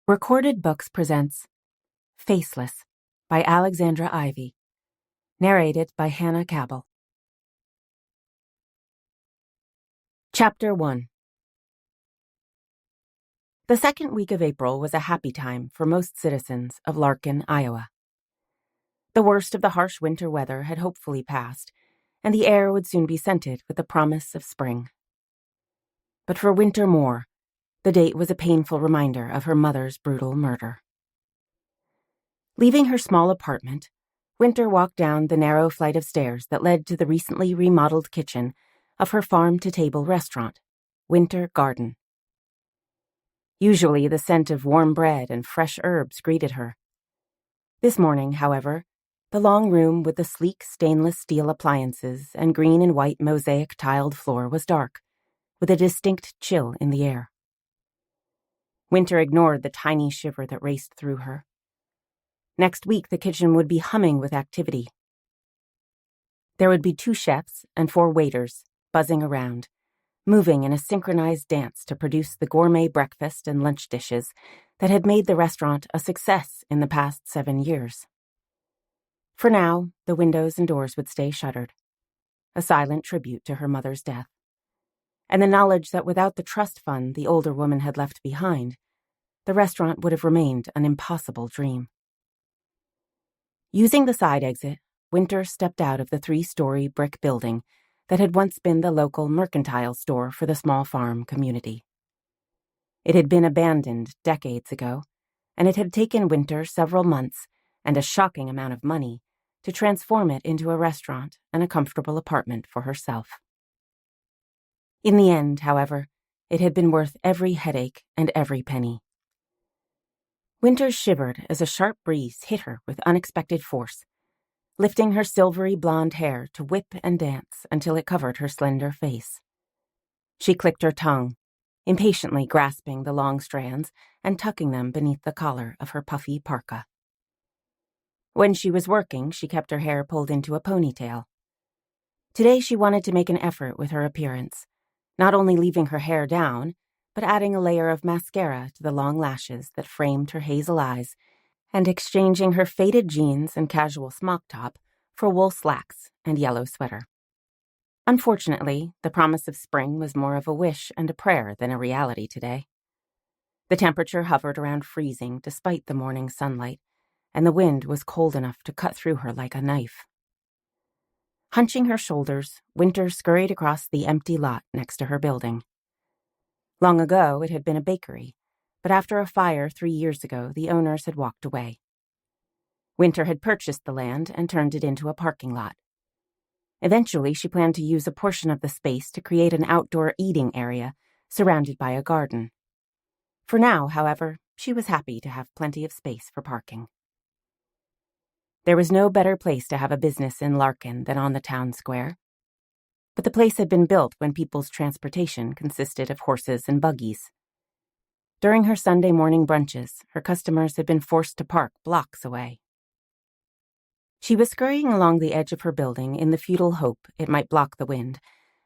Recorded Books presents Faceless by Alexandra Ivy, narrated by Hannah Cabell. Chapter 1. The second week of April was a happy time for most citizens of Larkin, Iowa. The worst of the harsh winter weather had hopefully passed, and the air would soon be scented with the promise of spring. But for Wynter Moore, the date was a painful reminder of her mother's brutal murder. Leaving her small apartment, Wynter walked down the narrow flight of stairs that led to the recently remodeled kitchen of her farm-to-table restaurant, Wynter Garden. Usually the scent of warm bread and fresh herbs greeted her. This morning, however, the long room with the sleek stainless steel appliances and green and white mosaic tiled floor was dark, with a distinct chill in the air. Wynter ignored the tiny shiver that raced through her. Next week, the kitchen would be humming with activity. There would be 2 chefs and 4 waiters buzzing around, moving in a synchronized dance to produce the gourmet breakfast and lunch dishes that had made the restaurant a success in the past 7 years. For now, the windows and doors would stay shuttered, a silent tribute to her mother's death, and the knowledge that without the trust fund the older woman had left behind, the restaurant would have remained an impossible dream. Using the side exit, Wynter stepped out of the 3-story brick building that had once been the local mercantile store for the small farm community. It had been abandoned decades ago, and it had taken Wynter several months and a shocking amount of money to transform it into a restaurant and a comfortable apartment for herself. In the end, however, it had been worth every headache and every penny. Wynter shivered as a sharp breeze hit her with unexpected force, lifting her silvery blonde hair to whip and dance until it covered her slender face. She clicked her tongue, impatiently grasping the long strands and tucking them beneath the collar of her puffy parka. When she was working, she kept her hair pulled into a ponytail. Today she wanted to make an effort with her appearance, not only leaving her hair down, but adding a layer of mascara to the long lashes that framed her hazel eyes, and exchanging her faded jeans and casual smock top for wool slacks and yellow sweater. Unfortunately, the promise of spring was more of a wish and a prayer than a reality today. The temperature hovered around freezing despite the morning sunlight, and the wind was cold enough to cut through her like a knife. Hunching her shoulders, Wynter scurried across the empty lot next to her building. Long ago, it had been a bakery, but after a fire 3 years ago, the owners had walked away. Wynter had purchased the land and turned it into a parking lot. Eventually, she planned to use a portion of the space to create an outdoor eating area surrounded by a garden. For now, however, she was happy to have plenty of space for parking. There was no better place to have a business in Larkin than on the town square. But the place had been built when people's transportation consisted of horses and buggies. During her Sunday morning brunches, her customers had been forced to park blocks away. She was scurrying along the edge of her building in the futile hope it might block the wind,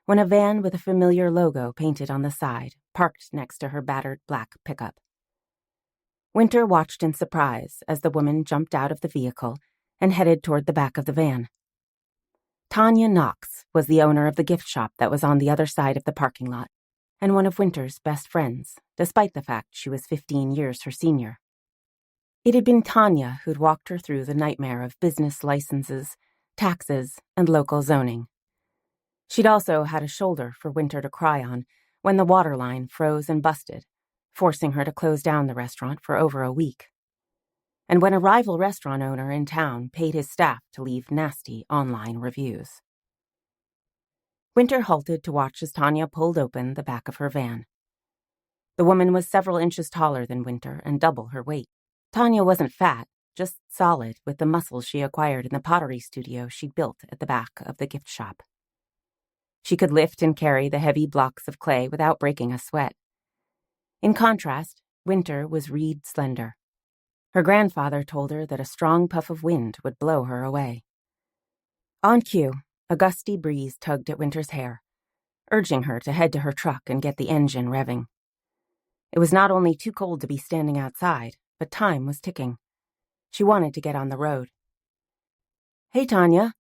when a van with a familiar logo painted on the side parked next to her battered black pickup. Wynter watched in surprise as the woman jumped out of the vehicle and headed toward the back of the van. Tanya Knox was the owner of the gift shop that was on the other side of the parking lot, and one of Wynter's best friends, despite the fact she was 15 years her senior. It had been Tanya who'd walked her through the nightmare of business licenses, taxes, and local zoning. She'd also had a shoulder for Wynter to cry on when the water line froze and busted, forcing her to close down the restaurant for over a week. And when a rival restaurant owner in town paid his staff to leave nasty online reviews. Wynter halted to watch as Tanya pulled open the back of her van. The woman was several inches taller than Wynter and double her weight. Tanya wasn't fat, just solid with the muscles she acquired in the pottery studio she'd built at the back of the gift shop. She could lift and carry the heavy blocks of clay without breaking a sweat. In contrast, Wynter was reed slender. Her grandfather told her that a strong puff of wind would blow her away. On cue, a gusty breeze tugged at Wynter's hair, urging her to head to her truck and get the engine revving. It was not only too cold to be standing outside, but time was ticking. She wanted to get on the road. "Hey, Tanya.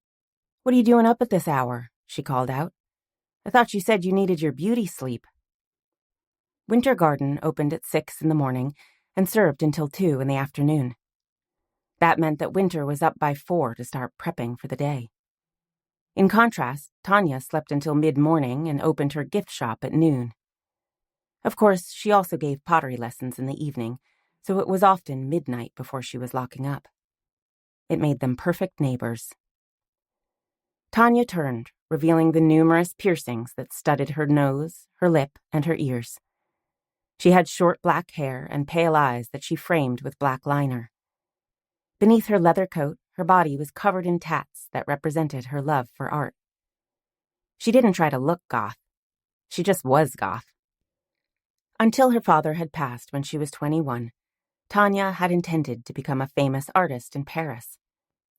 What are you doing up at this hour?" she called out. "I thought you said you needed your beauty sleep." Wynter Garden opened at 6 in the morning and served until 2 in the afternoon. That meant that Wynter was up by 4 to start prepping for the day. In contrast, Tanya slept until mid-morning and opened her gift shop at noon. Of course, she also gave pottery lessons in the evening, so it was often midnight before she was locking up. It made them perfect neighbors. Tanya turned, revealing the numerous piercings that studded her nose, her lip, and her ears. She had short black hair and pale eyes that she framed with black liner. Beneath her leather coat, her body was covered in tats that represented her love for art. She didn't try to look goth. She just was goth. Until her father had passed when she was 21, Tanya had intended to become a famous artist in Paris.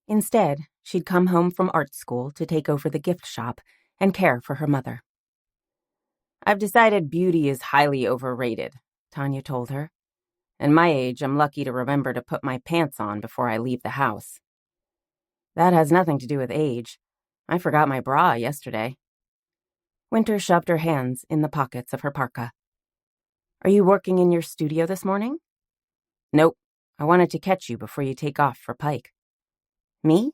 Instead, she'd come home from art school to take over the gift shop and care for her mother. "I've decided beauty is highly overrated," Tanya told her. "At my age, I'm lucky to remember to put my pants on before I leave the house." "That has nothing to do with age. I forgot my bra yesterday." Wynter shoved her hands in the pockets of her parka. "Are you working in your studio this morning?" "Nope. I wanted to catch you before you take off for Pike." "Me?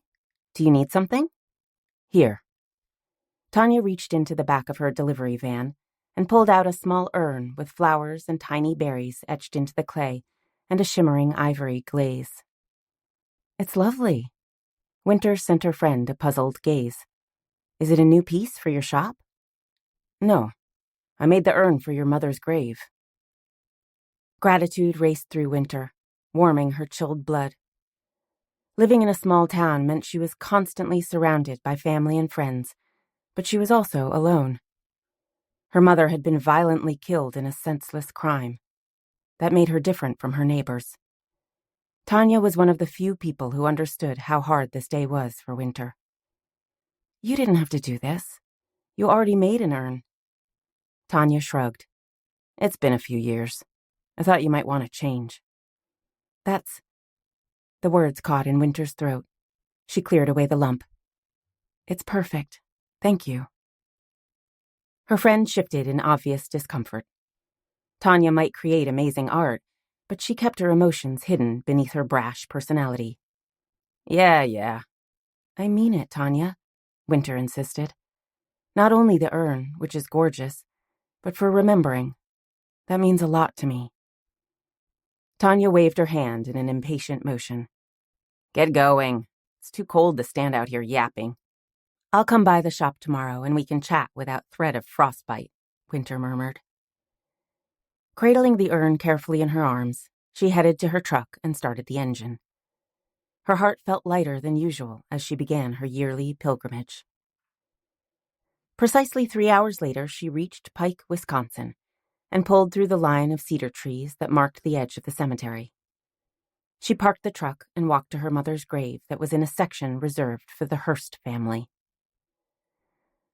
Do you need something?" "Here." Tanya reached into the back of her delivery van and pulled out a small urn with flowers and tiny berries etched into the clay and a shimmering ivory glaze. "It's lovely." Wynter sent her friend a puzzled gaze. "Is it a new piece for your shop?" "No. I made the urn for your mother's grave." Gratitude raced through Wynter, warming her chilled blood. Living in a small town meant she was constantly surrounded by family and friends, but she was also alone. Her mother had been violently killed in a senseless crime. That made her different from her neighbors. Tanya was one of the few people who understood how hard this day was for Wynter. "You didn't have to do this. You already made an urn." Tanya shrugged. "It's been a few years. I thought you might want to change." "That's—" The words caught in Wynter's throat. She cleared away the lump. "It's perfect. Thank you." Her friend shifted in obvious discomfort. Tanya might create amazing art, but she kept her emotions hidden beneath her brash personality. Yeah. "I mean it, Tanya," Wynter insisted. "Not only the urn, which is gorgeous, but for remembering. That means a lot to me." Tanya waved her hand in an impatient motion. "Get going. It's too cold to stand out here yapping." "I'll come by the shop tomorrow and we can chat without threat of frostbite," Wynter murmured. Cradling the urn carefully in her arms, she headed to her truck and started the engine. Her heart felt lighter than usual as she began her yearly pilgrimage. Precisely 3 hours later, she reached Pike, Wisconsin, and pulled through the line of cedar trees that marked the edge of the cemetery. She parked the truck and walked to her mother's grave that was in a section reserved for the Hearst family.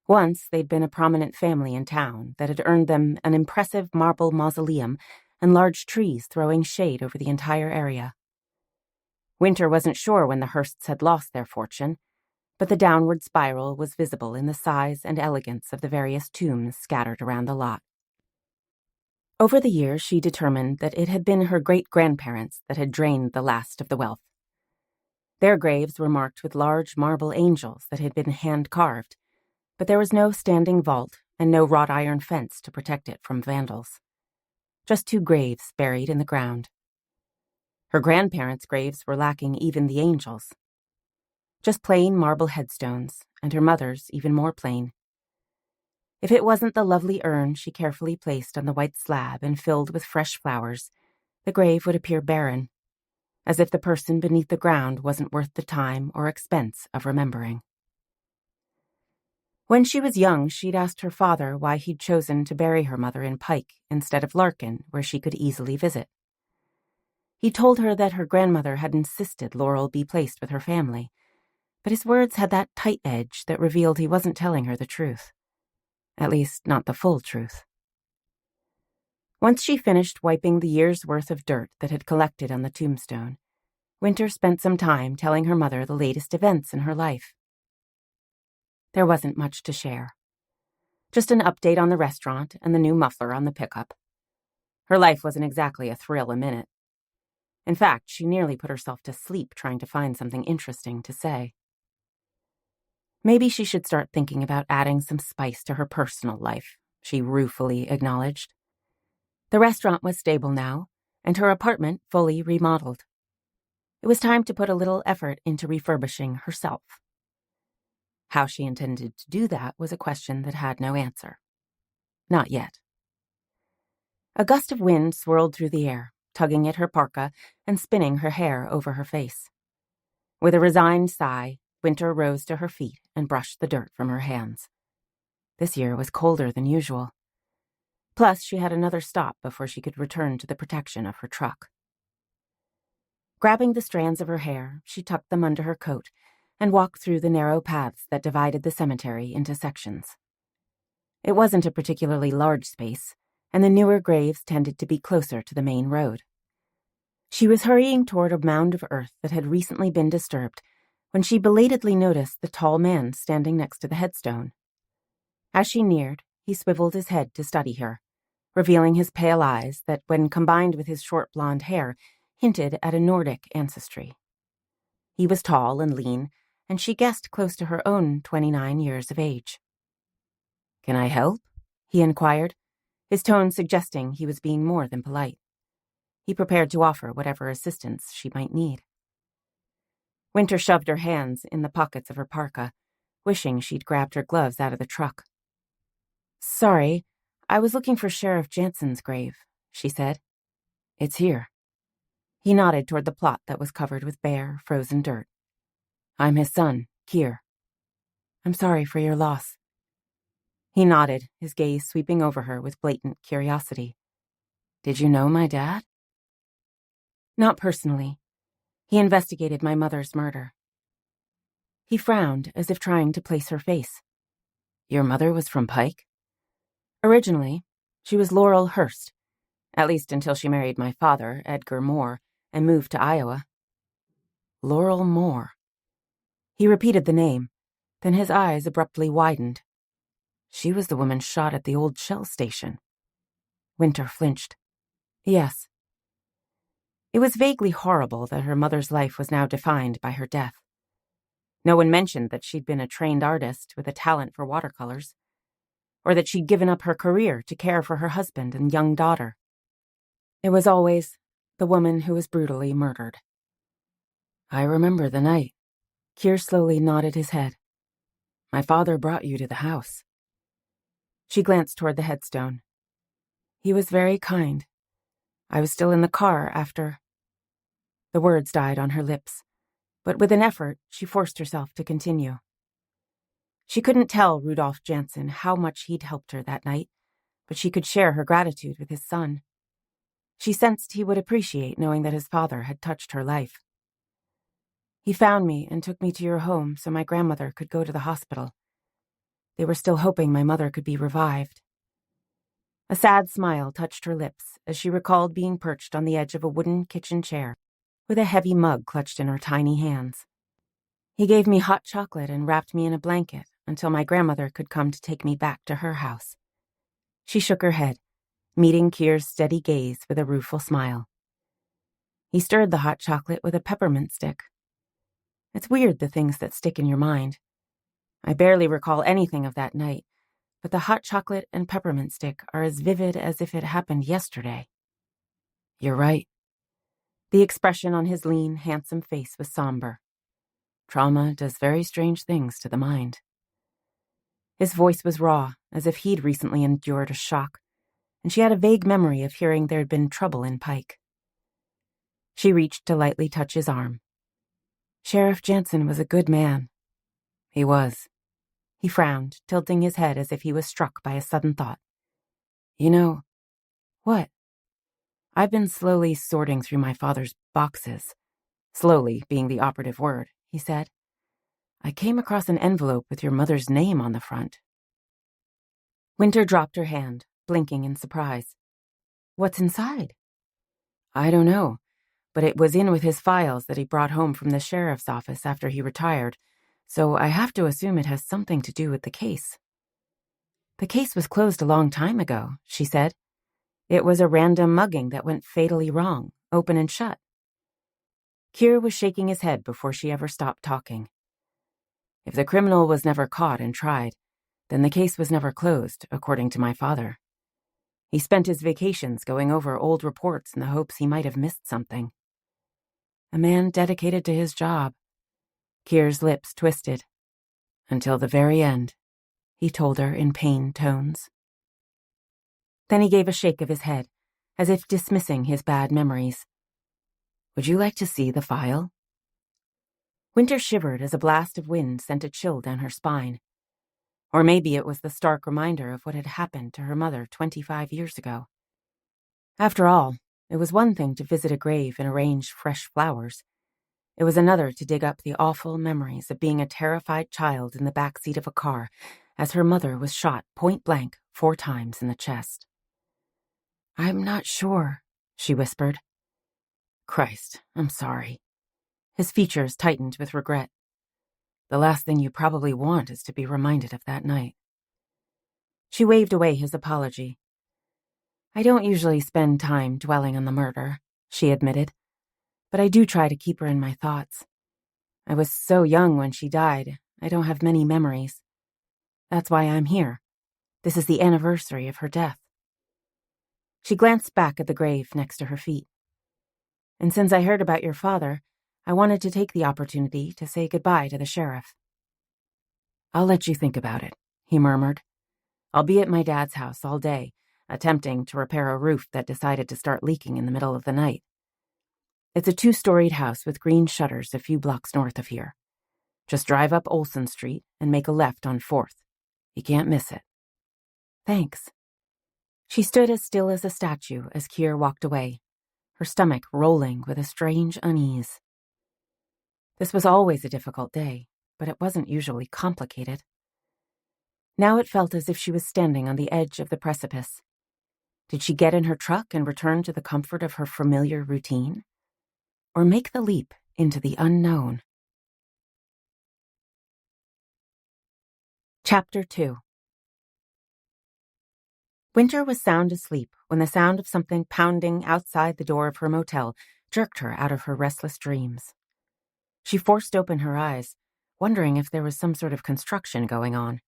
Once, they'd been a prominent family in town that had earned them an impressive marble mausoleum and large trees throwing shade over the entire area. Wynter wasn't sure when the Hearsts had lost their fortune, but the downward spiral was visible in the size and elegance of the various tombs scattered around the lot. Over the years, she determined that it had been her great-grandparents that had drained the last of the wealth. Their graves were marked with large marble angels that had been hand-carved, but there was no standing vault and no wrought iron fence to protect it from vandals. Just 2 graves buried in the ground. Her grandparents' graves were lacking even the angels. Just plain marble headstones, and her mother's even more plain. If it wasn't the lovely urn she carefully placed on the white slab and filled with fresh flowers, the grave would appear barren, as if the person beneath the ground wasn't worth the time or expense of remembering. When she was young, she'd asked her father why he'd chosen to bury her mother in Pike instead of Larkin, where she could easily visit. He told her that her grandmother had insisted Laurel be placed with her family, but his words had that tight edge that revealed he wasn't telling her the truth. At least, not the full truth. Once she finished wiping the year's worth of dirt that had collected on the tombstone, Wynter spent some time telling her mother the latest events in her life. There wasn't much to share. Just an update on the restaurant and the new muffler on the pickup. Her life wasn't exactly a thrill a minute. In fact, she nearly put herself to sleep trying to find something interesting to say. Maybe she should start thinking about adding some spice to her personal life, she ruefully acknowledged. The restaurant was stable now, and her apartment fully remodeled. It was time to put a little effort into refurbishing herself. How she intended to do that was a question that had no answer. Not yet. A gust of wind swirled through the air, tugging at her parka and spinning her hair over her face. With a resigned sigh, Wynter rose to her feet and brushed the dirt from her hands. This year was colder than usual. Plus, she had another stop before she could return to the protection of her truck. Grabbing the strands of her hair, she tucked them under her coat and walked through the narrow paths that divided the cemetery into sections. It wasn't a particularly large space, and the newer graves tended to be closer to the main road. She was hurrying toward a mound of earth that had recently been disturbed when she belatedly noticed the tall man standing next to the headstone. As she neared, he swiveled his head to study her, revealing his pale eyes that, when combined with his short blonde hair, hinted at a Nordic ancestry. He was tall and lean, and she guessed close to her own 29 years of age. "Can I help?" he inquired, his tone suggesting he was being more than polite. He prepared to offer whatever assistance she might need. Wynter shoved her hands in the pockets of her parka, wishing she'd grabbed her gloves out of the truck. "Sorry, I was looking for Sheriff Jansen's grave," she said. "It's here." He nodded toward the plot that was covered with bare, frozen dirt. "I'm his son, Kier." "I'm sorry for your loss." He nodded, his gaze sweeping over her with blatant curiosity. "Did you know my dad?" "Not personally. He investigated my mother's murder." He frowned, as if trying to place her face. "Your mother was from Pike?" "Originally, she was Laurel Hurst, at least until she married my father, Edgar Moore, and moved to Iowa." Laurel Moore. He repeated the name, then his eyes abruptly widened. "She was the woman shot at the old Shell station." Wynter flinched. "Yes." It was vaguely horrible that her mother's life was now defined by her death. No one mentioned that she'd been a trained artist with a talent for watercolors, or that she'd given up her career to care for her husband and young daughter. It was always the woman who was brutally murdered. "I remember the night." Kier slowly nodded his head. "My father brought you to the house." She glanced toward the headstone. "He was very kind. I was still in the car after—" The words died on her lips, but with an effort, she forced herself to continue. She couldn't tell Rudolf Jansen how much he'd helped her that night, but she could share her gratitude with his son. She sensed he would appreciate knowing that his father had touched her life. "He found me and took me to your home so my grandmother could go to the hospital. They were still hoping my mother could be revived." A sad smile touched her lips as she recalled being perched on the edge of a wooden kitchen chair with a heavy mug clutched in her tiny hands. "He gave me hot chocolate and wrapped me in a blanket until my grandmother could come to take me back to her house." She shook her head, meeting Kier's steady gaze with a rueful smile. "He stirred the hot chocolate with a peppermint stick. It's weird, the things that stick in your mind. I barely recall anything of that night, but the hot chocolate and peppermint stick are as vivid as if it happened yesterday." "You're right." The expression on his lean, handsome face was somber. "Trauma does very strange things to the mind." His voice was raw, as if he'd recently endured a shock, and she had a vague memory of hearing there'd been trouble in Pike. She reached to lightly touch his arm. "Sheriff Jansen was a good man." "He was." He frowned, tilting his head as if he was struck by a sudden thought. "You know—" "What?" "I've been slowly sorting through my father's boxes." Slowly being the operative word, he said. "I came across an envelope with your mother's name on the front." Wynter dropped her hand, blinking in surprise. What's inside? I don't know, but it was in with his files that he brought home from the sheriff's office after he retired, so I have to assume it has something to do with the case. The case was closed a long time ago, she said. It was a random mugging that went fatally wrong, open and shut. Keir was shaking his head before she ever stopped talking. If the criminal was never caught and tried, then the case was never closed, according to my father. He spent his vacations going over old reports in the hopes he might have missed something. A man dedicated to his job. Keir's lips twisted. Until the very end, he told her in pained tones. Then he gave a shake of his head, as if dismissing his bad memories. Would you like to see the file? Wynter shivered as a blast of wind sent a chill down her spine. Or maybe it was the stark reminder of what had happened to her mother 25 years ago. After all, it was one thing to visit a grave and arrange fresh flowers. It was another to dig up the awful memories of being a terrified child in the backseat of a car as her mother was shot point-blank 4 times in the chest. I'm not sure, she whispered. Christ, I'm sorry. His features tightened with regret. The last thing you probably want is to be reminded of that night. She waved away his apology. I don't usually spend time dwelling on the murder, she admitted, but I do try to keep her in my thoughts. I was so young when she died, I don't have many memories. That's why I'm here. This is the anniversary of her death. She glanced back at the grave next to her feet. And since I heard about your father, I wanted to take the opportunity to say goodbye to the sheriff. I'll let you think about it, he murmured. I'll be at my dad's house all day, attempting to repair a roof that decided to start leaking in the middle of the night. It's a 2-storied house with green shutters a few blocks north of here. Just drive up Olson Street and make a left on 4th. You can't miss it. Thanks. She stood as still as a statue as Keir walked away, her stomach rolling with a strange unease. This was always a difficult day, but it wasn't usually complicated. Now it felt as if she was standing on the edge of the precipice. Did she get in her truck and return to the comfort of her familiar routine? Or make the leap into the unknown? Chapter 2. Wynter was sound asleep when the sound of something pounding outside the door of her motel jerked her out of her restless dreams. She forced open her eyes, wondering if there was some sort of construction going on.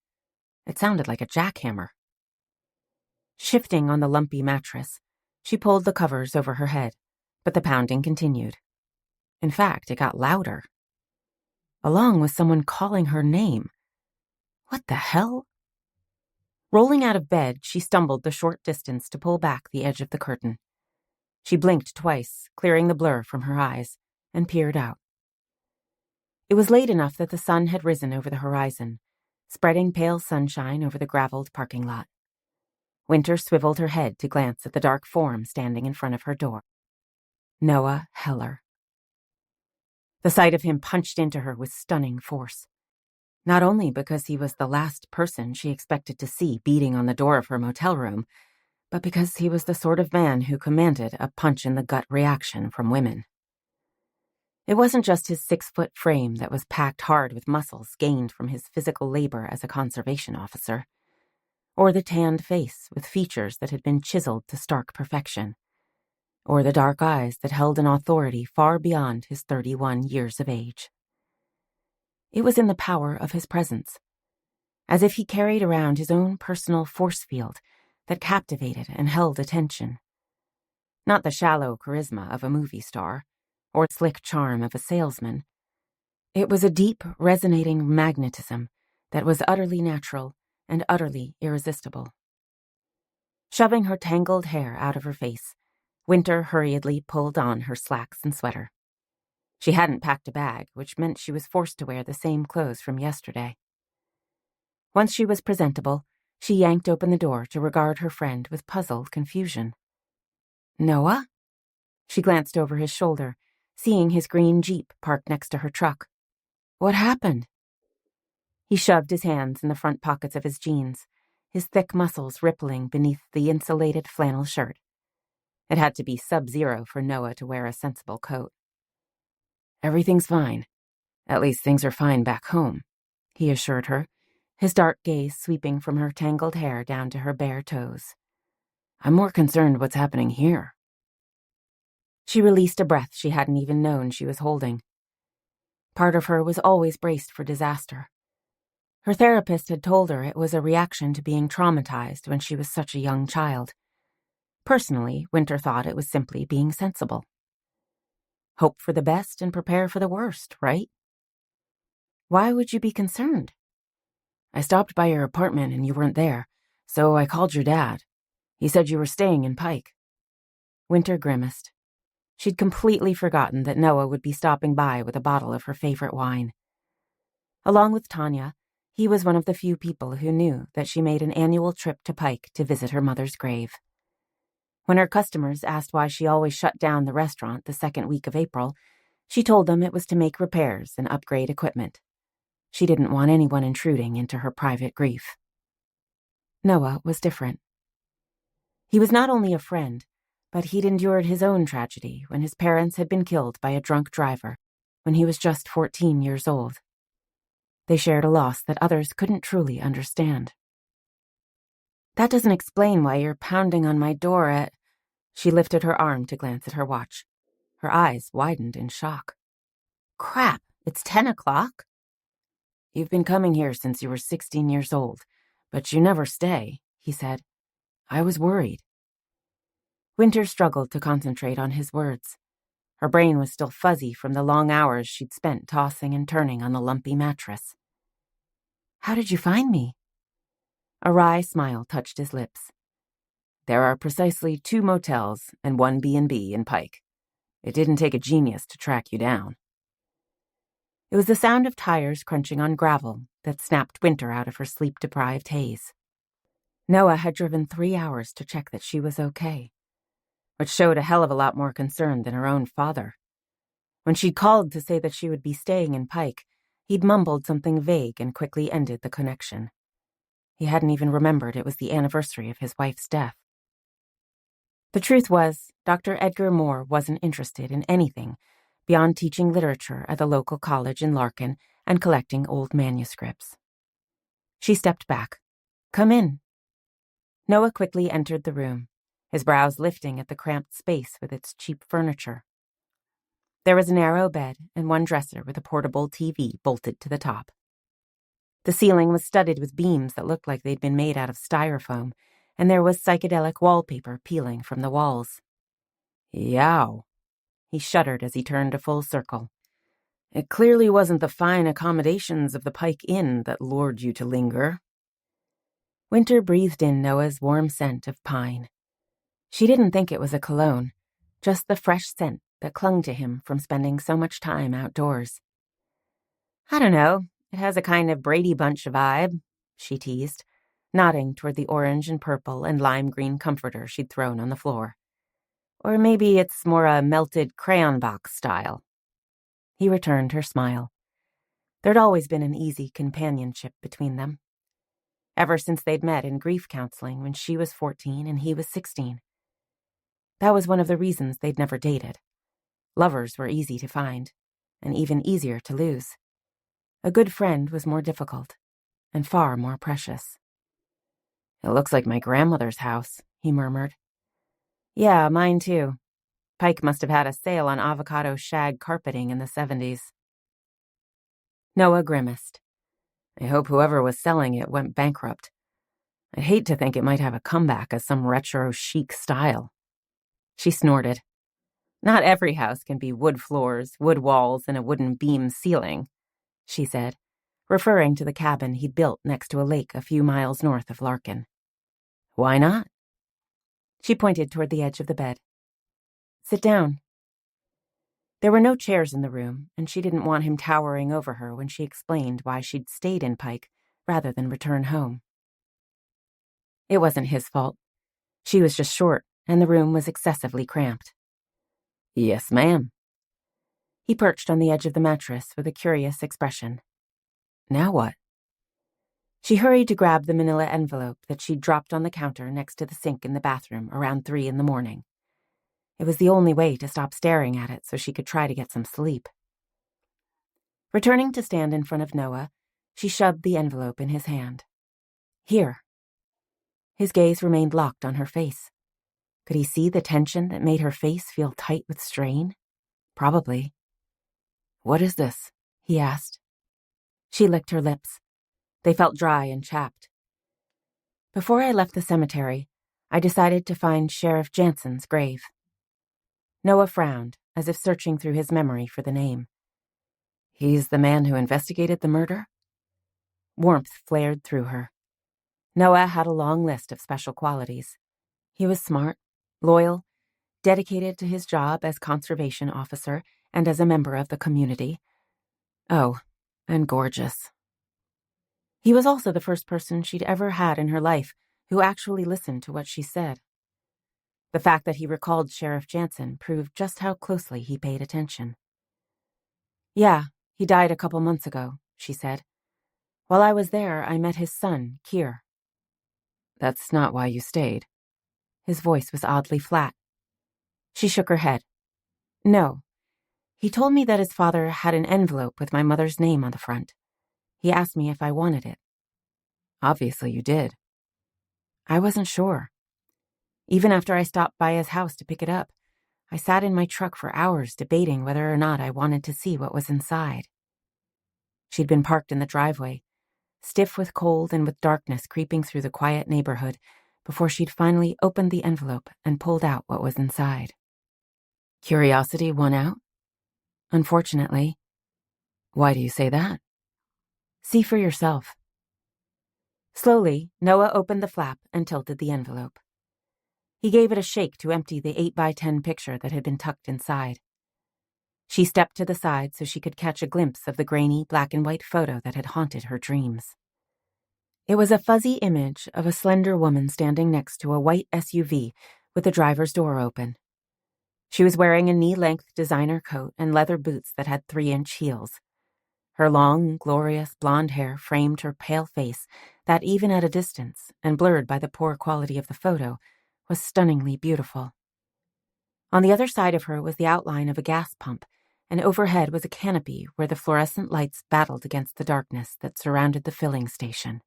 It sounded like a jackhammer. Shifting on the lumpy mattress, she pulled the covers over her head, but the pounding continued. In fact, it got louder. Along with someone calling her name. What the hell? Rolling out of bed, she stumbled the short distance to pull back the edge of the curtain. She blinked twice, clearing the blur from her eyes, and peered out. It was late enough that the sun had risen over the horizon, spreading pale sunshine over the graveled parking lot. Wynter swiveled her head to glance at the dark form standing in front of her door. Noah Heller. The sight of him punched into her with stunning force. Not only because he was the last person she expected to see beating on the door of her motel room, but because he was the sort of man who commanded a punch-in-the-gut reaction from women. It wasn't just his 6-foot frame that was packed hard with muscles gained from his physical labor as a conservation officer, or the tanned face with features that had been chiseled to stark perfection, or the dark eyes that held an authority far beyond his 31 years of age. It was in the power of his presence, as if he carried around his own personal force field that captivated and held attention. Not the shallow charisma of a movie star, or slick charm of a salesman. It was a deep, resonating magnetism that was utterly natural and utterly irresistible. Shoving her tangled hair out of her face, Wynter hurriedly pulled on her slacks and sweater. She hadn't packed a bag, which meant she was forced to wear the same clothes from yesterday. Once she was presentable, she yanked open the door to regard her friend with puzzled confusion. Noah? She glanced over his shoulder, seeing his green Jeep parked next to her truck. What happened? He shoved his hands in the front pockets of his jeans, his thick muscles rippling beneath the insulated flannel shirt. It had to be sub-zero for Noah to wear a sensible coat. "Everything's fine. At least things are fine back home," he assured her, his dark gaze sweeping from her tangled hair down to her bare toes. "I'm more concerned what's happening here." She released a breath she hadn't even known she was holding. Part of her was always braced for disaster. Her therapist had told her it was a reaction to being traumatized when she was such a young child. Personally, Wynter thought it was simply being sensible. Hope for the best and prepare for the worst, right? "Why would you be concerned?" "I stopped by your apartment and you weren't there, so I called your dad. He said you were staying in Pike." Wynter grimaced. She'd completely forgotten that Noah would be stopping by with a bottle of her favorite wine. Along with Tanya, he was one of the few people who knew that she made an annual trip to Pike to visit her mother's grave. When her customers asked why she always shut down the restaurant the second week of April, she told them it was to make repairs and upgrade equipment. She didn't want anyone intruding into her private grief. Noah was different. He was not only a friend, but he'd endured his own tragedy when his parents had been killed by a drunk driver when he was just 14 years old. They shared a loss that others couldn't truly understand. "That doesn't explain why you're pounding on my door at—" She lifted her arm to glance at her watch. Her eyes widened in shock. "Crap, it's 10 o'clock?" "You've been coming here since you were 16 years old, but you never stay," he said. "I was worried." Wynter struggled to concentrate on his words. Her brain was still fuzzy from the long hours she'd spent tossing and turning on the lumpy mattress. "How did you find me?" A wry smile touched his lips. "There are precisely 2 motels and 1 B&B in Pike. It didn't take a genius to track you down." It was the sound of tires crunching on gravel that snapped Wynter out of her sleep-deprived haze. Noah had driven 3 hours to check that she was okay, which showed a hell of a lot more concern than her own father. When she'd called to say that she would be staying in Pike, he'd mumbled something vague and quickly ended the connection. He hadn't even remembered it was the anniversary of his wife's death. The truth was, Dr. Edgar Moore wasn't interested in anything beyond teaching literature at the local college in Larkin and collecting old manuscripts. She stepped back. "Come in." Noah quickly entered the room, his brows lifting at the cramped space with its cheap furniture. There was a narrow bed and 1 dresser with a portable TV bolted to the top. The ceiling was studded with beams that looked like they'd been made out of styrofoam, and there was psychedelic wallpaper peeling from the walls. "Yow." He shuddered as he turned a full circle. "It clearly wasn't the fine accommodations of the Pike Inn that lured you to linger." Wynter breathed in Noah's warm scent of pine. She didn't think it was a cologne, just the fresh scent that clung to him from spending so much time outdoors. "I don't know, it has a kind of Brady Bunch vibe," she teased, nodding toward the orange and purple and lime green comforter she'd thrown on the floor. "Or maybe it's more a melted crayon box style." He returned her smile. There'd always been an easy companionship between them. Ever since they'd met in grief counseling when she was 14 and he was 16. That was one of the reasons they'd never dated. Lovers were easy to find, and even easier to lose. A good friend was more difficult, and far more precious. "It looks like my grandmother's house," he murmured. "Yeah, mine too. Pike must have had a sale on avocado shag carpeting in the 70s. Noah grimaced. "I hope whoever was selling it went bankrupt. I'd hate to think it might have a comeback as some retro chic style." She snorted. "Not every house can be wood floors, wood walls, and a wooden beam ceiling," she said, referring to the cabin he'd built next to a lake a few miles north of Larkin. "Why not?" She pointed toward the edge of the bed. "Sit down." There were no chairs in the room, and she didn't want him towering over her when she explained why she'd stayed in Pike rather than return home. It wasn't his fault. She was just short, and the room was excessively cramped. "Yes, ma'am." He perched on the edge of the mattress with a curious expression. "Now what?" She hurried to grab the manila envelope that she'd dropped on the counter next to the sink in the bathroom around 3 in the morning. It was the only way to stop staring at it so she could try to get some sleep. Returning to stand in front of Noah, she shoved the envelope in his hand. Here. His gaze remained locked on her face. Could he see the tension that made her face feel tight with strain? Probably. What is this? He asked. She licked her lips. They felt dry and chapped. Before I left the cemetery, I decided to find Sheriff Jansen's grave. Noah frowned, as if searching through his memory for the name. He's the man who investigated the murder? Warmth flared through her. Noah had a long list of special qualities. He was smart, loyal, dedicated to his job as conservation officer and as a member of the community. Oh, and gorgeous. He was also the first person she'd ever had in her life who actually listened to what she said. The fact that he recalled Sheriff Jansen proved just how closely he paid attention. Yeah, he died a couple months ago, she said. While I was there, I met his son, Kier. That's not why you stayed. His voice was oddly flat. She shook her head. No. He told me that his father had an envelope with my mother's name on the front. He asked me if I wanted it. Obviously you did. I wasn't sure. Even after I stopped by his house to pick it up, I sat in my truck for hours debating whether or not I wanted to see what was inside. She'd been parked in the driveway, stiff with cold and with darkness creeping through the quiet neighborhood, before she'd finally opened the envelope and pulled out what was inside. Curiosity won out? Unfortunately. Why do you say that? See for yourself. Slowly, Noah opened the flap and tilted the envelope. He gave it a shake to empty the 8x10 picture that had been tucked inside. She stepped to the side so she could catch a glimpse of the grainy black and white photo that had haunted her dreams. It was a fuzzy image of a slender woman standing next to a white SUV with the driver's door open. She was wearing a knee-length designer coat and leather boots that had 3-inch heels. Her long, glorious blonde hair framed her pale face that, even at a distance and blurred by the poor quality of the photo, was stunningly beautiful. On the other side of her was the outline of a gas pump, and overhead was a canopy where the fluorescent lights battled against the darkness that surrounded the filling station.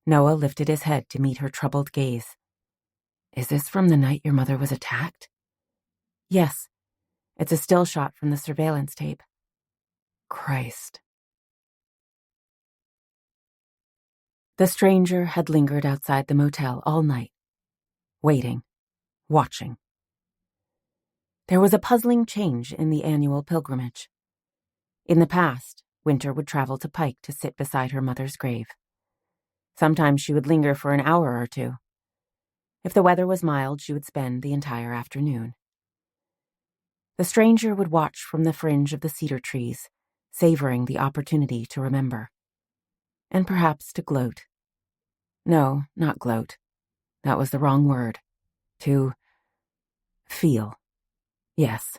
Noah lifted his head to meet her troubled gaze. Is this from the night your mother was attacked? Yes. It's a still shot from the surveillance tape. Christ. The stranger had lingered outside the motel all night, waiting, watching. There was a puzzling change in the annual pilgrimage. In the past, Wynter would travel to Pike to sit beside her mother's grave. Sometimes she would linger for an hour or two. If the weather was mild, she would spend the entire afternoon. The stranger would watch from the fringe of the cedar trees, savoring the opportunity to remember. And perhaps to gloat. No, not gloat. That was the wrong word. To feel. Yes.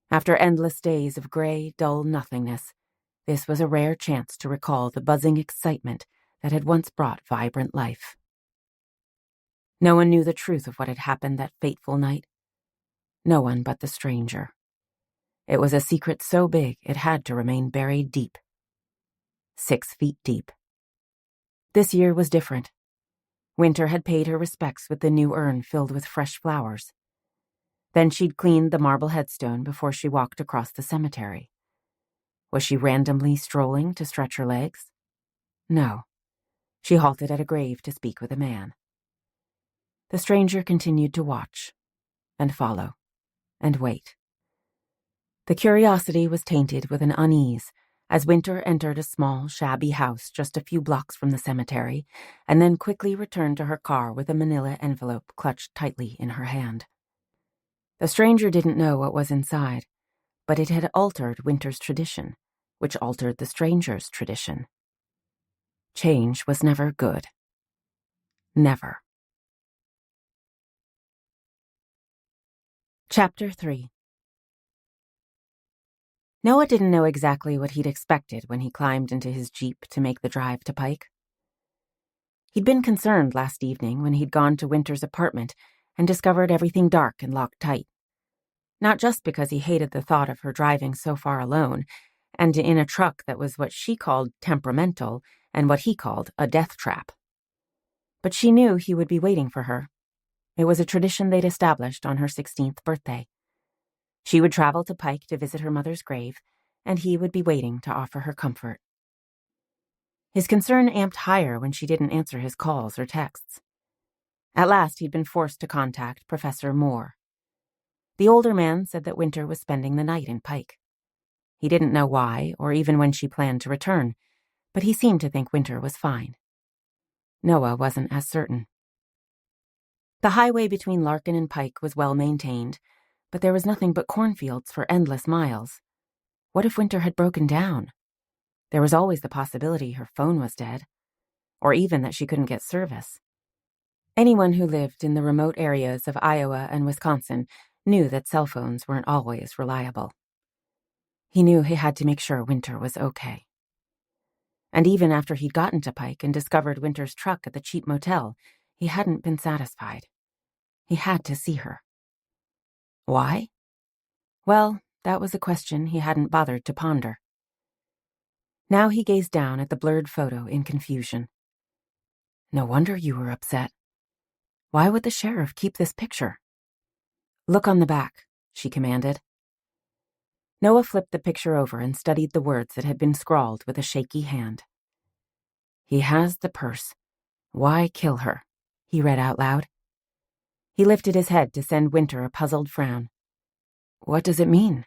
After endless days of gray, dull nothingness, this was a rare chance to recall the buzzing excitement that had once brought vibrant life. No one knew the truth of what had happened that fateful night. No one but the stranger. It was a secret so big it had to remain buried deep. 6 feet deep. This year was different. Wynter had paid her respects with the new urn filled with fresh flowers. Then she'd cleaned the marble headstone before she walked across the cemetery. Was she randomly strolling to stretch her legs? No. She halted at a grave to speak with a man. The stranger continued to watch, and follow, and wait. The curiosity was tainted with an unease as Wynter entered a small, shabby house just a few blocks from the cemetery, and then quickly returned to her car with a manila envelope clutched tightly in her hand. The stranger didn't know what was inside, but it had altered Wynter's tradition, which altered the stranger's tradition. Change was never good. Never. Chapter 3. Noah didn't know exactly what he'd expected when he climbed into his Jeep to make the drive to Pike. He'd been concerned last evening when he'd gone to Wynter's apartment and discovered everything dark and locked tight. Not just because he hated the thought of her driving so far alone, and in a truck that was what she called temperamental and what he called a death trap. But she knew he would be waiting for her. It was a tradition they'd established on her 16th birthday. She would travel to Pike to visit her mother's grave, and he would be waiting to offer her comfort. His concern amped higher when she didn't answer his calls or texts. At last, he'd been forced to contact Professor Moore. The older man said that Wynter was spending the night in Pike. He didn't know why, or even when she planned to return, but he seemed to think Wynter was fine. Noah wasn't as certain. The highway between Larkin and Pike was well maintained, but there was nothing but cornfields for endless miles. What if Wynter had broken down? There was always the possibility her phone was dead, or even that she couldn't get service. Anyone who lived in the remote areas of Iowa and Wisconsin knew that cell phones weren't always reliable. He knew he had to make sure Wynter was okay. And even after he'd gotten to Pike and discovered Wynter's truck at the cheap motel, he hadn't been satisfied. He had to see her. Why? Well, that was a question he hadn't bothered to ponder. Now he gazed down at the blurred photo in confusion. No wonder you were upset. Why would the sheriff keep this picture? Look on the back, she commanded. Noah flipped the picture over and studied the words that had been scrawled with a shaky hand. He has the purse. Why kill her? He read out loud. He lifted his head to send Wynter a puzzled frown. What does it mean?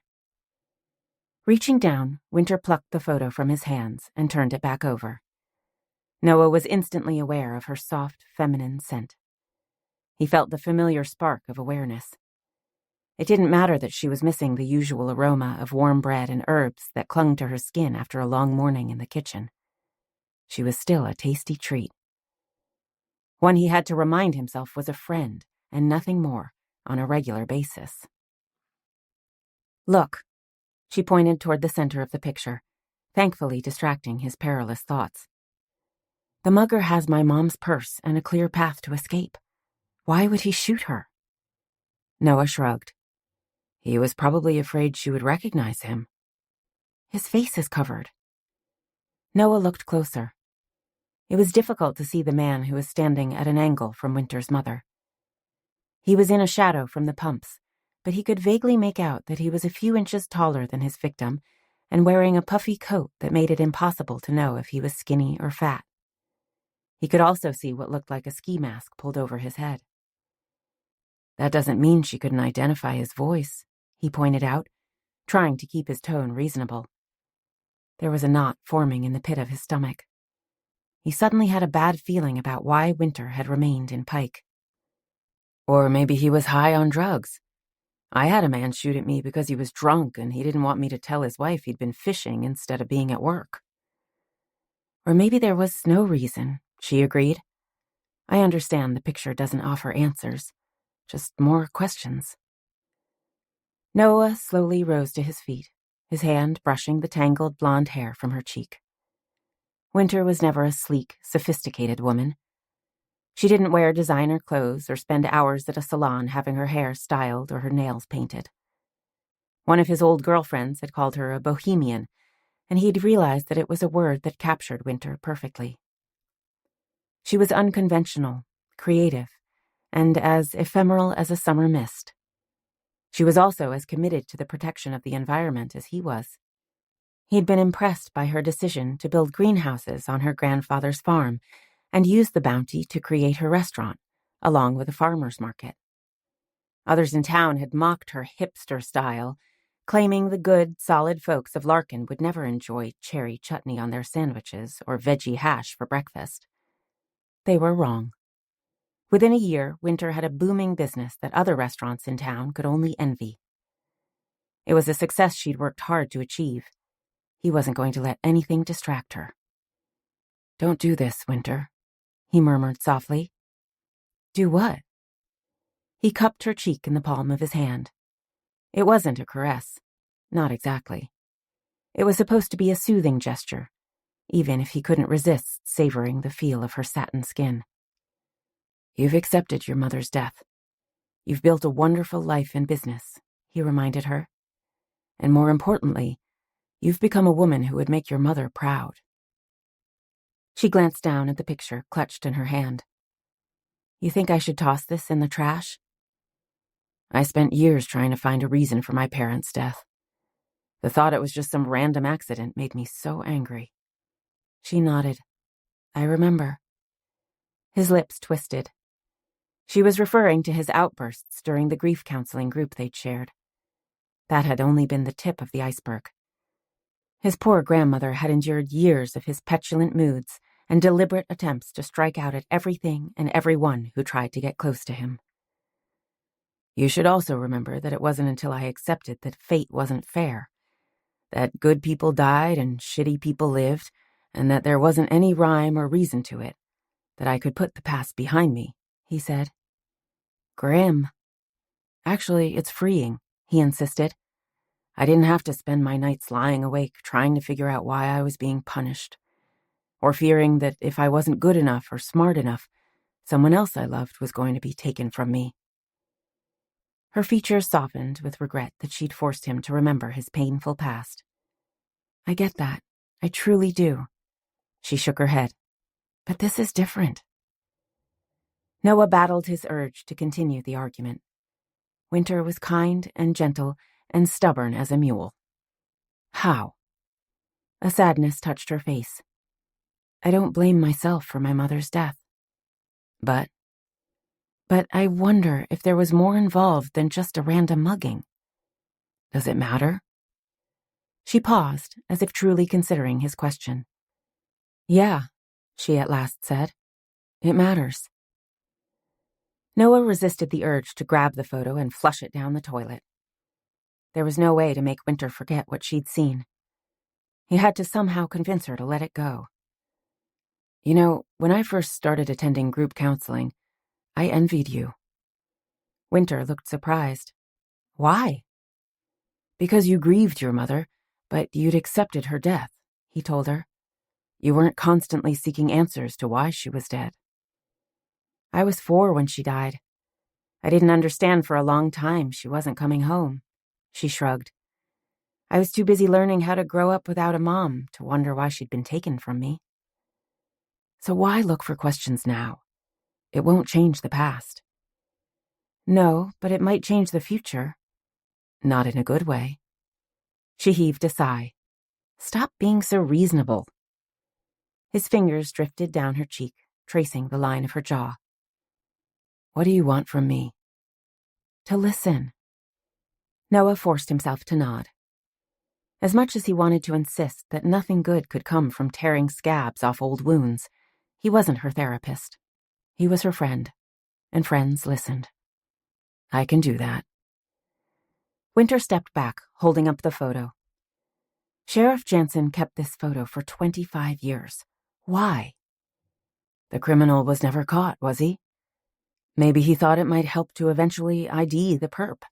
Reaching down, Wynter plucked the photo from his hands and turned it back over. Noah was instantly aware of her soft, feminine scent. He felt the familiar spark of awareness. It didn't matter that she was missing the usual aroma of warm bread and herbs that clung to her skin after a long morning in the kitchen. She was still a tasty treat. One he had to remind himself was a friend, and nothing more, on a regular basis. Look, she pointed toward the center of the picture, thankfully distracting his perilous thoughts. The mugger has my mom's purse and a clear path to escape. Why would he shoot her? Noah shrugged. He was probably afraid she would recognize him. His face is covered. Noah looked closer. It was difficult to see the man who was standing at an angle from Wynter's mother. He was in a shadow from the pumps, but he could vaguely make out that he was a few inches taller than his victim and wearing a puffy coat that made it impossible to know if he was skinny or fat. He could also see what looked like a ski mask pulled over his head. That doesn't mean she couldn't identify his voice, he pointed out, trying to keep his tone reasonable. There was a knot forming in the pit of his stomach. He suddenly had a bad feeling about why Wynter had remained in Pike. Or maybe he was high on drugs. I had a man shoot at me because he was drunk and he didn't want me to tell his wife he'd been fishing instead of being at work. Or maybe there was no reason, she agreed. I understand the picture doesn't offer answers, just more questions. Noah slowly rose to his feet, his hand brushing the tangled blonde hair from her cheek. Wynter was never a sleek, sophisticated woman. She didn't wear designer clothes or spend hours at a salon having her hair styled or her nails painted. One of his old girlfriends had called her a bohemian, and he'd realized that it was a word that captured Wynter perfectly. She was unconventional, creative, and as ephemeral as a summer mist. She was also as committed to the protection of the environment as he was. He'd been impressed by her decision to build greenhouses on her grandfather's farm and use the bounty to create her restaurant, along with a farmer's market. Others in town had mocked her hipster style, claiming the good, solid folks of Larkin would never enjoy cherry chutney on their sandwiches or veggie hash for breakfast. They were wrong. Within a year, Wynter had a booming business that other restaurants in town could only envy. It was a success she'd worked hard to achieve. He wasn't going to let anything distract her. Don't do this, Wynter, he murmured softly. Do what? He cupped her cheek in the palm of his hand. It wasn't a caress. Not exactly. It was supposed to be a soothing gesture, even if he couldn't resist savoring the feel of her satin skin. You've accepted your mother's death. You've built a wonderful life and business, he reminded her. And more importantly, you've become a woman who would make your mother proud. She glanced down at the picture clutched in her hand. You think I should toss this in the trash? I spent years trying to find a reason for my parents' death. The thought it was just some random accident made me so angry. She nodded. I remember. His lips twisted. She was referring to his outbursts during the grief counseling group they'd shared. That had only been the tip of the iceberg. His poor grandmother had endured years of his petulant moods and deliberate attempts to strike out at everything and everyone who tried to get close to him. You should also remember that it wasn't until I accepted that fate wasn't fair, that good people died and shitty people lived, and that there wasn't any rhyme or reason to it, that I could put the past behind me, he said. Grim. Actually, it's freeing, he insisted. I didn't have to spend my nights lying awake trying to figure out why I was being punished, or fearing that if I wasn't good enough or smart enough, someone else I loved was going to be taken from me. Her features softened with regret that she'd forced him to remember his painful past. I get that. I truly do. She shook her head. But this is different. Noah battled his urge to continue the argument. Wynter was kind and gentle and stubborn as a mule. How? A sadness touched her face. I don't blame myself for my mother's death. But I wonder if there was more involved than just a random mugging. Does it matter? She paused, as if truly considering his question. Yeah, she at last said. It matters. Noah resisted the urge to grab the photo and flush it down the toilet. There was no way to make Wynter forget what she'd seen. He had to somehow convince her to let it go. You know, when I first started attending group counseling, I envied you. Wynter looked surprised. Why? Because you grieved your mother, but you'd accepted her death, he told her. You weren't constantly seeking answers to why she was dead. I was 4 when she died. I didn't understand for a long time she wasn't coming home. She shrugged. I was too busy learning how to grow up without a mom to wonder why she'd been taken from me. So why look for questions now? It won't change the past. No, but it might change the future. Not in a good way. She heaved a sigh. Stop being so reasonable. His fingers drifted down her cheek, tracing the line of her jaw. What do you want from me? To listen. Noah forced himself to nod. As much as he wanted to insist that nothing good could come from tearing scabs off old wounds, he wasn't her therapist. He was her friend, and friends listened. I can do that. Wynter stepped back, holding up the photo. Sheriff Jansen kept this photo for 25 years. Why? The criminal was never caught, was he? Maybe he thought it might help to eventually ID the perp.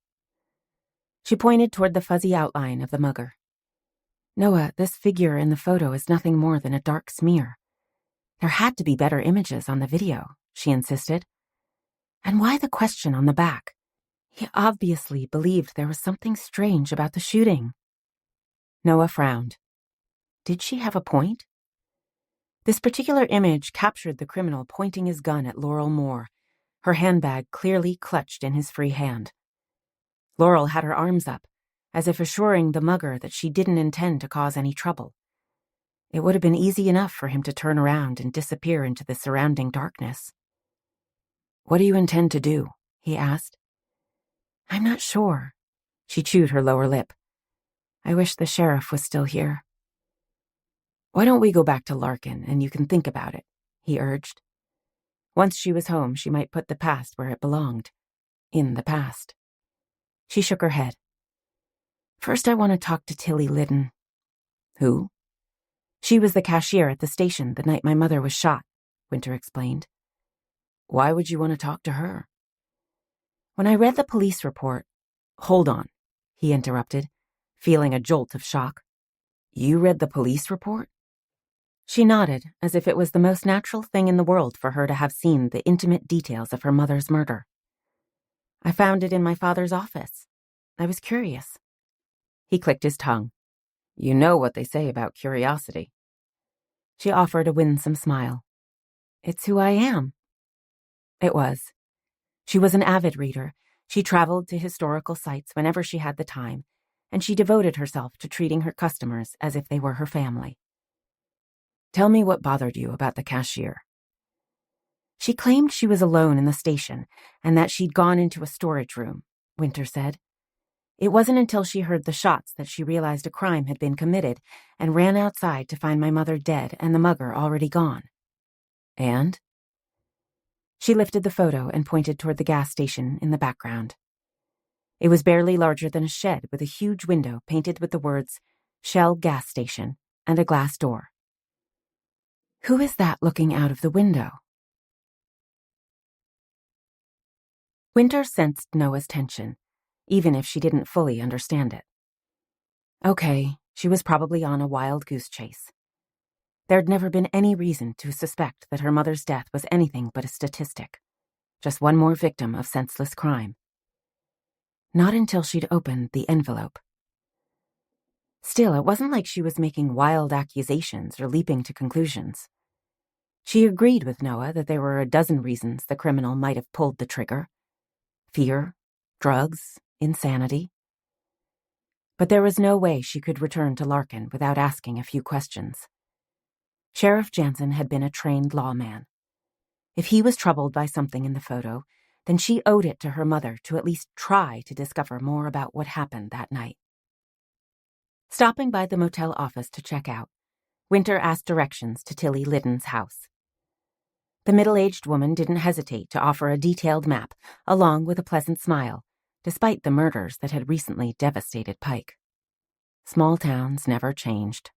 She pointed toward the fuzzy outline of the mugger. Noah, this figure in the photo is nothing more than a dark smear. There had to be better images on the video, she insisted. And why the question on the back? He obviously believed there was something strange about the shooting. Noah frowned. Did she have a point? This particular image captured the criminal pointing his gun at Laurel Moore, her handbag clearly clutched in his free hand. Laurel had her arms up, as if assuring the mugger that she didn't intend to cause any trouble. It would have been easy enough for him to turn around and disappear into the surrounding darkness. What do you intend to do? He asked. I'm not sure. She chewed her lower lip. I wish the sheriff was still here. Why don't we go back to Larkin and you can think about it, he urged. Once she was home, she might put the past where it belonged. In the past. She shook her head. First, I want to talk to Tilly Liddon. Who? She was the cashier at the station the night my mother was shot, Wynter explained. Why would you want to talk to her? When I read the police report... Hold on, he interrupted, feeling a jolt of shock. You read the police report? She nodded, as if it was the most natural thing in the world for her to have seen the intimate details of her mother's murder. I found it in my father's office. I was curious. He clicked his tongue. You know what they say about curiosity. She offered a winsome smile. It's who I am. It was. She was an avid reader. She traveled to historical sites whenever she had the time, and she devoted herself to treating her customers as if they were her family. Tell me what bothered you about the cashier. She claimed she was alone in the station and that she'd gone into a storage room, Wynter said. It wasn't until she heard the shots that she realized a crime had been committed and ran outside to find my mother dead and the mugger already gone. And? She lifted the photo and pointed toward the gas station in the background. It was barely larger than a shed with a huge window painted with the words, Shell Gas Station, and a glass door. Who is that looking out of the window? Wynter sensed Noah's tension, even if she didn't fully understand it. Okay, she was probably on a wild goose chase. There'd never been any reason to suspect that her mother's death was anything but a statistic, just one more victim of senseless crime. Not until she'd opened the envelope. Still, it wasn't like she was making wild accusations or leaping to conclusions. She agreed with Noah that there were a dozen reasons the criminal might have pulled the trigger. Fear, drugs, insanity. But there was no way she could return to Larkin without asking a few questions. Sheriff Jansen had been a trained lawman. If he was troubled by something in the photo, then she owed it to her mother to at least try to discover more about what happened that night. Stopping by the motel office to check out, Wynter asked directions to Tilly Liddon's house. The middle-aged woman didn't hesitate to offer a detailed map, along with a pleasant smile, despite the murders that had recently devastated Pike. Small towns never changed.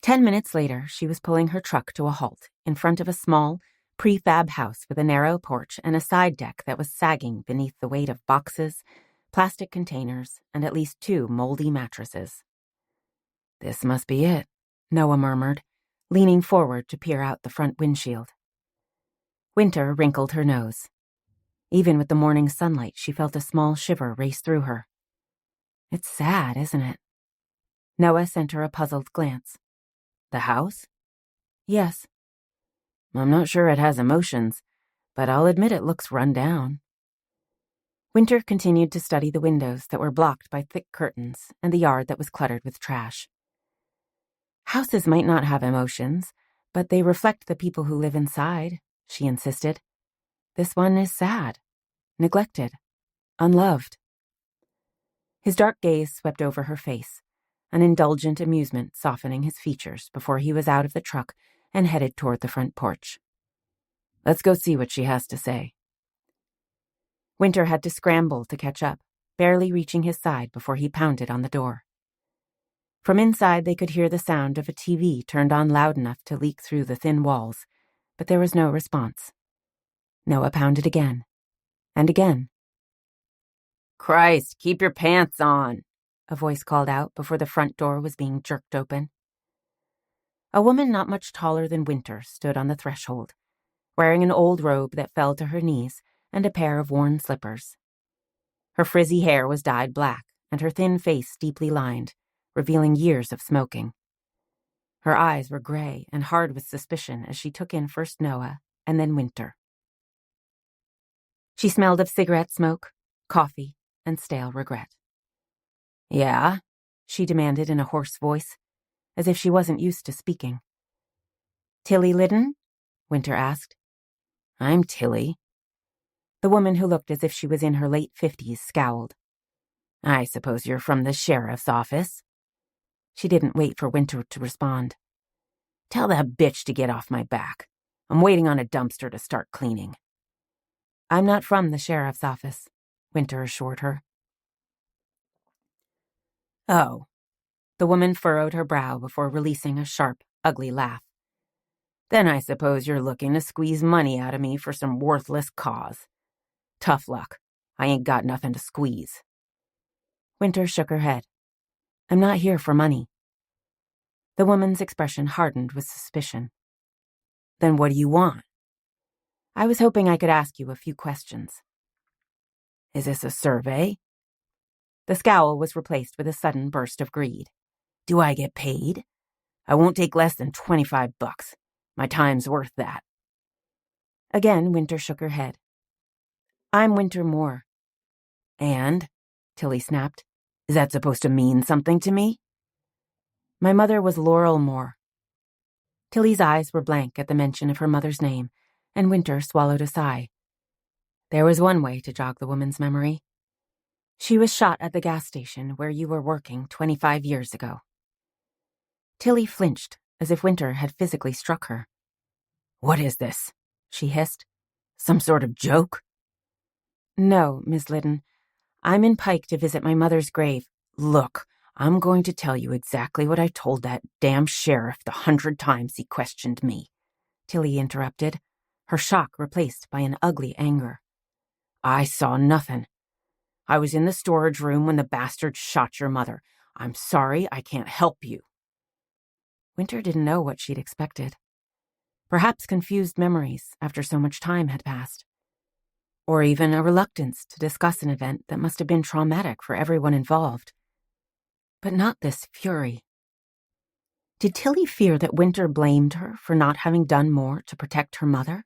10 minutes later, she was pulling her truck to a halt in front of a small, prefab house with a narrow porch and a side deck that was sagging beneath the weight of boxes, plastic containers, and at least 2 moldy mattresses. This must be it, Noah murmured, leaning forward to peer out the front windshield. Wynter wrinkled her nose. Even with the morning sunlight, she felt a small shiver race through her. It's sad, isn't it? Noah sent her a puzzled glance. The house? Yes. I'm not sure it has emotions, but I'll admit it looks run down. Wynter continued to study the windows that were blocked by thick curtains and the yard that was cluttered with trash. Houses might not have emotions, but they reflect the people who live inside, she insisted. This one is sad, neglected, unloved. His dark gaze swept over her face, an indulgent amusement softening his features before he was out of the truck and headed toward the front porch. Let's go see what she has to say. Wynter had to scramble to catch up, barely reaching his side before he pounded on the door. From inside they could hear the sound of a TV turned on loud enough to leak through the thin walls, but there was no response. Noah pounded again, and again. Christ, keep your pants on, a voice called out before the front door was being jerked open. A woman not much taller than Wynter stood on the threshold, wearing an old robe that fell to her knees and a pair of worn slippers. Her frizzy hair was dyed black, and her thin face deeply lined, revealing years of smoking. Her eyes were gray and hard with suspicion as she took in first Noah and then Wynter. She smelled of cigarette smoke, coffee, and stale regret. Yeah? She demanded in a hoarse voice, as if she wasn't used to speaking. Tilly Liddon? Wynter asked. I'm Tilly. The woman who looked as if she was in her late 50s scowled. I suppose you're from the sheriff's office? She didn't wait for Wynter to respond. Tell that bitch to get off my back. I'm waiting on a dumpster to start cleaning. I'm not from the sheriff's office, Wynter assured her. Oh. The woman furrowed her brow before releasing a sharp, ugly laugh. Then I suppose you're looking to squeeze money out of me for some worthless cause. Tough luck. I ain't got nothing to squeeze. Wynter shook her head. I'm not here for money. The woman's expression hardened with suspicion. Then what do you want? I was hoping I could ask you a few questions. Is this a survey? The scowl was replaced with a sudden burst of greed. Do I get paid? I won't take less than $25. My time's worth that. Again, Wynter shook her head. I'm Wynter Moore. And? Tilly snapped. Is that supposed to mean something to me? My mother was Laurel Moore. Tilly's eyes were blank at the mention of her mother's name, and Wynter swallowed a sigh. There was one way to jog the woman's memory. She was shot at the gas station where you were working 25 years ago. Tilly flinched, as if Wynter had physically struck her. What is this? She hissed. Some sort of joke? No, Miss Liddon. I'm in Pike to visit my mother's grave. Look, I'm going to tell you exactly what I told that damn sheriff the 100 times he questioned me, Tilly interrupted, her shock replaced by an ugly anger. I saw nothing. I was in the storage room when the bastard shot your mother. I'm sorry, I can't help you. Wynter didn't know what she'd expected. Perhaps confused memories after so much time had passed. Or even a reluctance to discuss an event that must have been traumatic for everyone involved. But not this fury. Did Tilly fear that Wynter blamed her for not having done more to protect her mother?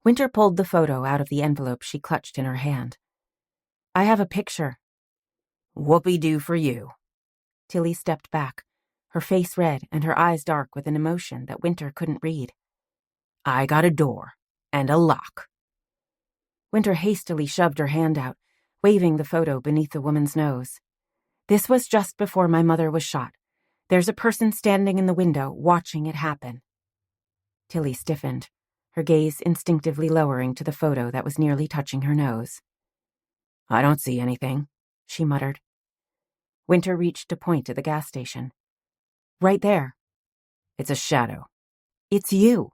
Wynter pulled the photo out of the envelope she clutched in her hand. I have a picture. Whoopee-doo for you. Tilly stepped back, her face red and her eyes dark with an emotion that Wynter couldn't read. I got a door and a lock. Wynter hastily shoved her hand out, waving the photo beneath the woman's nose. This was just before my mother was shot. There's a person standing in the window, watching it happen. Tilly stiffened, her gaze instinctively lowering to the photo that was nearly touching her nose. I don't see anything, she muttered. Wynter reached to point at the gas station. Right there. It's a shadow. It's you,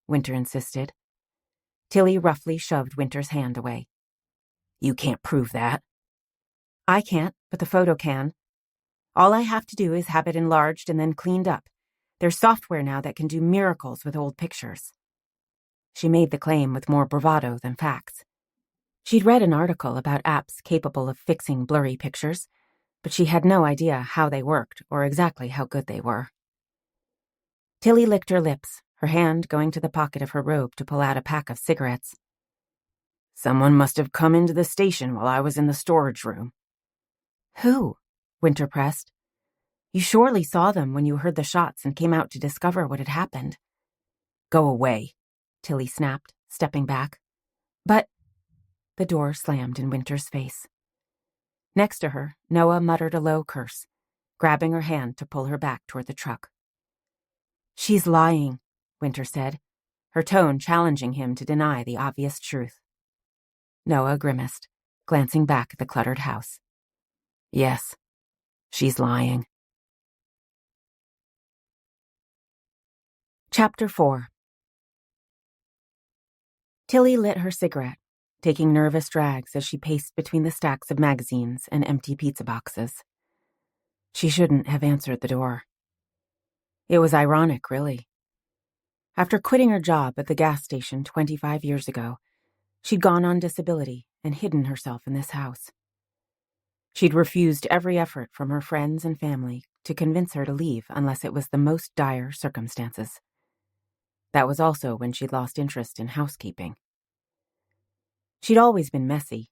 Wynter insisted. Tilly roughly shoved Wynter's hand away. You can't prove that. I can't, but the photo can. All I have to do is have it enlarged and then cleaned up. There's software now that can do miracles with old pictures. She made the claim with more bravado than facts. She'd read an article about apps capable of fixing blurry pictures, but she had no idea how they worked or exactly how good they were. Tilly licked her lips, her hand going to the pocket of her robe to pull out a pack of cigarettes. Someone must have come into the station while I was in the storage room. Who? Wynter pressed. You surely saw them when you heard the shots and came out to discover what had happened. Go away, Tilly snapped, stepping back. But... The door slammed in Wynter's face. Next to her, Noah muttered a low curse, grabbing her hand to pull her back toward the truck. She's lying, Wynter said, her tone challenging him to deny the obvious truth. Noah grimaced, glancing back at the cluttered house. Yes, she's lying. Chapter 4. Tilly lit her cigarette, taking nervous drags as she paced between the stacks of magazines and empty pizza boxes. She shouldn't have answered the door. It was ironic, really. After quitting her job at the gas station 25 years ago, she'd gone on disability and hidden herself in this house. She'd refused every effort from her friends and family to convince her to leave unless it was the most dire circumstances. That was also when she'd lost interest in housekeeping. She'd always been messy.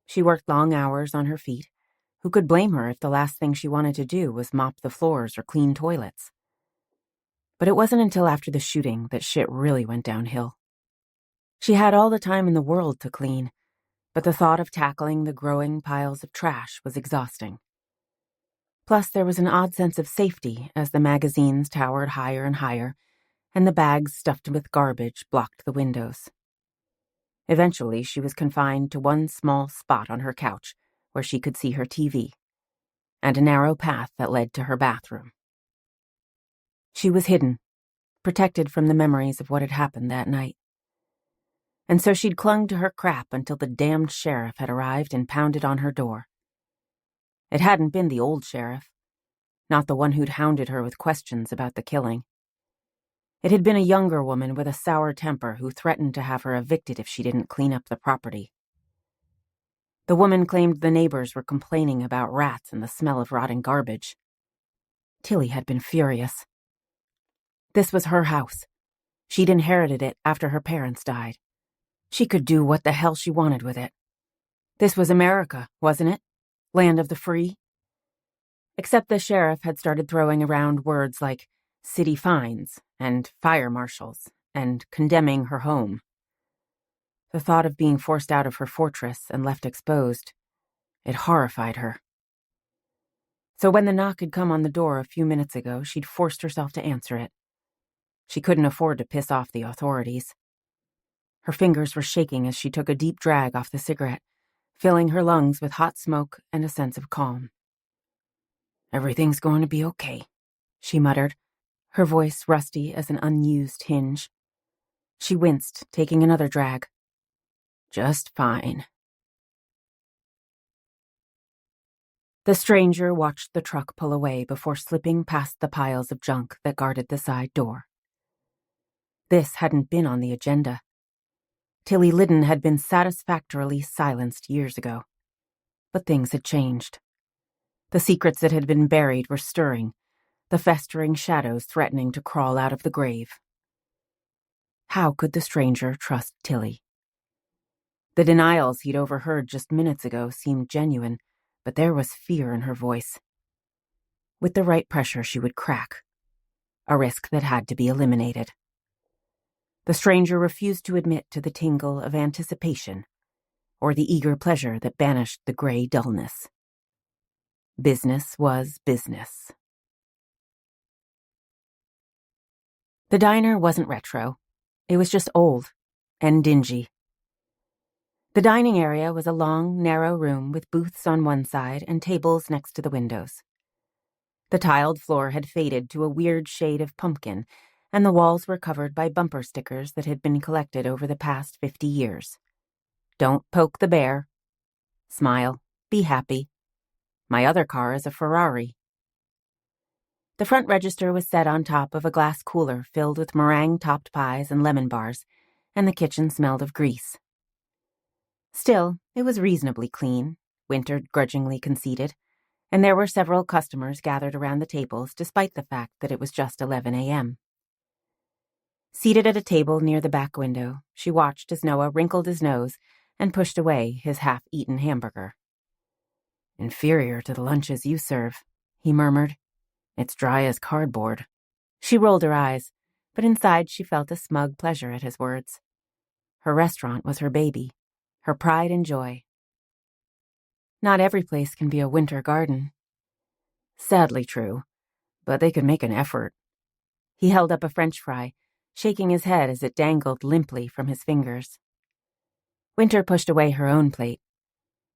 She worked long hours on her feet. Who could blame her if the last thing she wanted to do was mop the floors or clean toilets? But it wasn't until after the shooting that shit really went downhill. She had all the time in the world to clean, but the thought of tackling the growing piles of trash was exhausting. Plus, there was an odd sense of safety as the magazines towered higher and higher, and the bags stuffed with garbage blocked the windows. Eventually, she was confined to one small spot on her couch where she could see her TV, and a narrow path that led to her bathroom. She was hidden, protected from the memories of what had happened that night. And so she'd clung to her crap until the damned sheriff had arrived and pounded on her door. It hadn't been the old sheriff, not the one who'd hounded her with questions about the killing. It had been a younger woman with a sour temper who threatened to have her evicted if she didn't clean up the property. The woman claimed the neighbors were complaining about rats and the smell of rotting garbage. Tilly had been furious. This was her house. She'd inherited it after her parents died. She could do what the hell she wanted with it. This was America, wasn't it? Land of the free? Except the sheriff had started throwing around words like city fines and fire marshals and condemning her home. The thought of being forced out of her fortress and left exposed, it horrified her. So when the knock had come on the door a few minutes ago, she'd forced herself to answer it. She couldn't afford to piss off the authorities. Her fingers were shaking as she took a deep drag off the cigarette, filling her lungs with hot smoke and a sense of calm. "Everything's going to be okay," she muttered, her voice rusty as an unused hinge. She winced, taking another drag. "Just fine." The stranger watched the truck pull away before slipping past the piles of junk that guarded the side door. This hadn't been on the agenda. Tilly Liddon had been satisfactorily silenced years ago. But things had changed. The secrets that had been buried were stirring, the festering shadows threatening to crawl out of the grave. How could the stranger trust Tilly? The denials he'd overheard just minutes ago seemed genuine, but there was fear in her voice. With the right pressure, she would crack. A risk that had to be eliminated. The stranger refused to admit to the tingle of anticipation, or the eager pleasure that banished the gray dullness. Business was business. The diner wasn't retro. It was just old and dingy. The dining area was a long, narrow room with booths on one side and tables next to the windows. The tiled floor had faded to a weird shade of pumpkin, and the walls were covered by bumper stickers that had been collected over the past 50 years. "Don't poke the bear." "Smile. Be happy." "My other car is a Ferrari." The front register was set on top of a glass cooler filled with meringue-topped pies and lemon bars, and the kitchen smelled of grease. Still, it was reasonably clean, Wynter grudgingly conceded, and there were several customers gathered around the tables despite the fact that it was just 11 a.m. Seated at a table near the back window, she watched as Noah wrinkled his nose and pushed away his half-eaten hamburger. "Inferior to the lunches you serve," he murmured. "It's dry as cardboard." She rolled her eyes, but inside she felt a smug pleasure at his words. Her restaurant was her baby, her pride and joy. Not every place can be a winter garden. Sadly true, but they could make an effort. He held up a French fry, shaking his head as it dangled limply from his fingers. Wynter pushed away her own plate.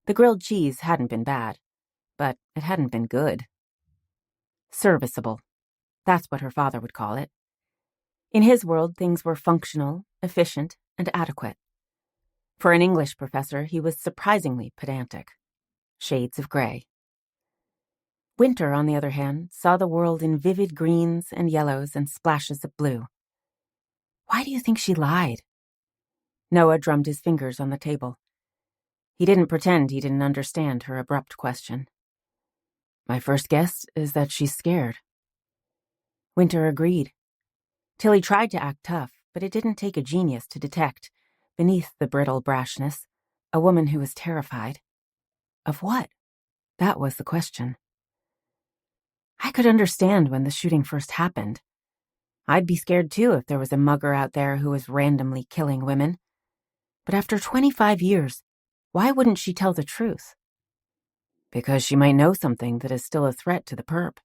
The grilled cheese hadn't been bad, but it hadn't been good. Serviceable. That's what her father would call it. In his world, things were functional, efficient, and adequate. For an English professor, he was surprisingly pedantic. Shades of gray. Wynter, on the other hand, saw the world in vivid greens and yellows and splashes of blue. Why do you think she lied? Noah drummed his fingers on the table. He didn't pretend he didn't understand her abrupt question. "My first guess is that she's scared." Wynter agreed. Tilly tried to act tough, but it didn't take a genius to detect, beneath the brittle brashness, a woman who was terrified. Of what? That was the question. "I could understand when the shooting first happened. I'd be scared too if there was a mugger out there who was randomly killing women. But after 25 years, why wouldn't she tell the truth?" "Because she might know something that is still a threat to the perp."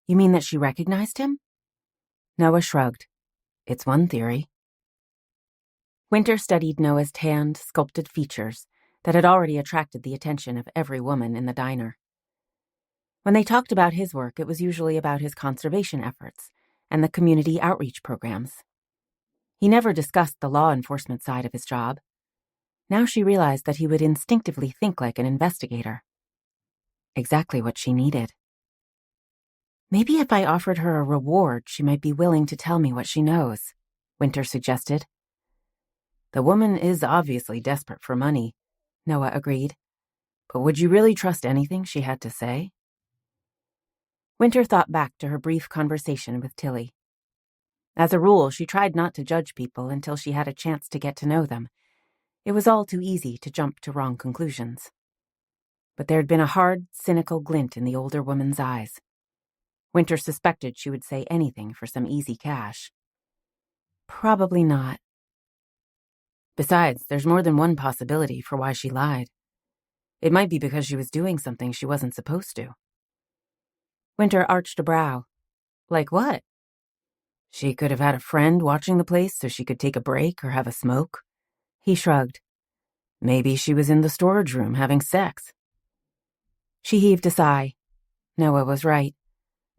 "You mean that she recognized him?" Noah shrugged. "It's one theory." Wynter studied Noah's tanned, sculpted features that had already attracted the attention of every woman in the diner. When they talked about his work, it was usually about his conservation efforts and the community outreach programs. He never discussed the law enforcement side of his job. Now she realized that he would instinctively think like an investigator. Exactly what she needed. "Maybe if I offered her a reward, she might be willing to tell me what she knows," Wynter suggested. "The woman is obviously desperate for money," Noah agreed. But would you really trust anything she had to say? Wynter thought back to her brief conversation with Tilly. As a rule, she tried not to judge people until she had a chance to get to know them. It was all too easy to jump to wrong conclusions. But there had been a hard, cynical glint in the older woman's eyes. Wynter suspected she would say anything for some easy cash. Probably not. Besides, there's more than one possibility for why she lied. It might be because she was doing something she wasn't supposed to. Wynter arched a brow. Like what? She could have had a friend watching the place so she could take a break or have a smoke. He shrugged. Maybe she was in the storage room having sex. She heaved a sigh. Noah was right.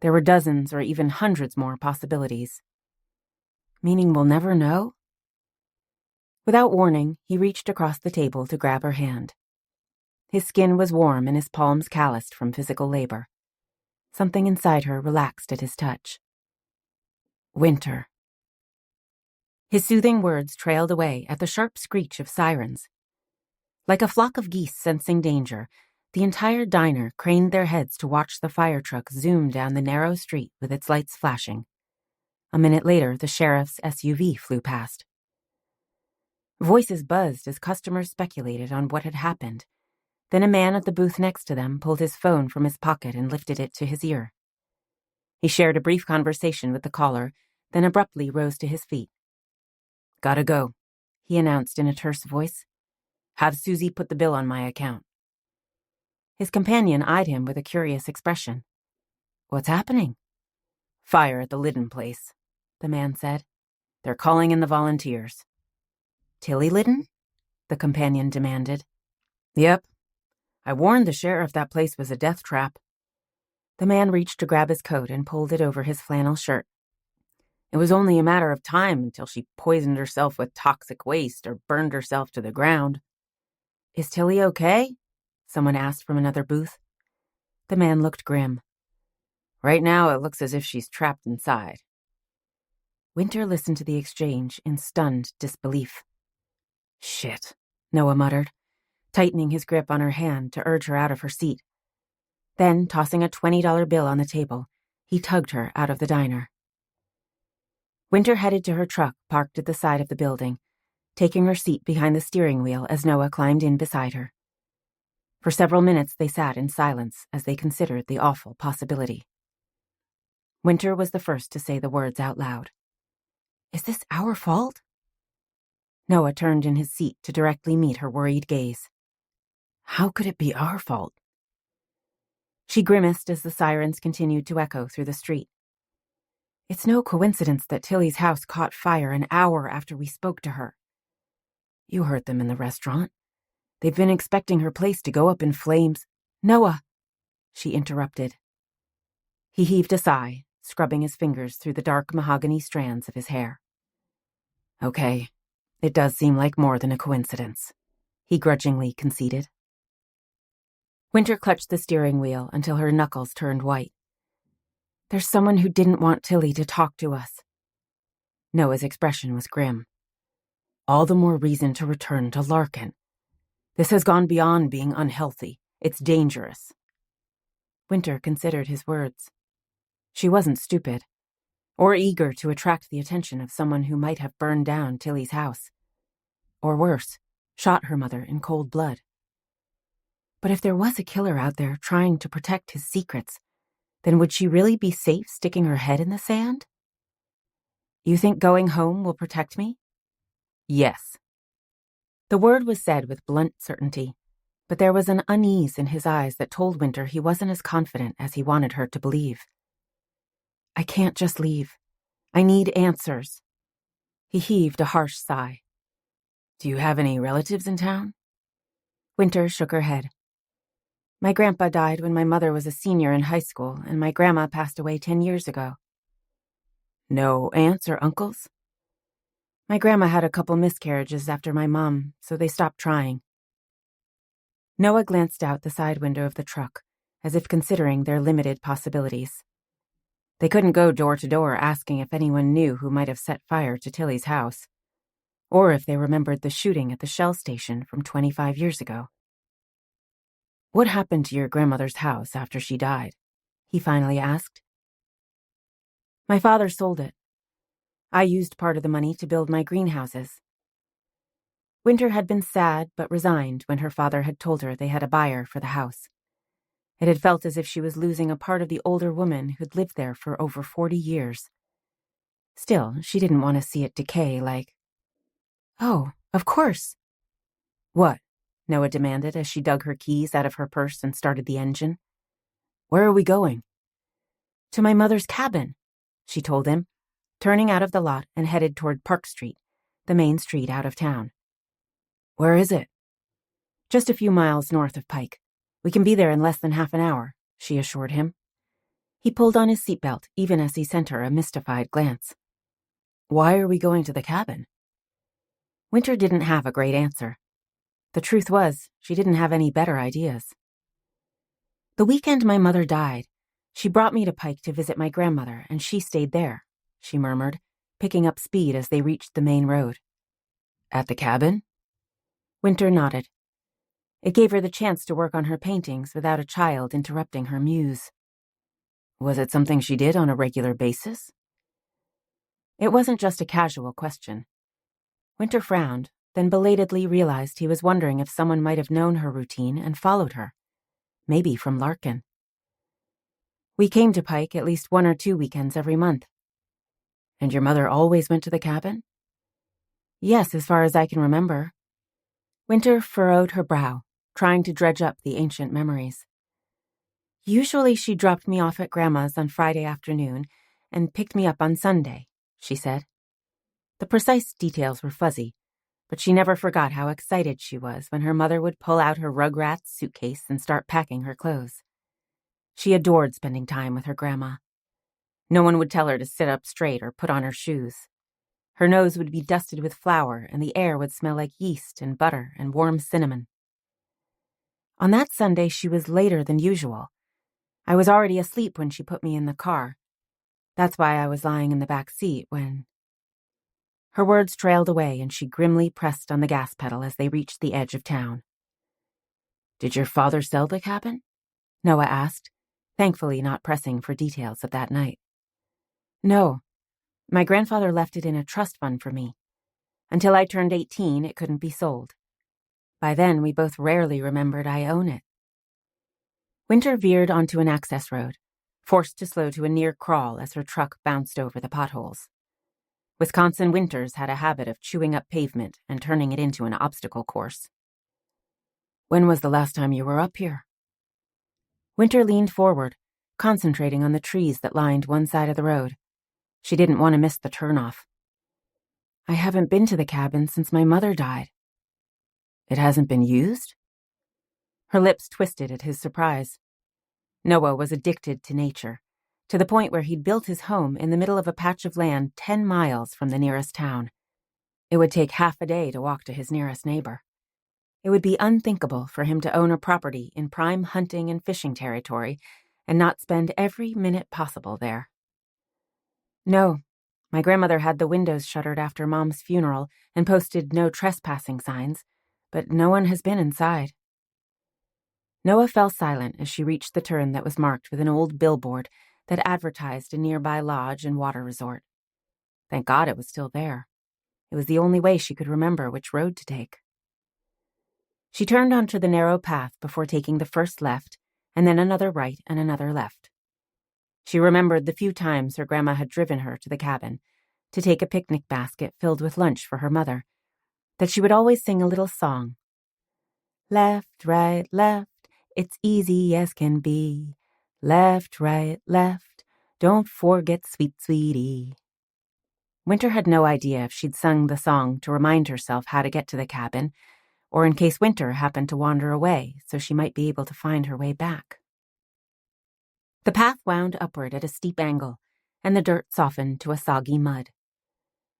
There were dozens or even hundreds more possibilities. Meaning we'll never know? Without warning, he reached across the table to grab her hand. His skin was warm and his palms calloused from physical labor. Something inside her relaxed at his touch. Wynter. His soothing words trailed away at the sharp screech of sirens. Like a flock of geese sensing danger, the entire diner craned their heads to watch the fire truck zoom down the narrow street with its lights flashing. A minute later, the sheriff's SUV flew past. Voices buzzed as customers speculated on what had happened. Then a man at the booth next to them pulled his phone from his pocket and lifted it to his ear. He shared a brief conversation with the caller, then abruptly rose to his feet. Gotta go, he announced in a terse voice. Have Susie put the bill on my account. His companion eyed him with a curious expression. What's happening? Fire at the Liddon place, the man said. They're calling in the volunteers. Tilly Liddon? The companion demanded. Yep. I warned the sheriff that place was a death trap. The man reached to grab his coat and pulled it over his flannel shirt. It was only a matter of time until she poisoned herself with toxic waste or burned herself to the ground. Is Tilly okay? Someone asked from another booth. The man looked grim. Right now it looks as if she's trapped inside. Wynter listened to the exchange in stunned disbelief. Shit, Noah muttered, tightening his grip on her hand to urge her out of her seat. Then, tossing a $20 bill on the table, he tugged her out of the diner. Wynter headed to her truck parked at the side of the building, taking her seat behind the steering wheel as Noah climbed in beside her. For several minutes they sat in silence as they considered the awful possibility. Wynter was the first to say the words out loud. Is this our fault? Noah turned in his seat to directly meet her worried gaze. How could it be our fault? She grimaced as the sirens continued to echo through the street. It's no coincidence that Tilly's house caught fire an hour after we spoke to her. You heard them in the restaurant. They've been expecting her place to go up in flames. Noah, she interrupted. He heaved a sigh, scrubbing his fingers through the dark mahogany strands of his hair. Okay, it does seem like more than a coincidence, he grudgingly conceded. Wynter clutched the steering wheel until her knuckles turned white. There's someone who didn't want Tilly to talk to us. Noah's expression was grim. All the more reason to return to Larkin. This has gone beyond being unhealthy. It's dangerous. Wynter considered his words. She wasn't stupid, or eager to attract the attention of someone who might have burned down Tilly's house. Or worse, shot her mother in cold blood. But if there was a killer out there trying to protect his secrets, then would she really be safe sticking her head in the sand? You think going home will protect me? Yes. The word was said with blunt certainty, but there was an unease in his eyes that told Wynter he wasn't as confident as he wanted her to believe. I can't just leave. I need answers. He heaved a harsh sigh. Do you have any relatives in town? Wynter shook her head. My grandpa died when my mother was a senior in high school, and my grandma passed away 10 years ago. No aunts or uncles? My grandma had a couple miscarriages after my mom, so they stopped trying. Noah glanced out the side window of the truck, as if considering their limited possibilities. They couldn't go door to door asking if anyone knew who might have set fire to Tilly's house, or if they remembered the shooting at the Shell station from 25 years ago. "What happened to your grandmother's house after she died?" he finally asked. "My father sold it. I used part of the money to build my greenhouses." Wynter had been sad but resigned when her father had told her they had a buyer for the house. It had felt as if she was losing a part of the older woman who'd lived there for over 40 years. Still, she didn't want to see it decay like... "Oh, of course." "What?" Noah demanded as she dug her keys out of her purse and started the engine. "Where are we going?" "To my mother's cabin," she told him, turning out of the lot and headed toward Park Street, the main street out of town. "Where is it?" "Just a few miles north of Pike. We can be there in less than half an hour," she assured him. He pulled on his seatbelt even as he sent her a mystified glance. "Why are we going to the cabin?" Wynter didn't have a great answer. The truth was, she didn't have any better ideas. "The weekend my mother died, she brought me to Pike to visit my grandmother, and she stayed there," she murmured, picking up speed as they reached the main road. "At the cabin?" Wynter nodded. It gave her the chance to work on her paintings without a child interrupting her muse. "Was it something she did on a regular basis?" It wasn't just a casual question. Wynter frowned, then belatedly realized he was wondering if someone might have known her routine and followed her. Maybe from Larkin. "We came to Pike at least 1 or 2 weekends every month." "And your mother always went to the cabin?" "Yes, as far as I can remember." Wynter furrowed her brow, trying to dredge up the ancient memories. "Usually she dropped me off at Grandma's on Friday afternoon and picked me up on Sunday," she said. The precise details were fuzzy, but she never forgot how excited she was when her mother would pull out her Rugrats suitcase and start packing her clothes. She adored spending time with her grandma. No one would tell her to sit up straight or put on her shoes. Her nose would be dusted with flour, and the air would smell like yeast and butter and warm cinnamon. On that Sunday, she was later than usual. I was already asleep when she put me in the car. That's why I was lying in the back seat when... Her words trailed away, and she grimly pressed on the gas pedal as they reached the edge of town. "Did your father sell the cabin?" Noah asked, thankfully not pressing for details of that night. "No. My grandfather left it in a trust fund for me. Until I turned 18, it couldn't be sold. By then, we both rarely remembered I own it." Wynter veered onto an access road, forced to slow to a near crawl as her truck bounced over the potholes. Wisconsin winters had a habit of chewing up pavement and turning it into an obstacle course. "When was the last time you were up here?" Wynter leaned forward, concentrating on the trees that lined one side of the road. She didn't want to miss the turnoff. "I haven't been to the cabin since my mother died." "It hasn't been used?" Her lips twisted at his surprise. Noah was addicted to nature, to the point where he'd built his home in the middle of a patch of land 10 miles from the nearest town. It would take half a day to walk to his nearest neighbor. It would be unthinkable for him to own a property in prime hunting and fishing territory and not spend every minute possible there. "No, my grandmother had the windows shuttered after Mom's funeral and posted no trespassing signs, but no one has been inside." Noah fell silent as she reached the turn that was marked with an old billboard that advertised a nearby lodge and water resort. Thank God it was still there. It was the only way she could remember which road to take. She turned onto the narrow path before taking the first left, and then another right and another left. She remembered the few times her grandma had driven her to the cabin to take a picnic basket filled with lunch for her mother, that she would always sing a little song. "Left, right, left, it's easy as can be. Left, right, left, don't forget sweet sweetie." Wynter had no idea if she'd sung the song to remind herself how to get to the cabin, or in case Wynter happened to wander away so she might be able to find her way back. The path wound upward at a steep angle, and the dirt softened to a soggy mud.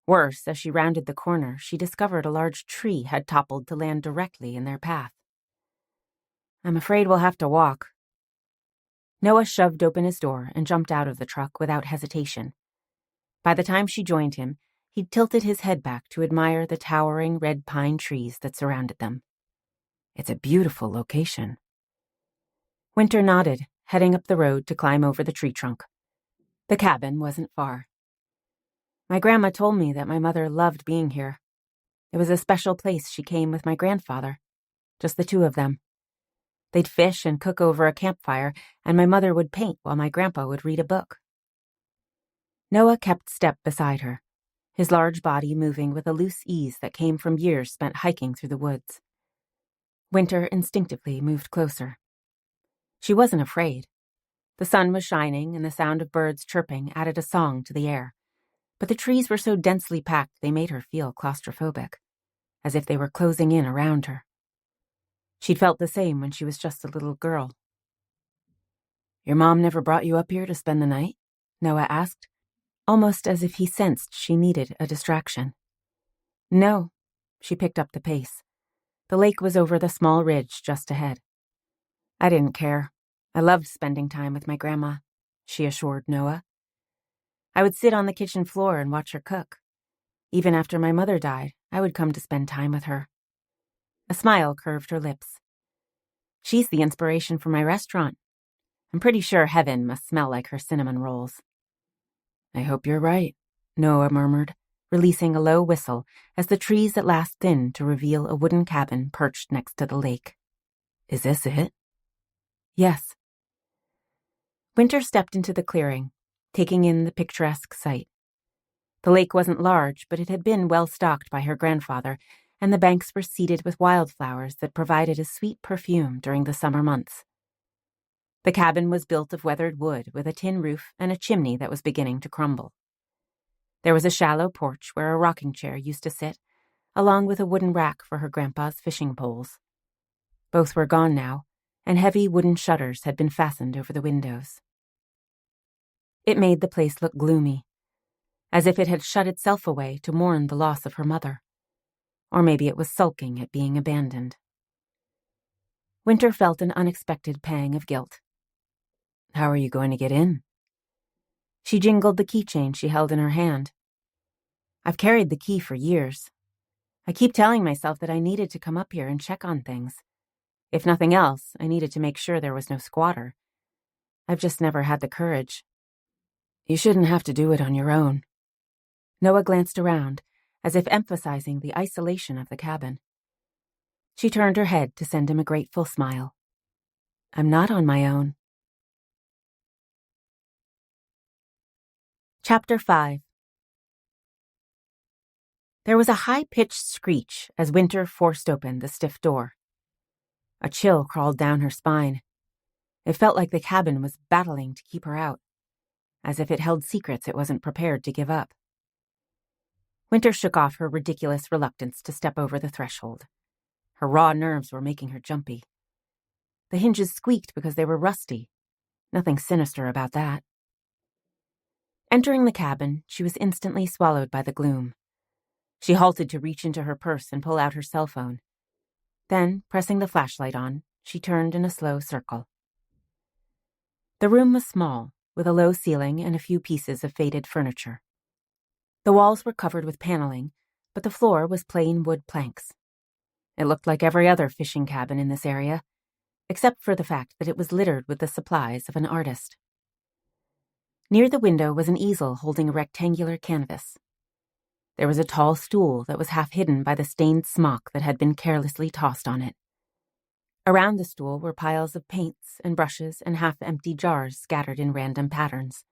Worse, as she rounded the corner, she discovered a large tree had toppled to land directly in their path. "I'm afraid we'll have to walk." Noah shoved open his door and jumped out of the truck without hesitation. By the time she joined him, he'd tilted his head back to admire the towering red pine trees that surrounded them. "It's a beautiful location." Wynter nodded, heading up the road to climb over the tree trunk. The cabin wasn't far. My grandma told me that my mother loved being here. It was a special place she came with my grandfather, just the two of them. They'd fish and cook over a campfire, and my mother would paint while my grandpa would read a book. Noah kept step beside her, his large body moving with a loose ease that came from years spent hiking through the woods. Wynter instinctively moved closer. She wasn't afraid. The sun was shining, and the sound of birds chirping added a song to the air. But the trees were so densely packed they made her feel claustrophobic, as if they were closing in around her. She'd felt the same when she was just a little girl. "Your mom never brought you up here to spend the night?" Noah asked, almost as if he sensed she needed a distraction. "No." She picked up the pace. The lake was over the small ridge just ahead. "I didn't care. I loved spending time with my grandma," she assured Noah. "I would sit on the kitchen floor and watch her cook. Even after my mother died, I would come to spend time with her." A smile curved her lips. "She's the inspiration for my restaurant. I'm pretty sure heaven must smell like her cinnamon rolls." "I hope you're right," Noah murmured, releasing a low whistle as the trees at last thinned to reveal a wooden cabin perched next to the lake. "Is this it?" "Yes." Wynter stepped into the clearing, taking in the picturesque sight. The lake wasn't large, but it had been well stocked by her grandfather, and the banks were seeded with wildflowers that provided a sweet perfume during the summer months. The cabin was built of weathered wood with a tin roof and a chimney that was beginning to crumble. There was a shallow porch where a rocking chair used to sit, along with a wooden rack for her grandpa's fishing poles. Both were gone now, and heavy wooden shutters had been fastened over the windows. It made the place look gloomy, as if it had shut itself away to mourn the loss of her mother. Or maybe it was sulking at being abandoned. Wynter felt an unexpected pang of guilt. "How are you going to get in?" She jingled the keychain she held in her hand. "I've carried the key for years. I keep telling myself that I needed to come up here and check on things. If nothing else, I needed to make sure there was no squatter. I've just never had the courage." "You shouldn't have to do it on your own." Noah glanced around, as if emphasizing the isolation of the cabin. She turned her head to send him a grateful smile. "I'm not on my own." Chapter 5. There was a high-pitched screech as Wynter forced open the stiff door. A chill crawled down her spine. It felt like the cabin was battling to keep her out, as if it held secrets it wasn't prepared to give up. Wynter shook off her ridiculous reluctance to step over the threshold. Her raw nerves were making her jumpy. The hinges squeaked because they were rusty. Nothing sinister about that. Entering the cabin, she was instantly swallowed by the gloom. She halted to reach into her purse and pull out her cell phone. Then, pressing the flashlight on, she turned in a slow circle. The room was small, with a low ceiling and a few pieces of faded furniture. The walls were covered with paneling, but the floor was plain wood planks. It looked like every other fishing cabin in this area, except for the fact that it was littered with the supplies of an artist. Near the window was an easel holding a rectangular canvas. There was a tall stool that was half hidden by the stained smock that had been carelessly tossed on it. Around the stool were piles of paints and brushes and half-empty jars scattered in random patterns.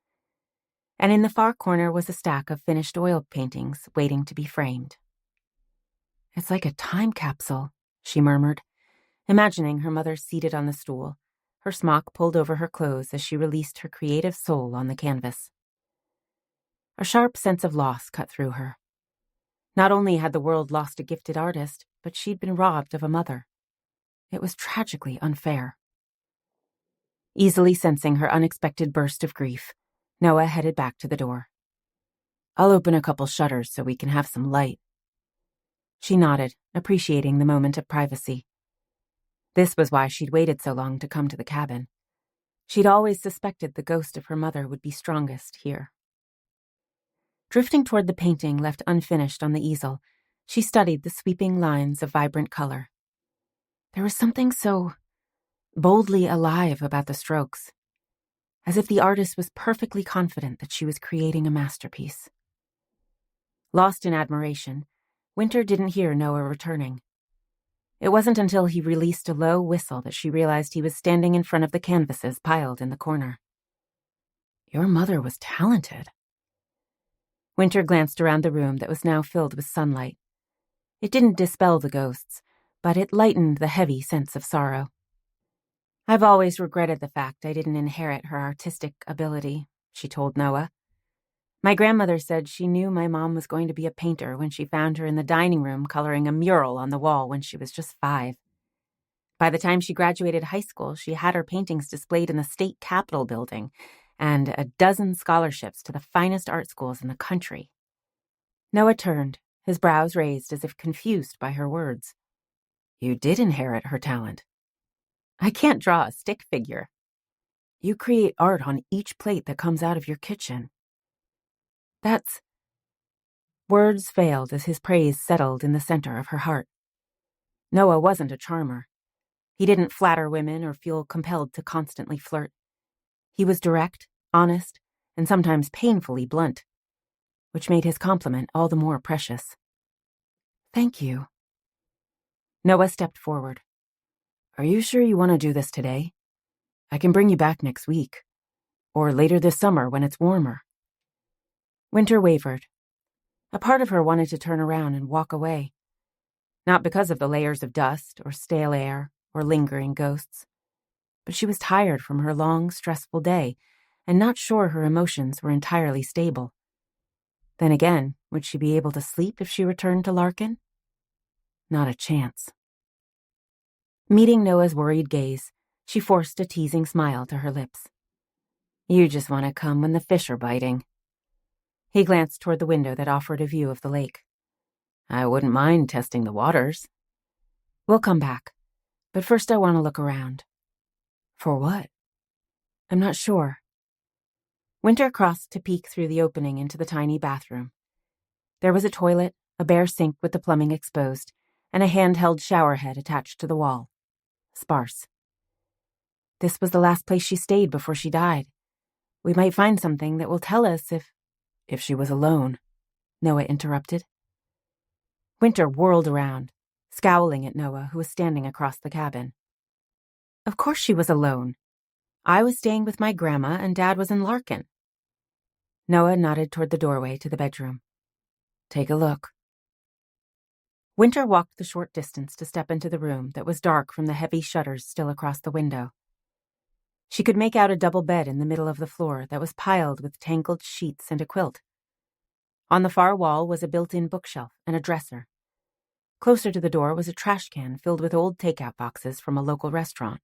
And in the far corner was a stack of finished oil paintings waiting to be framed. "It's like a time capsule," she murmured, imagining her mother seated on the stool, her smock pulled over her clothes as she released her creative soul on the canvas. A sharp sense of loss cut through her. Not only had the world lost a gifted artist, but she'd been robbed of a mother. It was tragically unfair. Easily sensing her unexpected burst of grief, Noah headed back to the door. "I'll open a couple shutters so we can have some light." She nodded, appreciating the moment of privacy. This was why she'd waited so long to come to the cabin. She'd always suspected the ghost of her mother would be strongest here. Drifting toward the painting left unfinished on the easel, she studied the sweeping lines of vibrant color. There was something so boldly alive about the strokes, as if the artist was perfectly confident that she was creating a masterpiece. Lost in admiration, Wynter didn't hear Noah returning. It wasn't until he released a low whistle that she realized he was standing in front of the canvases piled in the corner. Your mother was talented. Wynter glanced around the room that was now filled with sunlight. It didn't dispel the ghosts, but it lightened the heavy sense of sorrow. I've always regretted the fact I didn't inherit her artistic ability, she told Noah. My grandmother said she knew my mom was going to be a painter when she found her in the dining room coloring a mural on the wall when she was just 5. By the time she graduated high school, she had her paintings displayed in the state capitol building and a dozen scholarships to the finest art schools in the country. Noah turned, his brows raised as if confused by her words. You did inherit her talent. I can't draw a stick figure. You create art on each plate that comes out of your kitchen. That's... Words failed as his praise settled in the center of her heart. Noah wasn't a charmer. He didn't flatter women or feel compelled to constantly flirt. He was direct, honest, and sometimes painfully blunt, which made his compliment all the more precious. Thank you. Noah stepped forward. Are you sure you want to do this today? I can bring you back next week, or later this summer when it's warmer. Wynter wavered. A part of her wanted to turn around and walk away, not because of the layers of dust or stale air or lingering ghosts, but she was tired from her long, stressful day and not sure her emotions were entirely stable. Then again, would she be able to sleep if she returned to Larkin? Not a chance. Meeting Noah's worried gaze, she forced a teasing smile to her lips. You just want to come when the fish are biting. He glanced toward the window that offered a view of the lake. I wouldn't mind testing the waters. We'll come back, but first I want to look around. For what? I'm not sure. Wynter crossed to peek through the opening into the tiny bathroom. There was a toilet, a bare sink with the plumbing exposed, and a handheld shower head attached to the wall. Sparse. This was the last place she stayed before she died. We might find something that will tell us if she was alone, Noah interrupted. Wynter whirled around, scowling at Noah, who was standing across the cabin. Of course she was alone. I was staying with my grandma and Dad was in Larkin. Noah nodded toward the doorway to the bedroom. Take a look. Wynter walked the short distance to step into the room that was dark from the heavy shutters still across the window. She could make out a double bed in the middle of the floor that was piled with tangled sheets and a quilt. On the far wall was a built-in bookshelf and a dresser. Closer to the door was a trash can filled with old takeout boxes from a local restaurant.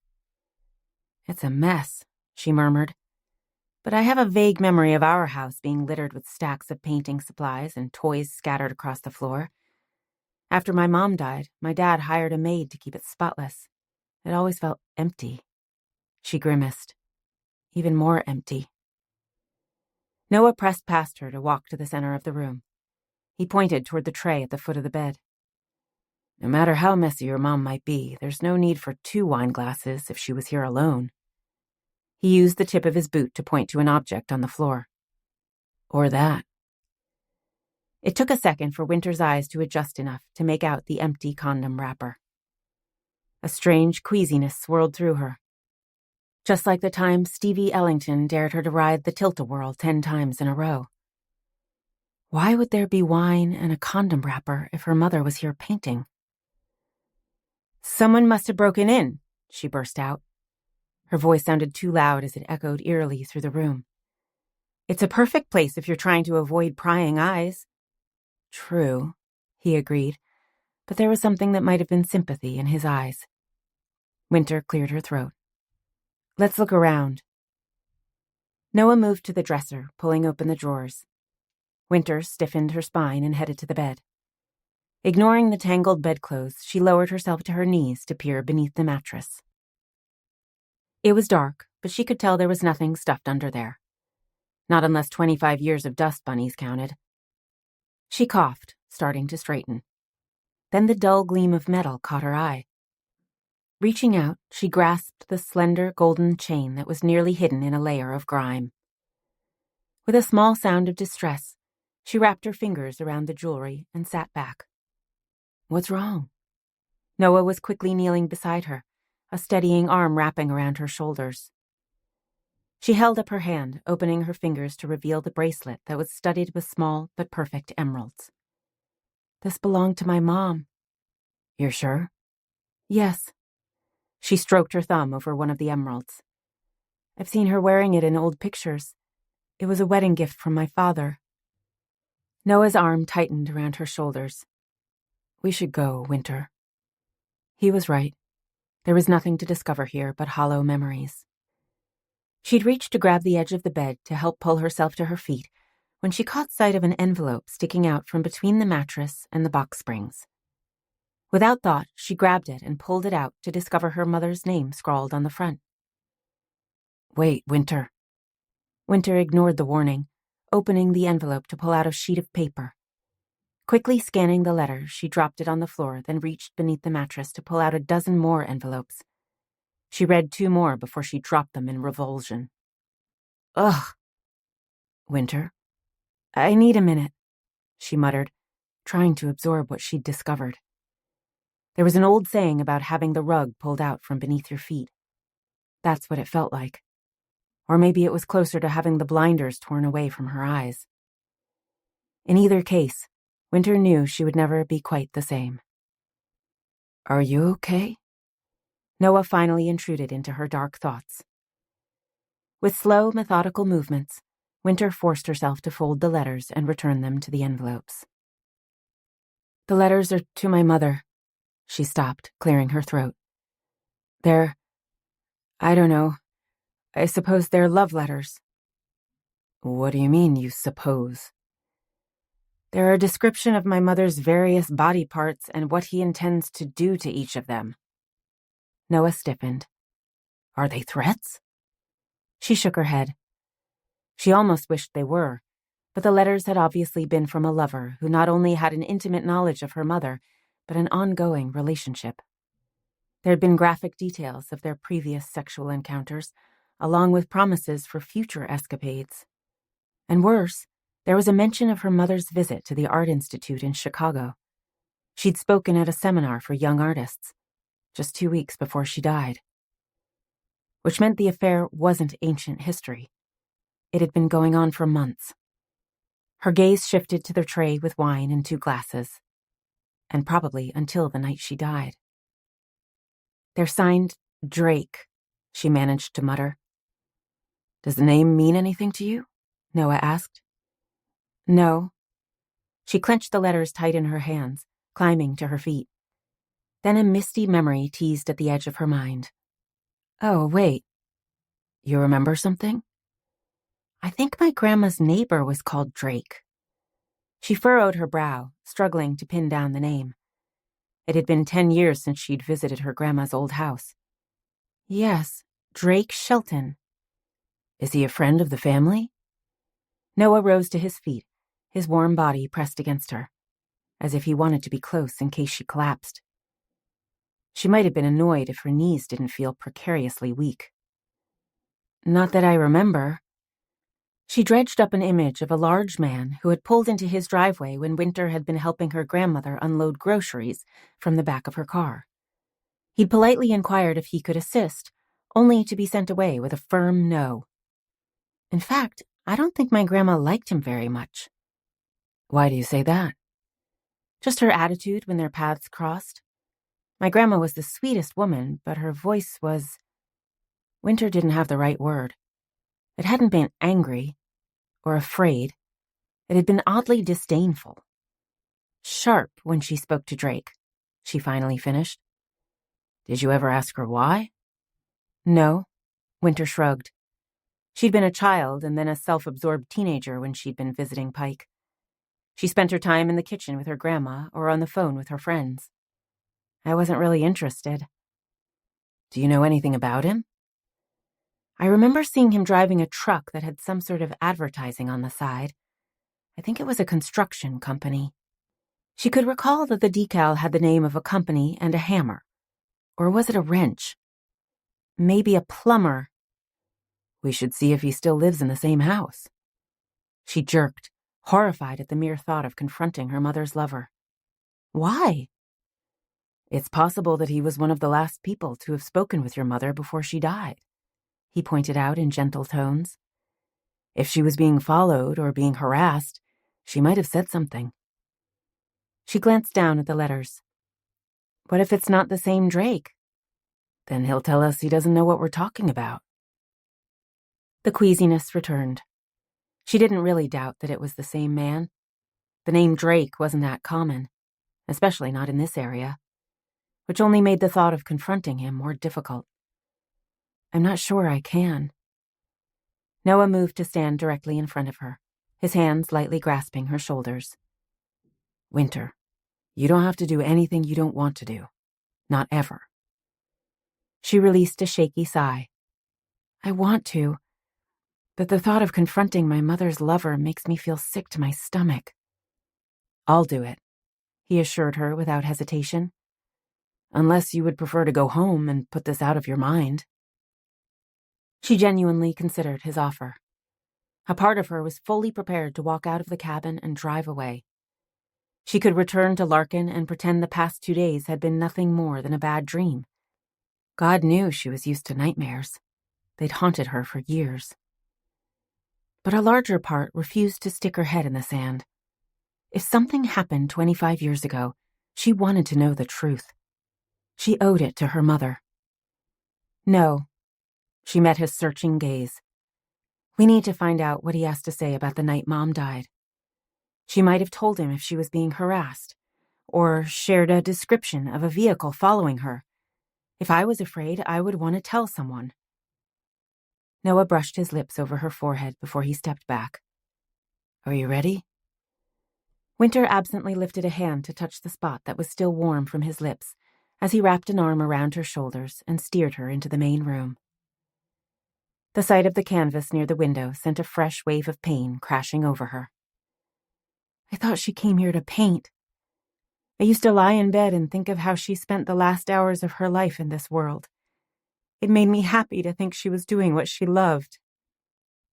It's a mess, she murmured. But I have a vague memory of our house being littered with stacks of painting supplies and toys scattered across the floor. After my mom died, my dad hired a maid to keep it spotless. It always felt empty. She grimaced. Even more empty. Noah pressed past her to walk to the center of the room. He pointed toward the tray at the foot of the bed. No matter how messy your mom might be, there's no need for 2 wine glasses if she was here alone. He used the tip of his boot to point to an object on the floor. Or that. It took a second for Wynter's eyes to adjust enough to make out the empty condom wrapper. A strange queasiness swirled through her. Just like the time Stevie Ellington dared her to ride the tilt-a-whirl 10 times in a row. Why would there be wine and a condom wrapper if her mother was here painting? Someone must have broken in, she burst out. Her voice sounded too loud as it echoed eerily through the room. It's a perfect place if you're trying to avoid prying eyes. True, he agreed, but there was something that might have been sympathy in his eyes. Wynter cleared her throat. Let's look around. Noah moved to the dresser, pulling open the drawers. Wynter stiffened her spine and headed to the bed. Ignoring the tangled bedclothes, she lowered herself to her knees to peer beneath the mattress. It was dark, but she could tell there was nothing stuffed under there. Not unless 25 years of dust bunnies counted. She coughed, starting to straighten. Then the dull gleam of metal caught her eye. Reaching out, she grasped the slender golden chain that was nearly hidden in a layer of grime. With a small sound of distress, she wrapped her fingers around the jewelry and sat back. "What's wrong?" Noah was quickly kneeling beside her, a steadying arm wrapping around her shoulders. She held up her hand, opening her fingers to reveal the bracelet that was studded with small but perfect emeralds. "This belonged to my mom." "You're sure?" "Yes." She stroked her thumb over one of the emeralds. "I've seen her wearing it in old pictures. It was a wedding gift from my father." Noah's arm tightened around her shoulders. "We should go, Wynter." He was right. There was nothing to discover here but hollow memories. She'd reached to grab the edge of the bed to help pull herself to her feet when she caught sight of an envelope sticking out from between the mattress and the box springs. Without thought, she grabbed it and pulled it out to discover her mother's name scrawled on the front. "Wait, Wynter." Wynter ignored the warning, opening the envelope to pull out a sheet of paper. Quickly scanning the letter, she dropped it on the floor, then reached beneath the mattress to pull out a dozen more envelopes. She read 2 more before she dropped them in revulsion. "Ugh." "Wynter, I need a minute," she muttered, trying to absorb what she'd discovered. There was an old saying about having the rug pulled out from beneath your feet. That's what it felt like. Or maybe it was closer to having the blinders torn away from her eyes. In either case, Wynter knew she would never be quite the same. "Are you okay?" Noah finally intruded into her dark thoughts. With slow, methodical movements, Wynter forced herself to fold the letters and return them to the envelopes. "The letters are to my mother." She stopped, clearing her throat. I don't know. I suppose they're love letters." "What do you mean, you suppose?" "They're a description of my mother's various body parts and what he intends to do to each of them." Noah stiffened. "Are they threats?" She shook her head. She almost wished they were, but the letters had obviously been from a lover who not only had an intimate knowledge of her mother, but an ongoing relationship. There had been graphic details of their previous sexual encounters, along with promises for future escapades. And worse, there was a mention of her mother's visit to the Art Institute in Chicago. She'd spoken at a seminar for young artists, just 2 weeks before she died. Which meant the affair wasn't ancient history. It had been going on for months. Her gaze shifted to the tray with wine and 2 glasses, and probably until the night she died. "They're signed Drake," she managed to mutter. "Does the name mean anything to you?" Noah asked. "No." She clenched the letters tight in her hands, climbing to her feet. Then a misty memory teased at the edge of her mind. "Oh, wait. You remember something?" "I think my grandma's neighbor was called Drake." She furrowed her brow, struggling to pin down the name. It had been 10 years since she'd visited her grandma's old house. "Yes, Drake Shelton." "Is he a friend of the family?" Noah rose to his feet, his warm body pressed against her, as if he wanted to be close in case she collapsed. She might have been annoyed if her knees didn't feel precariously weak. "Not that I remember." She dredged up an image of a large man who had pulled into his driveway when Wynter had been helping her grandmother unload groceries from the back of her car. He'd politely inquired if he could assist, only to be sent away with a firm no. In fact, I don't think my grandma liked him very much. "Why do you say that?" "Just her attitude when their paths crossed. My grandma was the sweetest woman, but her voice was—" Wynter didn't have the right word. It hadn't been angry or afraid. It had been oddly disdainful. "Sharp when she spoke to Drake," she finally finished. "Did you ever ask her why?" "No," Wynter shrugged. She'd been a child and then a self-absorbed teenager when she'd been visiting Pike. She spent her time in the kitchen with her grandma or on the phone with her friends. I wasn't really interested. "Do you know anything about him?" "I remember seeing him driving a truck that had some sort of advertising on the side. I think it was a construction company." She could recall that the decal had the name of a company and a hammer. Or was it a wrench? Maybe a plumber. We should see if he still lives in the same house. She jerked, horrified at the mere thought of confronting her mother's lover. Why? It's possible that he was one of the last people to have spoken with your mother before she died, he pointed out in gentle tones. If she was being followed or being harassed, she might have said something. She glanced down at the letters. What if it's not the same Drake? Then he'll tell us he doesn't know what we're talking about. The queasiness returned. She didn't really doubt that it was the same man. The name Drake wasn't that common, especially not in this area, which only made the thought of confronting him more difficult. I'm not sure I can. Noah moved to stand directly in front of her, his hands lightly grasping her shoulders. Wynter, you don't have to do anything you don't want to do. Not ever. She released a shaky sigh. I want to, but the thought of confronting my mother's lover makes me feel sick to my stomach. I'll do it, he assured her without hesitation. Unless you would prefer to go home and put this out of your mind. She genuinely considered his offer. A part of her was fully prepared to walk out of the cabin and drive away. She could return to Larkin and pretend the past 2 days had been nothing more than a bad dream. God knew she was used to nightmares. They'd haunted her for years. But a larger part refused to stick her head in the sand. If something happened 25 years ago, she wanted to know the truth. She owed it to her mother. No. She met his searching gaze. We need to find out what he has to say about the night Mom died. She might have told him if she was being harassed, or shared a description of a vehicle following her. If I was afraid, I would want to tell someone. Noah brushed his lips over her forehead before he stepped back. Are you ready? Wynter absently lifted a hand to touch the spot that was still warm from his lips as he wrapped an arm around her shoulders and steered her into the main room. The sight of the canvas near the window sent a fresh wave of pain crashing over her. I thought she came here to paint. I used to lie in bed and think of how she spent the last hours of her life in this world. It made me happy to think she was doing what she loved.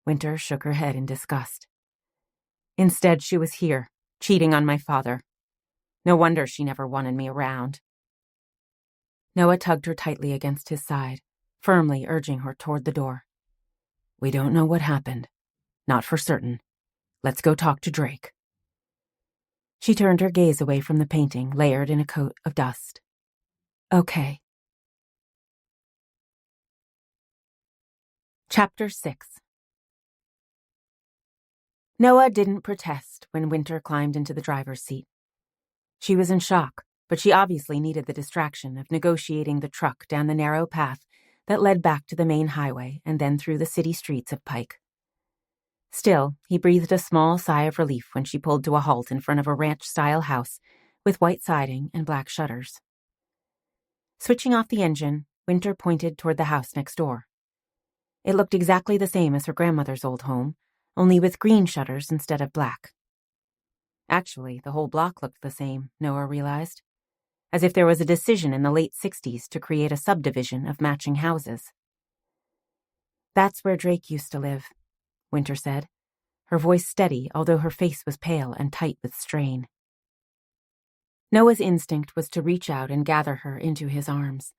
Wynter shook her head in disgust. Instead, she was here, cheating on my father. No wonder she never wanted me around. Noah tugged her tightly against his side, firmly urging her toward the door. We don't know what happened. Not for certain. Let's go talk to Drake. She turned her gaze away from the painting layered in a coat of dust. Okay. Chapter 6. Noah didn't protest when Wynter climbed into the driver's seat. She was in shock, but she obviously needed the distraction of negotiating the truck down the narrow path that led back to the main highway and then through the city streets of Pike. Still, he breathed a small sigh of relief when she pulled to a halt in front of a ranch-style house with white siding and black shutters. Switching off the engine, Wynter pointed toward the house next door. It looked exactly the same as her grandmother's old home, only with green shutters instead of black. Actually, the whole block looked the same, Noah realized, as if there was a decision in the late 60s to create a subdivision of matching houses. That's where Drake used to live, Wynter said, her voice steady, although her face was pale and tight with strain. Noah's instinct was to reach out and gather her into his arms.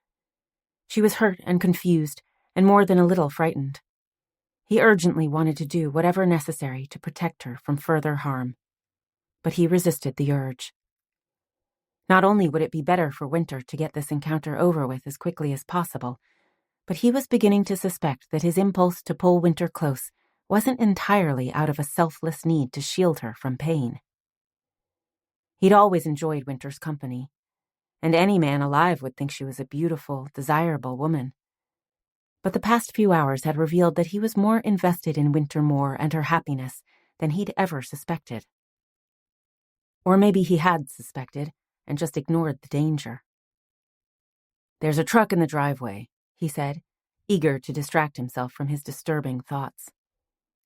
She was hurt and confused, and more than a little frightened. He urgently wanted to do whatever necessary to protect her from further harm, but he resisted the urge. Not only would it be better for Wynter to get this encounter over with as quickly as possible, but he was beginning to suspect that his impulse to pull Wynter close wasn't entirely out of a selfless need to shield her from pain. He'd always enjoyed Wynter's company, and any man alive would think she was a beautiful, desirable woman. But the past few hours had revealed that he was more invested in Wynter Moore and her happiness than he'd ever suspected. Or maybe he had suspected and just ignored the danger. There's a truck in the driveway, he said, eager to distract himself from his disturbing thoughts.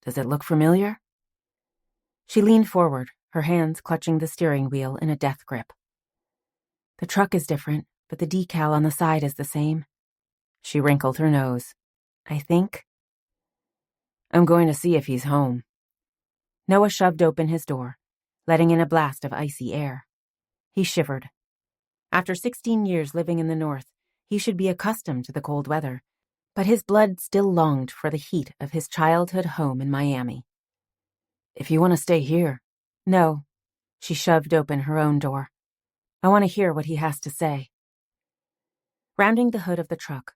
Does it look familiar? She leaned forward, her hands clutching the steering wheel in a death grip. The truck is different, but the decal on the side is the same. She wrinkled her nose. I think. I'm going to see if he's home. Noah shoved open his door, letting in a blast of icy air. He shivered. After 16 years living in the north, he should be accustomed to the cold weather, but his blood still longed for the heat of his childhood home in Miami. If you want to stay here. No. She shoved open her own door. I want to hear what he has to say. Rounding the hood of the truck,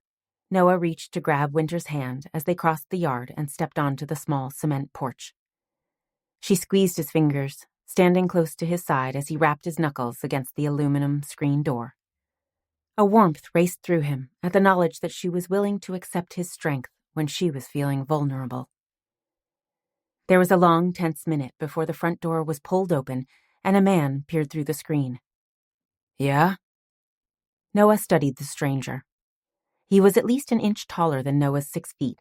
Noah reached to grab Wynter's hand as they crossed the yard and stepped onto the small cement porch. She squeezed his fingers, standing close to his side as he rapped his knuckles against the aluminum screen door. A warmth raced through him at the knowledge that she was willing to accept his strength when she was feeling vulnerable. There was a long, tense minute before the front door was pulled open and a man peered through the screen. Yeah? Noah studied the stranger. He was at least an inch taller than Noah's 6 feet,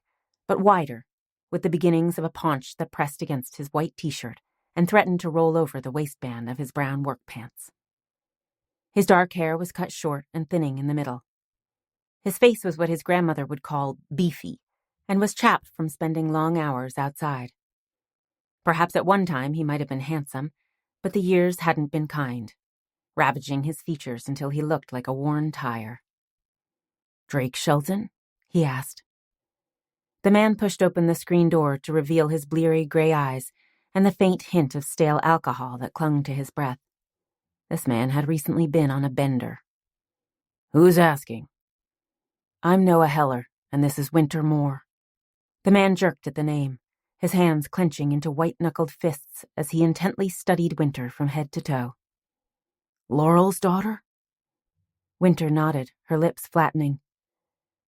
but wider, with the beginnings of a paunch that pressed against his white t-shirt and threatened to roll over the waistband of his brown work pants. His dark hair was cut short and thinning in the middle. His face was what his grandmother would call beefy, and was chapped from spending long hours outside. Perhaps at one time he might have been handsome, but the years hadn't been kind, ravaging his features until he looked like a worn tire. Drake Shelton? He asked. The man pushed open the screen door to reveal his bleary gray eyes and the faint hint of stale alcohol that clung to his breath. This man had recently been on a bender. Who's asking? I'm Noah Heller, and this is Wynter Moore. The man jerked at the name, his hands clenching into white-knuckled fists as he intently studied Wynter from head to toe. Laurel's daughter? Wynter nodded, her lips flattening.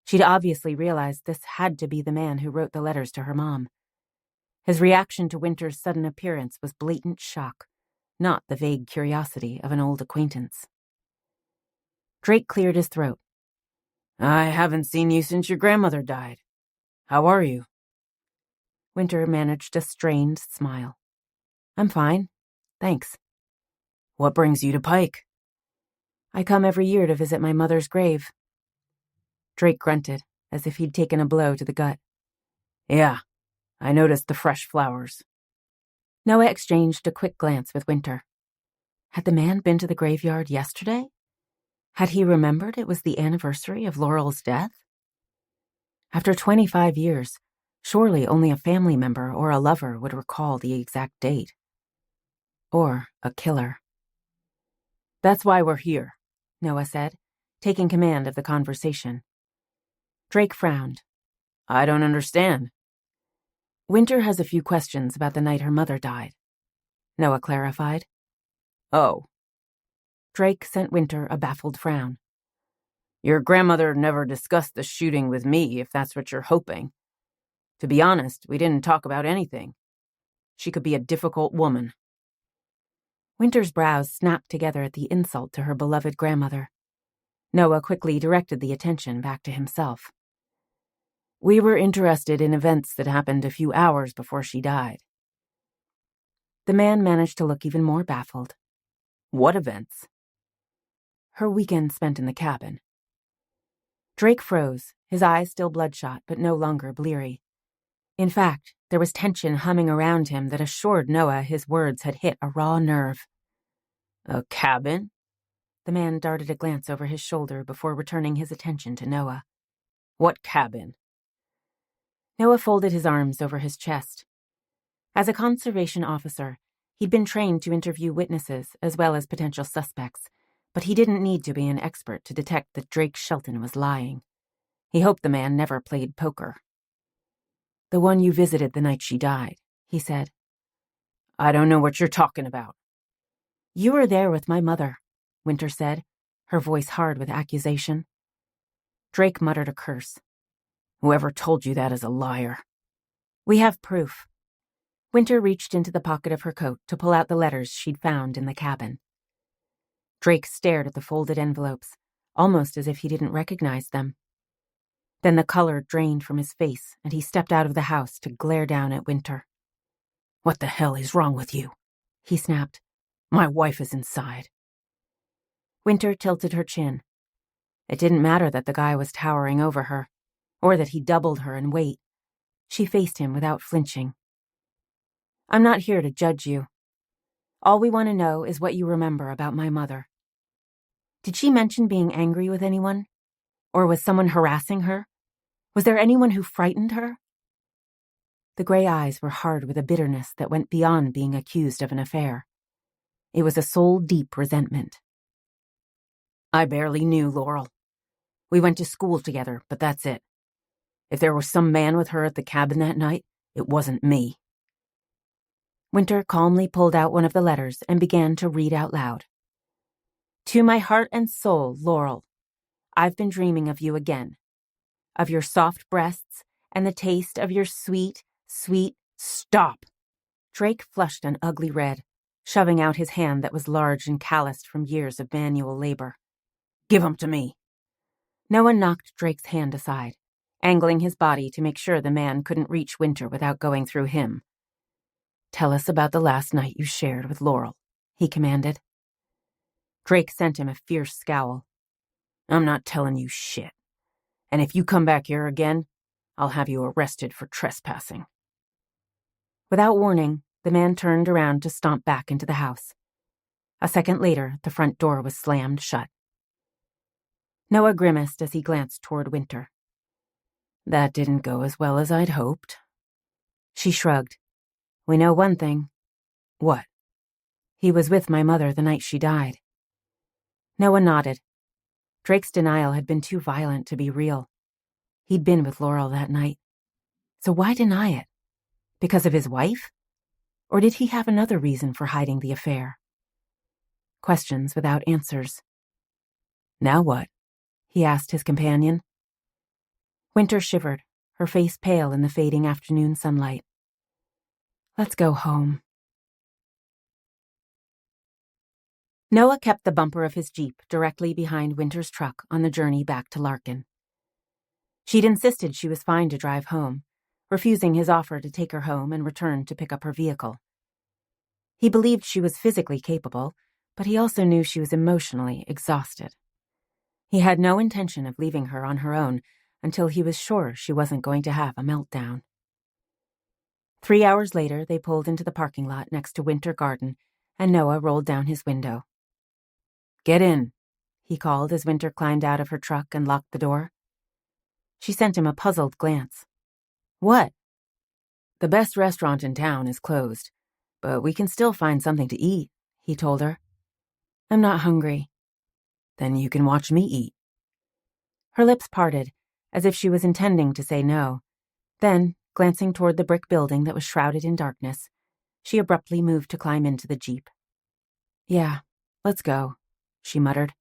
She'd obviously realized this had to be the man who wrote the letters to her mom. His reaction to Wynter's sudden appearance was blatant shock, not the vague curiosity of an old acquaintance. Drake cleared his throat. I haven't seen you since your grandmother died. How are you? Wynter managed a strained smile. I'm fine. Thanks. What brings you to Pike? I come every year to visit my mother's grave. Drake grunted, as if he'd taken a blow to the gut. Yeah, I noticed the fresh flowers. Noah exchanged a quick glance with Wynter. Had the man been to the graveyard yesterday? Had he remembered it was the anniversary of Laurel's death? After 25 years, surely only a family member or a lover would recall the exact date. Or a killer. That's why we're here, Noah said, taking command of the conversation. Drake frowned. I don't understand. Wynter has a few questions about the night her mother died. Noah clarified. Oh. Drake sent Wynter a baffled frown. Your grandmother never discussed the shooting with me, if that's what you're hoping. To be honest, we didn't talk about anything. She could be a difficult woman. Wynter's brows snapped together at the insult to her beloved grandmother. Noah quickly directed the attention back to himself. We were interested in events that happened a few hours before she died. The man managed to look even more baffled. What events? Her weekend spent in the cabin. Drake froze, his eyes still bloodshot but no longer bleary. In fact, there was tension humming around him that assured Noah his words had hit a raw nerve. A cabin? The man darted a glance over his shoulder before returning his attention to Noah. What cabin? Noah folded his arms over his chest. As a conservation officer, he'd been trained to interview witnesses as well as potential suspects, but he didn't need to be an expert to detect that Drake Shelton was lying. He hoped the man never played poker. The one you visited the night she died, he said. I don't know what you're talking about. You were there with my mother, Wynter said, her voice hard with accusation. Drake muttered a curse. Whoever told you that is a liar. We have proof. Wynter reached into the pocket of her coat to pull out the letters she'd found in the cabin. Drake stared at the folded envelopes, almost as if he didn't recognize them. Then the color drained from his face, and he stepped out of the house to glare down at Wynter. What the hell is wrong with you? He snapped. My wife is inside. Wynter tilted her chin. It didn't matter that the guy was towering over her, or that he doubled her in weight. She faced him without flinching. I'm not here to judge you. All we want to know is what you remember about my mother. Did she mention being angry with anyone? Or was someone harassing her? Was there anyone who frightened her? The gray eyes were hard with a bitterness that went beyond being accused of an affair. It was a soul-deep resentment. I barely knew Laurel. We went to school together, but that's it. If there was some man with her at the cabin that night, it wasn't me. Wynter calmly pulled out one of the letters and began to read out loud. To my heart and soul, Laurel, I've been dreaming of you again. Of your soft breasts and the taste of your sweet, sweet... Stop! Drake flushed an ugly red, shoving out his hand that was large and calloused from years of manual labor. Give 'em to me. Noah knocked Drake's hand aside, angling his body to make sure the man couldn't reach Wynter without going through him. Tell us about the last night you shared with Laurel, he commanded. Drake sent him a fierce scowl. I'm not telling you shit. And if you come back here again, I'll have you arrested for trespassing. Without warning, the man turned around to stomp back into the house. A second later, the front door was slammed shut. Noah grimaced as he glanced toward Wynter. That didn't go as well as I'd hoped. She shrugged. We know one thing. What? He was with my mother the night she died. Noah nodded. Drake's denial had been too violent to be real. He'd been with Laurel that night. So why deny it? Because of his wife? Or did he have another reason for hiding the affair? Questions without answers. Now what? He asked his companion. Wynter shivered, her face pale in the fading afternoon sunlight. Let's go home. Noah kept the bumper of his Jeep directly behind Wynter's truck on the journey back to Larkin. She'd insisted she was fine to drive home, refusing his offer to take her home and return to pick up her vehicle. He believed she was physically capable, but he also knew she was emotionally exhausted. He had no intention of leaving her on her own until he was sure she wasn't going to have a meltdown. 3 hours later, they pulled into the parking lot next to Wynter Garden, and Noah rolled down his window. Get in, he called as Wynter climbed out of her truck and locked the door. She sent him a puzzled glance. What? The best restaurant in town is closed, but we can still find something to eat, he told her. I'm not hungry. Then you can watch me eat. Her lips parted, as if she was intending to say no. Then, glancing toward the brick building that was shrouded in darkness, she abruptly moved to climb into the Jeep. Yeah, let's go, she muttered.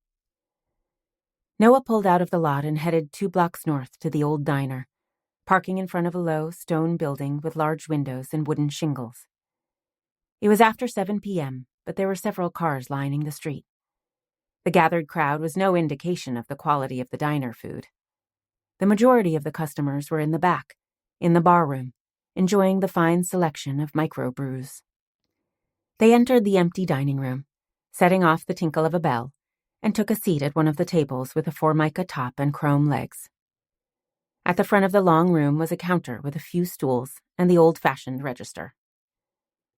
Noah pulled out of the lot and headed 2 blocks north to the old diner, parking in front of a low, stone building with large windows and wooden shingles. It was after 7 p.m., but there were several cars lining the street. The gathered crowd was no indication of the quality of the diner food. The majority of the customers were in the back, in the bar room, enjoying the fine selection of microbrews. They entered the empty dining room, setting off the tinkle of a bell, and took a seat at one of the tables with a formica top and chrome legs. At the front of the long room was a counter with a few stools and the old-fashioned register.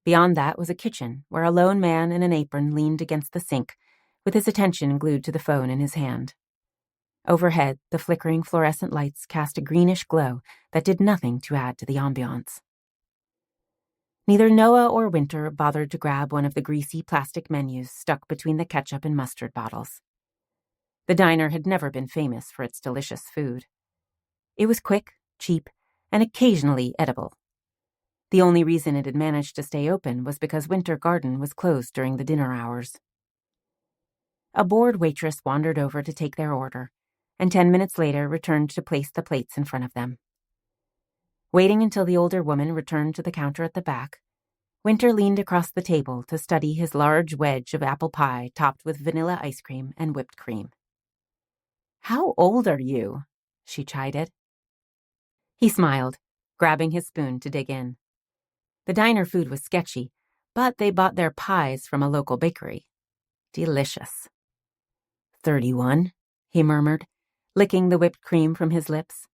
Beyond that was a kitchen where a lone man in an apron leaned against the sink, with his attention glued to the phone in his hand. Overhead, the flickering fluorescent lights cast a greenish glow that did nothing to add to the ambiance. Neither Noah or Wynter bothered to grab one of the greasy plastic menus stuck between the ketchup and mustard bottles. The diner had never been famous for its delicious food. It was quick, cheap, and occasionally edible. The only reason it had managed to stay open was because Wynter Garden was closed during the dinner hours. A bored waitress wandered over to take their order, and 10 minutes later returned to place the plates in front of them. Waiting until the older woman returned to the counter at the back, Wynter leaned across the table to study his large wedge of apple pie topped with vanilla ice cream and whipped cream. "How old are you?" she chided. He smiled, grabbing his spoon to dig in. The diner food was sketchy, but they bought their pies from a local bakery. Delicious. 31, he murmured, licking the whipped cream from his lips.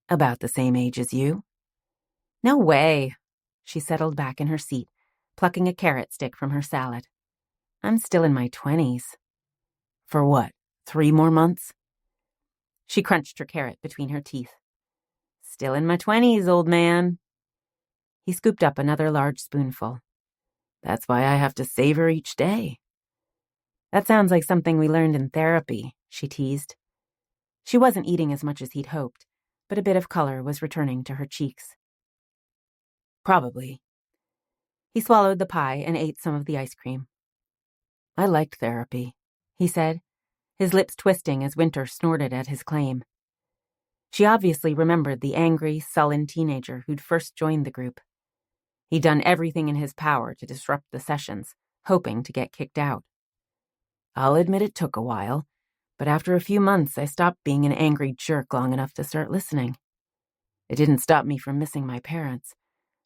About the same age as you. No way. She settled back in her seat, plucking a carrot stick from her salad. I'm still in my 20s. For what, 3 more months? She crunched her carrot between her teeth. Still in my 20s, old man. He scooped up another large spoonful. That's why I have to savor each day. That sounds like something we learned in therapy, she teased. She wasn't eating as much as he'd hoped, but a bit of color was returning to her cheeks. Probably. He swallowed the pie and ate some of the ice cream. I liked therapy, he said, his lips twisting as Wynter snorted at his claim. She obviously remembered the angry, sullen teenager who'd first joined the group. He'd done everything in his power to disrupt the sessions, hoping to get kicked out. I'll admit it took a while, but after a few months I stopped being an angry jerk long enough to start listening. It didn't stop me from missing my parents,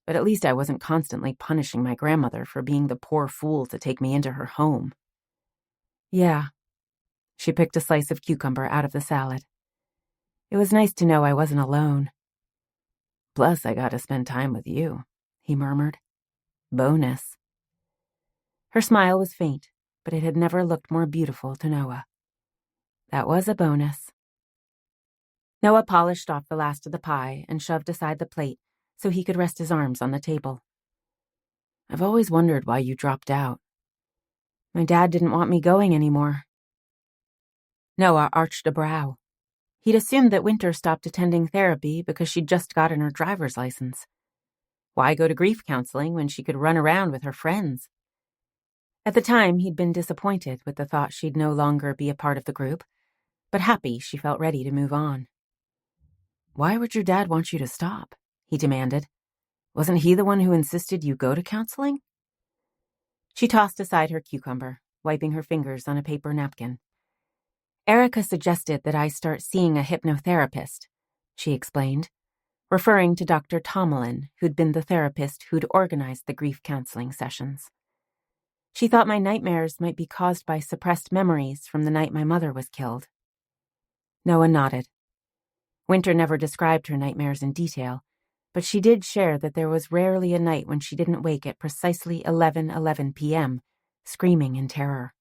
but at least I wasn't constantly punishing my grandmother for being the poor fool to take me into her home. Yeah. She picked a slice of cucumber out of the salad. It was nice to know I wasn't alone. Plus, I got to spend time with you, he murmured. Bonus. Her smile was faint, but it had never looked more beautiful to Noah. That was a bonus. Noah polished off the last of the pie and shoved aside the plate so he could rest his arms on the table. I've always wondered why you dropped out. My dad didn't want me going anymore. Noah arched a brow. He'd assumed that Wynter stopped attending therapy because she'd just gotten her driver's license. Why go to grief counseling when she could run around with her friends? At the time, he'd been disappointed with the thought she'd no longer be a part of the group, but happy she felt ready to move on. Why would your dad want you to stop? He demanded. Wasn't he the one who insisted you go to counseling? She tossed aside her cucumber, wiping her fingers on a paper napkin. Erica suggested that I start seeing a hypnotherapist, she explained, referring to Dr. Tomlin, who'd been the therapist who'd organized the grief counseling sessions. She thought my nightmares might be caused by suppressed memories from the night my mother was killed. Noah nodded. Wynter never described her nightmares in detail, but she did share that there was rarely a night when she didn't wake at precisely 11:11 p.m., screaming in terror.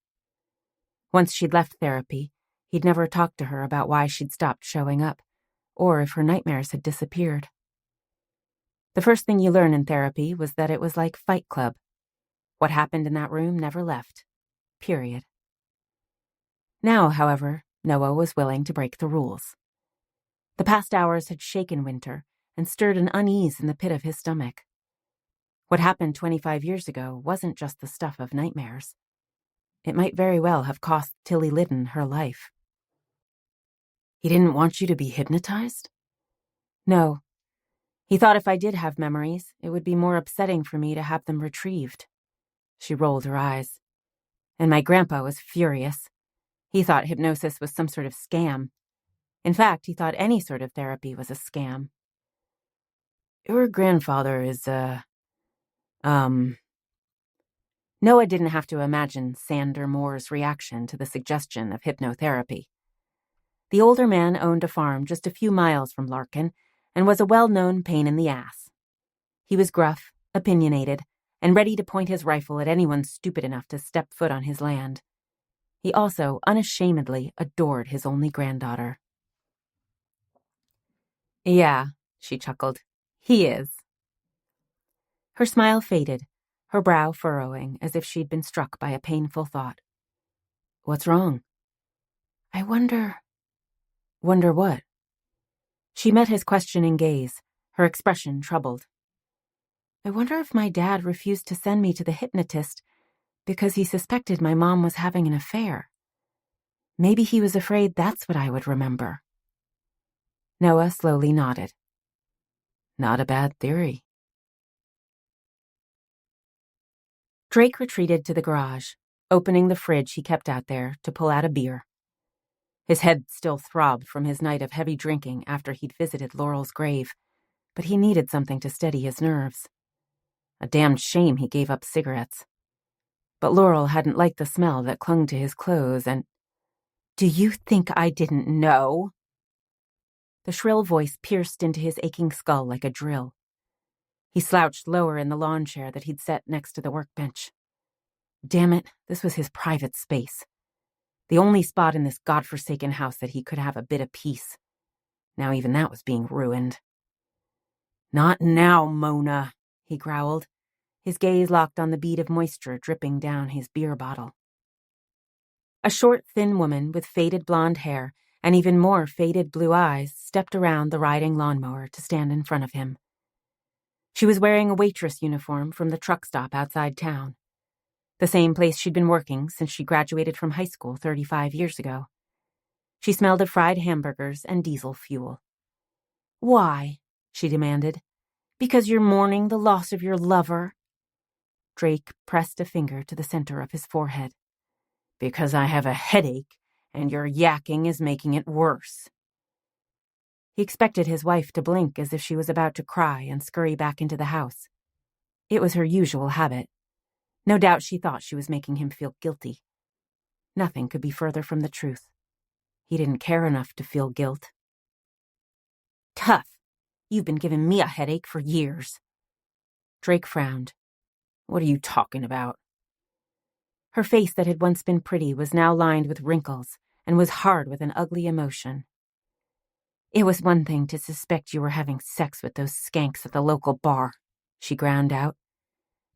Once she'd left therapy, he'd never talked to her about why she'd stopped showing up, or if her nightmares had disappeared. The first thing you learn in therapy was that it was like Fight Club. What happened in that room never left. Period. Now, however, Noah was willing to break the rules. The past hours had shaken Wynter and stirred an unease in the pit of his stomach. What happened 25 years ago wasn't just the stuff of nightmares. It might very well have cost Tilly Liddon her life. He didn't want you to be hypnotized? No. He thought if I did have memories, it would be more upsetting for me to have them retrieved. She rolled her eyes. And my grandpa was furious. He thought hypnosis was some sort of scam. In fact, he thought any sort of therapy was a scam. Your grandfather is, Noah didn't have to imagine Sander Moore's reaction to the suggestion of hypnotherapy. The older man owned a farm just a few miles from Larkin and was a well-known pain in the ass. He was gruff, opinionated, and ready to point his rifle at anyone stupid enough to step foot on his land. He also unashamedly adored his only granddaughter. Yeah, she chuckled. He is. Her smile faded, her brow furrowing as if she'd been struck by a painful thought. What's wrong? I wonder... Wonder what? She met his questioning gaze, her expression troubled. I wonder if my dad refused to send me to the hypnotist because he suspected my mom was having an affair. Maybe he was afraid that's what I would remember. Noah slowly nodded. Not a bad theory. Drake retreated to the garage, opening the fridge he kept out there to pull out a beer. His head still throbbed from his night of heavy drinking after he'd visited Laurel's grave, but he needed something to steady his nerves. A damned shame he gave up cigarettes. But Laurel hadn't liked the smell that clung to his clothes and... Do you think I didn't know? The shrill voice pierced into his aching skull like a drill. He slouched lower in the lawn chair that he'd set next to the workbench. Damn it, this was his private space. The only spot in this godforsaken house that he could have a bit of peace. Now even that was being ruined. "Not now, Mona," he growled, his gaze locked on the bead of moisture dripping down his beer bottle. A short, thin woman with faded blonde hair and even more faded blue eyes stepped around the riding lawnmower to stand in front of him. She was wearing a waitress uniform from the truck stop outside town, the same place she'd been working since she graduated from high school 35 years ago. She smelled of fried hamburgers and diesel fuel. "Why?" she demanded. "Because you're mourning the loss of your lover?" Drake pressed a finger to the center of his forehead. "Because I have a headache, and your yakking is making it worse." He expected his wife to blink as if she was about to cry and scurry back into the house. It was her usual habit. No doubt she thought she was making him feel guilty. Nothing could be further from the truth. He didn't care enough to feel guilt. "Tough. You've been giving me a headache for years." Drake frowned. "What are you talking about?" Her face that had once been pretty was now lined with wrinkles and was hard with an ugly emotion. "It was one thing to suspect you were having sex with those skanks at the local bar," she ground out.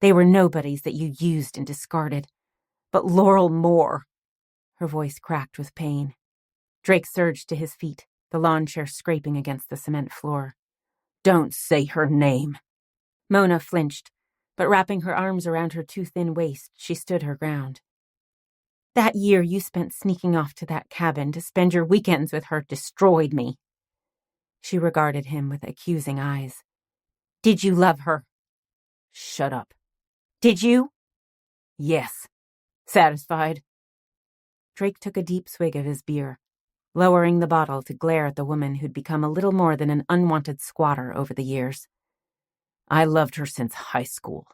"They were nobodies that you used and discarded. But Laurel Moore—" Her voice cracked with pain. Drake surged to his feet, the lawn chair scraping against the cement floor. "Don't say her name." Mona flinched, but wrapping her arms around her too thin waist, she stood her ground. "That year you spent sneaking off to that cabin to spend your weekends with her destroyed me." She regarded him with accusing eyes. "Did you love her?" "Shut up." "Did you?" "Yes." "Satisfied?" Drake took a deep swig of his beer, lowering the bottle to glare at the woman who'd become a little more than an unwanted squatter over the years. "I loved her since high school."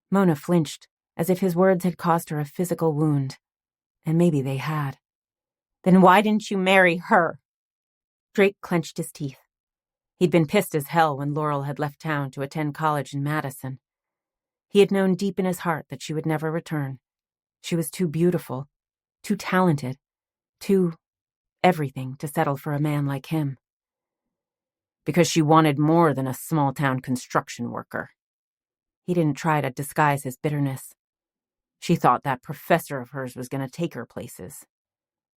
Mona flinched, as if his words had caused her a physical wound. And maybe they had. "Then why didn't you marry her?" Drake clenched his teeth. He'd been pissed as hell when Laurel had left town to attend college in Madison. He had known deep in his heart that she would never return. She was too beautiful, too talented, too everything to settle for a man like him. "Because she wanted more than a small-town construction worker." He didn't try to disguise his bitterness. "She thought that professor of hers was going to take her places.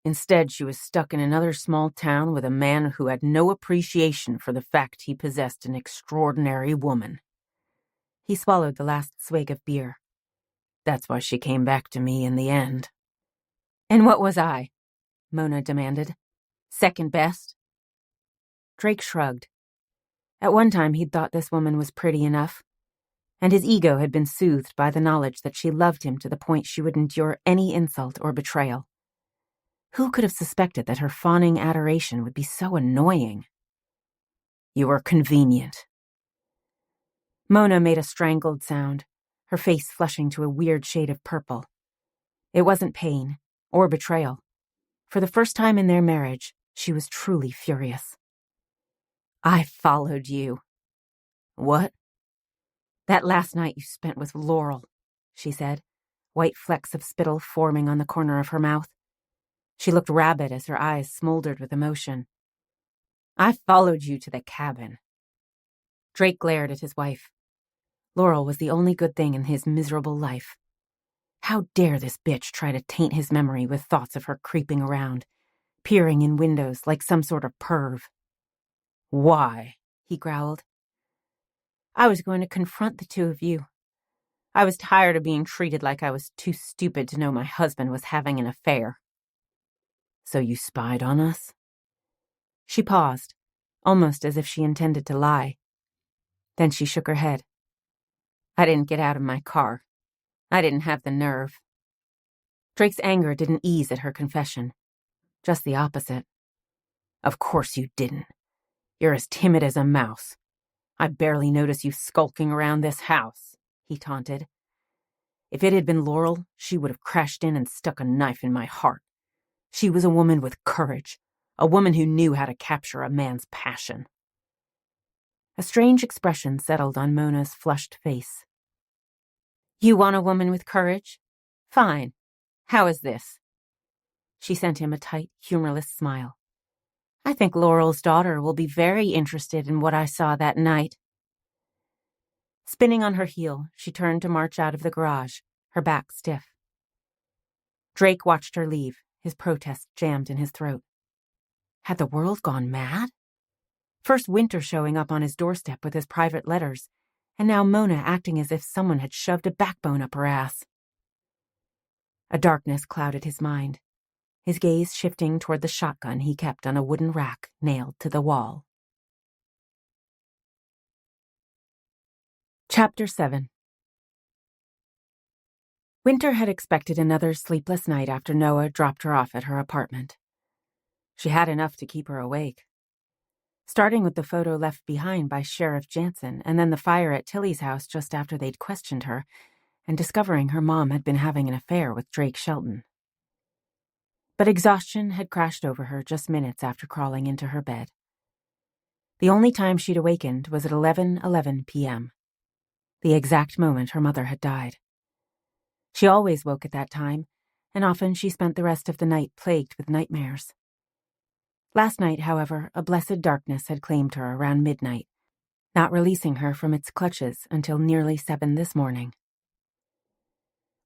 Instead, she was stuck in another small town with a man who had no appreciation for the fact he possessed an extraordinary woman." He swallowed the last swig of beer. "That's why she came back to me in the end." "And what was I?" Mona demanded. "Second best?" Drake shrugged. At one time he'd thought this woman was pretty enough, and his ego had been soothed by the knowledge that she loved him to the point she would endure any insult or betrayal. Who could have suspected that her fawning adoration would be so annoying? "You were convenient." Mona made a strangled sound, her face flushing to a weird shade of purple. It wasn't pain or betrayal. For the first time in their marriage, she was truly furious. "I followed you." "What?" "That last night you spent with Laurel," she said, white flecks of spittle forming on the corner of her mouth. She looked rabid as her eyes smoldered with emotion. "I followed you to the cabin." Drake glared at his wife. Laurel was the only good thing in his miserable life. How dare this bitch try to taint his memory with thoughts of her creeping around, peering in windows like some sort of perv. "Why?" he growled. "I was going to confront the two of you. I was tired of being treated like I was too stupid to know my husband was having an affair." "So you spied on us?" She paused, almost as if she intended to lie. Then she shook her head. "I didn't get out of my car. I didn't have the nerve." Drake's anger didn't ease at her confession. Just the opposite. "Of course you didn't. You're as timid as a mouse. I barely notice you skulking around this house," he taunted. "If it had been Laurel, she would have crashed in and stuck a knife in my heart. She was a woman with courage, A woman who knew how to capture a man's passion. A strange expression settled on Mona's flushed face. You want a woman with courage? Fine. How is this? She sent him a tight, humorless smile. I think Laurel's daughter will be very interested in what I saw that night. Spinning on her heel, she turned to march out of the garage, her back stiff. Drake watched her leave, his protest jammed in his throat. Had the world gone mad? First Wynter showing up on his doorstep with his private letters, and now Mona acting as if someone had shoved a backbone up her ass. A darkness clouded his mind, his gaze shifting toward the shotgun he kept on a wooden rack nailed to the wall. Chapter 7. Wynter had expected another sleepless night after Noah dropped her off at her apartment. She had enough to keep her awake. Starting with the photo left behind by Sheriff Jansen and then the fire at Tilly's house just after they'd questioned her, and discovering her mom had been having an affair with Drake Shelton. But exhaustion had crashed over her just minutes after crawling into her bed. The only time she'd awakened was at 11:11 p.m., the exact moment her mother had died. She always woke at that time, and often she spent the rest of the night plagued with nightmares. Last night, however, a blessed darkness had claimed her around midnight, not releasing her from its clutches until nearly 7 this morning.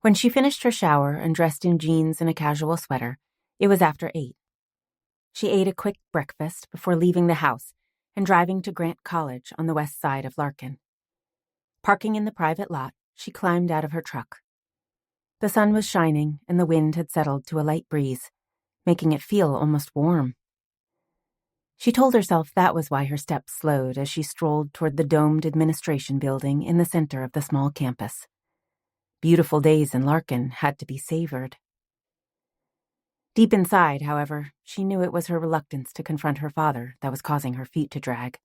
When she finished her shower and dressed in jeans and a casual sweater, it was after 8. She ate a quick breakfast before leaving the house and driving to Grant College on the west side of Larkin. Parking in the private lot, she climbed out of her truck. The sun was shining and the wind had settled to a light breeze, making it feel almost warm. She told herself that was why her steps slowed as she strolled toward the domed administration building in the center of the small campus. Beautiful days in Larkin had to be savored. Deep inside, however, she knew it was her reluctance to confront her father that was causing her feet to drag.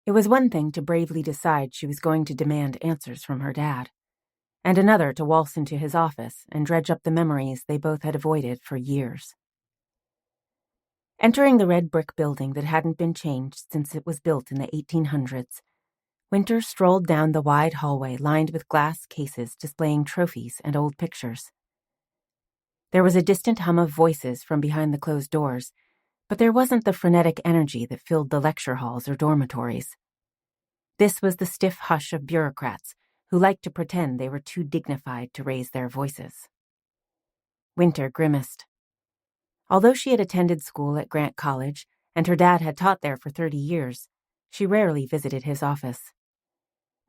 It was one thing to bravely decide she was going to demand answers from her dad, and another to waltz into his office and dredge up the memories they both had avoided for years. Entering the red brick building that hadn't been changed since it was built in the 1800s, Wynter strolled down the wide hallway lined with glass cases displaying trophies and old pictures. There was a distant hum of voices from behind the closed doors, but there wasn't the frenetic energy that filled the lecture halls or dormitories. This was the stiff hush of bureaucrats who liked to pretend they were too dignified to raise their voices. Wynter grimaced. Although she had attended school at Grant College, and her dad had taught there for 30 years, she rarely visited his office.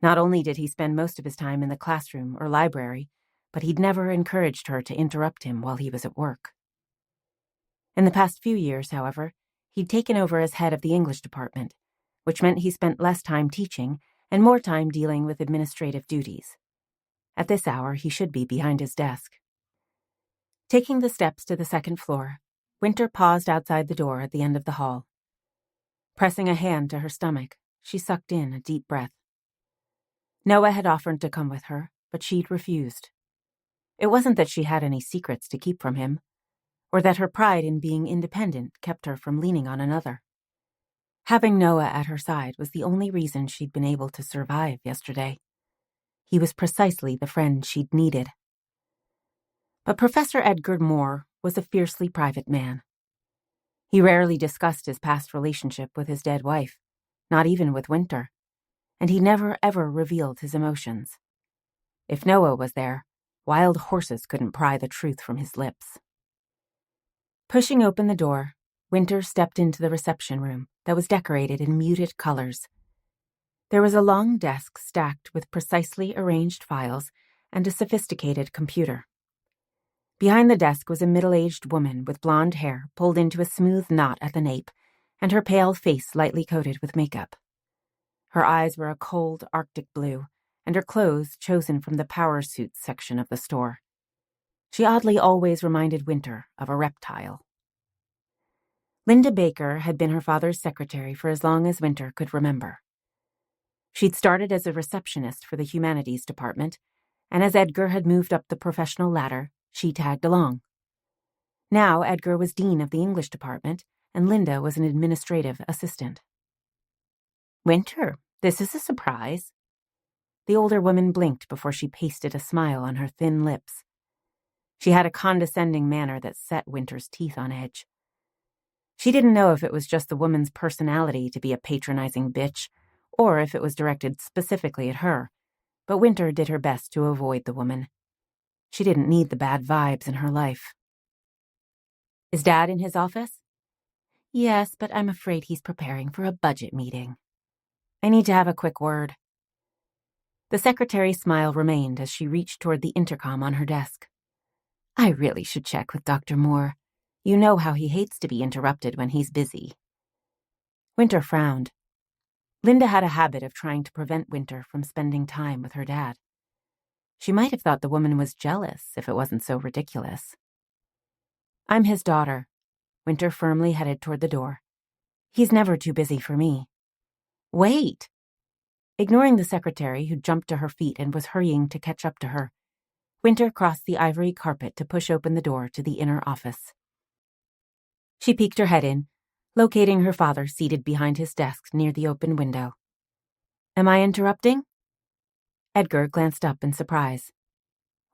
Not only did he spend most of his time in the classroom or library, but he'd never encouraged her to interrupt him while he was at work. In the past few years, however, he'd taken over as head of the English department, which meant he spent less time teaching and more time dealing with administrative duties. At this hour, he should be behind his desk. Taking the steps to the second floor, Wynter paused outside the door at the end of the hall. Pressing a hand to her stomach, she sucked in a deep breath. Noah had offered to come with her, but she'd refused. It wasn't that she had any secrets to keep from him, or that her pride in being independent kept her from leaning on another. Having Noah at her side was the only reason she'd been able to survive yesterday. He was precisely the friend she'd needed. But Professor Wynter Moore was a fiercely private man. He rarely discussed his past relationship with his dead wife, not even with Wynter, and he never ever revealed his emotions. If Noah was there, wild horses couldn't pry the truth from his lips. Pushing open the door, Wynter stepped into the reception room that was decorated in muted colors. There was a long desk stacked with precisely arranged files and a sophisticated computer. Behind the desk was a middle-aged woman with blonde hair pulled into a smooth knot at the nape, and her pale face lightly coated with makeup. Her eyes were a cold Arctic blue, and her clothes chosen from the power suits section of the store. She oddly always reminded Wynter of a reptile. Linda Baker had been her father's secretary for as long as Wynter could remember. She'd started as a receptionist for the humanities department, and as Edgar had moved up the professional ladder, she tagged along. Now Edgar was dean of the English department, and Linda was an administrative assistant. "Wynter, this is a surprise." The older woman blinked before she pasted a smile on her thin lips. She had a condescending manner that set Wynter's teeth on edge. She didn't know if it was just the woman's personality to be a patronizing bitch, or if it was directed specifically at her, but Wynter did her best to avoid the woman. She didn't need the bad vibes in her life. "Is Dad in his office?" "Yes, but I'm afraid he's preparing for a budget meeting. I need to have a quick word." The secretary's smile remained as she reached toward the intercom on her desk. "I really should check with Dr. Moore. You know how he hates to be interrupted when he's busy." Wynter frowned. Linda had a habit of trying to prevent Wynter from spending time with her dad. She might have thought the woman was jealous if it wasn't so ridiculous. "I'm his daughter." Wynter firmly headed toward the door. "He's never too busy for me." "Wait!" Ignoring the secretary, who jumped to her feet and was hurrying to catch up to her, Wynter crossed the ivory carpet to push open the door to the inner office. She peeked her head in, locating her father seated behind his desk near the open window. "Am I interrupting?" Edgar glanced up in surprise.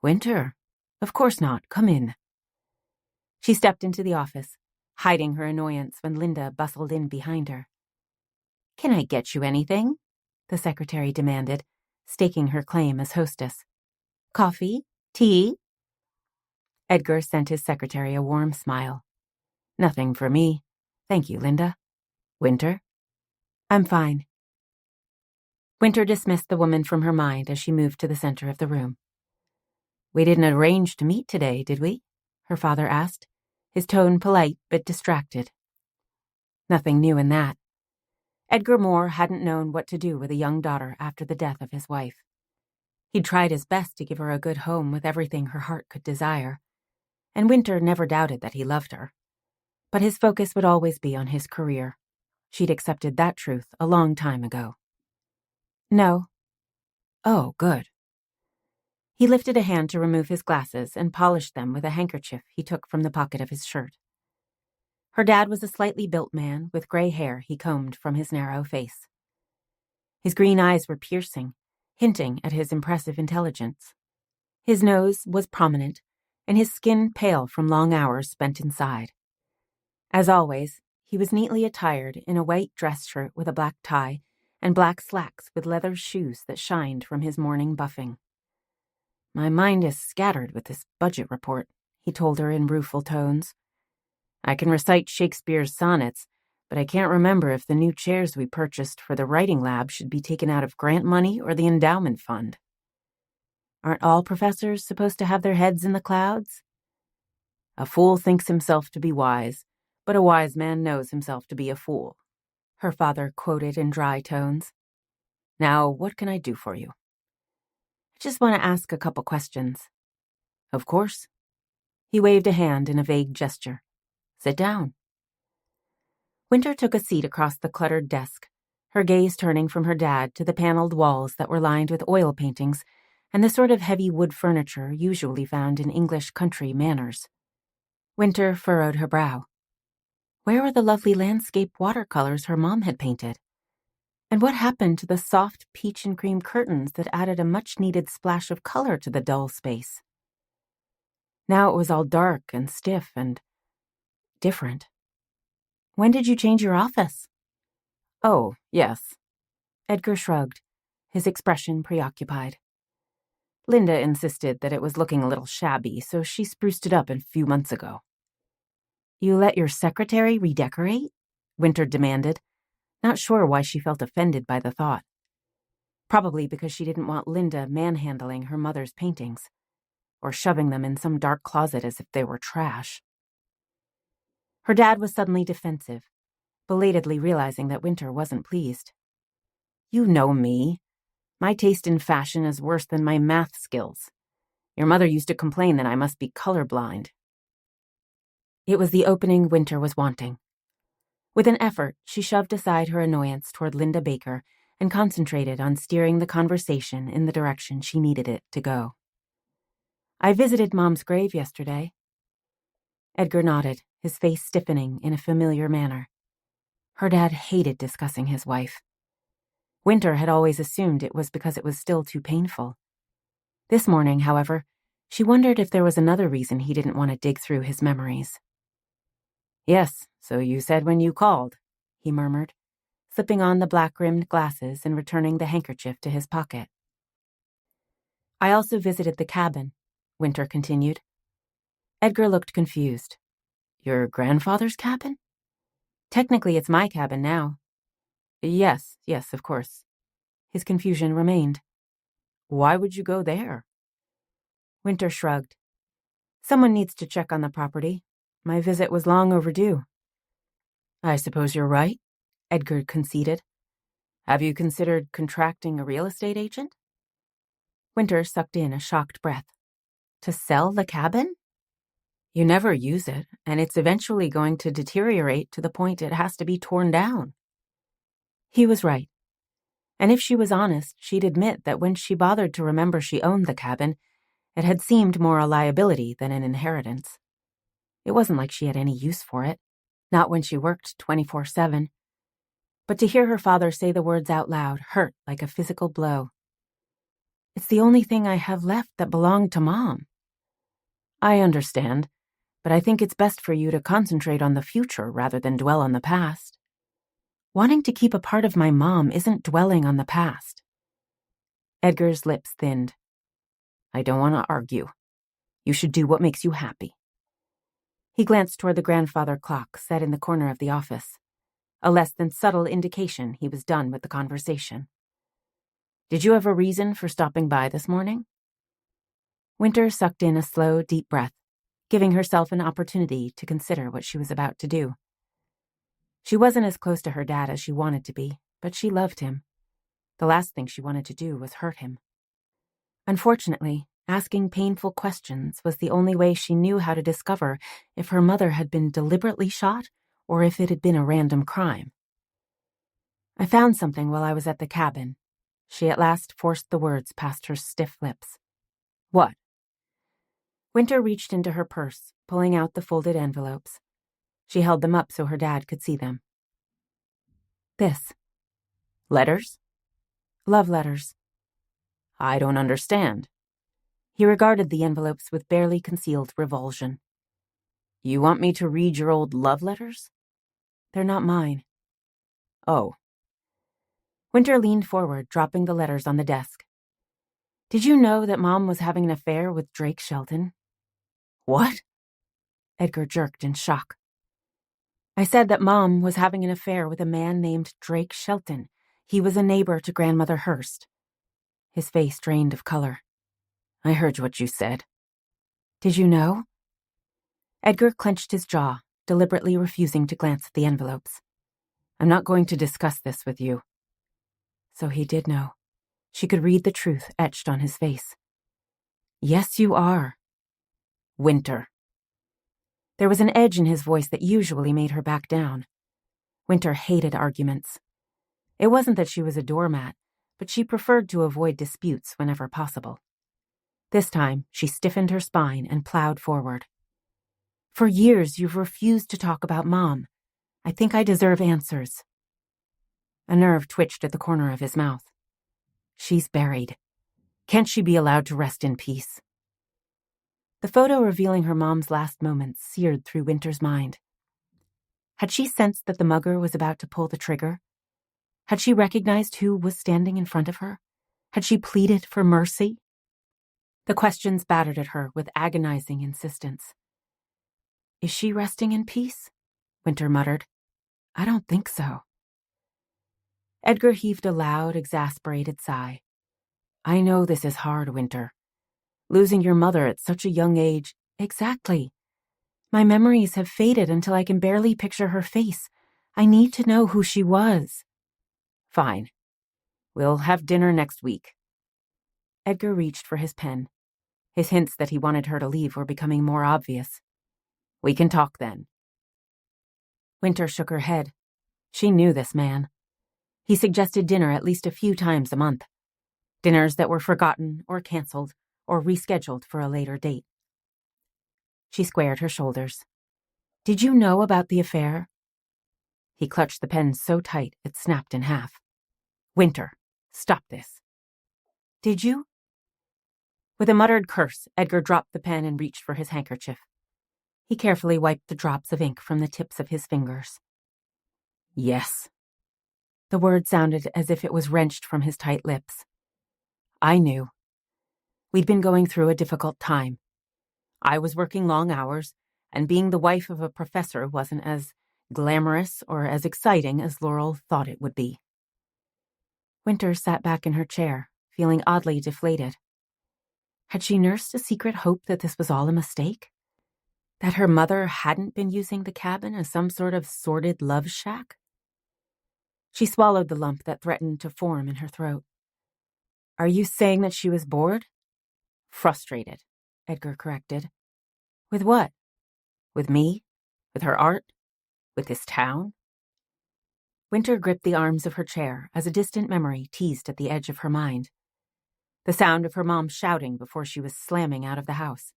"Wynter? Of course not. Come in." She stepped into the office, hiding her annoyance when Linda bustled in behind her. "Can I get you anything?" the secretary demanded, staking her claim as hostess. "Coffee? Tea?" Edgar sent his secretary a warm smile. "Nothing for me. Thank you, Linda. Wynter?" "I'm fine." Wynter dismissed the woman from her mind as she moved to the center of the room. "We didn't arrange to meet today, did we?" her father asked, his tone polite but distracted. Nothing new in that. Edgar Moore hadn't known what to do with a young daughter after the death of his wife. He'd tried his best to give her a good home with everything her heart could desire, and Wynter never doubted that he loved her. But his focus would always be on his career. She'd accepted that truth a long time ago. "No." "Oh, good." He lifted a hand to remove his glasses and polished them with a handkerchief he took from the pocket of his shirt. Her dad was a slightly built man with gray hair he combed from his narrow face. His green eyes were piercing, hinting at his impressive intelligence. His nose was prominent, and his skin pale from long hours spent inside. As always, he was neatly attired in a white dress shirt with a black tie and black slacks with leather shoes that shined from his morning buffing. "My mind is scattered with this budget report," he told her in rueful tones. "I can recite Shakespeare's sonnets, but I can't remember if the new chairs we purchased for the writing lab should be taken out of grant money or the endowment fund. Aren't all professors supposed to have their heads in the clouds? A fool thinks himself to be wise, but a wise man knows himself to be a fool," her father quoted in dry tones. "Now, what can I do for you?" "I just want to ask a couple questions." "Of course." He waved a hand in a vague gesture. "Sit down." Wynter took a seat across the cluttered desk, her gaze turning from her dad to the paneled walls that were lined with oil paintings and the sort of heavy wood furniture usually found in English country manors. Wynter furrowed her brow. Where were the lovely landscape watercolors her mom had painted? And what happened to the soft peach and cream curtains that added a much-needed splash of color to the dull space? Now it was all dark and stiff and different. "When did you change your office?" "Oh, yes." Edgar shrugged, his expression preoccupied. "Linda insisted that it was looking a little shabby, so she spruced it up a few months ago." "You let your secretary redecorate?" Wynter demanded, not sure why she felt offended by the thought. Probably because she didn't want Linda manhandling her mother's paintings, or shoving them in some dark closet as if they were trash. Her dad was suddenly defensive, belatedly realizing that Wynter wasn't pleased. "You know me. My taste in fashion is worse than my math skills. Your mother used to complain that I must be colorblind." It was the opening Wynter was wanting. With an effort, she shoved aside her annoyance toward Linda Baker and concentrated on steering the conversation in the direction she needed it to go. "I visited Mom's grave yesterday." Edgar nodded, his face stiffening in a familiar manner. Her dad hated discussing his wife. Wynter had always assumed it was because it was still too painful. This morning, however, she wondered if there was another reason he didn't want to dig through his memories. "Yes, so you said when you called," he murmured, slipping on the black-rimmed glasses and returning the handkerchief to his pocket. "I also visited the cabin," Wynter continued. Edgar looked confused. "Your grandfather's cabin?" "Technically, it's my cabin now." Yes, of course." His confusion remained. "Why would you go there?" Wynter shrugged. "Someone needs to check on the property. My visit was long overdue." "I suppose you're right," Edgar conceded. "Have you considered contracting a real estate agent?" Wynter sucked in a shocked breath. "To sell the cabin?" "You never use it, and it's eventually going to deteriorate to the point it has to be torn down." He was right. And if she was honest, she'd admit that when she bothered to remember she owned the cabin, it had seemed more a liability than an inheritance. It wasn't like she had any use for it, not when she worked 24/7. But to hear her father say the words out loud hurt like a physical blow. "It's the only thing I have left that belonged to Mom." "I understand, but I think it's best for you to concentrate on the future rather than dwell on the past." "Wanting to keep a part of my mom isn't dwelling on the past." Edgar's lips thinned. "I don't want to argue. You should do what makes you happy." He glanced toward the grandfather clock set in the corner of the office, a less than subtle indication he was done with the conversation. "Did you have a reason for stopping by this morning?" Wynter sucked in a slow, deep breath, giving herself an opportunity to consider what she was about to do. She wasn't as close to her dad as she wanted to be, but she loved him. The last thing she wanted to do was hurt him. Unfortunately, asking painful questions was the only way she knew how to discover if her mother had been deliberately shot or if it had been a random crime. "I found something while I was at the cabin." She at last forced the words past her stiff lips. "What?" Wynter reached into her purse, pulling out the folded envelopes. She held them up so her dad could see them. "This." "Letters?" "Love letters." "I don't understand." He regarded the envelopes with barely concealed revulsion. "You want me to read your old love letters?" "They're not mine." "Oh." Wynter leaned forward, dropping the letters on the desk. "Did you know that Mom was having an affair with Drake Shelton?" "What?" Edgar jerked in shock. "I said that Mom was having an affair with a man named Drake Shelton. He was a neighbor to Grandmother Hurst." His face drained of color. "I heard what you said." "Did you know?" Edgar clenched his jaw, deliberately refusing to glance at the envelopes. "I'm not going to discuss this with you." So he did know. She could read the truth etched on his face. "Yes, you are." "Wynter." There was an edge in his voice that usually made her back down. Wynter hated arguments. It wasn't that she was a doormat, but she preferred to avoid disputes whenever possible. This time, she stiffened her spine and plowed forward. "For years, you've refused to talk about Mom. I think I deserve answers." A nerve twitched at the corner of his mouth. "She's buried. Can't she be allowed to rest in peace?" The photo revealing her mom's last moments seared through Wynter's mind. Had she sensed that the mugger was about to pull the trigger? Had she recognized who was standing in front of her? Had she pleaded for mercy? The questions battered at her with agonizing insistence. "Is she resting in peace?" Wynter muttered. "I don't think so." Edgar heaved a loud, exasperated sigh. "I know this is hard, Wynter. Losing your mother at such a young age—" "Exactly. My memories have faded until I can barely picture her face. I need to know who she was." "Fine. We'll have dinner next week." Edgar reached for his pen. His hints that he wanted her to leave were becoming more obvious. "We can talk then." Wynter shook her head. She knew this man. He suggested dinner at least a few times a month. Dinners that were forgotten or canceled or rescheduled for a later date. She squared her shoulders. Did you know about the affair? He clutched the pen so tight it snapped in half. Wynter, stop this. Did you? With a muttered curse, Edgar dropped the pen and reached for his handkerchief. He carefully wiped the drops of ink from the tips of his fingers. Yes. The word sounded as if it was wrenched from his tight lips. I knew. We'd been going through a difficult time. I was working long hours, and being the wife of a professor wasn't as glamorous or as exciting as Laurel thought it would be. Wynter sat back in her chair, feeling oddly deflated. Had she nursed a secret hope that this was all a mistake? That her mother hadn't been using the cabin as some sort of sordid love shack? She swallowed the lump that threatened to form in her throat. Are you saying that she was bored? Frustrated, Edgar corrected. With what? With me? With her art? With this town? Wynter gripped the arms of her chair as a distant memory teased at the edge of her mind. The sound of her mom shouting before she was slamming out of the house.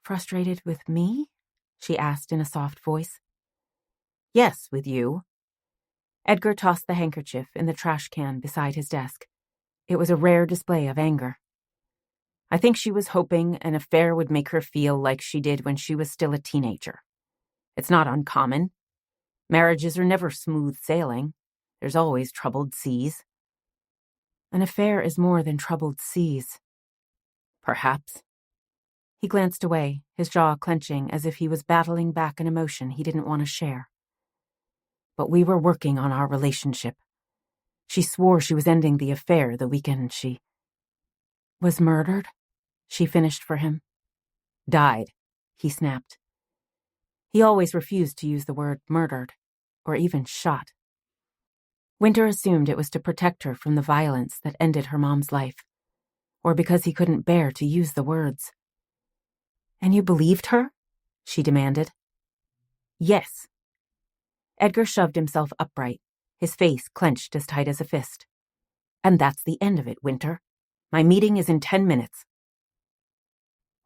Frustrated with me? She asked in a soft voice. Yes, with you. Edgar tossed the handkerchief in the trash can beside his desk. It was a rare display of anger. I think she was hoping an affair would make her feel like she did when she was still a teenager. It's not uncommon. Marriages are never smooth sailing. There's always troubled seas. An affair is more than troubled seas. Perhaps. He glanced away, his jaw clenching as if he was battling back an emotion he didn't want to share. But we were working on our relationship. She swore she was ending the affair the weekend she was murdered, she finished for him. Died, he snapped. He always refused to use the word murdered, or even shot. Wynter assumed it was to protect her from the violence that ended her mom's life, or because he couldn't bear to use the words. And you believed her? She demanded. Yes. Edgar shoved himself upright, his face clenched as tight as a fist. And that's the end of it, Wynter. My meeting is in 10 minutes.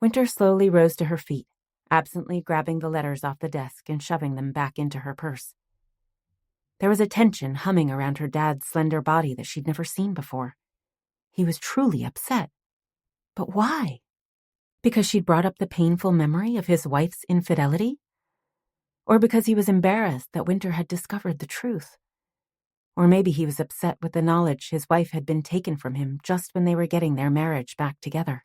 Wynter slowly rose to her feet, absently grabbing the letters off the desk and shoving them back into her purse. There was a tension humming around her dad's slender body that she'd never seen before. He was truly upset. But why? Because she'd brought up the painful memory of his wife's infidelity? Or because he was embarrassed that Wynter had discovered the truth? Or maybe he was upset with the knowledge his wife had been taken from him just when they were getting their marriage back together.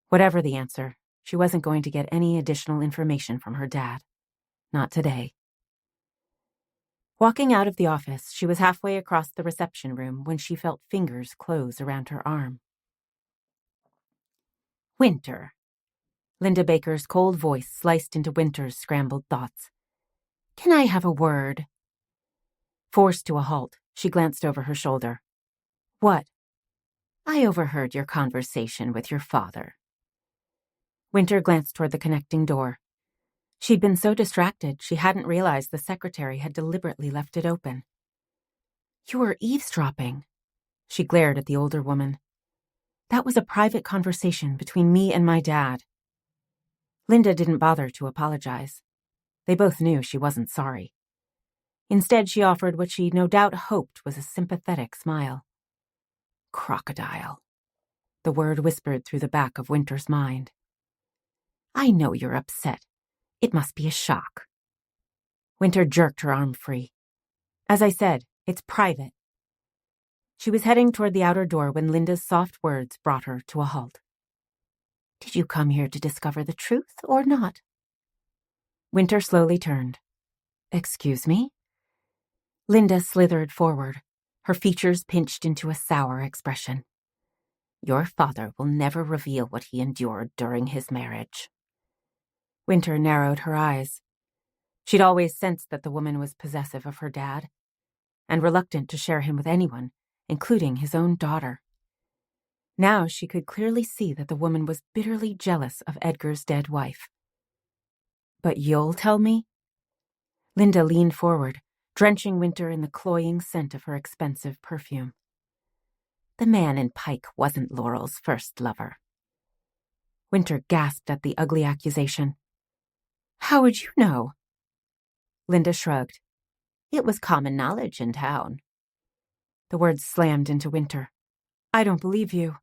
Whatever the answer, she wasn't going to get any additional information from her dad. Not today. Walking out of the office, she was halfway across the reception room when she felt fingers close around her arm. Wynter. Linda Baker's cold voice sliced into Wynter's scrambled thoughts. Can I have a word? Forced to a halt, she glanced over her shoulder. What? I overheard your conversation with your father. Wynter glanced toward the connecting door. She'd been so distracted she hadn't realized the secretary had deliberately left it open. You were eavesdropping. She glared at the older woman. That was a private conversation between me and my dad. Linda didn't bother to apologize. They both knew she wasn't sorry. Instead, she offered what she no doubt hoped was a sympathetic smile. Crocodile. The word whispered through the back of Wynter's mind. I know you're upset. It must be a shock. Wynter jerked her arm free. As I said, it's private. She was heading toward the outer door when Linda's soft words brought her to a halt. Did you come here to discover the truth or not? Wynter slowly turned. Excuse me? Linda slithered forward, her features pinched into a sour expression. Your father will never reveal what he endured during his marriage. Wynter narrowed her eyes. She'd always sensed that the woman was possessive of her dad, and reluctant to share him with anyone, including his own daughter. Now she could clearly see that the woman was bitterly jealous of Edgar's dead wife. But you'll tell me? Linda leaned forward, drenching Wynter in the cloying scent of her expensive perfume. The man in Pike wasn't Laurel's first lover. Wynter gasped at the ugly accusation. How would you know? Linda shrugged. It was common knowledge in town. The words slammed into Wynter. I don't believe you.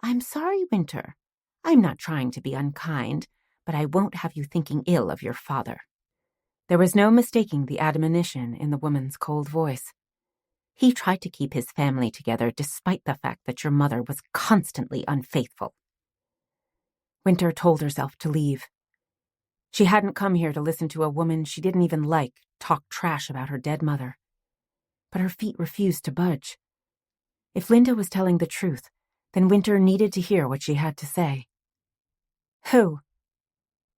I'm sorry, Wynter. I'm not trying to be unkind, but I won't have you thinking ill of your father. There was no mistaking the admonition in the woman's cold voice. He tried to keep his family together despite the fact that your mother was constantly unfaithful. Wynter told herself to leave. She hadn't come here to listen to a woman she didn't even like talk trash about her dead mother. But her feet refused to budge. If Linda was telling the truth, then Wynter needed to hear what she had to say. Who?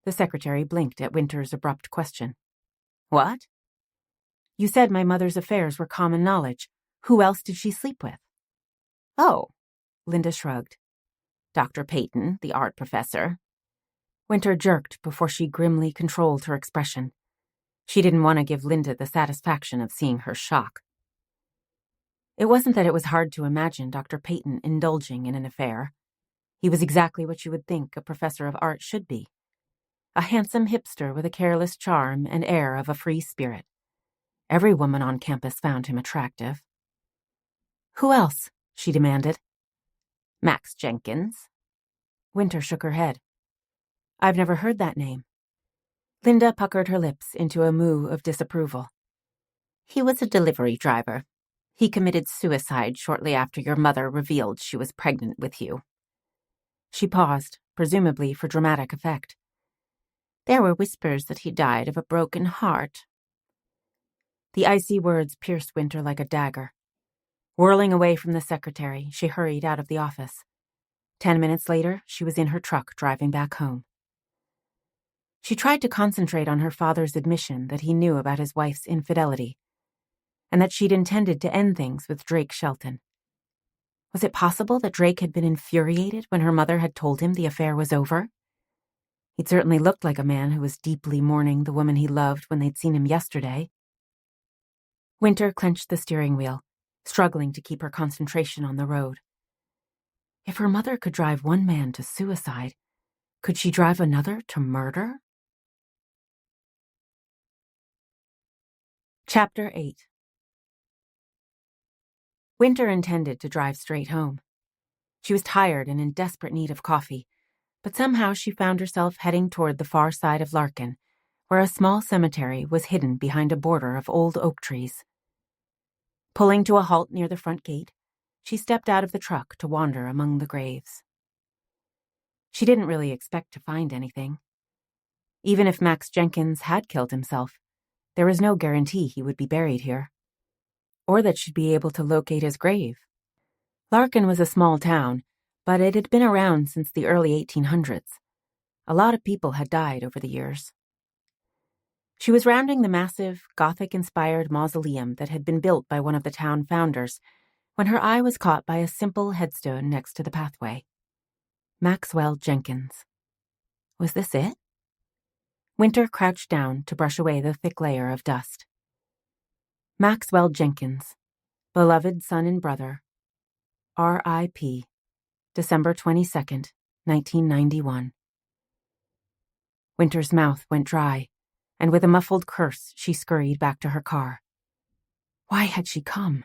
The secretary blinked at Wynter's abrupt question. What? You said my mother's affairs were common knowledge. Who else did she sleep with? Oh, Linda shrugged. Dr. Peyton, the art professor. Wynter jerked before she grimly controlled her expression. She didn't want to give Linda the satisfaction of seeing her shock. It wasn't that it was hard to imagine Dr. Peyton indulging in an affair. He was exactly what you would think a professor of art should be. A handsome hipster with a careless charm and air of a free spirit. Every woman on campus found him attractive. Who else? She demanded. Max Jenkins. Wynter shook her head. I've never heard that name. Linda puckered her lips into a moue of disapproval. He was a delivery driver. He committed suicide shortly after your mother revealed she was pregnant with you. She paused, presumably for dramatic effect. There were whispers that he died of a broken heart. The icy words pierced Wynter like a dagger. Whirling away from the secretary, she hurried out of the office. 10 minutes later, she was in her truck driving back home. She tried to concentrate on her father's admission that he knew about his wife's infidelity, and that she'd intended to end things with Drake Shelton. Was it possible that Drake had been infuriated when her mother had told him the affair was over? He'd certainly looked like a man who was deeply mourning the woman he loved when they'd seen him yesterday. Wynter clenched the steering wheel, struggling to keep her concentration on the road. If her mother could drive one man to suicide, could she drive another to murder? Chapter 8. Wynter intended to drive straight home. She was tired and in desperate need of coffee, but somehow she found herself heading toward the far side of Larkin, where a small cemetery was hidden behind a border of old oak trees. Pulling to a halt near the front gate, she stepped out of the truck to wander among the graves. She didn't really expect to find anything. Even if Max Jenkins had killed himself, there was no guarantee he would be buried here, or that she'd be able to locate his grave. Larkin was a small town, but it had been around since the early 1800s. A lot of people had died over the years. She was rounding the massive, Gothic-inspired mausoleum that had been built by one of the town founders when her eye was caught by a simple headstone next to the pathway. Maxwell Jenkins. Was this it? Wynter crouched down to brush away the thick layer of dust. Maxwell Jenkins, beloved son and brother, R.I.P., December 22nd, 1991. Wynter's mouth went dry, and with a muffled curse, she scurried back to her car. Why had she come?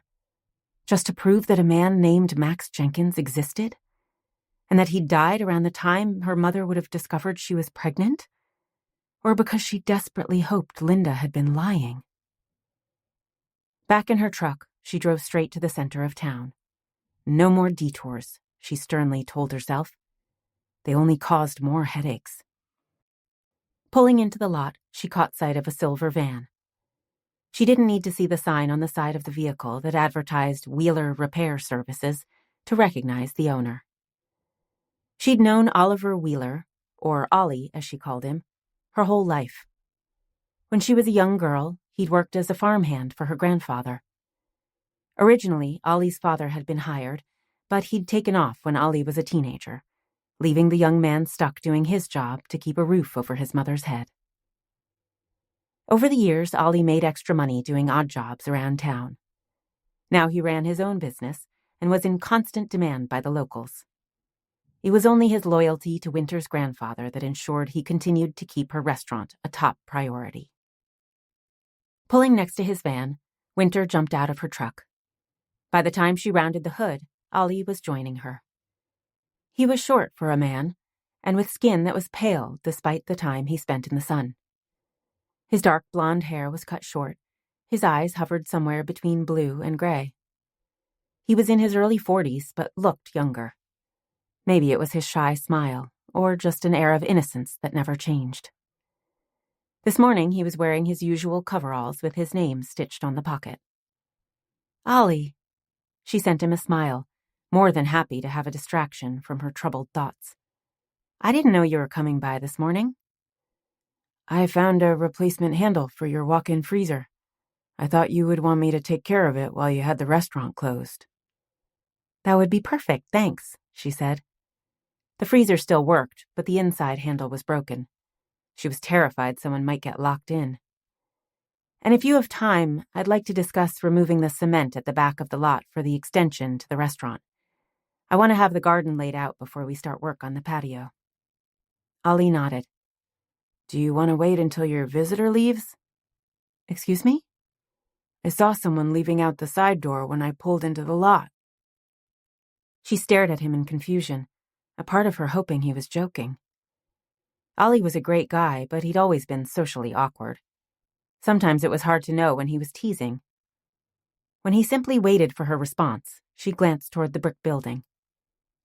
Just to prove that a man named Max Jenkins existed? And that he'd died around the time her mother would have discovered she was pregnant? Or because she desperately hoped Linda had been lying? Back in her truck, she drove straight to the center of town. No more detours, she sternly told herself. They only caused more headaches. Pulling into the lot, she caught sight of a silver van. She didn't need to see the sign on the side of the vehicle that advertised Wheeler Repair Services to recognize the owner. She'd known Oliver Wheeler, or Ollie as she called him, her whole life. When she was a young girl, he'd worked as a farmhand for her grandfather. Originally, Ollie's father had been hired, but he'd taken off when Ollie was a teenager, leaving the young man stuck doing his job to keep a roof over his mother's head. Over the years, Ollie made extra money doing odd jobs around town. Now he ran his own business and was in constant demand by the locals. It was only his loyalty to Wynter's grandfather that ensured he continued to keep her restaurant a top priority. Pulling next to his van, Wynter jumped out of her truck. By the time she rounded the hood, Ollie was joining her. He was short for a man, and with skin that was pale despite the time he spent in the sun. His dark blonde hair was cut short. His eyes hovered somewhere between blue and gray. He was in his early 40s, but looked younger. Maybe it was his shy smile, or just an air of innocence that never changed. This morning he was wearing his usual coveralls with his name stitched on the pocket. "Ollie." She sent him a smile, more than happy to have a distraction from her troubled thoughts. "I didn't know you were coming by this morning." "I found a replacement handle for your walk-in freezer. I thought you would want me to take care of it while you had the restaurant closed." "That would be perfect, thanks," she said. The freezer still worked, but the inside handle was broken. She was terrified someone might get locked in. "And if you have time, I'd like to discuss removing the cement at the back of the lot for the extension to the restaurant. I want to have the garden laid out before we start work on the patio." Ollie nodded. "Do you want to wait until your visitor leaves?" "Excuse me?" "I saw someone leaving out the side door when I pulled into the lot." She stared at him in confusion, a part of her hoping he was joking. Ollie was a great guy, but he'd always been socially awkward. Sometimes it was hard to know when he was teasing. When he simply waited for her response, she glanced toward the brick building.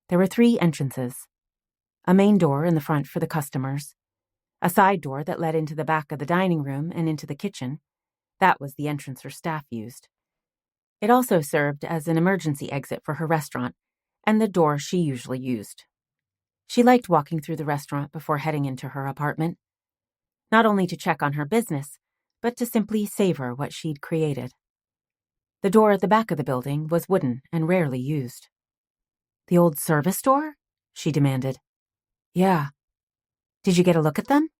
There were 3 entrances. A main door in the front for the customers, a side door that led into the back of the dining room and into the kitchen. That was the entrance her staff used. It also served as an emergency exit for her restaurant, and the door she usually used. She liked walking through the restaurant before heading into her apartment, not only to check on her business, but to simply savor what she'd created. The door at the back of the building was wooden and rarely used. "The old service door?" she demanded. "Yeah." "Did you get a look at them?"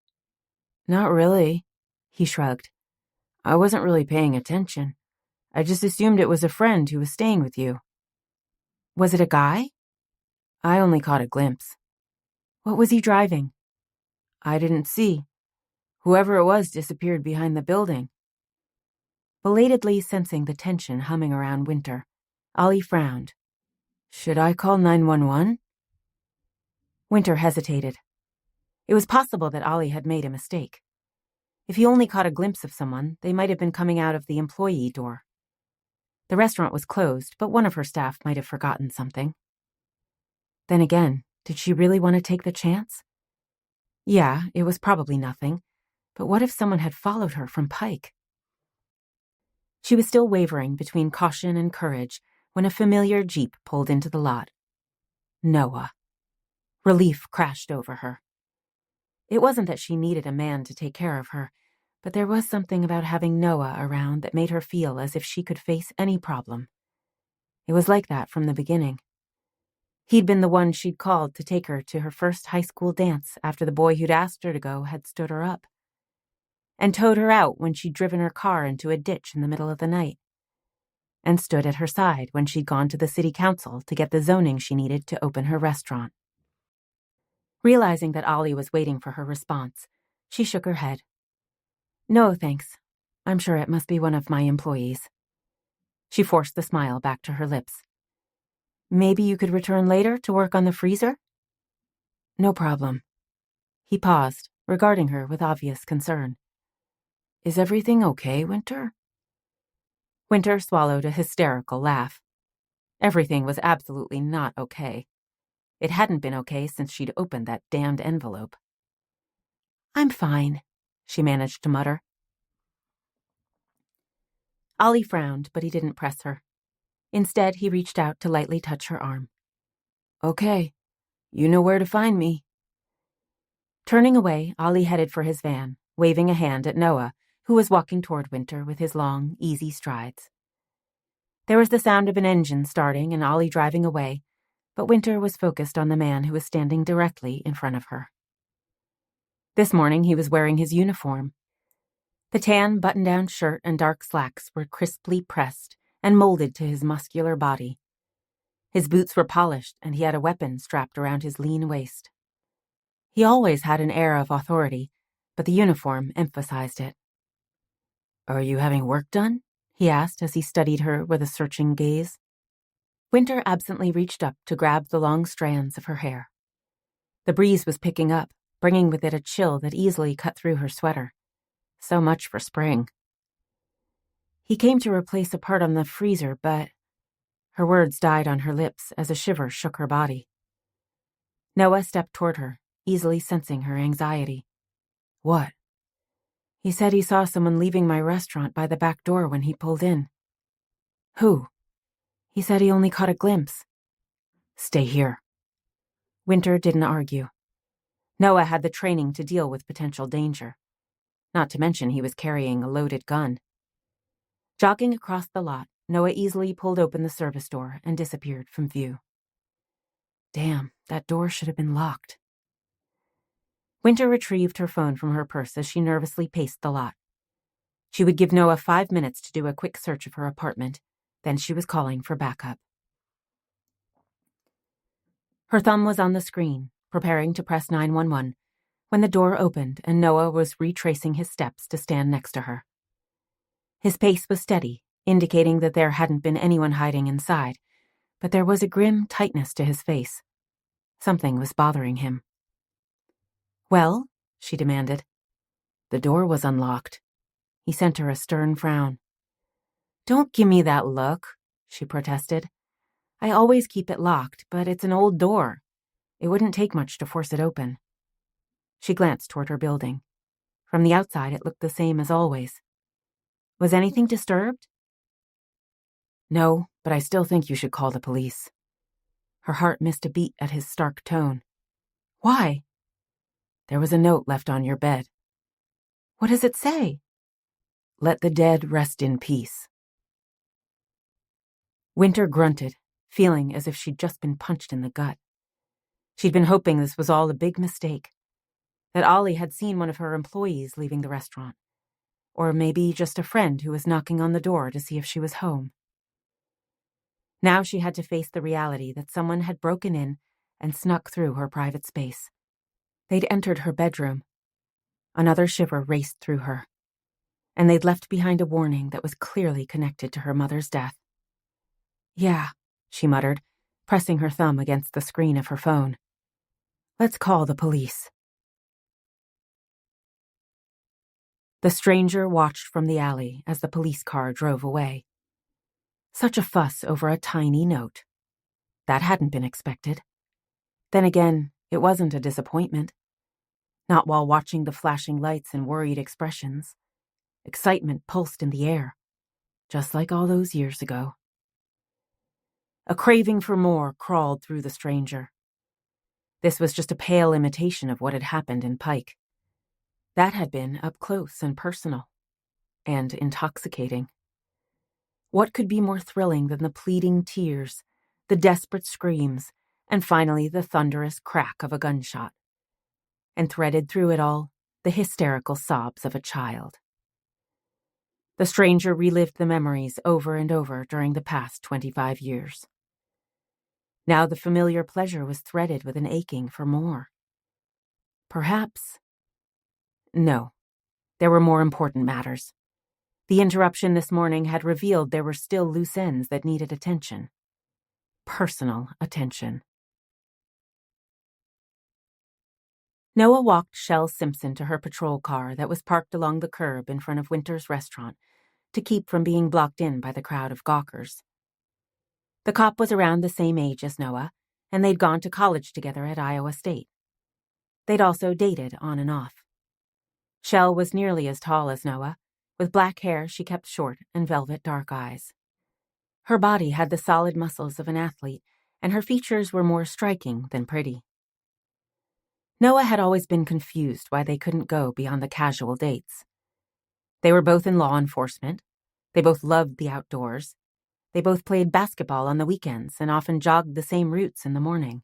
"Not really," he shrugged. "I wasn't really paying attention. I just assumed it was a friend who was staying with you." "Was it a guy?" "I only caught a glimpse." "What was he driving?" "I didn't see. Whoever it was disappeared behind the building." Belatedly sensing the tension humming around Wynter, Ollie frowned. "Should I call 911? Wynter hesitated. It was possible that Ollie had made a mistake. If he only caught a glimpse of someone, they might have been coming out of the employee door. The restaurant was closed, but one of her staff might have forgotten something. Then again, did she really want to take the chance? Yeah, it was probably nothing, but what if someone had followed her from Pike? She was still wavering between caution and courage when a familiar Jeep pulled into the lot. Noah. Relief crashed over her. It wasn't that she needed a man to take care of her, but there was something about having Noah around that made her feel as if she could face any problem. It was like that from the beginning. He'd been the one she'd called to take her to her first high school dance after the boy who'd asked her to go had stood her up, and towed her out when she'd driven her car into a ditch in the middle of the night, and stood at her side when she'd gone to the city council to get the zoning she needed to open her restaurant. Realizing that Ollie was waiting for her response, she shook her head. "No, thanks. I'm sure it must be one of my employees." She forced the smile back to her lips. "Maybe you could return later to work on the freezer?" "No problem." He paused, regarding her with obvious concern. "Is everything okay, Wynter?" Wynter swallowed a hysterical laugh. Everything was absolutely not okay. It hadn't been okay since she'd opened that damned envelope. "I'm fine," she managed to mutter. Ollie frowned, but he didn't press her. Instead, he reached out to lightly touch her arm. "Okay, you know where to find me." Turning away, Ollie headed for his van, waving a hand at Noah, who was walking toward Wynter with his long, easy strides. There was the sound of an engine starting and Ollie driving away, but Wynter was focused on the man who was standing directly in front of her. This morning he was wearing his uniform. The tan button-down shirt and dark slacks were crisply pressed and molded to his muscular body. His boots were polished, and he had a weapon strapped around his lean waist. He always had an air of authority, but the uniform emphasized it. "Are you having work done?" he asked as he studied her with a searching gaze. Wynter absently reached up to grab the long strands of her hair. The breeze was picking up, bringing with it a chill that easily cut through her sweater. So much for spring. "He came to replace a part on the freezer, but..." Her words died on her lips as a shiver shook her body. Noah stepped toward her, easily sensing her anxiety. "What?" "He said he saw someone leaving my restaurant by the back door when he pulled in." "Who?" "He said he only caught a glimpse." "Stay here." Wynter didn't argue. Noah had the training to deal with potential danger. Not to mention he was carrying a loaded gun. Jogging across the lot, Noah easily pulled open the service door and disappeared from view. Damn, that door should have been locked. Wynter retrieved her phone from her purse as she nervously paced the lot. She would give Noah 5 minutes to do a quick search of her apartment, then she was calling for backup. Her thumb was on the screen, preparing to press 911, when the door opened and Noah was retracing his steps to stand next to her. His pace was steady, indicating that there hadn't been anyone hiding inside, but there was a grim tightness to his face. Something was bothering him. "Well?" she demanded. The door was unlocked. He sent her a stern frown. "Don't give me that look," she protested. "I always keep it locked, but it's an old door. It wouldn't take much to force it open." She glanced toward her building. From the outside, it looked the same as always. "Was anything disturbed?" "No, but I still think you should call the police." Her heart missed a beat at his stark tone. "Why?" "There was a note left on your bed." "What does it say?" "Let the dead rest in peace." Wynter grunted, feeling as if she'd just been punched in the gut. She'd been hoping this was all a big mistake, that Ollie had seen one of her employees leaving the restaurant, or maybe just a friend who was knocking on the door to see if she was home. Now she had to face the reality that someone had broken in and snuck through her private space. They'd entered her bedroom. Another shiver raced through her, and they'd left behind a warning that was clearly connected to her mother's death. "Yeah," she muttered, pressing her thumb against the screen of her phone. "Let's call the police." The stranger watched from the alley as the police car drove away. Such a fuss over a tiny note. That hadn't been expected. Then again, it wasn't a disappointment. Not while watching the flashing lights and worried expressions. Excitement pulsed in the air, just like all those years ago. A craving for more crawled through the stranger. This was just a pale imitation of what had happened in Pike. That had been up close and personal, and intoxicating. What could be more thrilling than the pleading tears, the desperate screams, and finally the thunderous crack of a gunshot? And threaded through it all, the hysterical sobs of a child. The stranger relived the memories over and over during the past 25 years. Now the familiar pleasure was threaded with an aching for more. Perhaps... No, there were more important matters. The interruption this morning had revealed there were still loose ends that needed attention. Personal attention. Noah walked Shell Simpson to her patrol car that was parked along the curb in front of Wynter's restaurant to keep from being blocked in by the crowd of gawkers. The cop was around the same age as Noah, and they'd gone to college together at Iowa State. They'd also dated on and off. Shell was nearly as tall as Noah. With black hair she kept short and velvet dark eyes. Her body had the solid muscles of an athlete, and her features were more striking than pretty. Noah had always been confused why they couldn't go beyond the casual dates. They were both in law enforcement. They both loved the outdoors. They both played basketball on the weekends and often jogged the same routes in the morning.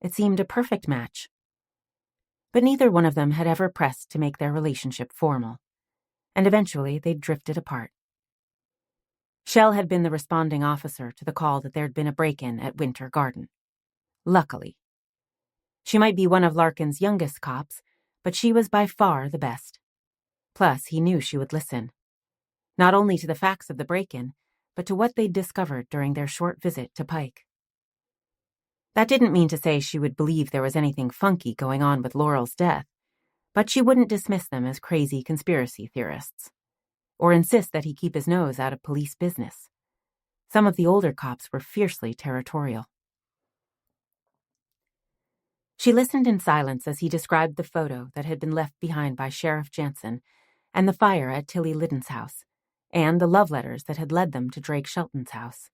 It seemed a perfect match. But neither one of them had ever pressed to make their relationship formal, and eventually they drifted apart. Shell had been the responding officer to the call that there'd been a break-in at Wynter Garden. Luckily. She might be one of Larkin's youngest cops, but she was by far the best. Plus, he knew she would listen. Not only to the facts of the break-in, but to what they'd discovered during their short visit to Pike. That didn't mean to say she would believe there was anything funky going on with Laurel's death, but she wouldn't dismiss them as crazy conspiracy theorists, or insist that he keep his nose out of police business. Some of the older cops were fiercely territorial. She listened in silence as he described the photo that had been left behind by Sheriff Jansen and the fire at Tilly Liddon's house, and the love letters that had led them to Drake Shelton's house.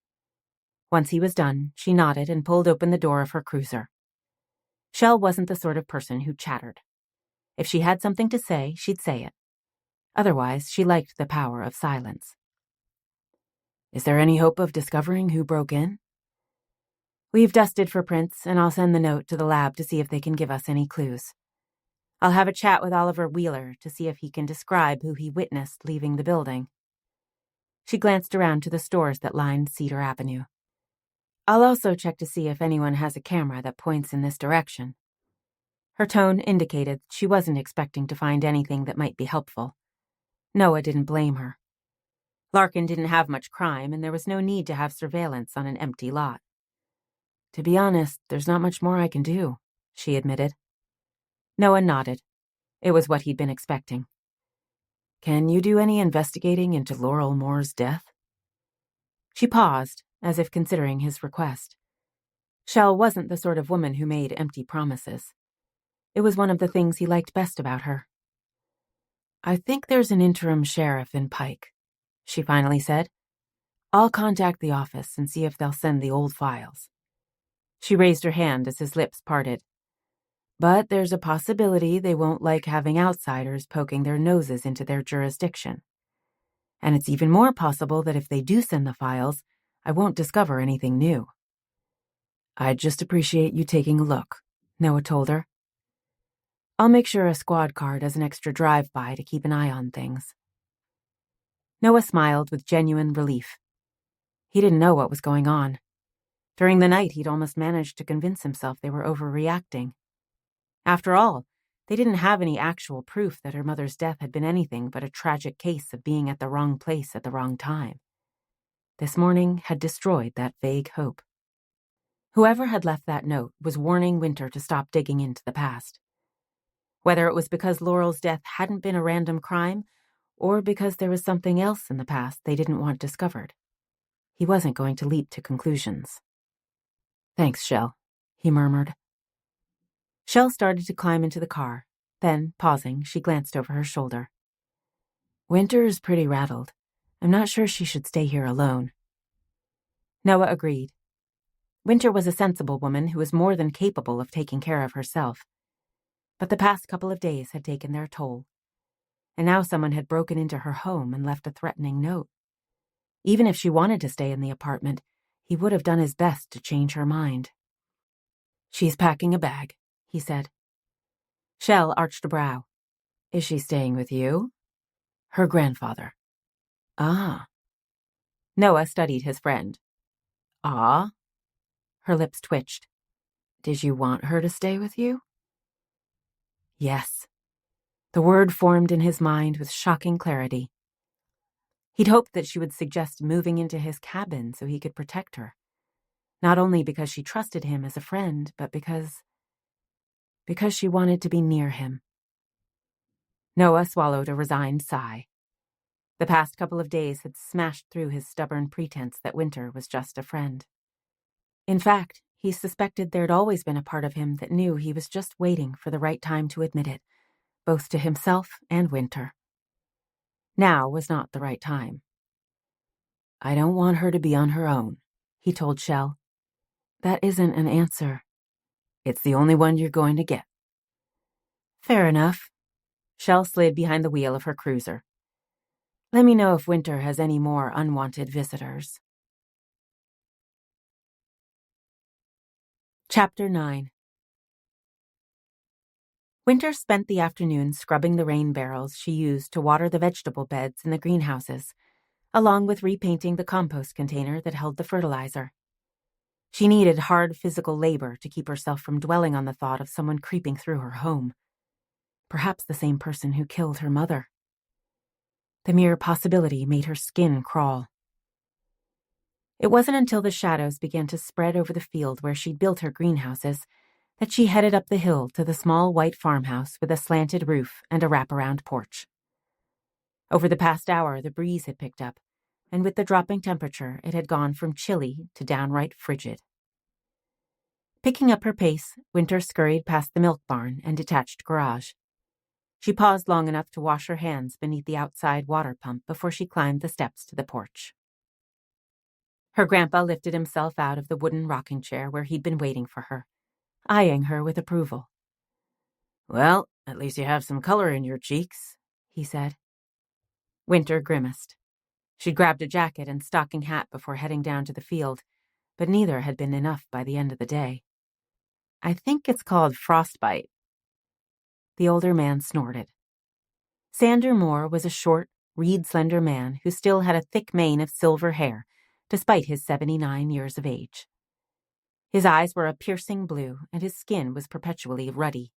Once he was done, she nodded and pulled open the door of her cruiser. Shell wasn't the sort of person who chattered. If she had something to say, she'd say it. Otherwise, she liked the power of silence. Is there any hope of discovering who broke in? We've dusted for prints, and I'll send the note to the lab to see if they can give us any clues. I'll have a chat with Oliver Wheeler to see if he can describe who he witnessed leaving the building. She glanced around to the stores that lined Cedar Avenue. I'll also check to see if anyone has a camera that points in this direction. Her tone indicated she wasn't expecting to find anything that might be helpful. Noah didn't blame her. Larkin didn't have much crime, and there was no need to have surveillance on an empty lot. To be honest, there's not much more I can do, she admitted. Noah nodded. It was what he'd been expecting. Can you do any investigating into Laurel Moore's death? She paused, as if considering his request. Shell wasn't the sort of woman who made empty promises. It was one of the things he liked best about her. I think there's an interim sheriff in Pike, she finally said. I'll contact the office and see if they'll send the old files. She raised her hand as his lips parted. But there's a possibility they won't like having outsiders poking their noses into their jurisdiction. And it's even more possible that if they do send the files, I won't discover anything new. I'd just appreciate you taking a look, Noah told her. I'll make sure a squad car does an extra drive-by to keep an eye on things. Noah smiled with genuine relief. He didn't know what was going on. During the night, he'd almost managed to convince himself they were overreacting. After all, they didn't have any actual proof that her mother's death had been anything but a tragic case of being at the wrong place at the wrong time. This morning had destroyed that vague hope. Whoever had left that note was warning Wynter to stop digging into the past. Whether it was because Laurel's death hadn't been a random crime, or because there was something else in the past they didn't want discovered, he wasn't going to leap to conclusions. Thanks, Shell, he murmured. Shell started to climb into the car. Then, pausing, she glanced over her shoulder. Wynter is pretty rattled. I'm not sure she should stay here alone. Noah agreed. Wynter was a sensible woman who was more than capable of taking care of herself. But the past couple of days had taken their toll. And now someone had broken into her home and left a threatening note. Even if she wanted to stay in the apartment, he would have done his best to change her mind. She's packing a bag, he said. Shell arched a brow. Is she staying with you? Her grandfather. Ah. Noah studied his friend. Ah? Her lips twitched. Did you want her to stay with you? Yes. The word formed in his mind with shocking clarity. He'd hoped that she would suggest moving into his cabin so he could protect her. Not only because she trusted him as a friend, but because she wanted to be near him. Noah swallowed a resigned sigh. The past couple of days had smashed through his stubborn pretense that Wynter was just a friend. In fact, he suspected there'd always been a part of him that knew he was just waiting for the right time to admit it, both to himself and Wynter. Now was not the right time. I don't want her to be on her own, he told Shell. That isn't an answer. It's the only one you're going to get. Fair enough. Shell slid behind the wheel of her cruiser. Let me know if Wynter has any more unwanted visitors. Chapter 9. Wynter spent the afternoon scrubbing the rain barrels she used to water the vegetable beds in the greenhouses, along with repainting the compost container that held the fertilizer. She needed hard physical labor to keep herself from dwelling on the thought of someone creeping through her home. Perhaps the same person who killed her mother. The mere possibility made her skin crawl. It wasn't until the shadows began to spread over the field where she'd built her greenhouses that she headed up the hill to the small white farmhouse with a slanted roof and a wraparound porch. Over the past hour, the breeze had picked up, and with the dropping temperature, it had gone from chilly to downright frigid. Picking up her pace, Wynter scurried past the milk barn and detached garage. She paused long enough to wash her hands beneath the outside water pump before she climbed the steps to the porch. Her grandpa lifted himself out of the wooden rocking chair where he'd been waiting for her, eyeing her with approval. "Well, at least you have some color in your cheeks," he said. Wynter grimaced. She'd grabbed a jacket and stocking hat before heading down to the field, but neither had been enough by the end of the day. "I think it's called frostbite." The older man snorted. Wynter Moore was a short, reed-slender man who still had a thick mane of silver hair, despite his 79 years of age. His eyes were a piercing blue, and his skin was perpetually ruddy.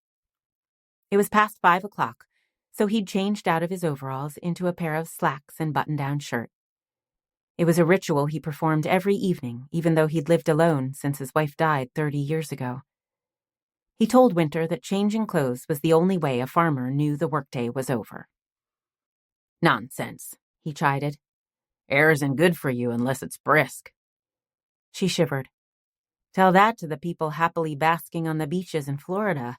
It was past 5 o'clock, so he'd changed out of his overalls into a pair of slacks and button-down shirt. It was a ritual he performed every evening, even though he'd lived alone since his wife died 30 years ago. He told Wynter that changing clothes was the only way a farmer knew the workday was over. "Nonsense," he chided. "Air isn't good for you unless it's brisk." She shivered. "Tell that to the people happily basking on the beaches in Florida."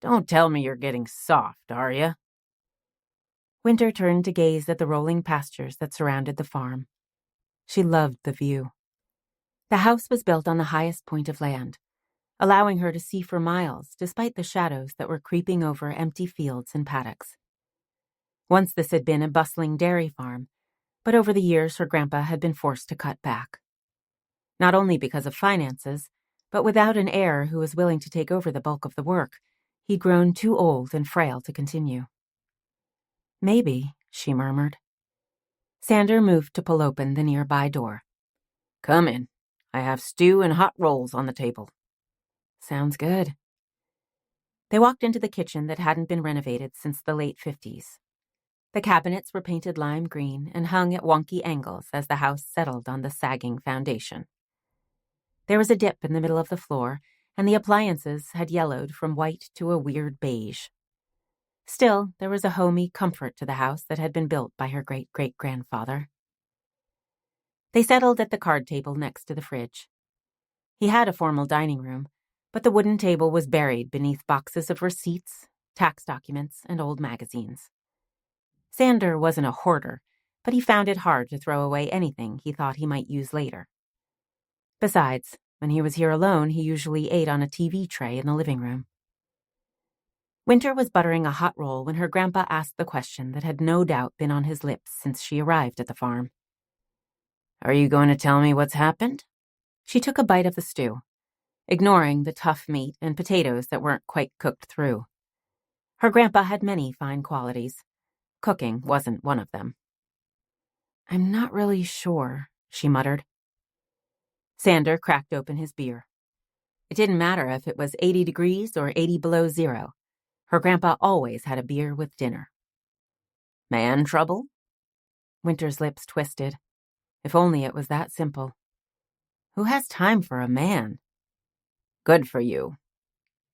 "Don't tell me you're getting soft, are you?" Wynter turned to gaze at the rolling pastures that surrounded the farm. She loved the view. The house was built on the highest point of land, allowing her to see for miles despite the shadows that were creeping over empty fields and paddocks. Once this had been a bustling dairy farm, but over the years her grandpa had been forced to cut back. Not only because of finances, but without an heir who was willing to take over the bulk of the work, he'd grown too old and frail to continue. "Maybe," she murmured. Wynter moved to pull open the nearby door. "Come in. I have stew and hot rolls on the table." "Sounds good." They walked into the kitchen that hadn't been renovated since the late 50s. The cabinets were painted lime green and hung at wonky angles as the house settled on the sagging foundation. There was a dip in the middle of the floor, and the appliances had yellowed from white to a weird beige. Still, there was a homey comfort to the house that had been built by her great-great-grandfather. They settled at the card table next to the fridge. He had a formal dining room, but the wooden table was buried beneath boxes of receipts, tax documents, and old magazines. Wynter wasn't a hoarder, but he found it hard to throw away anything he thought he might use later. Besides, when he was here alone, he usually ate on a TV tray in the living room. Wynter was buttering a hot roll when her grandpa asked the question that had no doubt been on his lips since she arrived at the farm. "Are you going to tell me what's happened?" She took a bite of the stew, ignoring the tough meat and potatoes that weren't quite cooked through. Her grandpa had many fine qualities. Cooking wasn't one of them. "I'm not really sure," she muttered. Wynter cracked open his beer. It didn't matter if it was 80 degrees or 80 below zero. Her grandpa always had a beer with dinner. "Man trouble?" Wynter's lips twisted. If only it was that simple. Who has time for a man? "Good for you."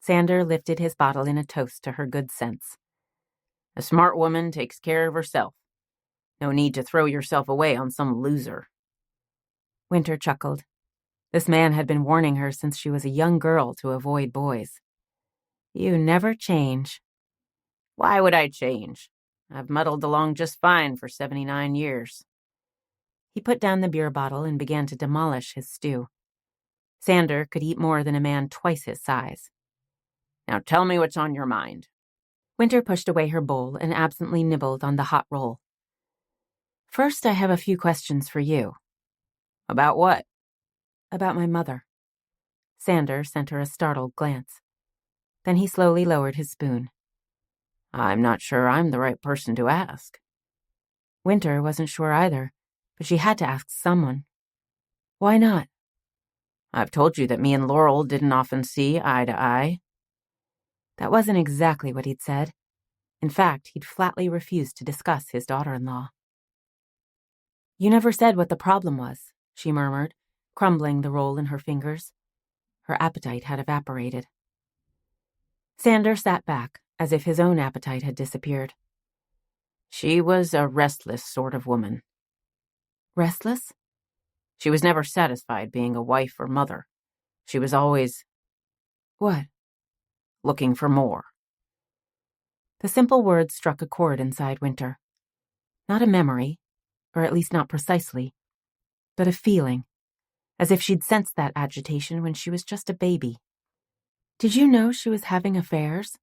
Wynter lifted his bottle in a toast to her good sense. "A smart woman takes care of herself. No need to throw yourself away on some loser." Wynter chuckled. This man had been warning her since she was a young girl to avoid boys. "You never change." "Why would I change? I've muddled along just fine for 79 years. He put down the beer bottle and began to demolish his stew. Wynter could eat more than a man twice his size. "Now tell me what's on your mind." Wynter pushed away her bowl and absently nibbled on the hot roll. "First, I have a few questions for you." "About what?" "About my mother." Wynter sent her a startled glance. Then he slowly lowered his spoon. "I'm not sure I'm the right person to ask." Wynter wasn't sure either, but she had to ask someone. Why not? I've told you that me and Laurel didn't often see eye to eye. That wasn't exactly what he'd said. In fact, he'd flatly refused to discuss his daughter-in-law. You never said what the problem was, she murmured, crumbling the roll in her fingers. Her appetite had evaporated. Sander sat back, as if his own appetite had disappeared. She was a restless sort of woman. Restless? She was never satisfied being a wife or mother. She was always... What? Looking for more. The simple words struck a chord inside Wynter. Not a memory, or at least not precisely, but a feeling, as if she'd sensed that agitation when she was just a baby. Did you know she was having affairs?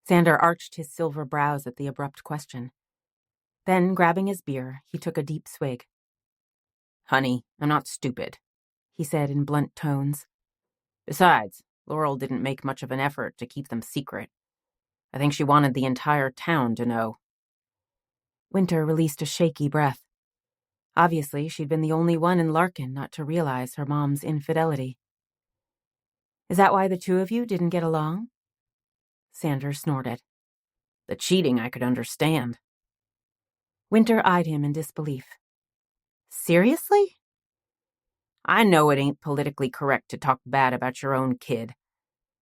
Sander arched his silver brows at the abrupt question. Then, grabbing his beer, he took a deep swig. Honey, I'm not stupid, he said in blunt tones. Besides, Laurel didn't make much of an effort to keep them secret. I think she wanted the entire town to know. Wynter released a shaky breath. Obviously, she'd been the only one in Larkin not to realize her mom's infidelity. Is that why the two of you didn't get along? Sander snorted. The cheating I could understand. Wynter eyed him in disbelief. Seriously? I know it ain't politically correct to talk bad about your own kid,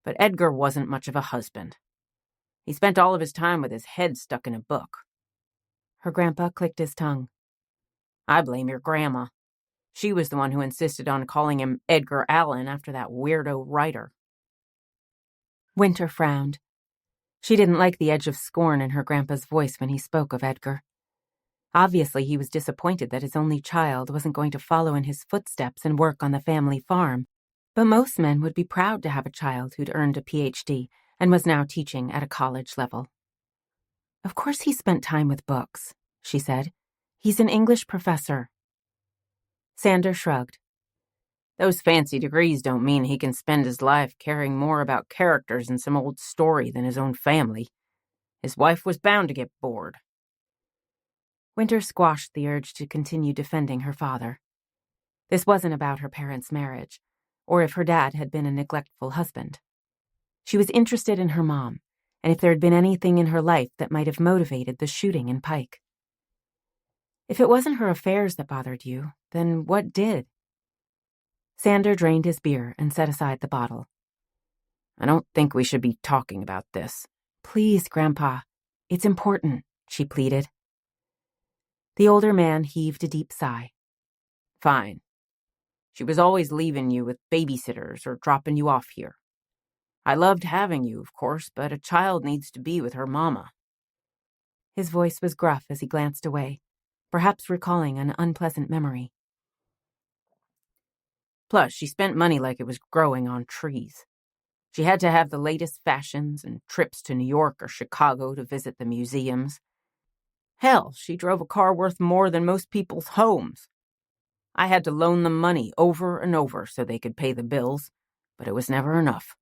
but Edgar wasn't much of a husband. He spent all of his time with his head stuck in a book. Her grandpa clicked his tongue. I blame your grandma. She was the one who insisted on calling him Edgar Allan after that weirdo writer. Wynter frowned. She didn't like the edge of scorn in her grandpa's voice when he spoke of Edgar. Obviously, he was disappointed that his only child wasn't going to follow in his footsteps and work on the family farm, but most men would be proud to have a child who'd earned a PhD and was now teaching at a college level. Of course he spent time with books, she said. He's an English professor. Sander shrugged. Those fancy degrees don't mean he can spend his life caring more about characters in some old story than his own family. His wife was bound to get bored. Wynter squashed the urge to continue defending her father. This wasn't about her parents' marriage, or if her dad had been a neglectful husband. She was interested in her mom, and if there had been anything in her life that might have motivated the shooting in Pike. If it wasn't her affairs that bothered you, then what did? Sander drained his beer and set aside the bottle. I don't think we should be talking about this. Please, Grandpa. It's important, she pleaded. The older man heaved a deep sigh. Fine. She was always leaving you with babysitters or dropping you off here. I loved having you, of course, but a child needs to be with her mama. His voice was gruff as he glanced away, perhaps recalling an unpleasant memory. Plus, she spent money like it was growing on trees. She had to have the latest fashions and trips to New York or Chicago to visit the museums. Hell, she drove a car worth more than most people's homes. I had to loan them money over and over so they could pay the bills, but it was never enough.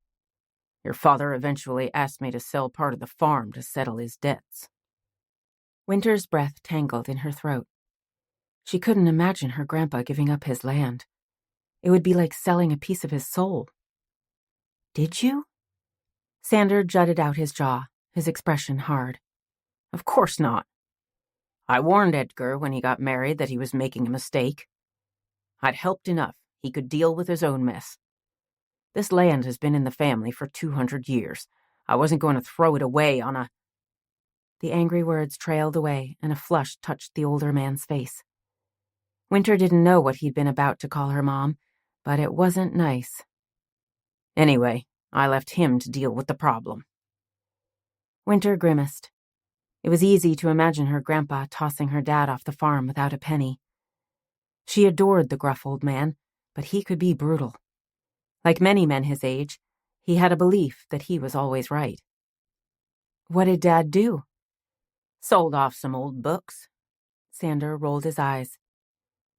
Your father eventually asked me to sell part of the farm to settle his debts. Wynter's breath tangled in her throat. She couldn't imagine her grandpa giving up his land. It would be like selling a piece of his soul. Did you? Sander jutted out his jaw, his expression hard. Of course not. I warned Edgar when he got married that he was making a mistake. I'd helped enough. He could deal with his own mess. This land has been in the family for 200 years. I wasn't going to throw it away on a... The angry words trailed away, and a flush touched the older man's face. Wynter didn't know what he'd been about to call her mom, but it wasn't nice. Anyway, I left him to deal with the problem. Wynter grimaced. It was easy to imagine her grandpa tossing her dad off the farm without a penny. She adored the gruff old man, but he could be brutal. Like many men his age, he had a belief that he was always right. What did Dad do? Sold off some old books. Sander rolled his eyes.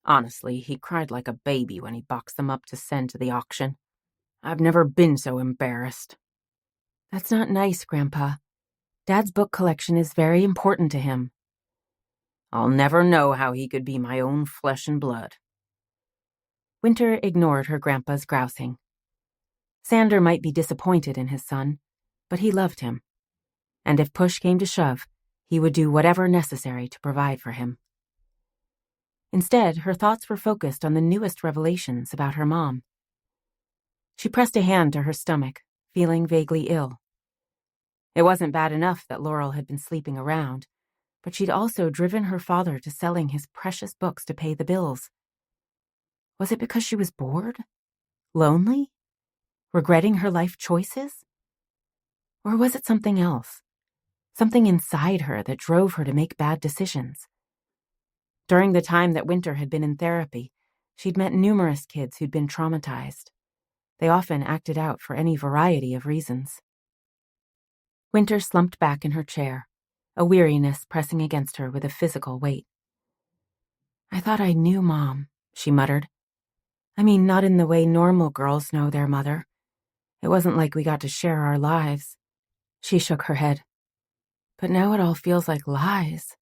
Honestly, he cried like a baby when he boxed them up to send to the auction. I've never been so embarrassed. That's not nice, Grandpa. Dad's book collection is very important to him. I'll never know how he could be my own flesh and blood." Wynter ignored her grandpa's grousing. Sander might be disappointed in his son, but he loved him. And if push came to shove, he would do whatever necessary to provide for him. Instead, her thoughts were focused on the newest revelations about her mom. She pressed a hand to her stomach, feeling vaguely ill. It wasn't bad enough that Laurel had been sleeping around, but she'd also driven her father to selling his precious books to pay the bills. Was it because she was bored? Lonely? Regretting her life choices? Or was it something else? Something inside her that drove her to make bad decisions? During the time that Wynter had been in therapy, she'd met numerous kids who'd been traumatized. They often acted out for any variety of reasons. Wynter slumped back in her chair, a weariness pressing against her with a physical weight. "I thought I knew Mom," she muttered. "I mean, not in the way normal girls know their mother. It wasn't like we got to share our lives." She shook her head. "But now it all feels like lies."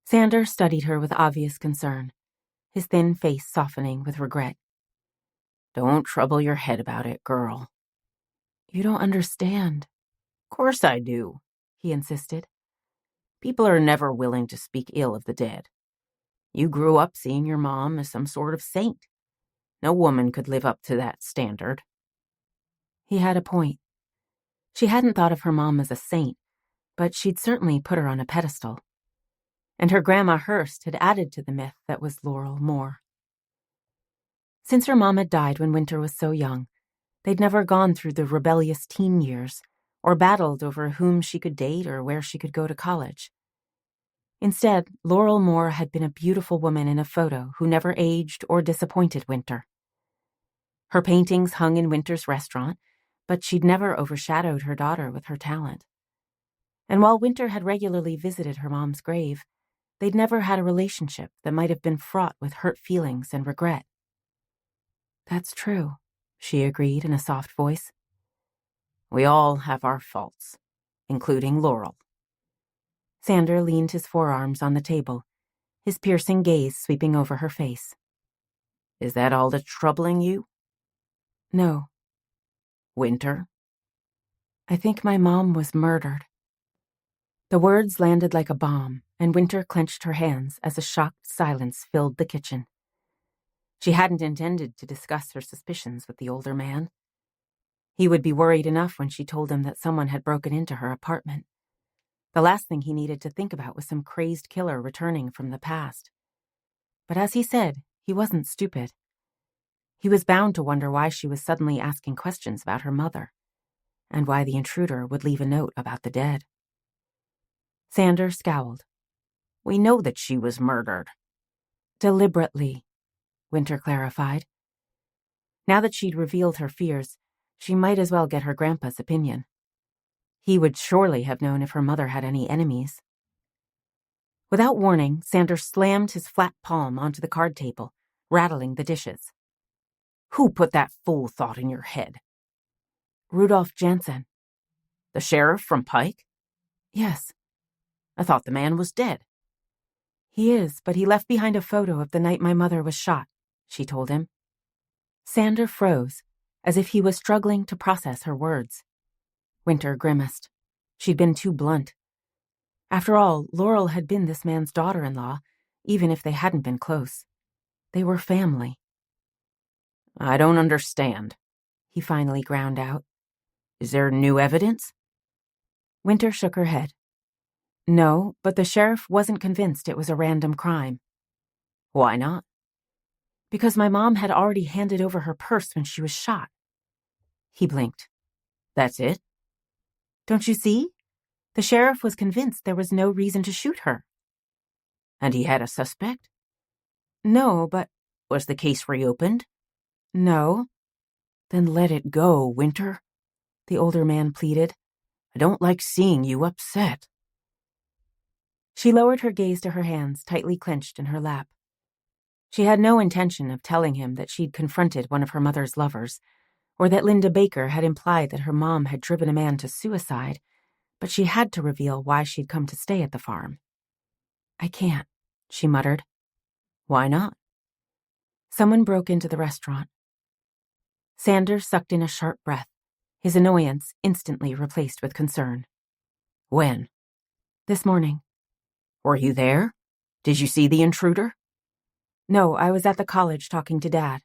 Sander studied her with obvious concern, his thin face softening with regret. "Don't trouble your head about it, girl." "You don't understand." "Course I do," he insisted. "People are never willing to speak ill of the dead. You grew up seeing your mom as some sort of saint. No woman could live up to that standard." He had a point. She hadn't thought of her mom as a saint, but she'd certainly put her on a pedestal. And her grandma Hurst had added to the myth that was Laurel Moore. Since her mom had died when Wynter was so young, they'd never gone through the rebellious teen years or battled over whom she could date or where she could go to college. Instead, Laurel Moore had been a beautiful woman in a photo who never aged or disappointed Wynter. Her paintings hung in Wynter's restaurant, but she'd never overshadowed her daughter with her talent. And while Wynter had regularly visited her mom's grave, they'd never had a relationship that might have been fraught with hurt feelings and regret. "That's true," she agreed in a soft voice. "We all have our faults, including Laurel." Sander leaned his forearms on the table, his piercing gaze sweeping over her face. "Is that all that's troubling you?" "No." "Wynter?" "I think my mom was murdered." The words landed like a bomb, and Wynter clenched her hands as a shocked silence filled the kitchen. She hadn't intended to discuss her suspicions with the older man. He would be worried enough when she told him that someone had broken into her apartment. The last thing he needed to think about was some crazed killer returning from the past. But as he said, he wasn't stupid. He was bound to wonder why she was suddenly asking questions about her mother, and why the intruder would leave a note about the dead. Sander scowled. "We know that she was murdered." "Deliberately," Wynter clarified. Now that she'd revealed her fears, she might as well get her grandpa's opinion. He would surely have known if her mother had any enemies. Without warning, Sander slammed his flat palm onto the card table, rattling the dishes. "Who put that fool thought in your head?" "Rudolph Jansen." "The sheriff from Pike?" "Yes." "I thought the man was dead." "He is, but he left behind a photo of the night my mother was shot," she told him. Sander froze, as if he was struggling to process her words. Wynter grimaced. She'd been too blunt. After all, Laurel had been this man's daughter-in-law, even if they hadn't been close. They were family. "I don't understand," he finally ground out. "Is there new evidence?" Wynter shook her head. "No, but the sheriff wasn't convinced it was a random crime." "Why not?" "Because my mom had already handed over her purse when she was shot." He blinked. "That's it?" "Don't you see? The sheriff was convinced there was no reason to shoot her." "And he had a suspect?" "No, but—" "Was the case reopened?" "No." "Then let it go, Wynter," the older man pleaded. "I don't like seeing you upset." She lowered her gaze to her hands, tightly clenched in her lap. She had no intention of telling him that she'd confronted one of her mother's lovers, or that Linda Baker had implied that her mom had driven a man to suicide, but she had to reveal why she'd come to stay at the farm. I can't, she muttered. Why not? Someone broke into the restaurant. Sanders sucked in a sharp breath, his annoyance instantly replaced with concern. When? This morning. Were you there? Did you see the intruder? No, I was at the college talking to Dad.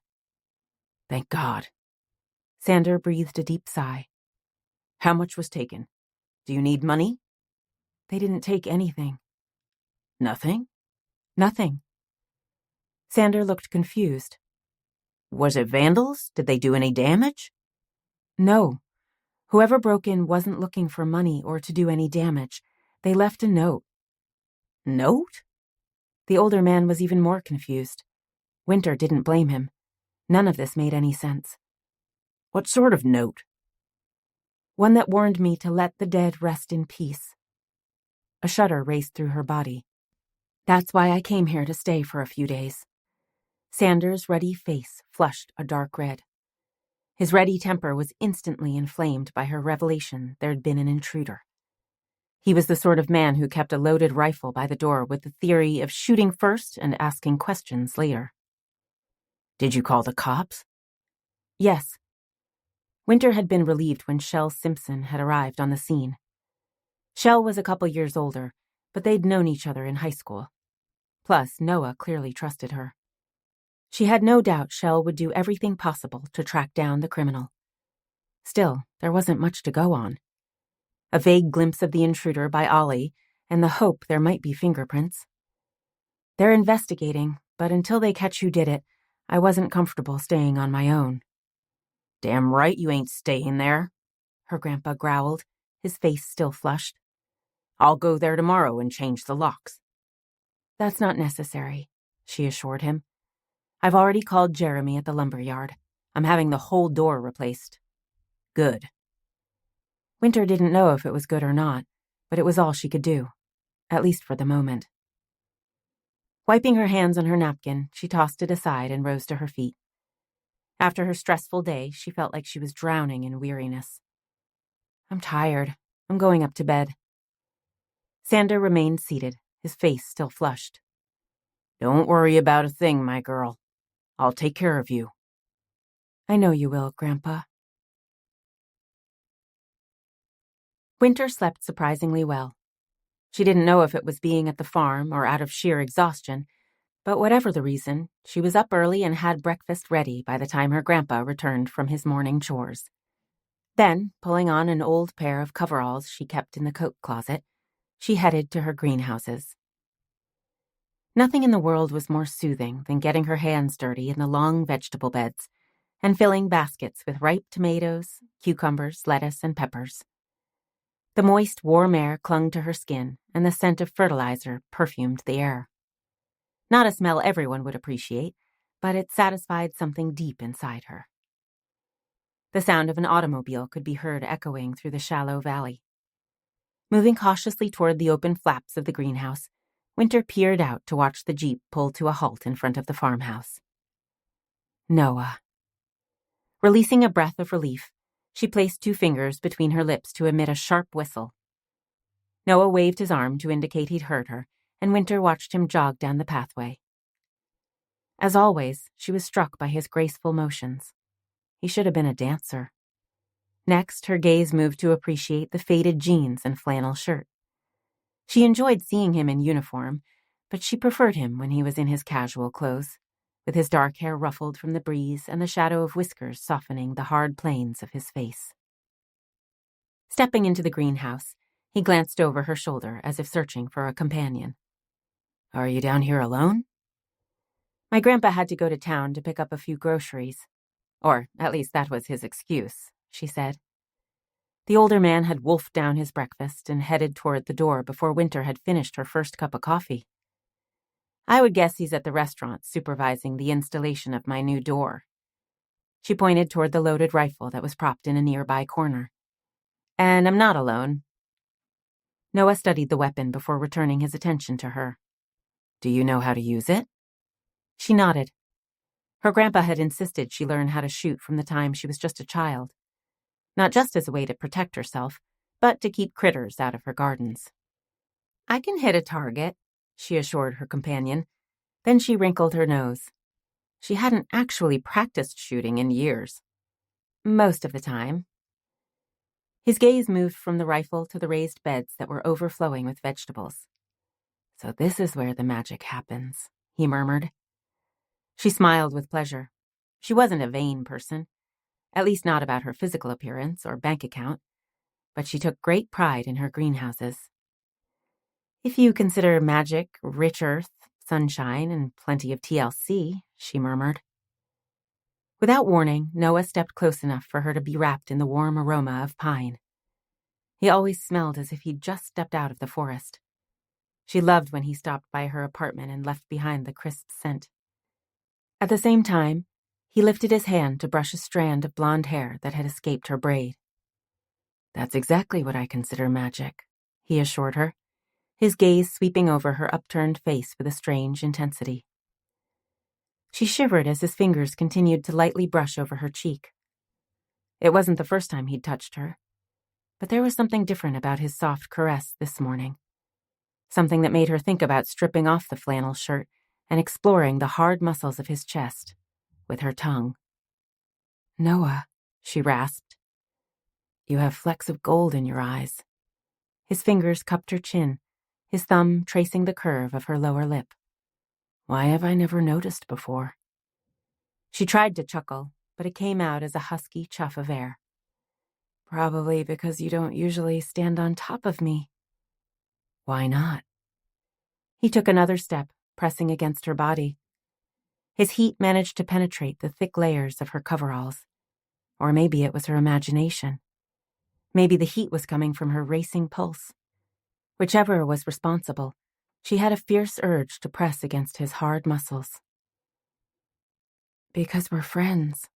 Thank God. Sander breathed a deep sigh. How much was taken? Do you need money? They didn't take anything. Nothing? Nothing. Sander looked confused. Was it vandals? Did they do any damage? No. Whoever broke in wasn't looking for money or to do any damage. They left a note. Note? The older man was even more confused. Wynter didn't blame him. None of this made any sense. What sort of note? One that warned me to let the dead rest in peace. A shudder raced through her body. That's why I came here to stay for a few days. Sanders' ruddy face flushed a dark red. His ready temper was instantly inflamed by her revelation there'd been an intruder. He was the sort of man who kept a loaded rifle by the door with the theory of shooting first and asking questions later. Did you call the cops? Yes. Wynter had been relieved when Shell Simpson had arrived on the scene. Shell was a couple years older, but they'd known each other in high school. Plus, Noah clearly trusted her. She had no doubt Shell would do everything possible to track down the criminal. Still, there wasn't much to go on. A vague glimpse of the intruder by Ollie, and the hope there might be fingerprints. They're investigating, but until they catch who did it, I wasn't comfortable staying on my own. Damn right you ain't staying there, her grandpa growled, his face still flushed. I'll go there tomorrow and change the locks. That's not necessary, she assured him. I've already called Jeremy at the lumber yard. I'm having the whole door replaced. Good. Wynter didn't know if it was good or not, but it was all she could do, at least for the moment. Wiping her hands on her napkin, she tossed it aside and rose to her feet. After her stressful day, she felt like she was drowning in weariness. I'm tired. I'm going up to bed. Sander remained seated, his face still flushed. Don't worry about a thing, my girl. I'll take care of you. I know you will, Grandpa. Wynter slept surprisingly well. She didn't know if it was being at the farm or out of sheer exhaustion, but whatever the reason, she was up early and had breakfast ready by the time her grandpa returned from his morning chores. Then, pulling on an old pair of coveralls she kept in the coat closet, she headed to her greenhouses. Nothing in the world was more soothing than getting her hands dirty in the long vegetable beds and filling baskets with ripe tomatoes, cucumbers, lettuce, and peppers. The moist, warm air clung to her skin, and the scent of fertilizer perfumed the air. Not a smell everyone would appreciate, but it satisfied something deep inside her. The sound of an automobile could be heard echoing through the shallow valley. Moving cautiously toward the open flaps of the greenhouse, Wynter peered out to watch the Jeep pull to a halt in front of the farmhouse. Noah. Releasing a breath of relief, she placed 2 fingers between her lips to emit a sharp whistle. Noah waved his arm to indicate he'd heard her, and Wynter watched him jog down the pathway. As always, she was struck by his graceful motions. He should have been a dancer. Next, her gaze moved to appreciate the faded jeans and flannel shirt. She enjoyed seeing him in uniform, but she preferred him when he was in his casual clothes, with his dark hair ruffled from the breeze and the shadow of whiskers softening the hard planes of his face. Stepping into the greenhouse, he glanced over her shoulder as if searching for a companion. Are you down here alone? My grandpa had to go to town to pick up a few groceries. Or, at least that was his excuse, she said. The older man had wolfed down his breakfast and headed toward the door before Wynter had finished her first cup of coffee. I would guess he's at the restaurant supervising the installation of my new door. She pointed toward the loaded rifle that was propped in a nearby corner. And I'm not alone. Noah studied the weapon before returning his attention to her. Do you know how to use it? She nodded. Her grandpa had insisted she learn how to shoot from the time she was just a child. Not just as a way to protect herself, but to keep critters out of her gardens. I can hit a target, she assured her companion. Then she wrinkled her nose. She hadn't actually practiced shooting in years. Most of the time. His gaze moved from the rifle to the raised beds that were overflowing with vegetables. So this is where the magic happens, he murmured. She smiled with pleasure. She wasn't a vain person, at least not about her physical appearance or bank account, but she took great pride in her greenhouses. If you consider magic, rich earth, sunshine, and plenty of TLC, she murmured. Without warning, Noah stepped close enough for her to be wrapped in the warm aroma of pine. He always smelled as if he'd just stepped out of the forest. She loved when he stopped by her apartment and left behind the crisp scent. At the same time, he lifted his hand to brush a strand of blonde hair that had escaped her braid. That's exactly what I consider magic, he assured her, his gaze sweeping over her upturned face with a strange intensity. She shivered as his fingers continued to lightly brush over her cheek. It wasn't the first time he'd touched her, but there was something different about his soft caress this morning. Something that made her think about stripping off the flannel shirt and exploring the hard muscles of his chest with her tongue. Noah, she rasped. You have flecks of gold in your eyes. His fingers cupped her chin, his thumb tracing the curve of her lower lip. Why have I never noticed before? She tried to chuckle, but it came out as a husky chuff of air. Probably because you don't usually stand on top of me. Why not? He took another step, pressing against her body. His heat managed to penetrate the thick layers of her coveralls. Or maybe it was her imagination. Maybe the heat was coming from her racing pulse. Whichever was responsible, she had a fierce urge to press against his hard muscles. Because we're friends.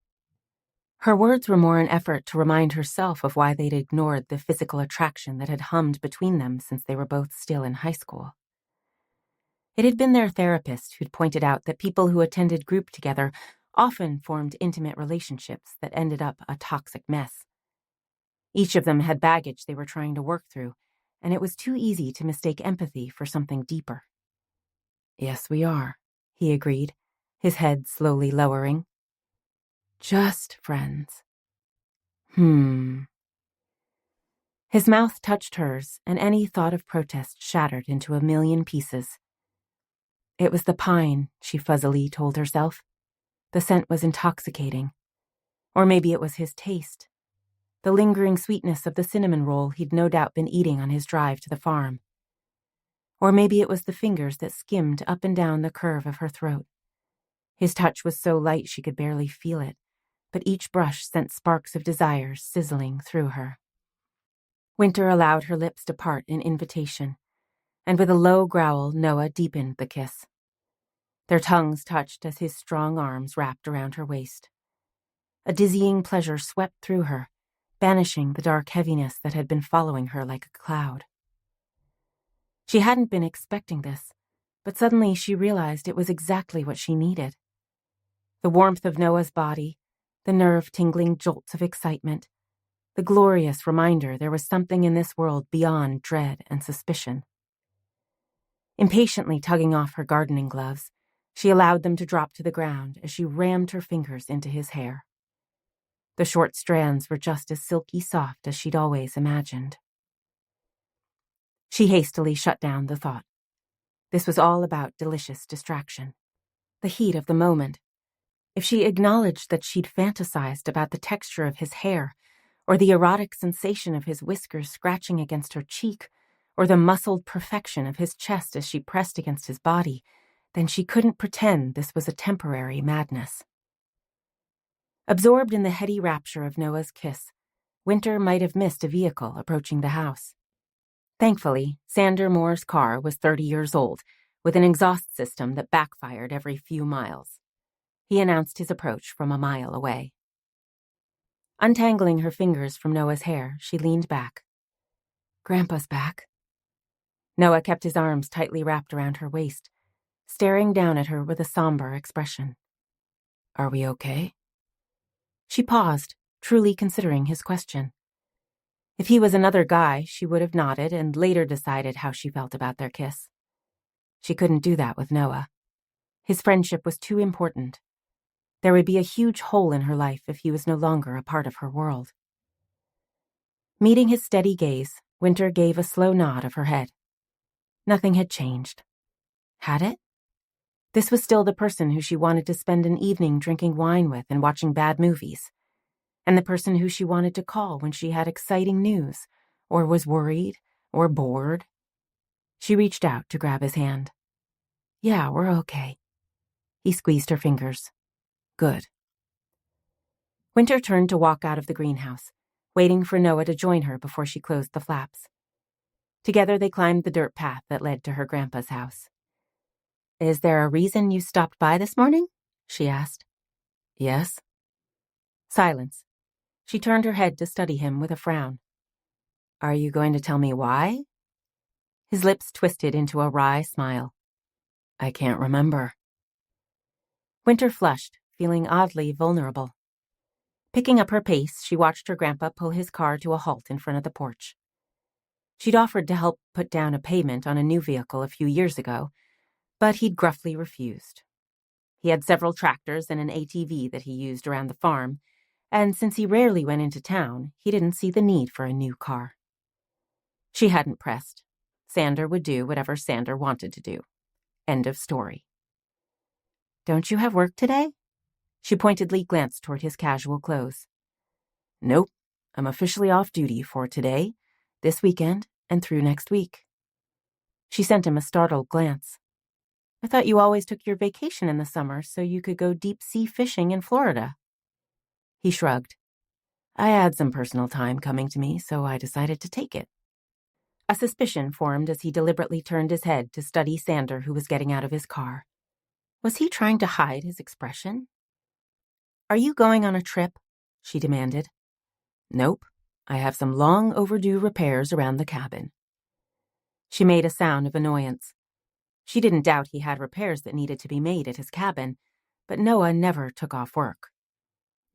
Her words were more an effort to remind herself of why they'd ignored the physical attraction that had hummed between them since they were both still in high school. It had been their therapist who'd pointed out that people who attended group together often formed intimate relationships that ended up a toxic mess. Each of them had baggage they were trying to work through, and it was too easy to mistake empathy for something deeper. Yes, we are, he agreed, his head slowly lowering. Just friends. His mouth touched hers, and any thought of protest shattered into a million pieces. It was the pine, she fuzzily told herself. The scent was intoxicating. Or maybe it was his taste. The lingering sweetness of the cinnamon roll he'd no doubt been eating on his drive to the farm. Or maybe it was the fingers that skimmed up and down the curve of her throat. His touch was so light she could barely feel it, but each brush sent sparks of desire sizzling through her. Wynter allowed her lips to part in invitation, and with a low growl, Noah deepened the kiss. Their tongues touched as his strong arms wrapped around her waist. A dizzying pleasure swept through her, banishing the dark heaviness that had been following her like a cloud. She hadn't been expecting this, but suddenly she realized it was exactly what she needed. The warmth of Noah's body, the nerve-tingling jolts of excitement, the glorious reminder there was something in this world beyond dread and suspicion. Impatiently tugging off her gardening gloves, she allowed them to drop to the ground as she rammed her fingers into his hair. The short strands were just as silky soft as she'd always imagined. She hastily shut down the thought. This was all about delicious distraction. The heat of the moment. If she acknowledged that she'd fantasized about the texture of his hair, or the erotic sensation of his whiskers scratching against her cheek, or the muscled perfection of his chest as she pressed against his body, then she couldn't pretend this was a temporary madness. Absorbed in the heady rapture of Noah's kiss, Wynter might have missed a vehicle approaching the house. Thankfully, Wynter Moore's car was 30 years old, with an exhaust system that backfired every few miles. He announced his approach from a mile away. Untangling her fingers from Noah's hair, she leaned back. Grandpa's back. Noah kept his arms tightly wrapped around her waist, staring down at her with a somber expression. Are we okay? She paused, truly considering his question. If he was another guy, she would have nodded and later decided how she felt about their kiss. She couldn't do that with Noah. His friendship was too important. There would be a huge hole in her life if he was no longer a part of her world. Meeting his steady gaze, Wynter gave a slow nod of her head. Nothing had changed. Had it? This was still the person who she wanted to spend an evening drinking wine with and watching bad movies, and the person who she wanted to call when she had exciting news, or was worried, or bored. She reached out to grab his hand. Yeah, we're okay. He squeezed her fingers. Good. Wynter turned to walk out of the greenhouse, waiting for Noah to join her before she closed the flaps. Together they climbed the dirt path that led to her grandpa's house. Is there a reason you stopped by this morning? She asked. Yes. Silence. She turned her head to study him with a frown. Are you going to tell me why? His lips twisted into a wry smile. I can't remember. Wynter flushed, feeling oddly vulnerable. Picking up her pace, she watched her grandpa pull his car to a halt in front of the porch. She'd offered to help put down a payment on a new vehicle a few years ago, but he'd gruffly refused. He had several tractors and an ATV that he used around the farm, and since he rarely went into town, he didn't see the need for a new car. She hadn't pressed. Sander would do whatever Sander wanted to do. End of story. Don't you have work today? She pointedly glanced toward his casual clothes. Nope, I'm officially off duty for today, this weekend, and through next week. She sent him a startled glance. I thought you always took your vacation in the summer so you could go deep-sea fishing in Florida. He shrugged. I had some personal time coming to me, so I decided to take it. A suspicion formed as he deliberately turned his head to study Sander, who was getting out of his car. Was he trying to hide his expression? Are you going on a trip? She demanded. Nope. I have some long overdue repairs around the cabin. She made a sound of annoyance. She didn't doubt he had repairs that needed to be made at his cabin, but Noah never took off work.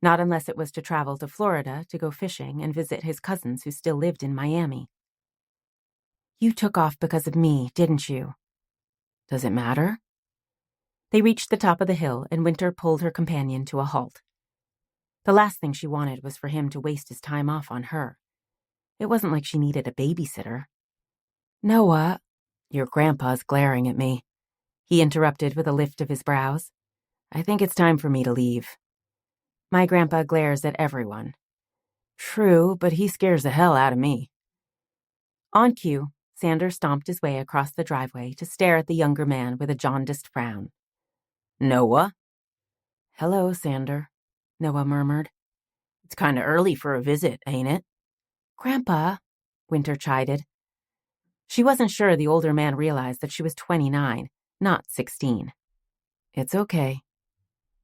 Not unless it was to travel to Florida to go fishing and visit his cousins who still lived in Miami. You took off because of me, didn't you? Does it matter? They reached the top of the hill, and Wynter pulled her companion to a halt. The last thing she wanted was for him to waste his time off on her. It wasn't like she needed a babysitter. Noah, your grandpa's glaring at me, he interrupted with a lift of his brows. I think it's time for me to leave. My grandpa glares at everyone. True, but he scares the hell out of me. On cue, Sander stomped his way across the driveway to stare at the younger man with a jaundiced frown. Noah? Hello, Sander, Noah murmured. It's kind of early for a visit, ain't it? Grandpa, Wynter chided. She wasn't sure the older man realized that she was 29, not 16. It's okay.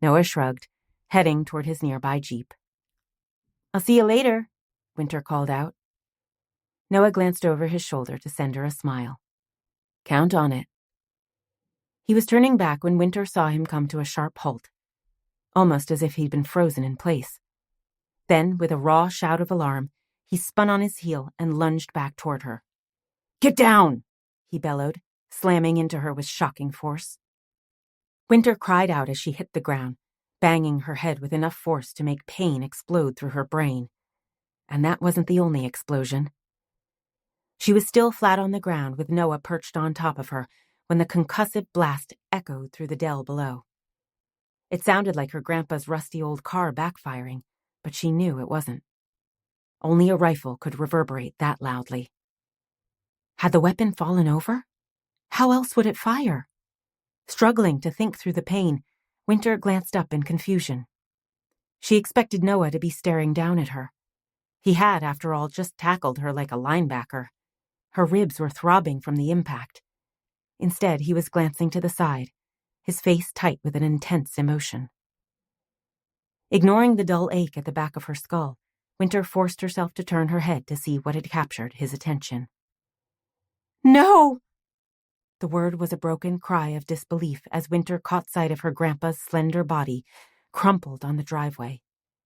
Noah shrugged, heading toward his nearby jeep. I'll see you later, Wynter called out. Noah glanced over his shoulder to send her a smile. Count on it. He was turning back when Wynter saw him come to a sharp halt, almost as if he'd been frozen in place. Then, with a raw shout of alarm, he spun on his heel and lunged back toward her. Get down! He bellowed, slamming into her with shocking force. Wynter cried out as she hit the ground, banging her head with enough force to make pain explode through her brain. And that wasn't the only explosion. She was still flat on the ground with Noah perched on top of her when the concussive blast echoed through the dell below. It sounded like her grandpa's rusty old car backfiring, but she knew it wasn't. Only a rifle could reverberate that loudly. Had the weapon fallen over? How else would it fire? Struggling to think through the pain, Wynter glanced up in confusion. She expected Noah to be staring down at her. He had, after all, just tackled her like a linebacker. Her ribs were throbbing from the impact. Instead, he was glancing to the side, his face tight with an intense emotion. Ignoring the dull ache at the back of her skull, Wynter forced herself to turn her head to see what had captured his attention. No! The word was a broken cry of disbelief as Wynter caught sight of her grandpa's slender body, crumpled on the driveway,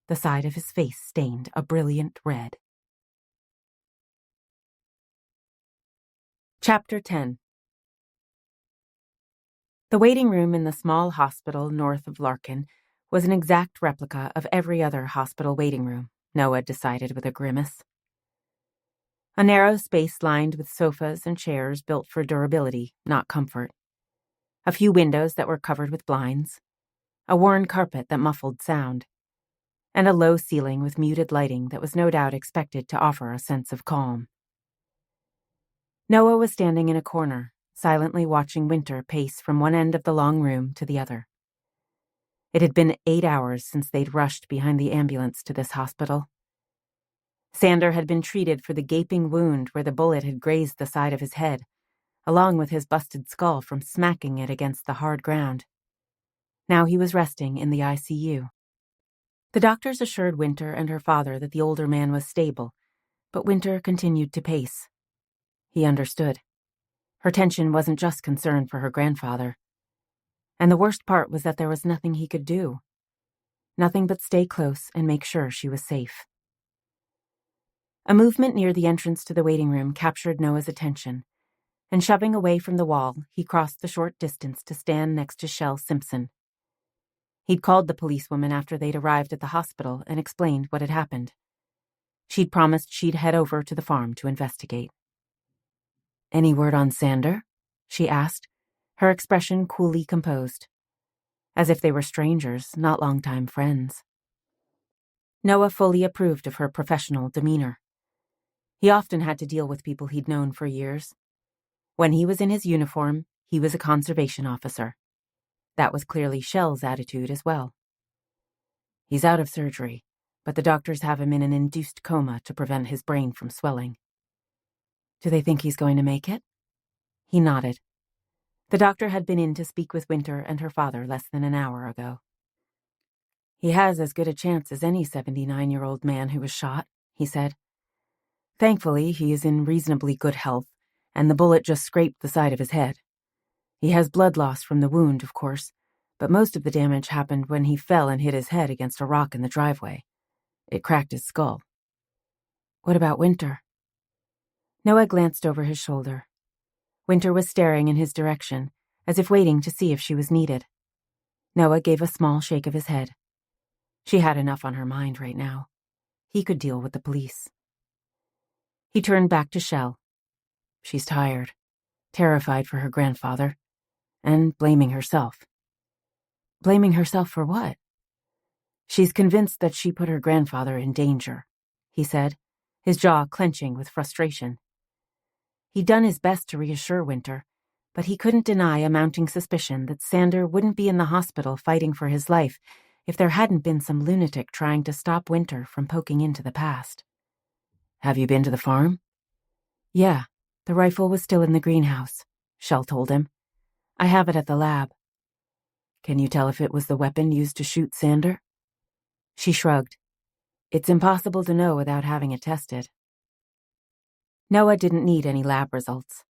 the side of his face stained a brilliant red. Chapter 10. The waiting room in the small hospital north of Larkin was an exact replica of every other hospital waiting room, Noah decided with a grimace. A narrow space lined with sofas and chairs built for durability, not comfort. A few windows that were covered with blinds. A worn carpet that muffled sound. And a low ceiling with muted lighting that was no doubt expected to offer a sense of calm. Noah was standing in a corner, silently watching Wynter pace from one end of the long room to the other. It had been 8 hours since they'd rushed behind the ambulance to this hospital. Sander had been treated for the gaping wound where the bullet had grazed the side of his head, along with his busted skull from smacking it against the hard ground. Now he was resting in the ICU. The doctors assured Wynter and her father that the older man was stable, but Wynter continued to pace. He understood. Her tension wasn't just concern for her grandfather. And the worst part was that there was nothing he could do. Nothing but stay close and make sure she was safe. A movement near the entrance to the waiting room captured Noah's attention, and shoving away from the wall, he crossed the short distance to stand next to Shell Simpson. He'd called the policewoman after they'd arrived at the hospital and explained what had happened. She'd promised she'd head over to the farm to investigate. "Any word on Sander?" she asked, her expression coolly composed, as if they were strangers, not longtime friends. Noah fully approved of her professional demeanor. He often had to deal with people he'd known for years. When he was in his uniform, he was a conservation officer. That was clearly Shell's attitude as well. "He's out of surgery, but the doctors have him in an induced coma to prevent his brain from swelling." "Do they think he's going to make it?" He nodded. The doctor had been in to speak with Wynter and her father less than an hour ago. "He has as good a chance as any 79-year-old man who was shot," he said. "Thankfully, he is in reasonably good health, and the bullet just scraped the side of his head. He has blood loss from the wound, of course, but most of the damage happened when he fell and hit his head against a rock in the driveway. It cracked his skull." "What about Wynter?" Noah glanced over his shoulder. Wynter was staring in his direction, as if waiting to see if she was needed. Noah gave a small shake of his head. She had enough on her mind right now. He could deal with the police. He turned back to Shell. She's tired, terrified for her grandfather, and blaming herself. Blaming herself for what? "She's convinced that she put her grandfather in danger," he said, his jaw clenching with frustration. He'd done his best to reassure Wynter, but he couldn't deny a mounting suspicion that Sander wouldn't be in the hospital fighting for his life if there hadn't been some lunatic trying to stop Wynter from poking into the past. "Have you been to the farm?" "Yeah, the rifle was still in the greenhouse," Shell told him. "I have it at the lab." "Can you tell if it was the weapon used to shoot Sander?" She shrugged. "It's impossible to know without having it tested." Noah didn't need any lab results.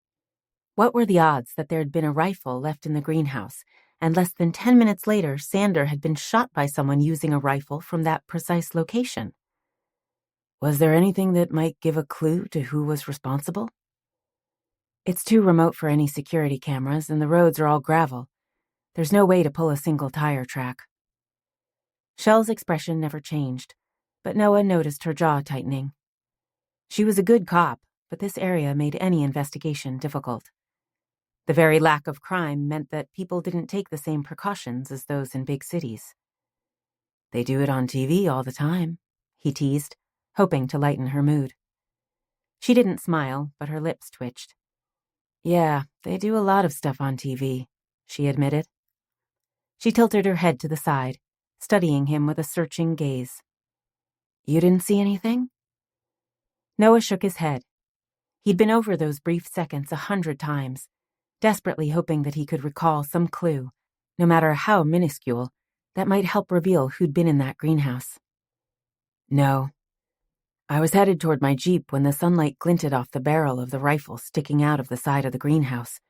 What were the odds that there had been a rifle left in the greenhouse, and less than 10 minutes later, Sander had been shot by someone using a rifle from that precise location? Was there anything that might give a clue to who was responsible? "It's too remote for any security cameras, and the roads are all gravel. There's no way to pull a single tire track." Shell's expression never changed, but Noah noticed her jaw tightening. She was a good cop, but this area made any investigation difficult. The very lack of crime meant that people didn't take the same precautions as those in big cities. "They do it on TV all the time," he teased, hoping to lighten her mood. She didn't smile, but her lips twitched. "Yeah, they do a lot of stuff on TV," she admitted. She tilted her head to the side, studying him with a searching gaze. "You didn't see anything?" Noah shook his head. He'd been over those brief seconds 100 times, desperately hoping that he could recall some clue, no matter how minuscule, that might help reveal who'd been in that greenhouse. "No. I was headed toward my Jeep when the sunlight glinted off the barrel of the rifle sticking out of the side of the greenhouse.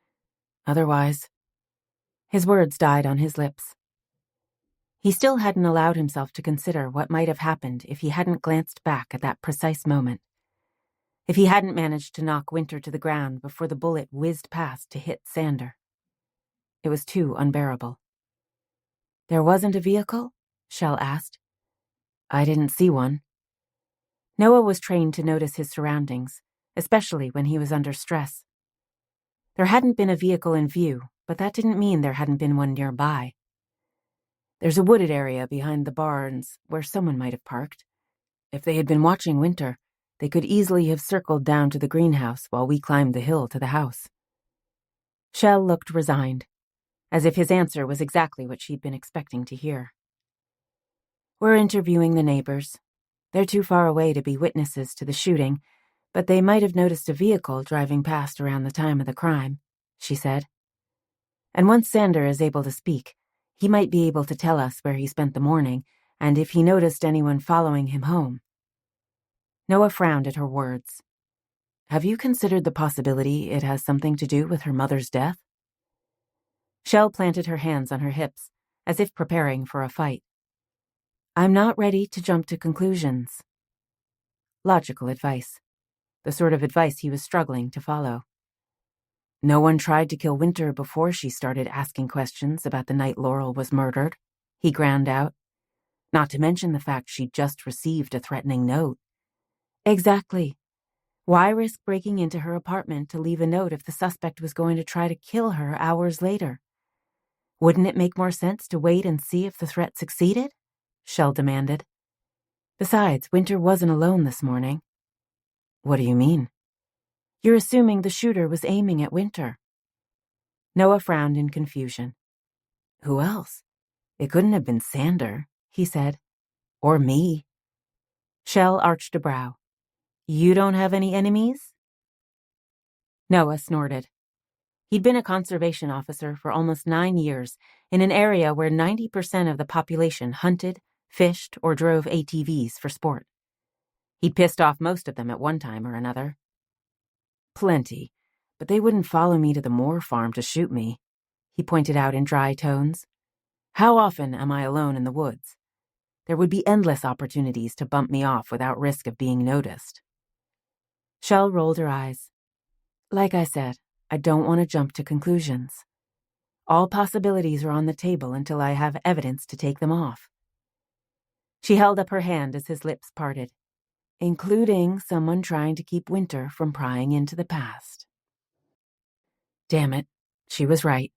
Otherwise..." His words died on his lips. He still hadn't allowed himself to consider what might have happened if he hadn't glanced back at that precise moment. If he hadn't managed to knock Wynter to the ground before the bullet whizzed past to hit Sander. It was too unbearable. "There wasn't a vehicle?" Shell asked. "I didn't see one." Noah was trained to notice his surroundings, especially when he was under stress. There hadn't been a vehicle in view, but that didn't mean there hadn't been one nearby. "There's a wooded area behind the barns where someone might have parked. If they had been watching Wynter, they could easily have circled down to the greenhouse while we climbed the hill to the house." Shell looked resigned, as if his answer was exactly what she'd been expecting to hear. "We're interviewing the neighbors. They're too far away to be witnesses to the shooting, but they might have noticed a vehicle driving past around the time of the crime," she said. "And once Sander is able to speak, he might be able to tell us where he spent the morning and if he noticed anyone following him home." Noah frowned at her words. "Have you considered the possibility it has something to do with her mother's death?" Shell planted her hands on her hips, as if preparing for a fight. "I'm not ready to jump to conclusions." Logical advice. The sort of advice he was struggling to follow. "No one tried to kill Wynter before she started asking questions about the night Laurel was murdered," he ground out. "Not to mention the fact she'd just received a threatening note." "Exactly. Why risk breaking into her apartment to leave a note if the suspect was going to try to kill her hours later? Wouldn't it make more sense to wait and see if the threat succeeded?" Shell demanded. "Besides, Wynter wasn't alone this morning." "What do you mean?" "You're assuming the shooter was aiming at Wynter." Noah frowned in confusion. "Who else? It couldn't have been Sander," he said. "Or me." Shell arched a brow. "You don't have any enemies?" Noah snorted. He'd been a conservation officer for almost 9 years in an area where 90% of the population hunted, fished, or drove ATVs for sport. He'd pissed off most of them at one time or another. "Plenty, but they wouldn't follow me to the Moore farm to shoot me," he pointed out in dry tones. "How often am I alone in the woods? There would be endless opportunities to bump me off without risk of being noticed." Shell rolled her eyes. "Like I said, I don't want to jump to conclusions. All possibilities are on the table until I have evidence to take them off." She held up her hand as his lips parted, "Including someone trying to keep Wynter from prying into the past." Damn it, she was right.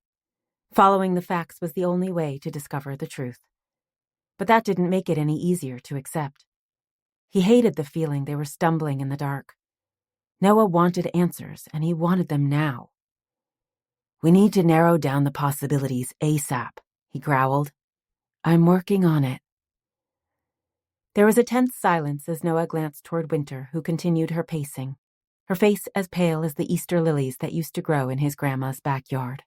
Following the facts was the only way to discover the truth. But that didn't make it any easier to accept. He hated the feeling they were stumbling in the dark. Noah wanted answers, and he wanted them now. "We need to narrow down the possibilities ASAP," he growled. "I'm working on it." There was a tense silence as Noah glanced toward Wynter, who continued her pacing, her face as pale as the Easter lilies that used to grow in his grandma's backyard.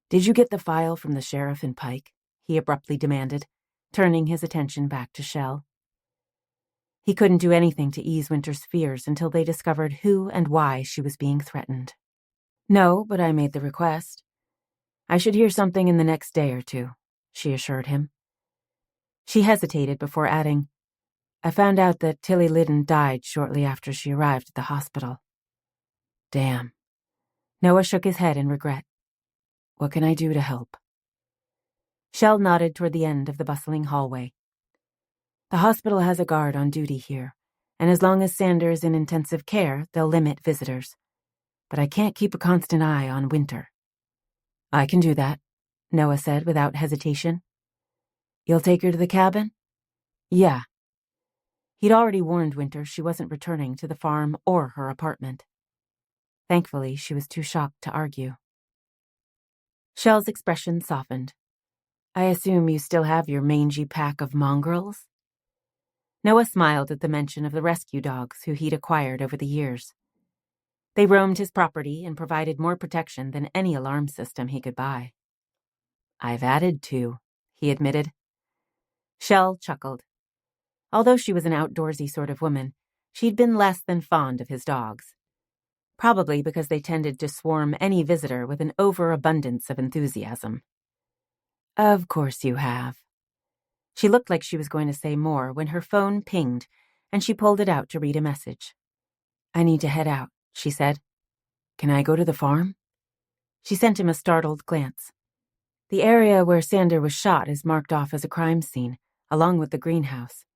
"Did you get the file from the sheriff in Pike?" he abruptly demanded, turning his attention back to Shell. He couldn't do anything to ease Wynter's fears until they discovered who and why she was being threatened. "No, but I made the request. I should hear something in the next day or two," she assured him. She hesitated before adding, "I found out that Tilly Liddon died shortly after she arrived at the hospital." "Damn." Noah shook his head in regret. "What can I do to help?" Shell nodded toward the end of the bustling hallway. "The hospital has a guard on duty here, and as long as Sander is in intensive care, they'll limit visitors. But I can't keep a constant eye on Wynter." "I can do that," Noah said without hesitation. "You'll take her to the cabin?" "Yeah." He'd already warned Wynter she wasn't returning to the farm or her apartment. Thankfully, she was too shocked to argue. Shell's expression softened. "I assume you still have your mangy pack of mongrels?" Noah smiled at the mention of the rescue dogs who he'd acquired over the years. They roamed his property and provided more protection than any alarm system he could buy. "I've added 2, he admitted. Shell chuckled. Although she was an outdoorsy sort of woman, she'd been less than fond of his dogs. Probably because they tended to swarm any visitor with an overabundance of enthusiasm. "Of course you have." She looked like she was going to say more when her phone pinged, and she pulled it out to read a message. "I need to head out," she said. "Can I go to the farm?" She sent him a startled glance. The area where Sander was shot is marked off as a crime scene, along with the greenhouse.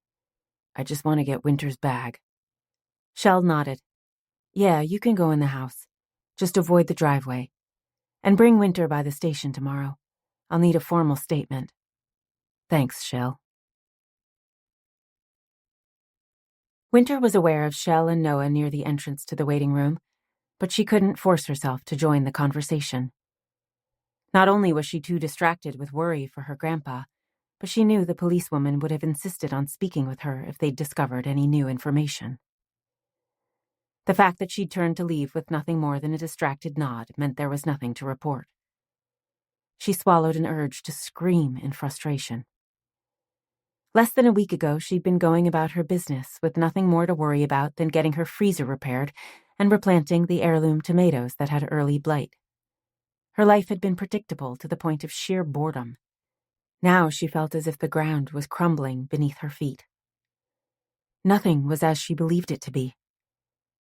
I just want to get Wynter's bag. Shell nodded. Yeah, you can go in the house. Just avoid the driveway. And bring Wynter by the station tomorrow. I'll need a formal statement. Thanks, Shell. Wynter was aware of Shell and Noah near the entrance to the waiting room, but she couldn't force herself to join the conversation. Not only was she too distracted with worry for her grandpa, but she knew the policewoman would have insisted on speaking with her if they'd discovered any new information. The fact that she'd turned to leave with nothing more than a distracted nod meant there was nothing to report. She swallowed an urge to scream in frustration. Less than a week ago, she'd been going about her business with nothing more to worry about than getting her freezer repaired and replanting the heirloom tomatoes that had early blight. Her life had been predictable to the point of sheer boredom. Now she felt as if the ground was crumbling beneath her feet. Nothing was as she believed it to be.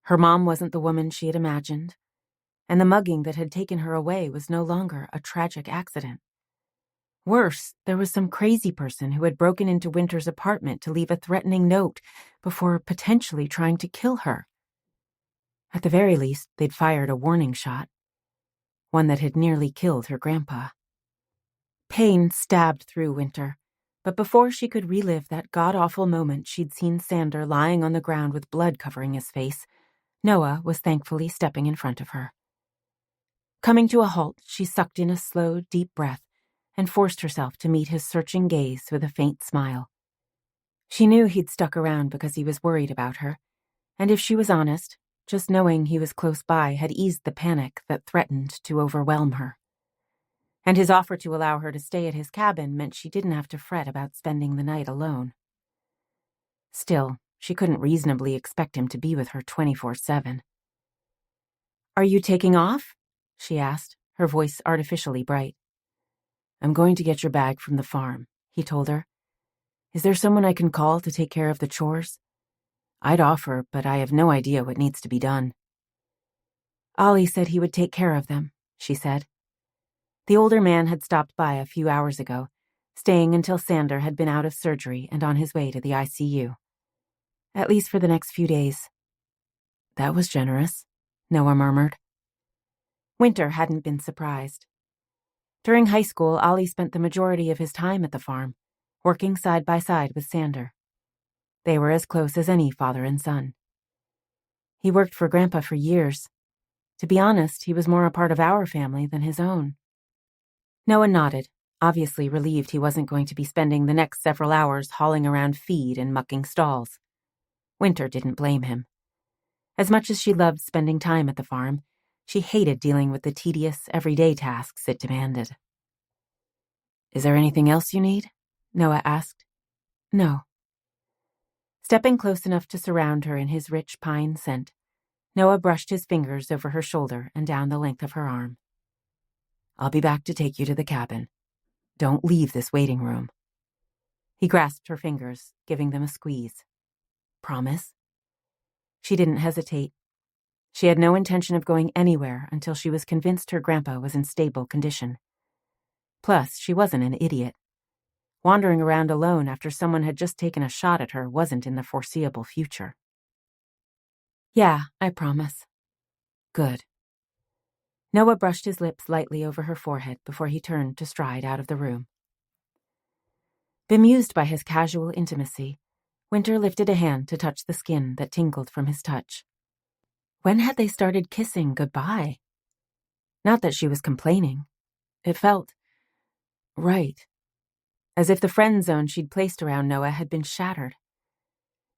Her mom wasn't the woman she had imagined, and the mugging that had taken her away was no longer a tragic accident. Worse, there was some crazy person who had broken into Wynter's apartment to leave a threatening note before potentially trying to kill her. At the very least, they'd fired a warning shot, one that had nearly killed her grandpa. Pain stabbed through Wynter, but before she could relive that god-awful moment she'd seen Sander lying on the ground with blood covering his face, Noah was thankfully stepping in front of her. Coming to a halt, she sucked in a slow, deep breath and forced herself to meet his searching gaze with a faint smile. She knew he'd stuck around because he was worried about her, and if she was honest, just knowing he was close by had eased the panic that threatened to overwhelm her. And his offer to allow her to stay at his cabin meant she didn't have to fret about spending the night alone. Still, she couldn't reasonably expect him to be with her 24/7. "Are you taking off?" she asked, her voice artificially bright. "I'm going to get your bag from the farm," he told her. "Is there someone I can call to take care of the chores? I'd offer, but I have no idea what needs to be done." "Ollie said he would take care of them," she said. The older man had stopped by a few hours ago, staying until Sander had been out of surgery and on his way to the ICU. At least for the next few days. "That was generous," Noah murmured. Wynter hadn't been surprised. During high school, Ollie spent the majority of his time at the farm, working side by side with Sander. They were as close as any father and son. He worked for Grandpa for years. To be honest, he was more a part of our family than his own. Noah nodded, obviously relieved he wasn't going to be spending the next several hours hauling around feed and mucking stalls. Wynter didn't blame him. As much as she loved spending time at the farm, she hated dealing with the tedious, everyday tasks it demanded. "Is there anything else you need?" Noah asked. "No." Stepping close enough to surround her in his rich pine scent, Noah brushed his fingers over her shoulder and down the length of her arm. "I'll be back to take you to the cabin. Don't leave this waiting room." He grasped her fingers, giving them a squeeze. "Promise?" She didn't hesitate. She had no intention of going anywhere until she was convinced her grandpa was in stable condition. Plus, she wasn't an idiot. Wandering around alone after someone had just taken a shot at her wasn't in the foreseeable future. "Yeah, I promise." "Good." Noah brushed his lips lightly over her forehead before he turned to stride out of the room. Bemused by his casual intimacy, Wynter lifted a hand to touch the skin that tingled from his touch. When had they started kissing goodbye? Not that she was complaining. It felt right. As if the friend zone she'd placed around Noah had been shattered.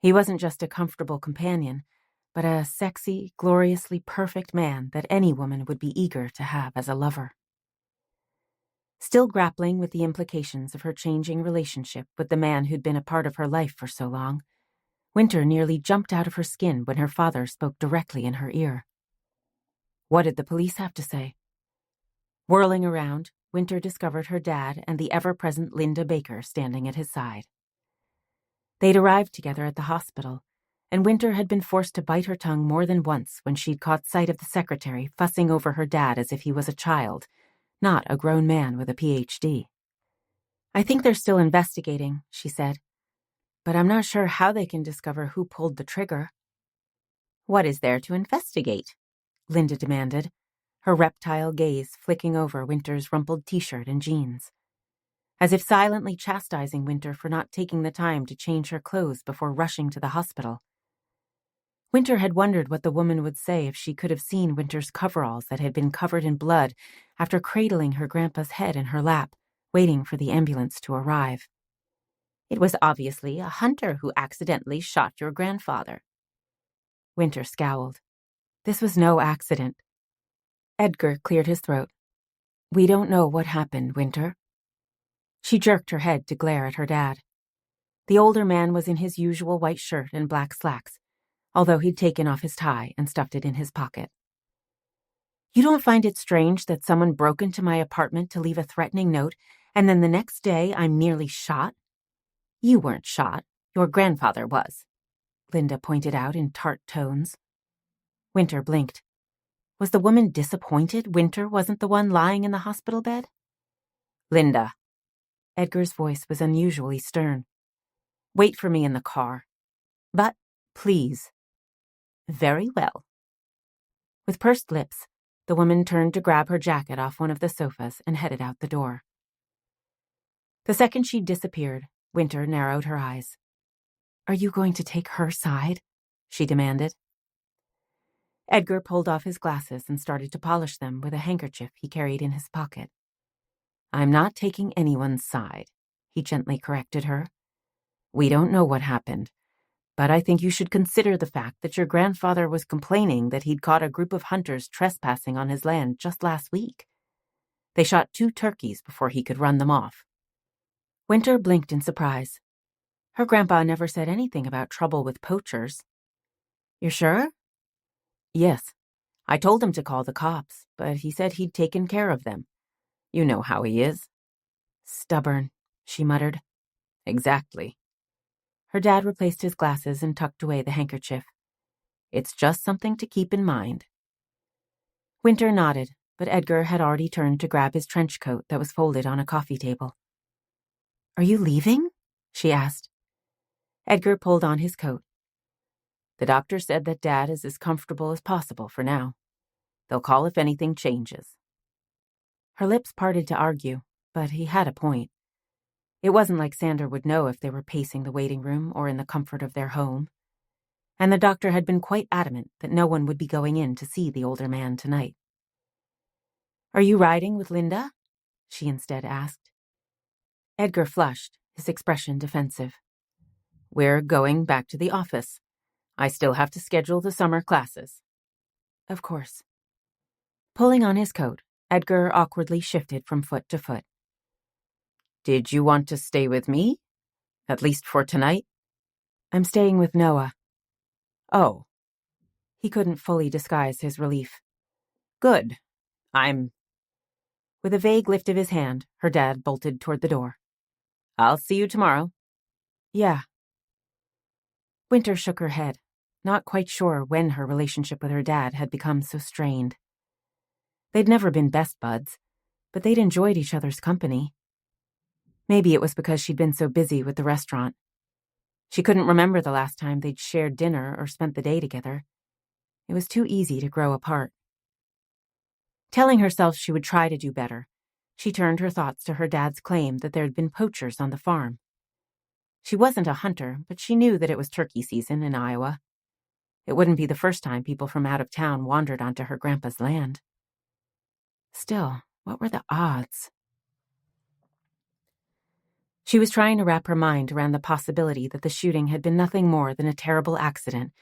He wasn't just a comfortable companion, but a sexy, gloriously perfect man that any woman would be eager to have as a lover. Still grappling with the implications of her changing relationship with the man who'd been a part of her life for so long, Wynter nearly jumped out of her skin when her father spoke directly in her ear. What did the police have to say? Whirling around, Wynter discovered her dad and the ever-present Linda Baker standing at his side. They'd arrived together at the hospital, and Wynter had been forced to bite her tongue more than once when she'd caught sight of the secretary fussing over her dad as if he was a child, not a grown man with a PhD. "I think they're still investigating," she said, "but I'm not sure how they can discover who pulled the trigger." "What is there to investigate?" Linda demanded, her reptile gaze flicking over Wynter's rumpled t-shirt and jeans, as if silently chastising Wynter for not taking the time to change her clothes before rushing to the hospital. Wynter had wondered what the woman would say if she could have seen Wynter's coveralls that had been covered in blood after cradling her grandpa's head in her lap, waiting for the ambulance to arrive. "It was obviously a hunter who accidentally shot your grandfather." Wynter scowled. This was no accident. Edgar cleared his throat. "We don't know what happened, Wynter." She jerked her head to glare at her dad. The older man was in his usual white shirt and black slacks, although he'd taken off his tie and stuffed it in his pocket. "You don't find it strange that someone broke into my apartment to leave a threatening note, and then the next day I'm nearly shot?" "You weren't shot. Your grandfather was," Linda pointed out in tart tones. Wynter blinked. Was the woman disappointed Wynter wasn't the one lying in the hospital bed? "Linda." Edgar's voice was unusually stern. "Wait for me in the car. But, please." "Very well." With pursed lips, the woman turned to grab her jacket off one of the sofas and headed out the door. The second she'd disappeared, Wynter narrowed her eyes. "Are you going to take her side?" she demanded. Edgar pulled off his glasses and started to polish them with a handkerchief he carried in his pocket. "I'm not taking anyone's side," he gently corrected her. "We don't know what happened, but I think you should consider the fact that your grandfather was complaining that he'd caught a group of hunters trespassing on his land just last week. They shot 2 turkeys before he could run them off." Wynter blinked in surprise. Her grandpa never said anything about trouble with poachers. "You're sure?" "Yes. I told him to call the cops, but he said he'd taken care of them. You know how he is." "Stubborn," she muttered. "Exactly." Her dad replaced his glasses and tucked away the handkerchief. "It's just something to keep in mind." Wynter nodded, but Edgar had already turned to grab his trench coat that was folded on a coffee table. "Are you leaving?" she asked. Edgar pulled on his coat. "The doctor said that Dad is as comfortable as possible for now. They'll call if anything changes." Her lips parted to argue, but he had a point. It wasn't like Sander would know if they were pacing the waiting room or in the comfort of their home. And the doctor had been quite adamant that no one would be going in to see the older man tonight. "Are you riding with Linda?" she instead asked. Edgar flushed, his expression defensive. "We're going back to the office. I still have to schedule the summer classes." "Of course." Pulling on his coat, Edgar awkwardly shifted from foot to foot. "Did you want to stay with me? At least for tonight?" "I'm staying with Noah." "Oh." He couldn't fully disguise his relief. "Good. With a vague lift of his hand, her dad bolted toward the door. "I'll see you tomorrow." "Yeah." Wynter shook her head, not quite sure when her relationship with her dad had become so strained. They'd never been best buds, but they'd enjoyed each other's company. Maybe it was because she'd been so busy with the restaurant. She couldn't remember the last time they'd shared dinner or spent the day together. It was too easy to grow apart. Telling herself she would try to do better, she turned her thoughts to her dad's claim that there had been poachers on the farm. She wasn't a hunter, but she knew that it was turkey season in Iowa. It wouldn't be the first time people from out of town wandered onto her grandpa's land. Still, what were the odds? She was trying to wrap her mind around the possibility that the shooting had been nothing more than a terrible accident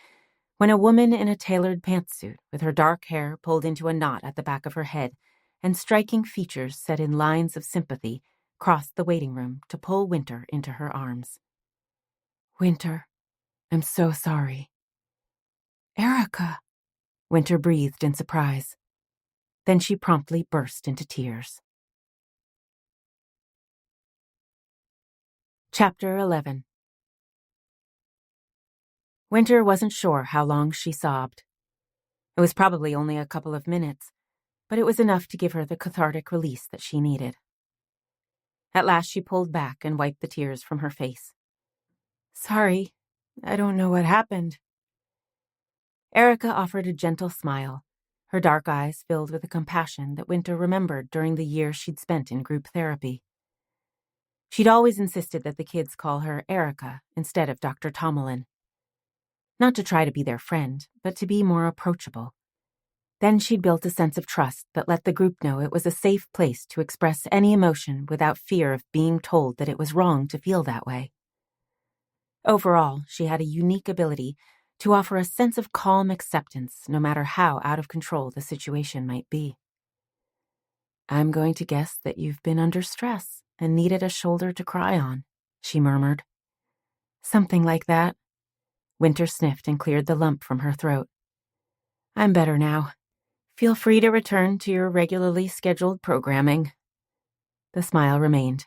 when a woman in a tailored pantsuit with her dark hair pulled into a knot at the back of her head and striking features set in lines of sympathy crossed the waiting room to pull Wynter into her arms. "Wynter, I'm so sorry." "Erica," Wynter breathed in surprise. Then she promptly burst into tears. Chapter 11. Wynter wasn't sure how long she sobbed. It was probably only a couple of minutes, but it was enough to give her the cathartic release that she needed. At last she pulled back and wiped the tears from her face. "Sorry, I don't know what happened." Erica offered a gentle smile, her dark eyes filled with a compassion that Wynter remembered during the year she'd spent in group therapy. She'd always insisted that the kids call her Erica instead of Dr. Tomlin. Not to try to be their friend, but to be more approachable. Then she'd built a sense of trust that let the group know it was a safe place to express any emotion without fear of being told that it was wrong to feel that way. Overall, she had a unique ability to offer a sense of calm acceptance no matter how out of control the situation might be. "I'm going to guess that you've been under stress and needed a shoulder to cry on," she murmured. "Something like that." Wynter sniffed and cleared the lump from her throat. "I'm better now. Feel free to return to your regularly scheduled programming." The smile remained.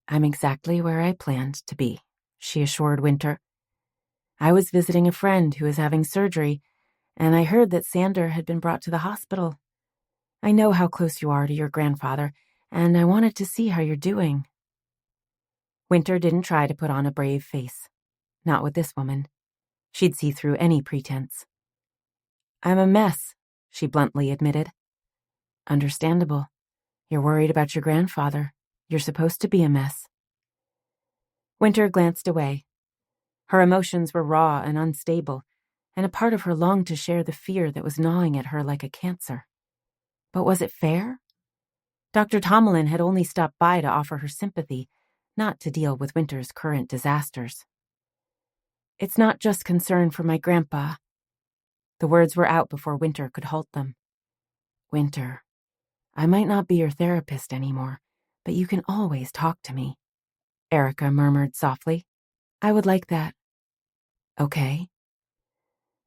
"I'm exactly where I planned to be," she assured Wynter. "I was visiting a friend who is having surgery, and I heard that Sander had been brought to the hospital. I know how close you are to your grandfather, and I wanted to see how you're doing." Wynter didn't try to put on a brave face. Not with this woman. She'd see through any pretense. "I'm a mess," she bluntly admitted. "Understandable. You're worried about your grandfather. You're supposed to be a mess." Wynter glanced away. Her emotions were raw and unstable, and a part of her longed to share the fear that was gnawing at her like a cancer. But was it fair? Dr. Tomlin had only stopped by to offer her sympathy, not to deal with Wynter's current disasters. "It's not just concern for my grandpa." The words were out before Wynter could halt them. "Wynter, I might not be your therapist anymore, but you can always talk to me," Erica murmured softly. "I would like that." "Okay."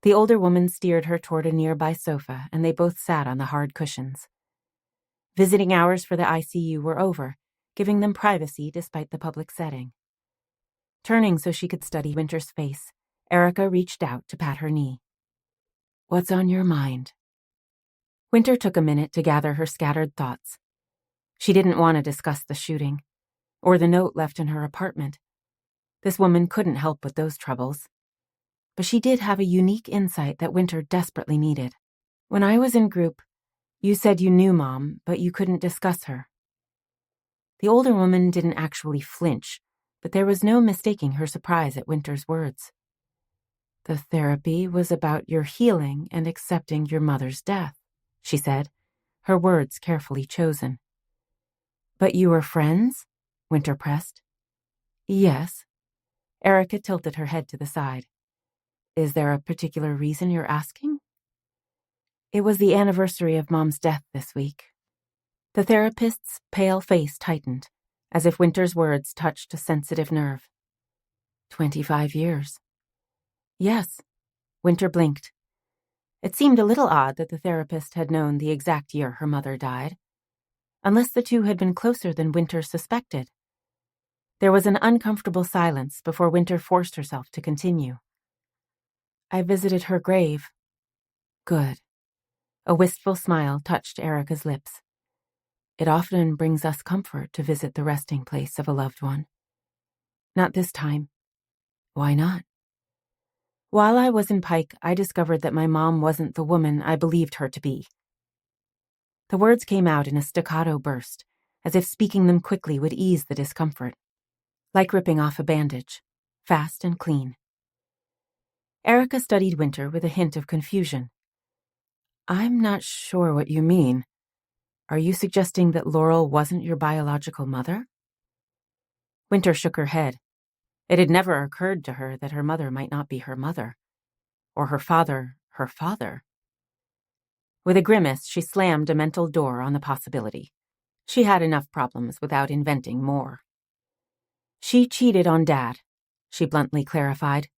The older woman steered her toward a nearby sofa, and they both sat on the hard cushions. Visiting hours for the ICU were over, giving them privacy despite the public setting. Turning so she could study Wynter's face, Erica reached out to pat her knee. "What's on your mind?" Wynter took a minute to gather her scattered thoughts. She didn't want to discuss the shooting, or the note left in her apartment. This woman couldn't help with those troubles. But she did have a unique insight that Wynter desperately needed. "When I was in group, you said you knew Mom, but you couldn't discuss her." The older woman didn't actually flinch, but there was no mistaking her surprise at Wynter's words. "The therapy was about your healing and accepting your mother's death," she said, her words carefully chosen. "But you were friends?" Wynter pressed. "Yes." Erica tilted her head to the side. "Is there a particular reason you're asking?" "It was the anniversary of Mom's death this week." The therapist's pale face tightened, as if Wynter's words touched a sensitive nerve. 25 years. "Yes." Wynter blinked. It seemed a little odd that the therapist had known the exact year her mother died, unless the two had been closer than Wynter suspected. There was an uncomfortable silence before Wynter forced herself to continue. "I visited her grave." "Good." A wistful smile touched Erica's lips. "It often brings us comfort to visit the resting place of a loved one." "Not this time." "Why not?" "While I was in Pike, I discovered that my mom wasn't the woman I believed her to be." The words came out in a staccato burst, as if speaking them quickly would ease the discomfort. Like ripping off a bandage, fast and clean. Erica studied Wynter with a hint of confusion. "I'm not sure what you mean. Are you suggesting that Laurel wasn't your biological mother?" Wynter shook her head. It had never occurred to her that her mother might not be her mother, or her father her father. With a grimace, she slammed a mental door on the possibility. She had enough problems without inventing more. "She cheated on Dad," she bluntly clarified.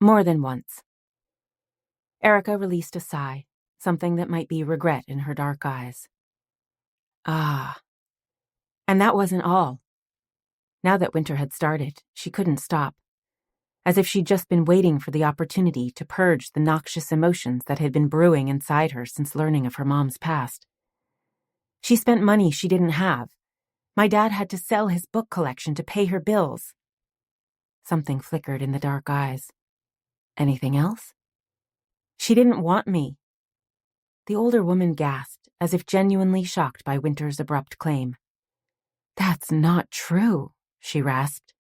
"More than once." Erica released a sigh, something that might be regret in her dark eyes. "Ah." And that wasn't all. Now that Wynter had started, she couldn't stop. as if she'd just been waiting for the opportunity to purge the noxious emotions that had been brewing inside her since learning of her mom's past. She spent money she didn't have. My dad had to sell his book collection to pay her bills. Something flickered in the dark eyes. Anything else? She didn't want me. The older woman gasped, as if genuinely shocked by Wynter's abrupt claim. That's not true, she rasped.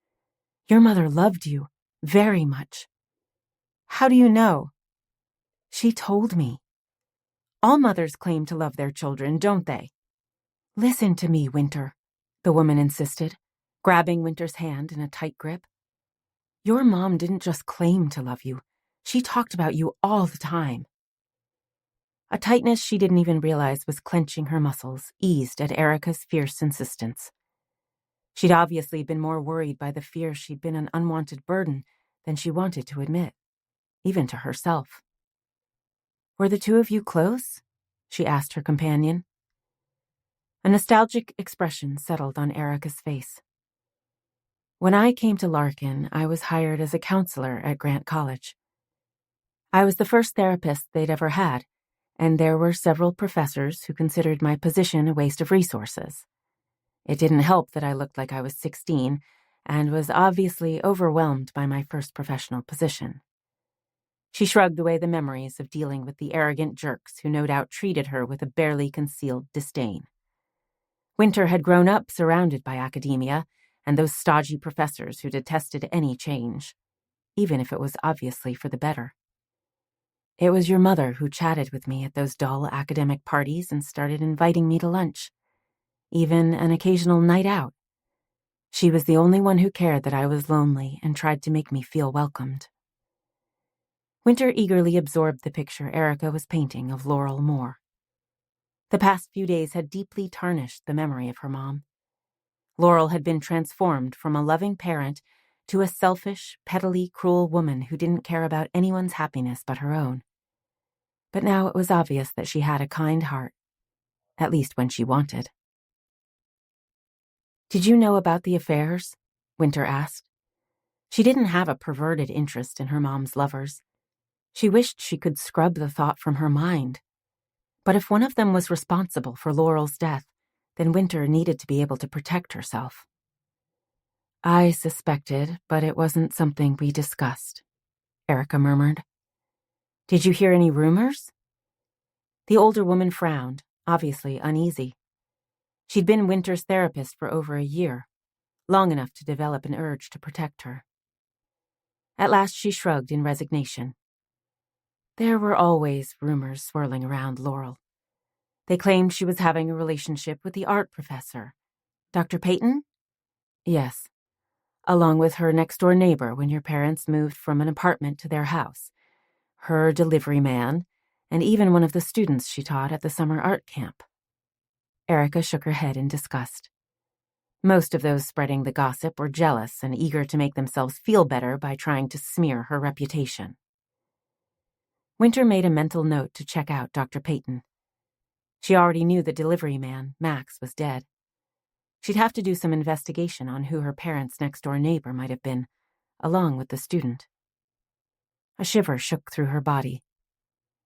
Your mother loved you, very much. How do you know? She told me. All mothers claim to love their children, don't they? Listen to me, Wynter, the woman insisted, grabbing Wynter's hand in a tight grip. Your mom didn't just claim to love you. She talked about you all the time. A tightness she didn't even realize was clenching her muscles, eased at Erica's fierce insistence. She'd obviously been more worried by the fear she'd been an unwanted burden than she wanted to admit, even to herself. Were the two of you close? She asked her companion. A nostalgic expression settled on Erica's face. When I came to Larkin, I was hired as a counselor at Grant College. I was the first therapist they'd ever had, and there were several professors who considered my position a waste of resources. It didn't help that I looked like I was 16 and was obviously overwhelmed by my first professional position. She shrugged away the memories of dealing with the arrogant jerks who no doubt treated her with a barely concealed disdain. Wynter had grown up surrounded by academia and those stodgy professors who detested any change, even if it was obviously for the better. It was your mother who chatted with me at those dull academic parties and started inviting me to lunch, even an occasional night out. She was the only one who cared that I was lonely and tried to make me feel welcomed. Wynter eagerly absorbed the picture Erica was painting of Wynter Moore. The past few days had deeply tarnished the memory of her mom. Laurel had been transformed from a loving parent to a selfish, pettily cruel woman who didn't care about anyone's happiness but her own. But now it was obvious that she had a kind heart, at least when she wanted. Did you know about the affairs? Wynter asked. She didn't have a perverted interest in her mom's lovers. She wished she could scrub the thought from her mind. But if one of them was responsible for Laurel's death, then Wynter needed to be able to protect herself. I suspected, but it wasn't something we discussed, Erica murmured. Did you hear any rumors? The older woman frowned, obviously uneasy. She'd been Wynter's therapist for over a year, long enough to develop an urge to protect her. At last she shrugged in resignation. There were always rumors swirling around Laurel. They claimed she was having a relationship with the art professor. Dr. Peyton? Yes, along with her next-door neighbor when your parents moved from an apartment to their house, her delivery man, and even one of the students she taught at the summer art camp. Erica shook her head in disgust. Most of those spreading the gossip were jealous and eager to make themselves feel better by trying to smear her reputation. Wynter made a mental note to check out Dr. Peyton. She already knew the delivery man, Max, was dead. She'd have to do some investigation on who her parents' next-door neighbor might have been, along with the student. A shiver shook through her body.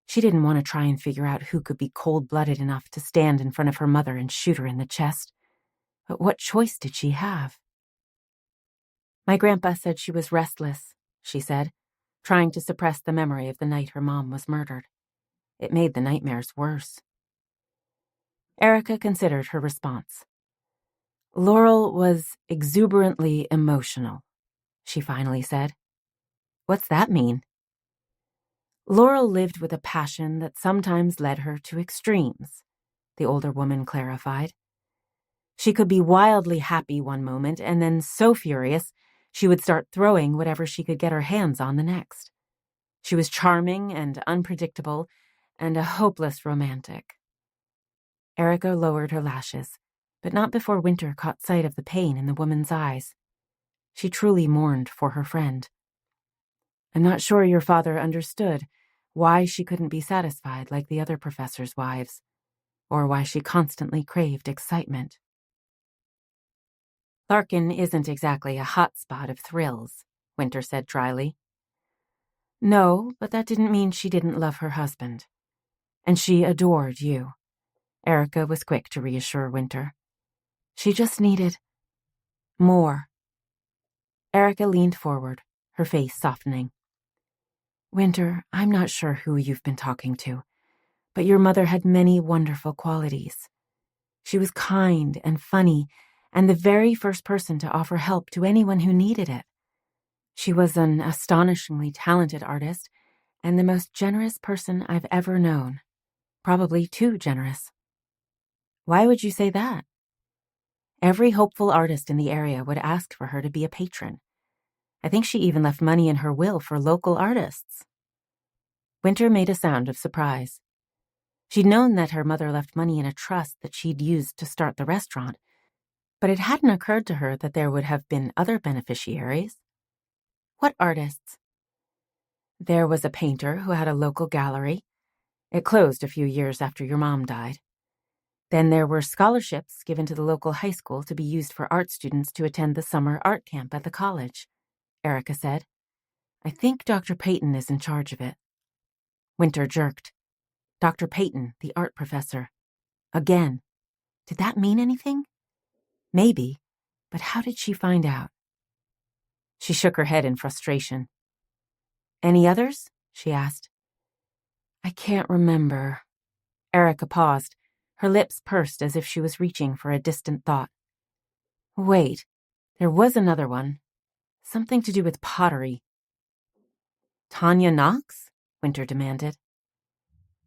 She didn't want to try and figure out who could be cold-blooded enough to stand in front of her mother and shoot her in the chest. But what choice did she have? My grandpa said she was restless, she said, trying to suppress the memory of the night her mom was murdered. It made the nightmares worse. Erica considered her response. Laurel was exuberantly emotional, she finally said. What's that mean? Laurel lived with a passion that sometimes led her to extremes, the older woman clarified. She could be wildly happy one moment and then so furious she would start throwing whatever she could get her hands on the next. She was charming and unpredictable and a hopeless romantic. Erica lowered her lashes, but not before Wynter caught sight of the pain in the woman's eyes. She truly mourned for her friend. I'm not sure your father understood why she couldn't be satisfied like the other professors' wives, or why she constantly craved excitement. Larkin isn't exactly a hotspot of thrills, Wynter said dryly. No, but that didn't mean she didn't love her husband. And she adored you. Erica was quick to reassure Wynter. She just needed more. Erica leaned forward, her face softening. Wynter, I'm not sure who you've been talking to, but your mother had many wonderful qualities. She was kind and funny, and the very first person to offer help to anyone who needed it. She was an astonishingly talented artist and the most generous person I've ever known. Probably too generous. Why would you say that? Every hopeful artist in the area would ask for her to be a patron. I think she even left money in her will for local artists. Wynter made a sound of surprise. She'd known that her mother left money in a trust that she'd used to start the restaurant, but it hadn't occurred to her that there would have been other beneficiaries. What artists? There was a painter who had a local gallery. It closed a few years after your mom died. Then there were scholarships given to the local high school to be used for art students to attend the summer art camp at the college, Erica said. I think Dr. Peyton is in charge of it. Wynter jerked. Dr. Peyton, the art professor. Again. Did that mean anything? Maybe, but how did she find out? She shook her head in frustration. Any others? She asked. I can't remember. Erica paused. Her lips pursed as if she was reaching for a distant thought. Wait, there was another one. Something to do with pottery. Tanya Knox? Wynter demanded.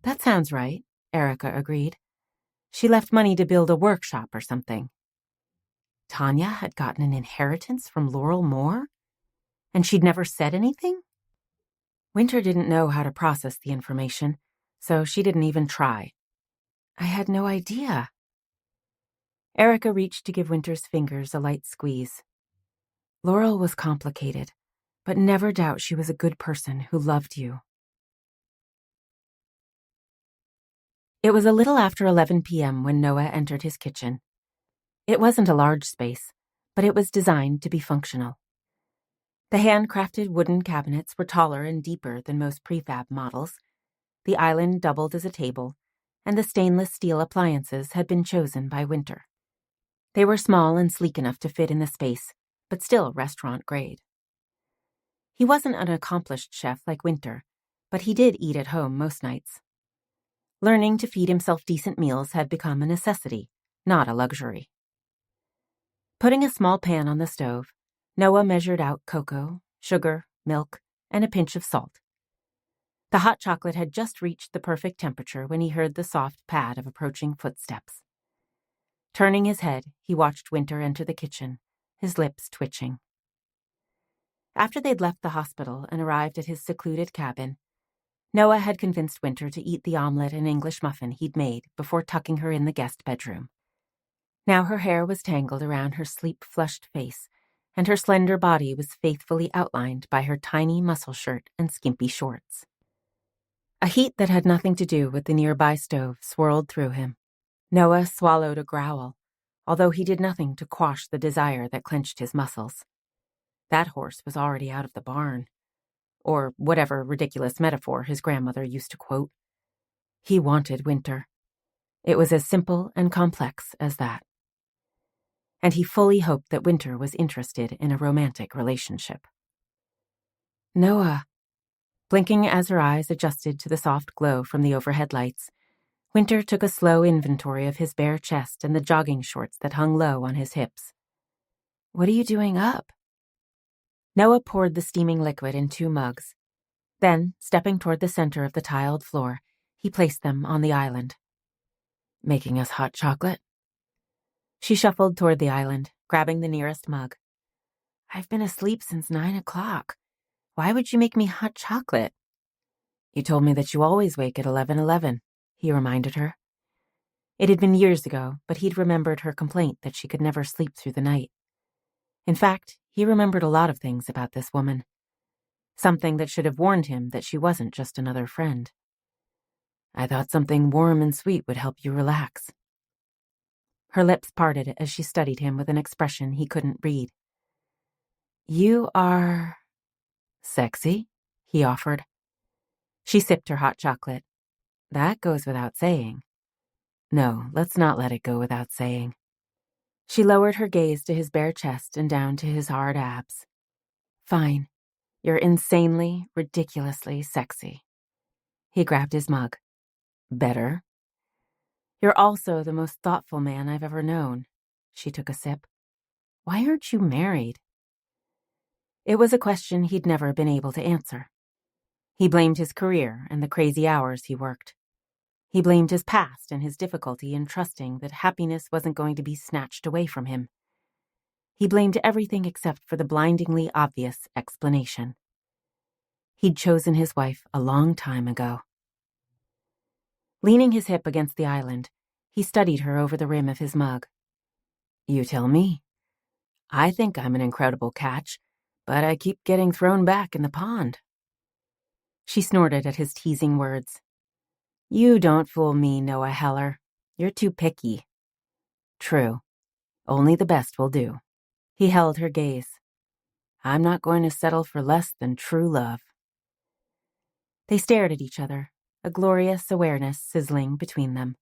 That sounds right, Erica agreed. She left money to build a workshop or something. Tanya had gotten an inheritance from Laurel Moore? And she'd never said anything? Wynter didn't know how to process the information, so she didn't even try. I had no idea. Erica reached to give Wynter's fingers a light squeeze. Laurel was complicated, but never doubt she was a good person who loved you. It was a little after 11 p.m. when Noah entered his kitchen. It wasn't a large space, but it was designed to be functional. The handcrafted wooden cabinets were taller and deeper than most prefab models. The island doubled as a table, and the stainless steel appliances had been chosen by Wynter. They were small and sleek enough to fit in the space, but still restaurant grade. He wasn't an accomplished chef like Wynter, but he did eat at home most nights. Learning to feed himself decent meals had become a necessity, not a luxury. Putting a small pan on the stove, Noah measured out cocoa, sugar, milk, and a pinch of salt. The hot chocolate had just reached the perfect temperature when he heard the soft pad of approaching footsteps. Turning his head, he watched Wynter enter the kitchen, his lips twitching. After they'd left the hospital and arrived at his secluded cabin, Noah had convinced Wynter to eat the omelet and English muffin he'd made before tucking her in the guest bedroom. Now her hair was tangled around her sleep-flushed face, and her slender body was faithfully outlined by her tiny muscle shirt and skimpy shorts. A heat that had nothing to do with the nearby stove swirled through him. Noah swallowed a growl, although he did nothing to quash the desire that clenched his muscles. That horse was already out of the barn, or whatever ridiculous metaphor his grandmother used to quote. He wanted Wynter. It was as simple and complex as that. And he fully hoped that Wynter was interested in a romantic relationship. Noah. Blinking as her eyes adjusted to the soft glow from the overhead lights, Wynter took a slow inventory of his bare chest and the jogging shorts that hung low on his hips. What are you doing up? Noah poured the steaming liquid in 2 mugs. Then, stepping toward the center of the tiled floor, he placed them on the island. Making us hot chocolate? She shuffled toward the island, grabbing the nearest mug. I've been asleep since 9 o'clock. Why would you make me hot chocolate? You told me that you always wake at 11:11, he reminded her. It had been years ago, but he'd remembered her complaint that she could never sleep through the night. In fact, he remembered a lot of things about this woman. Something that should have warned him that she wasn't just another friend. I thought something warm and sweet would help you relax. Her lips parted as she studied him with an expression he couldn't read. You are... Sexy, he offered. She sipped her hot chocolate. That goes without saying. No, let's not let it go without saying. She lowered her gaze to his bare chest and down to his hard abs. Fine. You're insanely, ridiculously sexy. He grabbed his mug. Better. You're also the most thoughtful man I've ever known. She took a sip. Why aren't you married? It was a question he'd never been able to answer. He blamed his career and the crazy hours he worked. He blamed his past and his difficulty in trusting that happiness wasn't going to be snatched away from him. He blamed everything except for the blindingly obvious explanation. He'd chosen his wife a long time ago. Leaning his hip against the island, he studied her over the rim of his mug. You tell me. I think I'm an incredible catch, but I keep getting thrown back in the pond. She snorted at his teasing words. You don't fool me, Noah Heller. You're too picky. True. Only the best will do. He held her gaze. I'm not going to settle for less than true love. They stared at each other, a glorious awareness sizzling between them.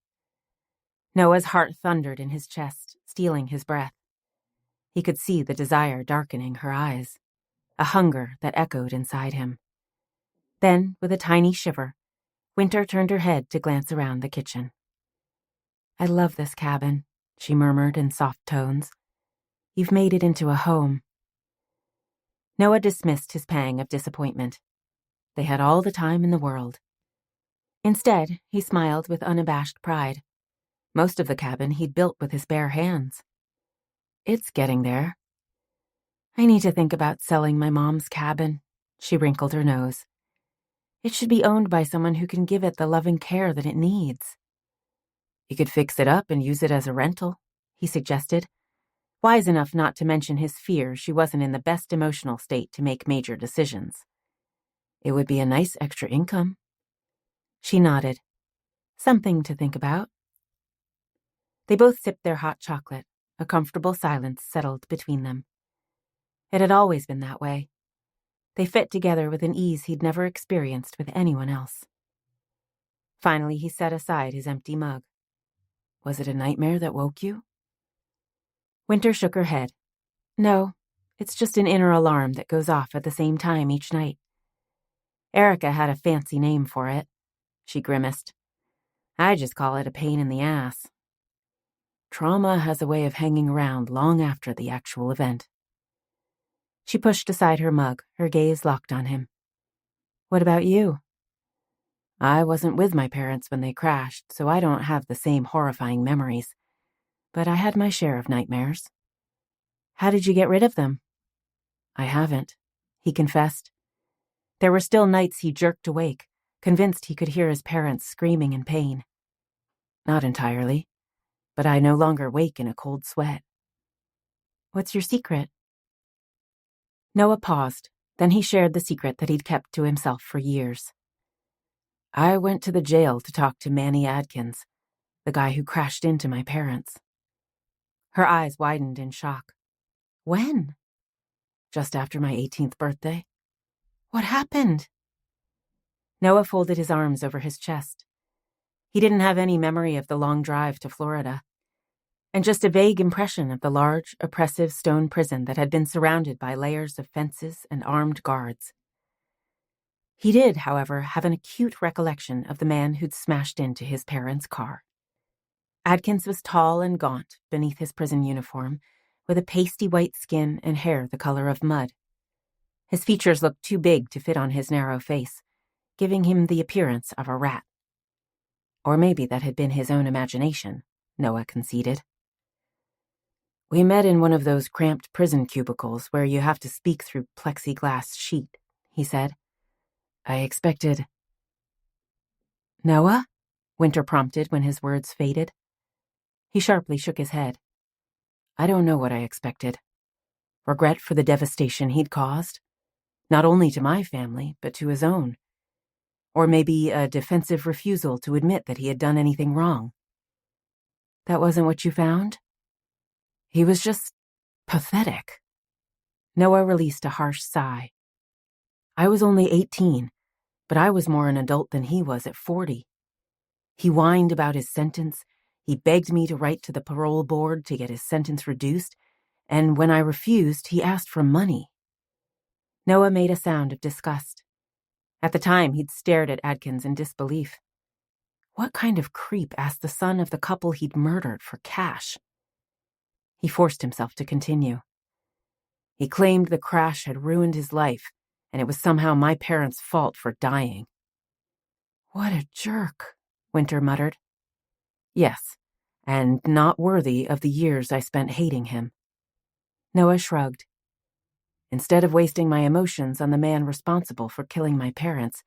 Noah's heart thundered in his chest, stealing his breath. He could see the desire darkening her eyes, a hunger that echoed inside him. Then, with a tiny shiver, Wynter turned her head to glance around the kitchen. I love this cabin, she murmured in soft tones. You've made it into a home. Noah dismissed his pang of disappointment. They had all the time in the world. Instead, he smiled with unabashed pride. Most of the cabin he'd built with his bare hands. It's getting there. I need to think about selling my mom's cabin. She wrinkled her nose. It should be owned by someone who can give it the loving care that it needs. You could fix it up and use it as a rental, he suggested, wise enough not to mention his fear she wasn't in the best emotional state to make major decisions. It would be a nice extra income. She nodded. Something to think about. They both sipped their hot chocolate. A comfortable silence settled between them. It had always been that way. They fit together with an ease he'd never experienced with anyone else. Finally, he set aside his empty mug. Was it a nightmare that woke you? Wynter shook her head. No, it's just an inner alarm that goes off at the same time each night. Erica had a fancy name for it. She grimaced. I just call it a pain in the ass. Trauma has a way of hanging around long after the actual event. She pushed aside her mug, her gaze locked on him. What about you? I wasn't with my parents when they crashed, so I don't have the same horrifying memories. But I had my share of nightmares. How did you get rid of them? I haven't, he confessed. There were still nights he jerked awake, convinced he could hear his parents screaming in pain. Not entirely, but I no longer wake in a cold sweat. What's your secret? Noah paused, then he shared the secret that he'd kept to himself for years. I went to the jail to talk to Manny Adkins, the guy who crashed into my parents. Her eyes widened in shock. When? Just after my 18th birthday. What happened? Noah folded his arms over his chest. He didn't have any memory of the long drive to Florida, and just a vague impression of the large, oppressive stone prison that had been surrounded by layers of fences and armed guards. He did, however, have an acute recollection of the man who'd smashed into his parents' car. Adkins was tall and gaunt beneath his prison uniform, with a pasty white skin and hair the color of mud. His features looked too big to fit on his narrow face, giving him the appearance of a rat. Or maybe that had been his own imagination, Noah conceded. We met in one of those cramped prison cubicles where you have to speak through plexiglass sheet, he said. I expected... Noah? Wynter prompted when his words faded. He sharply shook his head. I don't know what I expected. Regret for the devastation he'd caused, not only to my family, but to his own. Or maybe a defensive refusal to admit that he had done anything wrong. That wasn't what you found? He was just pathetic. Noah released a harsh sigh. I was only 18, but I was more an adult than he was at 40. He whined about his sentence. He begged me to write to the parole board to get his sentence reduced, and when I refused, he asked for money. Noah made a sound of disgust. At the time, he'd stared at Adkins in disbelief. What kind of creep asked the son of the couple he'd murdered for cash? He forced himself to continue. He claimed the crash had ruined his life, and it was somehow my parents' fault for dying. What a jerk, Wynter muttered. Yes, and not worthy of the years I spent hating him. Noah shrugged. Instead of wasting my emotions on the man responsible for killing my parents,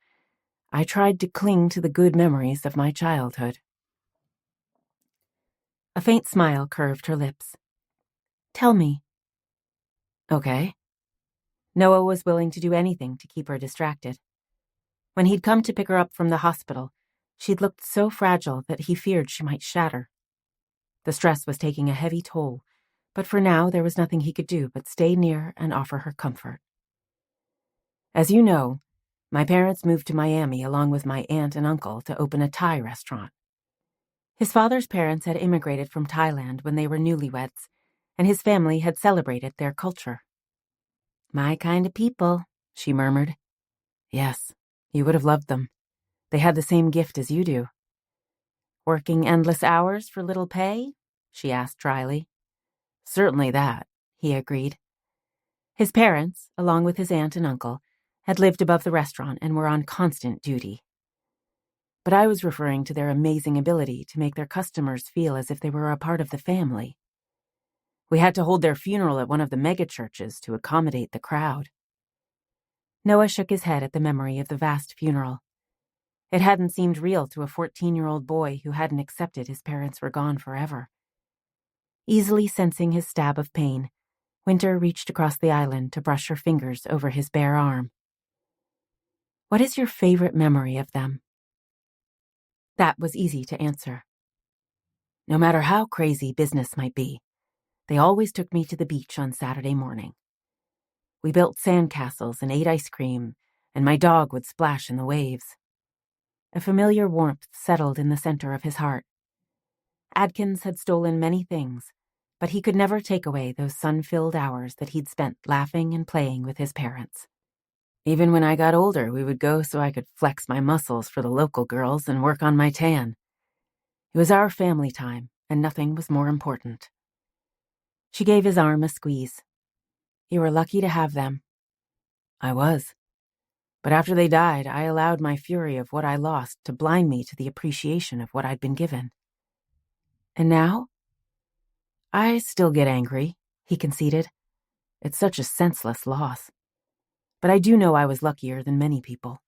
I tried to cling to the good memories of my childhood. A faint smile curved her lips. Tell me. Okay. Noah was willing to do anything to keep her distracted. When he'd come to pick her up from the hospital, she'd looked so fragile that he feared she might shatter. The stress was taking a heavy toll, but for now there was nothing he could do but stay near and offer her comfort. As you know, my parents moved to Miami along with my aunt and uncle to open a Thai restaurant. His father's parents had immigrated from Thailand when they were newlyweds, and his family had celebrated their culture. My kind of people, she murmured. Yes, you would have loved them. They had the same gift as you do. Working endless hours for little pay? She asked dryly. Certainly that, he agreed. His parents, along with his aunt and uncle, had lived above the restaurant and were on constant duty. But I was referring to their amazing ability to make their customers feel as if they were a part of the family. We had to hold their funeral at one of the megachurches to accommodate the crowd. Noah shook his head at the memory of the vast funeral. It hadn't seemed real to a 14-year-old boy who hadn't accepted his parents were gone forever. Easily sensing his stab of pain, Wynter reached across the island to brush her fingers over his bare arm. What is your favorite memory of them? That was easy to answer. No matter how crazy business might be, they always took me to the beach on Saturday morning. We built sandcastles and ate ice cream, and my dog would splash in the waves. A familiar warmth settled in the center of his heart. Adkins had stolen many things, but he could never take away those sun-filled hours that he'd spent laughing and playing with his parents. Even when I got older, we would go so I could flex my muscles for the local girls and work on my tan. It was our family time, and nothing was more important. She gave his arm a squeeze. You were lucky to have them. I was. But after they died, I allowed my fury of what I lost to blind me to the appreciation of what I'd been given. And now? I still get angry, he conceded. It's such a senseless loss. But I do know I was luckier than many people.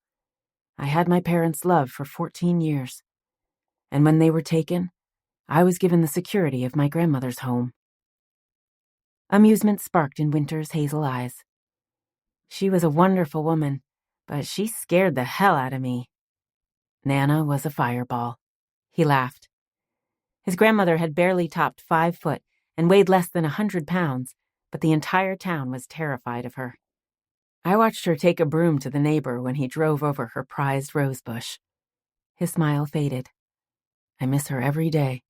I had my parents' love for 14 years. And when they were taken, I was given the security of my grandmother's home. Amusement sparked in Wynter's hazel eyes. She was a wonderful woman, but she scared the hell out of me. Nana was a fireball. He laughed. His grandmother had barely topped 5 foot and weighed less than 100 pounds, but the entire town was terrified of her. I watched her take a broom to the neighbor when he drove over her prized rosebush. His smile faded. I miss her every day.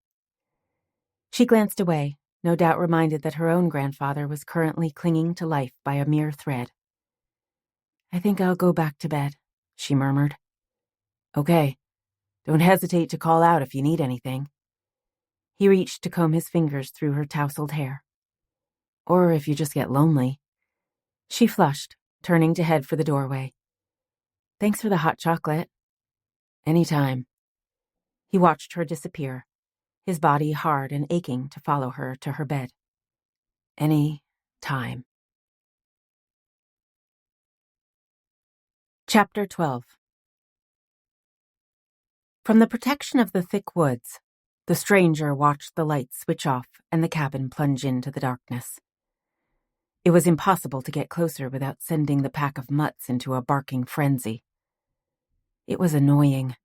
She glanced away, no doubt reminded that her own grandfather was currently clinging to life by a mere thread. I think I'll go back to bed, she murmured. Okay. Don't hesitate to call out if you need anything. He reached to comb his fingers through her tousled hair. Or if you just get lonely. She flushed, turning to head for the doorway. Thanks for the hot chocolate. Anytime. He watched her disappear, his body hard and aching to follow her to her bed. Any time. Chapter 12. From the protection of the thick woods, the stranger watched the lights switch off and the cabin plunge into the darkness. It was impossible to get closer without sending the pack of mutts into a barking frenzy. It was annoying.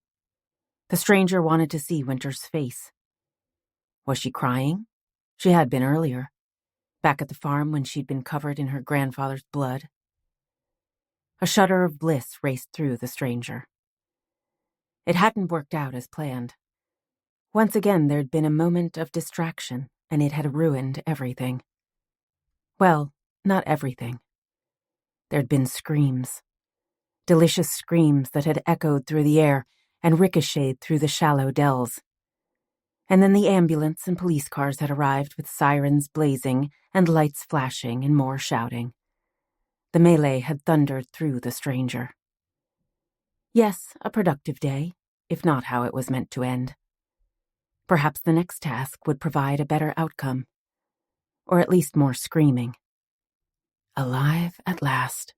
The stranger wanted to see Wynter's face. Was she crying? She had been earlier, back at the farm when she'd been covered in her grandfather's blood. A shudder of bliss raced through the stranger. It hadn't worked out as planned. Once again, there'd been a moment of distraction, and it had ruined everything. Well, not everything. There'd been screams. Delicious screams that had echoed through the air and ricocheted through the shallow dells. And then the ambulance and police cars had arrived with sirens blazing and lights flashing and more shouting. The melee had thundered through the stranger. Yes, a productive day, if not how it was meant to end. Perhaps the next task would provide a better outcome. Or at least more screaming. Alive at last,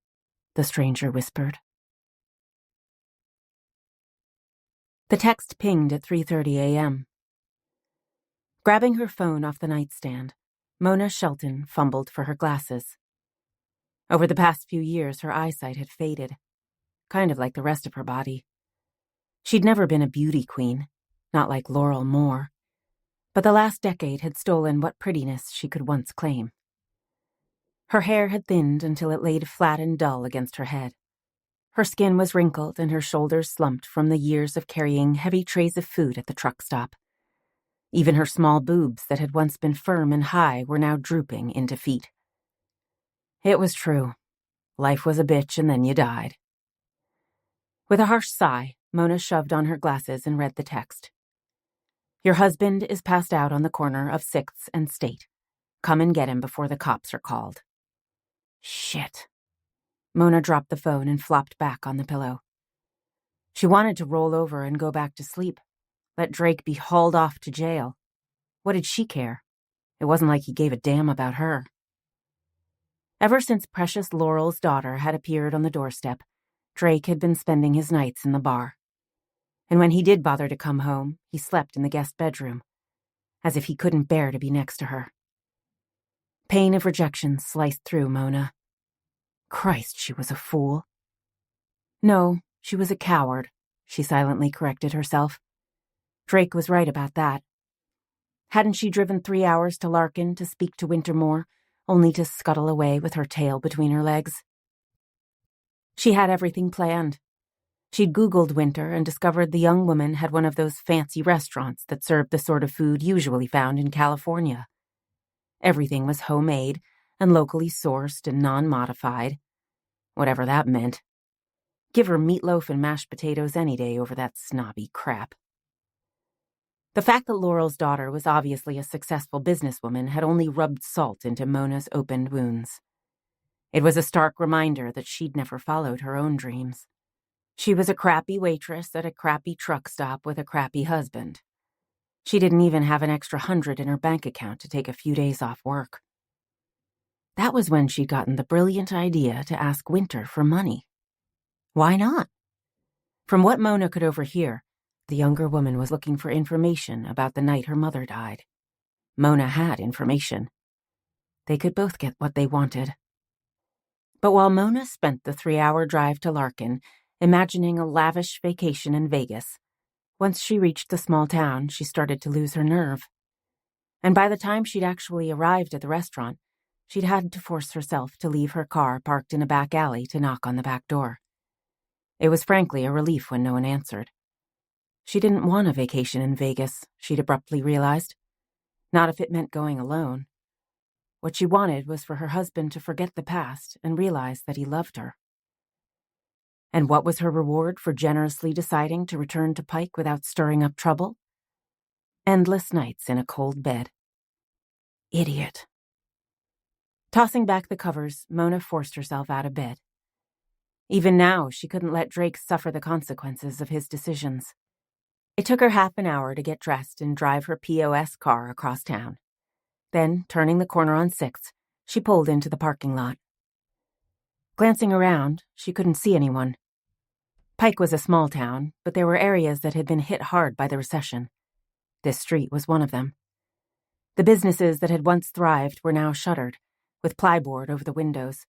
the stranger whispered. The text pinged at 3:30 a.m. Grabbing her phone off the nightstand, Mona Shelton fumbled for her glasses. Over the past few years, her eyesight had faded, kind of like the rest of her body. She'd never been a beauty queen, not like Laurel Moore, but the last decade had stolen what prettiness she could once claim. Her hair had thinned until it laid flat and dull against her head. Her skin was wrinkled and her shoulders slumped from the years of carrying heavy trays of food at the truck stop. Even her small boobs that had once been firm and high were now drooping into feet. It was true. Life was a bitch and then you died. With a harsh sigh, Mona shoved on her glasses and read the text. Your husband is passed out on the corner of 6th and State. Come and get him before the cops are called. Shit. Mona dropped the phone and flopped back on the pillow. She wanted to roll over and go back to sleep. Let Drake be hauled off to jail. What did she care? It wasn't like he gave a damn about her. Ever since precious Laurel's daughter had appeared on the doorstep, Drake had been spending his nights in the bar. And when he did bother to come home, he slept in the guest bedroom, as if he couldn't bear to be next to her. Pain of rejection sliced through Mona. Christ, she was a fool. No, she was a coward, she silently corrected herself. Drake was right about that. Hadn't she driven 3 hours to Larkin to speak to Wynter Moore, only to scuttle away with her tail between her legs? She had everything planned. She'd Googled Wynter and discovered the young woman had one of those fancy restaurants that served the sort of food usually found in California. Everything was homemade and locally sourced and non-modified, whatever that meant. Give her meatloaf and mashed potatoes any day over that snobby crap. The fact that Laurel's daughter was obviously a successful businesswoman had only rubbed salt into Mona's opened wounds. It was a stark reminder that she'd never followed her own dreams. She was a crappy waitress at a crappy truck stop with a crappy husband. She didn't even have an extra $100 in her bank account to take a few days off work. That was when she'd gotten the brilliant idea to ask Wynter for money. Why not? From what Mona could overhear, the younger woman was looking for information about the night her mother died. Mona had information. They could both get what they wanted. But while Mona spent the 3-hour drive to Larkin, imagining a lavish vacation in Vegas, once she reached the small town, she started to lose her nerve. And by the time she'd actually arrived at the restaurant, she'd had to force herself to leave her car parked in a back alley to knock on the back door. It was frankly a relief when no one answered. She didn't want a vacation in Vegas, she'd abruptly realized. Not if it meant going alone. What she wanted was for her husband to forget the past and realize that he loved her. And what was her reward for generously deciding to return to Pike without stirring up trouble? Endless nights in a cold bed. Idiot. Tossing back the covers, Mona forced herself out of bed. Even now, she couldn't let Drake suffer the consequences of his decisions. It took her half an hour to get dressed and drive her POS car across town. Then, turning the corner on 6th, she pulled into the parking lot. Glancing around, she couldn't see anyone. Pike was a small town, but there were areas that had been hit hard by the recession. This street was one of them. The businesses that had once thrived were now shuttered, with plyboard over the windows,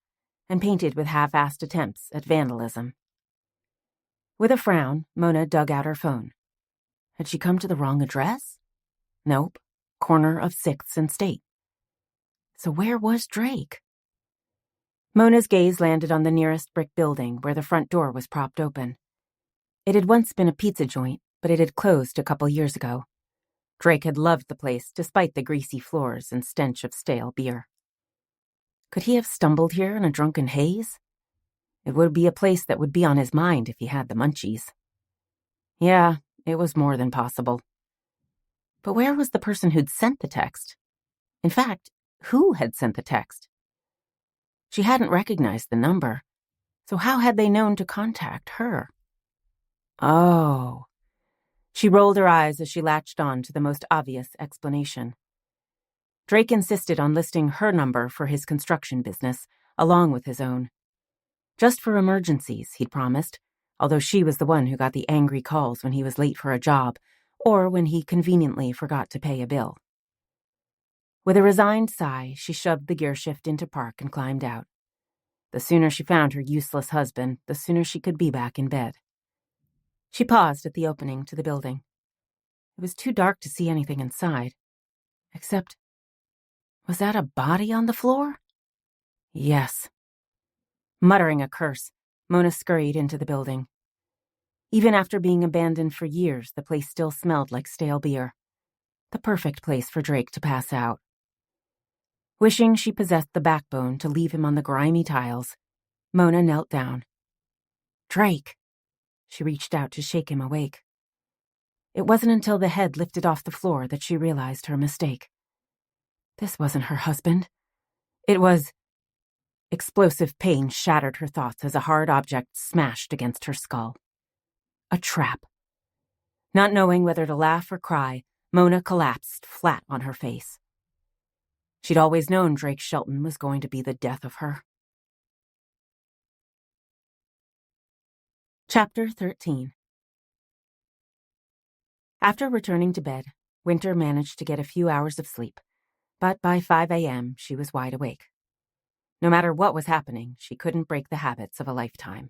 and painted with half-assed attempts at vandalism. With a frown, Mona dug out her phone. Had she come to the wrong address? Nope. Corner of 6th and State. So where was Drake? Mona's gaze landed on the nearest brick building where the front door was propped open. It had once been a pizza joint, but it had closed a couple years ago. Drake had loved the place despite the greasy floors and stench of stale beer. Could he have stumbled here in a drunken haze? It would be a place that would be on his mind if he had the munchies. Yeah, it was more than possible. But where was the person who'd sent the text? In fact, who had sent the text? She hadn't recognized the number, so how had they known to contact her? Oh. She rolled her eyes as she latched on to the most obvious explanation. Drake insisted on listing her number for his construction business, along with his own. Just for emergencies, he'd promised, although she was the one who got the angry calls when he was late for a job, or when he conveniently forgot to pay a bill. With a resigned sigh, she shoved the gearshift into park and climbed out. The sooner she found her useless husband, the sooner she could be back in bed. She paused at the opening to the building. It was too dark to see anything inside. Except, was that a body on the floor? Yes. Muttering a curse, Mona scurried into the building. Even after being abandoned for years, the place still smelled like stale beer. The perfect place for Drake to pass out. Wishing she possessed the backbone to leave him on the grimy tiles, Mona knelt down. Drake! She reached out to shake him awake. It wasn't until the head lifted off the floor that she realized her mistake. This wasn't her husband. It was... Explosive pain shattered her thoughts as a hard object smashed against her skull. A trap. Not knowing whether to laugh or cry, Mona collapsed flat on her face. She'd always known Drake Shelton was going to be the death of her. Chapter 13. After returning to bed, Wynter managed to get a few hours of sleep, but by 5 a.m. she was wide awake. No matter what was happening, she couldn't break the habits of a lifetime.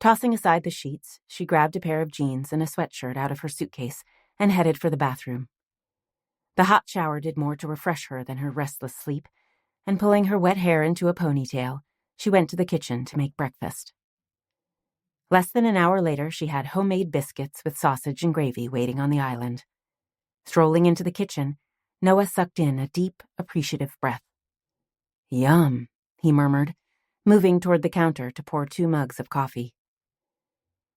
Tossing aside the sheets, she grabbed a pair of jeans and a sweatshirt out of her suitcase and headed for the bathroom. The hot shower did more to refresh her than her restless sleep, and pulling her wet hair into a ponytail, she went to the kitchen to make breakfast. Less than an hour later, she had homemade biscuits with sausage and gravy waiting on the island. Strolling into the kitchen, Noah sucked in a deep, appreciative breath. Yum, he murmured, moving toward the counter to pour 2 mugs of coffee.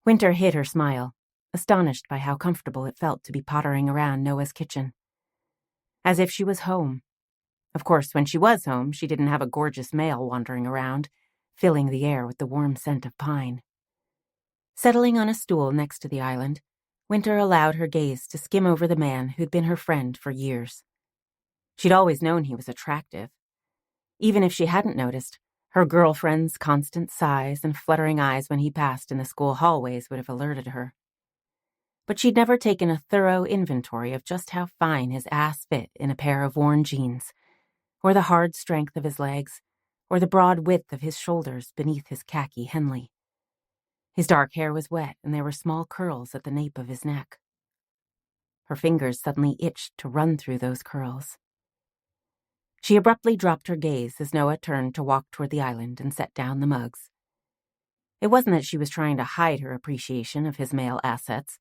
Wynter hid her smile, astonished by how comfortable it felt to be pottering around Noah's kitchen. As if she was home. Of course, when she was home, she didn't have a gorgeous male wandering around, filling the air with the warm scent of pine. Settling on a stool next to the island, Wynter allowed her gaze to skim over the man who'd been her friend for years. She'd always known he was attractive. Even if she hadn't noticed, her girlfriend's constant sighs and fluttering eyes when he passed in the school hallways would have alerted her. But she'd never taken a thorough inventory of just how fine his ass fit in a pair of worn jeans, or the hard strength of his legs, or the broad width of his shoulders beneath his khaki Henley. His dark hair was wet, and there were small curls at the nape of his neck. Her fingers suddenly itched to run through those curls. She abruptly dropped her gaze as Noah turned to walk toward the island and set down the mugs. It wasn't that she was trying to hide her appreciation of his male assets,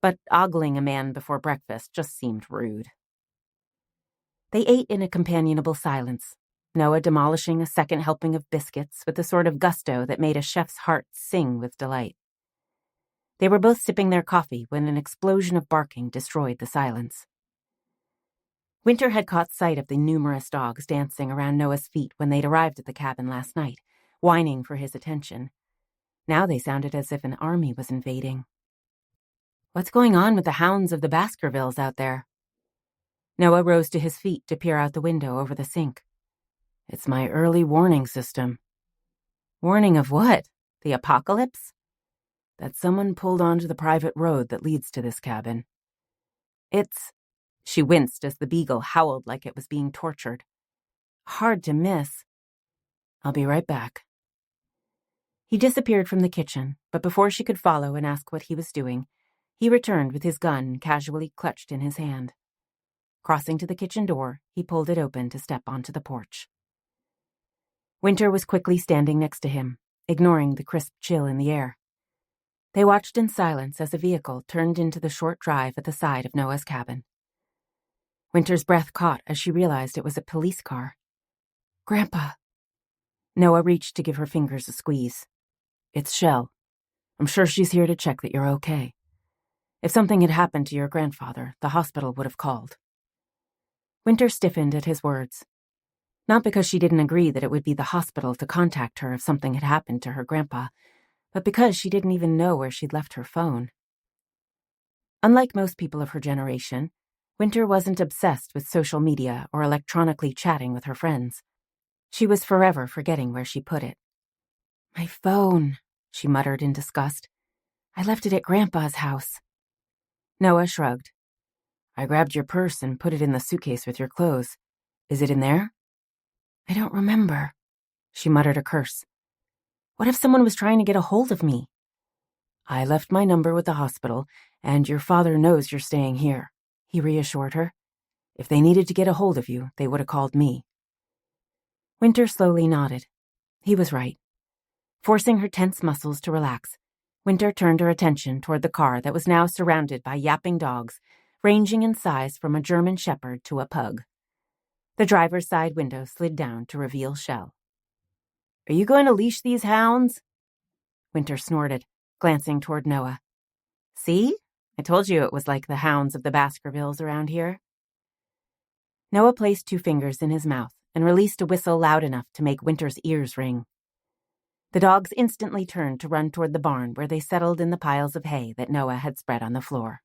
but ogling a man before breakfast just seemed rude. They ate in a companionable silence, Noah demolishing a second helping of biscuits with the sort of gusto that made a chef's heart sing with delight. They were both sipping their coffee when an explosion of barking destroyed the silence. Wynter had caught sight of the numerous dogs dancing around Noah's feet when they'd arrived at the cabin last night, whining for his attention. Now they sounded as if an army was invading. What's going on with the hounds of the Baskervilles out there? Noah rose to his feet to peer out the window over the sink. It's my early warning system. Warning of what? The apocalypse? That someone pulled onto the private road that leads to this cabin. It's... She winced as the beagle howled like it was being tortured. Hard to miss. I'll be right back. He disappeared from the kitchen, but before she could follow and ask what he was doing, he returned with his gun casually clutched in his hand. Crossing to the kitchen door, he pulled it open to step onto the porch. Wynter was quickly standing next to him, ignoring the crisp chill in the air. They watched in silence as a vehicle turned into the short drive at the side of Noah's cabin. Wynter's breath caught as she realized it was a police car. "Grandpa." Noah reached to give her fingers a squeeze. "It's Shell. I'm sure she's here to check that you're okay. If something had happened to your grandfather, the hospital would have called." Wynter stiffened at his words. Not because she didn't agree that it would be the hospital to contact her if something had happened to her grandpa, but because she didn't even know where she'd left her phone. Unlike most people of her generation, Wynter wasn't obsessed with social media or electronically chatting with her friends. She was forever forgetting where she put it. "My phone," she muttered in disgust. "I left it at Grandpa's house." Noah shrugged. "I grabbed your purse and put it in the suitcase with your clothes. Is it in there?" "I don't remember." She muttered a curse. What if someone was trying to get a hold of me? "I left my number with the hospital, and your father knows you're staying here," he reassured her. "If they needed to get a hold of you, they would have called me." Wynter slowly nodded. He was right. Forcing her tense muscles to relax, Wynter turned her attention toward the car that was now surrounded by yapping dogs, ranging in size from a German shepherd to a pug. The driver's side window slid down to reveal Shell. "Are you going to leash these hounds?" Wynter snorted, glancing toward Noah. "See? I told you it was like the hounds of the Baskervilles around here." Noah placed 2 fingers in his mouth and released a whistle loud enough to make Wynter's ears ring. The dogs instantly turned to run toward the barn where they settled in the piles of hay that Noah had spread on the floor.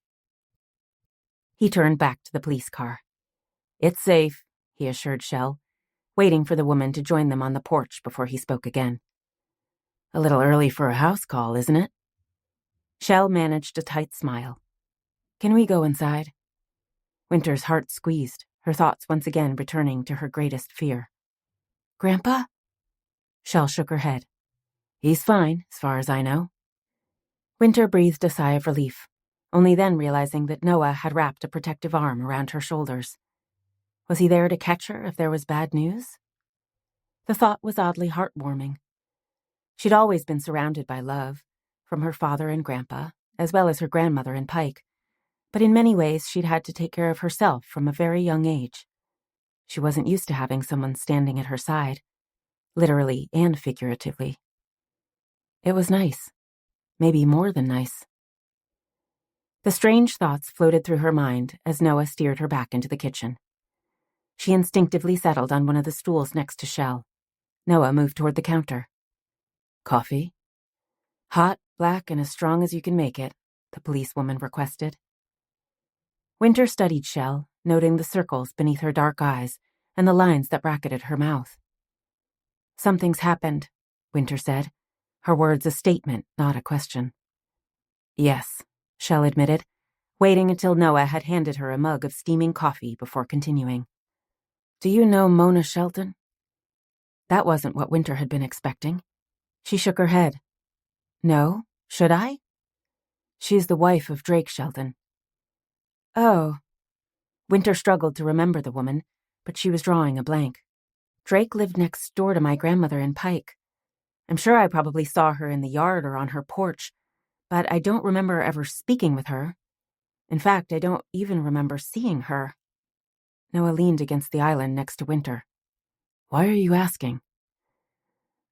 He turned back to the police car. "It's safe," he assured Shell, waiting for the woman to join them on the porch before he spoke again. "A little early for a house call, isn't it?" Shell managed a tight smile. "Can we go inside?" Wynter's heart squeezed, her thoughts once again returning to her greatest fear. "Grandpa?" Shell shook her head. "He's fine, as far as I know." Wynter breathed a sigh of relief, only then realizing that Noah had wrapped a protective arm around her shoulders. Was he there to catch her if there was bad news? The thought was oddly heartwarming. She'd always been surrounded by love, from her father and grandpa, as well as her grandmother and Pike, but in many ways she'd had to take care of herself from a very young age. She wasn't used to having someone standing at her side, literally and figuratively. It was nice. Maybe more than nice. The strange thoughts floated through her mind as Noah steered her back into the kitchen. She instinctively settled on one of the stools next to Shell. Noah moved toward the counter. "Coffee?" "Hot, black, and as strong as you can make it," the policewoman requested. Wynter studied Shell, noting the circles beneath her dark eyes and the lines that bracketed her mouth. "Something's happened," Wynter said, her words a statement, not a question. "Yes," Shell admitted, waiting until Noah had handed her a mug of steaming coffee before continuing. "Do you know Mona Shelton?" That wasn't what Wynter had been expecting. She shook her head. "No, should I?" "She's the wife of Drake Shelton." "Oh." Wynter struggled to remember the woman, but she was drawing a blank. "Drake lived next door to my grandmother in Pike. I'm sure I probably saw her in the yard or on her porch, but I don't remember ever speaking with her. In fact, I don't even remember seeing her." Noah leaned against the island next to Wynter. "Why are you asking?"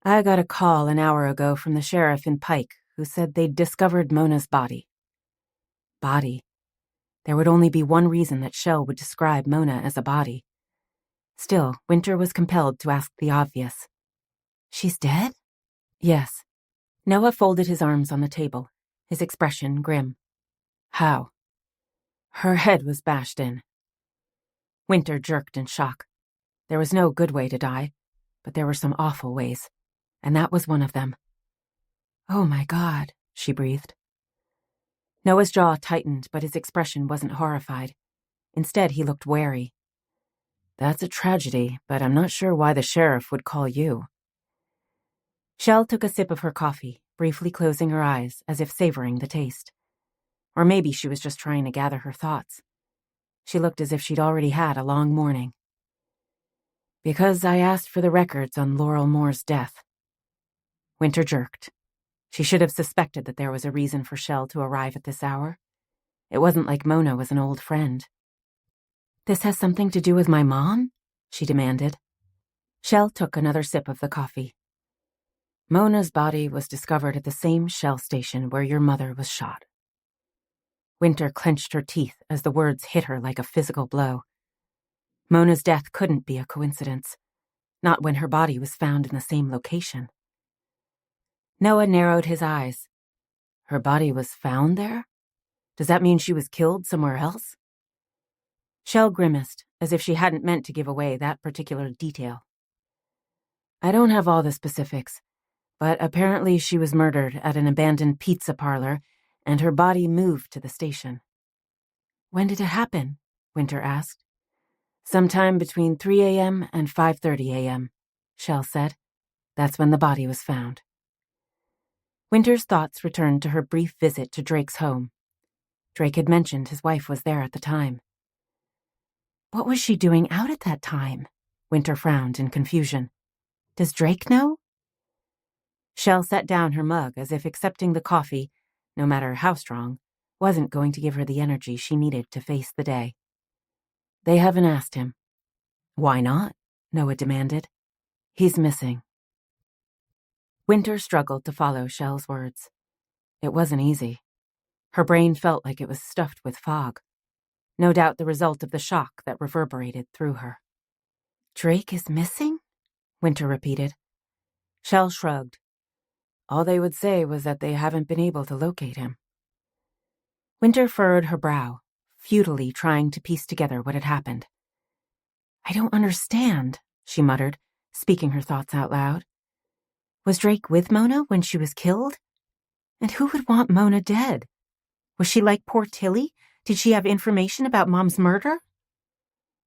"I got a call an hour ago from the sheriff in Pike who said they'd discovered Mona's body." Body. There would only be one reason that Shell would describe Mona as a body. Still, Wynter was compelled to ask the obvious. "She's dead?" "Yes." Noah folded his arms on the table, his expression grim. "How?" "Her head was bashed in." Wynter jerked in shock. There was no good way to die, but there were some awful ways, and that was one of them. "Oh my God," she breathed. Noah's jaw tightened, but his expression wasn't horrified. Instead, he looked wary. "That's a tragedy, but I'm not sure why the sheriff would call you." Shell took a sip of her coffee, briefly closing her eyes as if savoring the taste. Or maybe she was just trying to gather her thoughts. She looked as if she'd already had a long morning. Because I asked for the records on Laurel Moore's death. Wynter jerked. She should have suspected that there was a reason for Shell to arrive at this hour. It wasn't like Mona was an old friend. This has something to do with my mom? She demanded. Shell took another sip of the coffee. Mona's body was discovered at the same Shell station where your mother was shot. Wynter clenched her teeth as the words hit her like a physical blow. Mona's death couldn't be a coincidence, not when her body was found in the same location. Noah narrowed his eyes. Her body was found there? Does that mean she was killed somewhere else? Shell grimaced, as if she hadn't meant to give away that particular detail. I don't have all the specifics, but apparently she was murdered at an abandoned pizza parlor, and her body moved to the station. When did it happen? Wynter asked. Sometime between 3 a.m. and 5:30 a.m., Shell said. That's when the body was found. Wynter's thoughts returned to her brief visit to Drake's home. Drake had mentioned his wife was there at the time. What was she doing out at that time? Wynter frowned in confusion. Does Drake know? Shell set down her mug as if accepting the coffee, no matter how strong, wasn't going to give her the energy she needed to face the day. They haven't asked him. Why not? Noah demanded. He's missing. Wynter struggled to follow Shell's words. It wasn't easy. Her brain felt like it was stuffed with fog. No doubt the result of the shock that reverberated through her. Drake is missing? Wynter repeated. Shell shrugged. All they would say was that they haven't been able to locate him. Wynter furrowed her brow, futilely trying to piece together what had happened. I don't understand, she muttered, speaking her thoughts out loud. Was Drake with Mona when she was killed? And who would want Mona dead? Was she like poor Tilly? Did she have information about Mom's murder?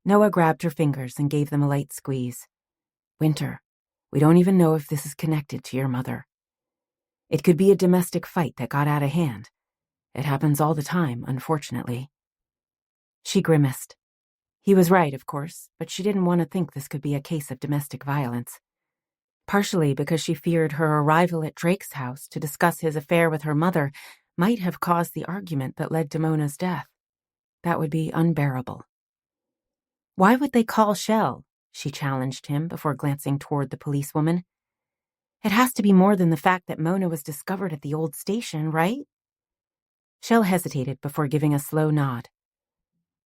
Noah grabbed her fingers and gave them a light squeeze. Wynter, we don't even know if this is connected to your mother. It could be a domestic fight that got out of hand. It happens all the time, unfortunately. She grimaced. He was right, of course, but she didn't want to think this could be a case of domestic violence. Partially because she feared her arrival at Drake's house to discuss his affair with her mother might have caused the argument that led to Mona's death. That would be unbearable. Why would they call Shell? She challenged him before glancing toward the policewoman. It has to be more than the fact that Mona was discovered at the old station, right? Shell hesitated before giving a slow nod.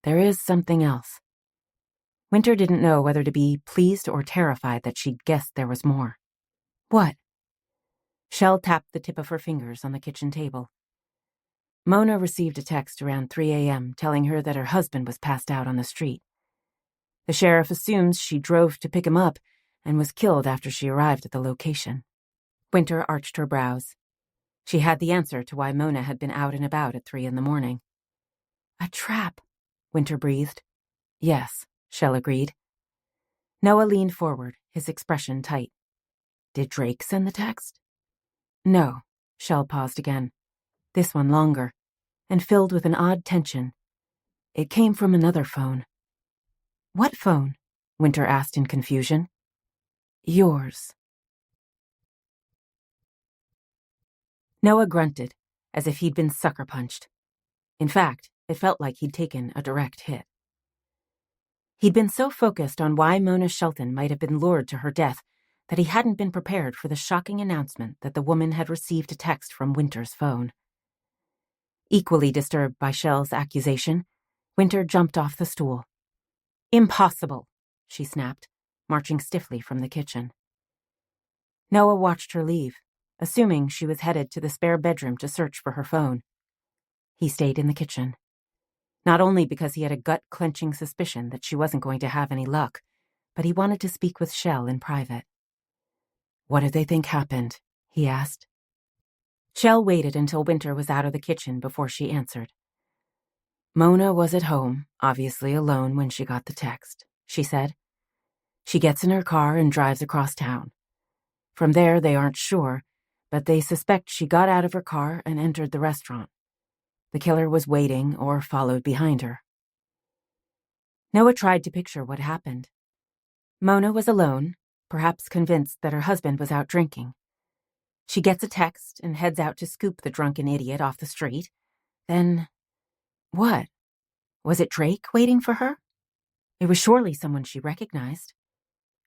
There is something else. Wynter didn't know whether to be pleased or terrified that she'd guessed there was more. What? Shell tapped the tip of her fingers on the kitchen table. Mona received a text around 3 a.m. telling her that her husband was passed out on the street. The sheriff assumes she drove to pick him up and was killed after she arrived at the location. Wynter arched her brows. She had the answer to why Mona had been out and about at 3 in the morning. A trap, Wynter breathed. Yes, Shell agreed. Noah leaned forward, his expression tight. Did Drake send the text? No, Shell paused again. This one longer, and filled with an odd tension. It came from another phone. What phone? Wynter asked in confusion. Yours. Noah grunted, as if he'd been sucker punched. In fact, it felt like he'd taken a direct hit. He'd been so focused on why Mona Shelton might have been lured to her death that he hadn't been prepared for the shocking announcement that the woman had received a text from Wynter's phone. Equally disturbed by Shell's accusation, Wynter jumped off the stool. Impossible, she snapped, marching stiffly from the kitchen. Noah watched her leave, assuming she was headed to the spare bedroom to search for her phone. He stayed in the kitchen. Not only because he had a gut-clenching suspicion that she wasn't going to have any luck, but he wanted to speak with Shell in private. What did they think happened? He asked. Shell waited until Wynter was out of the kitchen before she answered. Mona was at home, obviously alone when she got the text, she said. She gets in her car and drives across town. From there, they aren't sure, but they suspect she got out of her car and entered the restaurant. The killer was waiting or followed behind her. Noah tried to picture what happened. Mona was alone, perhaps convinced that her husband was out drinking. She gets a text and heads out to scoop the drunken idiot off the street. Then, what? Was it Drake waiting for her? It was surely someone she recognized.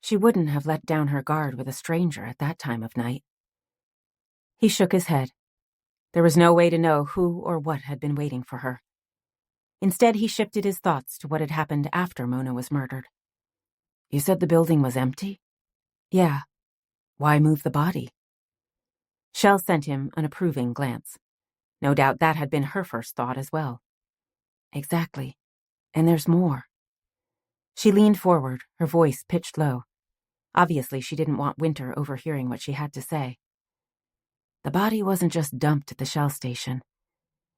She wouldn't have let down her guard with a stranger at that time of night. He shook his head. There was no way to know who or what had been waiting for her. Instead, he shifted his thoughts to what had happened after Mona was murdered. You said the building was empty? Yeah. Why move the body? Shell sent him an approving glance. No doubt that had been her first thought as well. Exactly. And there's more. She leaned forward, her voice pitched low. Obviously, she didn't want Wynter overhearing what she had to say. The body wasn't just dumped at the Shell station.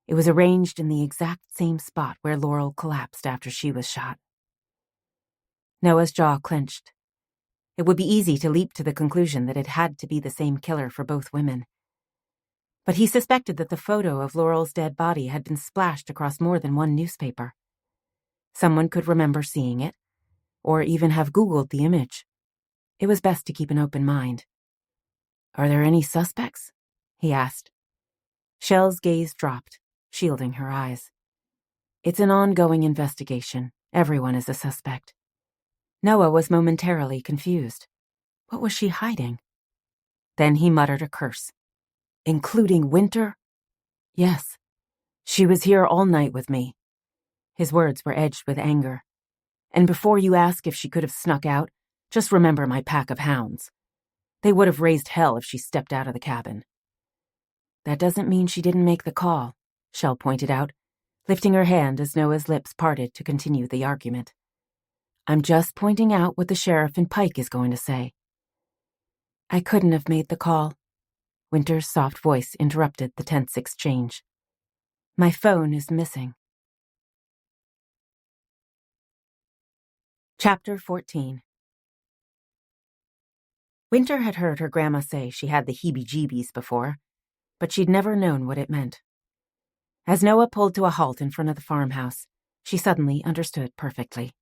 It was arranged in the exact same spot where Laurel collapsed after she was shot. Noah's jaw clenched. It would be easy to leap to the conclusion that it had to be the same killer for both women. But he suspected that the photo of Laurel's dead body had been splashed across more than one newspaper. Someone could remember seeing it, or even have Googled the image. It was best to keep an open mind. Are there any suspects? He asked. Shell's gaze dropped, shielding her eyes. It's an ongoing investigation. Everyone is a suspect. Noah was momentarily confused. What was she hiding? Then he muttered a curse. Including Wynter? Yes. She was here all night with me. His words were edged with anger. And before you ask if she could have snuck out, just remember my pack of hounds. They would have raised hell if she stepped out of the cabin. That doesn't mean she didn't make the call, Shell pointed out, lifting her hand as Noah's lips parted to continue the argument. I'm just pointing out what the sheriff and Pike is going to say. I couldn't have made the call. Wynter's soft voice interrupted the tense exchange. My phone is missing. Chapter 14. Wynter had heard her grandma say she had the heebie-jeebies before, but she'd never known what it meant. As Noah pulled to a halt in front of the farmhouse, she suddenly understood perfectly.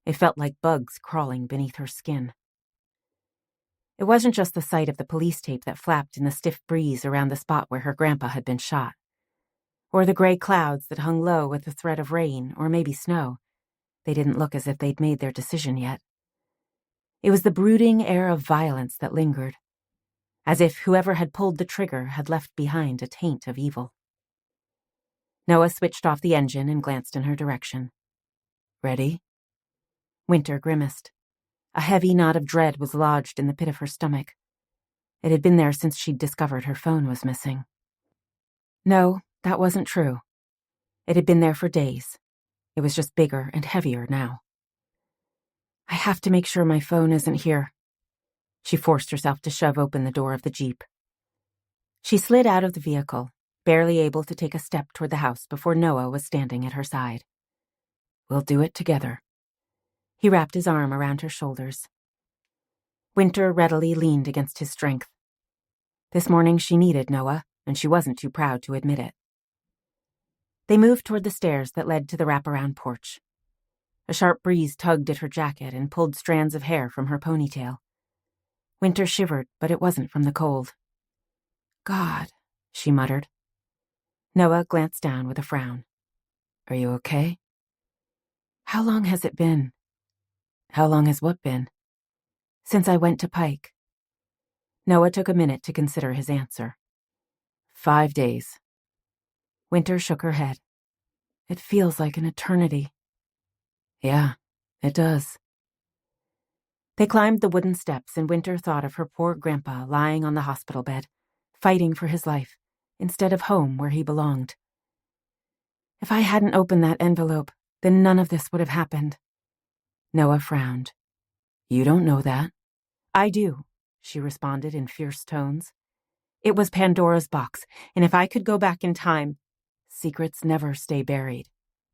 It felt like bugs crawling beneath her skin. It wasn't just the sight of the police tape that flapped in the stiff breeze around the spot where her grandpa had been shot, or the gray clouds that hung low with the threat of rain or maybe snow. They didn't look as if they'd made their decision yet. It was the brooding air of violence that lingered, as if whoever had pulled the trigger had left behind a taint of evil. Noah switched off the engine and glanced in her direction. Ready? Wynter grimaced. A heavy knot of dread was lodged in the pit of her stomach. It had been there since she'd discovered her phone was missing. No, that wasn't true. It had been there for days. It was just bigger and heavier now. I have to make sure my phone isn't here. She forced herself to shove open the door of the Jeep. She slid out of the vehicle, barely able to take a step toward the house before Noah was standing at her side. We'll do it together. He wrapped his arm around her shoulders. Wynter readily leaned against his strength. This morning she needed Noah, and she wasn't too proud to admit it. They moved toward the stairs that led to the wraparound porch. A sharp breeze tugged at her jacket and pulled strands of hair from her ponytail. Wynter shivered, but it wasn't from the cold. God, she muttered. Noah glanced down with a frown. Are you okay? How long has it been? How long has what been? Since I went to Pike. Noah took a minute to consider his answer. 5 days. Wynter shook her head. It feels like an eternity. Yeah, it does. They climbed the wooden steps, and Wynter thought of her poor grandpa lying on the hospital bed, fighting for his life, instead of home where he belonged. If I hadn't opened that envelope, then none of this would have happened. Noah frowned. You don't know that. I do, she responded in fierce tones. It was Pandora's box, and if I could go back in time— Secrets never stay buried,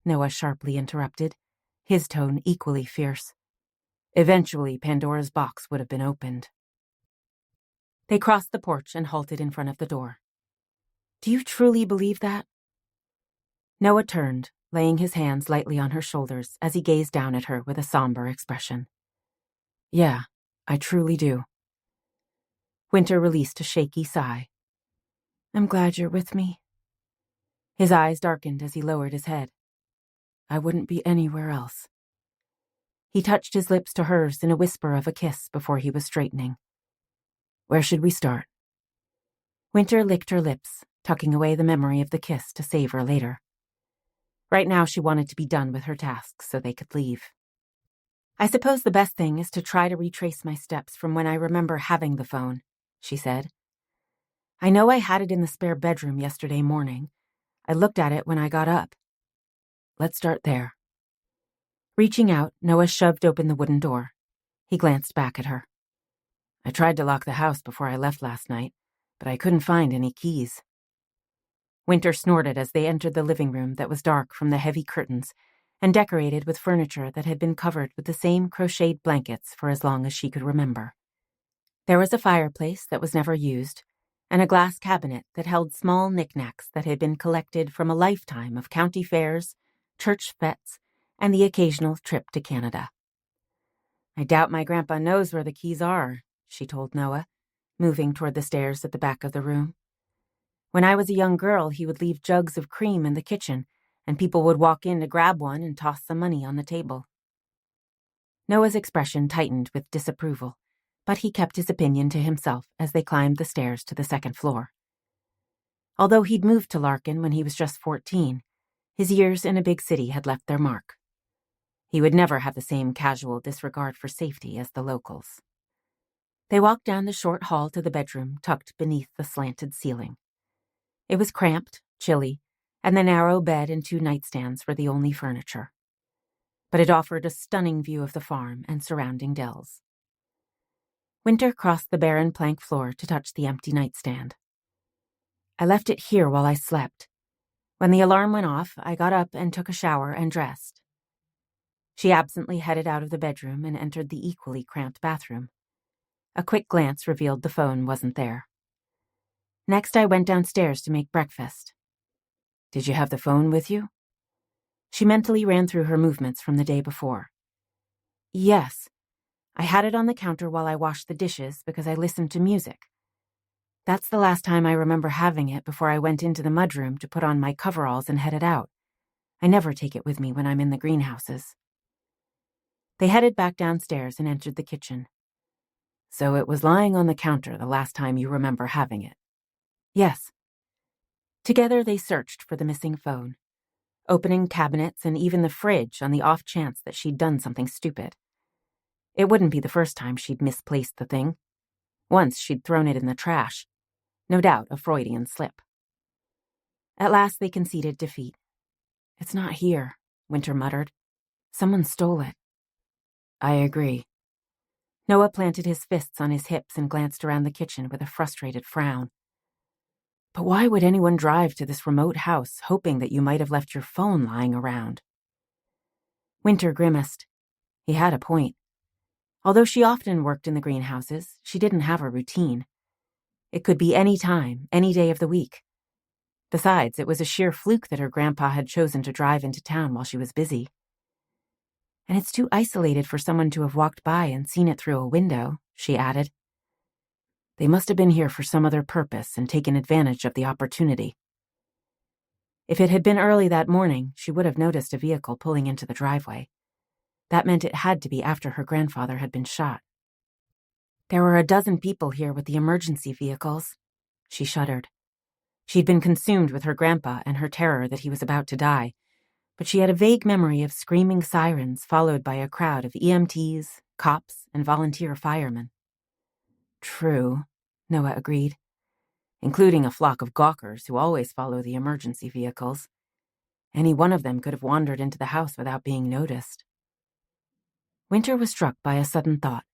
Noah sharply interrupted, his tone equally fierce. Eventually, Pandora's box would have been opened. They crossed the porch and halted in front of the door. Do you truly believe that? Noah turned, laying his hands lightly on her shoulders as he gazed down at her with a somber expression. Yeah, I truly do. Wynter released a shaky sigh. I'm glad you're with me. His eyes darkened as he lowered his head. I wouldn't be anywhere else. He touched his lips to hers in a whisper of a kiss before he was straightening. Where should we start? Wynter licked her lips, tucking away the memory of the kiss to savor later. Right now she wanted to be done with her tasks so they could leave. I suppose the best thing is to try to retrace my steps from when I remember having the phone, she said. I know I had it in the spare bedroom yesterday morning. I looked at it when I got up. Let's start there. Reaching out, Noah shoved open the wooden door. He glanced back at her. I tried to lock the house before I left last night, but I couldn't find any keys. Wynter snorted as they entered the living room that was dark from the heavy curtains and decorated with furniture that had been covered with the same crocheted blankets for as long as she could remember. There was a fireplace that was never used, and a glass cabinet that held small knickknacks that had been collected from a lifetime of county fairs, church fetes, and the occasional trip to Canada. I doubt my grandpa knows where the keys are, she told Noah, moving toward the stairs at the back of the room. When I was a young girl, he would leave jugs of cream in the kitchen, and people would walk in to grab one and toss some money on the table. Noah's expression tightened with disapproval, but he kept his opinion to himself as they climbed the stairs to the second floor. Although he'd moved to Larkin when he was just 14, his years in a big city had left their mark. He would never have the same casual disregard for safety as the locals. They walked down the short hall to the bedroom tucked beneath the slanted ceiling. It was cramped, chilly, and the narrow bed and 2 nightstands were the only furniture. But it offered a stunning view of the farm and surrounding dells. Wynter crossed the barren plank floor to touch the empty nightstand. I left it here while I slept. When the alarm went off, I got up and took a shower and dressed. She absently headed out of the bedroom and entered the equally cramped bathroom. A quick glance revealed the phone wasn't there. Next, I went downstairs to make breakfast. Did you have the phone with you? She mentally ran through her movements from the day before. Yes. I had it on the counter while I washed the dishes because I listened to music. That's the last time I remember having it before I went into the mudroom to put on my coveralls and headed out. I never take it with me when I'm in the greenhouses. They headed back downstairs and entered the kitchen. So it was lying on the counter the last time you remember having it. Yes. Together they searched for the missing phone, opening cabinets and even the fridge on the off chance that she'd done something stupid. It wouldn't be the first time she'd misplaced the thing. Once she'd thrown it in the trash. No doubt a Freudian slip. At last they conceded defeat. It's not here, Wynter muttered. Someone stole it. I agree. Noah planted his fists on his hips and glanced around the kitchen with a frustrated frown. But why would anyone drive to this remote house hoping that you might have left your phone lying around? Wynter grimaced. He had a point. Although she often worked in the greenhouses, she didn't have a routine. It could be any time, any day of the week. Besides, it was a sheer fluke that her grandpa had chosen to drive into town while she was busy. And it's too isolated for someone to have walked by and seen it through a window, she added. They must have been here for some other purpose and taken advantage of the opportunity. If it had been early that morning, she would have noticed a vehicle pulling into the driveway. That meant it had to be after her grandfather had been shot. There were a dozen people here with the emergency vehicles. She shuddered. She'd been consumed with her grandpa and her terror that he was about to die, but she had a vague memory of screaming sirens followed by a crowd of EMTs, cops, and volunteer firemen. True, Noah agreed, including a flock of gawkers who always follow the emergency vehicles. Any one of them could have wandered into the house without being noticed. Wynter was struck by a sudden thought.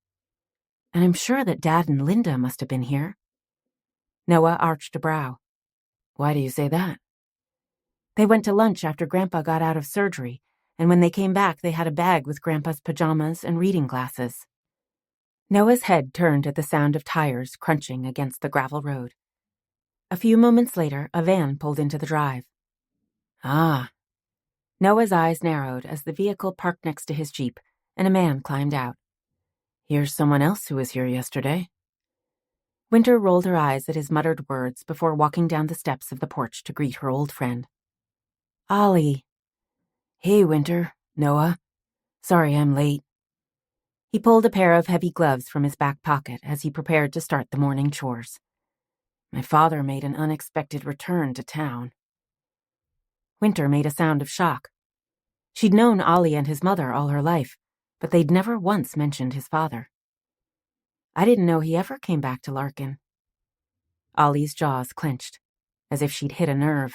And I'm sure that Dad and Linda must have been here. Noah arched a brow. Why do you say that? They went to lunch after Grandpa got out of surgery, and when they came back they had a bag with Grandpa's pajamas and reading glasses. Noah's head turned at the sound of tires crunching against the gravel road. A few moments later, a van pulled into the drive. Ah. Noah's eyes narrowed as the vehicle parked next to his Jeep, and a man climbed out. Here's someone else who was here yesterday. Wynter rolled her eyes at his muttered words before walking down the steps of the porch to greet her old friend. Ollie. Hey, Wynter. Noah. Sorry I'm late. He pulled a pair of heavy gloves from his back pocket as he prepared to start the morning chores. My father made an unexpected return to town. Wynter made a sound of shock. She'd known Ollie and his mother all her life, but they'd never once mentioned his father. I didn't know he ever came back to Larkin. Ollie's jaws clenched, as if she'd hit a nerve.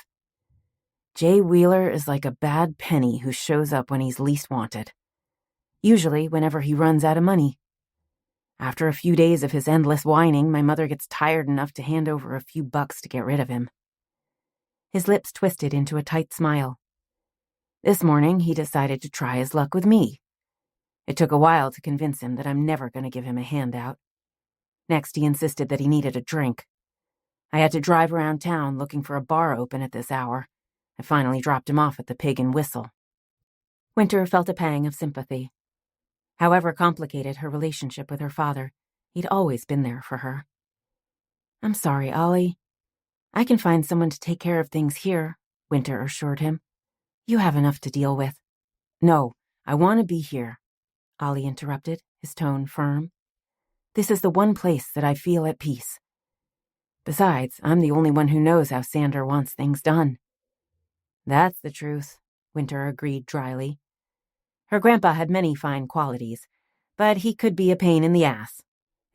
Jay Wheeler is like a bad penny who shows up when he's least wanted. Usually whenever he runs out of money. After a few days of his endless whining, my mother gets tired enough to hand over a few bucks to get rid of him. His lips twisted into a tight smile. This morning, he decided to try his luck with me. It took a while to convince him that I'm never going to give him a handout. Next, he insisted that he needed a drink. I had to drive around town looking for a bar open at this hour. I finally dropped him off at the Pig and Whistle. Wynter felt a pang of sympathy. However complicated her relationship with her father, he'd always been there for her. I'm sorry, Ollie. I can find someone to take care of things here, Wynter assured him. You have enough to deal with. No, I want to be here, Ollie interrupted, his tone firm. This is the one place that I feel at peace. Besides, I'm the only one who knows how Sander wants things done. That's the truth, Wynter agreed dryly. Her grandpa had many fine qualities, but he could be a pain in the ass,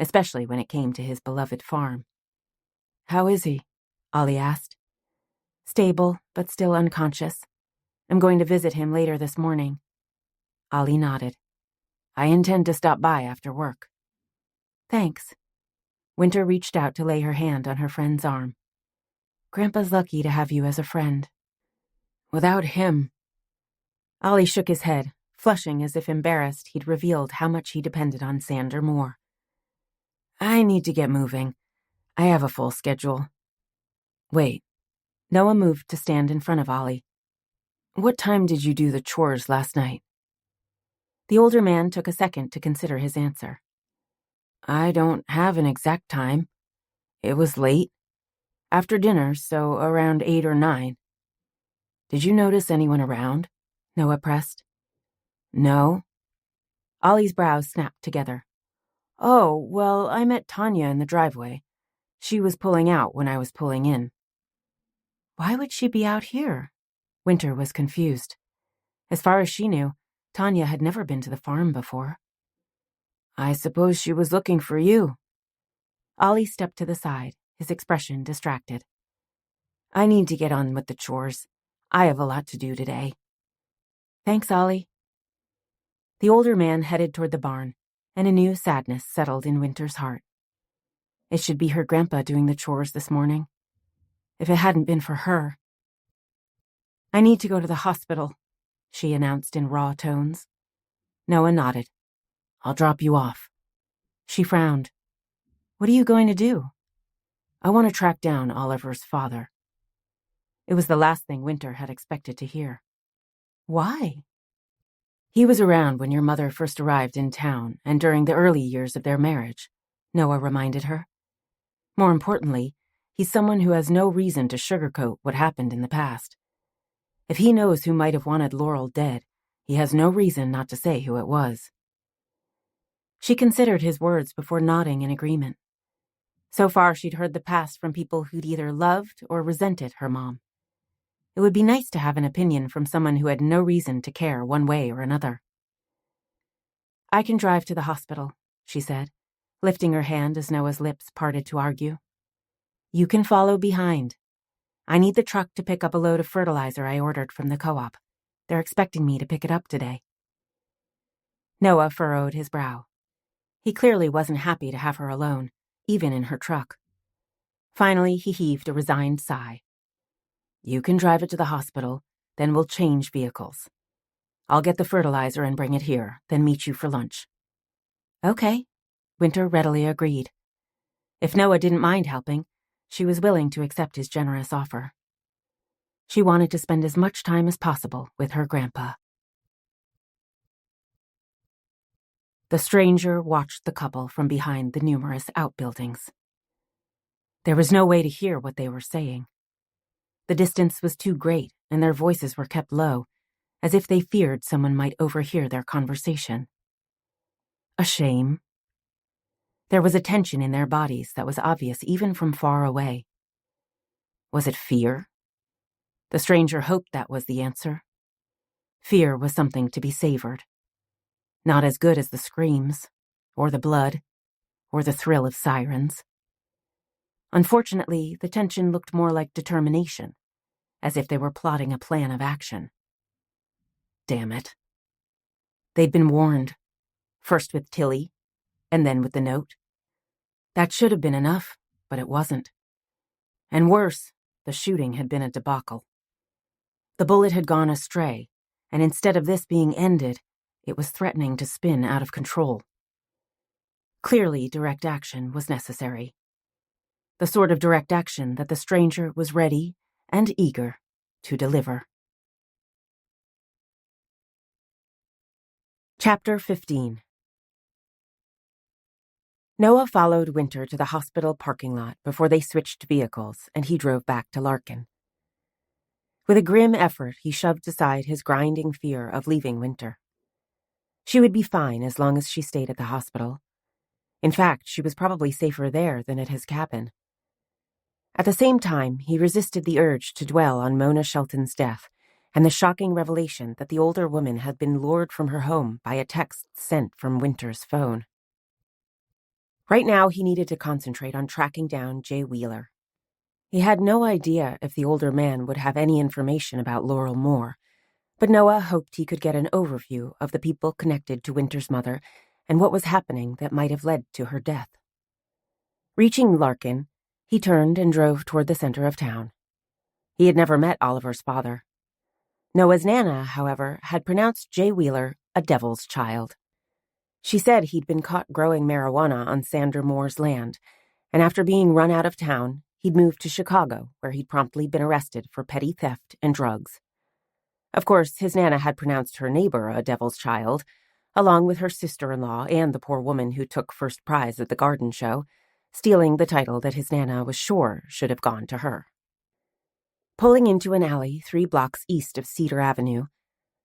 especially when it came to his beloved farm. How is he? Ollie asked. Stable, but still unconscious. I'm going to visit him later this morning. Ollie nodded. I intend to stop by after work. Thanks. Wynter reached out to lay her hand on her friend's arm. Grandpa's lucky to have you as a friend. Without him... Ollie shook his head, flushing as if embarrassed he'd revealed how much he depended on Sander Moore. I need to get moving. I have a full schedule. Wait. Noah moved to stand in front of Ollie. What time did you do the chores last night? The older man took a second to consider his answer. I don't have an exact time. It was late. After dinner, so around 8 or 9. Did you notice anyone around? Noah pressed. No. Ollie's brows snapped together. Oh, well, I met Tanya in the driveway. She was pulling out when I was pulling in. Why would she be out here? Wynter was confused. As far as she knew, Tanya had never been to the farm before. I suppose she was looking for you. Ollie stepped to the side, his expression distracted. I need to get on with the chores. I have a lot to do today. Thanks, Ollie. The older man headed toward the barn, and a new sadness settled in Wynter's heart. It should be her grandpa doing the chores this morning. If it hadn't been for her. I need to go to the hospital, she announced in raw tones. Noah nodded. I'll drop you off. She frowned. What are you going to do? I want to track down Oliver's father. It was the last thing Wynter had expected to hear. Why? He was around when your mother first arrived in town and during the early years of their marriage, Noah reminded her. More importantly, he's someone who has no reason to sugarcoat what happened in the past. If he knows who might have wanted Laurel dead, he has no reason not to say who it was. She considered his words before nodding in agreement. So far, she'd heard the past from people who'd either loved or resented her mom. It would be nice to have an opinion from someone who had no reason to care one way or another. I can drive to the hospital, she said, lifting her hand as Noah's lips parted to argue. You can follow behind. I need the truck to pick up a load of fertilizer I ordered from the co-op. They're expecting me to pick it up today. Noah furrowed his brow. He clearly wasn't happy to have her alone, even in her truck. Finally, he heaved a resigned sigh. You can drive it to the hospital, then we'll change vehicles. I'll get the fertilizer and bring it here, then meet you for lunch. Okay, Wynter readily agreed. If Noah didn't mind helping, she was willing to accept his generous offer. She wanted to spend as much time as possible with her grandpa. The stranger watched the couple from behind the numerous outbuildings. There was no way to hear what they were saying. The distance was too great, and their voices were kept low, as if they feared someone might overhear their conversation. A shame. There was a tension in their bodies that was obvious even from far away. Was it fear? The stranger hoped that was the answer. Fear was something to be savored. Not as good as the screams, or the blood, or the thrill of sirens. Unfortunately, the tension looked more like determination, as if they were plotting a plan of action. Damn it. They'd been warned, first with Tilly, and then with the note. That should have been enough, but it wasn't. And worse, the shooting had been a debacle. The bullet had gone astray, and instead of this being ended, it was threatening to spin out of control. Clearly, direct action was necessary. The sort of direct action that the stranger was ready and eager to deliver. Chapter 15. Noah followed Wynter to the hospital parking lot before they switched vehicles, and he drove back to Larkin. With a grim effort, he shoved aside his grinding fear of leaving Wynter. She would be fine as long as she stayed at the hospital. In fact, she was probably safer there than at his cabin. At the same time, he resisted the urge to dwell on Mona Shelton's death and the shocking revelation that the older woman had been lured from her home by a text sent from Wynter's phone. Right now, he needed to concentrate on tracking down Jay Wheeler. He had no idea if the older man would have any information about Laurel Moore, but Noah hoped he could get an overview of the people connected to Wynter's mother and what was happening that might have led to her death. Reaching Larkin, he turned and drove toward the center of town. He had never met Oliver's father. Noah's Nana, however, had pronounced Jay Wheeler a devil's child. She said he'd been caught growing marijuana on Sander Moore's land, and after being run out of town, he'd moved to Chicago, where he'd promptly been arrested for petty theft and drugs. Of course, his Nana had pronounced her neighbor a devil's child, along with her sister-in-law and the poor woman who took first prize at the garden show, stealing the title that his Nana was sure should have gone to her. Pulling into an alley 3 blocks east of Cedar Avenue,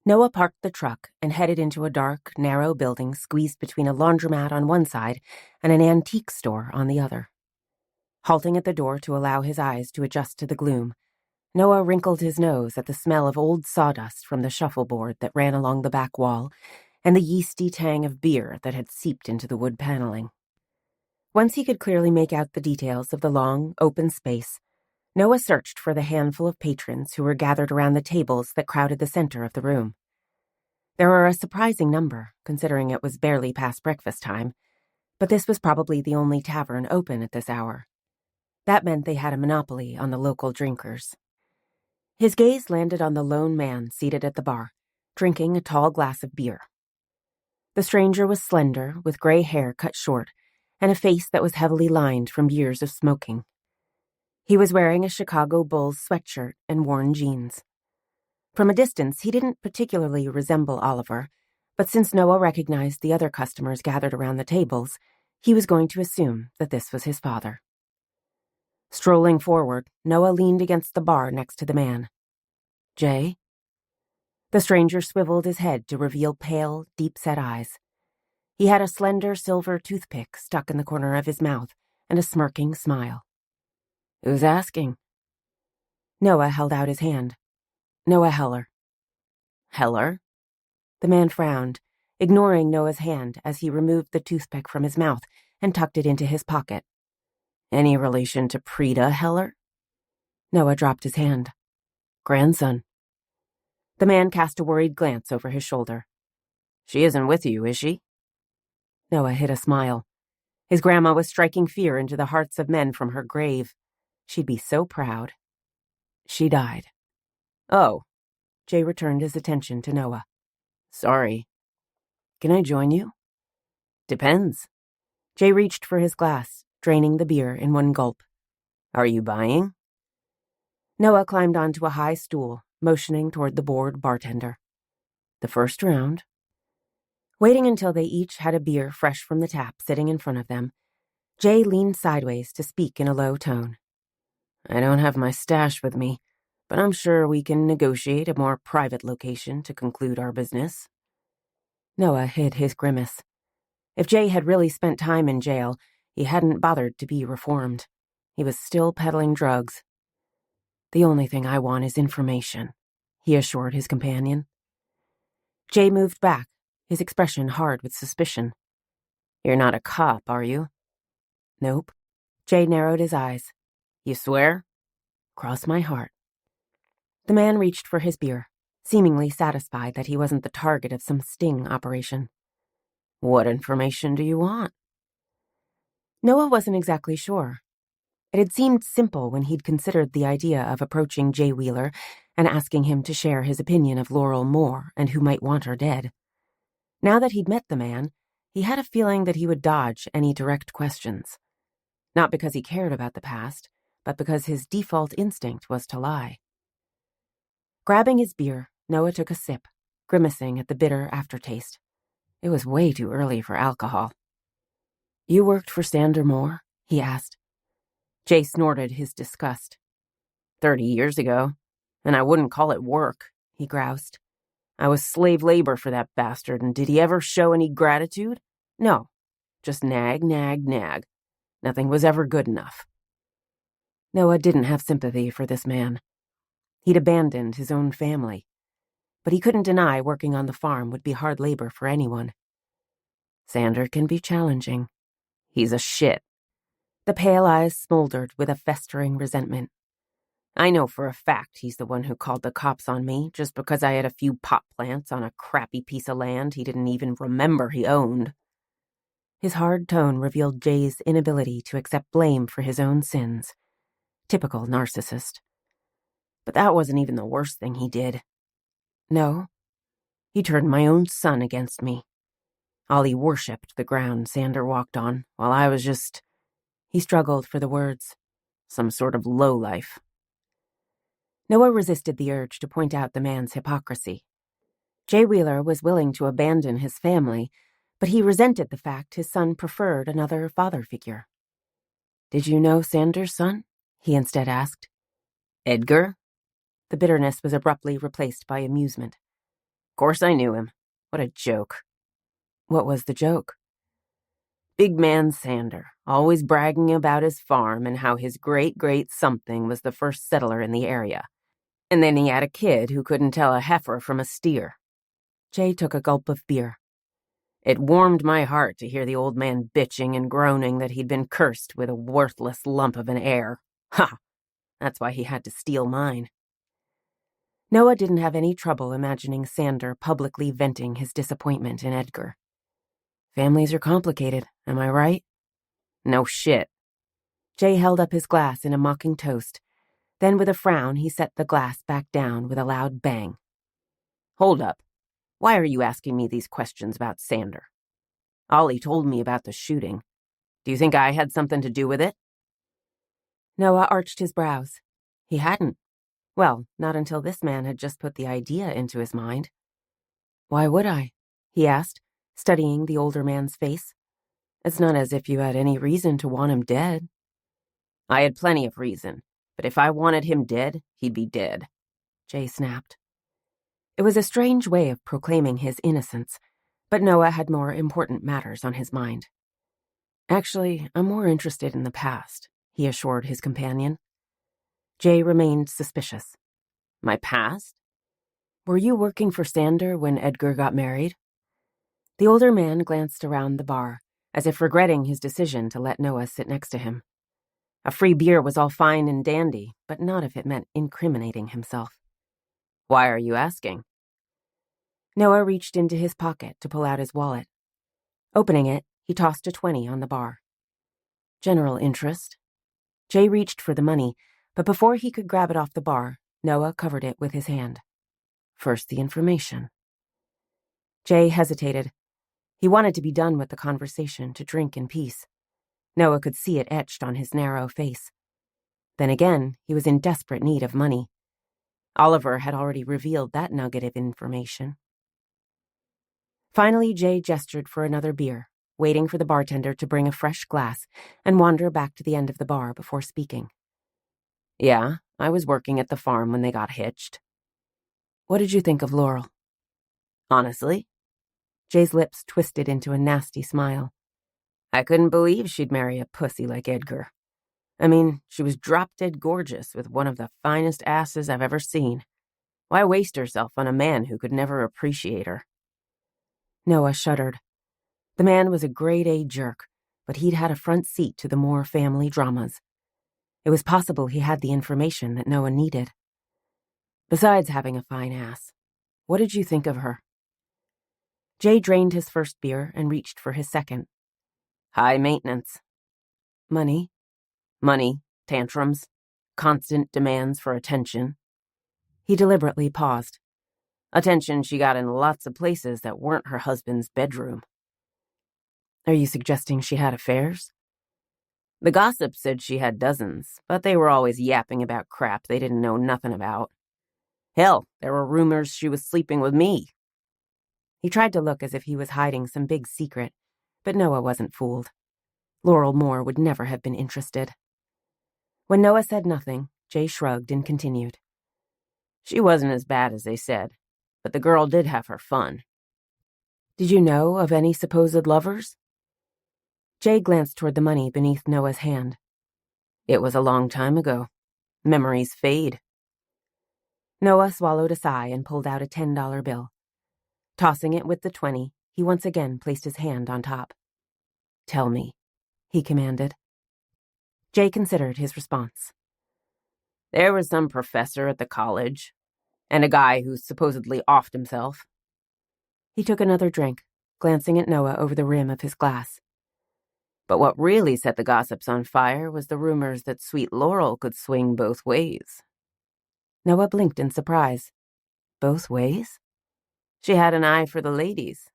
Noah parked the truck and headed into a dark, narrow building squeezed between a laundromat on one side and an antique store on the other. Halting at the door to allow his eyes to adjust to the gloom, Noah wrinkled his nose at the smell of old sawdust from the shuffleboard that ran along the back wall and the yeasty tang of beer that had seeped into the wood paneling. Once he could clearly make out the details of the long, open space, Noah searched for the handful of patrons who were gathered around the tables that crowded the center of the room. There were a surprising number, considering it was barely past breakfast time, but this was probably the only tavern open at this hour. That meant they had a monopoly on the local drinkers. His gaze landed on the lone man seated at the bar, drinking a tall glass of beer. The stranger was slender, with gray hair cut short, and a face that was heavily lined from years of smoking. He was wearing a Chicago Bulls sweatshirt and worn jeans. From a distance, he didn't particularly resemble Oliver, but since Noah recognized the other customers gathered around the tables, he was going to assume that this was his father. Strolling forward, Noah leaned against the bar next to the man. "Jay?" The stranger swiveled his head to reveal pale, deep-set eyes. He had a slender silver toothpick stuck in the corner of his mouth and a smirking smile. "Who's asking?" Noah held out his hand. "Noah Heller." "Heller?" The man frowned, ignoring Noah's hand as he removed the toothpick from his mouth and tucked it into his pocket. "Any relation to Prita Heller?" Noah dropped his hand. "Grandson." The man cast a worried glance over his shoulder. "She isn't with you, is she?" Noah hid a smile. His grandma was striking fear into the hearts of men from her grave. She'd be so proud. "She died." "Oh." Jay returned his attention to Noah. "Sorry. Can I join you?" "Depends." Jay reached for his glass, draining the beer in one gulp. "Are you buying?" Noah climbed onto a high stool, motioning toward the bored bartender. "The first round." Waiting until they each had a beer fresh from the tap sitting in front of them, Jay leaned sideways to speak in a low tone. I don't have my stash with me, but I'm sure we can negotiate a more private location to conclude our business. Noah hid his grimace. If Jay had really spent time in jail, he hadn't bothered to be reformed. He was still peddling drugs. The only thing I want is information, he assured his companion. Jay moved back, his expression hard with suspicion. You're not a cop, are you? Nope. Jay narrowed his eyes. You swear? Cross my heart. The man reached for his beer, seemingly satisfied that he wasn't the target of some sting operation. What information do you want? Noah wasn't exactly sure. It had seemed simple when he'd considered the idea of approaching Jay Wheeler and asking him to share his opinion of Laurel Moore and who might want her dead. Now that he'd met the man, he had a feeling that he would dodge any direct questions. Not because he cared about the past, but because his default instinct was to lie. Grabbing his beer, Noah took a sip, grimacing at the bitter aftertaste. It was way too early for alcohol. You worked for Sander Moore? He asked. Jay snorted his disgust. 30 years ago, and I wouldn't call it work, he groused. I was slave labor for that bastard, and did he ever show any gratitude? No, just nag, nag, nag. Nothing was ever good enough. Noah didn't have sympathy for this man. He'd abandoned his own family, but he couldn't deny working on the farm would be hard labor for anyone. Sander can be challenging. He's a shit. The pale eyes smoldered with a festering resentment. I know for a fact he's the one who called the cops on me just because I had a few pot plants on a crappy piece of land he didn't even remember he owned. His hard tone revealed Jay's inability to accept blame for his own sins. Typical narcissist. But that wasn't even the worst thing he did. No, he turned my own son against me. Ollie worshipped the ground Sander walked on, while I was just... He struggled for the words. Some sort of lowlife. Noah resisted the urge to point out the man's hypocrisy. Jay Wheeler was willing to abandon his family, but he resented the fact his son preferred another father figure. Did you know Sander's son? He instead asked. Edgar? The bitterness was abruptly replaced by amusement. Of course I knew him. What a joke. What was the joke? Big man Sander, always bragging about his farm and how his great-great-something was the first settler in the area. And then he had a kid who couldn't tell a heifer from a steer. Jay took a gulp of beer. It warmed my heart to hear the old man bitching and groaning that he'd been cursed with a worthless lump of an heir. Ha! That's why he had to steal mine. Noah didn't have any trouble imagining Sander publicly venting his disappointment in Edgar. Families are complicated, am I right? No shit. Jay held up his glass in a mocking toast. Then with a frown, he set the glass back down with a loud bang. Hold up. Why are you asking me these questions about Sander? Ollie told me about the shooting. Do you think I had something to do with it? Noah arched his brows. He hadn't. Well, not until this man had just put the idea into his mind. Why would I? He asked, studying the older man's face. It's not as if you had any reason to want him dead. I had plenty of reason, but if I wanted him dead, he'd be dead, Jay snapped. It was a strange way of proclaiming his innocence, but Noah had more important matters on his mind. Actually, I'm more interested in the past, he assured his companion. Jay remained suspicious. My past? Were you working for Sander when Edgar got married? The older man glanced around the bar, as if regretting his decision to let Noah sit next to him. A free beer was all fine and dandy, but not if it meant incriminating himself. Why are you asking? Noah reached into his pocket to pull out his wallet. Opening it, he tossed a 20 on the bar. General interest. Jay reached for the money, but before he could grab it off the bar, Noah covered it with his hand. First the information. Jay hesitated. He wanted to be done with the conversation to drink in peace. Noah could see it etched on his narrow face. Then again, he was in desperate need of money. Oliver had already revealed that nugget of information. Finally, Jay gestured for another beer, waiting for the bartender to bring a fresh glass and wander back to the end of the bar before speaking. Yeah, I was working at the farm when they got hitched. What did you think of Laurel? Honestly? Jay's lips twisted into a nasty smile. I couldn't believe she'd marry a pussy like Edgar. I mean, she was drop-dead gorgeous with one of the finest asses I've ever seen. Why waste herself on a man who could never appreciate her? Noah shuddered. The man was a grade-A jerk, but he'd had a front seat to the Moore family dramas. It was possible he had the information that Noah needed. Besides having a fine ass, what did you think of her? Jay drained his first beer and reached for his second. High maintenance. Money? Money, tantrums, constant demands for attention. He deliberately paused. Attention she got in lots of places that weren't her husband's bedroom. Are you suggesting she had affairs? The gossip said she had dozens, but they were always yapping about crap they didn't know nothing about. Hell, there were rumors she was sleeping with me. He tried to look as if he was hiding some big secret, but Noah wasn't fooled. Laurel Moore would never have been interested. When Noah said nothing, Jay shrugged and continued. She wasn't as bad as they said, but the girl did have her fun. Did you know of any supposed lovers? Jay glanced toward the money beneath Noah's hand. It was a long time ago. Memories fade. Noah swallowed a sigh and pulled out a $10 bill. Tossing it with the 20, he once again placed his hand on top. Tell me, he commanded. Jay considered his response. There was some professor at the college, and a guy who supposedly offed himself. He took another drink, glancing at Noah over the rim of his glass. But what really set the gossips on fire was the rumors that sweet Laurel could swing both ways. Noah blinked in surprise. Both ways? She had an eye for the ladies.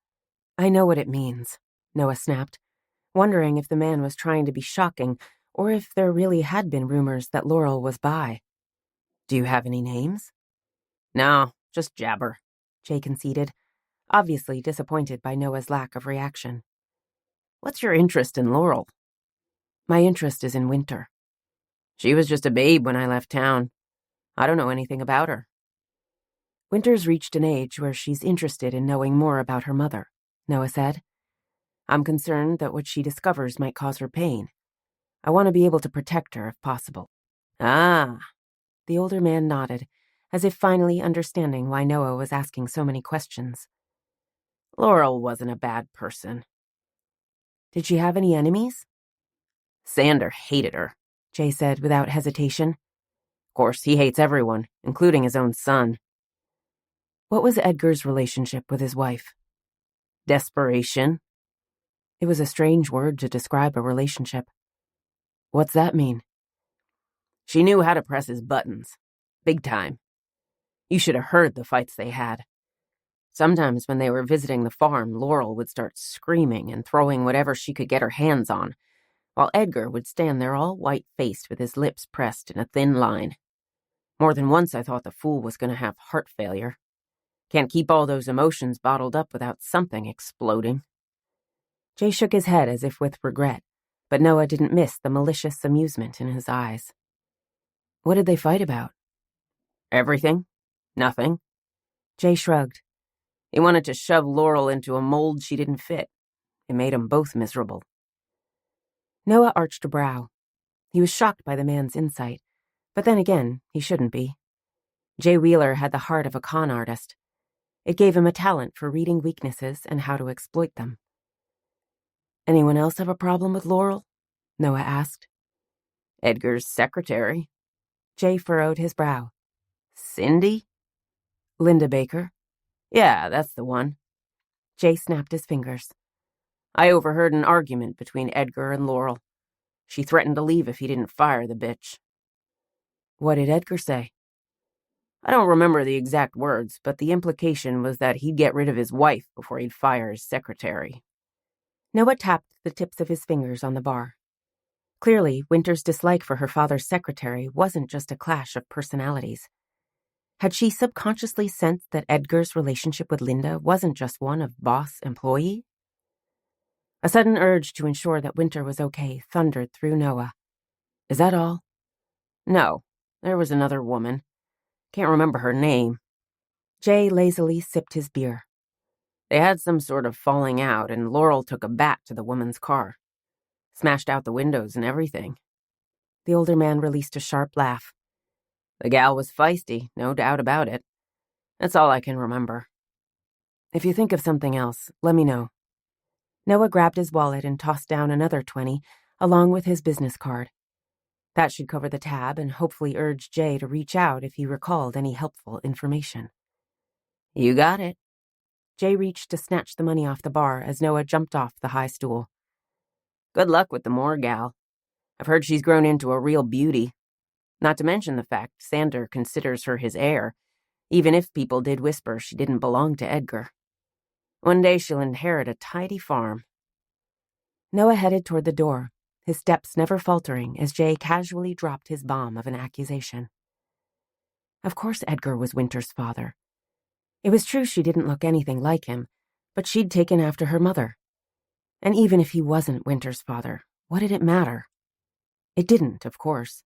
I know what it means, Noah snapped, wondering if the man was trying to be shocking or if there really had been rumors that Laurel was bi. Do you have any names? No, just jabber, Jay conceded, obviously disappointed by Noah's lack of reaction. What's your interest in Laurel? My interest is in Wynter. She was just a babe when I left town. I don't know anything about her. Wynter's reached an age where she's interested in knowing more about her mother, Noah said. I'm concerned that what she discovers might cause her pain. I want to be able to protect her if possible. Ah, the older man nodded, as if finally understanding why Noah was asking so many questions. Laurel wasn't a bad person. Did she have any enemies? Sander hated her, Jay said without hesitation. Of course, he hates everyone, including his own son. What was Edgar's relationship with his wife? Desperation. It was a strange word to describe a relationship. What's that mean? She knew how to press his buttons. Big time. You should have heard the fights they had. Sometimes when they were visiting the farm, Laurel would start screaming and throwing whatever she could get her hands on, while Edgar would stand there all white-faced with his lips pressed in a thin line. More than once I thought the fool was going to have heart failure. Can't keep all those emotions bottled up without something exploding. Jay shook his head as if with regret, but Noah didn't miss the malicious amusement in his eyes. What did they fight about? Everything. Nothing. Jay shrugged. He wanted to shove Laurel into a mold she didn't fit. It made them both miserable. Noah arched a brow. He was shocked by the man's insight, but then again, he shouldn't be. Jay Wheeler had the heart of a con artist. It gave him a talent for reading weaknesses and how to exploit them. Anyone else have a problem with Laurel? Noah asked. Edgar's secretary. Jay furrowed his brow. Cindy? Linda Baker. Yeah, that's the one. Jay snapped his fingers. I overheard an argument between Edgar and Laurel. She threatened to leave if he didn't fire the bitch. What did Edgar say? I don't remember the exact words, but the implication was that he'd get rid of his wife before he'd fire his secretary. Noah tapped the tips of his fingers on the bar. Clearly, Wynter's dislike for her father's secretary wasn't just a clash of personalities. Had she subconsciously sensed that Edgar's relationship with Linda wasn't just one of boss-employee? A sudden urge to ensure that Wynter was okay thundered through Noah. Is that all? No, there was another woman. Can't remember her name. Jay lazily sipped his beer. They had some sort of falling out, and Laurel took a bat to the woman's car. Smashed out the windows and everything. The older man released a sharp laugh. The gal was feisty, no doubt about it. That's all I can remember. If you think of something else, let me know. Noah grabbed his wallet and tossed down another 20, along with his business card. That should cover the tab and hopefully urge Jay to reach out if he recalled any helpful information. You got it. Jay reached to snatch the money off the bar as Noah jumped off the high stool. Good luck with the Moore gal. I've heard she's grown into a real beauty. Not to mention the fact Sander considers her his heir, even if people did whisper she didn't belong to Edgar. One day she'll inherit a tidy farm. Noah headed toward the door, his steps never faltering as Jay casually dropped his bomb of an accusation. Of course Edgar was Wynter's father. It was true she didn't look anything like him, but she'd taken after her mother. And even if he wasn't Wynter's father, what did it matter? It didn't, of course.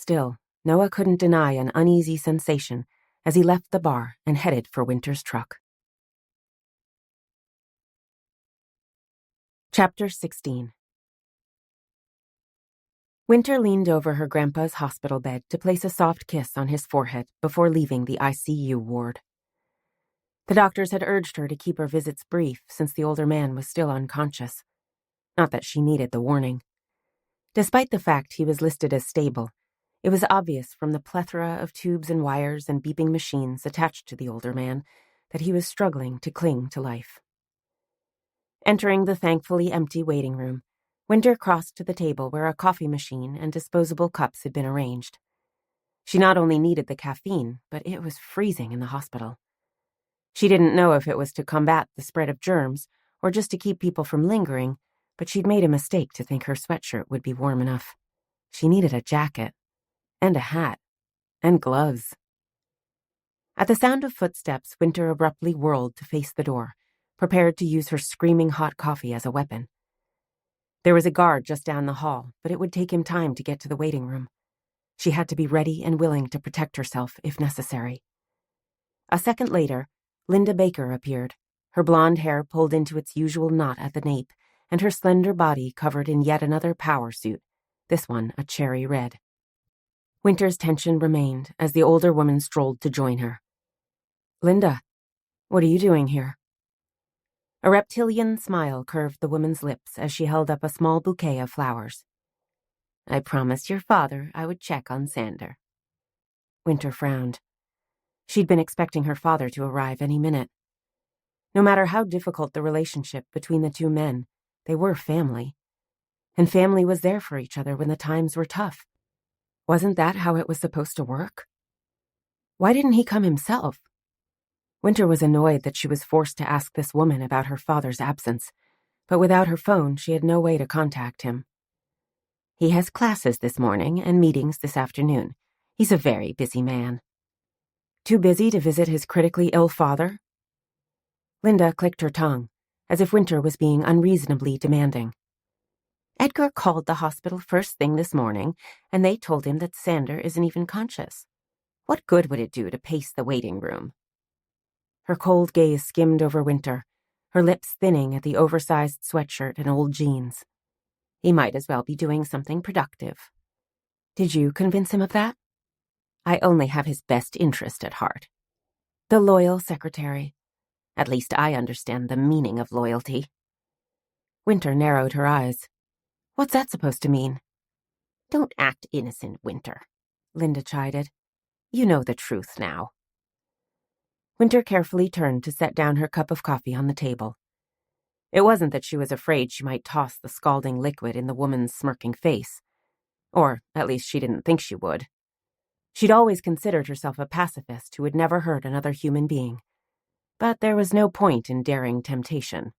Still, Noah couldn't deny an uneasy sensation as he left the bar and headed for Wynter's truck. Chapter 16. Wynter leaned over her grandpa's hospital bed to place a soft kiss on his forehead before leaving the ICU ward. The doctors had urged her to keep her visits brief since the older man was still unconscious. Not that she needed the warning. Despite the fact he was listed as stable, it was obvious from the plethora of tubes and wires and beeping machines attached to the older man that he was struggling to cling to life. Entering the thankfully empty waiting room, Wynter crossed to the table where a coffee machine and disposable cups had been arranged. She not only needed the caffeine, but it was freezing in the hospital. She didn't know if it was to combat the spread of germs or just to keep people from lingering, but she'd made a mistake to think her sweatshirt would be warm enough. She needed a jacket, and a hat, and gloves. At the sound of footsteps, Wynter abruptly whirled to face the door, prepared to use her screaming hot coffee as a weapon. There was a guard just down the hall, but it would take him time to get to the waiting room. She had to be ready and willing to protect herself if necessary. A second later, Linda Baker appeared, her blonde hair pulled into its usual knot at the nape, and her slender body covered in yet another power suit, this one a cherry red. Wynter's tension remained as the older woman strolled to join her. Linda, what are you doing here? A reptilian smile curved the woman's lips as she held up a small bouquet of flowers. I promised your father I would check on Sander. Wynter frowned. She'd been expecting her father to arrive any minute. No matter how difficult the relationship between the two men, they were family. And family was there for each other when the times were tough. Wasn't that how it was supposed to work? Why didn't he come himself? Wynter was annoyed that she was forced to ask this woman about her father's absence, but without her phone, she had no way to contact him. He has classes this morning and meetings this afternoon. He's a very busy man. Too busy to visit his critically ill father? Linda clicked her tongue, as if Wynter was being unreasonably demanding. Edgar called the hospital first thing this morning, and they told him that Sander isn't even conscious. What good would it do to pace the waiting room? Her cold gaze skimmed over Wynter, her lips thinning at the oversized sweatshirt and old jeans. He might as well be doing something productive. Did you convince him of that? I only have his best interest at heart. The loyal secretary. At least I understand the meaning of loyalty. Wynter narrowed her eyes. What's that supposed to mean? Don't act innocent, Wynter, Linda chided. You know the truth now. Wynter carefully turned to set down her cup of coffee on the table. It wasn't that she was afraid she might toss the scalding liquid in the woman's smirking face. Or, at least she didn't think she would. She'd always considered herself a pacifist who would never hurt another human being. But there was no point in daring temptation.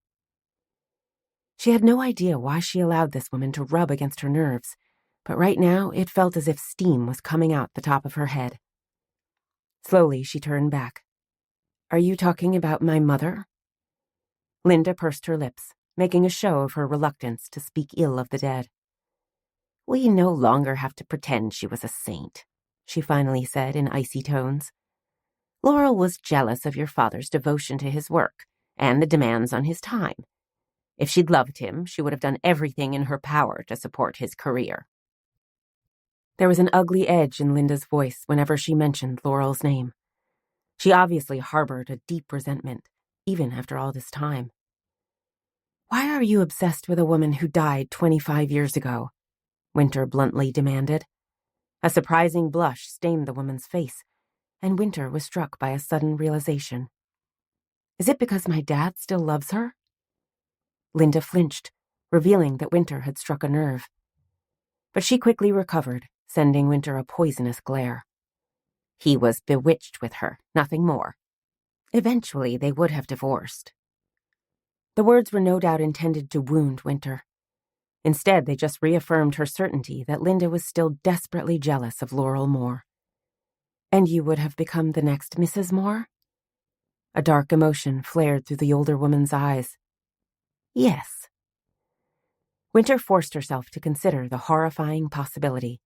She had no idea why she allowed this woman to rub against her nerves, but right now it felt as if steam was coming out the top of her head. Slowly, she turned back. Are you talking about my mother? Linda pursed her lips, making a show of her reluctance to speak ill of the dead. We no longer have to pretend she was a saint, she finally said in icy tones. Laurel was jealous of your father's devotion to his work and the demands on his time. If she'd loved him, she would have done everything in her power to support his career. There was an ugly edge in Linda's voice whenever she mentioned Laurel's name. She obviously harbored a deep resentment, even after all this time. Why are you obsessed with a woman who died 25 years ago? Wynter bluntly demanded. A surprising blush stained the woman's face, and Wynter was struck by a sudden realization. Is it because my dad still loves her? Linda flinched, revealing that Wynter had struck a nerve. But she quickly recovered, sending Wynter a poisonous glare. He was bewitched with her, nothing more. Eventually, they would have divorced. The words were no doubt intended to wound Wynter. Instead, they just reaffirmed her certainty that Linda was still desperately jealous of Laurel Moore. And you would have become the next Mrs. Moore? A dark emotion flared through the older woman's eyes. Yes. Wynter forced herself to consider the horrifying possibility.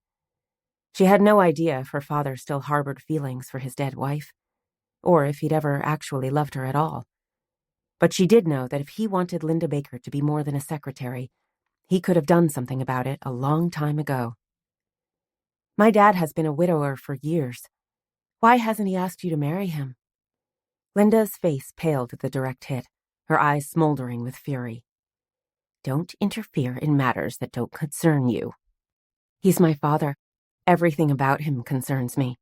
She had no idea if her father still harbored feelings for his dead wife, or if he'd ever actually loved her at all. But she did know that if he wanted Linda Baker to be more than a secretary, he could have done something about it a long time ago. My dad has been a widower for years. Why hasn't he asked you to marry him? Linda's face paled at the direct hit, her eyes smoldering with fury. Don't interfere in matters that don't concern you. He's my father. Everything about him concerns me.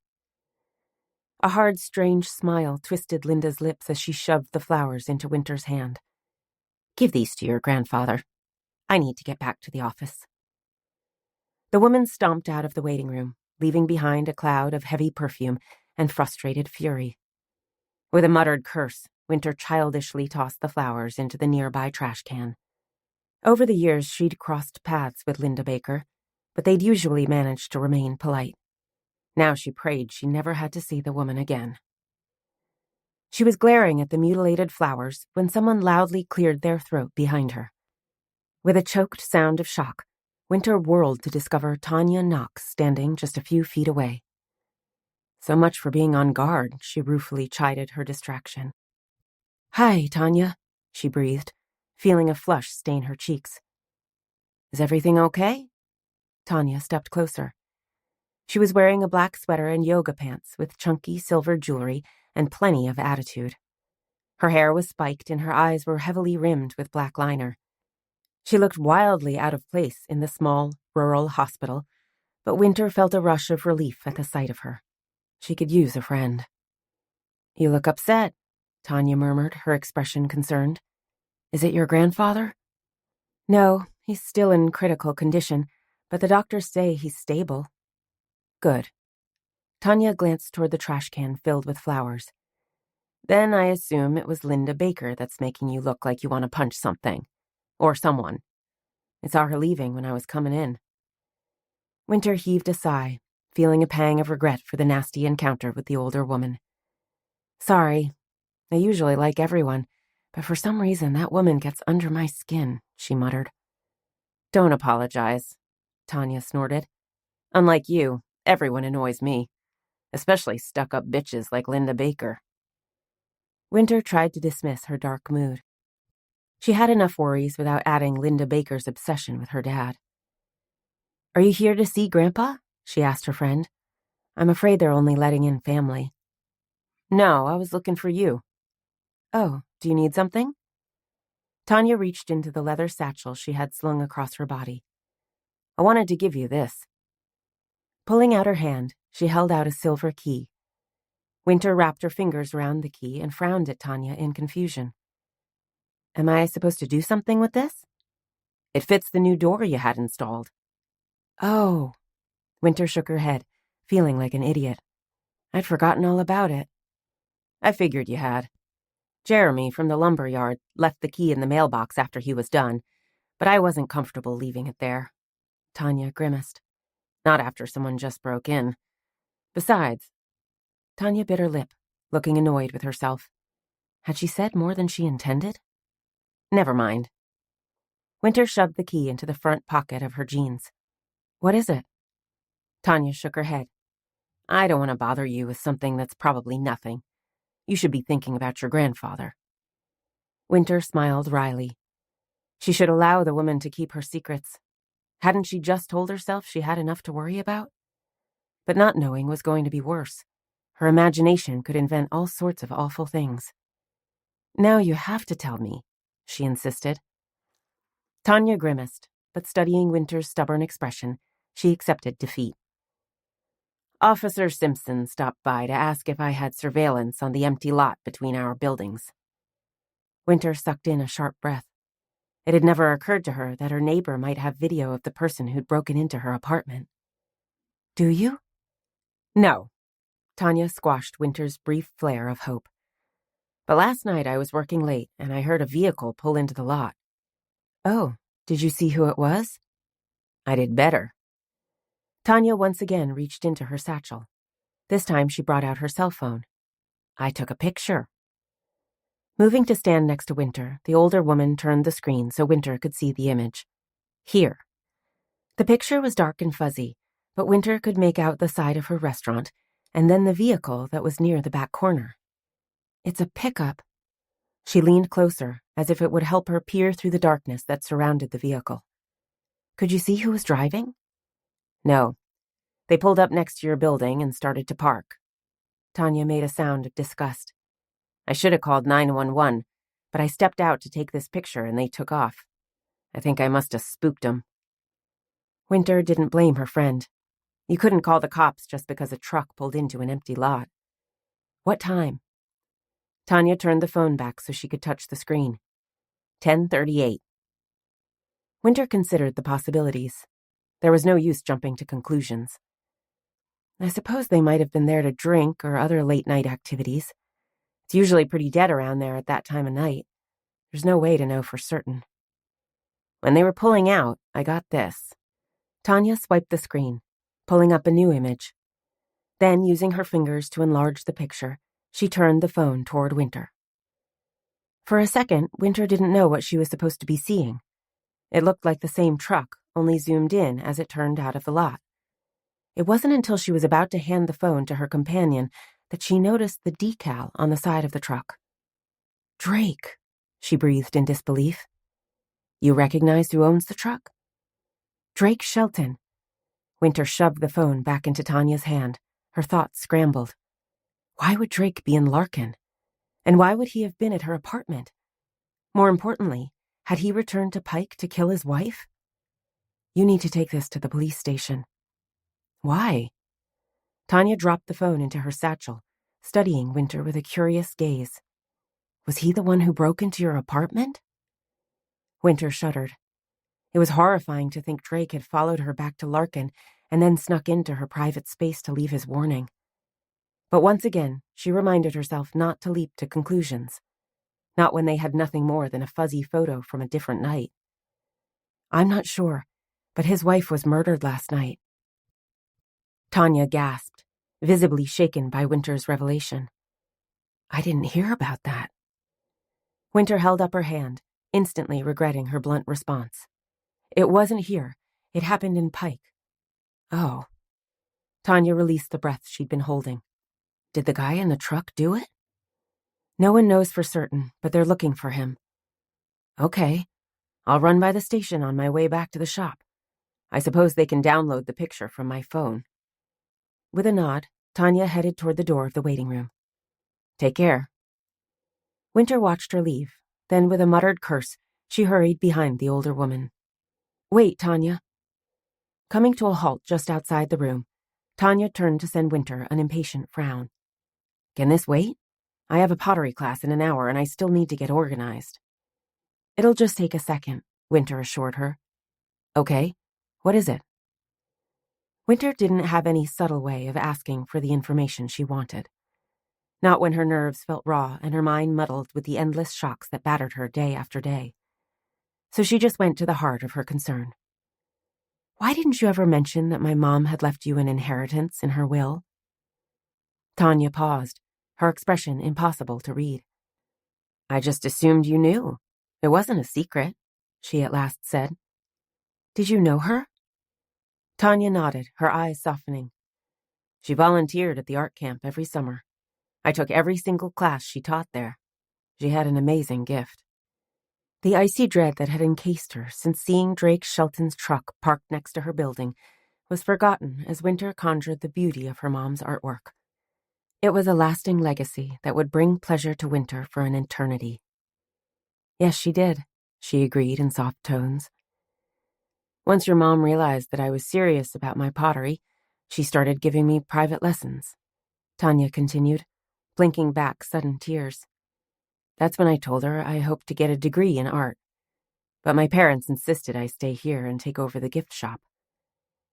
A hard, strange smile twisted Linda's lips as she shoved the flowers into Wynter's hand. Give these to your grandfather. I need to get back to the office. The woman stomped out of the waiting room, leaving behind a cloud of heavy perfume and frustrated fury. With a muttered curse, Wynter childishly tossed the flowers into the nearby trash can. Over the years, she'd crossed paths with Linda Baker, but they'd usually managed to remain polite. Now she prayed she never had to see the woman again. She was glaring at the mutilated flowers when someone loudly cleared their throat behind her. With a choked sound of shock, Wynter whirled to discover Tanya Knox standing just a few feet away. So much for being on guard, she ruefully chided her distraction. Hi, Tanya, she breathed, feeling a flush stain her cheeks. Is everything okay? Tanya stepped closer. She was wearing a black sweater and yoga pants with chunky silver jewelry and plenty of attitude. Her hair was spiked and her eyes were heavily rimmed with black liner. She looked wildly out of place in the small, rural hospital, but Wynter felt a rush of relief at the sight of her. She could use a friend. You look upset, Tanya murmured, her expression concerned. Is it your grandfather? No, he's still in critical condition, but the doctors say he's stable. Good. Tanya glanced toward the trash can filled with flowers. Then I assume it was Linda Baker that's making you look like you want to punch something. Or someone. I saw her leaving when I was coming in. Wynter heaved a sigh, feeling a pang of regret for the nasty encounter with the older woman. Sorry. I usually like everyone, but for some reason that woman gets under my skin, she muttered. Don't apologize, Tanya snorted. Unlike you, everyone annoys me, especially stuck-up bitches like Linda Baker. Wynter tried to dismiss her dark mood. She had enough worries without adding Linda Baker's obsession with her dad. Are you here to see Grandpa? She asked her friend. I'm afraid they're only letting in family. No, I was looking for you. Oh, do you need something? Tanya reached into the leather satchel she had slung across her body. I wanted to give you this. Pulling out her hand, she held out a silver key. Wynter wrapped her fingers around the key and frowned at Tanya in confusion. Am I supposed to do something with this? It fits the new door you had installed. Oh. Wynter shook her head, feeling like an idiot. I'd forgotten all about it. I figured you had. Jeremy from the lumber yard left the key in the mailbox after he was done, but I wasn't comfortable leaving it there. Tanya grimaced. Not after someone just broke in. Besides, Tanya bit her lip, looking annoyed with herself. Had she said more than she intended? Never mind. Wynter shoved the key into the front pocket of her jeans. What is it? Tanya shook her head. I don't want to bother you with something that's probably nothing. You should be thinking about your grandfather. Wynter smiled wryly. She should allow the woman to keep her secrets. Hadn't she just told herself she had enough to worry about? But not knowing was going to be worse. Her imagination could invent all sorts of awful things. Now you have to tell me, she insisted. Tanya grimaced, but studying Wynter's stubborn expression, she accepted defeat. Officer Simpson stopped by to ask if I had surveillance on the empty lot between our buildings. Wynter sucked in a sharp breath. It had never occurred to her that her neighbor might have video of the person who'd broken into her apartment. Do you? No. Tanya squashed Wynter's brief flare of hope. But last night I was working late and I heard a vehicle pull into the lot. Oh, did you see who it was? I did better. Tanya once again reached into her satchel. This time she brought out her cell phone. I took a picture. Moving to stand next to Wynter, the older woman turned the screen so Wynter could see the image. Here. The picture was dark and fuzzy, but Wynter could make out the side of her restaurant and then the vehicle that was near the back corner. It's a pickup. She leaned closer, as if it would help her peer through the darkness that surrounded the vehicle. Could you see who was driving? No. They pulled up next to your building and started to park. Tanya made a sound of disgust. I should have called 911, but I stepped out to take this picture and they took off. I think I must have spooked them. Wynter didn't blame her friend. You couldn't call the cops just because a truck pulled into an empty lot. What time? Tanya turned the phone back so she could touch the screen. 10:38. Wynter considered the possibilities. There was no use jumping to conclusions. I suppose they might have been there to drink or other late-night activities. It's usually pretty dead around there at that time of night. There's no way to know for certain. When they were pulling out, I got this. Tanya swiped the screen, pulling up a new image. Then, using her fingers to enlarge the picture, she turned the phone toward Wynter. For a second, Wynter didn't know what she was supposed to be seeing. It looked like the same truck, only zoomed in as it turned out of the lot. It wasn't until she was about to hand the phone to her companion that she noticed the decal on the side of the truck. Drake, she breathed in disbelief. You recognize who owns the truck? Drake Shelton. Wynter shoved the phone back into Tanya's hand, her thoughts scrambled. Why would Drake be in Larkin? And why would he have been at her apartment? More importantly, had he returned to Pike to kill his wife? You need to take this to the police station. Why? Tanya dropped the phone into her satchel, studying Wynter with a curious gaze. Was he the one who broke into your apartment? Wynter shuddered. It was horrifying to think Drake had followed her back to Larkin and then snuck into her private space to leave his warning. But once again, she reminded herself not to leap to conclusions. Not when they had nothing more than a fuzzy photo from a different night. I'm not sure, but his wife was murdered last night. Tanya gasped, visibly shaken by Wynter's revelation. I didn't hear about that. Wynter held up her hand, instantly regretting her blunt response. It wasn't here. It happened in Pike. Oh. Tanya released the breath she'd been holding. Did the guy in the truck do it? No one knows for certain, but they're looking for him. Okay. I'll run by the station on my way back to the shop. I suppose they can download the picture from my phone. With a nod, Tanya headed toward the door of the waiting room. Take care. Wynter watched her leave. Then, with a muttered curse, she hurried behind the older woman. Wait, Tanya. Coming to a halt just outside the room, Tanya turned to send Wynter an impatient frown. Can this wait? I have a pottery class in an hour and I still need to get organized. It'll just take a second, Wynter assured her. Okay, what is it? Wynter didn't have any subtle way of asking for the information she wanted. Not when her nerves felt raw and her mind muddled with the endless shocks that battered her day after day. So she just went to the heart of her concern. Why didn't you ever mention that my mom had left you an inheritance in her will? Tanya paused, her expression impossible to read. "I just assumed you knew. It wasn't a secret," she at last said. "Did you know her?" Tanya nodded, her eyes softening. "She volunteered at the art camp every summer. I took every single class she taught there. She had an amazing gift." The icy dread that had encased her since seeing Drake Shelton's truck parked next to her building was forgotten as Wynter conjured the beauty of her mom's artwork. It was a lasting legacy that would bring pleasure to Wynter for an eternity. "Yes, she did," she agreed in soft tones. "Once your mom realized that I was serious about my pottery, she started giving me private lessons," Tanya continued, blinking back sudden tears. "That's when I told her I hoped to get a degree in art. But my parents insisted I stay here and take over the gift shop.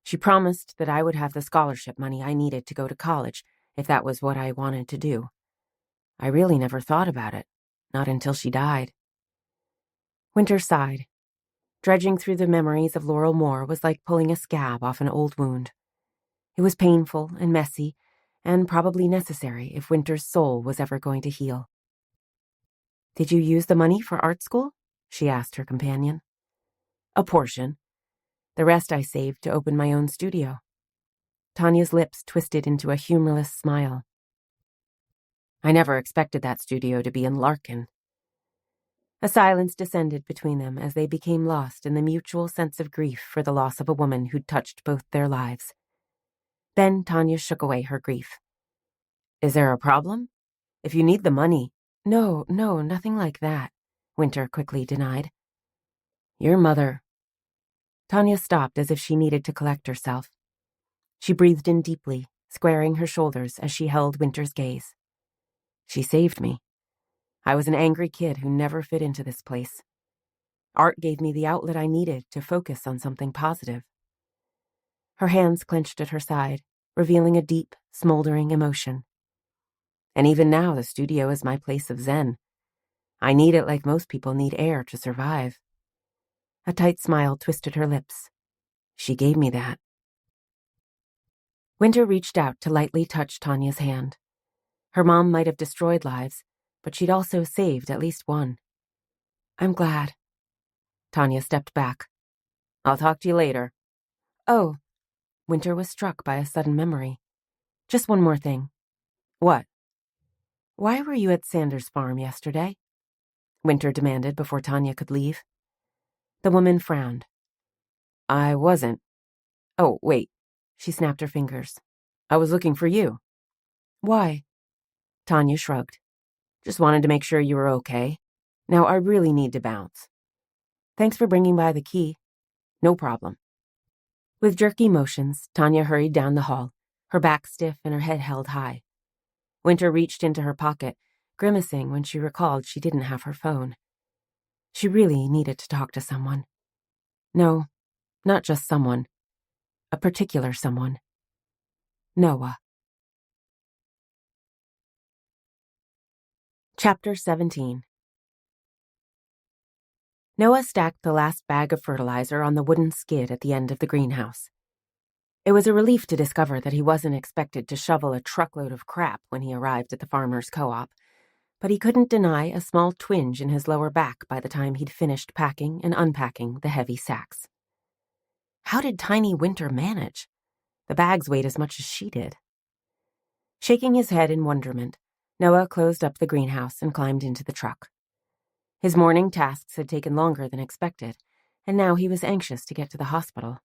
She promised that I would have the scholarship money I needed to go to college if that was what I wanted to do. I really never thought about it, not until she died." Wynter sighed. Dredging through the memories of Laurel Moore was like pulling a scab off an old wound. It was painful and messy, and probably necessary if Wynter's soul was ever going to heal. "Did you use the money for art school?" she asked her companion. "A portion. The rest I saved to open my own studio." Tanya's lips twisted into a humorless smile. "I never expected that studio to be in Larkin." A silence descended between them as they became lost in the mutual sense of grief for the loss of a woman who'd touched both their lives. Then Tanya shook away her grief. "Is there a problem? If you need the money—" No, nothing like that," Wynter quickly denied. "Your mother—" Tanya stopped as if she needed to collect herself. She breathed in deeply, squaring her shoulders as she held Wynter's gaze. "She saved me. I was an angry kid who never fit into this place. Art gave me the outlet I needed to focus on something positive." Her hands clenched at her side, revealing a deep, smoldering emotion. "And even now the studio is my place of zen. I need it like most people need air to survive." A tight smile twisted her lips. "She gave me that." Wynter reached out to lightly touch Tanya's hand. Her mom might have destroyed lives, but she'd also saved at least one. "I'm glad." Tanya stepped back. "I'll talk to you later." "Oh." Wynter was struck by a sudden memory. "Just one more thing." "What?" "Why were you at Sanders' farm yesterday?" Wynter demanded before Tanya could leave. The woman frowned. "I wasn't. Oh, wait." She snapped her fingers. "I was looking for you." "Why?" Tanya shrugged. "Just wanted to make sure you were okay. Now I really need to bounce." "Thanks for bringing by the key." "No problem." With jerky motions, Tanya hurried down the hall, her back stiff and her head held high. Wynter reached into her pocket, grimacing when she recalled she didn't have her phone. She really needed to talk to someone. No, not just someone. A particular someone. Noah. Chapter 17. Noah stacked the last bag of fertilizer on the wooden skid at the end of the greenhouse. It was a relief to discover that he wasn't expected to shovel a truckload of crap when he arrived at the farmer's co-op, but he couldn't deny a small twinge in his lower back by the time he'd finished packing and unpacking the heavy sacks. How did tiny Wynter manage? The bags weighed as much as she did. Shaking his head in wonderment, Noah closed up the greenhouse and climbed into the truck. His morning tasks had taken longer than expected, and now he was anxious to get to the hospital.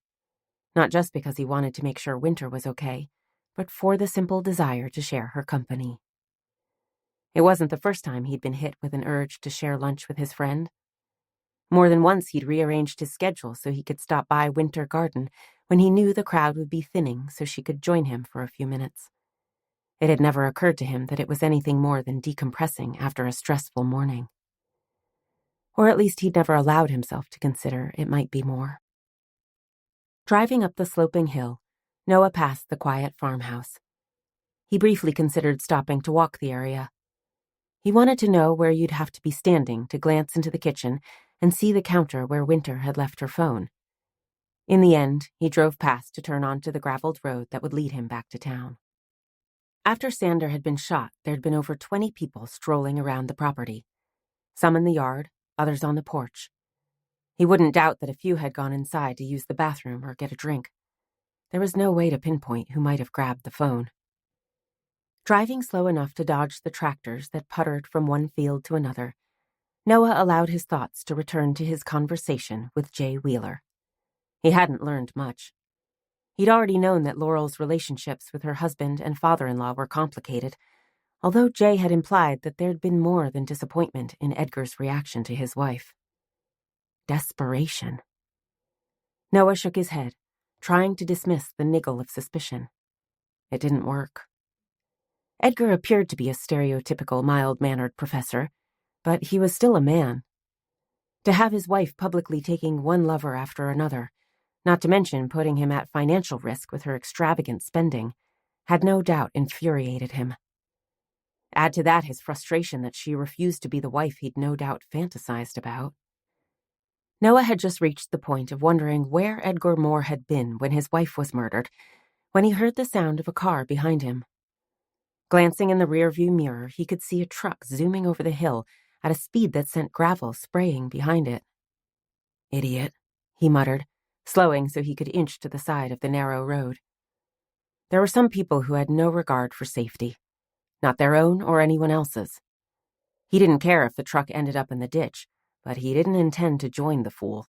Not just because he wanted to make sure Wynter was okay, but for the simple desire to share her company. It wasn't the first time he'd been hit with an urge to share lunch with his friend. More than once he'd rearranged his schedule so he could stop by Wynter Garden when he knew the crowd would be thinning so she could join him for a few minutes. It had never occurred to him that it was anything more than decompressing after a stressful morning. Or at least he'd never allowed himself to consider it might be more. Driving up the sloping hill, Noah passed the quiet farmhouse. He briefly considered stopping to walk the area. He wanted to know where you'd have to be standing to glance into the kitchen and see the counter where Wynter had left her phone. In the end, he drove past to turn onto the graveled road that would lead him back to town. After Sander had been shot, there'd been over 20 people strolling around the property. Some in the yard, others on the porch. He wouldn't doubt that a few had gone inside to use the bathroom or get a drink. There was no way to pinpoint who might have grabbed the phone. Driving slow enough to dodge the tractors that puttered from one field to another, Noah allowed his thoughts to return to his conversation with Jay Wheeler. He hadn't learned much. He'd already known that Laurel's relationships with her husband and father-in-law were complicated, although Jay had implied that there'd been more than disappointment in Edgar's reaction to his wife. Desperation. Noah shook his head, trying to dismiss the niggle of suspicion. It didn't work. Edgar appeared to be a stereotypical mild-mannered professor, but he was still a man. To have his wife publicly taking one lover after another, not to mention putting him at financial risk with her extravagant spending, had no doubt infuriated him. Add to that his frustration that she refused to be the wife he'd no doubt fantasized about. Noah had just reached the point of wondering where Edgar Moore had been when his wife was murdered, when he heard the sound of a car behind him. Glancing in the rearview mirror, he could see a truck zooming over the hill at a speed that sent gravel spraying behind it. "Idiot," he muttered, slowing so he could inch to the side of the narrow road. There were some people who had no regard for safety, not their own or anyone else's. He didn't care if the truck ended up in the ditch, but he didn't intend to join the fool.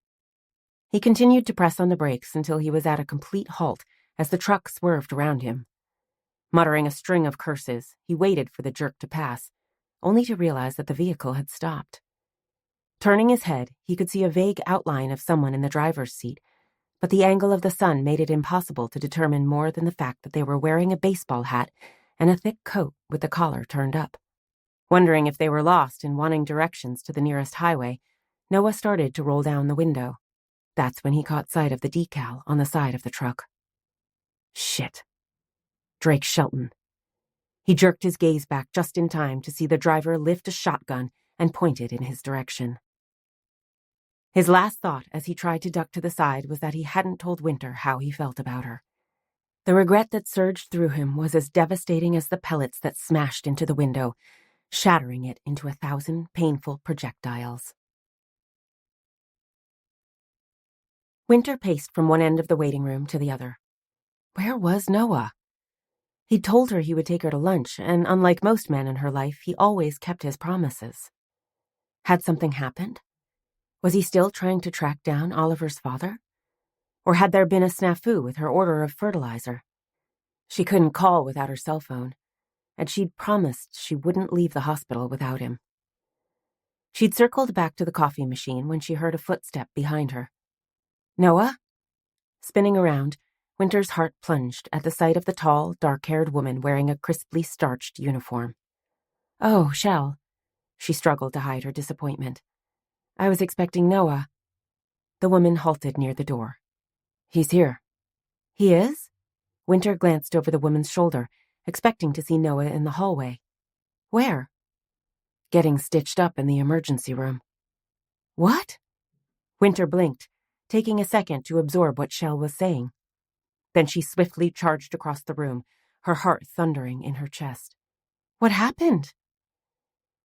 He continued to press on the brakes until he was at a complete halt as the truck swerved around him. Muttering a string of curses, he waited for the jerk to pass, only to realize that the vehicle had stopped. Turning his head, he could see a vague outline of someone in the driver's seat, but the angle of the sun made it impossible to determine more than the fact that they were wearing a baseball hat and a thick coat with the collar turned up. Wondering if they were lost and wanting directions to the nearest highway, Noah started to roll down the window. That's when he caught sight of the decal on the side of the truck. Shit. Drake Shelton. He jerked his gaze back just in time to see the driver lift a shotgun and point it in his direction. His last thought as he tried to duck to the side was that he hadn't told Wynter how he felt about her. The regret that surged through him was as devastating as the pellets that smashed into the window, shattering it into 1,000 painful projectiles. Wynter paced from one end of the waiting room to the other. Where was Noah? He'd told her he would take her to lunch, and unlike most men in her life, he always kept his promises. Had something happened? Was he still trying to track down Oliver's father? Or had there been a snafu with her order of fertilizer? She couldn't call without her cell phone, and she'd promised she wouldn't leave the hospital without him. She'd circled back to the coffee machine when she heard a footstep behind her. Noah? Spinning around, Wynter's heart plunged at the sight of the tall, dark-haired woman wearing a crisply starched uniform. "Oh, Shell." She struggled to hide her disappointment. "I was expecting Noah." The woman halted near the door. "He's here." "He is?" Wynter glanced over the woman's shoulder, expecting to see Noah in the hallway. "Where?" "Getting stitched up in the emergency room." "What?" Wynter blinked, taking a second to absorb what Shell was saying. Then she swiftly charged across the room, her heart thundering in her chest. "What happened?"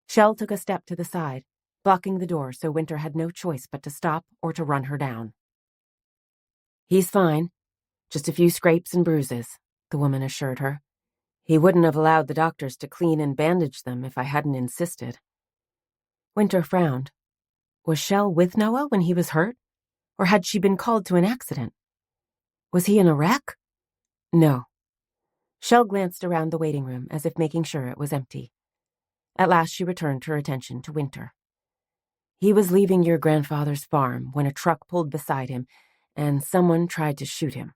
Shell took a step to the side, blocking the door so Wynter had no choice but to stop or to run her down. "He's fine. Just a few scrapes and bruises," the woman assured her. "He wouldn't have allowed the doctors to clean and bandage them if I hadn't insisted." Wynter frowned. Was Shell with Noah when he was hurt? Or had she been called to an accident? Was he in a wreck? No. Shell glanced around the waiting room as if making sure it was empty. At last she returned her attention to Wynter. "He was leaving your grandfather's farm when a truck pulled beside him, and someone tried to shoot him."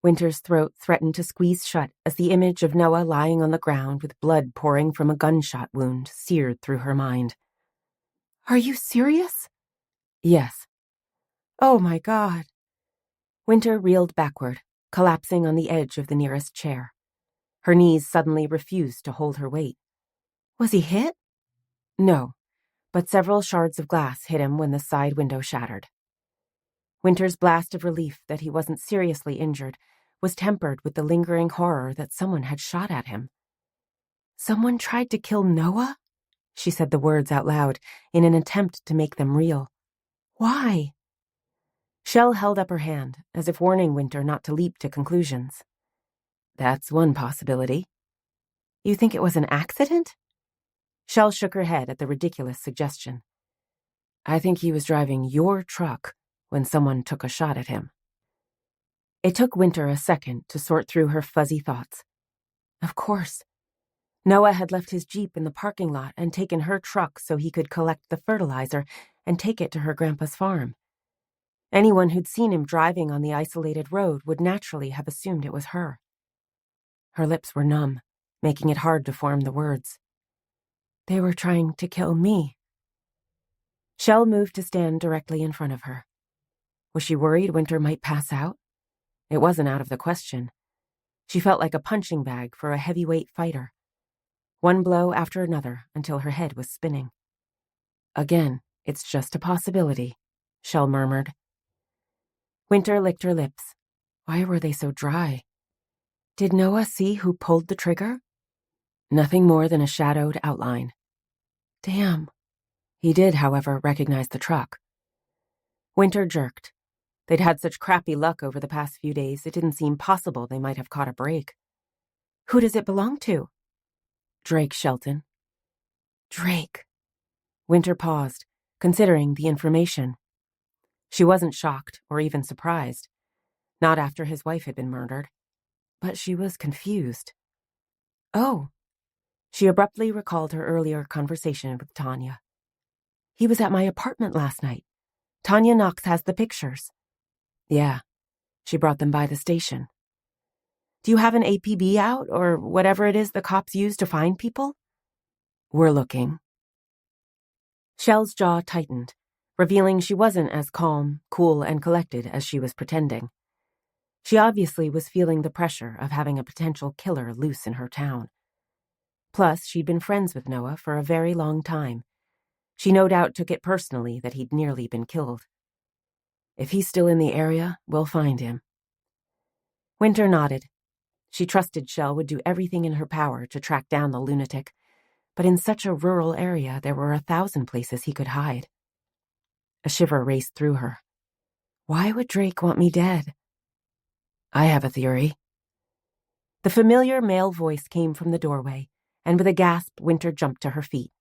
Wynter's throat threatened to squeeze shut as the image of Noah lying on the ground with blood pouring from a gunshot wound seared through her mind. "Are you serious?" "Yes." "Oh my God." Wynter reeled backward, collapsing on the edge of the nearest chair. Her knees suddenly refused to hold her weight. "Was he hit?" "No, but several shards of glass hit him when the side window shattered." Wynter's blast of relief that he wasn't seriously injured was tempered with the lingering horror that someone had shot at him. "Someone tried to kill Noah?" She said the words out loud in an attempt to make them real. "Why?" Shell held up her hand, as if warning Wynter not to leap to conclusions. "That's one possibility." "You think it was an accident?" Shell shook her head at the ridiculous suggestion. "I think he was driving your truck when someone took a shot at him." It took Wynter a second to sort through her fuzzy thoughts. Of course. Noah had left his Jeep in the parking lot and taken her truck so he could collect the fertilizer and take it to her grandpa's farm. Anyone who'd seen him driving on the isolated road would naturally have assumed it was her. Her lips were numb, making it hard to form the words. "They were trying to kill me." Shell moved to stand directly in front of her. Was she worried Wynter might pass out? It wasn't out of the question. She felt like a punching bag for a heavyweight fighter. One blow after another until her head was spinning. "Again, it's just a possibility," Shell murmured. Wynter licked her lips. Why were they so dry? Did Noah see who pulled the trigger? Nothing more than a shadowed outline. Damn. He did, however, recognize the truck. Wynter jerked. They'd had such crappy luck over the past few days, it didn't seem possible they might have caught a break. "Who does it belong to?" "Drake Shelton." Drake. Wynter paused, considering the information. She wasn't shocked or even surprised. Not after his wife had been murdered. But she was confused. Oh. She abruptly recalled her earlier conversation with Tanya. "He was at my apartment last night. Tanya Knox has the pictures." "Yeah. She brought them by the station." "Do you have an APB out, or whatever it is the cops use to find people?" "We're looking." Shell's jaw tightened, revealing she wasn't as calm, cool, and collected as she was pretending. She obviously was feeling the pressure of having a potential killer loose in her town. Plus, she'd been friends with Noah for a very long time. She no doubt took it personally that he'd nearly been killed. "If he's still in the area, we'll find him." Wynter nodded. She trusted Shell would do everything in her power to track down the lunatic, but in such a rural area there were 1,000 places he could hide. A shiver raced through her. Why would Drake want me dead? "I have a theory." The familiar male voice came from the doorway, and with a gasp, Wynter jumped to her feet.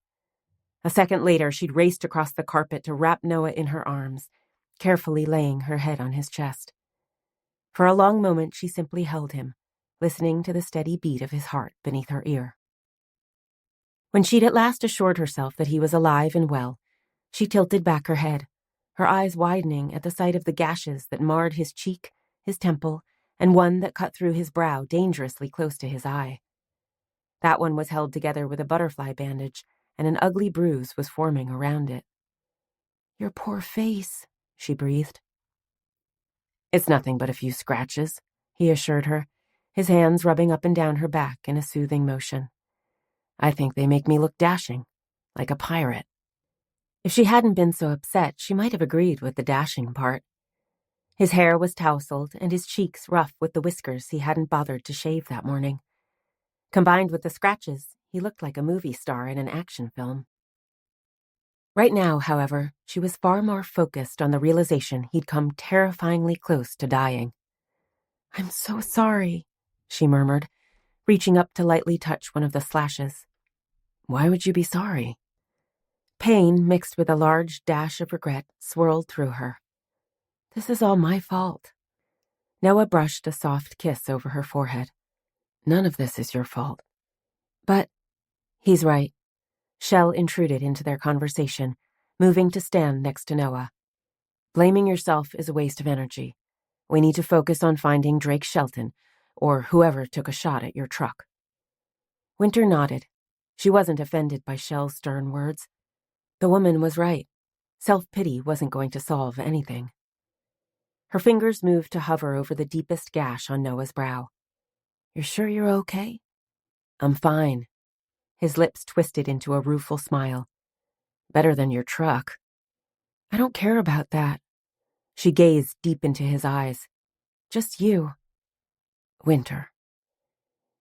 A second later, she'd raced across the carpet to wrap Noah in her arms, carefully laying her head on his chest. For a long moment, she simply held him, listening to the steady beat of his heart beneath her ear. When she'd at last assured herself that he was alive and well, she tilted back her head, her eyes widening at the sight of the gashes that marred his cheek, his temple, and one that cut through his brow dangerously close to his eye. That one was held together with a butterfly bandage, and an ugly bruise was forming around it. "Your poor face," she breathed. "It's nothing but a few scratches," he assured her, his hands rubbing up and down her back in a soothing motion. "I think they make me look dashing, like a pirate." If she hadn't been so upset, she might have agreed with the dashing part. His hair was tousled and his cheeks rough with the whiskers he hadn't bothered to shave that morning. Combined with the scratches, he looked like a movie star in an action film. Right now, however, she was far more focused on the realization he'd come terrifyingly close to dying. "I'm so sorry," she murmured, reaching up to lightly touch one of the slashes. "Why would you be sorry?" Pain, mixed with a large dash of regret, swirled through her. "This is all my fault." Noah brushed a soft kiss over her forehead. "None of this is your fault." "But—" "He's right." Shell intruded into their conversation, moving to stand next to Noah. "Blaming yourself is a waste of energy. We need to focus on finding Drake Shelton, or whoever took a shot at your truck." Wynter nodded. She wasn't offended by Shell's stern words. The woman was right. Self-pity wasn't going to solve anything. Her fingers moved to hover over the deepest gash on Noah's brow. "You're sure you're okay?" "I'm fine." His lips twisted into a rueful smile. "Better than your truck." "I don't care about that." She gazed deep into his eyes. "Just you." Wynter.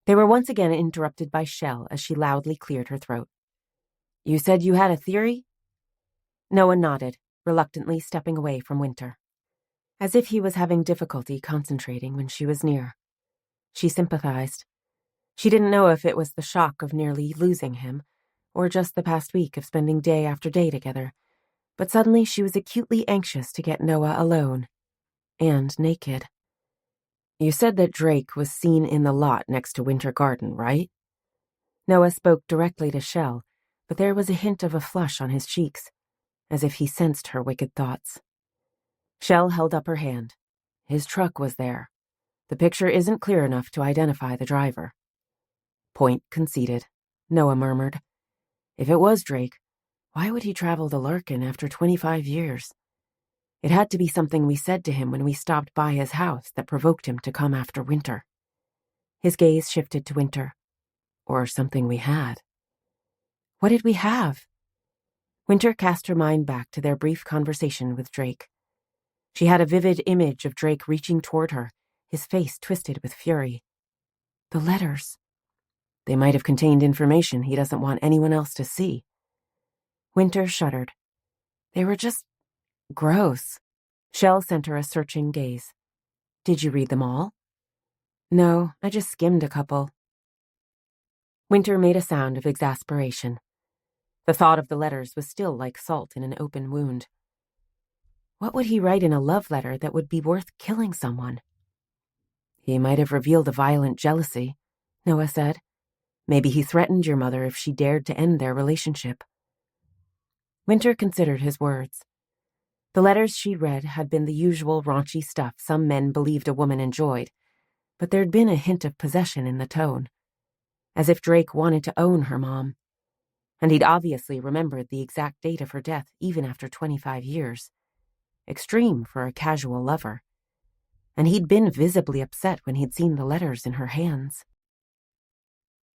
They were once again interrupted by Shell as she loudly cleared her throat. You said you had a theory? Noah nodded, reluctantly stepping away from Wynter, as if he was having difficulty concentrating when she was near. She sympathized. She didn't know if it was the shock of nearly losing him, or just the past week of spending day after day together, but suddenly she was acutely anxious to get Noah alone. And naked. You said that Drake was seen in the lot next to Winter Garden, right? Noah spoke directly to Shell, but there was a hint of a flush on his cheeks, as if he sensed her wicked thoughts. Shell held up her hand. His truck was there. The picture isn't clear enough to identify the driver. Point conceded, Noah murmured. If it was Drake, why would he travel to Larkin after 25 years? It had to be something we said to him when we stopped by his house that provoked him to come after Wynter. His gaze shifted to Wynter. Or something we had. What did we have? Wynter cast her mind back to their brief conversation with Drake. She had a vivid image of Drake reaching toward her, his face twisted with fury. The letters. They might have contained information he doesn't want anyone else to see. Wynter shuddered. They were just gross. Shell sent her a searching gaze. Did you read them all? No, I just skimmed a couple. Wynter made a sound of exasperation. The thought of the letters was still like salt in an open wound. What would he write in a love letter that would be worth killing someone? He might have revealed a violent jealousy, Noah said. Maybe he threatened your mother if she dared to end their relationship. Wynter considered his words. The letters she'd read had been the usual raunchy stuff some men believed a woman enjoyed, but there'd been a hint of possession in the tone, as if Drake wanted to own her mom. And he'd obviously remembered the exact date of her death even after 25 years. Extreme for a casual lover. And he'd been visibly upset when he'd seen the letters in her hands.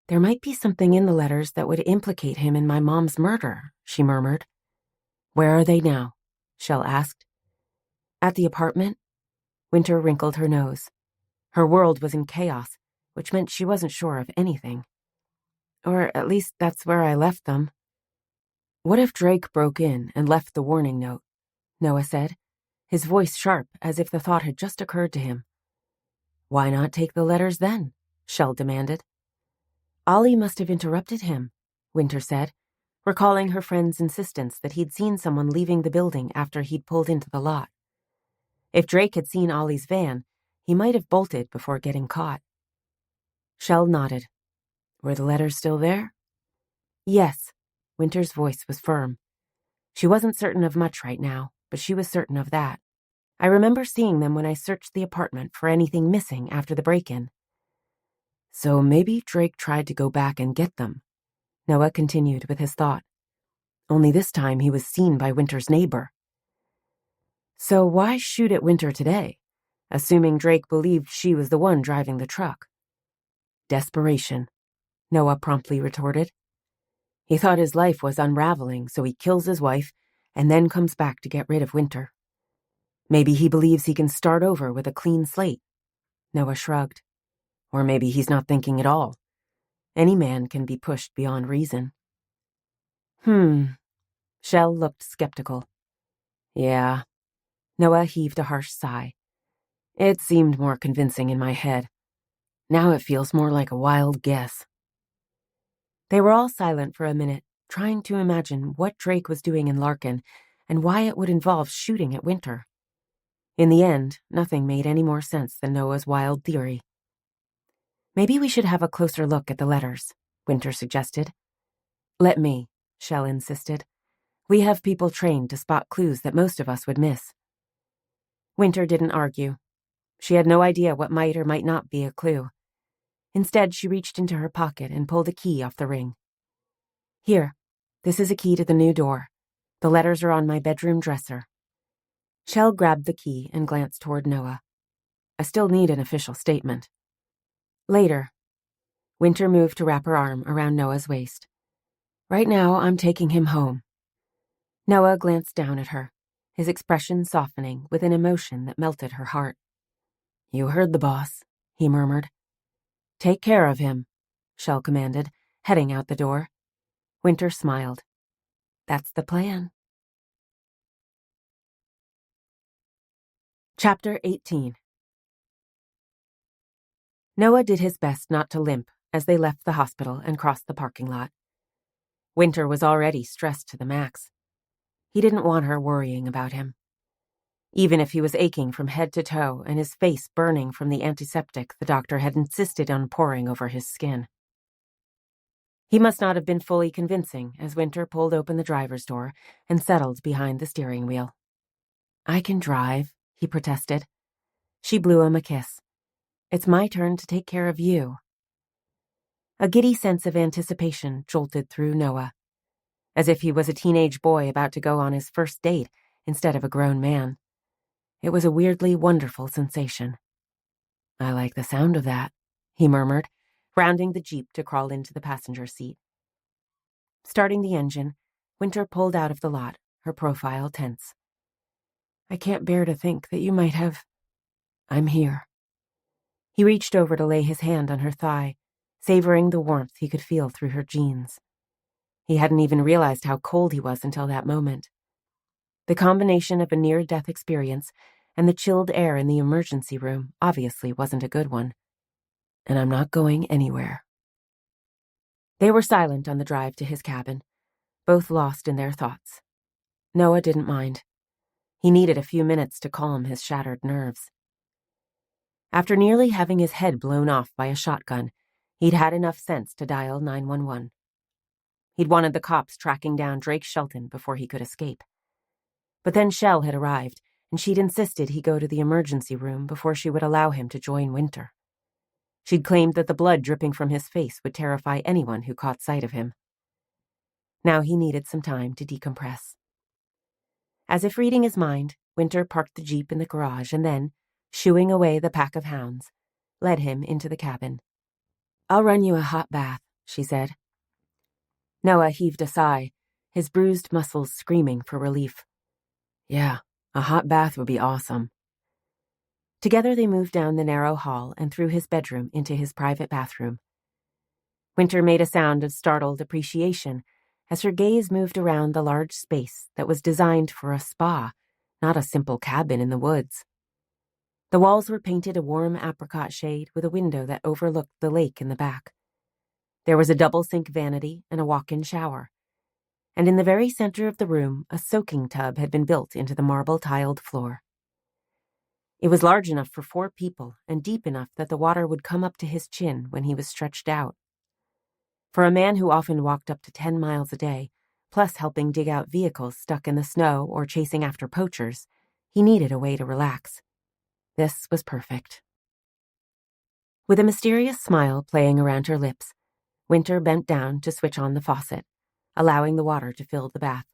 There might be something in the letters that would implicate him in my mom's murder, she murmured. Where are they now? Shell asked. At the apartment? Wynter wrinkled her nose. Her world was in chaos, which meant she wasn't sure of anything. Or at least that's where I left them. What if Drake broke in and left the warning note? Noah said, his voice sharp as if the thought had just occurred to him. Why not take the letters then? Shell demanded. Ollie must have interrupted him, Wynter said, recalling her friend's insistence that he'd seen someone leaving the building after he'd pulled into the lot. If Drake had seen Ollie's van, he might have bolted before getting caught. Shell nodded. Were the letters still there? Yes, Wynter's voice was firm. She wasn't certain of much right now, but she was certain of that. I remember seeing them when I searched the apartment for anything missing after the break-in. So maybe Drake tried to go back and get them, Noah continued with his thought. Only this time he was seen by Wynter's neighbor. So why shoot at Wynter today, assuming Drake believed she was the one driving the truck? Desperation, Noah promptly retorted. He thought his life was unraveling, so he kills his wife and then comes back to get rid of Wynter. Maybe he believes he can start over with a clean slate. Noah shrugged. Or maybe he's not thinking at all. Any man can be pushed beyond reason. Shell looked skeptical. Yeah. Noah heaved a harsh sigh. It seemed more convincing in my head. Now it feels more like a wild guess. They were all silent for a minute, trying to imagine what Drake was doing in Larkin and why it would involve shooting at Wynter. In the end, nothing made any more sense than Noah's wild theory. Maybe we should have a closer look at the letters, Wynter suggested. Let me, Shell insisted. We have people trained to spot clues that most of us would miss. Wynter didn't argue. She had no idea what might or might not be a clue. Instead, she reached into her pocket and pulled a key off the ring. Here, this is a key to the new door. The letters are on my bedroom dresser. Shell grabbed the key and glanced toward Noah. I still need an official statement. Later. Wynter moved to wrap her arm around Noah's waist. Right now, I'm taking him home. Noah glanced down at her, his expression softening with an emotion that melted her heart. You heard the boss, he murmured. Take care of him, Shell commanded, heading out the door. Wynter smiled. That's the plan. Chapter 18. Noah did his best not to limp as they left the hospital and crossed the parking lot. Wynter was already stressed to the max. He didn't want her worrying about him. Even if he was aching from head to toe and his face burning from the antiseptic the doctor had insisted on pouring over his skin. He must not have been fully convincing as Wynter pulled open the driver's door and settled behind the steering wheel. I can drive, he protested. She blew him a kiss. It's my turn to take care of you. A giddy sense of anticipation jolted through Noah, as if he was a teenage boy about to go on his first date instead of a grown man. It was a weirdly wonderful sensation. I like the sound of that, he murmured, rounding the Jeep to crawl into the passenger seat. Starting the engine, Wynter pulled out of the lot, her profile tense. I can't bear to think that you might have... I'm here. He reached over to lay his hand on her thigh, savoring the warmth he could feel through her jeans. He hadn't even realized how cold he was until that moment. The combination of a near-death experience and the chilled air in the emergency room obviously wasn't a good one. And I'm not going anywhere. They were silent on the drive to his cabin, both lost in their thoughts. Noah didn't mind. He needed a few minutes to calm his shattered nerves. After nearly having his head blown off by a shotgun, he'd had enough sense to dial 911. He'd wanted the cops tracking down Drake Shelton before he could escape. But then Shell had arrived, and she'd insisted he go to the emergency room before she would allow him to join Wynter. She'd claimed that the blood dripping from his face would terrify anyone who caught sight of him. Now he needed some time to decompress. As if reading his mind, Wynter parked the Jeep in the garage and then, shooing away the pack of hounds, led him into the cabin. I'll run you a hot bath, she said. Noah heaved a sigh, his bruised muscles screaming for relief. Yeah, a hot bath would be awesome. Together they moved down the narrow hall and through his bedroom into his private bathroom. Wynter made a sound of startled appreciation as her gaze moved around the large space that was designed for a spa, not a simple cabin in the woods. The walls were painted a warm apricot shade with a window that overlooked the lake in the back. There was a double-sink vanity and a walk-in shower. And in the very center of the room, a soaking tub had been built into the marble-tiled floor. It was large enough for 4 people and deep enough that the water would come up to his chin when he was stretched out. For a man who often walked up to 10 miles a day, plus helping dig out vehicles stuck in the snow or chasing after poachers, he needed a way to relax. This was perfect. With a mysterious smile playing around her lips, Wynter bent down to switch on the faucet, allowing the water to fill the bath.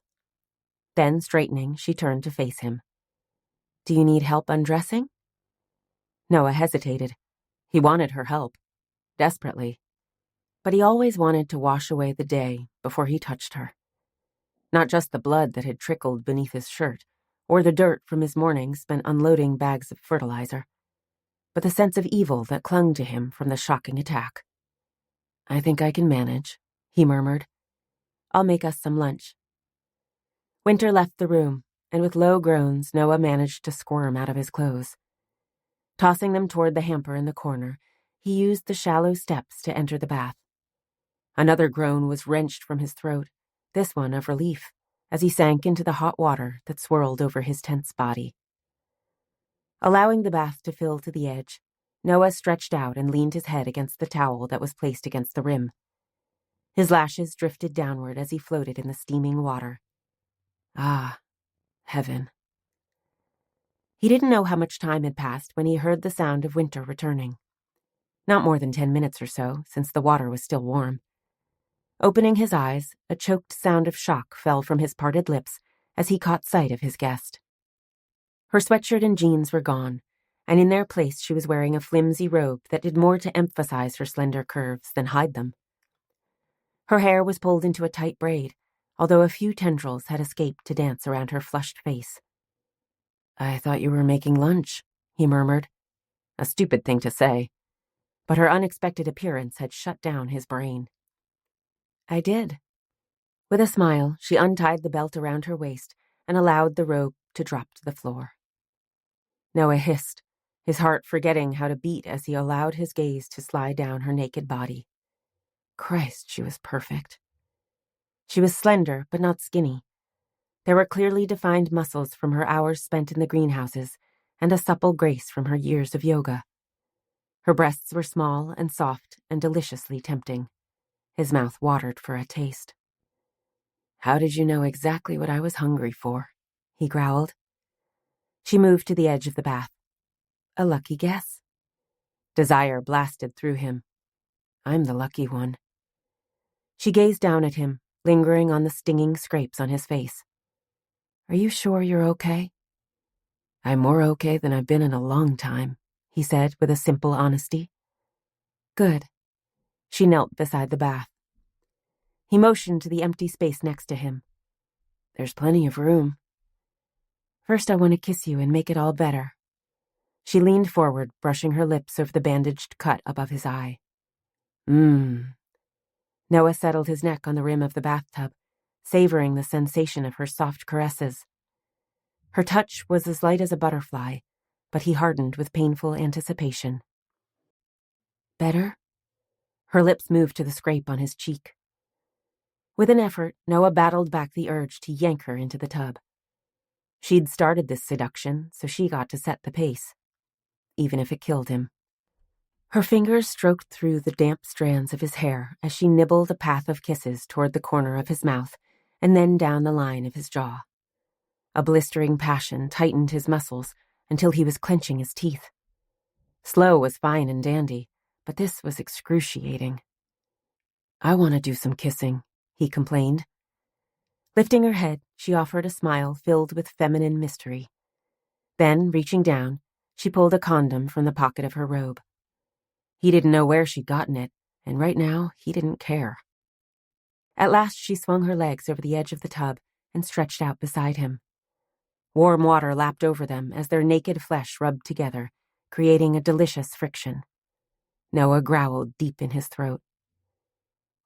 Then, straightening, she turned to face him. Do you need help undressing? Noah hesitated. He wanted her help, desperately. But he always wanted to wash away the day before he touched her. Not just the blood that had trickled beneath his shirt, or the dirt from his mornings spent unloading bags of fertilizer, but the sense of evil that clung to him from the shocking attack. I think I can manage, he murmured. I'll make us some lunch. Wynter left the room, and with low groans, Noah managed to squirm out of his clothes. Tossing them toward the hamper in the corner, he used the shallow steps to enter the bath. Another groan was wrenched from his throat, this one of relief, as he sank into the hot water that swirled over his tense body. Allowing the bath to fill to the edge, Noah stretched out and leaned his head against the towel that was placed against the rim. His lashes drifted downward as he floated in the steaming water. Ah, heaven. He didn't know how much time had passed when he heard the sound of Wynter returning. Not more than 10 minutes or so, since the water was still warm. Opening his eyes, a choked sound of shock fell from his parted lips as he caught sight of his guest. Her sweatshirt and jeans were gone, and in their place she was wearing a flimsy robe that did more to emphasize her slender curves than hide them. Her hair was pulled into a tight braid, although a few tendrils had escaped to dance around her flushed face. I thought you were making lunch, he murmured. A stupid thing to say. but her unexpected appearance had shut down his brain. I did. With a smile, she untied the belt around her waist and allowed the robe to drop to the floor. Noah hissed, his heart forgetting how to beat as he allowed his gaze to slide down her naked body. Christ, she was perfect. She was slender, but not skinny. There were clearly defined muscles from her hours spent in the greenhouses and a supple grace from her years of yoga. Her breasts were small and soft and deliciously tempting. His mouth watered for a taste. How did you know exactly what I was hungry for? He growled. She moved to the edge of the bath. A lucky guess. Desire blasted through him. I'm the lucky one. She gazed down at him, lingering on the stinging scrapes on his face. Are you sure you're okay? I'm more okay than I've been in a long time, he said with a simple honesty. Good. She knelt beside the bath. He motioned to the empty space next to him. There's plenty of room. First, I want to kiss you and make it all better. She leaned forward, brushing her lips over the bandaged cut above his eye. Noah settled his neck on the rim of the bathtub, savoring the sensation of her soft caresses. Her touch was as light as a butterfly, but he hardened with painful anticipation. Better? Her lips moved to the scrape on his cheek. With an effort, Noah battled back the urge to yank her into the tub. She'd started this seduction, so she got to set the pace, even if it killed him. Her fingers stroked through the damp strands of his hair as she nibbled a path of kisses toward the corner of his mouth and then down the line of his jaw. A blistering passion tightened his muscles until he was clenching his teeth. Slow was fine and dandy, but this was excruciating. I want to do some kissing, he complained. Lifting her head, she offered a smile filled with feminine mystery. Then, reaching down, she pulled a condom from the pocket of her robe. He didn't know where she'd gotten it, and right now he didn't care. At last she swung her legs over the edge of the tub and stretched out beside him. Warm water lapped over them as their naked flesh rubbed together, creating a delicious friction. Noah growled deep in his throat.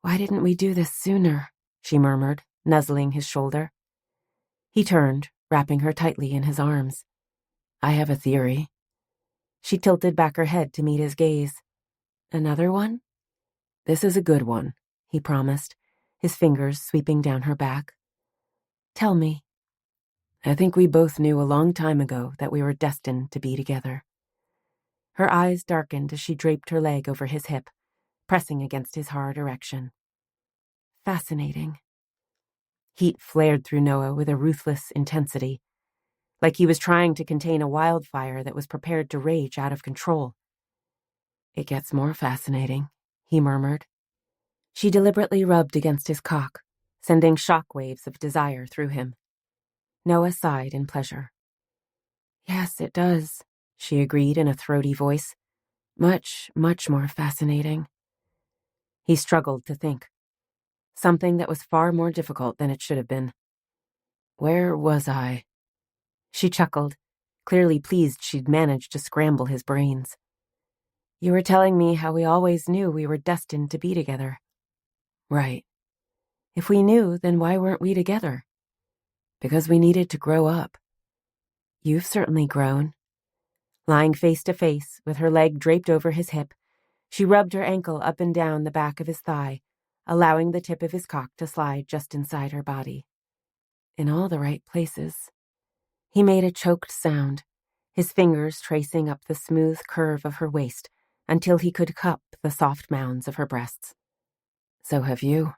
Why didn't we do this sooner? She murmured, nuzzling his shoulder. He turned, wrapping her tightly in his arms. I have a theory. She tilted back her head to meet his gaze. Another one? This is a good one, he promised, his fingers sweeping down her back. Tell me. I think we both knew a long time ago that we were destined to be together. Her eyes darkened as she draped her leg over his hip, pressing against his hard erection. Fascinating. Heat flared through Noah with a ruthless intensity, like he was trying to contain a wildfire that was prepared to rage out of control. It gets more fascinating, he murmured. She deliberately rubbed against his cock, sending shock waves of desire through him. Noah sighed in pleasure. Yes, it does, she agreed in a throaty voice. Much, much more fascinating. He struggled to think. Something that was far more difficult than it should have been. Where was I? She chuckled, clearly pleased she'd managed to scramble his brains. You were telling me how we always knew we were destined to be together. Right. If we knew, then why weren't we together? Because we needed to grow up. You've certainly grown. Lying face to face, with her leg draped over his hip, she rubbed her ankle up and down the back of his thigh, allowing the tip of his cock to slide just inside her body. In all the right places. He made a choked sound, his fingers tracing up the smooth curve of her waist until he could cup the soft mounds of her breasts. So have you.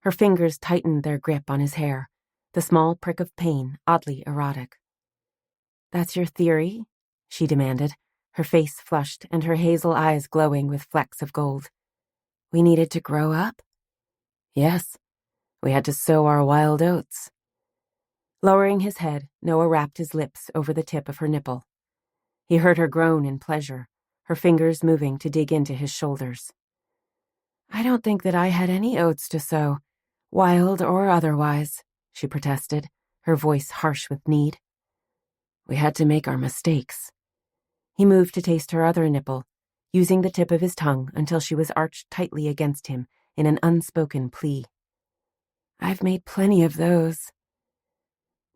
Her fingers tightened their grip on his hair, the small prick of pain oddly erotic. That's your theory? She demanded, her face flushed and her hazel eyes glowing with flecks of gold. We needed to grow up? Yes, we had to sow our wild oats. Lowering his head, Noah wrapped his lips over the tip of her nipple. He heard her groan in pleasure, her fingers moving to dig into his shoulders. I don't think that I had any oats to sow, wild or otherwise, she protested, her voice harsh with need. We had to make our mistakes. He moved to taste her other nipple, using the tip of his tongue until she was arched tightly against him in an unspoken plea. "I've made plenty of those."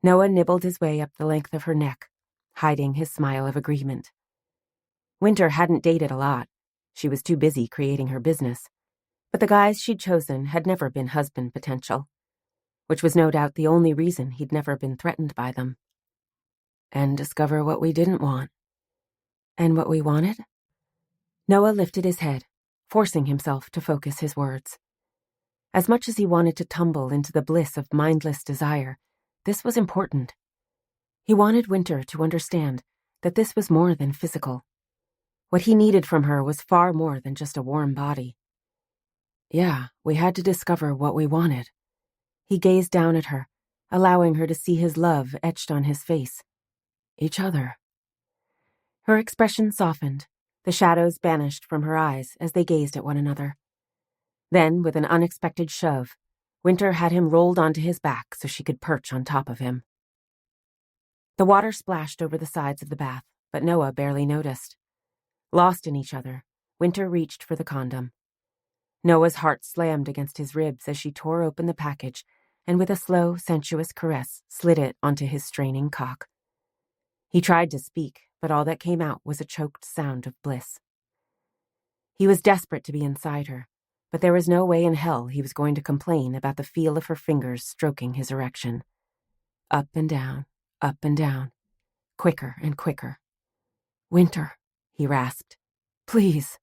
Noah nibbled his way up the length of her neck, hiding his smile of agreement. Wynter hadn't dated a lot. She was too busy creating her business. But the guys she'd chosen had never been husband potential, which was no doubt the only reason he'd never been threatened by them. "And discover what we didn't want." "And what we wanted?" Noah lifted his head, forcing himself to focus his words. As much as he wanted to tumble into the bliss of mindless desire, this was important. He wanted Wynter to understand that this was more than physical. What he needed from her was far more than just a warm body. "Yeah, we had to discover what we wanted." He gazed down at her, allowing her to see his love etched on his face. "Each other." Her expression softened, the shadows banished from her eyes as they gazed at one another. Then, with an unexpected shove, Wynter had him rolled onto his back so she could perch on top of him. The water splashed over the sides of the bath, but Noah barely noticed. Lost in each other, Wynter reached for the condom. Noah's heart slammed against his ribs as she tore open the package and with a slow, sensuous caress slid it onto his straining cock. He tried to speak, but all that came out was a choked sound of bliss. He was desperate to be inside her, but there was no way in hell he was going to complain about the feel of her fingers stroking his erection. Up and down, quicker and quicker. "Wynter," he rasped. "Please."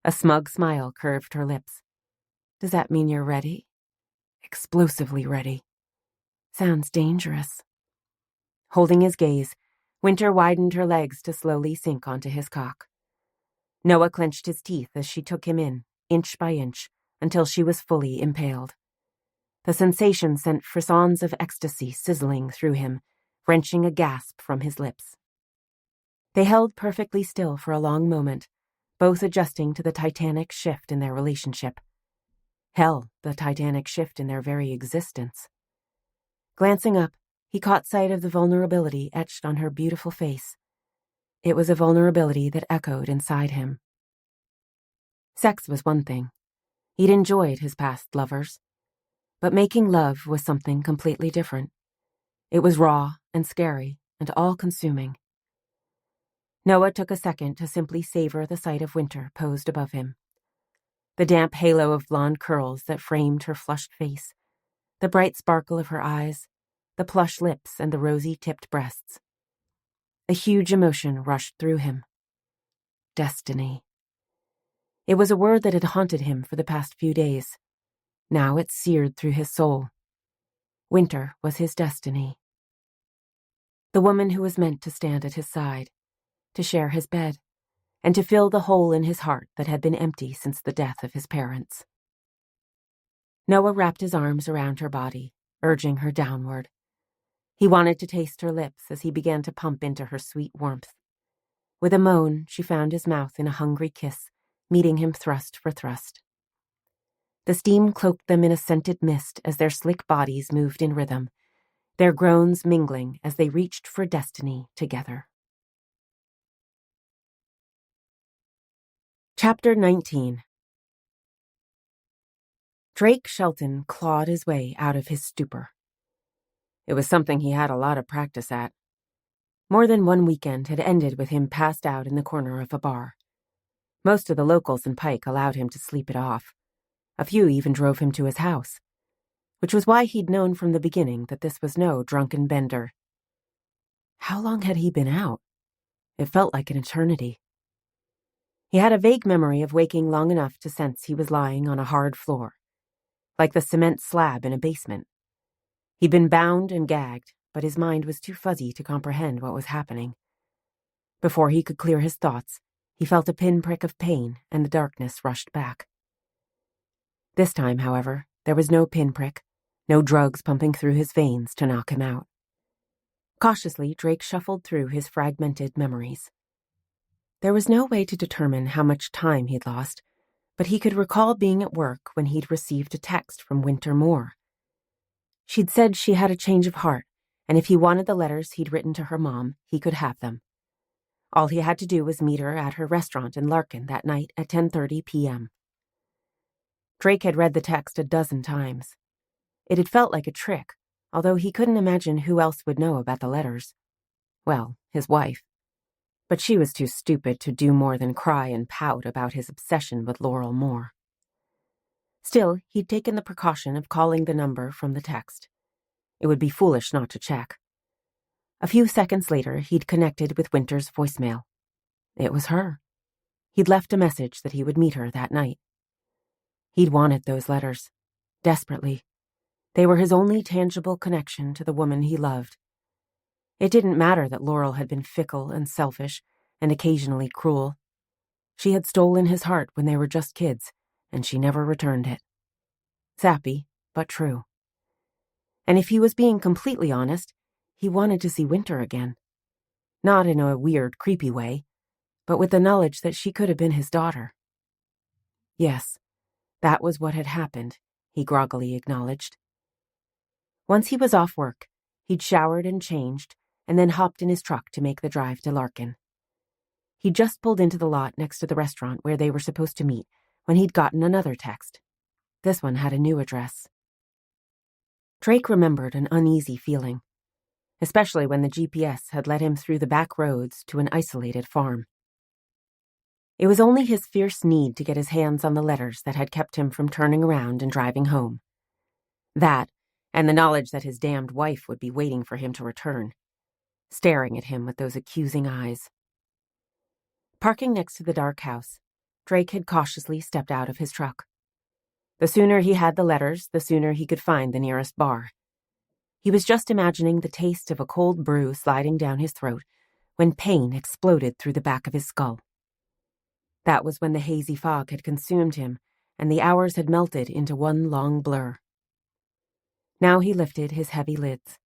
A smug smile curved her lips. "Does that mean you're ready?" "Explosively ready." "Sounds dangerous." Holding his gaze, Wynter widened her legs to slowly sink onto his cock. Noah clenched his teeth as she took him in, inch by inch, until she was fully impaled. The sensation sent frissons of ecstasy sizzling through him, wrenching a gasp from his lips. They held perfectly still for a long moment, both adjusting to the titanic shift in their relationship. Hell, the titanic shift in their very existence. Glancing up, he caught sight of the vulnerability etched on her beautiful face. It was a vulnerability that echoed inside him. Sex was one thing. He'd enjoyed his past lovers. But making love was something completely different. It was raw and scary and all-consuming. Noah took a second to simply savor the sight of Wynter posed above him. The damp halo of blonde curls that framed her flushed face, the bright sparkle of her eyes, the plush lips and the rosy-tipped breasts. A huge emotion rushed through him. Destiny. It was a word that had haunted him for the past few days. Now it seared through his soul. Wynter was his destiny. The woman who was meant to stand at his side, to share his bed, and to fill the hole in his heart that had been empty since the death of his parents. Noah wrapped his arms around her body, urging her downward. He wanted to taste her lips as he began to pump into her sweet warmth. With a moan, she found his mouth in a hungry kiss, meeting him thrust for thrust. The steam cloaked them in a scented mist as their slick bodies moved in rhythm, their groans mingling as they reached for destiny together. Chapter 19. Drake Shelton clawed his way out of his stupor. It was something he had a lot of practice at. More than one weekend had ended with him passed out in the corner of a bar. Most of the locals in Pike allowed him to sleep it off. A few even drove him to his house, which was why he'd known from the beginning that this was no drunken bender. How long had he been out? It felt like an eternity. He had a vague memory of waking long enough to sense he was lying on a hard floor, like the cement slab in a basement. He'd been bound and gagged, but his mind was too fuzzy to comprehend what was happening. Before he could clear his thoughts, he felt a pinprick of pain and the darkness rushed back. This time, however, there was no pinprick, no drugs pumping through his veins to knock him out. Cautiously, Drake shuffled through his fragmented memories. There was no way to determine how much time he'd lost, but he could recall being at work when he'd received a text from Wynter Moore. She'd said she had a change of heart, and if he wanted the letters he'd written to her mom, he could have them. All he had to do was meet her at her restaurant in Larkin that night at 10:30 p.m. Drake had read the text a dozen times. It had felt like a trick, although he couldn't imagine who else would know about the letters. Well, his wife. But she was too stupid to do more than cry and pout about his obsession with Laurel Moore. Still, he'd taken the precaution of calling the number from the text. It would be foolish not to check. A few seconds later, he'd connected with Wynter's voicemail. It was her. He'd left a message that he would meet her that night. He'd wanted those letters, desperately. They were his only tangible connection to the woman he loved. It didn't matter that Laurel had been fickle and selfish and occasionally cruel. She had stolen his heart when they were just kids, and she never returned it. Sappy, but true. And if he was being completely honest, he wanted to see Wynter again. Not in a weird, creepy way, but with the knowledge that she could have been his daughter. Yes, that was what had happened, he groggily acknowledged. Once he was off work, he'd showered and changed, and then hopped in his truck to make the drive to Larkin. He'd just pulled into the lot next to the restaurant where they were supposed to meet when he'd gotten another text. This one had a new address. Drake remembered an uneasy feeling, especially when the GPS had led him through the back roads to an isolated farm. It was only his fierce need to get his hands on the letters that had kept him from turning around and driving home. That, and the knowledge that his damned wife would be waiting for him to return, staring at him with those accusing eyes. Parking next to the dark house, Drake had cautiously stepped out of his truck. The sooner he had the letters, the sooner he could find the nearest bar. He was just imagining the taste of a cold brew sliding down his throat when pain exploded through the back of his skull. That was when the hazy fog had consumed him and the hours had melted into one long blur. Now he lifted his heavy lids.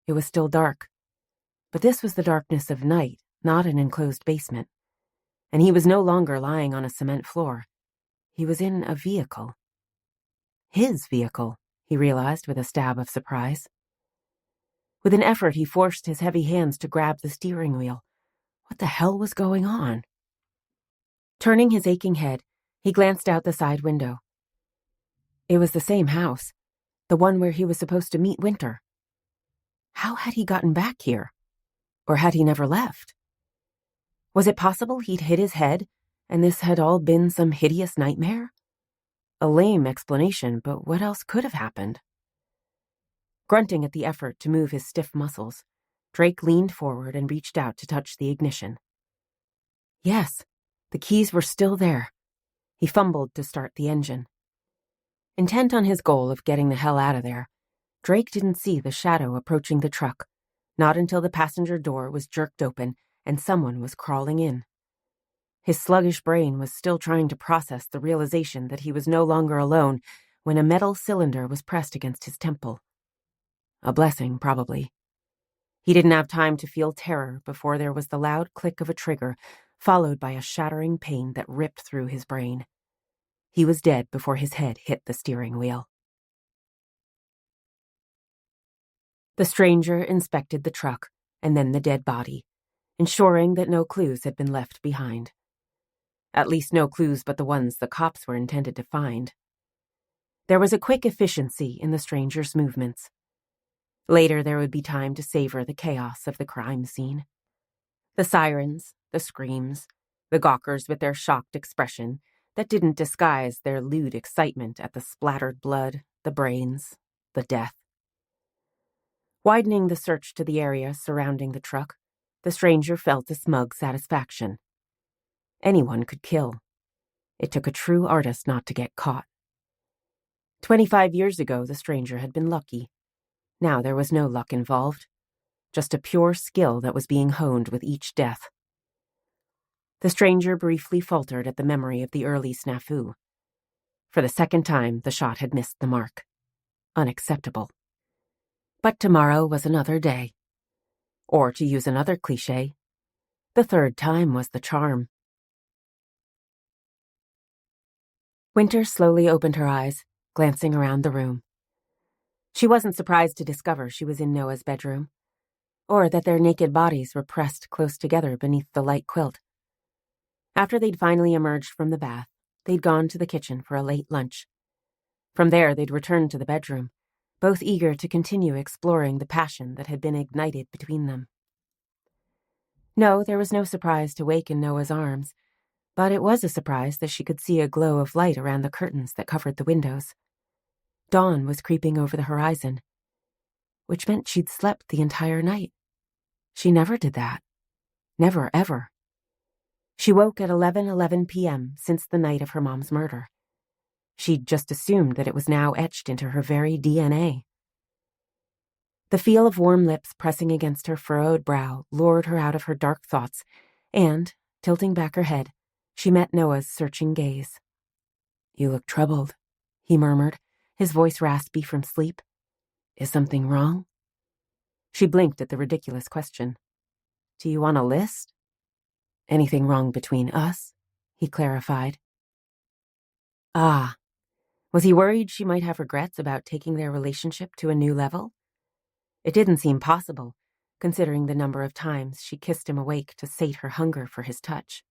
It was still dark, but this was the darkness of night, not an enclosed basement. And he was no longer lying on a cement floor. He was in a vehicle. His vehicle, he realized with a stab of surprise. With an effort, he forced his heavy hands to grab the steering wheel. What the hell was going on? Turning his aching head, he glanced out the side window. It was the same house, the one where he was supposed to meet Wynter. How had he gotten back here? Or had he never left? Was it possible he'd hit his head, and this had all been some hideous nightmare? A lame explanation, but what else could have happened? Grunting at the effort to move his stiff muscles, Drake leaned forward and reached out to touch the ignition. Yes, the keys were still there. He fumbled to start the engine. Intent on his goal of getting the hell out of there, Drake didn't see the shadow approaching the truck, not until the passenger door was jerked open and someone was crawling in. His sluggish brain was still trying to process the realization that he was no longer alone when a metal cylinder was pressed against his temple. A blessing, probably. He didn't have time to feel terror before there was the loud click of a trigger, followed by a shattering pain that ripped through his brain. He was dead before his head hit the steering wheel. The stranger inspected the truck and then the dead body, ensuring that no clues had been left behind. At least no clues but the ones the cops were intended to find. There was a quick efficiency in the stranger's movements. Later there would be time to savor the chaos of the crime scene. The sirens, the screams, the gawkers with their shocked expression that didn't disguise their lewd excitement at the splattered blood, the brains, the death. Widening the search to the area surrounding the truck, the stranger felt a smug satisfaction. Anyone could kill. It took a true artist not to get caught. 25 years ago, the stranger had been lucky. Now there was no luck involved, just a pure skill that was being honed with each death. The stranger briefly faltered at the memory of the early snafu. For the second time, the shot had missed the mark. Unacceptable. But tomorrow was another day. Or, to use another cliché, the third time was the charm. Wynter slowly opened her eyes, glancing around the room. She wasn't surprised to discover she was in Noah's bedroom. or that their naked bodies were pressed close together beneath the light quilt. After they'd finally emerged from the bath, they'd gone to the kitchen for a late lunch. From there, they'd returned to the bedroom, both eager to continue exploring the passion that had been ignited between them. No, there was no surprise to wake in Noah's arms, but it was a surprise that she could see a glow of light around the curtains that covered the windows. Dawn was creeping over the horizon, which meant she'd slept the entire night. She never did that. Never, ever. She woke at 11:11 p.m. since the night of her mom's murder. She'd just assumed that it was now etched into her very DNA. The feel of warm lips pressing against her furrowed brow lured her out of her dark thoughts, and, tilting back her head, she met Noah's searching gaze. "You look troubled," he murmured, his voice raspy from sleep. "Is something wrong?" She blinked at the ridiculous question. "Do you want a list?" "Anything wrong between us?" he clarified. Ah. Was he worried she might have regrets about taking their relationship to a new level? It didn't seem possible, considering the number of times she kissed him awake to sate her hunger for his touch.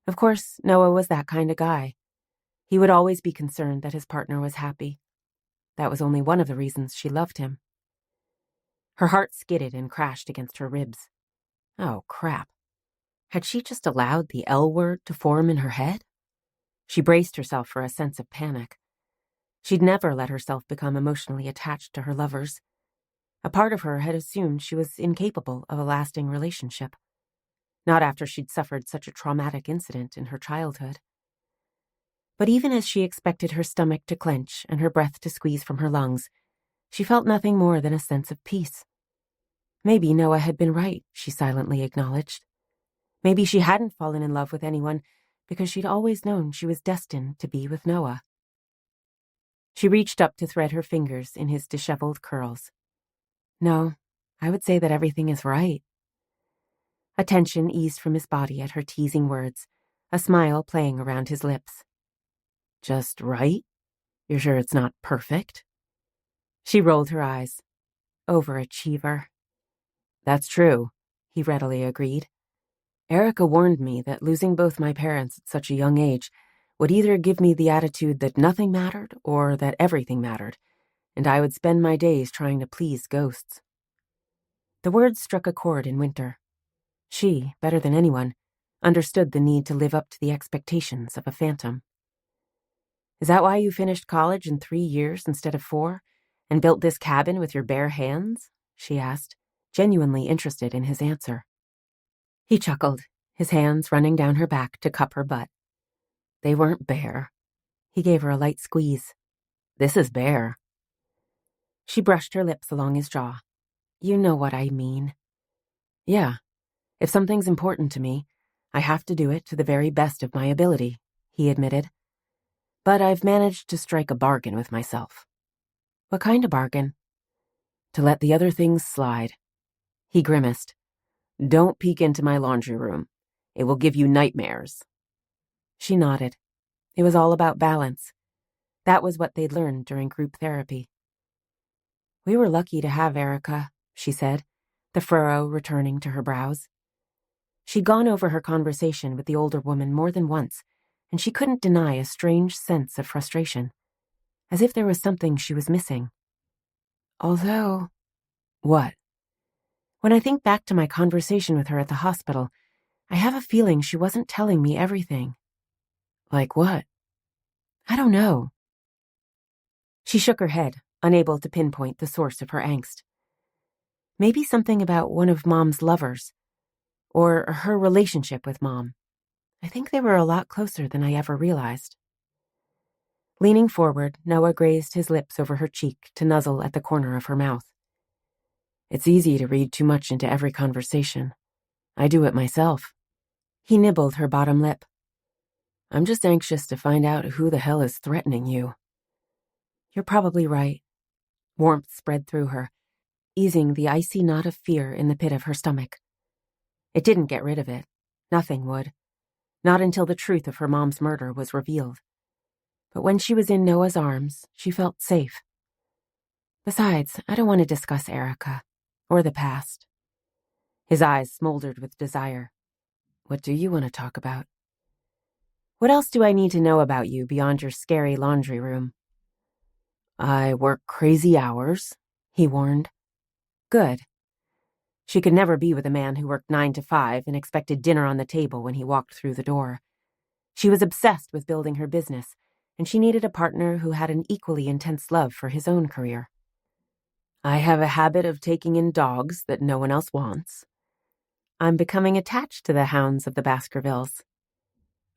Of course, Noah was that kind of guy. He would always be concerned that his partner was happy. That was only one of the reasons she loved him. Her heart skidded and crashed against her ribs. Oh, crap. Had she just allowed the L word to form in her head? She braced herself for a sense of panic. She'd never let herself become emotionally attached to her lovers. A part of her had assumed she was incapable of a lasting relationship. Not after she'd suffered such a traumatic incident in her childhood. But even as she expected her stomach to clench and her breath to squeeze from her lungs, she felt nothing more than a sense of peace. Maybe Noah had been right, she silently acknowledged. Maybe she hadn't fallen in love with anyone because she'd always known she was destined to be with Noah. She reached up to thread her fingers in his disheveled curls. No, I would say that everything is right. A tension eased from his body at her teasing words, a smile playing around his lips. Just right? You're sure it's not perfect? She rolled her eyes. Overachiever. That's true, he readily agreed. Erica warned me that losing both my parents at such a young age would either give me the attitude that nothing mattered or that everything mattered, and I would spend my days trying to please ghosts. The words struck a chord in Wynter. She, better than anyone, understood the need to live up to the expectations of a phantom. Is that why you finished college in 3 years instead of 4, and built this cabin with your bare hands? She asked, genuinely interested in his answer. He chuckled, his hands running down her back to cup her butt. They weren't bare. He gave her a light squeeze. This is bare. She brushed her lips along his jaw. You know what I mean. Yeah. If something's important to me, I have to do it to the very best of my ability, he admitted. But I've managed to strike a bargain with myself. What kind of bargain? To let the other things slide. He grimaced. Don't peek into my laundry room. It will give you nightmares. She nodded. It was all about balance. That was what they'd learned during group therapy. We were lucky to have Erica, she said, the furrow returning to her brows. She'd gone over her conversation with the older woman more than once, and she couldn't deny a strange sense of frustration, as if there was something she was missing. Although... What? When I think back to my conversation with her at the hospital, I have a feeling she wasn't telling me everything. Like what? I don't know. She shook her head, unable to pinpoint the source of her angst. Maybe something about one of Mom's lovers, or her relationship with Mom. I think they were a lot closer than I ever realized. Leaning forward, Noah grazed his lips over her cheek to nuzzle at the corner of her mouth. It's easy to read too much into every conversation. I do it myself. He nibbled her bottom lip. I'm just anxious to find out who the hell is threatening you. You're probably right. Warmth spread through her, easing the icy knot of fear in the pit of her stomach. It didn't get rid of it. Nothing would. Not until the truth of her mom's murder was revealed. But when she was in Noah's arms, she felt safe. Besides, I don't want to discuss Erica. Or the past. His eyes smoldered with desire. What do you want to talk about? What else do I need to know about you beyond your scary laundry room? I work crazy hours, he warned. Good. She could never be with a man who worked 9 to 5 and expected dinner on the table when he walked through the door. She was obsessed with building her business, and she needed a partner who had an equally intense love for his own career. I have a habit of taking in dogs that no one else wants. I'm becoming attached to the hounds of the Baskervilles.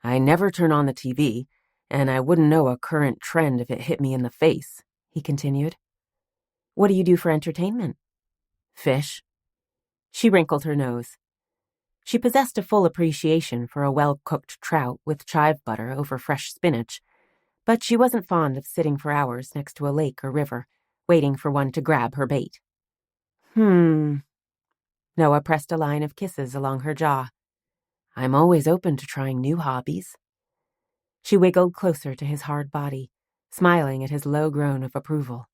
I never turn on the TV, and I wouldn't know a current trend if it hit me in the face, he continued. What do you do for entertainment? Fish. She wrinkled her nose. She possessed a full appreciation for a well-cooked trout with chive butter over fresh spinach, but she wasn't fond of sitting for hours next to a lake or river, waiting for one to grab her bait. Noah pressed a line of kisses along her jaw. I'm always open to trying new hobbies. She wiggled closer to his hard body, smiling at his low groan of approval.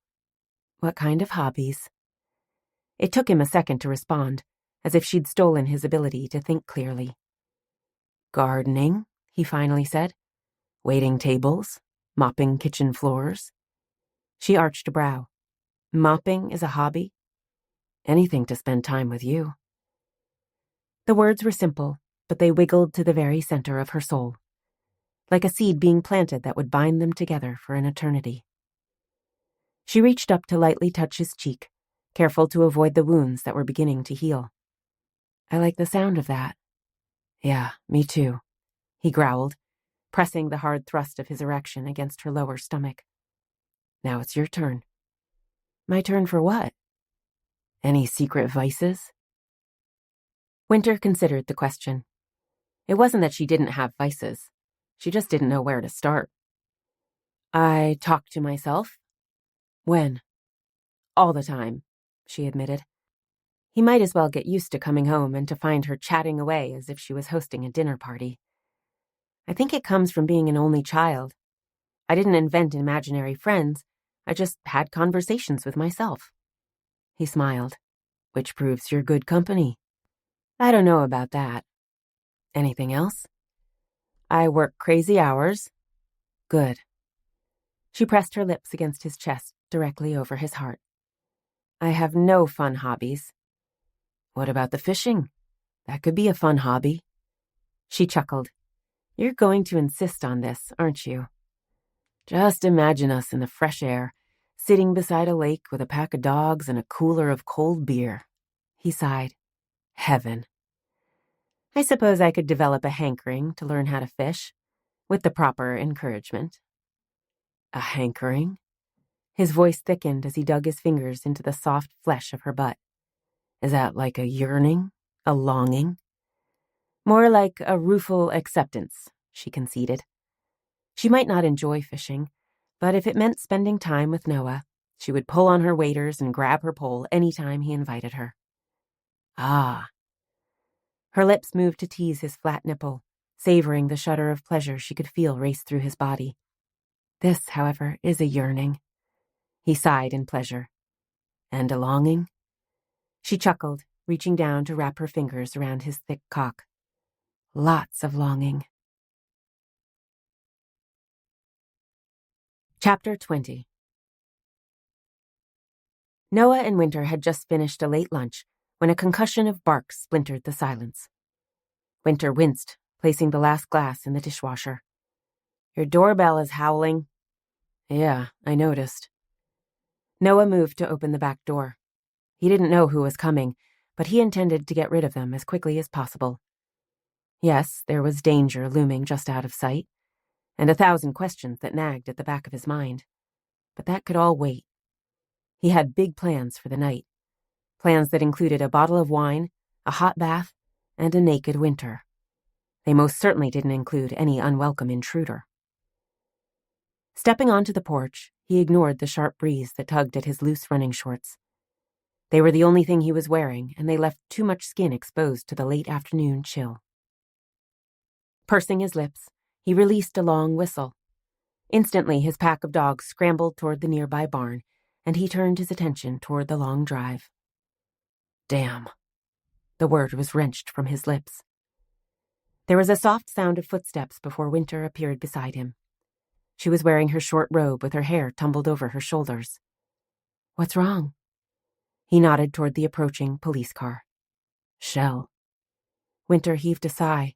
What kind of hobbies? It took him a second to respond, as if she'd stolen his ability to think clearly. Gardening, he finally said. Waiting tables, mopping kitchen floors. She arched a brow. Mopping is a hobby? Anything to spend time with you. The words were simple, but they wiggled to the very center of her soul, like a seed being planted that would bind them together for an eternity. She reached up to lightly touch his cheek, careful to avoid the wounds that were beginning to heal. I like the sound of that. Yeah, me too, he growled, pressing the hard thrust of his erection against her lower stomach. Now it's your turn. My turn for what? Any secret vices? Wynter considered the question. It wasn't that she didn't have vices. She just didn't know where to start. I talk to myself. When? All the time, she admitted. He might as well get used to coming home and to find her chatting away as if she was hosting a dinner party. I think it comes from being an only child. I didn't invent imaginary friends. I just had conversations with myself. He smiled. Which proves you're good company. I don't know about that. Anything else? I work crazy hours. Good. She pressed her lips against his chest, directly over his heart. I have no fun hobbies. What about the fishing? That could be a fun hobby. She chuckled. You're going to insist on this, aren't you? Just imagine us in the fresh air, sitting beside a lake with a pack of dogs and a cooler of cold beer. He sighed. Heaven. I suppose I could develop a hankering to learn how to fish, with the proper encouragement. A hankering? His voice thickened as he dug his fingers into the soft flesh of her butt. Is that like a yearning? A longing? More like a rueful acceptance, she conceded. She might not enjoy fishing, but if it meant spending time with Noah, she would pull on her waders and grab her pole any time he invited her. Ah. Her lips moved to tease his flat nipple, savoring the shudder of pleasure she could feel race through his body. This, however, is a yearning. He sighed in pleasure. And a longing? She chuckled, reaching down to wrap her fingers around his thick cock. Lots of longing. Chapter 20. Noah and Wynter had just finished a late lunch when a concussion of barks splintered the silence. Wynter winced, placing the last glass in the dishwasher. Your doorbell is howling. Yeah, I noticed. Noah moved to open the back door. He didn't know who was coming, but he intended to get rid of them as quickly as possible. Yes, there was danger looming just out of sight, and 1,000 questions that nagged at the back of his mind. But that could all wait. He had big plans for the night. Plans that included a bottle of wine, a hot bath, and a naked Wynter. They most certainly didn't include any unwelcome intruder. Stepping onto the porch, he ignored the sharp breeze that tugged at his loose running shorts. They were the only thing he was wearing, and they left too much skin exposed to the late afternoon chill. Pursing his lips, he released a long whistle. Instantly, his pack of dogs scrambled toward the nearby barn, and he turned his attention toward the long drive. Damn. The word was wrenched from his lips. There was a soft sound of footsteps before Wynter appeared beside him. She was wearing her short robe with her hair tumbled over her shoulders. What's wrong? He nodded toward the approaching police car. Shell. Wynter heaved a sigh.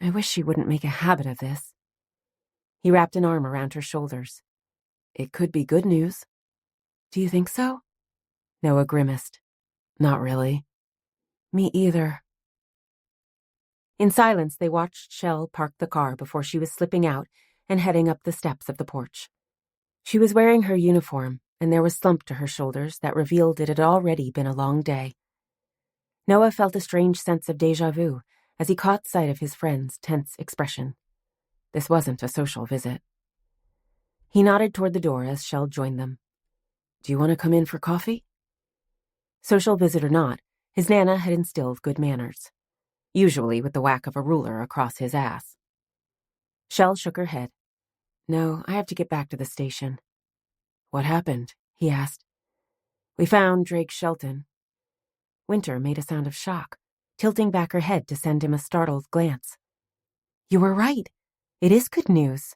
I wish she wouldn't make a habit of this. He wrapped an arm around her shoulders. It could be good news. Do you think so? Noah grimaced. Not really. Me either. In silence, they watched Shell park the car before she was slipping out and heading up the steps of the porch. She was wearing her uniform, and there was slump to her shoulders that revealed it had already been a long day. Noah felt a strange sense of déjà vu as he caught sight of his friend's tense expression. This wasn't a social visit. He nodded toward the door as Shell joined them. Do you want to come in for coffee? Social visit or not, his Nana had instilled good manners, usually with the whack of a ruler across his ass. Shell shook her head. No, I have to get back to the station. What happened? He asked. We found Drake Shelton. Wynter made a sound of shock, tilting back her head to send him a startled glance. You were right. It is good news.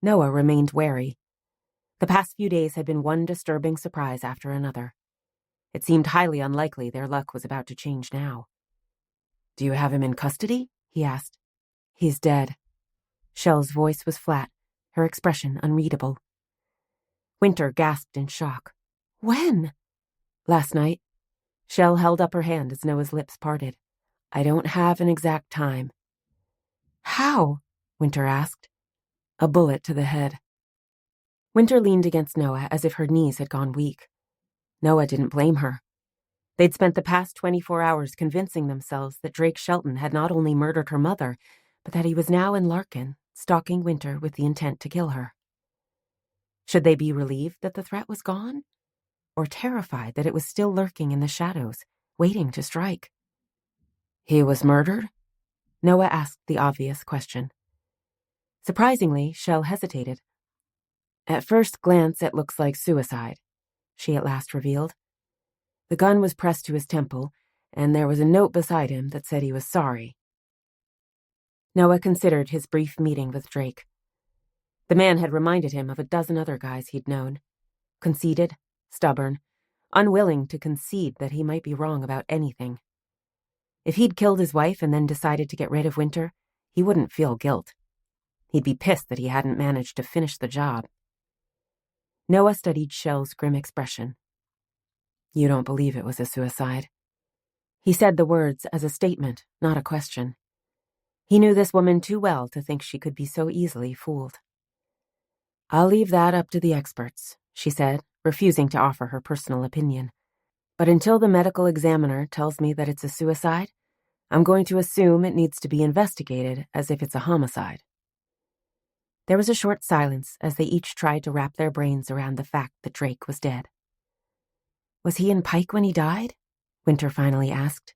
Noah remained wary. The past few days had been one disturbing surprise after another. It seemed highly unlikely their luck was about to change now. Do you have him in custody? He asked. He's dead. Shell's voice was flat, her expression unreadable. Wynter gasped in shock. When? Last night. Shell held up her hand as Noah's lips parted. I don't have an exact time. How? Wynter asked. A bullet to the head. Wynter leaned against Noah as if her knees had gone weak. Noah didn't blame her. They'd spent the past 24 hours convincing themselves that Drake Shelton had not only murdered her mother, but that he was now in Larkin, stalking Wynter with the intent to kill her. Should they be relieved that the threat was gone? Or terrified that it was still lurking in the shadows, waiting to strike? He was murdered? Noah asked the obvious question. Surprisingly, Shell hesitated. At first glance, it looks like suicide, she at last revealed. The gun was pressed to his temple, and there was a note beside him that said he was sorry. Noah considered his brief meeting with Drake. The man had reminded him of a dozen other guys he'd known. Conceited, stubborn, unwilling to concede that he might be wrong about anything. If he'd killed his wife and then decided to get rid of Wynter, he wouldn't feel guilt. He'd be pissed that he hadn't managed to finish the job. Noah studied Shell's grim expression. You don't believe it was a suicide? He said the words as a statement, not a question. He knew this woman too well to think she could be so easily fooled. I'll leave that up to the experts, she said, refusing to offer her personal opinion. But until the medical examiner tells me that it's a suicide, I'm going to assume it needs to be investigated as if it's a homicide. There was a short silence as they each tried to wrap their brains around the fact that Drake was dead. Was he in Pike when he died? Wynter finally asked.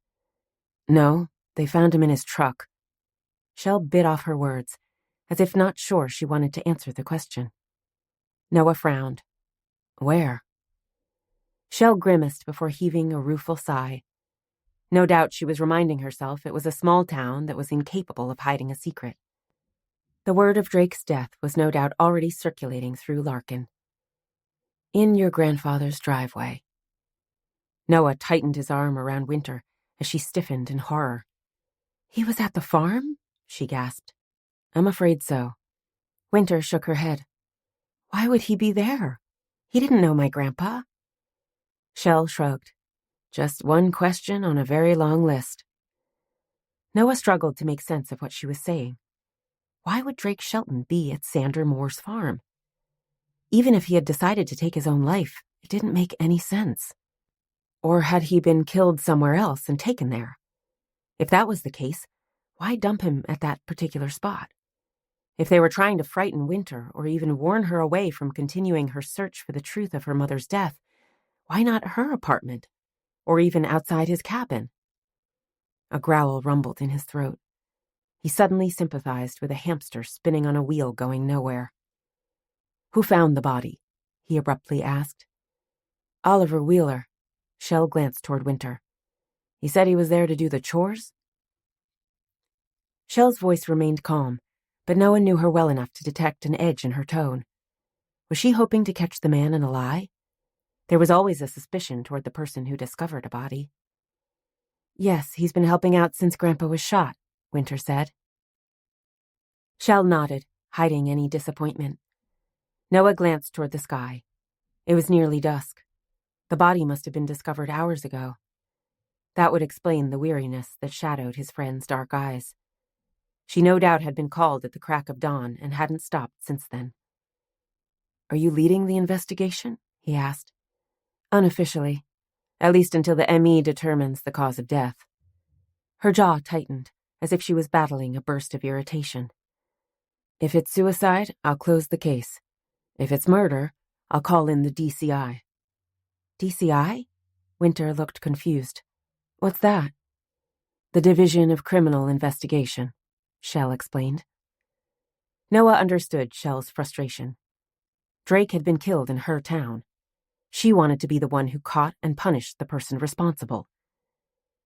No, they found him in his truck. Shell bit off her words, as if not sure she wanted to answer the question. Noah frowned. Where? Shell grimaced before heaving a rueful sigh. No doubt she was reminding herself it was a small town that was incapable of hiding a secret. The word of Drake's death was no doubt already circulating through Larkin. In your grandfather's driveway. Noah tightened his arm around Wynter as she stiffened in horror. He was at the farm? She gasped. I'm afraid so. Wynter shook her head. Why would he be there? He didn't know my grandpa. Shell shrugged. Just one question on a very long list. Noah struggled to make sense of what she was saying. Why would Drake Shelton be at Sander Moore's farm? Even if he had decided to take his own life, it didn't make any sense. Or had he been killed somewhere else and taken there? If that was the case, why dump him at that particular spot? If they were trying to frighten Wynter or even warn her away from continuing her search for the truth of her mother's death, why not her apartment? Or even outside his cabin? A growl rumbled in his throat. He suddenly sympathized with a hamster spinning on a wheel going nowhere. Who found the body? He abruptly asked. Oliver Wheeler, Shell glanced toward Wynter. He said he was there to do the chores? Shell's voice remained calm, but no one knew her well enough to detect an edge in her tone. Was she hoping to catch the man in a lie? There was always a suspicion toward the person who discovered a body. Yes, he's been helping out since Grandpa was shot, Wynter said. Shell nodded, hiding any disappointment. Noah glanced toward the sky. It was nearly dusk. The body must have been discovered hours ago. That would explain the weariness that shadowed his friend's dark eyes. She no doubt had been called at the crack of dawn and hadn't stopped since then. "Are you leading the investigation?" he asked. "Unofficially, at least until the ME determines the cause of death." Her jaw tightened, as if she was battling a burst of irritation. "If it's suicide, I'll close the case. If it's murder, I'll call in the DCI." "DCI?" Wynter looked confused. "What's that?" "The Division of Criminal Investigation," Shell explained. Noah understood Shell's frustration. Drake had been killed in her town. She wanted to be the one who caught and punished the person responsible.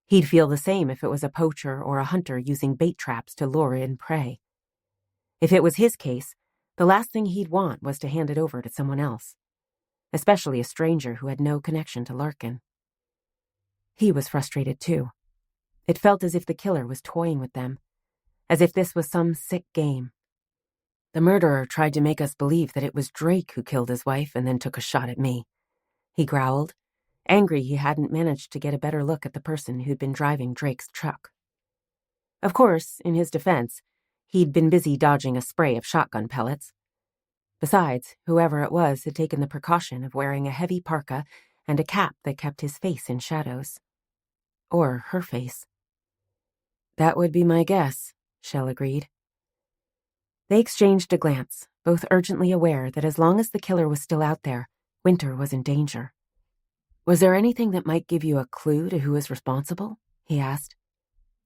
He'd feel the same if it was a poacher or a hunter using bait traps to lure in prey. If it was his case, the last thing he'd want was to hand it over to someone else, especially a stranger who had no connection to Larkin. He was frustrated too. It felt as if the killer was toying with them, as if this was some sick game. "The murderer tried to make us believe that it was Drake who killed his wife and then took a shot at me," he growled, angry he hadn't managed to get a better look at the person who'd been driving Drake's truck. Of course, in his defense, he'd been busy dodging a spray of shotgun pellets. Besides, whoever it was had taken the precaution of wearing a heavy parka and a cap that kept his face in shadows. Or her face. "That would be my guess," Shell agreed. They exchanged a glance, both urgently aware that as long as the killer was still out there, Wynter was in danger. "Was there anything that might give you a clue to who was responsible?" he asked.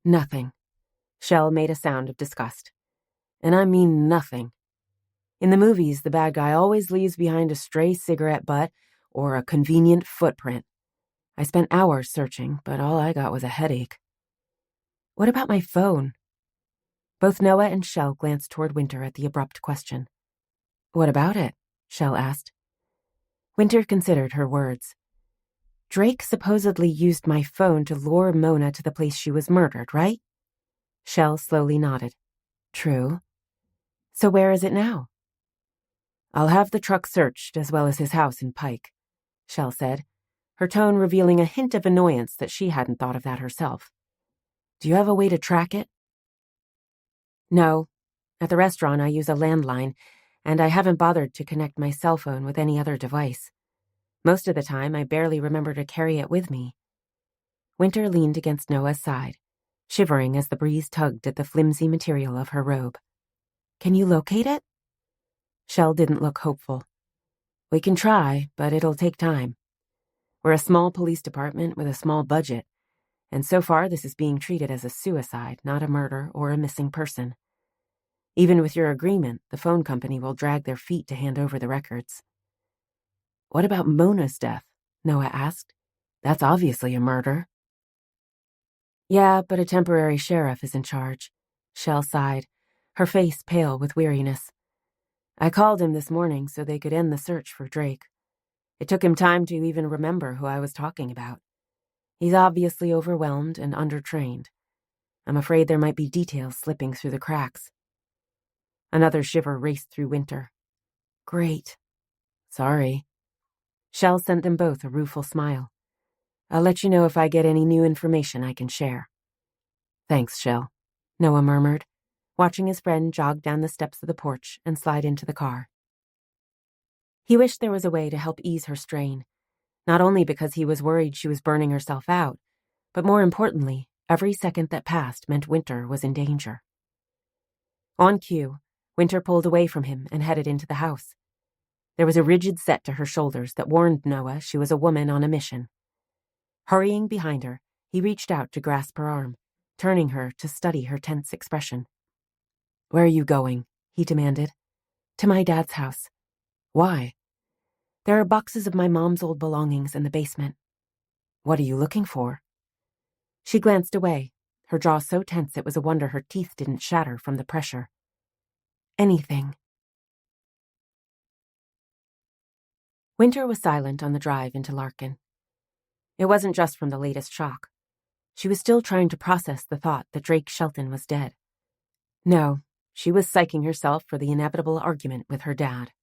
"Nothing." Shell made a sound of disgust. "And I mean nothing. In the movies, the bad guy always leaves behind a stray cigarette butt or a convenient footprint. I spent hours searching, but all I got was a headache." "What about my phone?" Both Noah and Shell glanced toward Wynter at the abrupt question. "What about it?" Shell asked. Wynter considered her words. "Drake supposedly used my phone to lure Mona to the place she was murdered, right?" Shell slowly nodded. "True. So where is it now?" "I'll have the truck searched as well as his house in Pike," Shell said, her tone revealing a hint of annoyance that she hadn't thought of that herself. "Do you have a way to track it?" "No. At the restaurant I use a landline, and I haven't bothered to connect my cell phone with any other device. Most of the time I barely remember to carry it with me." Wynter leaned against Noah's side, shivering as the breeze tugged at the flimsy material of her robe. "Can you locate it?" Shell didn't look hopeful. "We can try, but it'll take time. We're a small police department with a small budget, and so far this is being treated as a suicide, not a murder or a missing person. Even with your agreement, the phone company will drag their feet to hand over the records." "What about Mona's death?" Noah asked. "That's obviously a murder." "Yeah, but a temporary sheriff is in charge," Shell sighed, her face pale with weariness. "I called him this morning so they could end the search for Drake. It took him time to even remember who I was talking about. He's obviously overwhelmed and undertrained. I'm afraid there might be details slipping through the cracks." Another shiver raced through Wynter. "Great. Sorry." Shell sent them both a rueful smile. "I'll let you know if I get any new information I can share." "Thanks, Shell," Noah murmured, watching his friend jog down the steps of the porch and slide into the car. He wished there was a way to help ease her strain, not only because he was worried she was burning herself out, but more importantly, every second that passed meant Wynter was in danger. On cue, Wynter pulled away from him and headed into the house. There was a rigid set to her shoulders that warned Noah she was a woman on a mission. Hurrying behind her, he reached out to grasp her arm, turning her to study her tense expression. "Where are you going?" he demanded. "To my dad's house." "Why?" "There are boxes of my mom's old belongings in the basement." What are you looking for?" She glanced away, her jaw so tense it was a wonder her teeth didn't shatter from the pressure. "Anything." Wynter was silent on the drive into Larkin. It wasn't just from the latest shock. She was still trying to process the thought that Drake Shelton was dead. No, she was psyching herself for the inevitable argument with her dad.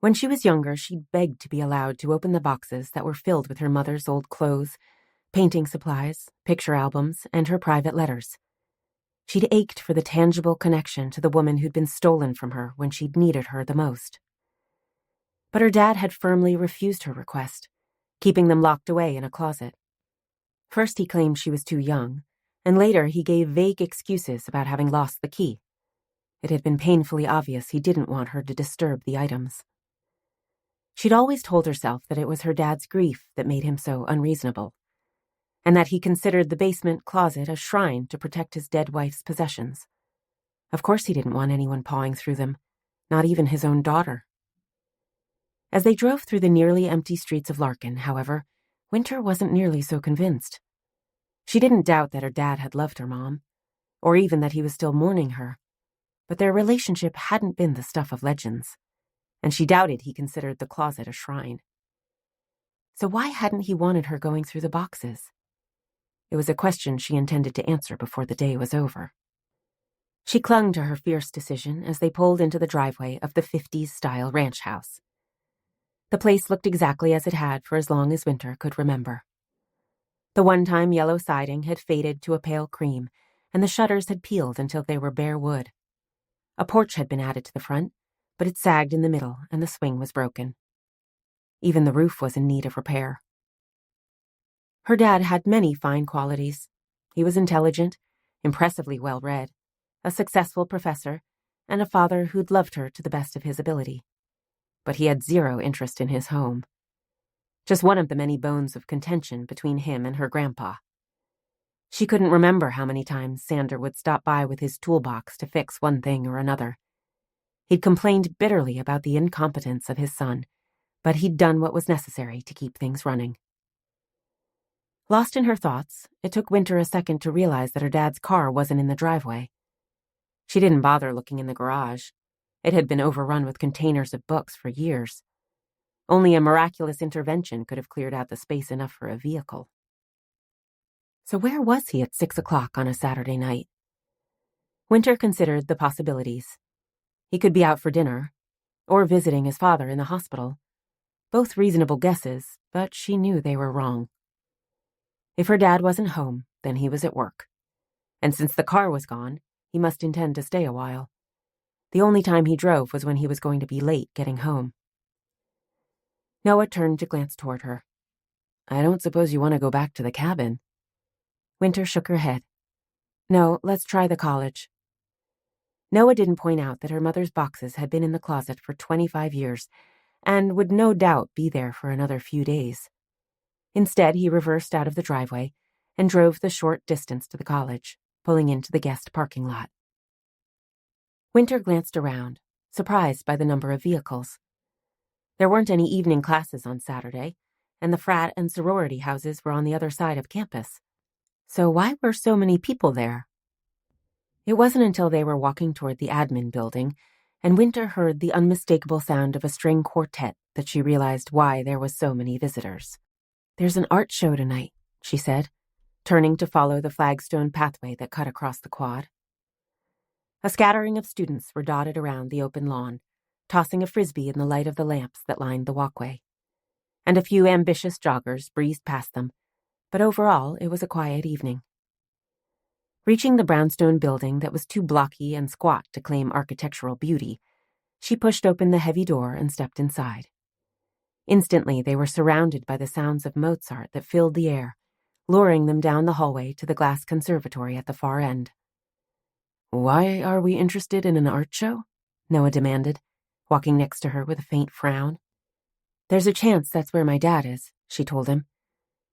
When she was younger, she'd begged to be allowed to open the boxes that were filled with her mother's old clothes, painting supplies, picture albums, and her private letters. She'd ached for the tangible connection to the woman who'd been stolen from her when she'd needed her the most. But her dad had firmly refused her request, keeping them locked away in a closet. First he claimed she was too young, and later he gave vague excuses about having lost the key. It had been painfully obvious he didn't want her to disturb the items. She'd always told herself that it was her dad's grief that made him so unreasonable, and that he considered the basement closet a shrine to protect his dead wife's possessions. Of course he didn't want anyone pawing through them, not even his own daughter. As they drove through the nearly empty streets of Larkin, however, Wynter wasn't nearly so convinced. She didn't doubt that her dad had loved her mom, or even that he was still mourning her, but their relationship hadn't been the stuff of legends, and she doubted he considered the closet a shrine. So why hadn't he wanted her going through the boxes? It was a question she intended to answer before the day was over. She clung to her fierce decision as they pulled into the driveway of the 50s-style ranch house. The place looked exactly as it had for as long as Wynter could remember. The one-time yellow siding had faded to a pale cream, and the shutters had peeled until they were bare wood. A porch had been added to the front, but it sagged in the middle and the swing was broken. Even the roof was in need of repair. Her dad had many fine qualities. He was intelligent, impressively well-read, a successful professor, and a father who'd loved her to the best of his ability. But he had zero interest in his home. Just one of the many bones of contention between him and her grandpa. She couldn't remember how many times Sander would stop by with his toolbox to fix one thing or another. He'd complained bitterly about the incompetence of his son, but he'd done what was necessary to keep things running. Lost in her thoughts, it took Wynter a second to realize that her dad's car wasn't in the driveway. She didn't bother looking in the garage. It had been overrun with containers of books for years. Only a miraculous intervention could have cleared out the space enough for a vehicle. So where was he at 6 o'clock on a Saturday night? Wynter considered the possibilities. He could be out for dinner, or visiting his father in the hospital. Both reasonable guesses, but she knew they were wrong. If her dad wasn't home, then he was at work. And since the car was gone, he must intend to stay a while. The only time he drove was when he was going to be late getting home. Noah turned to glance toward her. "I don't suppose you want to go back to the cabin?" Wynter shook her head. "No, let's try the college." Noah didn't point out that her mother's boxes had been in the closet for 25 years and would no doubt be there for another few days. Instead, he reversed out of the driveway and drove the short distance to the college, pulling into the guest parking lot. Wynter glanced around, surprised by the number of vehicles. There weren't any evening classes on Saturday, and the frat and sorority houses were on the other side of campus. So why were so many people there? It wasn't until they were walking toward the admin building, and Wynter heard the unmistakable sound of a string quartet that she realized why there was so many visitors. "There's an art show tonight," she said, turning to follow the flagstone pathway that cut across the quad. A scattering of students were dotted around the open lawn, tossing a frisbee in the light of the lamps that lined the walkway. And a few ambitious joggers breezed past them, but overall it was a quiet evening. Reaching the brownstone building that was too blocky and squat to claim architectural beauty, she pushed open the heavy door and stepped inside. Instantly, they were surrounded by the sounds of Mozart that filled the air, luring them down the hallway to the glass conservatory at the far end. "Why are we interested in an art show?" Noah demanded, walking next to her with a faint frown. "There's a chance that's where my dad is," she told him.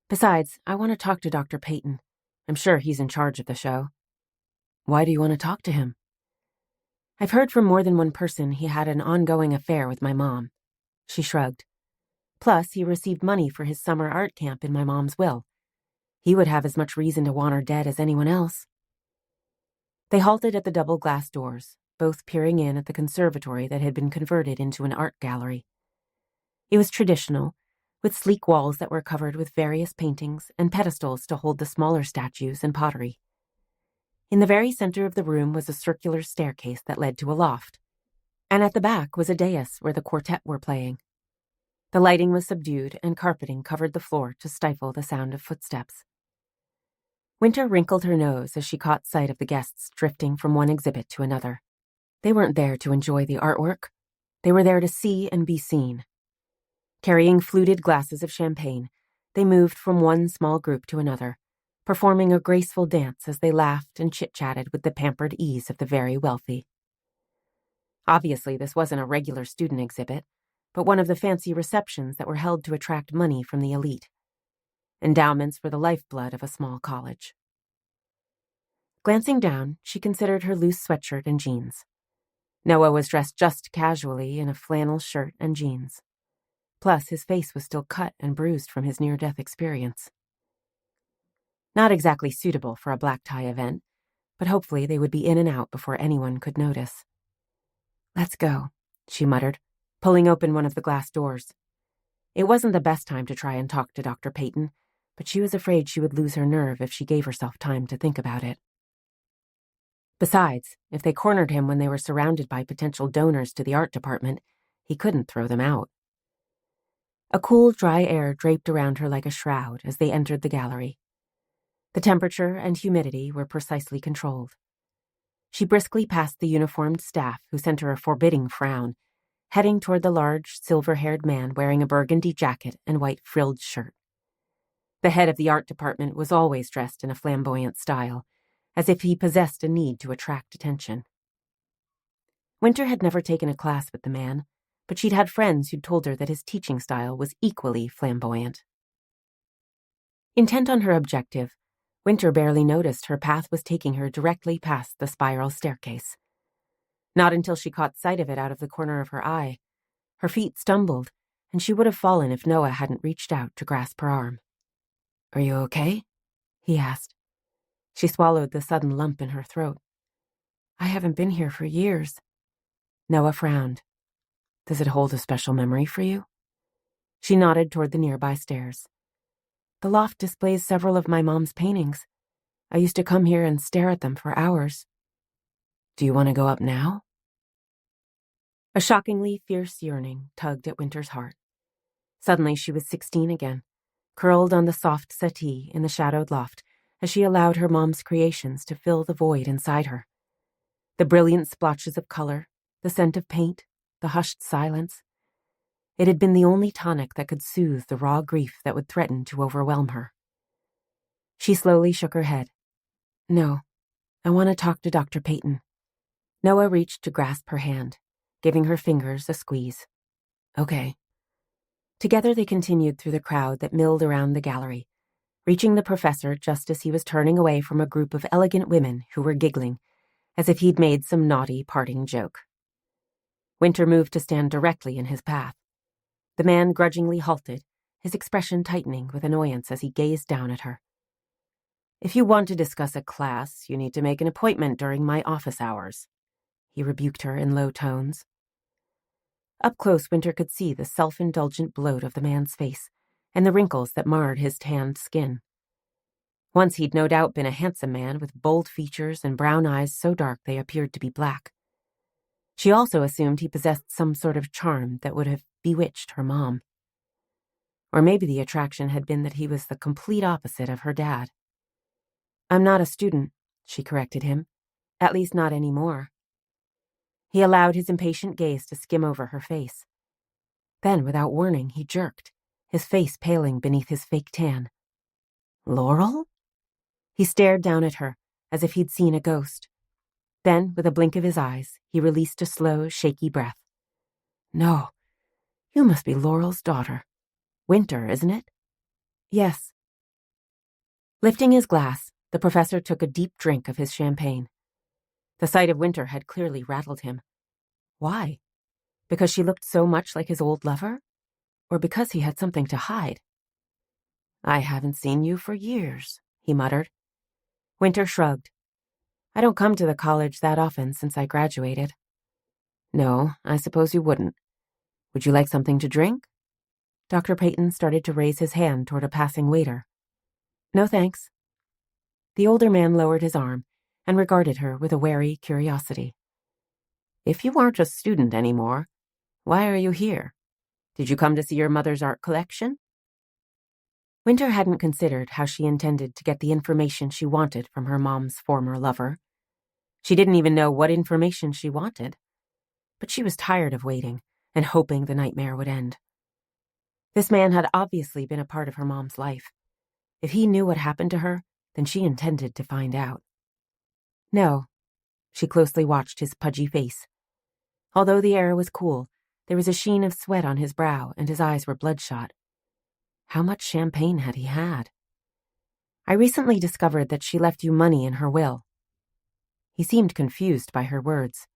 "Besides, I want to talk to Dr. Peyton. I'm sure he's in charge of the show." "Why do you want to talk to him?" "I've heard from more than one person he had an ongoing affair with my mom." She shrugged. Plus, he received money for his summer art camp in my mom's will. He would have as much reason to want her dead as anyone else. They halted at the double glass doors, both peering in at the conservatory that had been converted into an art gallery. It was traditional, with sleek walls that were covered with various paintings and pedestals to hold the smaller statues and pottery. In the very center of the room was a circular staircase that led to a loft, and at the back was a dais where the quartet were playing. The lighting was subdued and carpeting covered the floor to stifle the sound of footsteps. Wynter wrinkled her nose as she caught sight of the guests drifting from one exhibit to another. They weren't there to enjoy the artwork. They were there to see and be seen. Carrying fluted glasses of champagne, they moved from one small group to another, performing a graceful dance as they laughed and chit-chatted with the pampered ease of the very wealthy. Obviously, this wasn't a regular student exhibit, but one of the fancy receptions that were held to attract money from the elite. Endowments were the lifeblood of a small college. Glancing down, she considered her loose sweatshirt and jeans. Noah was dressed just casually in a flannel shirt and jeans. Plus, his face was still cut and bruised from his near-death experience. Not exactly suitable for a black tie event, but hopefully they would be in and out before anyone could notice. "Let's go," she muttered, pulling open one of the glass doors. It wasn't the best time to try and talk to Dr. Peyton, but she was afraid she would lose her nerve if she gave herself time to think about it. Besides, if they cornered him when they were surrounded by potential donors to the art department, he couldn't throw them out. A cool, dry air draped around her like a shroud as they entered the gallery. The temperature and humidity were precisely controlled. She briskly passed the uniformed staff, who sent her a forbidding frown, heading toward the large, silver-haired man wearing a burgundy jacket and white frilled shirt. The head of the art department was always dressed in a flamboyant style, as if he possessed a need to attract attention. Wynter had never taken a class with the man, but she'd had friends who'd told her that his teaching style was equally flamboyant. Intent on her objective, Wynter barely noticed her path was taking her directly past the spiral staircase. Not until she caught sight of it out of the corner of her eye. Her feet stumbled, and she would have fallen if Noah hadn't reached out to grasp her arm. "Are you okay?" he asked. She swallowed the sudden lump in her throat. "I haven't been here for years." Noah frowned. "Does it hold a special memory for you?" She nodded toward the nearby stairs. "The loft displays several of my mom's paintings. I used to come here and stare at them for hours." "Do you want to go up now?" A shockingly fierce yearning tugged at Wynter's heart. Suddenly she was 16 again, curled on the soft settee in the shadowed loft as she allowed her mom's creations to fill the void inside her. The brilliant splotches of color, the scent of paint, the hushed silence. It had been the only tonic that could soothe the raw grief that would threaten to overwhelm her. She slowly shook her head. "No, I want to talk to Dr. Peyton." Noah reached to grasp her hand, giving her fingers a squeeze. "Okay." Together they continued through the crowd that milled around the gallery, reaching the professor just as he was turning away from a group of elegant women who were giggling, as if he'd made some naughty parting joke. Wynter moved to stand directly in his path. The man grudgingly halted, his expression tightening with annoyance as he gazed down at her. "If you want to discuss a class, you need to make an appointment during my office hours," he rebuked her in low tones. Up close, Wynter could see the self-indulgent bloat of the man's face and the wrinkles that marred his tanned skin. Once he'd no doubt been a handsome man with bold features and brown eyes so dark they appeared to be black. She also assumed he possessed some sort of charm that would have bewitched her mom. Or maybe the attraction had been that he was the complete opposite of her dad. "I'm not a student," she corrected him. "At least not anymore." He allowed his impatient gaze to skim over her face. Then, without warning, he jerked, his face paling beneath his fake tan. "Laurel?" He stared down at her, as if he'd seen a ghost. Then, with a blink of his eyes, he released a slow, shaky breath. "No, you must be Laurel's daughter. Wynter, isn't it?" "Yes." Lifting his glass, the professor took a deep drink of his champagne. The sight of Wynter had clearly rattled him. Why? Because she looked so much like his old lover? or because he had something to hide. "I haven't seen you for years," he muttered. Wynter shrugged. "I don't come to the college that often since I graduated." "No, I suppose you wouldn't. Would you like something to drink?" Dr. Peyton started to raise his hand toward a passing waiter. "No, thanks." The older man lowered his arm and regarded her with a wary curiosity. "If you aren't a student anymore, why are you here? Did you come to see your mother's art collection?" Wynter hadn't considered how she intended to get the information she wanted from her mom's former lover. She didn't even know what information she wanted. But she was tired of waiting and hoping the nightmare would end. This man had obviously been a part of her mom's life. If he knew what happened to her, then she intended to find out. No. She closely watched his pudgy face. Although the air was cool, there was a sheen of sweat on his brow and his eyes were bloodshot. How much champagne had he had? "I recently discovered that she left you money in her will." He seemed confused by her words.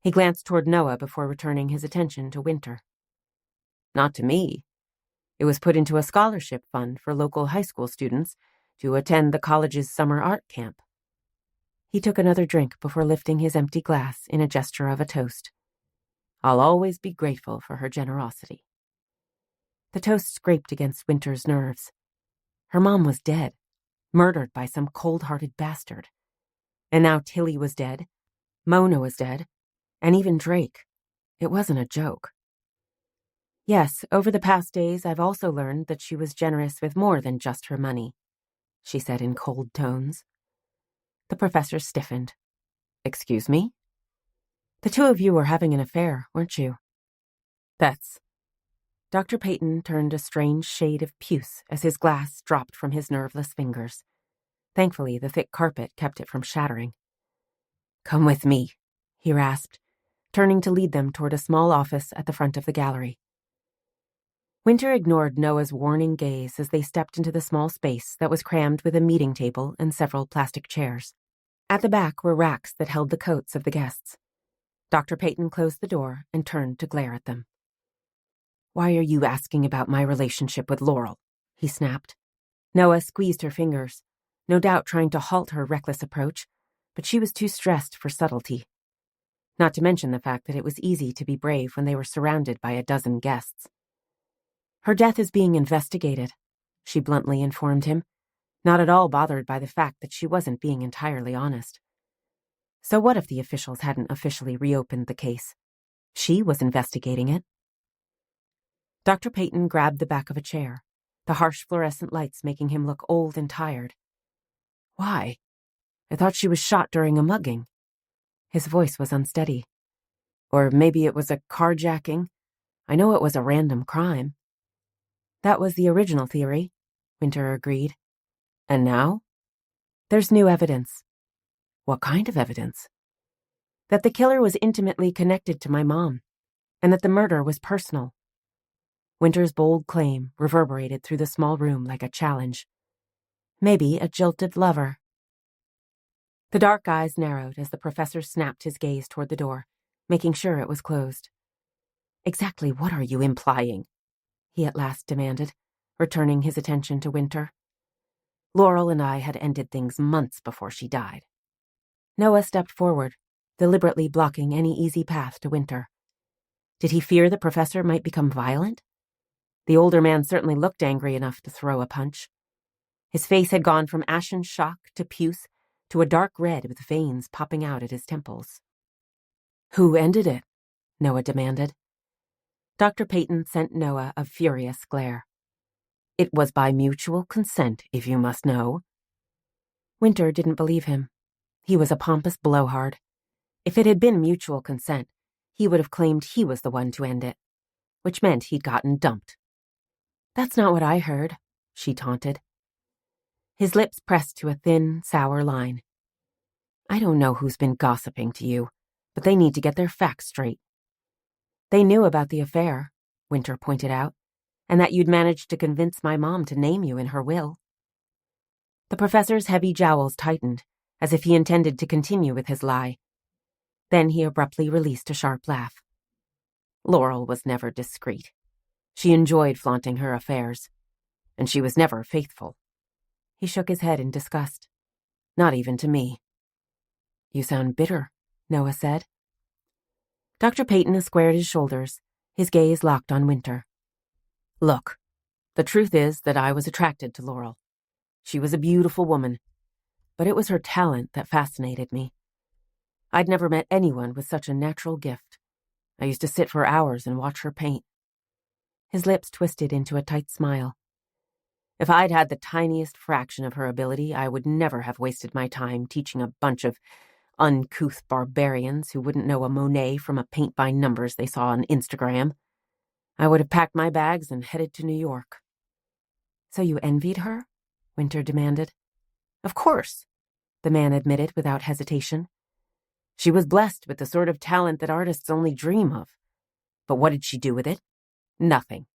He glanced toward Noah before returning his attention to Wynter. "Not to me. It was put into a scholarship fund for local high school students to attend the college's summer art camp." He took another drink before lifting his empty glass in a gesture of a toast. "I'll always be grateful for her generosity." The toast scraped against Wynter's nerves. Her mom was dead, murdered by some cold-hearted bastard. And now Tilly was dead, Mona was dead, and even Drake. It wasn't a joke. "Yes, over the past days I've also learned that she was generous with more than just her money," she said in cold tones. The professor stiffened. "Excuse me?" "The two of you were having an affair, weren't you?" "That's..." Dr. Peyton turned a strange shade of puce as his glass dropped from his nerveless fingers. Thankfully, the thick carpet kept it from shattering. "Come with me," he rasped, turning to lead them toward a small office at the front of the gallery. Wynter ignored Noah's warning gaze as they stepped into the small space that was crammed with a meeting table and several plastic chairs. At the back were racks that held the coats of the guests. Dr. Peyton closed the door and turned to glare at them. "Why are you asking about my relationship with Laurel?" he snapped. Noah squeezed her fingers, no doubt trying to halt her reckless approach, but she was too stressed for subtlety. Not to mention the fact that it was easy to be brave when they were surrounded by a dozen guests. "Her death is being investigated," she bluntly informed him, not at all bothered by the fact that she wasn't being entirely honest. So what if the officials hadn't officially reopened the case? She was investigating it. Dr. Peyton grabbed the back of a chair, the harsh fluorescent lights making him look old and tired. "Why? I thought she was shot during a mugging." His voice was unsteady. "Or maybe it was a carjacking. I know it was a random crime." "That was the original theory," Wynter agreed. "And now?" "There's new evidence." "What kind of evidence?" "That the killer was intimately connected to my mom, and that the murder was personal." Wynter's bold claim reverberated through the small room like a challenge. Maybe a jilted lover. The dark eyes narrowed as the professor snapped his gaze toward the door, making sure it was closed. "Exactly what are you implying?" he at last demanded, returning his attention to Wynter. "Laurel and I had ended things months before she died." Noah stepped forward, deliberately blocking any easy path to Wynter. Did he fear the professor might become violent? The older man certainly looked angry enough to throw a punch. His face had gone from ashen shock to puce to a dark red with veins popping out at his temples. "Who ended it?" Noah demanded. Dr. Peyton sent Noah a furious glare. "It was by mutual consent, if you must know." Wynter didn't believe him. He was a pompous blowhard. If it had been mutual consent, he would have claimed he was the one to end it, which meant he'd gotten dumped. "That's not what I heard," she taunted. His lips pressed to a thin, sour line. "I don't know who's been gossiping to you, but they need to get their facts straight." "They knew about the affair," Wynter pointed out, "and that you'd managed to convince my mom to name you in her will." The professor's heavy jowls tightened, as if he intended to continue with his lie. Then he abruptly released a sharp laugh. "Laurel was never discreet. She enjoyed flaunting her affairs, and she was never faithful. He shook his head in disgust. Not even to me. You sound bitter, Noah said. Dr. Peyton squared his shoulders, his gaze locked on Wynter. Look, the truth is that I was attracted to Laurel. She was a beautiful woman, but it was her talent that fascinated me. I'd never met anyone with such a natural gift. I used to sit for hours and watch her paint. His lips twisted into a tight smile. If I'd had the tiniest fraction of her ability, I would never have wasted my time teaching a bunch of uncouth barbarians who wouldn't know a Monet from a paint-by-numbers they saw on Instagram. I would have packed my bags and headed to New York. So you envied her? Wynter demanded. Of course, the man admitted without hesitation. She was blessed with the sort of talent that artists only dream of. But what did she do with it? Nothing.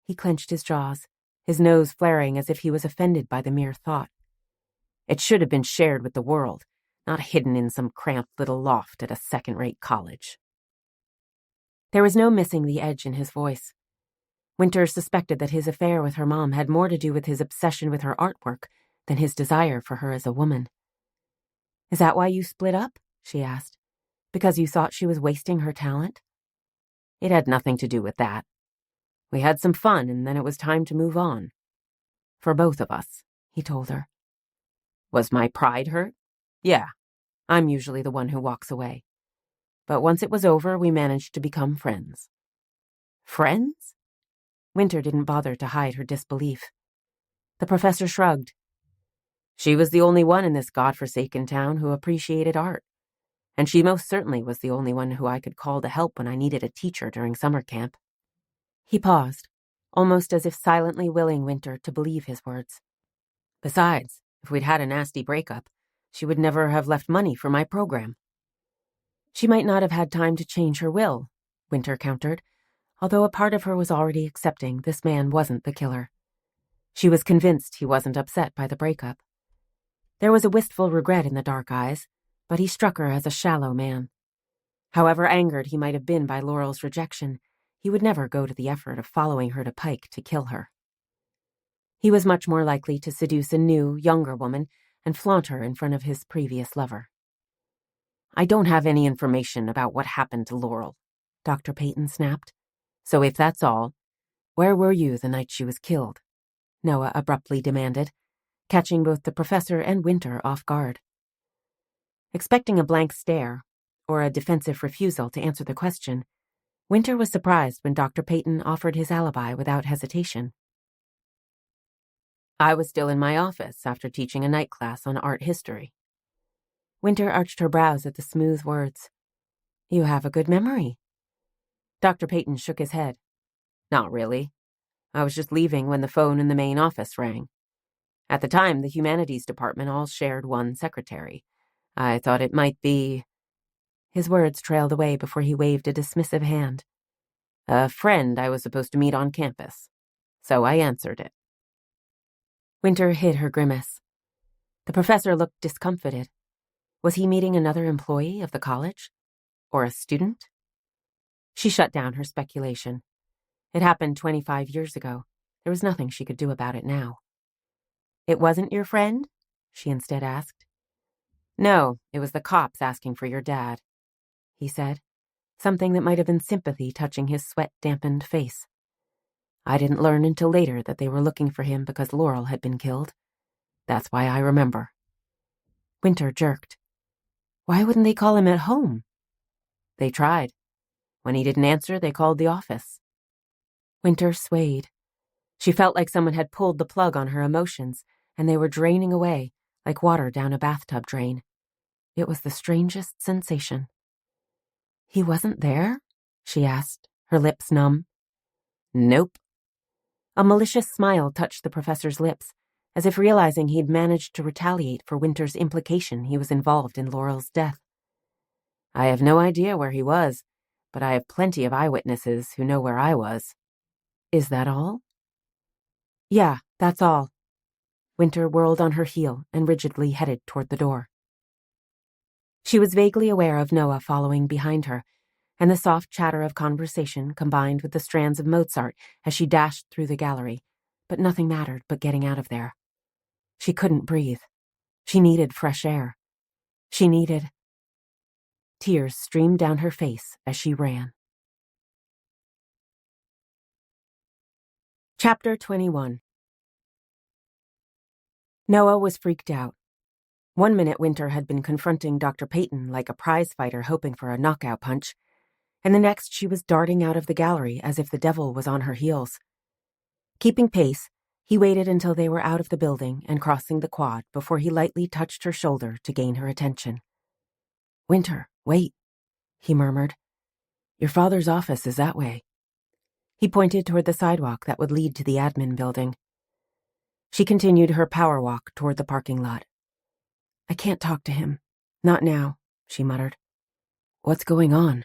He clenched his jaws, his nose flaring as if he was offended by the mere thought. It should have been shared with the world, not hidden in some cramped little loft at a second-rate college. There was no missing the edge in his voice. Wynter suspected that his affair with her mom had more to do with his obsession with her artwork than his desire for her as a woman. Is that why you split up? She asked. Because you thought she was wasting her talent? It had nothing to do with that. We had some fun, and then it was time to move on. For both of us, he told her. Was my pride hurt? Yeah, I'm usually the one who walks away. But once it was over, we managed to become friends. Friends? Wynter didn't bother to hide her disbelief. The professor shrugged. She was the only one in this godforsaken town who appreciated art. And she most certainly was the only one who I could call to help when I needed a teacher during summer camp. He paused, almost as if silently willing Wynter to believe his words. Besides, if we'd had a nasty breakup, she would never have left money for my program. She might not have had time to change her will, Wynter countered, although a part of her was already accepting this man wasn't the killer. She was convinced he wasn't upset by the breakup. There was a wistful regret in the dark eyes, but he struck her as a shallow man. However angered he might have been by Laurel's rejection, he would never go to the effort of following her to Pike to kill her. He was much more likely to seduce a new, younger woman and flaunt her in front of his previous lover. I don't have any information about what happened to Laurel, Dr. Peyton snapped. So if that's all, where were you the night she was killed? Noah abruptly demanded, catching both the professor and Wynter off guard. Expecting a blank stare, or a defensive refusal to answer the question, Wynter was surprised when Dr. Peyton offered his alibi without hesitation. I was still in my office after teaching a night class on art history. Wynter arched her brows at the smooth words. You have a good memory. Dr. Peyton shook his head. Not really. I was just leaving when the phone in the main office rang. At the time, the humanities department all shared one secretary. I thought it might be... His words trailed away before he waved a dismissive hand. A friend I was supposed to meet on campus. So I answered it. Wynter hid her grimace. The professor looked discomfited. Was he meeting another employee of the college? Or a student? She shut down her speculation. It happened 25 years ago. There was nothing she could do about it now. It wasn't your friend? She instead asked. No, it was the cops asking for your dad, he said, something that might have been sympathy touching his sweat-dampened face. I didn't learn until later that they were looking for him because Laurel had been killed. That's why I remember. Wynter jerked. Why wouldn't they call him at home? They tried. When he didn't answer, they called the office. Wynter swayed. She felt like someone had pulled the plug on her emotions, and they were draining away, like water down a bathtub drain. It was the strangest sensation. He wasn't there? She asked, her lips numb. Nope. A malicious smile touched the professor's lips, as if realizing he'd managed to retaliate for Wynter's implication he was involved in Laurel's death. I have no idea where he was, but I have plenty of eyewitnesses who know where I was. Is that all? Yeah, that's all. Wynter whirled on her heel and rigidly headed toward the door. She was vaguely aware of Noah following behind her, and the soft chatter of conversation combined with the strands of Mozart as she dashed through the gallery, but nothing mattered but getting out of there. She couldn't breathe. She needed fresh air. She needed... Tears streamed down her face as she ran. Chapter 21. Noah was freaked out. 1 minute Wynter had been confronting Dr. Peyton like a prize fighter hoping for a knockout punch, and the next she was darting out of the gallery as if the devil was on her heels. Keeping pace, he waited until they were out of the building and crossing the quad before he lightly touched her shoulder to gain her attention. "Wynter, wait," he murmured. "Your father's office is that way." He pointed toward the sidewalk that would lead to the admin building. She continued her power walk toward the parking lot. "I can't talk to him. Not now," she muttered. "What's going on?"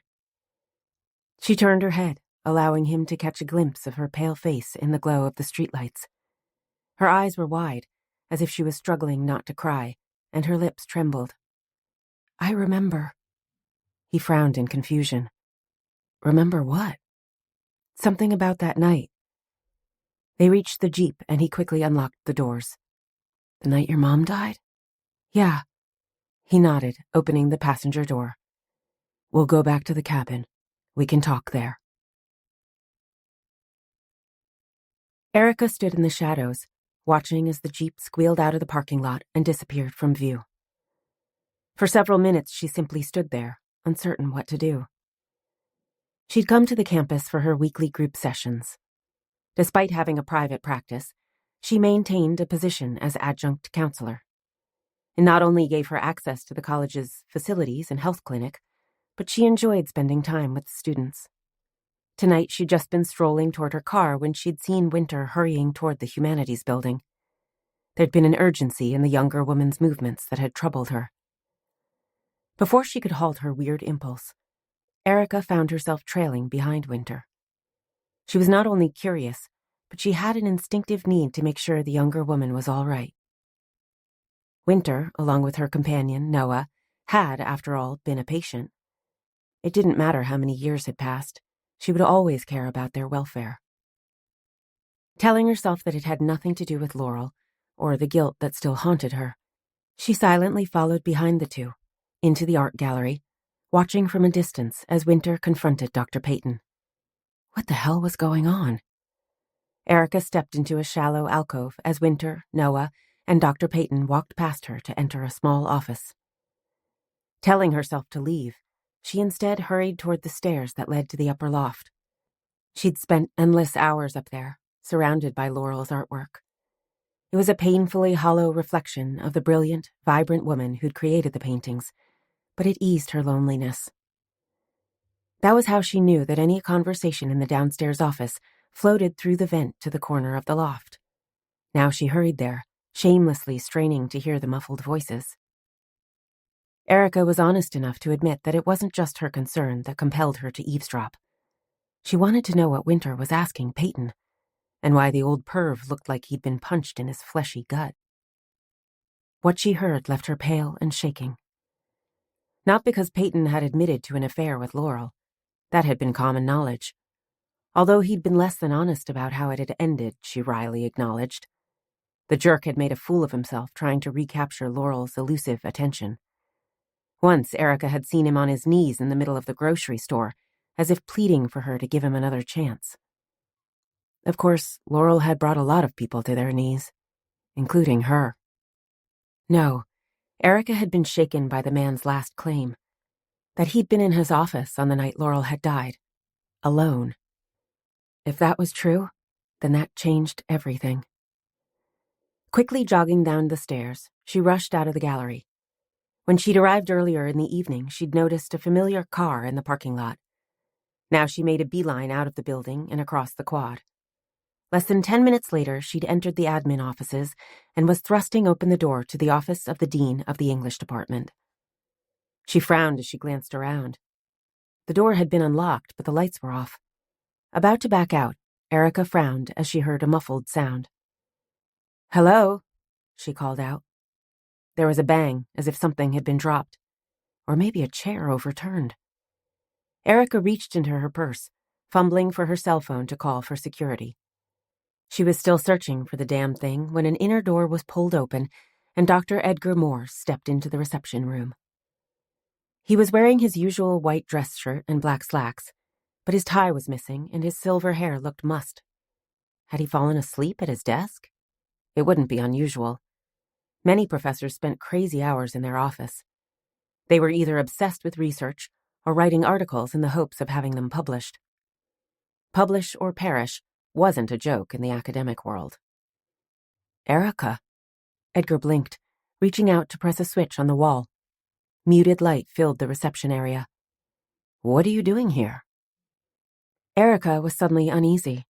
She turned her head, allowing him to catch a glimpse of her pale face in the glow of the streetlights. Her eyes were wide, as if she was struggling not to cry, and her lips trembled. "I remember." He frowned in confusion. "Remember what?" "Something about that night." They reached the Jeep, and he quickly unlocked the doors. "The night your mom died?" "Yeah." He nodded, opening the passenger door. "We'll go back to the cabin. We can talk there." Erica stood in the shadows, watching as the Jeep squealed out of the parking lot and disappeared from view. For several minutes she simply stood there, uncertain what to do. She'd come to the campus for her weekly group sessions. Despite having a private practice, she maintained a position as adjunct counselor. It not only gave her access to the college's facilities and health clinic, but she enjoyed spending time with the students. Tonight she'd just been strolling toward her car when she'd seen Wynter hurrying toward the humanities building. There'd been an urgency in the younger woman's movements that had troubled her. Before she could halt her weird impulse, Erica found herself trailing behind Wynter. She was not only curious, but she had an instinctive need to make sure the younger woman was all right. Wynter, along with her companion, Noah, had, after all, been a patient. It didn't matter how many years had passed. She would always care about their welfare. Telling herself that it had nothing to do with Laurel, or the guilt that still haunted her, she silently followed behind the two, into the art gallery, watching from a distance as Wynter confronted Dr. Peyton. What the hell was going on? Erica stepped into a shallow alcove as Wynter, Noah, and Dr. Peyton walked past her to enter a small office. Telling herself to leave, she instead hurried toward the stairs that led to the upper loft. She'd spent endless hours up there, surrounded by Laurel's artwork. It was a painfully hollow reflection of the brilliant, vibrant woman who'd created the paintings, but it eased her loneliness. That was how she knew that any conversation in the downstairs office floated through the vent to the corner of the loft. Now she hurried there, shamelessly straining to hear the muffled voices. Erica was honest enough to admit that it wasn't just her concern that compelled her to eavesdrop. She wanted to know what Wynter was asking Peyton, and why the old perv looked like he'd been punched in his fleshy gut. What she heard left her pale and shaking. Not because Peyton had admitted to an affair with Laurel. That had been common knowledge. Although he'd been less than honest about how it had ended, she wryly acknowledged. The jerk had made a fool of himself trying to recapture Laurel's elusive attention. Once Erica had seen him on his knees in the middle of the grocery store, as if pleading for her to give him another chance. Of course, Laurel had brought a lot of people to their knees, including her. No, Erica had been shaken by the man's last claim, that he'd been in his office on the night Laurel had died, alone. If that was true, then that changed everything. Quickly jogging down the stairs, she rushed out of the gallery. When she'd arrived earlier in the evening, she'd noticed a familiar car in the parking lot. Now she made a beeline out of the building and across the quad. Less than 10 minutes later, she'd entered the admin offices and was thrusting open the door to the office of the dean of the English department. She frowned as she glanced around. The door had been unlocked, but the lights were off. About to back out, Erica frowned as she heard a muffled sound. "Hello," she called out. There was a bang, as if something had been dropped. Or maybe a chair overturned. Erica reached into her purse, fumbling for her cell phone to call for security. She was still searching for the damn thing when an inner door was pulled open and Dr. Edgar Moore stepped into the reception room. He was wearing his usual white dress shirt and black slacks, but his tie was missing and his silver hair looked mussed. Had he fallen asleep at his desk? It wouldn't be unusual. Many professors spent crazy hours in their office. They were either obsessed with research or writing articles in the hopes of having them published. Publish or perish wasn't a joke in the academic world. Erica. Edgar blinked, reaching out to press a switch on the wall. Muted light filled the reception area. What are you doing here? Erica was suddenly uneasy.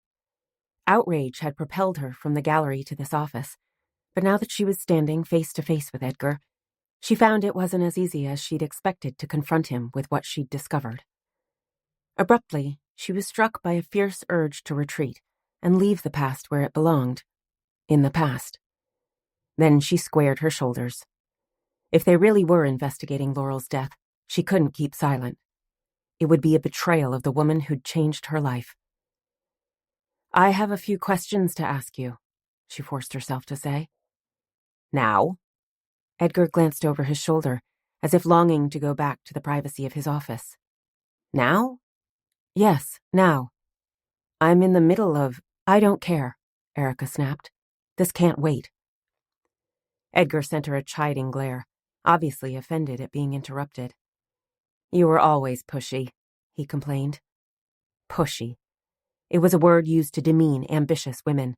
Outrage had propelled her from the gallery to this office, but now that she was standing face to face with Edgar, she found it wasn't as easy as she'd expected to confront him with what she'd discovered. Abruptly, she was struck by a fierce urge to retreat and leave the past where it belonged, in the past. Then she squared her shoulders. If they really were investigating Laurel's death, she couldn't keep silent. It would be a betrayal of the woman who'd changed her life. I have a few questions to ask you, she forced herself to say. Now? Edgar glanced over his shoulder, as if longing to go back to the privacy of his office. Now? Yes, now. I'm in the middle of... I don't care, Erica snapped. This can't wait. Edgar sent her a chiding glare, obviously offended at being interrupted. You were always pushy, he complained. Pushy. It was a word used to demean ambitious women,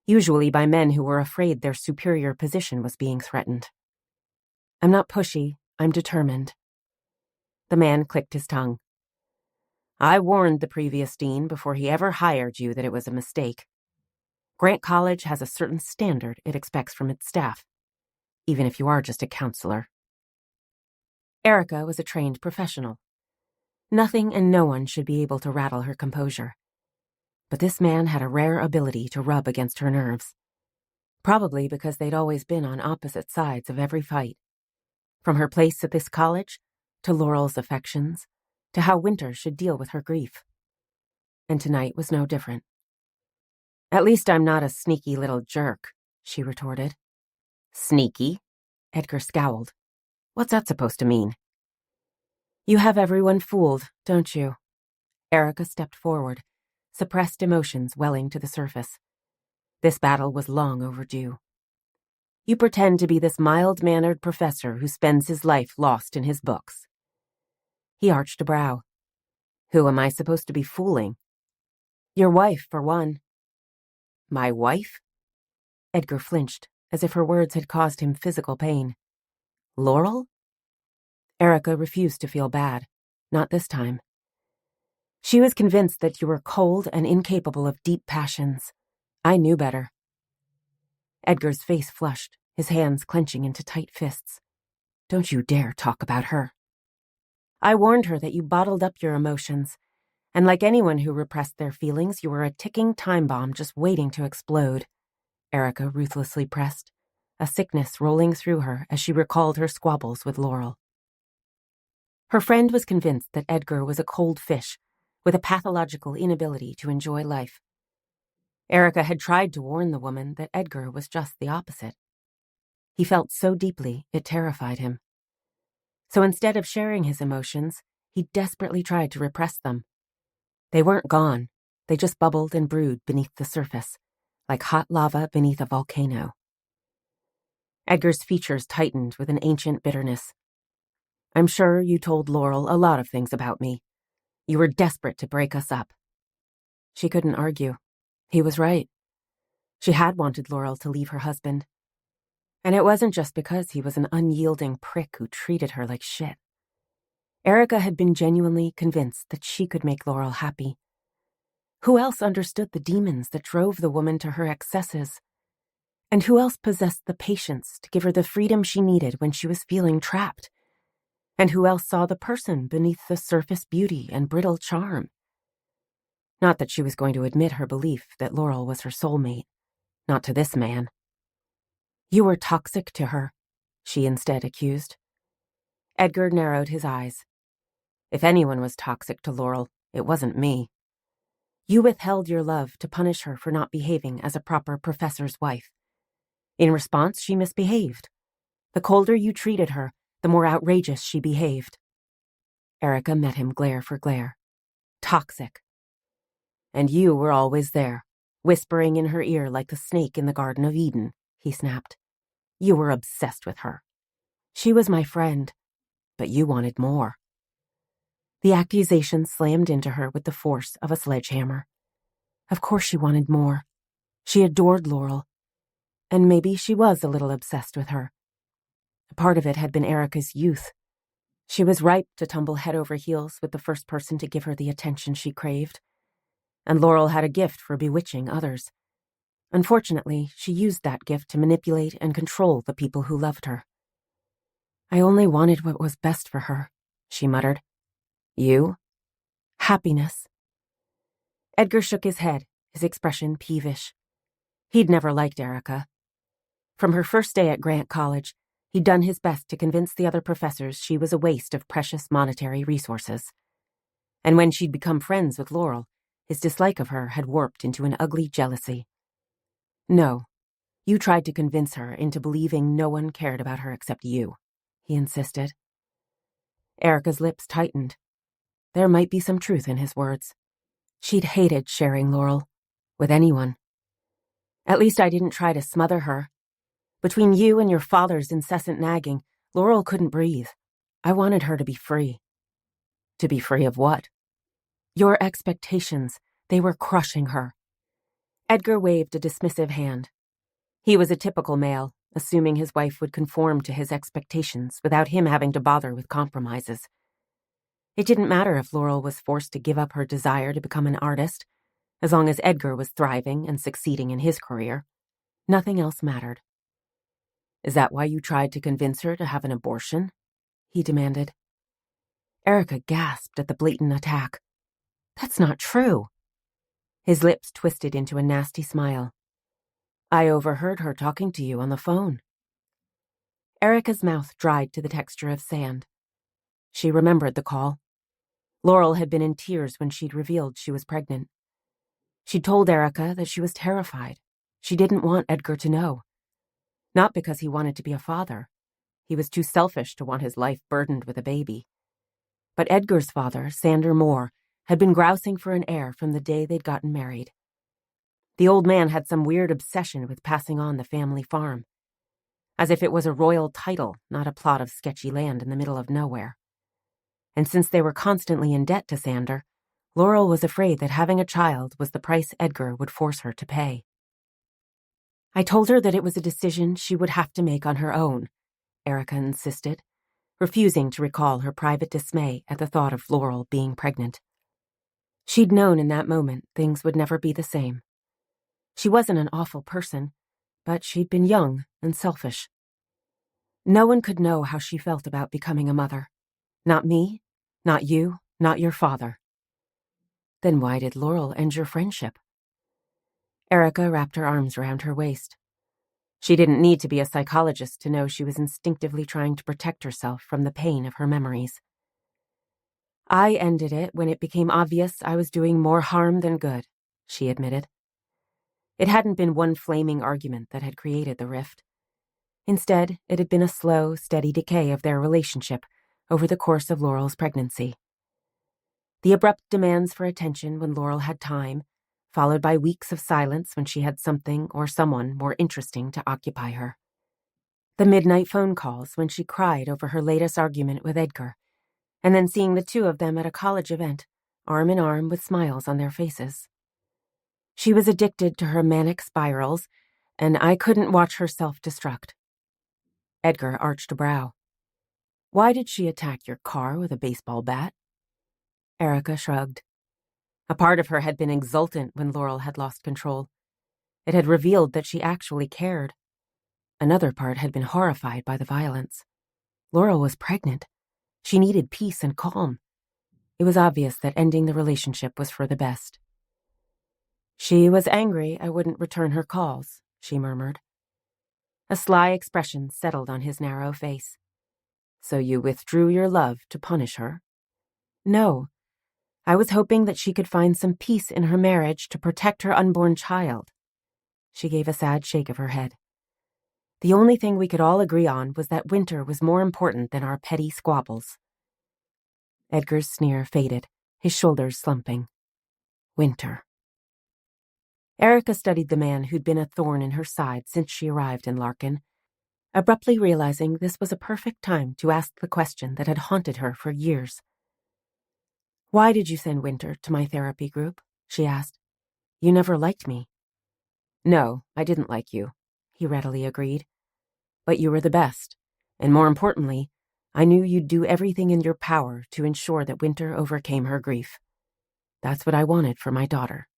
usually by men who were afraid their superior position was being threatened. I'm not pushy, I'm determined. The man clicked his tongue. I warned the previous dean before he ever hired you that it was a mistake. Grant College has a certain standard it expects from its staff, even if you are just a counselor. Erica was a trained professional. Nothing and no one should be able to rattle her composure. But this man had a rare ability to rub against her nerves. Probably because they'd always been on opposite sides of every fight. From her place at this college, to Laurel's affections, to how Wynter should deal with her grief. And tonight was no different. At least I'm not a sneaky little jerk, she retorted. Sneaky? Edgar scowled. What's that supposed to mean? You have everyone fooled, don't you? Erica stepped forward, suppressed emotions welling to the surface. This battle was long overdue. You pretend to be this mild-mannered professor who spends his life lost in his books. He arched a brow. Who am I supposed to be fooling? Your wife, for one. My wife? Edgar flinched, as if her words had caused him physical pain. Laurel? Erica refused to feel bad, not this time. She was convinced that you were cold and incapable of deep passions. I knew better. Edgar's face flushed, his hands clenching into tight fists. Don't you dare talk about her. I warned her that you bottled up your emotions, and like anyone who repressed their feelings, you were a ticking time bomb just waiting to explode. Erica ruthlessly pressed, a sickness rolling through her as she recalled her squabbles with Laurel. Her friend was convinced that Edgar was a cold fish, with a pathological inability to enjoy life. Erica had tried to warn the woman that Edgar was just the opposite. He felt so deeply it terrified him. So instead of sharing his emotions, he desperately tried to repress them. They weren't gone, they just bubbled and brewed beneath the surface, like hot lava beneath a volcano. Edgar's features tightened with an ancient bitterness. I'm sure you told Laurel a lot of things about me. You were desperate to break us up. She couldn't argue. He was right. She had wanted Laurel to leave her husband. And it wasn't just because he was an unyielding prick who treated her like shit. Erica had been genuinely convinced that she could make Laurel happy. Who else understood the demons that drove the woman to her excesses? And who else possessed the patience to give her the freedom she needed when she was feeling trapped? And who else saw the person beneath the surface beauty and brittle charm? Not that she was going to admit her belief that Laurel was her soulmate. Not to this man. You were toxic to her, she instead accused. Edgar narrowed his eyes. If anyone was toxic to Laurel, it wasn't me. You withheld your love to punish her for not behaving as a proper professor's wife. In response, she misbehaved. The colder you treated her, the more outrageous she behaved. Erica met him glare for glare. Toxic. And you were always there, whispering in her ear like the snake in the Garden of Eden, he snapped. You were obsessed with her. She was my friend, but you wanted more. The accusation slammed into her with the force of a sledgehammer. Of course she wanted more. She adored Laurel. And maybe she was a little obsessed with her. A part of it had been Erica's youth. She was ripe to tumble head over heels with the first person to give her the attention she craved. And Laurel had a gift for bewitching others. Unfortunately, she used that gift to manipulate and control the people who loved her. I only wanted what was best for her, she muttered. You? Happiness. Edgar shook his head, his expression peevish. He'd never liked Erica. From her first day at Grant College, he'd done his best to convince the other professors she was a waste of precious monetary resources. And when she'd become friends with Laurel, his dislike of her had warped into an ugly jealousy. No, you tried to convince her into believing no one cared about her except you, he insisted. Erica's lips tightened. There might be some truth in his words. She'd hated sharing Laurel, with anyone. At least I didn't try to smother her. Between you and your father's incessant nagging, Laurel couldn't breathe. I wanted her to be free. To be free of what? Your expectations, they were crushing her. Edgar waved a dismissive hand. He was a typical male, assuming his wife would conform to his expectations without him having to bother with compromises. It didn't matter if Laurel was forced to give up her desire to become an artist, as long as Edgar was thriving and succeeding in his career. Nothing else mattered. Is that why you tried to convince her to have an abortion? He demanded. Erica gasped at the blatant attack. That's not true. His lips twisted into a nasty smile. I overheard her talking to you on the phone. Erica's mouth dried to the texture of sand. She remembered the call. Laurel had been in tears when she'd revealed she was pregnant. She'd told Erica that she was terrified. She didn't want Edgar to know. Not because he wanted to be a father. He was too selfish to want his life burdened with a baby. But Edgar's father, Wynter Moore, had been grousing for an heir from the day they'd gotten married. The old man had some weird obsession with passing on the family farm, as if it was a royal title, not a plot of sketchy land in the middle of nowhere. And since they were constantly in debt to Sander, Laurel was afraid that having a child was the price Edgar would force her to pay. I told her that it was a decision she would have to make on her own, Erica insisted, refusing to recall her private dismay at the thought of Laurel being pregnant. She'd known in that moment things would never be the same. She wasn't an awful person, but she'd been young and selfish. No one could know how she felt about becoming a mother. Not me, not you, not your father. Then why did Laurel end your friendship? Erica wrapped her arms around her waist. She didn't need to be a psychologist to know she was instinctively trying to protect herself from the pain of her memories. I ended it when it became obvious I was doing more harm than good, she admitted. It hadn't been one flaming argument that had created the rift. Instead, it had been a slow, steady decay of their relationship over the course of Laurel's pregnancy. The abrupt demands for attention when Laurel had time, followed by weeks of silence when she had something or someone more interesting to occupy her. The midnight phone calls when she cried over her latest argument with Edgar, and then seeing the two of them at a college event, arm in arm with smiles on their faces. She was addicted to her manic spirals, and I couldn't watch her self-destruct. Edgar arched a brow. Why did she attack your car with a baseball bat? Erica shrugged. A part of her had been exultant when Laurel had lost control. It had revealed that she actually cared. Another part had been horrified by the violence. Laurel was pregnant. She needed peace and calm. It was obvious that ending the relationship was for the best. She was angry I wouldn't return her calls, she murmured. A sly expression settled on his narrow face. So you withdrew your love to punish her? No. I was hoping that she could find some peace in her marriage to protect her unborn child. She gave a sad shake of her head. The only thing we could all agree on was that Wynter was more important than our petty squabbles. Edgar's sneer faded, his shoulders slumping. Wynter. Erica studied the man who'd been a thorn in her side since she arrived in Larkin, abruptly realizing this was a perfect time to ask the question that had haunted her for years. "Why did you send Wynter to my therapy group?" she asked. "You never liked me." "No, I didn't like you," he readily agreed. "But you were the best, and more importantly, I knew you'd do everything in your power to ensure that Wynter overcame her grief. That's what I wanted for my daughter."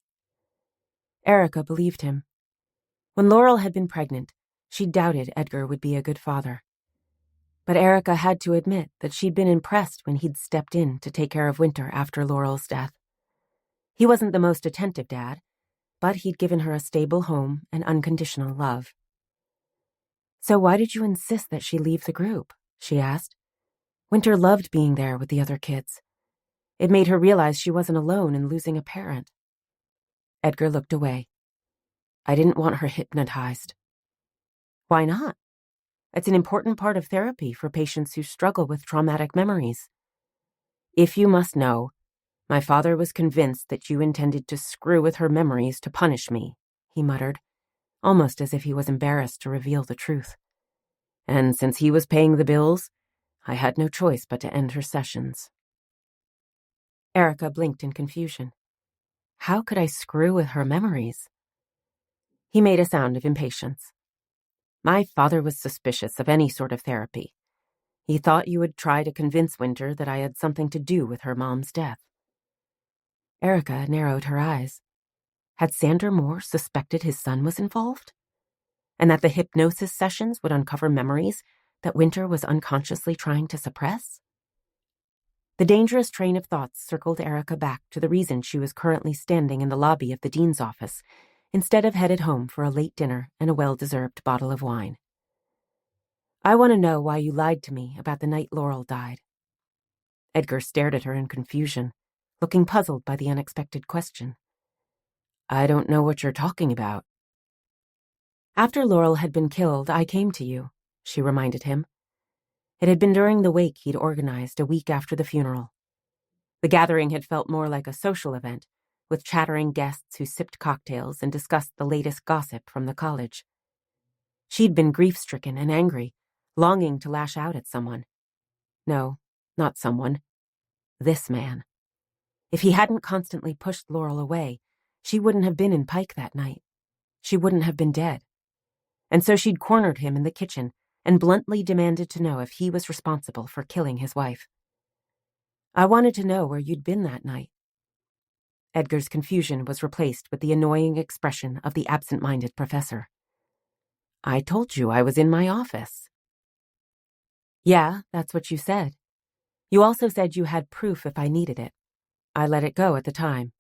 Erica believed him. When Laurel had been pregnant, she doubted Edgar would be a good father. But Erica had to admit that she'd been impressed when he'd stepped in to take care of Wynter after Laurel's death. He wasn't the most attentive dad, but he'd given her a stable home and unconditional love. "So why did you insist that she leave the group?" she asked. Wynter loved being there with the other kids. It made her realize she wasn't alone in losing a parent. Edgar looked away. "I didn't want her hypnotized." "Why not? It's an important part of therapy for patients who struggle with traumatic memories." "If you must know, my father was convinced that you intended to screw with her memories to punish me," he muttered, almost as if he was embarrassed to reveal the truth. "And since he was paying the bills, I had no choice but to end her sessions." Erica blinked in confusion. How could I screw with her memories? He made a sound of impatience. "My father was suspicious of any sort of therapy. He thought you would try to convince Wynter that I had something to do with her mom's death." Erica narrowed her eyes. Had Wynter Moore suspected his son was involved? And that the hypnosis sessions would uncover memories that Wynter was unconsciously trying to suppress? The dangerous train of thoughts circled Erica back to the reason she was currently standing in the lobby of the dean's office, instead of headed home for a late dinner and a well-deserved bottle of wine. "I want to know why you lied to me about the night Laurel died." Edgar stared at her in confusion, looking puzzled by the unexpected question. "I don't know what you're talking about." "After Laurel had been killed, I came to you," she reminded him. It had been during the wake he'd organized a week after the funeral. The gathering had felt more like a social event, with chattering guests who sipped cocktails and discussed the latest gossip from the college. She'd been grief-stricken and angry, longing to lash out at someone. No, not someone. This man. If he hadn't constantly pushed Laurel away, she wouldn't have been in Pike that night. She wouldn't have been dead. And so she'd cornered him in the kitchen and bluntly demanded to know if he was responsible for killing his wife. "I wanted to know where you'd been that night." Edgar's confusion was replaced with the annoying expression of the absent-minded professor. "I told you I was in my office." "Yeah, that's what you said. You also said you had proof if I needed it. I let it go at the time."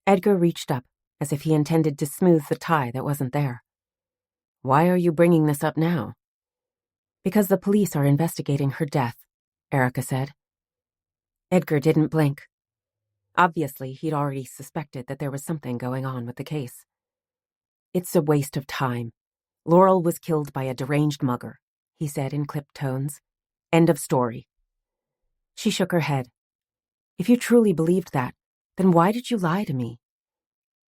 Edgar reached up, as if he intended to smooth the tie that wasn't there. "Why are you bringing this up now?" "Because the police are investigating her death," Erica said. Edgar didn't blink. Obviously, he'd already suspected that there was something going on with the case. "It's a waste of time. Laurel was killed by a deranged mugger," he said in clipped tones. "End of story." She shook her head. "If you truly believed that, then why did you lie to me?"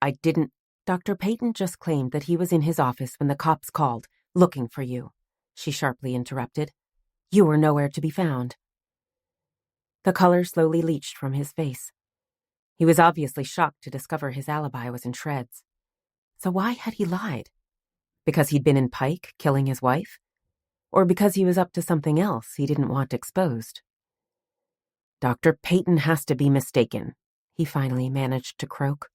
"I didn't. Dr. Peyton just claimed that he was in his office when the cops called, looking for you," she sharply interrupted. "You were nowhere to be found." The color slowly leached from his face. He was obviously shocked to discover his alibi was in shreds. So why had he lied? Because he'd been in Pike, killing his wife? Or because he was up to something else he didn't want exposed? "Dr. Peyton has to be mistaken," he finally managed to croak.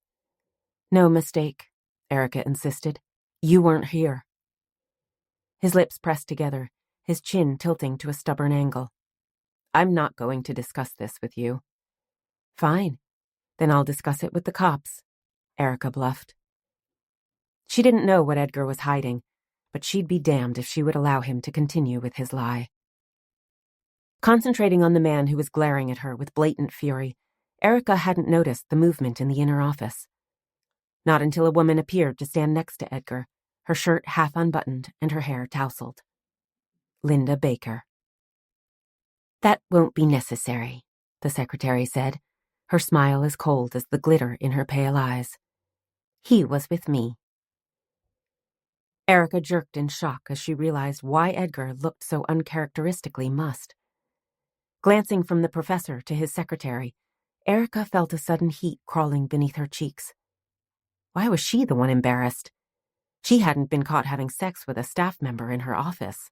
"No mistake," Erica insisted. "You weren't here." His lips pressed together, his chin tilting to a stubborn angle. "I'm not going to discuss this with you." "Fine. Then I'll discuss it with the cops," Erica bluffed. She didn't know what Edgar was hiding, but she'd be damned if she would allow him to continue with his lie. Concentrating on the man who was glaring at her with blatant fury, Erica hadn't noticed the movement in the inner office. Not until a woman appeared to stand next to Edgar, her shirt half unbuttoned and her hair tousled. Linda Baker. "That won't be necessary," the secretary said, her smile as cold as the glitter in her pale eyes. "He was with me." Erica jerked in shock as she realized why Edgar looked so uncharacteristically mussed. Glancing from the professor to his secretary, Erica felt a sudden heat crawling beneath her cheeks. Why was she the one embarrassed? She hadn't been caught having sex with a staff member in her office.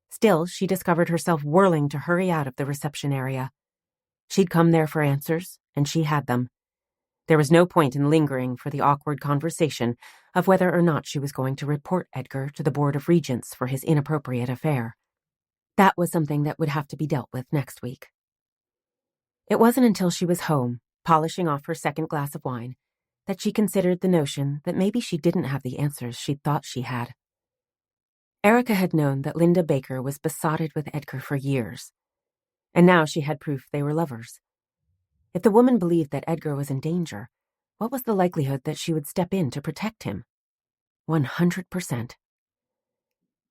Still, she discovered herself whirling to hurry out of the reception area. She'd come there for answers, and she had them. There was no point in lingering for the awkward conversation of whether or not she was going to report Edgar to the Board of Regents for his inappropriate affair. That was something that would have to be dealt with next week. It wasn't until she was home, polishing off her second glass of wine, that she considered the notion that maybe she didn't have the answers she thought she had. Erica had known that Linda Baker was besotted with Edgar for years, and now she had proof they were lovers. If the woman believed that Edgar was in danger, what was the likelihood that she would step in to protect him? 100%.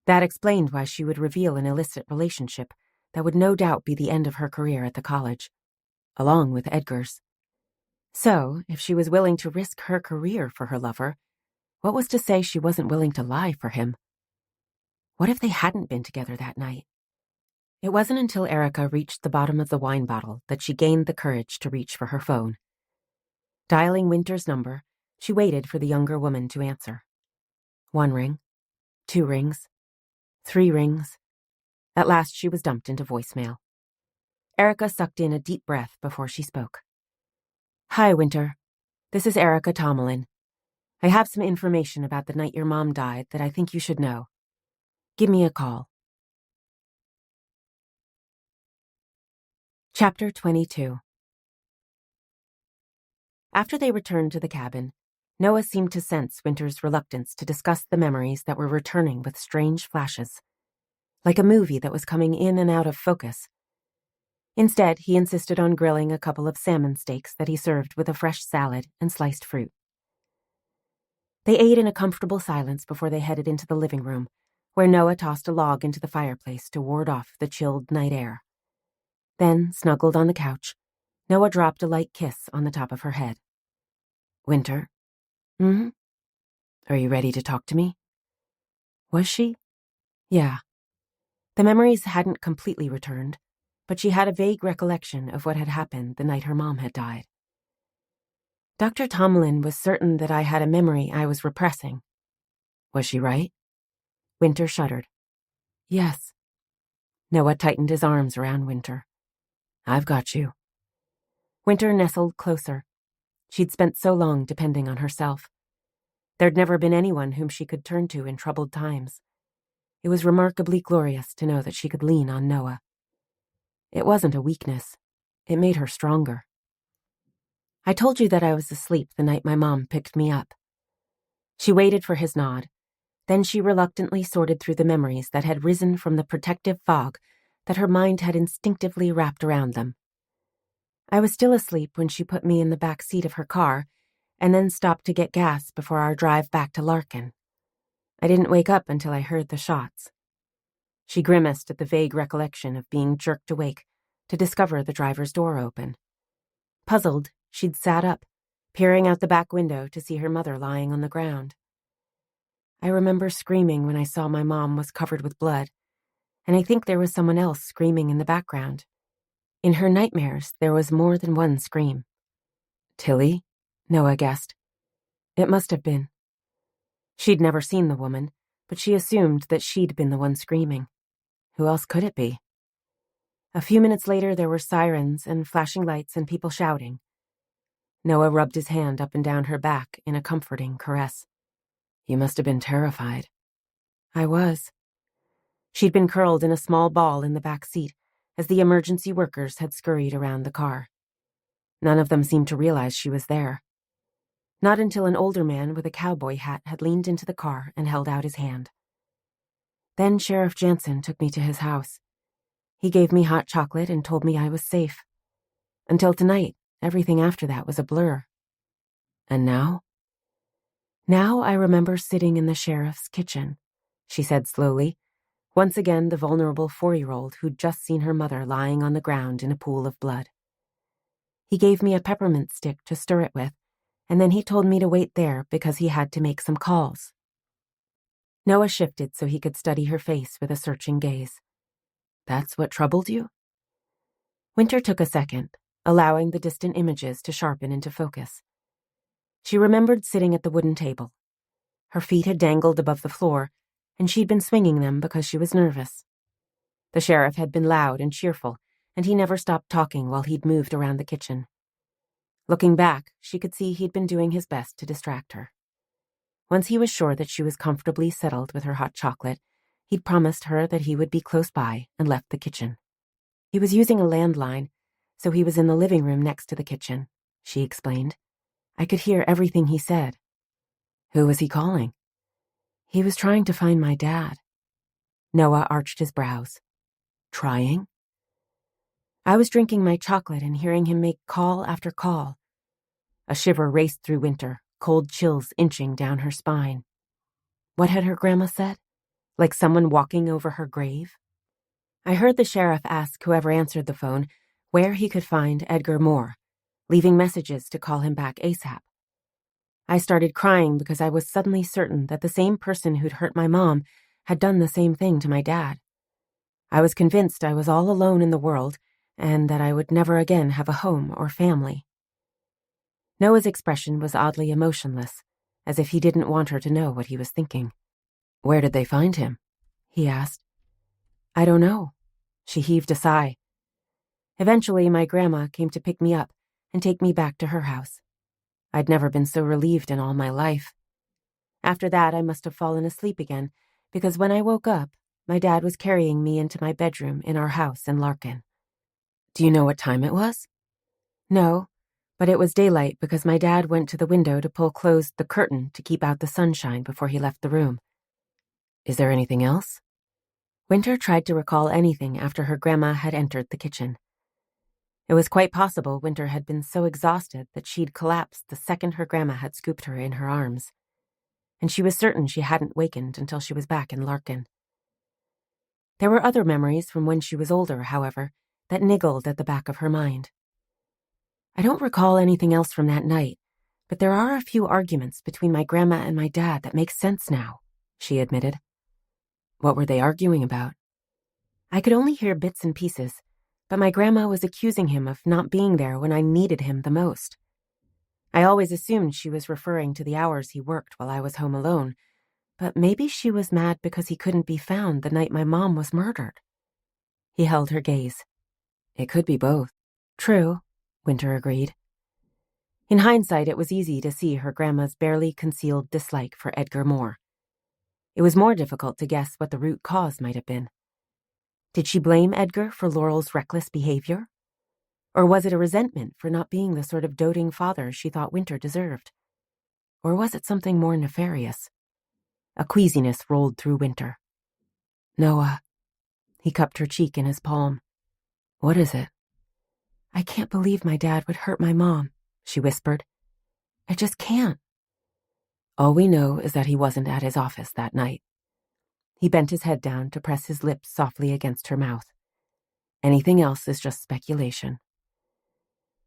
That explained why she would reveal an illicit relationship that would no doubt be the end of her career at the college, along with Edgar's. So, if she was willing to risk her career for her lover, what was to say she wasn't willing to lie for him? What if they hadn't been together that night? It wasn't until Erica reached the bottom of the wine bottle that she gained the courage to reach for her phone. Dialing Wynter's number, she waited for the younger woman to answer. 1 ring, 2 rings, 3 rings. At last she was dumped into voicemail. Erica sucked in a deep breath before she spoke. "Hi, Wynter. This is Erica Tomlin. I have some information about the night your mom died that I think you should know. Give me a call." Chapter 22. After they returned to the cabin, Noah seemed to sense Wynter's reluctance to discuss the memories that were returning with strange flashes, like a movie that was coming in and out of focus. Instead, he insisted on grilling a couple of salmon steaks that he served with a fresh salad and sliced fruit. They ate in a comfortable silence before they headed into the living room, where Noah tossed a log into the fireplace to ward off the chilled night air. Then, snuggled on the couch, Noah dropped a light kiss on the top of her head. "Wynter? Mm-hmm. Are you ready to talk to me?" Was she? Yeah. The memories hadn't completely returned, but she had a vague recollection of what had happened the night her mom had died. Dr. Tomlin was certain that I had a memory I was repressing. Was she right? Wynter shuddered. Yes. Noah tightened his arms around Wynter. "I've got you." Wynter nestled closer. She'd spent so long depending on herself. There'd never been anyone whom she could turn to in troubled times. It was remarkably glorious to know that she could lean on Noah. It wasn't a weakness. It made her stronger. "I told you that I was asleep the night my mom picked me up." She waited for his nod. Then she reluctantly sorted through the memories that had risen from the protective fog that her mind had instinctively wrapped around them. "I was still asleep when she put me in the back seat of her car and then stopped to get gas before our drive back to Larkin. I didn't wake up until I heard the shots." She grimaced at the vague recollection of being jerked awake to discover the driver's door open. Puzzled, she'd sat up, peering out the back window to see her mother lying on the ground. "I remember screaming when I saw my mom was covered with blood, and I think there was someone else screaming in the background. In her nightmares, there was more than one scream." "Tilly?" Noah guessed. It must have been. She'd never seen the woman, but she assumed that she'd been the one screaming. Who else could it be? A few minutes later, there were sirens and flashing lights and people shouting. Noah rubbed his hand up and down her back in a comforting caress. "You must have been terrified." "I was." She'd been curled in a small ball in the back seat as the emergency workers had scurried around the car. None of them seemed to realize she was there. Not until an older man with a cowboy hat had leaned into the car and held out his hand. Then Sheriff Jansen took me to his house. He gave me hot chocolate and told me I was safe. Until tonight, everything after that was a blur. And now? Now I remember sitting in the sheriff's kitchen, she said slowly, once again the vulnerable 4-year-old who'd just seen her mother lying on the ground in a pool of blood. He gave me a peppermint stick to stir it with, and then he told me to wait there because he had to make some calls. Noah shifted so he could study her face with a searching gaze. That's what troubled you? Wynter took a second, allowing the distant images to sharpen into focus. She remembered sitting at the wooden table. Her feet had dangled above the floor, and she'd been swinging them because she was nervous. The sheriff had been loud and cheerful, and he never stopped talking while he'd moved around the kitchen. Looking back, she could see he'd been doing his best to distract her. Once he was sure that she was comfortably settled with her hot chocolate, he'd promised her that he would be close by and left the kitchen. He was using a landline, so he was in the living room next to the kitchen, she explained. I could hear everything he said. Who was he calling? He was trying to find my dad. Noah arched his brows. Trying? I was drinking my chocolate and hearing him make call after call. A shiver raced through Wynter, cold chills inching down her spine. What had her grandma said? Like someone walking over her grave? I heard the sheriff ask whoever answered the phone where he could find Edgar Moore, leaving messages to call him back ASAP. I started crying because I was suddenly certain that the same person who'd hurt my mom had done the same thing to my dad. I was convinced I was all alone in the world and that I would never again have a home or family. Noah's expression was oddly emotionless, as if he didn't want her to know what he was thinking. Where did they find him? He asked. I don't know. She heaved a sigh. Eventually, my grandma came to pick me up and take me back to her house. I'd never been so relieved in all my life. After that, I must have fallen asleep again, because when I woke up, my dad was carrying me into my bedroom in our house in Larkin. Do you know what time it was? No, but it was daylight because my dad went to the window to pull closed the curtain to keep out the sunshine before he left the room. Is there anything else? Wynter tried to recall anything after her grandma had entered the kitchen. It was quite possible Wynter had been so exhausted that she'd collapsed the second her grandma had scooped her in her arms. And she was certain she hadn't wakened until she was back in Larkin. There were other memories from when she was older, however, that niggled at the back of her mind. I don't recall anything else from that night, but there are a few arguments between my grandma and my dad that make sense now, she admitted. What were they arguing about? I could only hear bits and pieces, but my grandma was accusing him of not being there when I needed him the most. I always assumed she was referring to the hours he worked while I was home alone, but maybe she was mad because he couldn't be found the night my mom was murdered. He held her gaze. It could be both. True, Wynter agreed. In hindsight, it was easy to see her grandma's barely concealed dislike for Edgar Moore. It was more difficult to guess what the root cause might have been. Did she blame Edgar for Laurel's reckless behavior? Or was it a resentment for not being the sort of doting father she thought Wynter deserved? Or was it something more nefarious? A queasiness rolled through Wynter. Noah. He cupped her cheek in his palm. What is it? I can't believe my dad would hurt my mom, she whispered. I just can't. All we know is that he wasn't at his office that night. He bent his head down to press his lips softly against her mouth. Anything else is just speculation.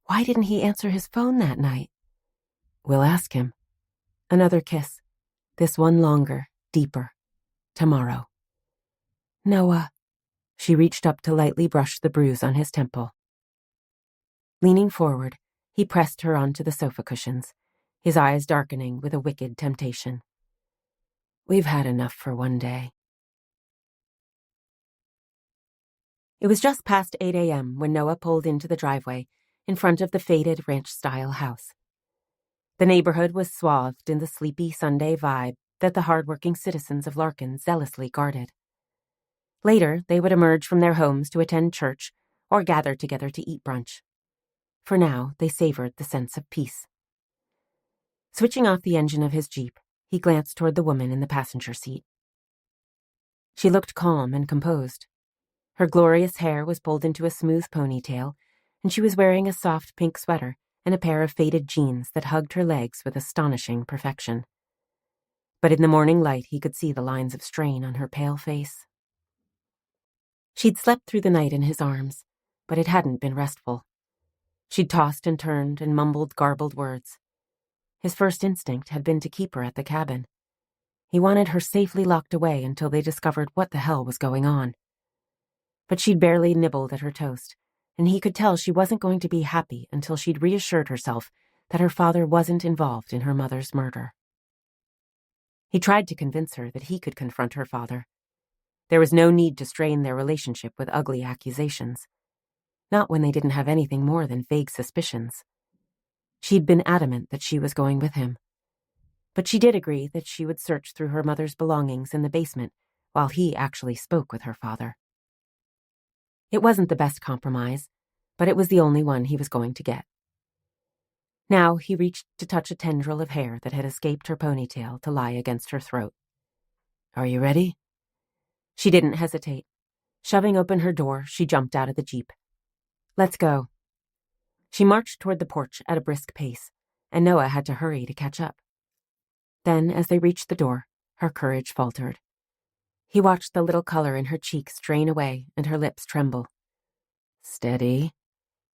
Why didn't he answer his phone that night? We'll ask him. Another kiss. This one longer, deeper. Tomorrow. Noah. She reached up to lightly brush the bruise on his temple. Leaning forward, he pressed her onto the sofa cushions, his eyes darkening with a wicked temptation. We've had enough for one day. It was just past 8 a.m. when Noah pulled into the driveway in front of the faded ranch-style house. The neighborhood was swathed in the sleepy Sunday vibe that the hard-working citizens of Larkin zealously guarded. Later, they would emerge from their homes to attend church or gather together to eat brunch. For now, they savored the sense of peace. Switching off the engine of his Jeep, he glanced toward the woman in the passenger seat. She looked calm and composed. Her glorious hair was pulled into a smooth ponytail, and she was wearing a soft pink sweater and a pair of faded jeans that hugged her legs with astonishing perfection. But in the morning light he could see the lines of strain on her pale face. She'd slept through the night in his arms, but it hadn't been restful. She'd tossed and turned and mumbled garbled words. His first instinct had been to keep her at the cabin. He wanted her safely locked away until they discovered what the hell was going on. But she'd barely nibbled at her toast, and he could tell she wasn't going to be happy until she'd reassured herself that her father wasn't involved in her mother's murder. He tried to convince her that he could confront her father. There was no need to strain their relationship with ugly accusations. Not when they didn't have anything more than vague suspicions. She'd been adamant that she was going with him. But she did agree that she would search through her mother's belongings in the basement while he actually spoke with her father. It wasn't the best compromise, but it was the only one he was going to get. Now he reached to touch a tendril of hair that had escaped her ponytail to lie against her throat. "Are you ready?" She didn't hesitate. Shoving open her door, she jumped out of the Jeep. "Let's go." She marched toward the porch at a brisk pace, and Noah had to hurry to catch up. Then, as they reached the door, her courage faltered. He watched the little color in her cheeks drain away and her lips tremble. "Steady."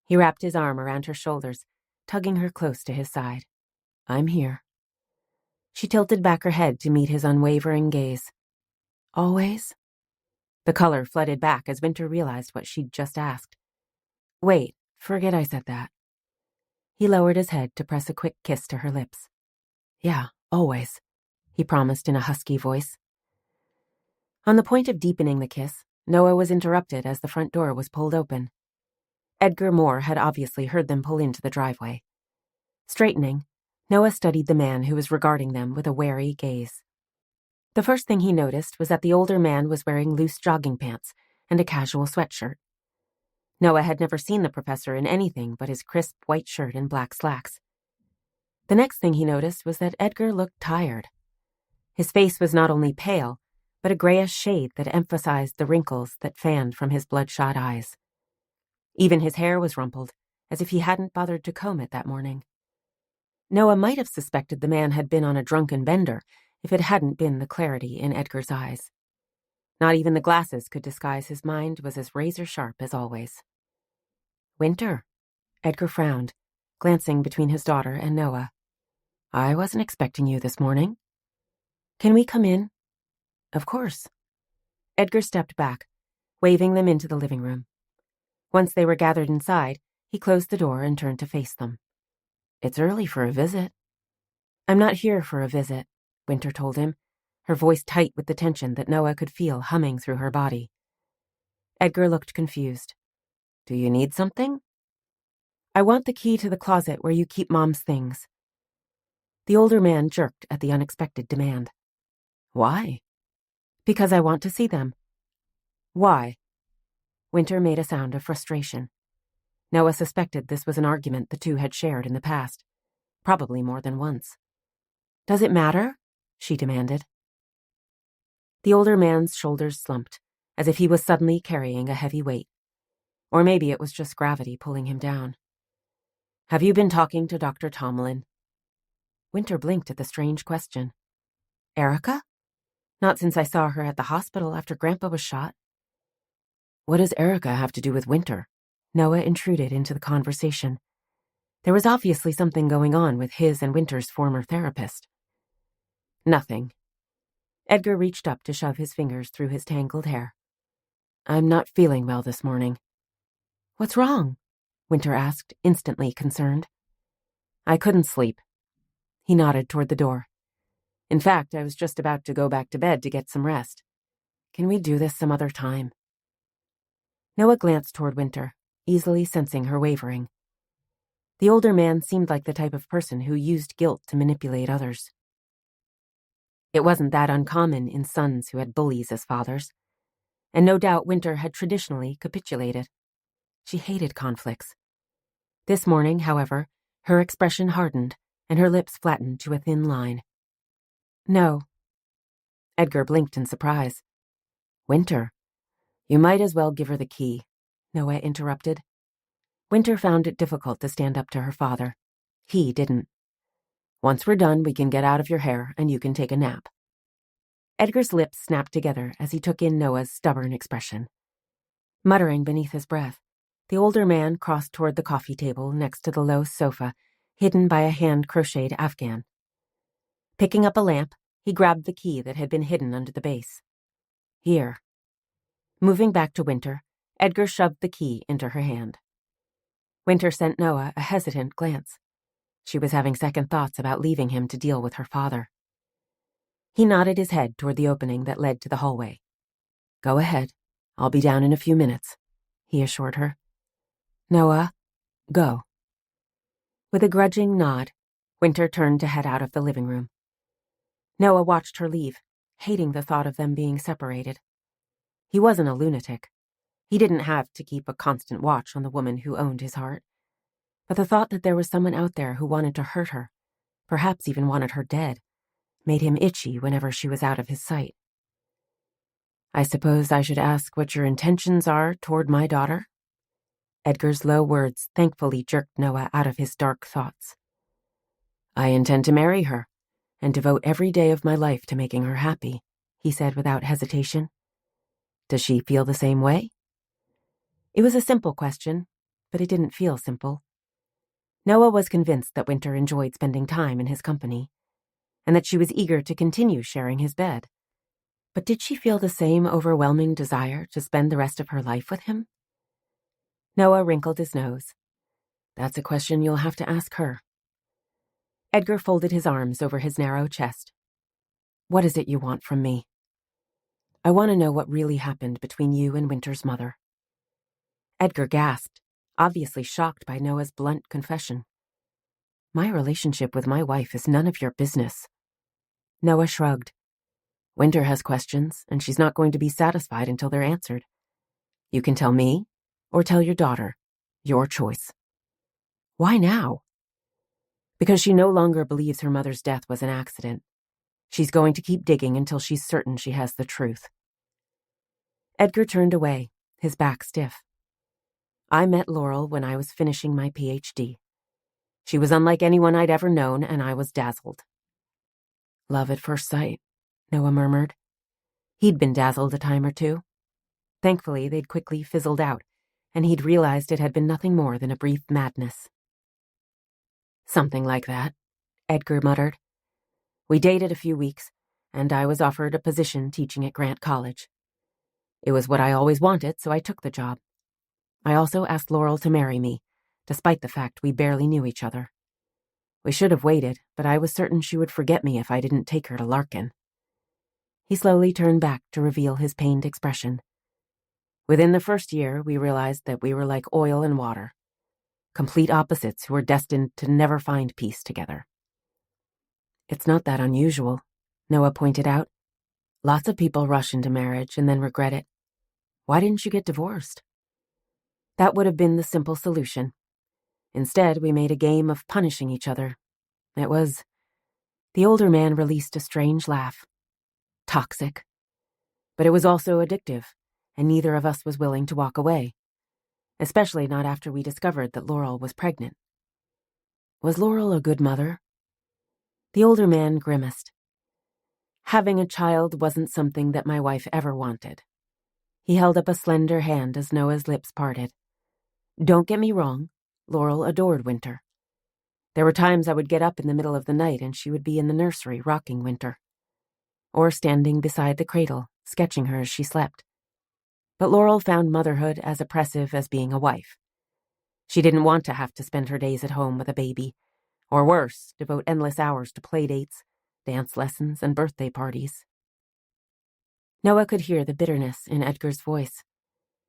He wrapped his arm around her shoulders, tugging her close to his side. "I'm here." She tilted back her head to meet his unwavering gaze. "Always?" The color flooded back as Wynter realized what she'd just asked. "Wait, forget I said that." He lowered his head to press a quick kiss to her lips. "Yeah, always," he promised in a husky voice. On the point of deepening the kiss, Noah was interrupted as the front door was pulled open. Wynter Moore had obviously heard them pull into the driveway. Straightening, Noah studied the man who was regarding them with a wary gaze. The first thing he noticed was that the older man was wearing loose jogging pants and a casual sweatshirt. Noah had never seen the professor in anything but his crisp white shirt and black slacks. The next thing he noticed was that Wynter looked tired. His face was not only pale, but a grayish shade that emphasized the wrinkles that fanned from his bloodshot eyes. Even his hair was rumpled, as if he hadn't bothered to comb it that morning. Noah might have suspected the man had been on a drunken bender if it hadn't been the clarity in Edgar's eyes. Not even the glasses could disguise his mind was as razor-sharp as always. "Wynter," Wynter frowned, glancing between his daughter and Noah. "I wasn't expecting you this morning." "Can we come in?" "Of course." Wynter stepped back, waving them into the living room. Once they were gathered inside, he closed the door and turned to face them. "It's early for a visit." "I'm not here for a visit," Wynter told him, her voice tight with the tension that Noah could feel humming through her body. Wynter looked confused. "Do you need something?" "I want the key to the closet where you keep Mom's things." The older man jerked at the unexpected demand. "Why?" "Because I want to see them." "Why?" Wynter made a sound of frustration. Noah suspected this was an argument the two had shared in the past, probably more than once. "Does it matter?" she demanded. The older man's shoulders slumped, as if he was suddenly carrying a heavy weight. Or maybe it was just gravity pulling him down. "Have you been talking to Dr. Tomlin?" Wynter blinked at the strange question. "Erica? Not since I saw her at the hospital after Grandpa was shot." "What does Erica have to do with Wynter?" Noah intruded into the conversation. There was obviously something going on with his and Wynter's former therapist. "Nothing." Wynter reached up to shove his fingers through his tangled hair. "I'm not feeling well this morning." "What's wrong?" Wynter asked, instantly concerned. "I couldn't sleep." He nodded toward the door. "In fact, I was just about to go back to bed to get some rest. Can we do this some other time?" Noah glanced toward Wynter, easily sensing her wavering. The older man seemed like the type of person who used guilt to manipulate others. It wasn't that uncommon in sons who had bullies as fathers, and no doubt Wynter had traditionally capitulated. She hated conflicts. This morning, however, her expression hardened, and her lips flattened to a thin line. "No." Wynter blinked in surprise. "Wynter, You might as well give her the key, Noah interrupted. Wynter found it difficult to stand up to her father. He didn't. Once we're done, we can get out of your hair and you can take a nap. Edgar's lips snapped together as he took in Noah's stubborn expression. Muttering beneath his breath, the older man crossed toward the coffee table next to the low sofa, hidden by a hand-crocheted afghan. Picking up a lamp, he grabbed the key that had been hidden under the base. Here. Moving back to Wynter, Edgar shoved the key into her hand. Wynter sent Noah a hesitant glance. She was having second thoughts about leaving him to deal with her father. He nodded his head toward the opening that led to the hallway. Go ahead. I'll be down in a few minutes, he assured her. Noah, go. With a grudging nod, Wynter turned to head out of the living room. Noah watched her leave, hating the thought of them being separated. He wasn't a lunatic. He didn't have to keep a constant watch on the woman who owned his heart. But the thought that there was someone out there who wanted to hurt her, perhaps even wanted her dead, made him itchy whenever she was out of his sight. I suppose I should ask what your intentions are toward my daughter? Edgar's low words thankfully jerked Noah out of his dark thoughts. I intend to marry her and devote every day of my life to making her happy, he said without hesitation. Does she feel the same way? It was a simple question, but it didn't feel simple. Noah was convinced that Wynter enjoyed spending time in his company, and that she was eager to continue sharing his bed. But did she feel the same overwhelming desire to spend the rest of her life with him? Noah wrinkled his nose. That's a question you'll have to ask her. Edgar folded his arms over his narrow chest. What is it you want from me? I want to know what really happened between you and Wynter's mother. Edgar gasped, obviously shocked by Noah's blunt confession. My relationship with my wife is none of your business. Noah shrugged. Wynter has questions, and she's not going to be satisfied until they're answered. You can tell me, or tell your daughter. Your choice. Why now? Because she no longer believes her mother's death was an accident. She's going to keep digging until she's certain she has the truth. Edgar turned away, his back stiff. I met Laurel when I was finishing my PhD. She was unlike anyone I'd ever known, and I was dazzled. Love at first sight, Noah murmured. He'd been dazzled a time or two. Thankfully, they'd quickly fizzled out, and he'd realized it had been nothing more than a brief madness. Something like that, Edgar muttered. We dated a few weeks, and I was offered a position teaching at Grant College. It was what I always wanted, so I took the job. I also asked Laurel to marry me, despite the fact we barely knew each other. We should have waited, but I was certain she would forget me if I didn't take her to Larkin. He slowly turned back to reveal his pained expression. Within the first year, we realized that we were like oil and water, complete opposites who were destined to never find peace together. It's not that unusual, Noah pointed out. Lots of people rush into marriage and then regret it. Why didn't you get divorced? That would have been the simple solution. Instead, we made a game of punishing each other. It was... The older man released a strange laugh. Toxic. But it was also addictive, and neither of us was willing to walk away. Especially not after we discovered that Laurel was pregnant. Was Laurel a good mother? The older man grimaced. Having a child wasn't something that my wife ever wanted. He held up a slender hand as Noah's lips parted. Don't get me wrong, Laurel adored Wynter. There were times I would get up in the middle of the night and she would be in the nursery rocking Wynter, or standing beside the cradle, sketching her as she slept. But Laurel found motherhood as oppressive as being a wife. She didn't want to have to spend her days at home with a baby, or worse, devote endless hours to play dates, dance lessons, and birthday parties. Noah could hear the bitterness in Edgar's voice.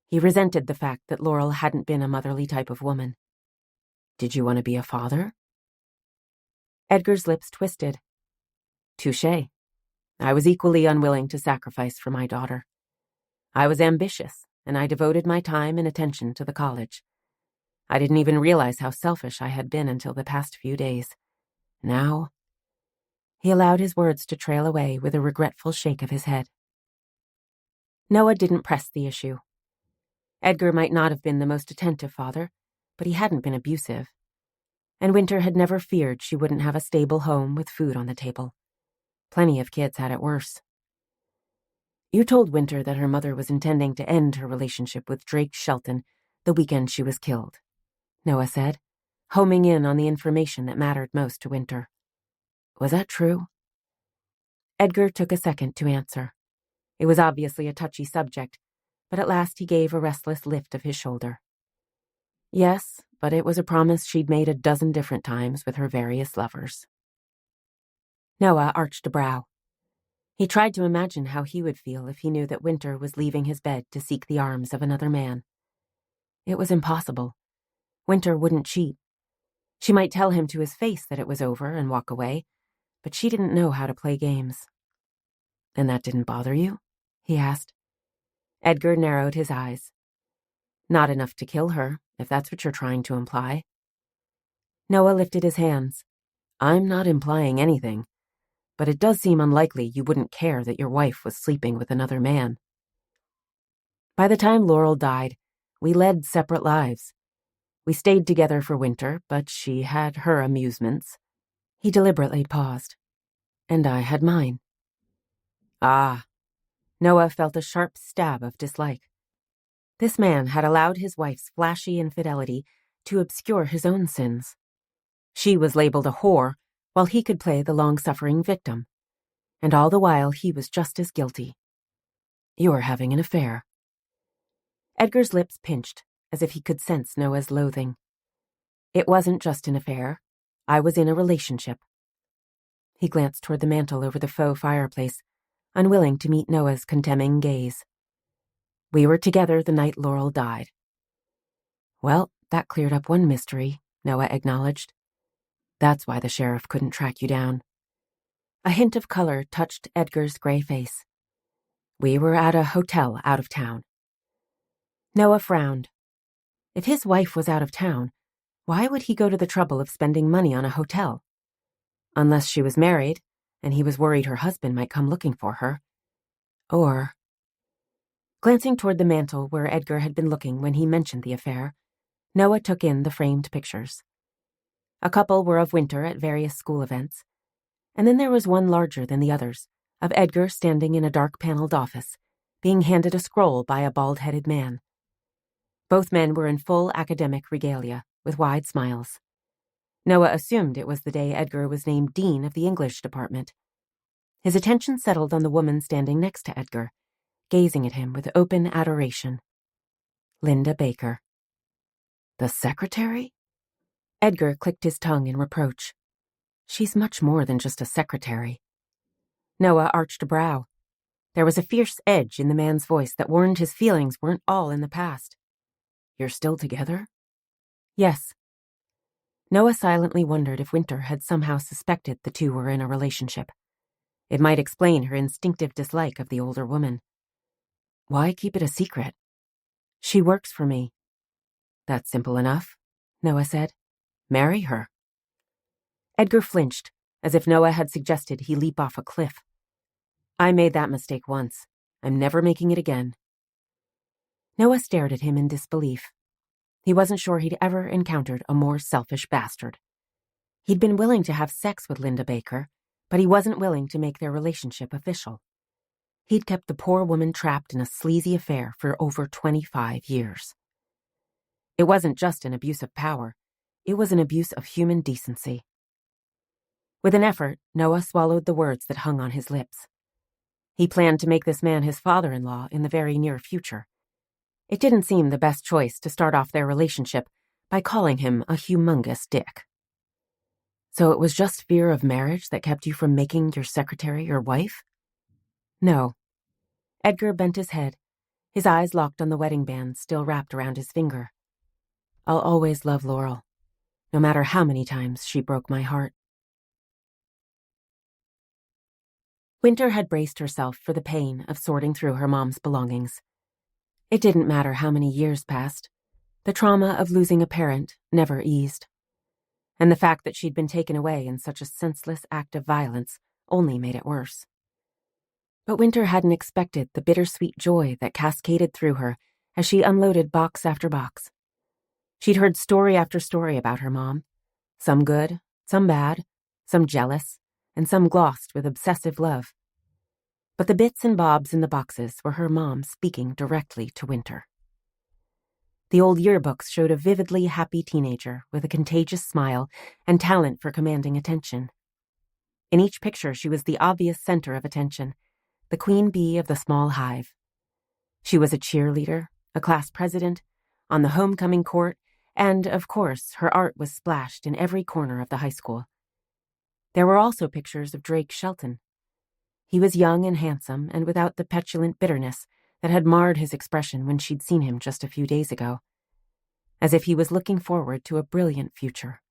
He resented the fact that Laurel hadn't been a motherly type of woman. Did you want to be a father? Edgar's lips twisted. Touché. I was equally unwilling to sacrifice for my daughter. I was ambitious, and I devoted my time and attention to the college. I didn't even realize how selfish I had been until the past few days. Now... He allowed his words to trail away with a regretful shake of his head. Noah didn't press the issue. Edgar might not have been the most attentive father, but he hadn't been abusive. And Wynter had never feared she wouldn't have a stable home with food on the table. Plenty of kids had it worse. You told Wynter that her mother was intending to end her relationship with Drake Shelton the weekend she was killed, Noah said, homing in on the information that mattered most to Wynter. Was that true? Edgar took a second to answer. It was obviously a touchy subject, but at last he gave a restless lift of his shoulder. Yes, but it was a promise she'd made a dozen different times with her various lovers. Noah arched a brow. He tried to imagine how he would feel if he knew that Wynter was leaving his bed to seek the arms of another man. It was impossible. Wynter wouldn't cheat. She might tell him to his face that it was over and walk away, but she didn't know how to play games. And that didn't bother you? He asked. Edgar narrowed his eyes. Not enough to kill her, if that's what you're trying to imply. Noah lifted his hands. I'm not implying anything, but it does seem unlikely you wouldn't care that your wife was sleeping with another man. By the time Laurel died, we led separate lives. We stayed together for Wynter, but she had her amusements. He deliberately paused. And I had mine. Ah. Noah felt a sharp stab of dislike. This man had allowed his wife's flashy infidelity to obscure his own sins. She was labeled a whore, while he could play the long-suffering victim. And all the while he was just as guilty. You were having an affair. Edgar's lips pinched, as if he could sense Noah's loathing. It wasn't just an affair. I was in a relationship. He glanced toward the mantel over the faux fireplace, unwilling to meet Noah's condemning gaze. We were together the night Laurel died. Well, that cleared up one mystery, Noah acknowledged. That's why the sheriff couldn't track you down. A hint of color touched Edgar's gray face. We were at a hotel out of town. Noah frowned. If his wife was out of town, why would he go to the trouble of spending money on a hotel? Unless she was married, and he was worried her husband might come looking for her. Or... Glancing toward the mantel where Edgar had been looking when he mentioned the affair, Noah took in the framed pictures. A couple were of Wynter at various school events, and then there was one larger than the others, of Edgar standing in a dark-paneled office, being handed a scroll by a bald-headed man. Both men were in full academic regalia, with wide smiles. Noah assumed it was the day Edgar was named dean of the English department. His attention settled on the woman standing next to Edgar, gazing at him with open adoration. Linda Baker. The secretary? Edgar clicked his tongue in reproach. She's much more than just a secretary. Noah arched a brow. There was a fierce edge in the man's voice that warned his feelings weren't all in the past. You're still together? Yes. Noah silently wondered if Wynter had somehow suspected the two were in a relationship. It might explain her instinctive dislike of the older woman. Why keep it a secret? She works for me. That's simple enough, Noah said. Marry her. Edgar flinched, as if Noah had suggested he leap off a cliff. I made that mistake once. I'm never making it again. Noah stared at him in disbelief. He wasn't sure he'd ever encountered a more selfish bastard. He'd been willing to have sex with Linda Baker, but he wasn't willing to make their relationship official. He'd kept the poor woman trapped in a sleazy affair for over 25 years. It wasn't just an abuse of power. It was an abuse of human decency. With an effort, Noah swallowed the words that hung on his lips. He planned to make this man his father-in-law in the very near future. It didn't seem the best choice to start off their relationship by calling him a humongous dick. So it was just fear of marriage that kept you from making your secretary your wife? No. Edgar bent his head, his eyes locked on the wedding band still wrapped around his finger. I'll always love Laurel, no matter how many times she broke my heart. Wynter had braced herself for the pain of sorting through her mom's belongings. It didn't matter how many years passed. The trauma of losing a parent never eased. And the fact that she'd been taken away in such a senseless act of violence only made it worse. But Wynter hadn't expected the bittersweet joy that cascaded through her as she unloaded box after box. She'd heard story after story about her mom, some good, some bad, some jealous, and some glossed with obsessive love. But the bits and bobs in the boxes were her mom speaking directly to Wynter. The old yearbooks showed a vividly happy teenager with a contagious smile and talent for commanding attention. In each picture, she was the obvious center of attention, the queen bee of the small hive. She was a cheerleader, a class president, on the homecoming court, and, of course, her art was splashed in every corner of the high school. There were also pictures of Drake Shelton. He was young and handsome and without the petulant bitterness that had marred his expression when she'd seen him just a few days ago, as if he was looking forward to a brilliant future.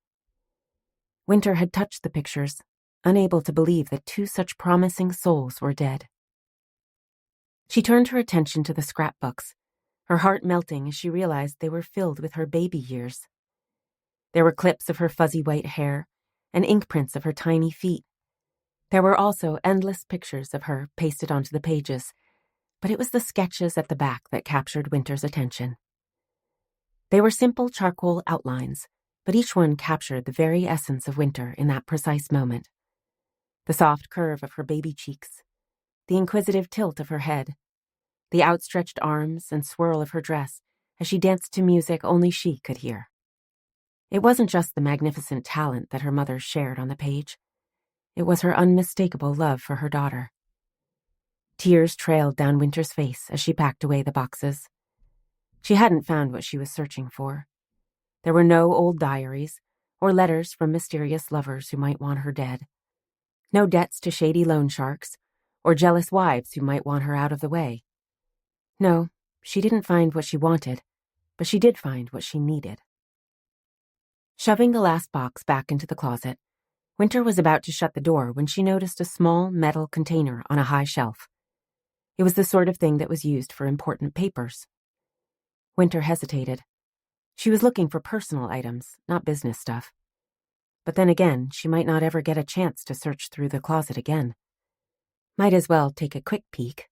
Wynter had touched the pictures, unable to believe that two such promising souls were dead. She turned her attention to the scrapbooks, her heart melting as she realized they were filled with her baby years. There were clips of her fuzzy white hair and ink prints of her tiny feet. There were also endless pictures of her pasted onto the pages, but it was the sketches at the back that captured Wynter's attention. They were simple charcoal outlines, but each one captured the very essence of Wynter in that precise moment. The soft curve of her baby cheeks, the inquisitive tilt of her head, the outstretched arms and swirl of her dress as she danced to music only she could hear. It wasn't just the magnificent talent that her mother shared on the page. It was her unmistakable love for her daughter. Tears trailed down Wynter's face as she packed away the boxes. She hadn't found what she was searching for. There were no old diaries or letters from mysterious lovers who might want her dead. No debts to shady loan sharks or jealous wives who might want her out of the way. No, she didn't find what she wanted, but she did find what she needed. Shoving the last box back into the closet, Wynter was about to shut the door when she noticed a small metal container on a high shelf. It was the sort of thing that was used for important papers. Wynter hesitated. She was looking for personal items, not business stuff. But then again, she might not ever get a chance to search through the closet again. Might as well take a quick peek.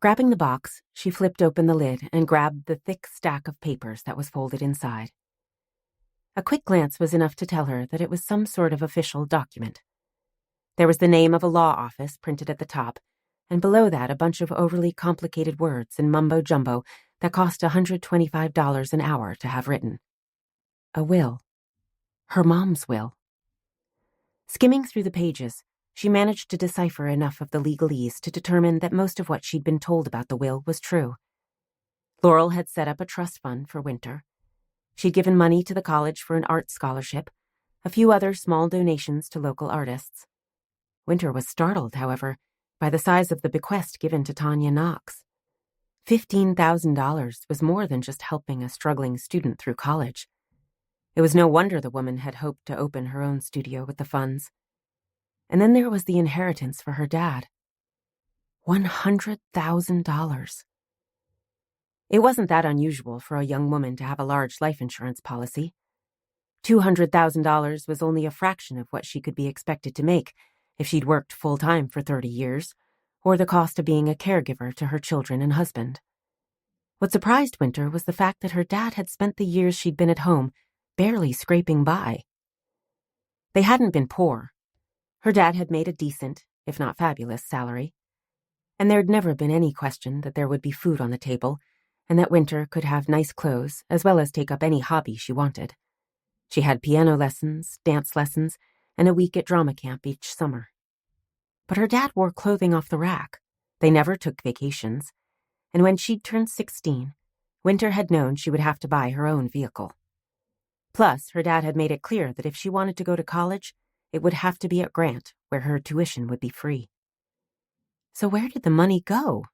Grabbing the box, she flipped open the lid and grabbed the thick stack of papers that was folded inside. A quick glance was enough to tell her that it was some sort of official document. There was the name of a law office printed at the top, and below that a bunch of overly complicated words in mumbo-jumbo that cost $125 an hour to have written. A will. Her mom's will. Skimming through the pages, she managed to decipher enough of the legalese to determine that most of what she'd been told about the will was true. Laurel had set up a trust fund for Wynter. She'd given money to the college for an art scholarship, a few other small donations to local artists. Wynter was startled, however, by the size of the bequest given to Tanya Knox. $15,000 was more than just helping a struggling student through college. It was no wonder the woman had hoped to open her own studio with the funds. And then there was the inheritance for her dad. $100,000. It wasn't that unusual for a young woman to have a large life insurance policy. $200,000 was only a fraction of what she could be expected to make if she'd worked full-time for 30 years, or the cost of being a caregiver to her children and husband. What surprised Wynter was the fact that her dad had spent the years she'd been at home barely scraping by. They hadn't been poor. Her dad had made a decent, if not fabulous, salary. And there'd never been any question that there would be food on the table, and that Wynter could have nice clothes as well as take up any hobby she wanted. She had piano lessons, dance lessons, and a week at drama camp each summer. But her dad wore clothing off the rack. They never took vacations. And when she'd turned 16, Wynter had known she would have to buy her own vehicle. Plus, her dad had made it clear that if she wanted to go to college, it would have to be at Grant, where her tuition would be free. So where did the money go?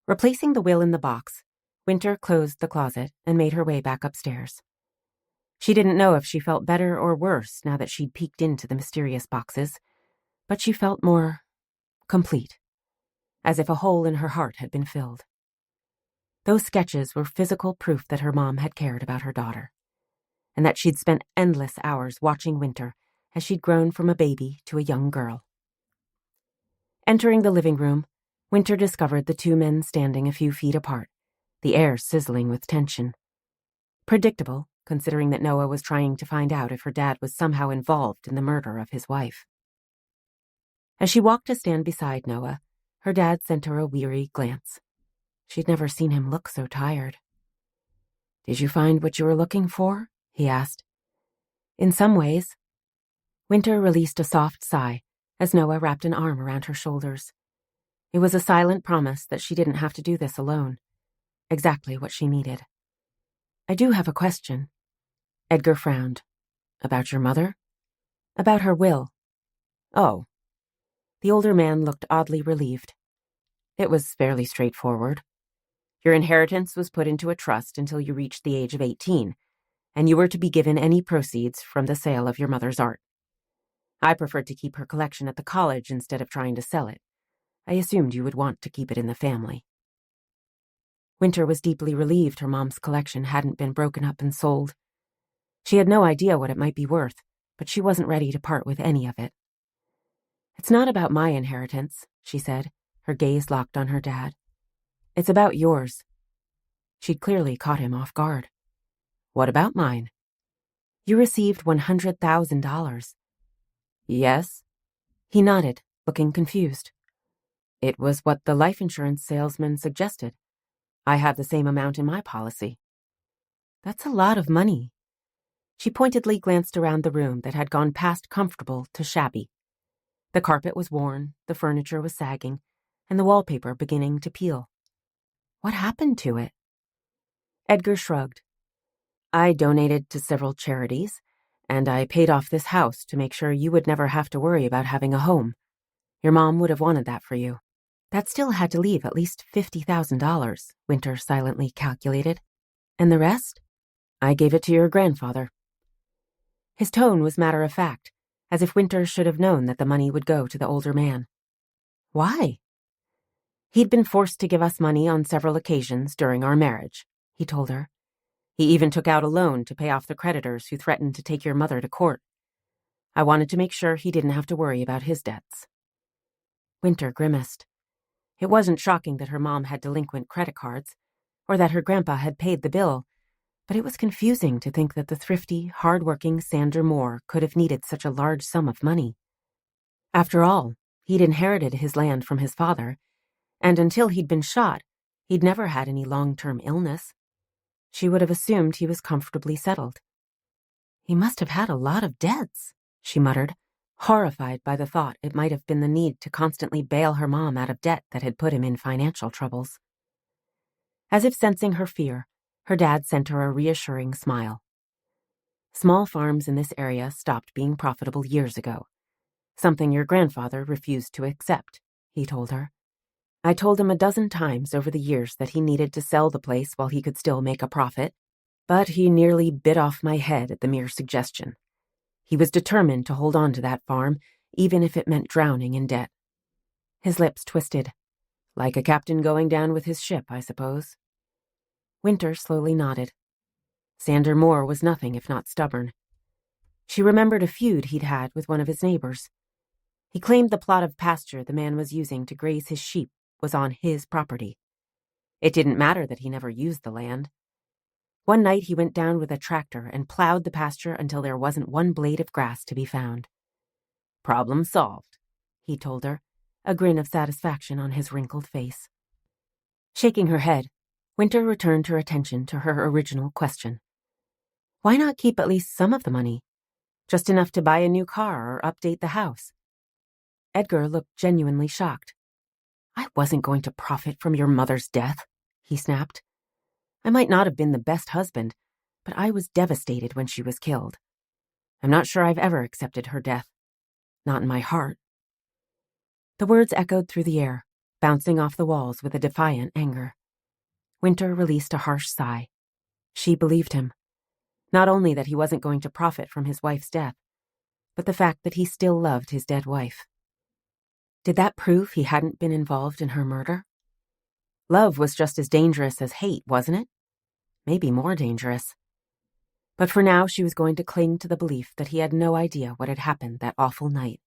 Replacing the will in the box, Wynter closed the closet and made her way back upstairs. She didn't know if she felt better or worse now that she'd peeked into the mysterious boxes, but she felt more complete, as if a hole in her heart had been filled. Those sketches were physical proof that her mom had cared about her daughter, and that she'd spent endless hours watching Wynter as she'd grown from a baby to a young girl. Entering the living room, Wynter discovered the two men standing a few feet apart, the air sizzling with tension. Predictable, considering that Noah was trying to find out if her dad was somehow involved in the murder of his wife. As she walked to stand beside Noah, her dad sent her a weary glance. She'd never seen him look so tired. "Did you find what you were looking for?" he asked. "In some ways." Wynter released a soft sigh as Noah wrapped an arm around her shoulders. It was a silent promise that she didn't have to do this alone. Exactly what she needed. "I do have a question." Edgar frowned. "About your mother?" "About her will." "Oh." The older man looked oddly relieved. "It was fairly straightforward. Your inheritance was put into a trust until you reached the age of 18, and you were to be given any proceeds from the sale of your mother's art. I preferred to keep her collection at the college instead of trying to sell it. I assumed you would want to keep it in the family." Wynter was deeply relieved her mom's collection hadn't been broken up and sold. She had no idea what it might be worth, but she wasn't ready to part with any of it. "It's not about my inheritance," she said, her gaze locked on her dad. "It's about yours." She'd clearly caught him off guard. "What about mine?" "You received $100,000. "Yes?" He nodded, looking confused. "It was what the life insurance salesman suggested. I have the same amount in my policy." "That's a lot of money." She pointedly glanced around the room that had gone past comfortable to shabby. The carpet was worn, the furniture was sagging, and the wallpaper beginning to peel. What happened to it? Edgar shrugged. "I donated to several charities, and I paid off this house to make sure you would never have to worry about having a home. Your mom would have wanted that for you." That still had to leave at least $50,000, Wynter silently calculated. "And the rest?" "I gave it to your grandfather." His tone was matter-of-fact, as if Wynter should have known that the money would go to the older man. "Why?" "He'd been forced to give us money on several occasions during our marriage," he told her. "He even took out a loan to pay off the creditors who threatened to take your mother to court. I wanted to make sure he didn't have to worry about his debts." Wynter grimaced. It wasn't shocking that her mom had delinquent credit cards, or that her grandpa had paid the bill, but it was confusing to think that the thrifty, hard-working Wynter Moore could have needed such a large sum of money. After all, he'd inherited his land from his father, and until he'd been shot, he'd never had any long-term illness. She would have assumed he was comfortably settled. "He must have had a lot of debts," she muttered, horrified by the thought it might have been the need to constantly bail her mom out of debt that had put him in financial troubles. As if sensing her fear, her dad sent her a reassuring smile. "Small farms in this area stopped being profitable years ago. Something your grandfather refused to accept," he told her. "I told him a dozen times over the years that he needed to sell the place while he could still make a profit, but he nearly bit off my head at the mere suggestion. He was determined to hold on to that farm, even if it meant drowning in debt." His lips twisted. "Like a captain going down with his ship, I suppose." Wynter slowly nodded. Wynter Moore was nothing if not stubborn. She remembered a feud he'd had with one of his neighbors. He claimed the plot of pasture the man was using to graze his sheep was on his property. It didn't matter that he never used the land. One night he went down with a tractor and plowed the pasture until there wasn't one blade of grass to be found. "Problem solved," he told her, a grin of satisfaction on his wrinkled face. Shaking her head, Wynter returned her attention to her original question. Why not keep at least some of the money? Just enough to buy a new car or update the house? Edgar looked genuinely shocked. "I wasn't going to profit from your mother's death," he snapped. "I might not have been the best husband, but I was devastated when she was killed. I'm not sure I've ever accepted her death. Not in my heart." The words echoed through the air, bouncing off the walls with a defiant anger. Wynter released a harsh sigh. She believed him. Not only that he wasn't going to profit from his wife's death, but the fact that he still loved his dead wife. Did that prove he hadn't been involved in her murder? Love was just as dangerous as hate, wasn't it? Maybe more dangerous. But for now, she was going to cling to the belief that he had no idea what had happened that awful night.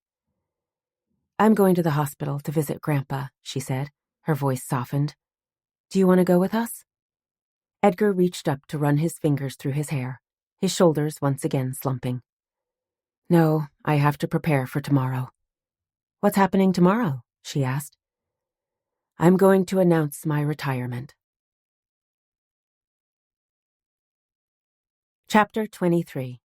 I'm going to the hospital to visit Grandpa, she said, her voice softened. Do you want to go with us? Edgar reached up to run his fingers through his hair, his shoulders once again slumping. No, I have to prepare for tomorrow. What's happening tomorrow? She asked. I'm going to announce my retirement. Chapter 23.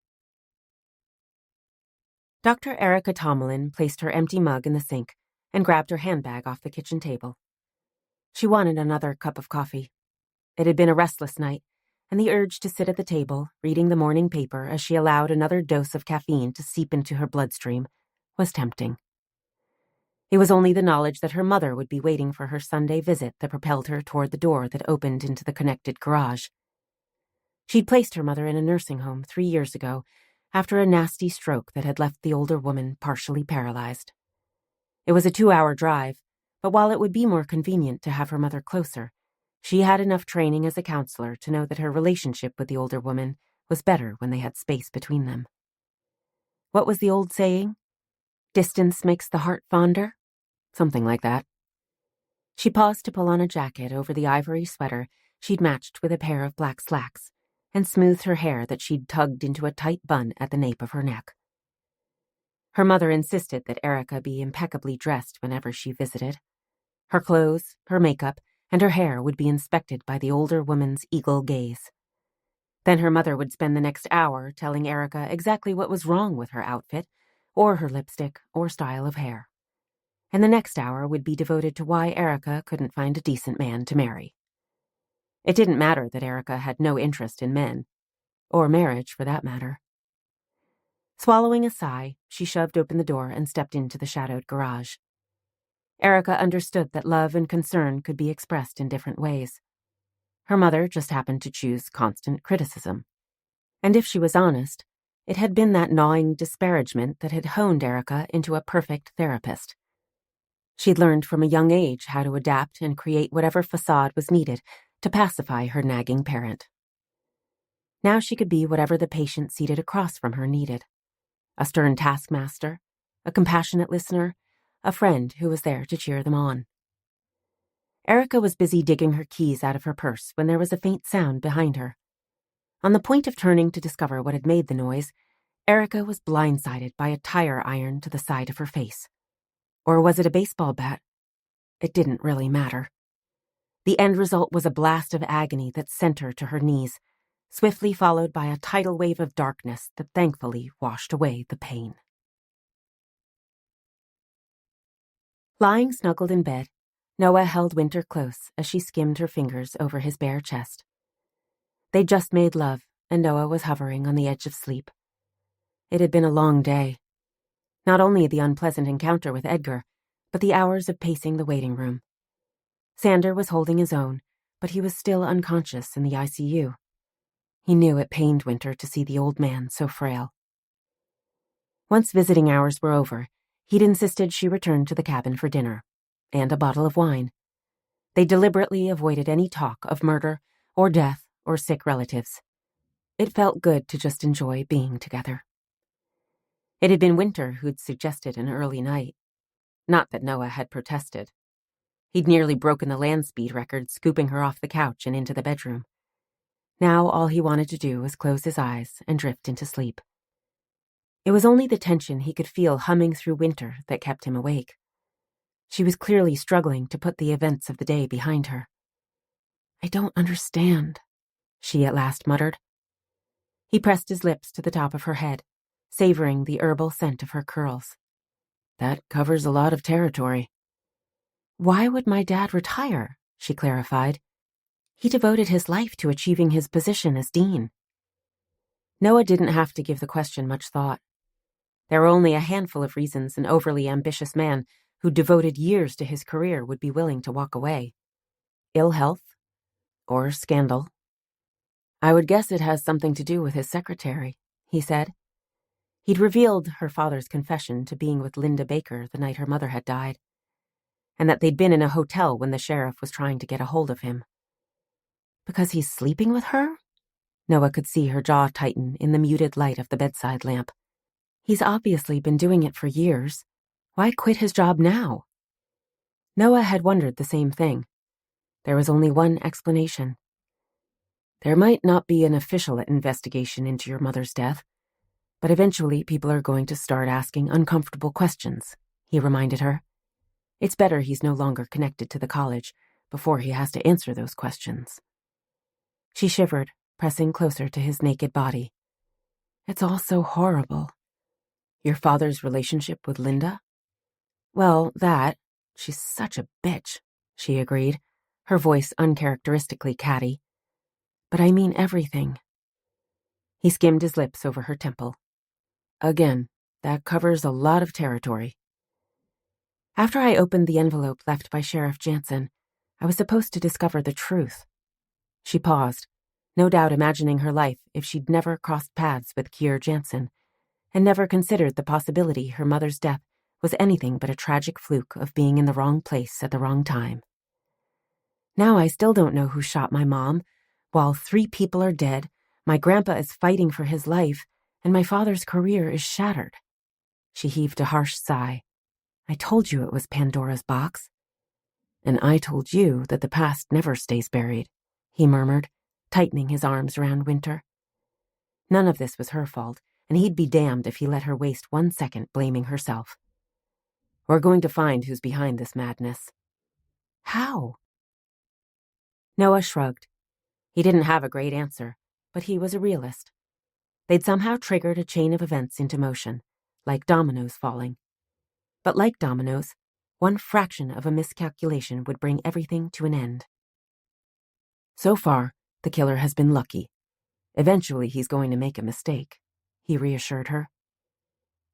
Dr. Erica Tomlin placed her empty mug in the sink and grabbed her handbag off the kitchen table. She wanted another cup of coffee. It had been a restless night, and the urge to sit at the table, reading the morning paper as she allowed another dose of caffeine to seep into her bloodstream, was tempting. It was only the knowledge that her mother would be waiting for her Sunday visit that propelled her toward the door that opened into the connected garage. She'd placed her mother in a nursing home 3 years ago, after a nasty stroke that had left the older woman partially paralyzed. It was a 2-hour drive, but while it would be more convenient to have her mother closer, she had enough training as a counselor to know that her relationship with the older woman was better when they had space between them. What was the old saying? Distance makes the heart fonder? Something like that. She paused to pull on a jacket over the ivory sweater she'd matched with a pair of black slacks, and smoothed her hair that she'd tugged into a tight bun at the nape of her neck. Her mother insisted that Erica be impeccably dressed whenever she visited. Her clothes, her makeup, and her hair would be inspected by the older woman's eagle gaze. Then her mother would spend the next hour telling Erica exactly what was wrong with her outfit, or her lipstick, or style of hair. And the next hour would be devoted to why Erica couldn't find a decent man to marry. It didn't matter that Erica had no interest in men, or marriage for that matter. Swallowing a sigh, she shoved open the door and stepped into the shadowed garage. Erica understood that love and concern could be expressed in different ways. Her mother just happened to choose constant criticism. And if she was honest, it had been that gnawing disparagement that had honed Erica into a perfect therapist. She'd learned from a young age how to adapt and create whatever facade was needed to pacify her nagging parent. Now she could be whatever the patient seated across from her needed. A stern taskmaster, a compassionate listener, a friend who was there to cheer them on. Erica was busy digging her keys out of her purse when there was a faint sound behind her. On the point of turning to discover what had made the noise, Erica was blindsided by a tire iron to the side of her face. Or was it a baseball bat? It didn't really matter. The end result was a blast of agony that sent her to her knees, swiftly followed by a tidal wave of darkness that thankfully washed away the pain. Lying snuggled in bed, Noah held Wynter close as she skimmed her fingers over his bare chest. They'd just made love, and Noah was hovering on the edge of sleep. It had been a long day. Not only the unpleasant encounter with Edgar, but the hours of pacing the waiting room. Sander was holding his own, but he was still unconscious in the ICU. He knew it pained Wynter to see the old man so frail. Once visiting hours were over, he'd insisted she return to the cabin for dinner, and a bottle of wine. They deliberately avoided any talk of murder or death or sick relatives. It felt good to just enjoy being together. It had been Wynter who'd suggested an early night. Not that Noah had protested. He'd nearly broken the land speed record, scooping her off the couch and into the bedroom. Now all he wanted to do was close his eyes and drift into sleep. It was only the tension he could feel humming through Wynter that kept him awake. She was clearly struggling to put the events of the day behind her. "I don't understand," she at last muttered. He pressed his lips to the top of her head, savoring the herbal scent of her curls. "That covers a lot of territory." "Why would my dad retire?" she clarified. "He devoted his life to achieving his position as dean." Noah didn't have to give the question much thought. There were only a handful of reasons an overly ambitious man who devoted years to his career would be willing to walk away. Ill health, or scandal. "I would guess it has something to do with his secretary," he said. He'd revealed her father's confession to being with Linda Baker the night her mother had died, and that they'd been in a hotel when the sheriff was trying to get a hold of him. "Because he's sleeping with her?" Noah could see her jaw tighten in the muted light of the bedside lamp. "He's obviously been doing it for years. Why quit his job now? Noah had wondered the same thing. There was only one explanation. There might not be an official investigation into your mother's death, but eventually people are going to start asking uncomfortable questions, he reminded her. It's better he's no longer connected to the college before he has to answer those questions. She shivered, pressing closer to his naked body. It's all so horrible. Your father's relationship with Linda? Well, she's such a bitch, she agreed, her voice uncharacteristically catty. But I mean everything. He skimmed his lips over her temple. Again, that covers a lot of territory. After I opened the envelope left by Sheriff Jansen, I was supposed to discover the truth. She paused, no doubt imagining her life if she'd never crossed paths with Kier Jansen, and never considered the possibility her mother's death was anything but a tragic fluke of being in the wrong place at the wrong time. Now I still don't know who shot my mom, while 3 people are dead, my grandpa is fighting for his life, and my father's career is shattered. She heaved a harsh sigh. I told you it was Pandora's box. And I told you that the past never stays buried, he murmured, tightening his arms around Wynter. None of this was her fault, and he'd be damned if he let her waste 1 second blaming herself. We're going to find who's behind this madness. How? Noah shrugged. He didn't have a great answer, but he was a realist. They'd somehow triggered a chain of events into motion, like dominoes falling. But like dominoes, one fraction of a miscalculation would bring everything to an end. So far, the killer has been lucky. Eventually, he's going to make a mistake, he reassured her.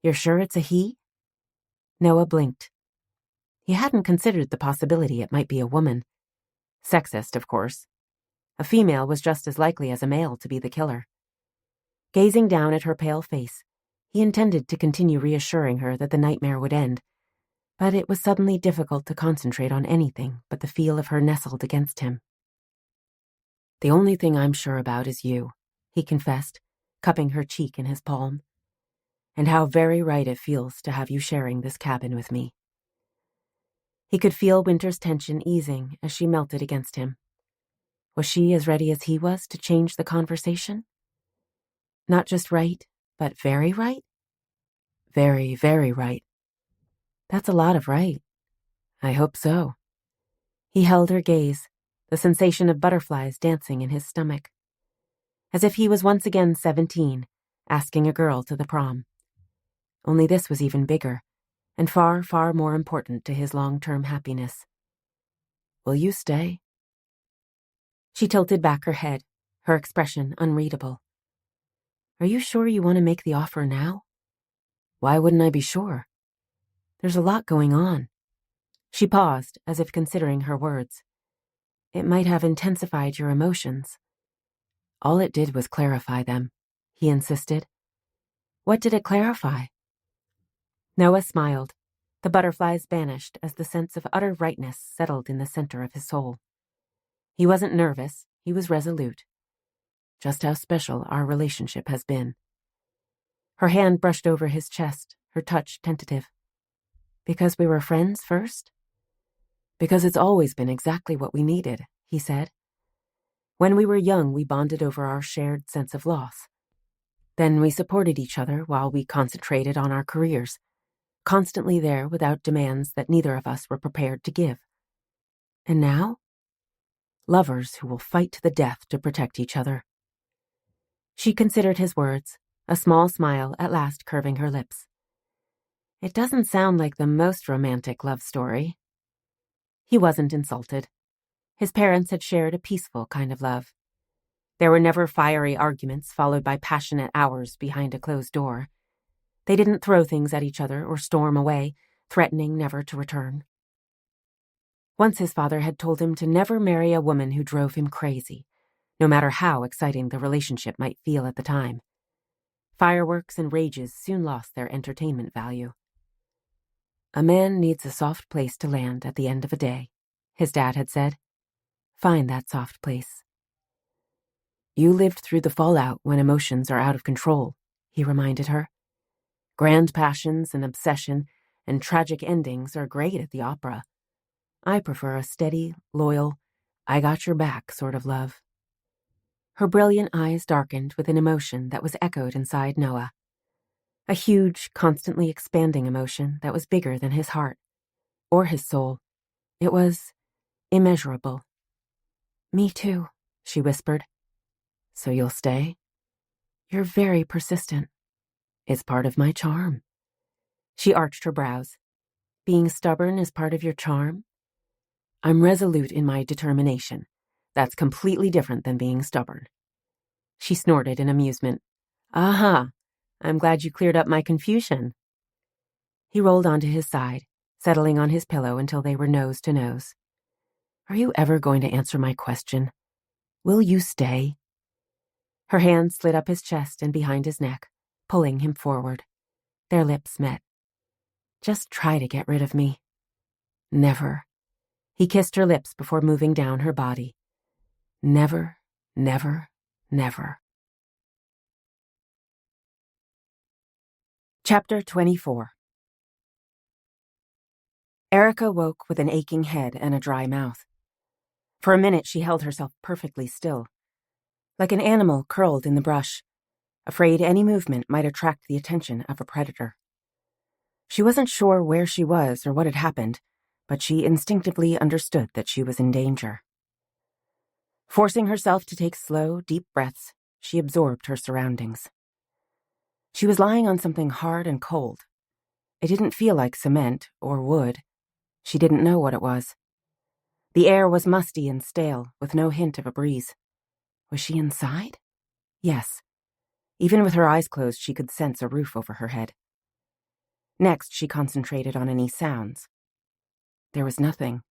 You're sure it's a he? Noah blinked. He hadn't considered the possibility it might be a woman. Sexist, of course. A female was just as likely as a male to be the killer. Gazing down at her pale face, he intended to continue reassuring her that the nightmare would end, but it was suddenly difficult to concentrate on anything but the feel of her nestled against him. The only thing I'm sure about is you, he confessed, cupping her cheek in his palm. And how very right it feels to have you sharing this cabin with me. He could feel Wynter's tension easing as she melted against him. Was she as ready as he was to change the conversation? Not just right, but very right? Very, very right. That's a lot of right. I hope so. He held her gaze, the sensation of butterflies dancing in his stomach. As if he was once again 17, asking a girl to the prom. Only this was even bigger, and far, far more important to his long-term happiness. Will you stay? She tilted back her head, her expression unreadable. Are you sure you want to make the offer now? Why wouldn't I be sure? There's a lot going on. She paused, as if considering her words. It might have intensified your emotions. All it did was clarify them, he insisted. What did it clarify? Noah smiled. The butterflies vanished as the sense of utter rightness settled in the center of his soul. He wasn't nervous, he was resolute. Just how special our relationship has been. Her hand brushed over his chest, her touch tentative. Because we were friends first? Because it's always been exactly what we needed, he said. When we were young, we bonded over our shared sense of loss. Then we supported each other while we concentrated on our careers, constantly there without demands that neither of us were prepared to give. And now? Lovers who will fight to the death to protect each other. She considered his words, a small smile at last curving her lips. It doesn't sound like the most romantic love story. He wasn't insulted. His parents had shared a peaceful kind of love. There were never fiery arguments followed by passionate hours behind a closed door. They didn't throw things at each other or storm away, threatening never to return. Once his father had told him to never marry a woman who drove him crazy, no matter how exciting the relationship might feel at the time. Fireworks and rages soon lost their entertainment value. A man needs a soft place to land at the end of a day, his dad had said. Find that soft place. You lived through the fallout when emotions are out of control, he reminded her. Grand passions and obsession, and tragic endings are great at the opera. I prefer a steady, loyal, I got your back sort of love. Her brilliant eyes darkened with an emotion that was echoed inside Noah. A huge, constantly expanding emotion that was bigger than his heart, or his soul. It was immeasurable. Me too, she whispered. So you'll stay? You're very persistent. It's part of my charm. She arched her brows. Being stubborn is part of your charm? I'm resolute in my determination. That's completely different than being stubborn. She snorted in amusement. Aha! I'm glad you cleared up my confusion. He rolled onto his side, settling on his pillow until they were nose to nose. Are you ever going to answer my question? Will you stay? Her hand slid up his chest and behind his neck, pulling him forward. Their lips met. Just try to get rid of me. Never. He kissed her lips before moving down her body. Never, never, never. Chapter 24. Erica woke with an aching head and a dry mouth. For a minute she held herself perfectly still, like an animal curled in the brush, afraid any movement might attract the attention of a predator. She wasn't sure where she was or what had happened, but she instinctively understood that she was in danger. Forcing herself to take slow, deep breaths, she absorbed her surroundings. She was lying on something hard and cold. It didn't feel like cement or wood. She didn't know what it was. The air was musty and stale, with no hint of a breeze. Was she inside? Yes. Even with her eyes closed, she could sense a roof over her head. Next, she concentrated on any sounds. There was nothing.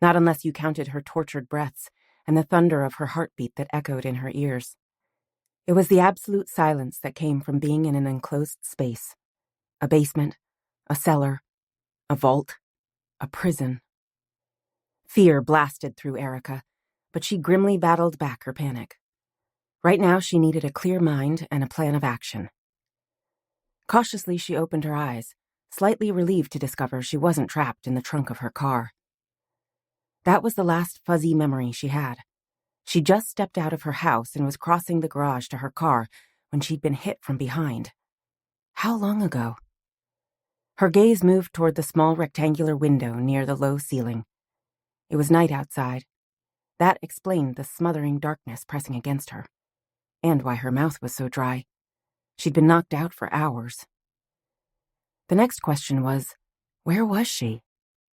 Not unless you counted her tortured breaths and the thunder of her heartbeat that echoed in her ears. It was the absolute silence that came from being in an enclosed space. A basement, a cellar, a vault, a prison. Fear blasted through Erica, but she grimly battled back her panic. Right now she needed a clear mind and a plan of action. Cautiously she opened her eyes, slightly relieved to discover she wasn't trapped in the trunk of her car. That was the last fuzzy memory she had. She just stepped out of her house and was crossing the garage to her car when she'd been hit from behind. How long ago? Her gaze moved toward the small rectangular window near the low ceiling. It was night outside. That explained the smothering darkness pressing against her, and why her mouth was so dry. She'd been knocked out for hours. The next question was, where was she?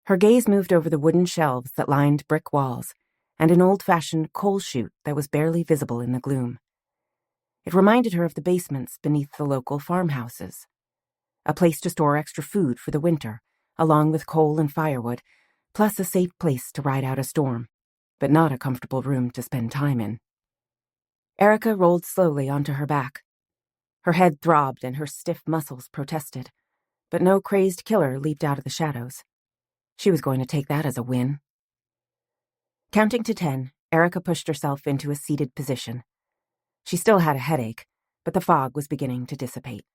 Her gaze moved over the wooden shelves that lined brick walls and an old-fashioned coal chute that was barely visible in the gloom. It reminded her of the basements beneath the local farmhouses. A place to store extra food for the winter, along with coal and firewood, plus a safe place to ride out a storm, but not a comfortable room to spend time in. Erica rolled slowly onto her back. Her head throbbed and her stiff muscles protested, but no crazed killer leaped out of the shadows. She was going to take that as a win. Counting to 10, Erica pushed herself into a seated position. She still had a headache, but the fog was beginning to dissipate.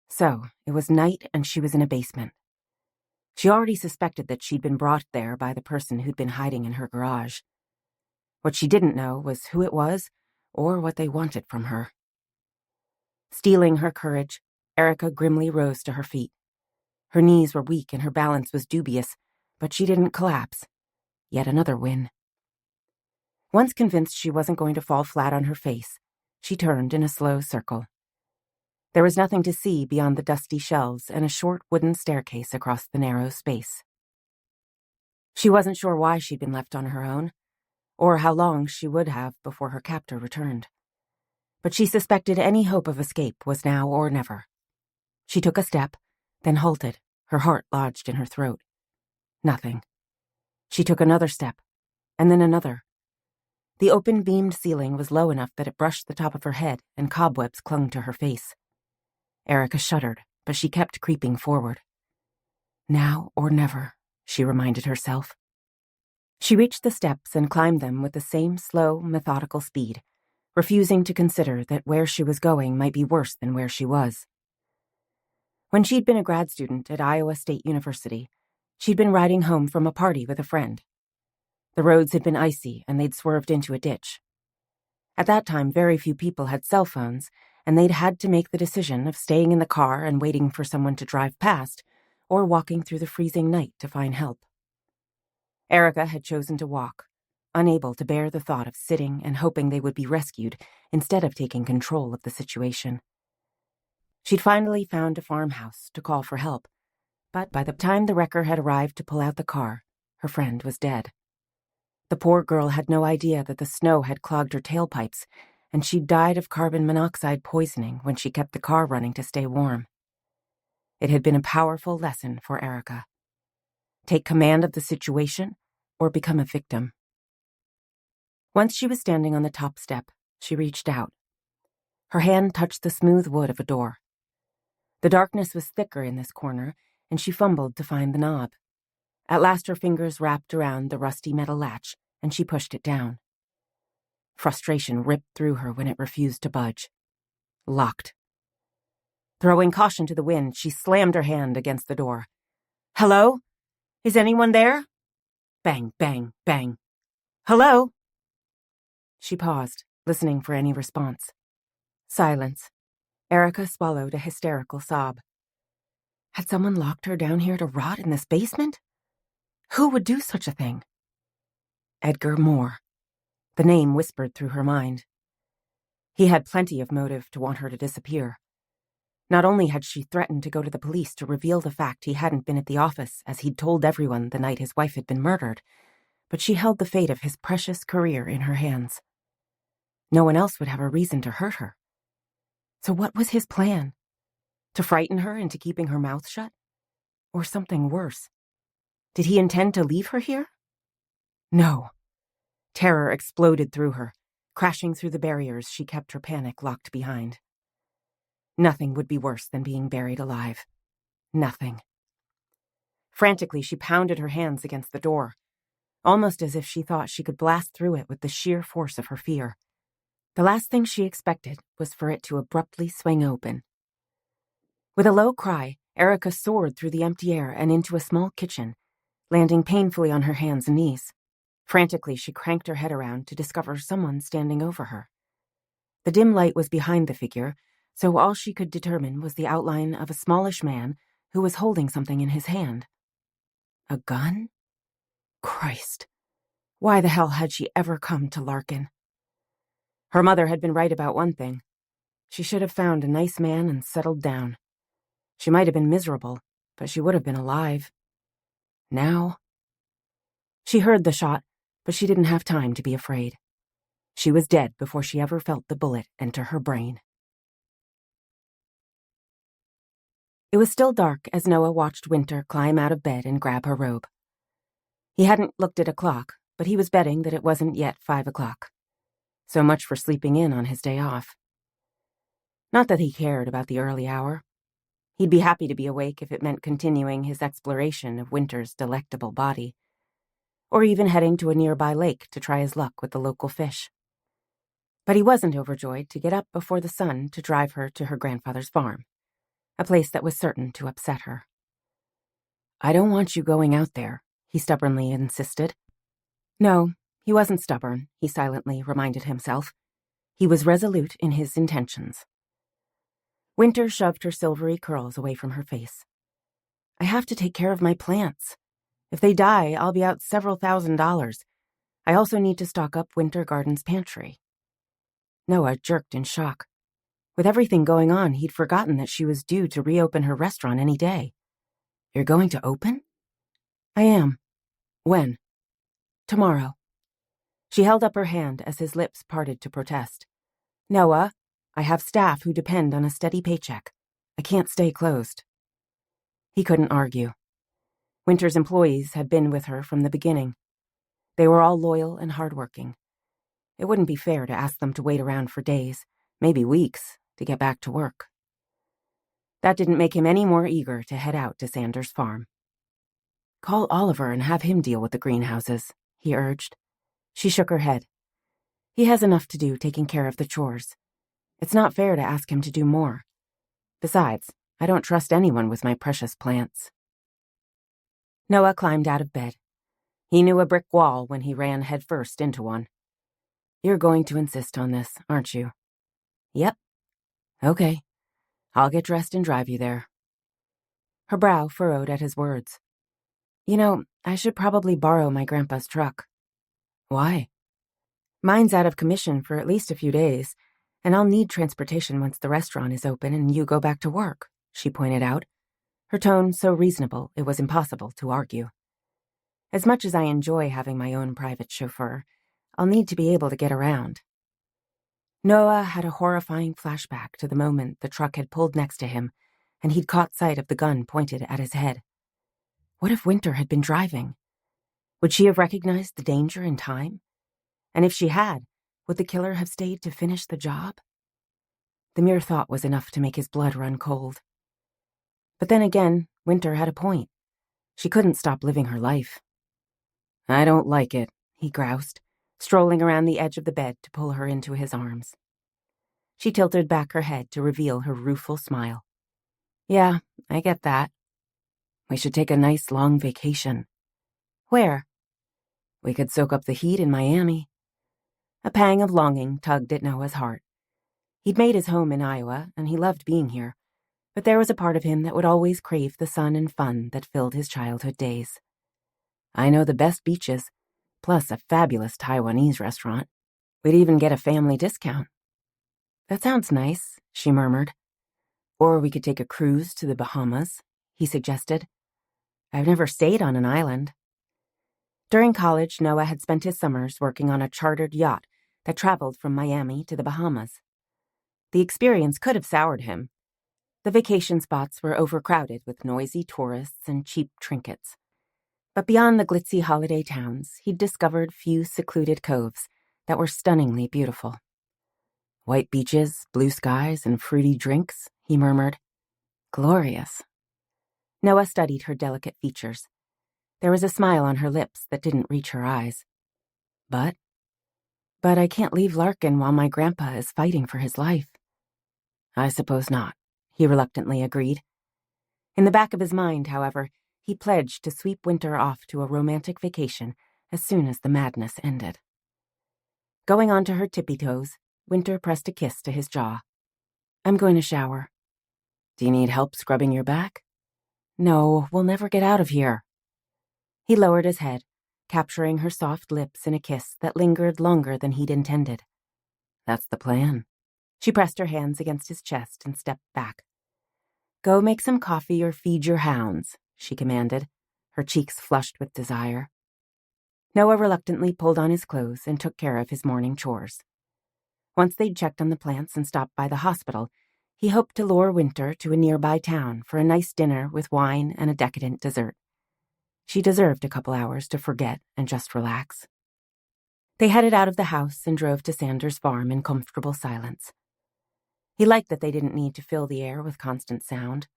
So, it was night and she was in a basement. She already suspected that she'd been brought there by the person who'd been hiding in her garage. What she didn't know was who it was or what they wanted from her. Steeling her courage, Erica grimly rose to her feet. Her knees were weak and her balance was dubious, but she didn't collapse. Yet another win. Once convinced she wasn't going to fall flat on her face, she turned in a slow circle. There was nothing to see beyond the dusty shelves and a short wooden staircase across the narrow space. She wasn't sure why she'd been left on her own, or how long she would have before her captor returned. But she suspected any hope of escape was now or never. She took a step, then halted, her heart lodged in her throat. Nothing. She took another step, and then another. The open-beamed ceiling was low enough that it brushed the top of her head and cobwebs clung to her face. Erica shuddered, but she kept creeping forward. Now or never, she reminded herself. She reached the steps and climbed them with the same slow, methodical speed, refusing to consider that where she was going might be worse than where she was. When she'd been a grad student at Iowa State University, she'd been riding home from a party with a friend. The roads had been icy and they'd swerved into a ditch. At that time, very few people had cell phones, and they'd had to make the decision of staying in the car and waiting for someone to drive past, or walking through the freezing night to find help. Erica had chosen to walk, unable to bear the thought of sitting and hoping they would be rescued instead of taking control of the situation. She'd finally found a farmhouse to call for help, but by the time the wrecker had arrived to pull out the car, her friend was dead. The poor girl had no idea that the snow had clogged her tailpipes, and she'd died of carbon monoxide poisoning when she kept the car running to stay warm. It had been a powerful lesson for Erica. Take command of the situation or become a victim. Once she was standing on the top step, she reached out. Her hand touched the smooth wood of a door. The darkness was thicker in this corner, and she fumbled to find the knob. At last her fingers wrapped around the rusty metal latch, and she pushed it down. Frustration ripped through her when it refused to budge. Locked. Throwing caution to the wind, she slammed her hand against the door. "Hello? Is anyone there?" Bang, bang, bang. "Hello?" She paused, listening for any response. Silence. Erica swallowed a hysterical sob. Had someone locked her down here to rot in this basement? Who would do such a thing? Edgar Moore. The name whispered through her mind. He had plenty of motive to want her to disappear. Not only had she threatened to go to the police to reveal the fact he hadn't been at the office as he'd told everyone the night his wife had been murdered, but she held the fate of his precious career in her hands. No one else would have a reason to hurt her. So what was his plan? To frighten her into keeping her mouth shut? Or something worse? Did he intend to leave her here? No. Terror exploded through her, crashing through the barriers she kept her panic locked behind. Nothing would be worse than being buried alive. Nothing. Frantically, she pounded her hands against the door, almost as if she thought she could blast through it with the sheer force of her fear. The last thing she expected was for it to abruptly swing open. With a low cry, Erica soared through the empty air and into a small kitchen, landing painfully on her hands and knees. Frantically, she cranked her head around to discover someone standing over her. The dim light was behind the figure, so all she could determine was the outline of a smallish man who was holding something in his hand. A gun? Christ! Why the hell had she ever come to Larkin? Her mother had been right about one thing. She should have found a nice man and settled down. She might have been miserable, but she would have been alive. Now? She heard the shot, but she didn't have time to be afraid. She was dead before she ever felt the bullet enter her brain. It was still dark as Noah watched Wynter climb out of bed and grab her robe. He hadn't looked at a clock, but he was betting that it wasn't yet 5 o'clock. So much for sleeping in on his day off. Not that he cared about the early hour. He'd be happy to be awake if it meant continuing his exploration of Wynter's delectable body, or even heading to a nearby lake to try his luck with the local fish. But he wasn't overjoyed to get up before the sun to drive her to her grandfather's farm, a place that was certain to upset her. "I don't want you going out there," he stubbornly insisted. No, he wasn't stubborn, he silently reminded himself. He was resolute in his intentions. Wynter shoved her silvery curls away from her face. "I have to take care of my plants. If they die, I'll be out several $1,000s. I also need to stock up Wynter Garden's pantry." Noah jerked in shock. With everything going on, he'd forgotten that she was due to reopen her restaurant any day. "You're going to open?" "I am." "When?" "Tomorrow." She held up her hand as his lips parted to protest. "Noah, I have staff who depend on a steady paycheck. I can't stay closed." He couldn't argue. Wynter's employees had been with her from the beginning. They were all loyal and hardworking. It wouldn't be fair to ask them to wait around for days, maybe weeks, to get back to work. That didn't make him any more eager to head out to Sanders' farm. "Call Oliver and have him deal with the greenhouses," he urged. She shook her head. "He has enough to do taking care of the chores. It's not fair to ask him to do more. Besides, I don't trust anyone with my precious plants." Noah climbed out of bed. He knew a brick wall when he ran headfirst into one. "You're going to insist on this, aren't you?" "Yep." "Okay. I'll get dressed and drive you there." Her brow furrowed at his words. "You know, I should probably borrow my grandpa's truck." "Why?" "Mine's out of commission for at least a few days, and I'll need transportation once the restaurant is open and you go back to work," she pointed out, her tone so reasonable it was impossible to argue. "As much as I enjoy having my own private chauffeur, I'll need to be able to get around." Noah had a horrifying flashback to the moment the truck had pulled next to him and he'd caught sight of the gun pointed at his head. What if Wynter had been driving? Would she have recognized the danger in time? And if she had, would the killer have stayed to finish the job? The mere thought was enough to make his blood run cold. But then again, Wynter had a point. She couldn't stop living her life. "I don't like it," he groused, strolling around the edge of the bed to pull her into his arms. She tilted back her head to reveal her rueful smile. "Yeah, I get that. We should take a nice long vacation." "Where?" "We could soak up the heat in Miami." A pang of longing tugged at Noah's heart. He'd made his home in Iowa, and he loved being here, but there was a part of him that would always crave the sun and fun that filled his childhood days. "I know the best beaches, plus a fabulous Taiwanese restaurant. We'd even get a family discount." "That sounds nice," she murmured. "Or we could take a cruise to the Bahamas," he suggested. "I've never stayed on an island." During college, Noah had spent his summers working on a chartered yacht that traveled from Miami to the Bahamas. The experience could have soured him. The vacation spots were overcrowded with noisy tourists and cheap trinkets. But beyond the glitzy holiday towns, he'd discovered few secluded coves that were stunningly beautiful. "White beaches, blue skies, and fruity drinks," he murmured. "Glorious." Noah studied her delicate features. There was a smile on her lips that didn't reach her eyes. But I can't leave Larkin while my grandpa is fighting for his life." "I suppose not," he reluctantly agreed. In the back of his mind, however, he pledged to sweep Wynter off to a romantic vacation as soon as the madness ended. Going onto her tippy toes, Wynter pressed a kiss to his jaw. "I'm going to shower." "Do you need help scrubbing your back?" "No, we'll never get out of here." He lowered his head, capturing her soft lips in a kiss that lingered longer than he'd intended. "That's the plan." She pressed her hands against his chest and stepped back. "Go make some coffee or feed your hounds," she commanded, her cheeks flushed with desire. Noah reluctantly pulled on his clothes and took care of his morning chores. Once they'd checked on the plants and stopped by the hospital, he hoped to lure Wynter to a nearby town for a nice dinner with wine and a decadent dessert. She deserved a couple hours to forget and just relax. They headed out of the house and drove to Sanders' farm in comfortable silence. He liked that they didn't need to fill the air with constant sound.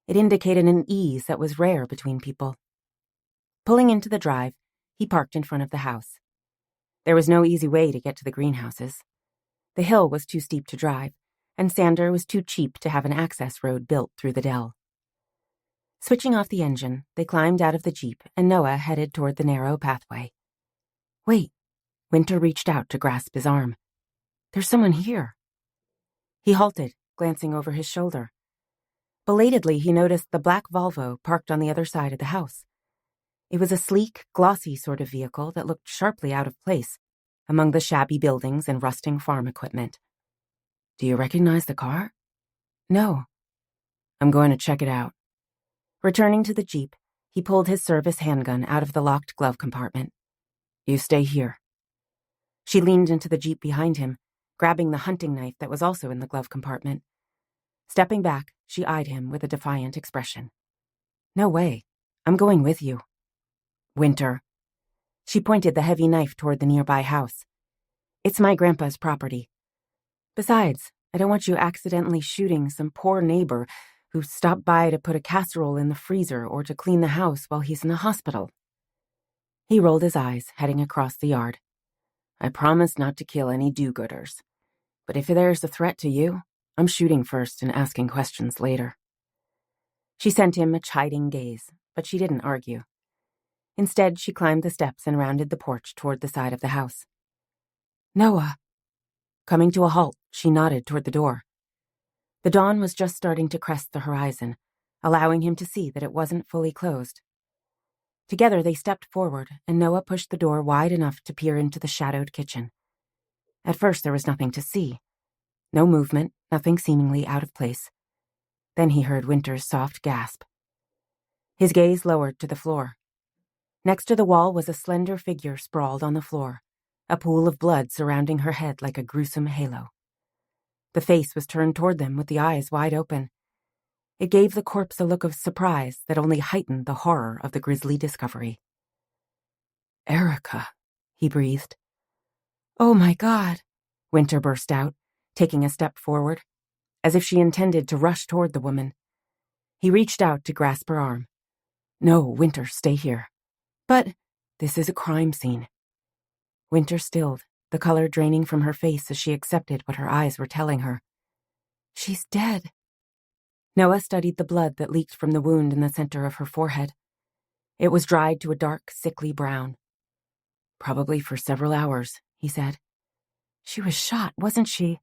It indicated an ease that was rare between people. Pulling into the drive, he parked in front of the house. There was no easy way to get to the greenhouses. The hill was too steep to drive, and Sander was too cheap to have an access road built through the dell. Switching off the engine, they climbed out of the Jeep, and Noah headed toward the narrow pathway. "Wait." Wynter reached out to grasp his arm. "There's someone here." He halted, glancing over his shoulder. Belatedly, he noticed the black Volvo parked on the other side of the house. It was a sleek, glossy sort of vehicle that looked sharply out of place among the shabby buildings and rusting farm equipment. "Do you recognize the car?" "No." "I'm going to check it out." Returning to the Jeep, he pulled his service handgun out of the locked glove compartment. "You stay here." She leaned into the Jeep behind him, grabbing the hunting knife that was also in the glove compartment. Stepping back, she eyed him with a defiant expression. "No way. I'm going with you." "Wynter." She pointed the heavy knife toward the nearby house. "It's my grandpa's property. Besides, I don't want you accidentally shooting some poor neighbor who stopped by to put a casserole in the freezer or to clean the house while he's in the hospital." He rolled his eyes, heading across the yard. "I promise not to kill any do-gooders. But if there's a threat to you, I'm shooting first and asking questions later." She sent him a chiding gaze, but she didn't argue. Instead, she climbed the steps and rounded the porch toward the side of the house. "Noah." Coming to a halt, she nodded toward the door. The dawn was just starting to crest the horizon, allowing him to see that it wasn't fully closed. Together they stepped forward, and Noah pushed the door wide enough to peer into the shadowed kitchen. At first there was nothing to see. No movement, nothing seemingly out of place. Then he heard Wynter's soft gasp. His gaze lowered to the floor. Next to the wall was a slender figure sprawled on the floor, a pool of blood surrounding her head like a gruesome halo. The face was turned toward them with the eyes wide open. It gave the corpse a look of surprise that only heightened the horror of the grisly discovery. "Erica," he breathed. "Oh my God," Wynter burst out, taking a step forward, as if she intended to rush toward the woman. He reached out to grasp her arm. "No, Wynter, stay here." "But this is a crime scene." Wynter stilled, the color draining from her face as she accepted what her eyes were telling her. "She's dead." Noah studied the blood that leaked from the wound in the center of her forehead. It was dried to a dark, sickly brown. "Probably for several hours," he said. "She was shot, wasn't she?"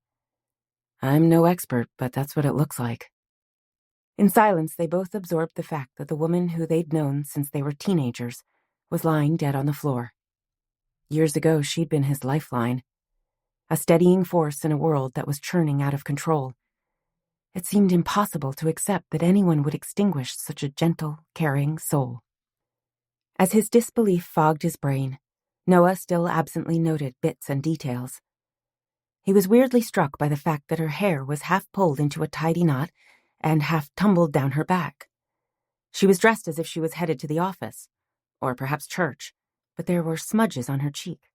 "I'm no expert, but that's what it looks like." In silence, they both absorbed the fact that the woman who they'd known since they were teenagers was lying dead on the floor. Years ago, she'd been his lifeline, a steadying force in a world that was churning out of control. It seemed impossible to accept that anyone would extinguish such a gentle, caring soul. As his disbelief fogged his brain, Noah still absently noted bits and details. He was weirdly struck by the fact that her hair was half pulled into a tidy knot and half tumbled down her back. She was dressed as if she was headed to the office, or perhaps church, but there were smudges on her cheek.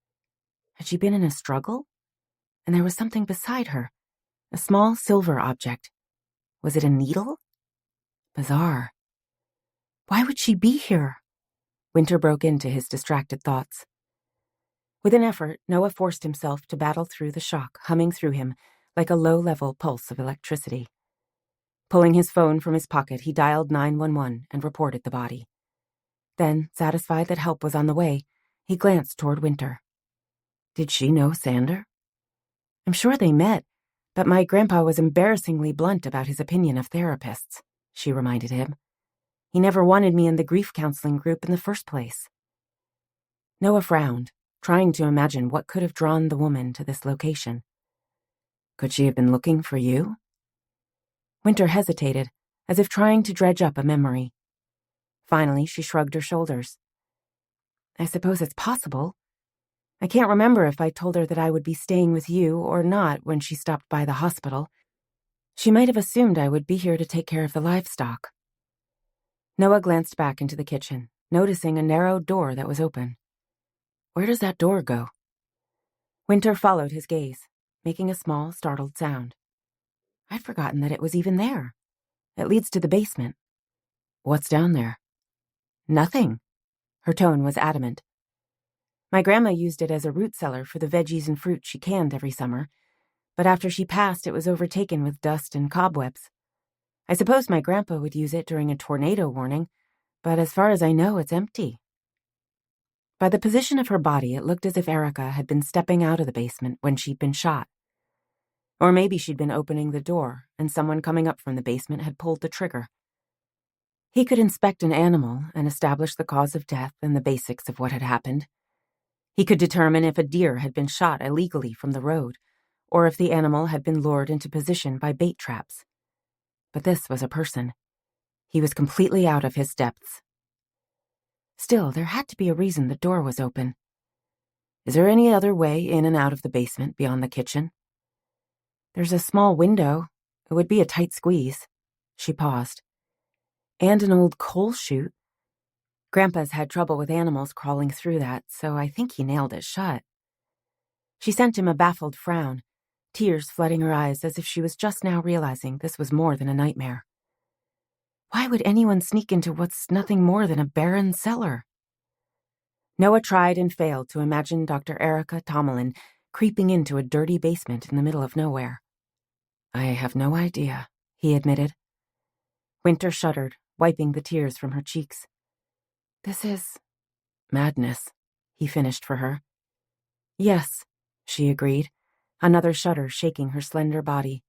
Had she been in a struggle? And there was something beside her, a small silver object. Was it a needle? Bizarre. Why would she be here? Wynter broke into his distracted thoughts. With an effort, Noah forced himself to battle through the shock humming through him like a low-level pulse of electricity. Pulling his phone from his pocket, he dialed 911 and reported the body. Then, satisfied that help was on the way, he glanced toward Wynter. Did she know Sander? I'm sure they met, but my grandpa was embarrassingly blunt about his opinion of therapists, she reminded him. He never wanted me in the grief counseling group in the first place. Noah frowned, trying to imagine what could have drawn the woman to this location. Could she have been looking for you? Wynter hesitated, as if trying to dredge up a memory. Finally, she shrugged her shoulders. I suppose it's possible. I can't remember if I told her that I would be staying with you or not when she stopped by the hospital. She might have assumed I would be here to take care of the livestock. Noah glanced back into the kitchen, noticing a narrow door that was open. Where does that door go? Wynter followed his gaze, making a small, startled sound. I'd forgotten that it was even there. It leads to the basement. What's down there? Nothing. Her tone was adamant. My grandma used it as a root cellar for the veggies and fruit she canned every summer, but after she passed, it was overtaken with dust and cobwebs. I suppose my grandpa would use it during a tornado warning, but as far as I know, it's empty. By the position of her body, it looked as if Erica had been stepping out of the basement when she'd been shot. Or maybe she'd been opening the door, and someone coming up from the basement had pulled the trigger. He could inspect an animal and establish the cause of death and the basics of what had happened. He could determine if a deer had been shot illegally from the road, or if the animal had been lured into position by bait traps. But this was a person. He was completely out of his depths. Still, there had to be a reason the door was open. Is there any other way in and out of the basement beyond the kitchen? There's a small window. It would be a tight squeeze. She paused. And an old coal chute. Grandpa's had trouble with animals crawling through that, so I think he nailed it shut. She sent him a baffled frown, tears flooding her eyes as if she was just now realizing this was more than a nightmare. Why would anyone sneak into what's nothing more than a barren cellar? Noah tried and failed to imagine Dr. Erica Tomlin creeping into a dirty basement in the middle of nowhere. I have no idea, he admitted. Wynter shuddered, wiping the tears from her cheeks. "This is madness," he finished for her. "Yes," she agreed, another shudder shaking her slender body.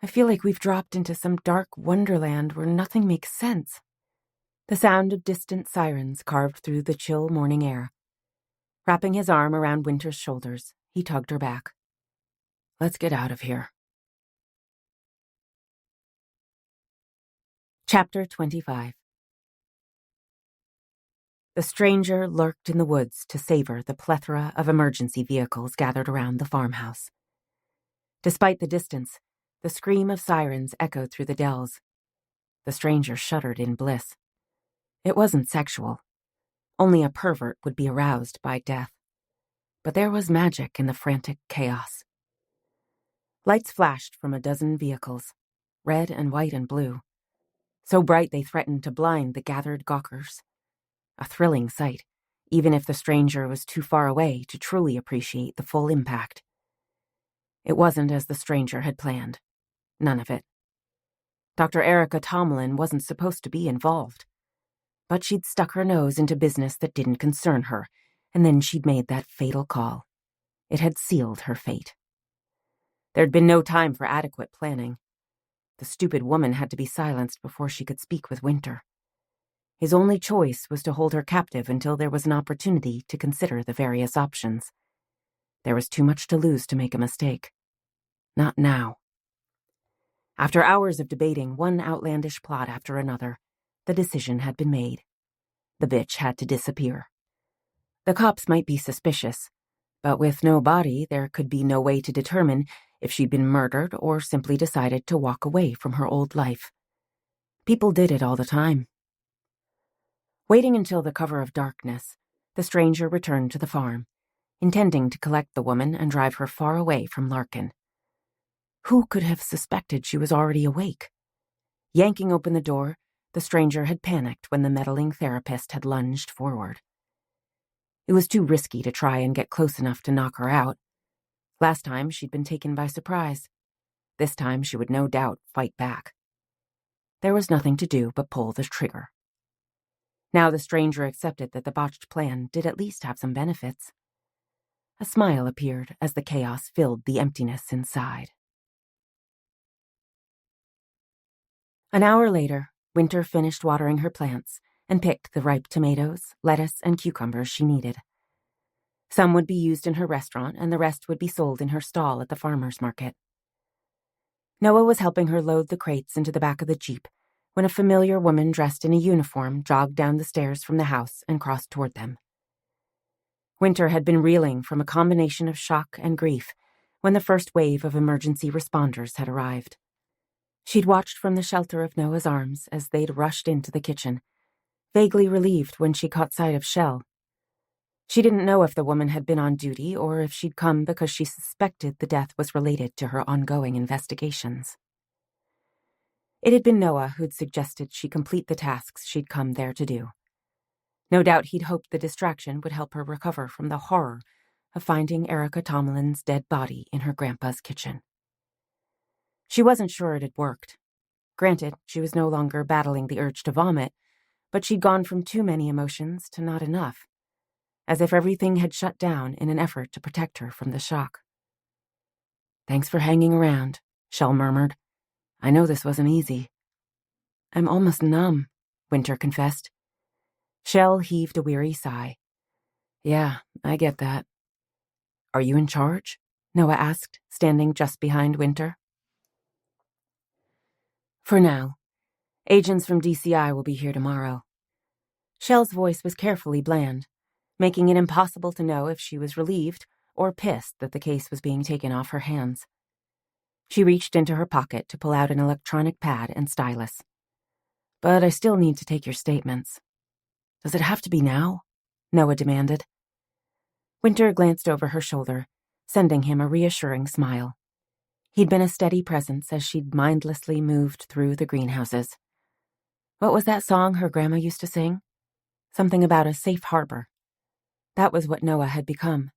"I feel like we've dropped into some dark wonderland where nothing makes sense." The sound of distant sirens carved through the chill morning air. Wrapping his arm around Wynter's shoulders, he tugged her back. "Let's get out of here." Chapter 25. The stranger lurked in the woods to savor the plethora of emergency vehicles gathered around the farmhouse. Despite the distance, the scream of sirens echoed through the dells. The stranger shuddered in bliss. It wasn't sexual. Only a pervert would be aroused by death. But there was magic in the frantic chaos. Lights flashed from a dozen vehicles, red and white and blue, so bright they threatened to blind the gathered gawkers. A thrilling sight, even if the stranger was too far away to truly appreciate the full impact. It wasn't as the stranger had planned. None of it. Dr. Erica Tomlin wasn't supposed to be involved. But she'd stuck her nose into business that didn't concern her, and then she'd made that fatal call. It had sealed her fate. There'd been no time for adequate planning. The stupid woman had to be silenced before she could speak with Wynter. His only choice was to hold her captive until there was an opportunity to consider the various options. There was too much to lose to make a mistake. Not now. After hours of debating one outlandish plot after another, the decision had been made. The bitch had to disappear. The cops might be suspicious, but with no body, there could be no way to determine if she'd been murdered or simply decided to walk away from her old life. People did it all the time. Waiting until the cover of darkness, the stranger returned to the farm, intending to collect the woman and drive her far away from Larkin. Who could have suspected she was already awake? Yanking open the door, the stranger had panicked when the meddling therapist had lunged forward. It was too risky to try and get close enough to knock her out. Last time, she'd been taken by surprise. This time, she would no doubt fight back. There was nothing to do but pull the trigger. Now the stranger accepted that the botched plan did at least have some benefits. A smile appeared as the chaos filled the emptiness inside. An hour later, Wynter finished watering her plants and picked the ripe tomatoes, lettuce, and cucumbers she needed. Some would be used in her restaurant, and the rest would be sold in her stall at the farmer's market. Noah was helping her load the crates into the back of the Jeep when a familiar woman dressed in a uniform jogged down the stairs from the house and crossed toward them. Wynter had been reeling from a combination of shock and grief when the first wave of emergency responders had arrived. She'd watched from the shelter of Noah's arms as they'd rushed into the kitchen, vaguely relieved when she caught sight of Shell. She didn't know if the woman had been on duty or if she'd come because she suspected the death was related to her ongoing investigations. It had been Noah who'd suggested she complete the tasks she'd come there to do. No doubt he'd hoped the distraction would help her recover from the horror of finding Erica Tomlin's dead body in her grandpa's kitchen. She wasn't sure it had worked. Granted, she was no longer battling the urge to vomit, but she'd gone from too many emotions to not enough, as if everything had shut down in an effort to protect her from the shock. "Thanks for hanging around," Shell murmured. "I know this wasn't easy." "I'm almost numb," Wynter confessed. Shell heaved a weary sigh. "Yeah, I get that." "Are you in charge?" Noah asked, standing just behind Wynter. "For now. Agents from DCI will be here tomorrow." Shell's voice was carefully bland, making it impossible to know if she was relieved or pissed that the case was being taken off her hands. She reached into her pocket to pull out an electronic pad and stylus. "But I still need to take your statements." "Does it have to be now?" Noah demanded. Wynter glanced over her shoulder, sending him a reassuring smile. He'd been a steady presence as she'd mindlessly moved through the greenhouses. What was that song her grandma used to sing? Something about a safe harbor. That was what Noah had become.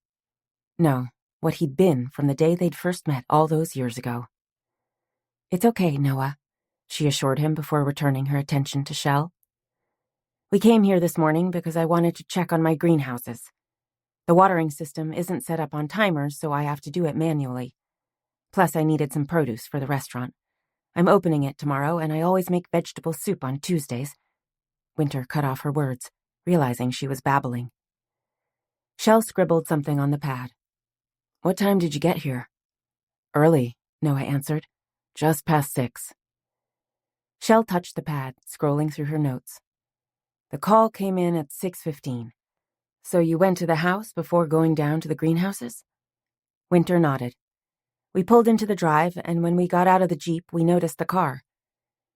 No, what he'd been from the day they'd first met all those years ago. "It's okay, Noah." she assured him before returning her attention to Shell. We came here this morning because I wanted to check on my greenhouses. The watering system isn't set up on timers, so I have to do it manually. Plus, I needed some produce for the restaurant. I'm opening it tomorrow, and I always make vegetable soup on Tuesdays. Wynter cut off her words, realizing she was babbling. Shell scribbled something on the pad. What time did you get here? Early, Noah answered. Just past 6. Shell touched the pad, scrolling through her notes. The call came in at 6:15. So you went to the house before going down to the greenhouses? Wynter nodded. We pulled into the drive, and when we got out of the Jeep, we noticed the car.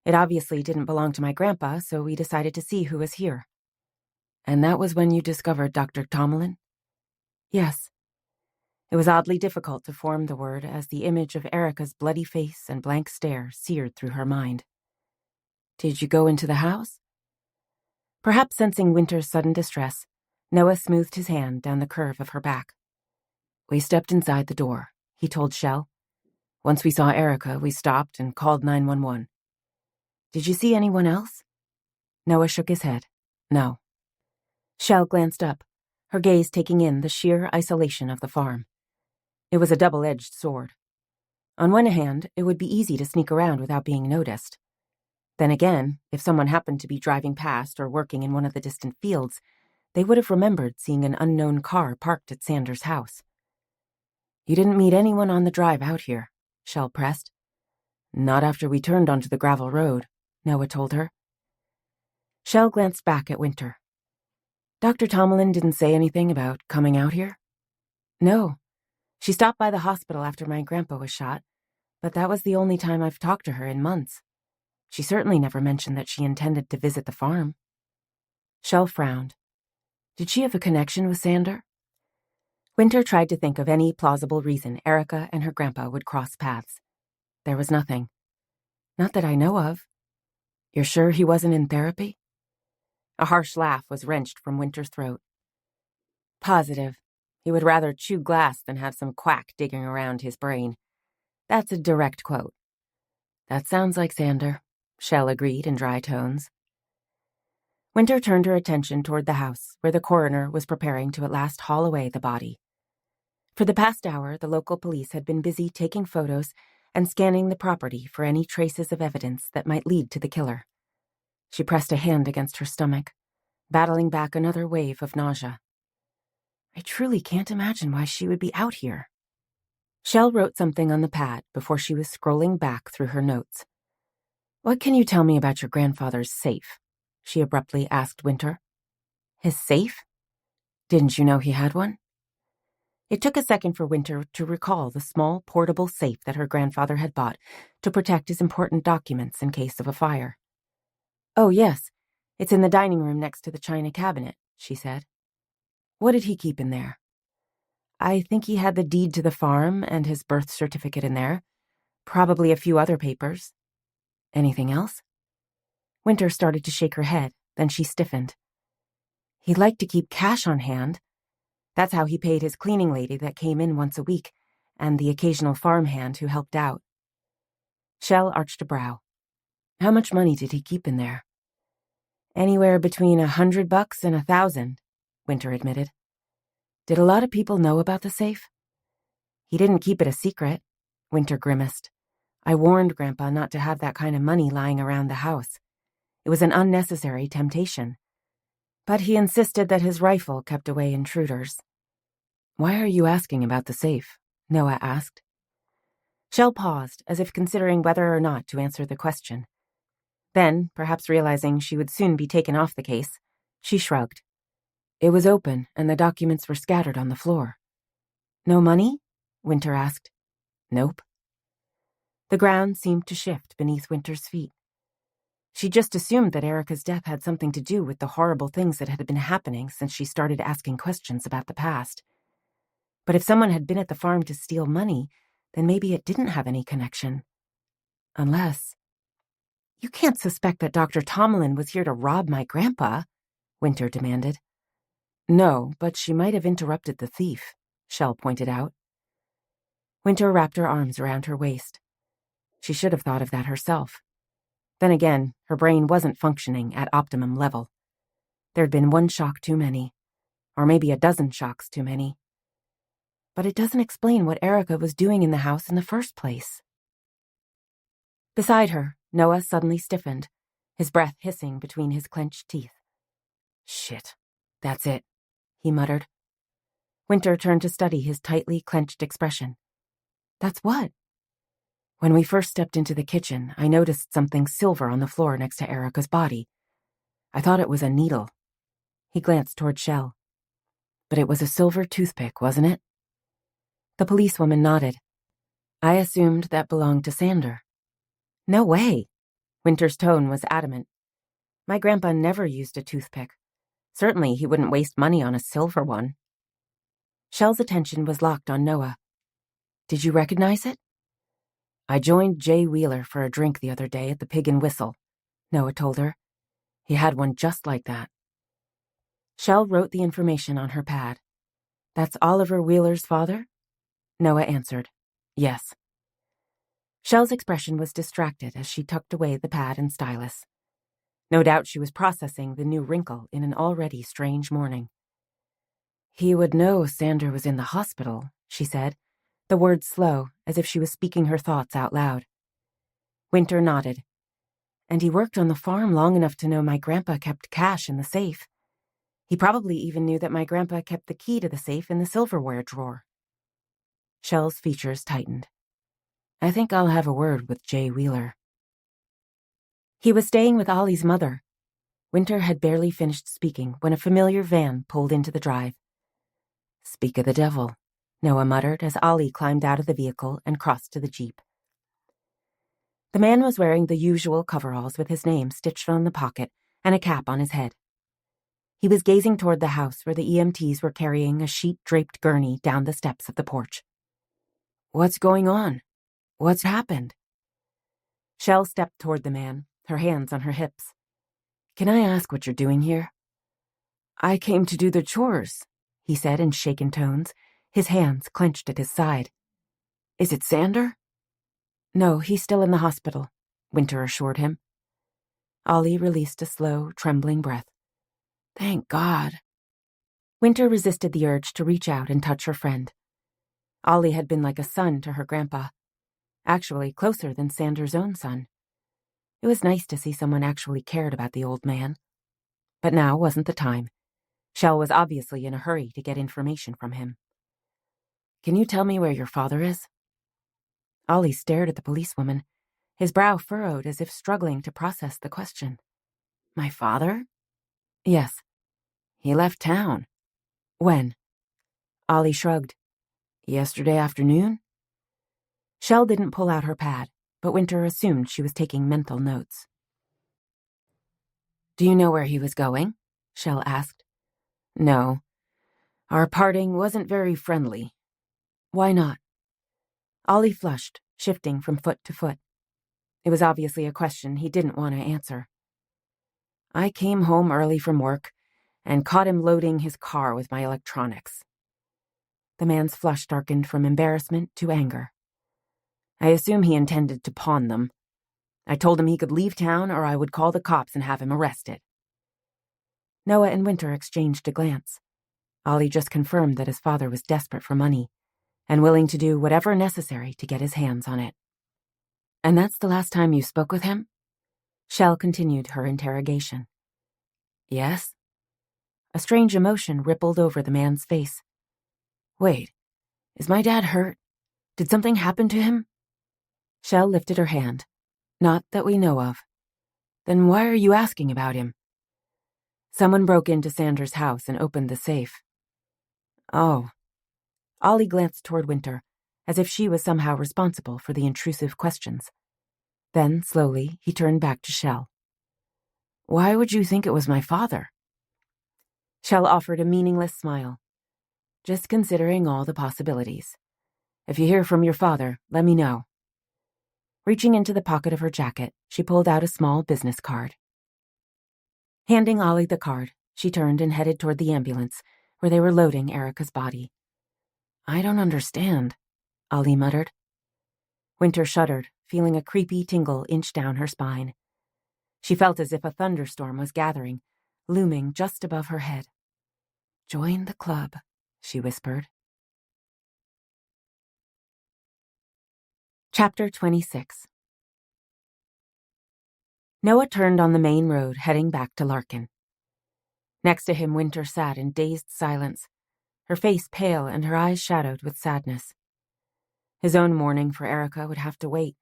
It obviously didn't belong to my grandpa, so we decided to see who was here. And that was when you discovered Dr. Tomlin? Yes. It was oddly difficult to form the word as the image of Erica's bloody face and blank stare seared through her mind. Did you go into the house? Perhaps sensing Wynter's sudden distress, Noah smoothed his hand down the curve of her back. We stepped inside the door, he told Shell. Once we saw Erica, we stopped and called 911. Did you see anyone else? Noah shook his head. No. Shell glanced up, her gaze taking in the sheer isolation of the farm. It was a double-edged sword. On one hand, it would be easy to sneak around without being noticed. Then again, if someone happened to be driving past or working in one of the distant fields, they would have remembered seeing an unknown car parked at Sanders' house. You didn't meet anyone on the drive out here, Shell pressed. Not after we turned onto the gravel road, Noah told her. Shell glanced back at Wynter. Dr. Tomlin didn't say anything about coming out here? No. She stopped by the hospital after my grandpa was shot, but that was the only time I've talked to her in months. She certainly never mentioned that she intended to visit the farm. Shell frowned. Did she have a connection with Sander? Wynter tried to think of any plausible reason Erica and her grandpa would cross paths. There was nothing. Not that I know of. You're sure he wasn't in therapy? A harsh laugh was wrenched from Wynter's throat. Positive. He would rather chew glass than have some quack digging around his brain. That's a direct quote. That sounds like Sander, Shell agreed in dry tones. Wynter turned her attention toward the house, where the coroner was preparing to at last haul away the body. For the past hour, the local police had been busy taking photos and scanning the property for any traces of evidence that might lead to the killer. She pressed a hand against her stomach, battling back another wave of nausea. I truly can't imagine why she would be out here. Shell wrote something on the pad before she was scrolling back through her notes. What can you tell me about your grandfather's safe? She abruptly asked Wynter. His safe? Didn't you know he had one? It took a second for Wynter to recall the small, portable safe that her grandfather had bought to protect his important documents in case of a fire. Oh, yes. It's in the dining room next to the china cabinet, she said. What did he keep in there? I think he had the deed to the farm and his birth certificate in there. Probably a few other papers. Anything else? Wynter started to shake her head, then she stiffened. He liked to keep cash on hand. That's how he paid his cleaning lady that came in once a week, and the occasional farmhand who helped out. Shell arched a brow. How much money did he keep in there? Anywhere between $100 and $1,000, Wynter admitted. Did a lot of people know about the safe? He didn't keep it a secret, Wynter grimaced. I warned Grandpa not to have that kind of money lying around the house. It was an unnecessary temptation. But he insisted that his rifle kept away intruders. Why are you asking about the safe? Noah asked. Shell paused, as if considering whether or not to answer the question. Then, perhaps realizing she would soon be taken off the case, she shrugged. It was open, and the documents were scattered on the floor. No money? Wynter asked. Nope. The ground seemed to shift beneath Wynter's feet. She just assumed that Erica's death had something to do with the horrible things that had been happening since she started asking questions about the past. But if someone had been at the farm to steal money, then maybe it didn't have any connection. Unless... You can't suspect that Dr. Tomlin was here to rob my grandpa, Wynter demanded. No, but she might have interrupted the thief, Shell pointed out. Wynter wrapped her arms around her waist. She should have thought of that herself. Then again, her brain wasn't functioning at optimum level. There'd been one shock too many, or maybe a dozen shocks too many. But it doesn't explain what Erica was doing in the house in the first place. Beside her, Noah suddenly stiffened, his breath hissing between his clenched teeth. "Shit, that's it," he muttered. Wynter turned to study his tightly clenched expression. "That's what?" "When we first stepped into the kitchen, I noticed something silver on the floor next to Erica's body. I thought it was a needle." He glanced toward Shell. "But it was a silver toothpick, wasn't it?" The policewoman nodded. "I assumed that belonged to Sander." "No way." Wynter's tone was adamant. "My grandpa never used a toothpick. Certainly he wouldn't waste money on a silver one." Shell's attention was locked on Noah. "Did you recognize it?" "I joined Jay Wheeler for a drink the other day at the Pig and Whistle," Noah told her. "He had one just like that." Shell wrote the information on her pad. "That's Oliver Wheeler's father?" Noah answered, "Yes." Shell's expression was distracted as she tucked away the pad and stylus. No doubt she was processing the new wrinkle in an already strange morning. "He would know Sander was in the hospital," she said, the words slow, as if she was speaking her thoughts out loud. Wynter nodded. "And he worked on the farm long enough to know my grandpa kept cash in the safe. He probably even knew that my grandpa kept the key to the safe in the silverware drawer." Shell's features tightened. "I think I'll have a word with Jay Wheeler." He was staying with Ollie's mother. Wynter had barely finished speaking when a familiar van pulled into the drive. "Speak of the devil," Noah muttered as Ollie climbed out of the vehicle and crossed to the Jeep. The man was wearing the usual coveralls with his name stitched on the pocket and a cap on his head. He was gazing toward the house where the EMTs were carrying a sheet-draped gurney down the steps of the porch. "What's going on? What's happened?" Shell stepped toward the man, her hands on her hips. "Can I ask what you're doing here?" "I came to do the chores," he said in shaken tones, his hands clenched at his side. "Is it Sander?" "No, he's still in the hospital," Wynter assured him. Ollie released a slow, trembling breath. "Thank God." Wynter resisted the urge to reach out and touch her friend. Ollie had been like a son to her grandpa, actually closer than Sander's own son. It was nice to see someone actually cared about the old man. But now wasn't the time. Shell was obviously in a hurry to get information from him. "Can you tell me where your father is?" Ollie stared at the policewoman, his brow furrowed as if struggling to process the question. "My father?" "Yes." "He left town." "When?" Ollie shrugged. "Yesterday afternoon?" Shell didn't pull out her pad, but Wynter assumed she was taking mental notes. "Do you know where he was going?" Shell asked. "No. Our parting wasn't very friendly." "Why not?" Ollie flushed, shifting from foot to foot. It was obviously a question he didn't want to answer. "I came home early from work and caught him loading his car with my electronics." The man's flush darkened from embarrassment to anger. "I assume he intended to pawn them. I told him he could leave town or I would call the cops and have him arrested." Noah and Wynter exchanged a glance. Ollie just confirmed that his father was desperate for money and willing to do whatever necessary to get his hands on it. "And that's the last time you spoke with him?" Shell continued her interrogation. "Yes." A strange emotion rippled over the man's face. "Wait, is my dad hurt? Did something happen to him?" Shell lifted her hand. "Not that we know of." "Then why are you asking about him?" "Someone broke into Sander's house and opened the safe." "Oh." Ollie glanced toward Wynter, as if she was somehow responsible for the intrusive questions. Then, slowly, he turned back to Shell. "Why would you think it was my father?" Shell offered a meaningless smile. "Just considering all the possibilities. If you hear from your father, let me know." Reaching into the pocket of her jacket, she pulled out a small business card. Handing Ollie the card, she turned and headed toward the ambulance, where they were loading Erica's body. "I don't understand," Ollie muttered. Wynter shuddered, feeling a creepy tingle inch down her spine. She felt as if a thunderstorm was gathering, looming just above her head. "Join the club," she whispered. Chapter 26. Noah turned on the main road, heading back to Larkin. Next to him, Wynter sat in dazed silence, her face pale and her eyes shadowed with sadness. His own mourning for Erica would have to wait.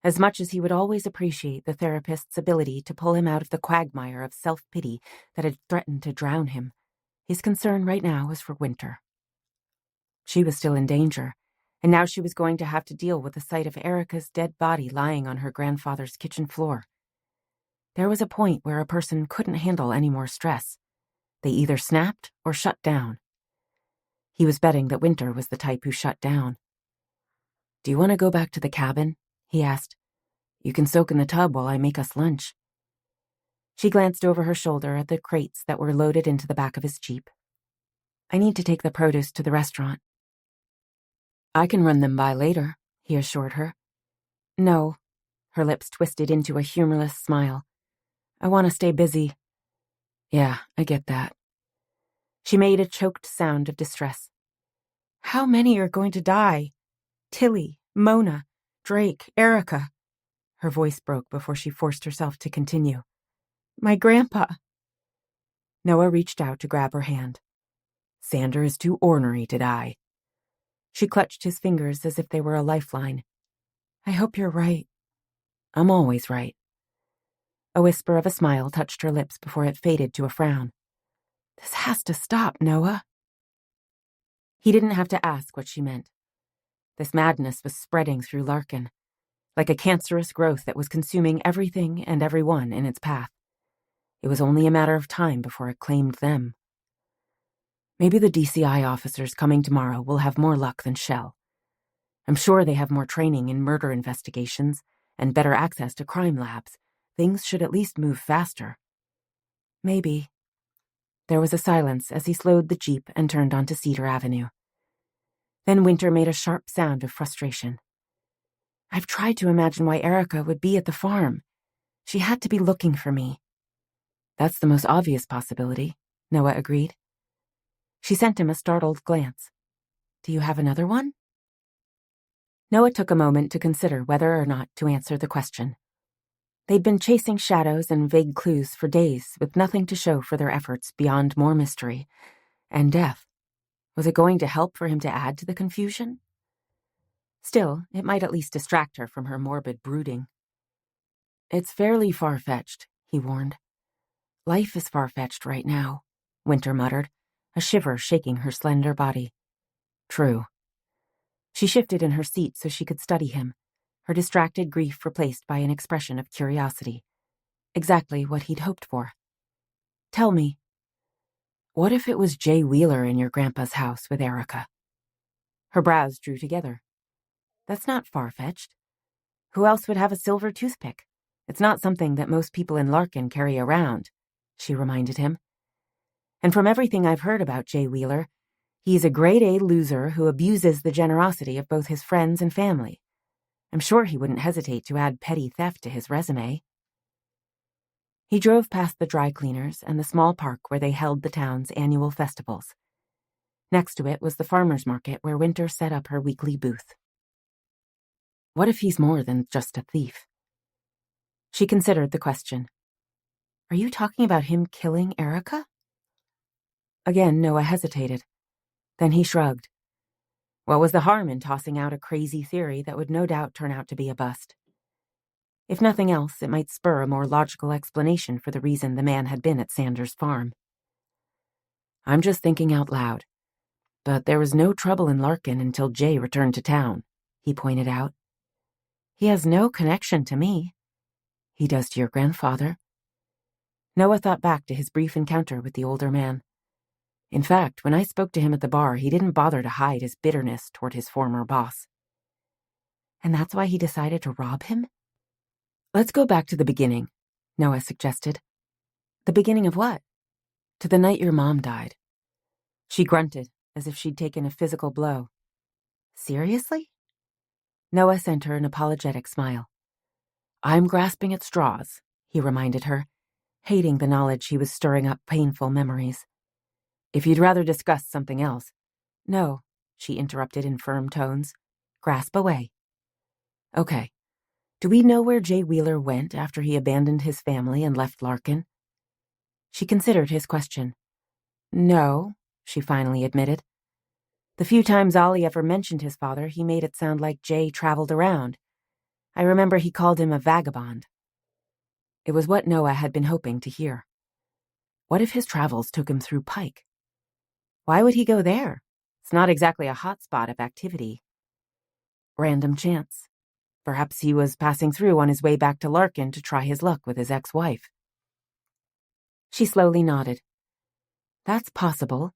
As much as he would always appreciate the therapist's ability to pull him out of the quagmire of self-pity that had threatened to drown him, his concern right now was for Wynter. She was still in danger, and now she was going to have to deal with the sight of Erica's dead body lying on her grandfather's kitchen floor. There was a point where a person couldn't handle any more stress. They either snapped or shut down. He was betting that Wynter was the type who shut down. "Do you want to go back to the cabin?" he asked. "You can soak in the tub while I make us lunch." She glanced over her shoulder at the crates that were loaded into the back of his Jeep. "I need to take the produce to the restaurant." "I can run them by later," he assured her. "No." Her lips twisted into a humorless smile. "I want to stay busy." "Yeah, I get that." She made a choked sound of distress. "How many are going to die? Tilly, Mona, Drake, Erica." Her voice broke before she forced herself to continue. "My grandpa." Noah reached out to grab her hand. "Sander is too ornery to die." She clutched his fingers as if they were a lifeline. "I hope you're right." "I'm always right." A whisper of a smile touched her lips before it faded to a frown. "This has to stop, Noah." He didn't have to ask what she meant. This madness was spreading through Larkin, like a cancerous growth that was consuming everything and everyone in its path. It was only a matter of time before it claimed them. Maybe the DCI officers coming tomorrow will have more luck than Shell. I'm sure they have more training in murder investigations and better access to crime labs. Things should at least move faster. Maybe. There was a silence as he slowed the Jeep and turned onto Cedar Avenue. Then Wynter made a sharp sound of frustration. "I've tried to imagine why Erica would be at the farm. She had to be looking for me." "That's the most obvious possibility," Noah agreed. She sent him a startled glance. "Do you have another one?" Noah took a moment to consider whether or not to answer the question. They'd been chasing shadows and vague clues for days, with nothing to show for their efforts beyond more mystery and death. Was it going to help for him to add to the confusion? Still, it might at least distract her from her morbid brooding. "It's fairly far-fetched," he warned. "Life is far-fetched right now," Wynter muttered, a shiver shaking her slender body. "True." She shifted in her seat so she could study him, her distracted grief replaced by an expression of curiosity. Exactly what he'd hoped for. "Tell me, what if it was Jay Wheeler in your grandpa's house with Erica?" Her brows drew together. "That's not far-fetched. Who else would have a silver toothpick? It's not something that most people in Larkin carry around," she reminded him. "And from everything I've heard about Jay Wheeler, he's a grade-A loser who abuses the generosity of both his friends and family. I'm sure he wouldn't hesitate to add petty theft to his resume." He drove past the dry cleaners and the small park where they held the town's annual festivals. Next to it was the farmer's market where Wynter set up her weekly booth. What if he's more than just a thief? She considered the question. "Are you talking about him killing Erica?" Again, Noah hesitated. Then he shrugged. What was the harm in tossing out a crazy theory that would no doubt turn out to be a bust? If nothing else, it might spur a more logical explanation for the reason the man had been at Sanders' farm. "I'm just thinking out loud. But there was no trouble in Larkin until Jay returned to town," he pointed out. "He has no connection to me." "He does to your grandfather." Noah thought back to his brief encounter with the older man. In fact, when I spoke to him at the bar, he didn't bother to hide his bitterness toward his former boss. "And that's why he decided to rob him?" "Let's go back to the beginning," Noah suggested. "The beginning of what?" "To the night your mom died." She grunted, as if she'd taken a physical blow. "Seriously?" Noah sent her an apologetic smile. "I'm grasping at straws," he reminded her, hating the knowledge he was stirring up painful memories. If you'd rather discuss something else. No, she interrupted in firm tones. Grasp away. Okay. Do we know where Jay Wheeler went after he abandoned his family and left Larkin? She considered his question. No, she finally admitted. The few times Ollie ever mentioned his father, he made it sound like Jay traveled around. I remember he called him a vagabond. It was what Noah had been hoping to hear. What if his travels took him through Pike? Why would he go there? It's not exactly a hot spot of activity. Random chance. Perhaps he was passing through on his way back to Larkin to try his luck with his ex-wife. She slowly nodded. That's possible.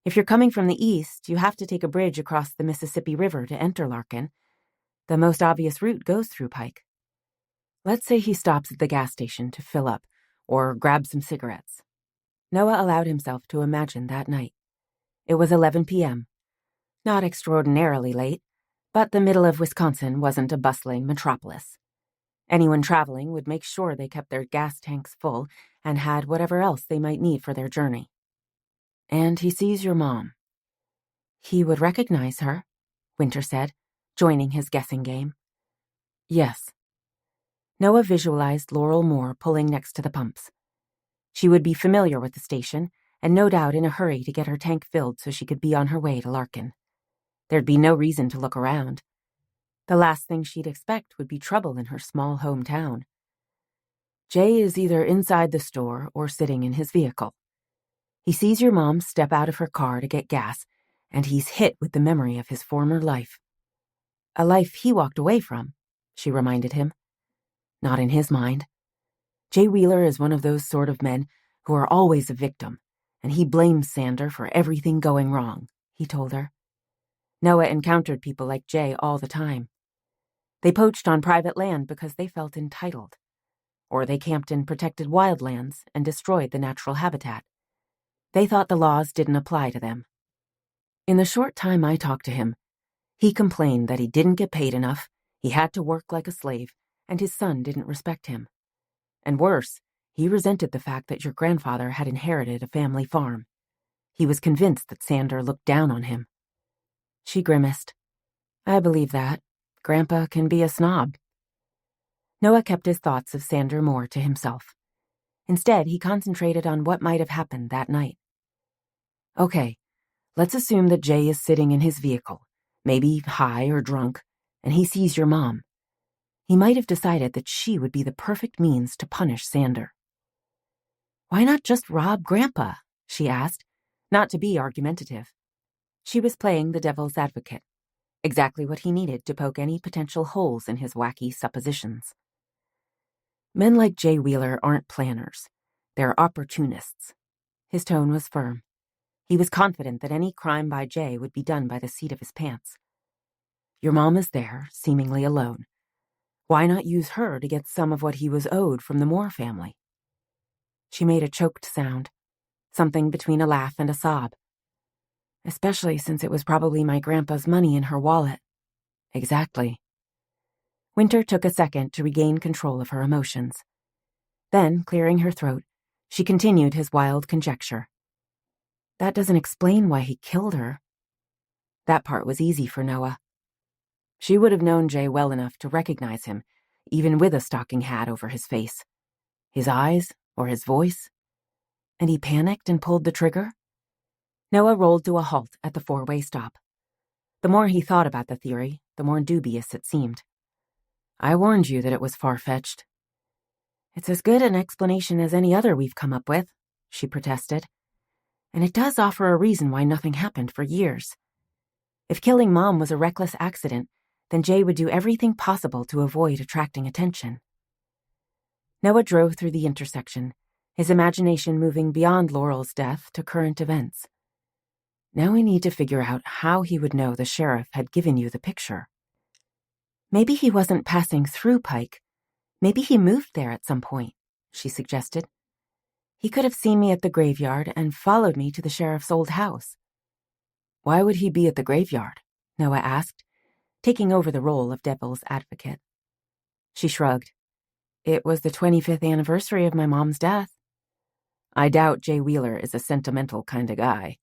If you're coming from the east, you have to take a bridge across the Mississippi River to enter Larkin. The most obvious route goes through Pike. Let's say he stops at the gas station to fill up, or grab some cigarettes. Noah allowed himself to imagine that night. It was 11 p.m. Not extraordinarily late, but the middle of Wisconsin wasn't a bustling metropolis. Anyone traveling would make sure they kept their gas tanks full and had whatever else they might need for their journey. And he sees your mom. He would recognize her, Wynter said, joining his guessing game. Yes. Noah visualized Laurel Moore pulling next to the pumps. She would be familiar with the station, and no doubt in a hurry to get her tank filled so she could be on her way to Larkin. There'd be no reason to look around. The last thing she'd expect would be trouble in her small hometown. Jay is either inside the store or sitting in his vehicle. He sees your mom step out of her car to get gas, and he's hit with the memory of his former life. A life he walked away from, she reminded him. Not in his mind. Jay Wheeler is one of those sort of men who are always a victim, and he blames Sander for everything going wrong, he told her. Noah encountered people like Jay all the time. They poached on private land because they felt entitled, or they camped in protected wildlands and destroyed the natural habitat. They thought the laws didn't apply to them. In the short time I talked to him, he complained that he didn't get paid enough, he had to work like a slave, and his son didn't respect him. And worse, he resented the fact that your grandfather had inherited a family farm. He was convinced that Sander looked down on him. She grimaced. I believe that. Grandpa can be a snob. Noah kept his thoughts of Sander Moore to himself. Instead, he concentrated on what might have happened that night. Okay, let's assume that Jay is sitting in his vehicle, maybe high or drunk, and he sees your mom. He might have decided that she would be the perfect means to punish Sander. Why not just rob Grandpa? She asked, not to be argumentative. She was playing the devil's advocate, exactly what he needed to poke any potential holes in his wacky suppositions. Men like Jay Wheeler aren't planners. They're opportunists. His tone was firm. He was confident that any crime by Jay would be done by the seat of his pants. Your mom is there, seemingly alone. Why not use her to get some of what he was owed from the Moore family? She made a choked sound, something between a laugh and a sob. Especially since it was probably my grandpa's money in her wallet. Exactly. Wynter took a second to regain control of her emotions. Then, clearing her throat, she continued his wild conjecture. That doesn't explain why he killed her. That part was easy for Noah. She would have known Jay well enough to recognize him, even with a stocking hat over his face. His eyes, or his voice. And he panicked and pulled the trigger? Noah rolled to a halt at the four-way stop. The more he thought about the theory, the more dubious it seemed. I warned you that it was far-fetched. It's as good an explanation as any other we've come up with, she protested. And it does offer a reason why nothing happened for years. If killing Mom was a reckless accident, then Jay would do everything possible to avoid attracting attention. Noah drove through the intersection, his imagination moving beyond Laurel's death to current events. Now we need to figure out how he would know the sheriff had given you the picture. Maybe he wasn't passing through Pike. Maybe he moved there at some point, she suggested. He could have seen me at the graveyard and followed me to the sheriff's old house. Why would he be at the graveyard? Noah asked, taking over the role of devil's advocate. She shrugged. It was the 25th anniversary of my mom's death. I doubt Jay Wheeler is a sentimental kind of guy,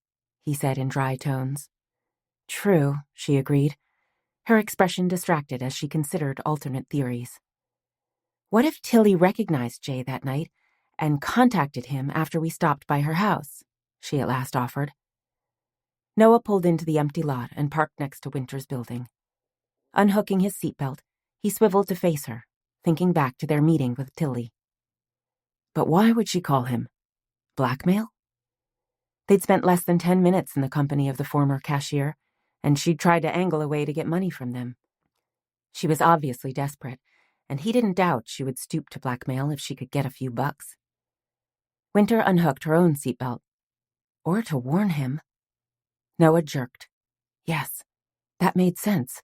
he said in dry tones. True, she agreed, her expression distracted as she considered alternate theories. What if Tilly recognized Jay that night and contacted him after we stopped by her house? She at last offered. Noah pulled into the empty lot and parked next to Wynter's building. Unhooking his seatbelt, he swiveled to face her, thinking back to their meeting with Tilly. But why would she call him? Blackmail? They'd spent less than 10 minutes in the company of the former cashier, and she'd tried to angle a way to get money from them. She was obviously desperate, and he didn't doubt she would stoop to blackmail if she could get a few bucks. Wynter unhooked her own seatbelt. Or to warn him. Noah jerked. Yes, that made sense.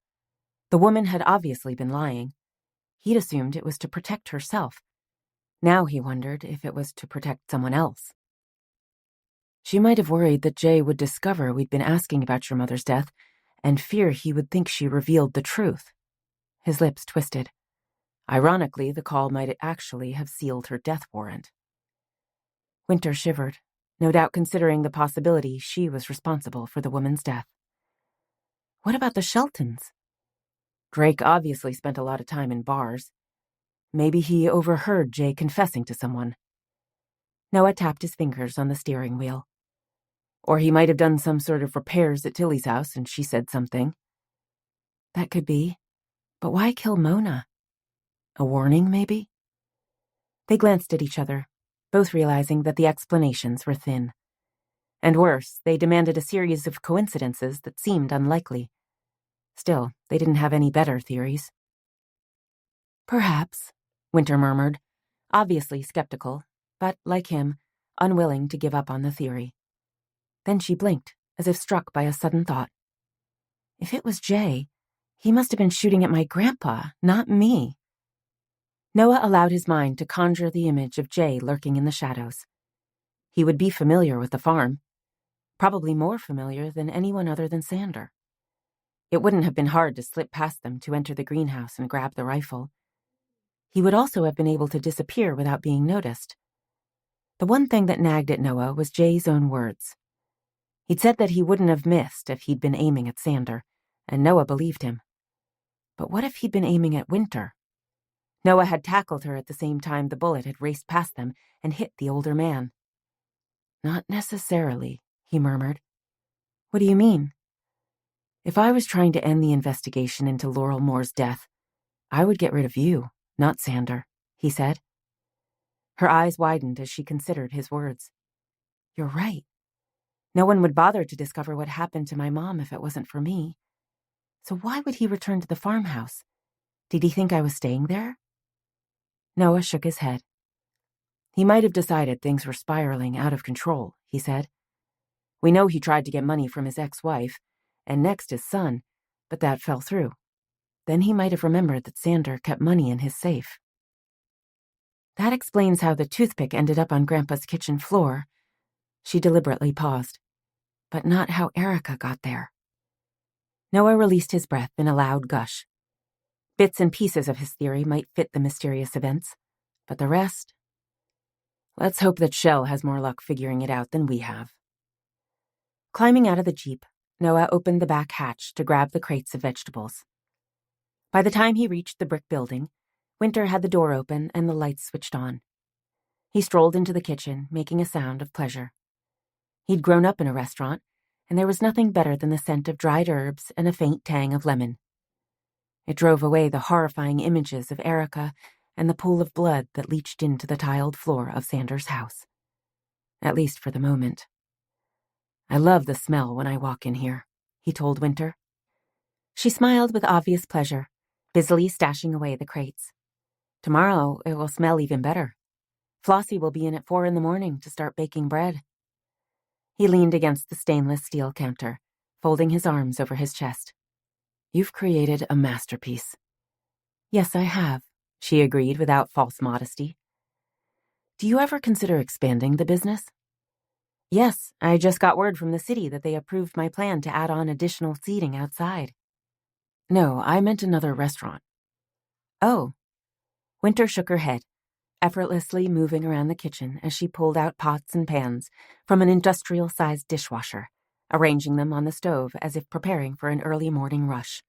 The woman had obviously been lying. He'd assumed it was to protect herself. Now he wondered if it was to protect someone else. She might have worried that Jay would discover we'd been asking about your mother's death and fear he would think she revealed the truth. His lips twisted. Ironically, the call might actually have sealed her death warrant. Wynter shivered, no doubt considering the possibility she was responsible for the woman's death. What about the Sheltons? Drake obviously spent a lot of time in bars. Maybe he overheard Jay confessing to someone. Noah tapped his fingers on the steering wheel. Or he might have done some sort of repairs at Tilly's house and she said something. That could be. But why kill Mona? A warning, maybe? They glanced at each other, both realizing that the explanations were thin. And worse, they demanded a series of coincidences that seemed unlikely. Still, they didn't have any better theories. Perhaps, Wynter murmured, obviously skeptical, but, like him, unwilling to give up on the theory. Then she blinked, as if struck by a sudden thought. If it was Jay, he must have been shooting at my grandpa, not me. Noah allowed his mind to conjure the image of Jay lurking in the shadows. He would be familiar with the farm, probably more familiar than anyone other than Sander. It wouldn't have been hard to slip past them to enter the greenhouse and grab the rifle. He would also have been able to disappear without being noticed. The one thing that nagged at Noah was Jay's own words. He'd said that he wouldn't have missed if he'd been aiming at Sander, and Noah believed him. But what if he'd been aiming at Wynter? Noah had tackled her at the same time the bullet had raced past them and hit the older man. Not necessarily, he murmured. What do you mean? If I was trying to end the investigation into Laurel Moore's death, I would get rid of you, not Sander, he said. Her eyes widened as she considered his words. You're right. No one would bother to discover what happened to my mom if it wasn't for me. So why would he return to the farmhouse? Did he think I was staying there? Noah shook his head. He might have decided things were spiraling out of control, he said. We know he tried to get money from his ex-wife, and next his son, but that fell through. Then he might have remembered that Sander kept money in his safe. That explains how the toothpick ended up on Grandpa's kitchen floor. She deliberately paused. But not how Erica got there. Noah released his breath in a loud gush. Bits and pieces of his theory might fit the mysterious events, but the rest? Let's hope that Shell has more luck figuring it out than we have. Climbing out of the Jeep, Noah opened the back hatch to grab the crates of vegetables. By the time he reached the brick building, Wynter had the door open and the lights switched on. He strolled into the kitchen, making a sound of pleasure. He'd grown up in a restaurant, and there was nothing better than the scent of dried herbs and a faint tang of lemon. It drove away the horrifying images of Erica and the pool of blood that leached into the tiled floor of Sander's house. At least for the moment. I love the smell when I walk in here, he told Wynter. She smiled with obvious pleasure, busily stashing away the crates. Tomorrow it will smell even better. Flossie will be in at 4 a.m. to start baking bread. He leaned against the stainless steel counter, folding his arms over his chest. You've created a masterpiece. Yes, I have, she agreed without false modesty. Do you ever consider expanding the business? Yes, I just got word from the city that they approved my plan to add on additional seating outside. No, I meant another restaurant. Oh. Wynter shook her head, effortlessly moving around the kitchen as she pulled out pots and pans from an industrial-sized dishwasher, arranging them on the stove as if preparing for an early morning rush.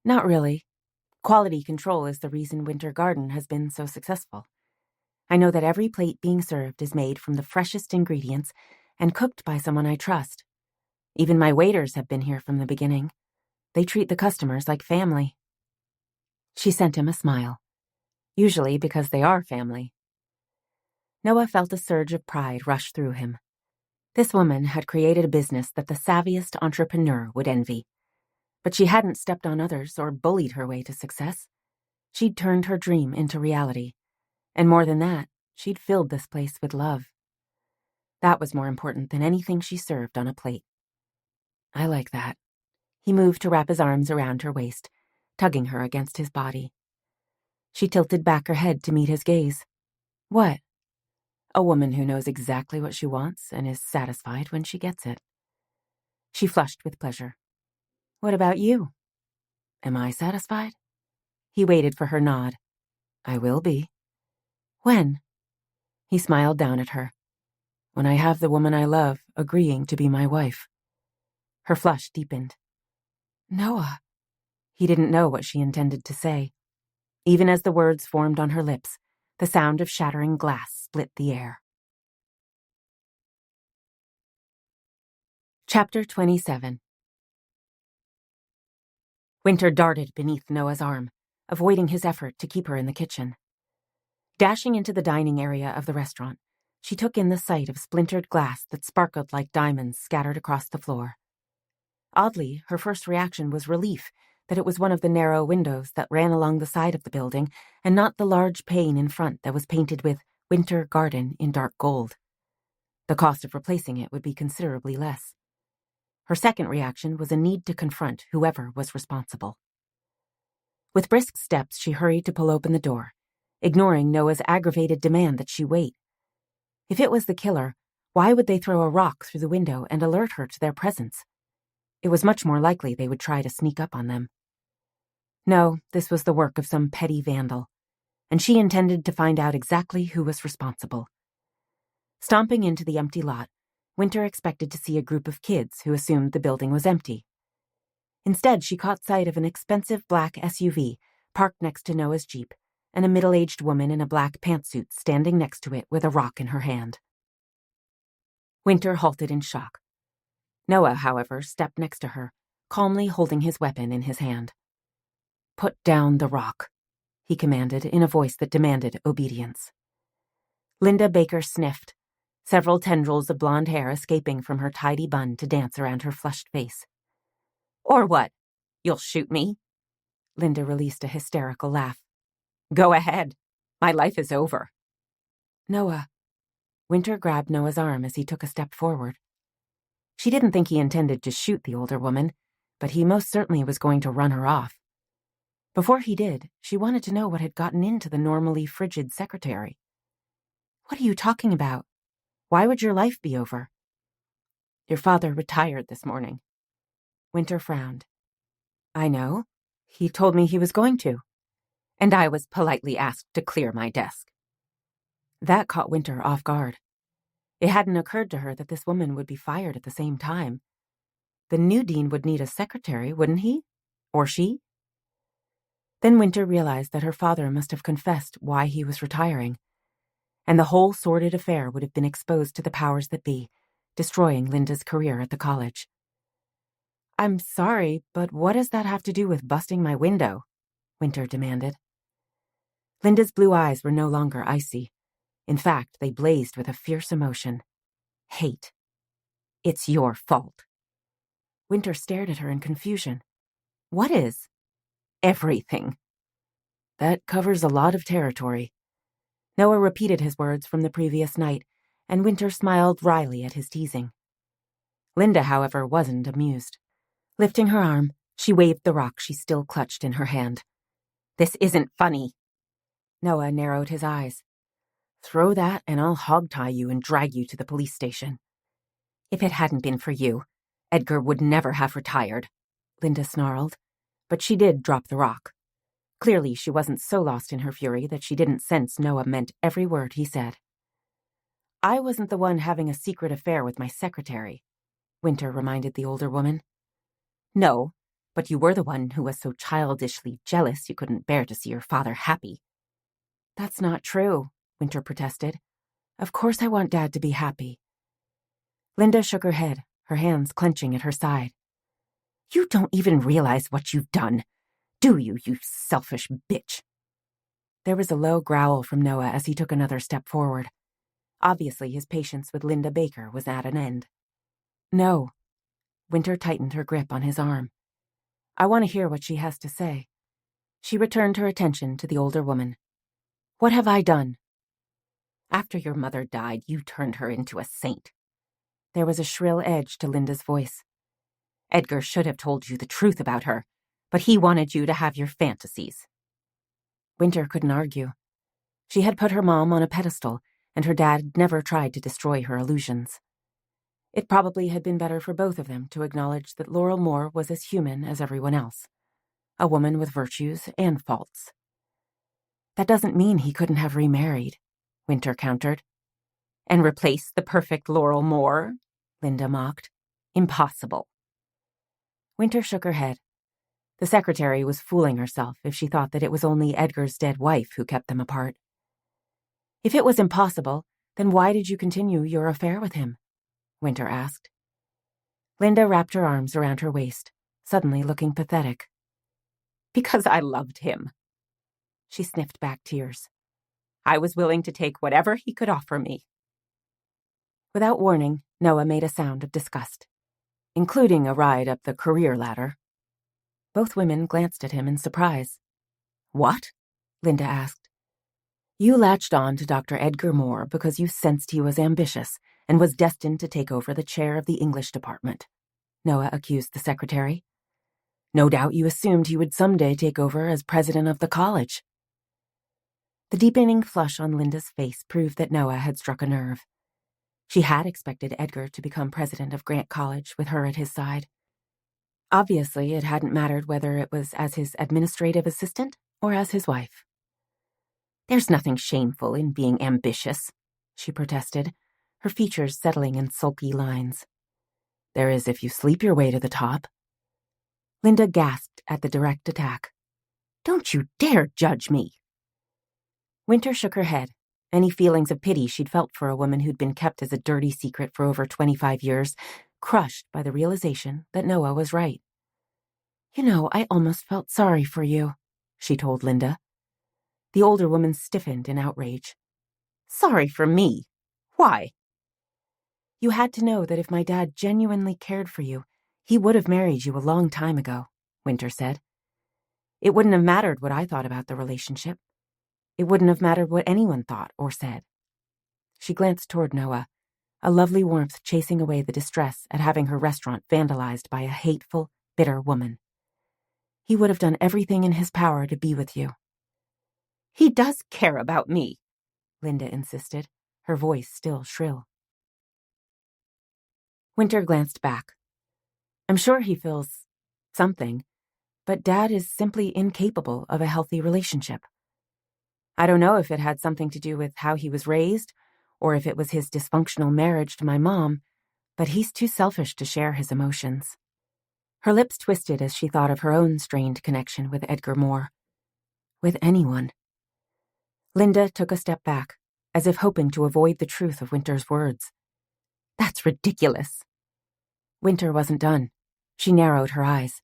Not really. Quality control is the reason Wynter Garden has been so successful. I know that every plate being served is made from the freshest ingredients and cooked by someone I trust. Even my waiters have been here from the beginning. They treat the customers like family. She sent him a smile, usually because they are family. Noah felt a surge of pride rush through him. This woman had created a business that the savviest entrepreneur would envy. But she hadn't stepped on others or bullied her way to success. She'd turned her dream into reality. And more than that, she'd filled this place with love. That was more important than anything she served on a plate. I like that. He moved to wrap his arms around her waist, tugging her against his body. She tilted back her head to meet his gaze. What? A woman who knows exactly what she wants and is satisfied when she gets it. She flushed with pleasure. What about you? Am I satisfied? He waited for her nod. I will be. When? He smiled down at her. When I have the woman I love agreeing to be my wife. Her flush deepened. Noah. He didn't know what she intended to say. Even as the words formed on her lips, the sound of shattering glass split the air. Chapter 27. Wynter darted beneath Noah's arm, avoiding his effort to keep her in the kitchen. Dashing into the dining area of the restaurant, she took in the sight of splintered glass that sparkled like diamonds scattered across the floor. Oddly, her first reaction was relief that it was one of the narrow windows that ran along the side of the building and not the large pane in front that was painted with Wynter Garden in dark gold. The cost of replacing it would be considerably less. Her second reaction was a need to confront whoever was responsible. With brisk steps, she hurried to pull open the door, ignoring Noah's aggravated demand that she wait. If it was the killer, why would they throw a rock through the window and alert her to their presence? It was much more likely they would try to sneak up on them. No, this was the work of some petty vandal, and she intended to find out exactly who was responsible. Stomping into the empty lot, Wynter expected to see a group of kids who assumed the building was empty. Instead, she caught sight of an expensive black SUV parked next to Noah's Jeep, and a middle-aged woman in a black pantsuit standing next to it with a rock in her hand. Wynter halted in shock. Noah, however, stepped next to her, calmly holding his weapon in his hand. Put down the rock, he commanded in a voice that demanded obedience. Linda Baker sniffed, several tendrils of blonde hair escaping from her tidy bun to dance around her flushed face. Or what? You'll shoot me? Linda released a hysterical laugh. Go ahead. My life is over. Noah. Wynter grabbed Noah's arm as he took a step forward. She didn't think he intended to shoot the older woman, but he most certainly was going to run her off. Before he did, she wanted to know what had gotten into the normally frigid secretary. What are you talking about? Why would your life be over? Your father retired this morning. Wynter frowned. I know. He told me he was going to. And I was politely asked to clear my desk. That caught Wynter off guard. It hadn't occurred to her that this woman would be fired at the same time. The new dean would need a secretary, wouldn't he? Or she? Then Wynter realized that her father must have confessed why he was retiring, and the whole sordid affair would have been exposed to the powers that be, destroying Linda's career at the college. I'm sorry, but what does that have to do with busting my window? Wynter demanded. Linda's blue eyes were no longer icy. In fact, they blazed with a fierce emotion. Hate. It's your fault. Wynter stared at her in confusion. What is? Everything. That covers a lot of territory. Noah repeated his words from the previous night, and Wynter smiled wryly at his teasing. Linda, however, wasn't amused. Lifting her arm, she waved the rock she still clutched in her hand. This isn't funny. Noah narrowed his eyes. Throw that and I'll hogtie you and drag you to the police station. If it hadn't been for you, Edgar would never have retired, Linda snarled, but she did drop the rock. Clearly, she wasn't so lost in her fury that she didn't sense Noah meant every word he said. "I wasn't the one having a secret affair with my secretary," Wynter reminded the older woman. "No, but you were the one who was so childishly jealous you couldn't bear to see your father happy." "That's not true," Wynter protested. "Of course I want Dad to be happy." Linda shook her head, her hands clenching at her side. "You don't even realize what you've done, do you, you selfish bitch?" There was a low growl from Noah as he took another step forward. Obviously, his patience with Linda Baker was at an end. "No." Wynter tightened her grip on his arm. "I want to hear what she has to say." She returned her attention to the older woman. "What have I done?" "After your mother died, you turned her into a saint." There was a shrill edge to Linda's voice. "Edgar should have told you the truth about her, but he wanted you to have your fantasies." Wynter couldn't argue. She had put her mom on a pedestal, and her dad never tried to destroy her illusions. It probably had been better for both of them to acknowledge that Laurel Moore was as human as everyone else, a woman with virtues and faults. "That doesn't mean he couldn't have remarried," Wynter countered. "And replace the perfect Laurel Moore?" Linda mocked. "Impossible." Wynter shook her head. The secretary was fooling herself if she thought that it was only Edgar's dead wife who kept them apart. "If it was impossible, then why did you continue your affair with him?" Wynter asked. Linda wrapped her arms around her waist, suddenly looking pathetic. "Because I loved him." She sniffed back tears. "I was willing to take whatever he could offer me." Without warning, Noah made a sound of disgust, including a ride up the career ladder. Both women glanced at him in surprise. "What?" Linda asked. "You latched on to Dr. Edgar Moore because you sensed he was ambitious and was destined to take over the chair of the English department," Noah accused the secretary. "No doubt you assumed he would someday take over as president of the college." The deepening flush on Linda's face proved that Noah had struck a nerve. She had expected Edgar to become president of Grant College with her at his side. Obviously, it hadn't mattered whether it was as his administrative assistant or as his wife. "There's nothing shameful in being ambitious," she protested, her features settling in sulky lines. "There is if you sleep your way to the top." Linda gasped at the direct attack. "Don't you dare judge me." Wynter shook her head. Any feelings of pity she'd felt for a woman who'd been kept as a dirty secret for over 25 years, crushed by the realization that Noah was right. "You know, I almost felt sorry for you," she told Linda. The older woman stiffened in outrage. "Sorry for me? Why?" "You had to know that if my dad genuinely cared for you, he would have married you a long time ago," Wynter said. "It wouldn't have mattered what I thought about the relationship. It wouldn't have mattered what anyone thought or said." She glanced toward Noah, a lovely warmth chasing away the distress at having her restaurant vandalized by a hateful, bitter woman. "He would have done everything in his power to be with you." "He does care about me," Linda insisted, her voice still shrill. Wynter glanced back. "I'm sure he feels something, but Dad is simply incapable of a healthy relationship. I don't know if it had something to do with how he was raised, or if it was his dysfunctional marriage to my mom, but he's too selfish to share his emotions." Her lips twisted as she thought of her own strained connection with Edgar Moore. With anyone. Linda took a step back, as if hoping to avoid the truth of Wynter's words. "That's ridiculous." Wynter wasn't done. She narrowed her eyes.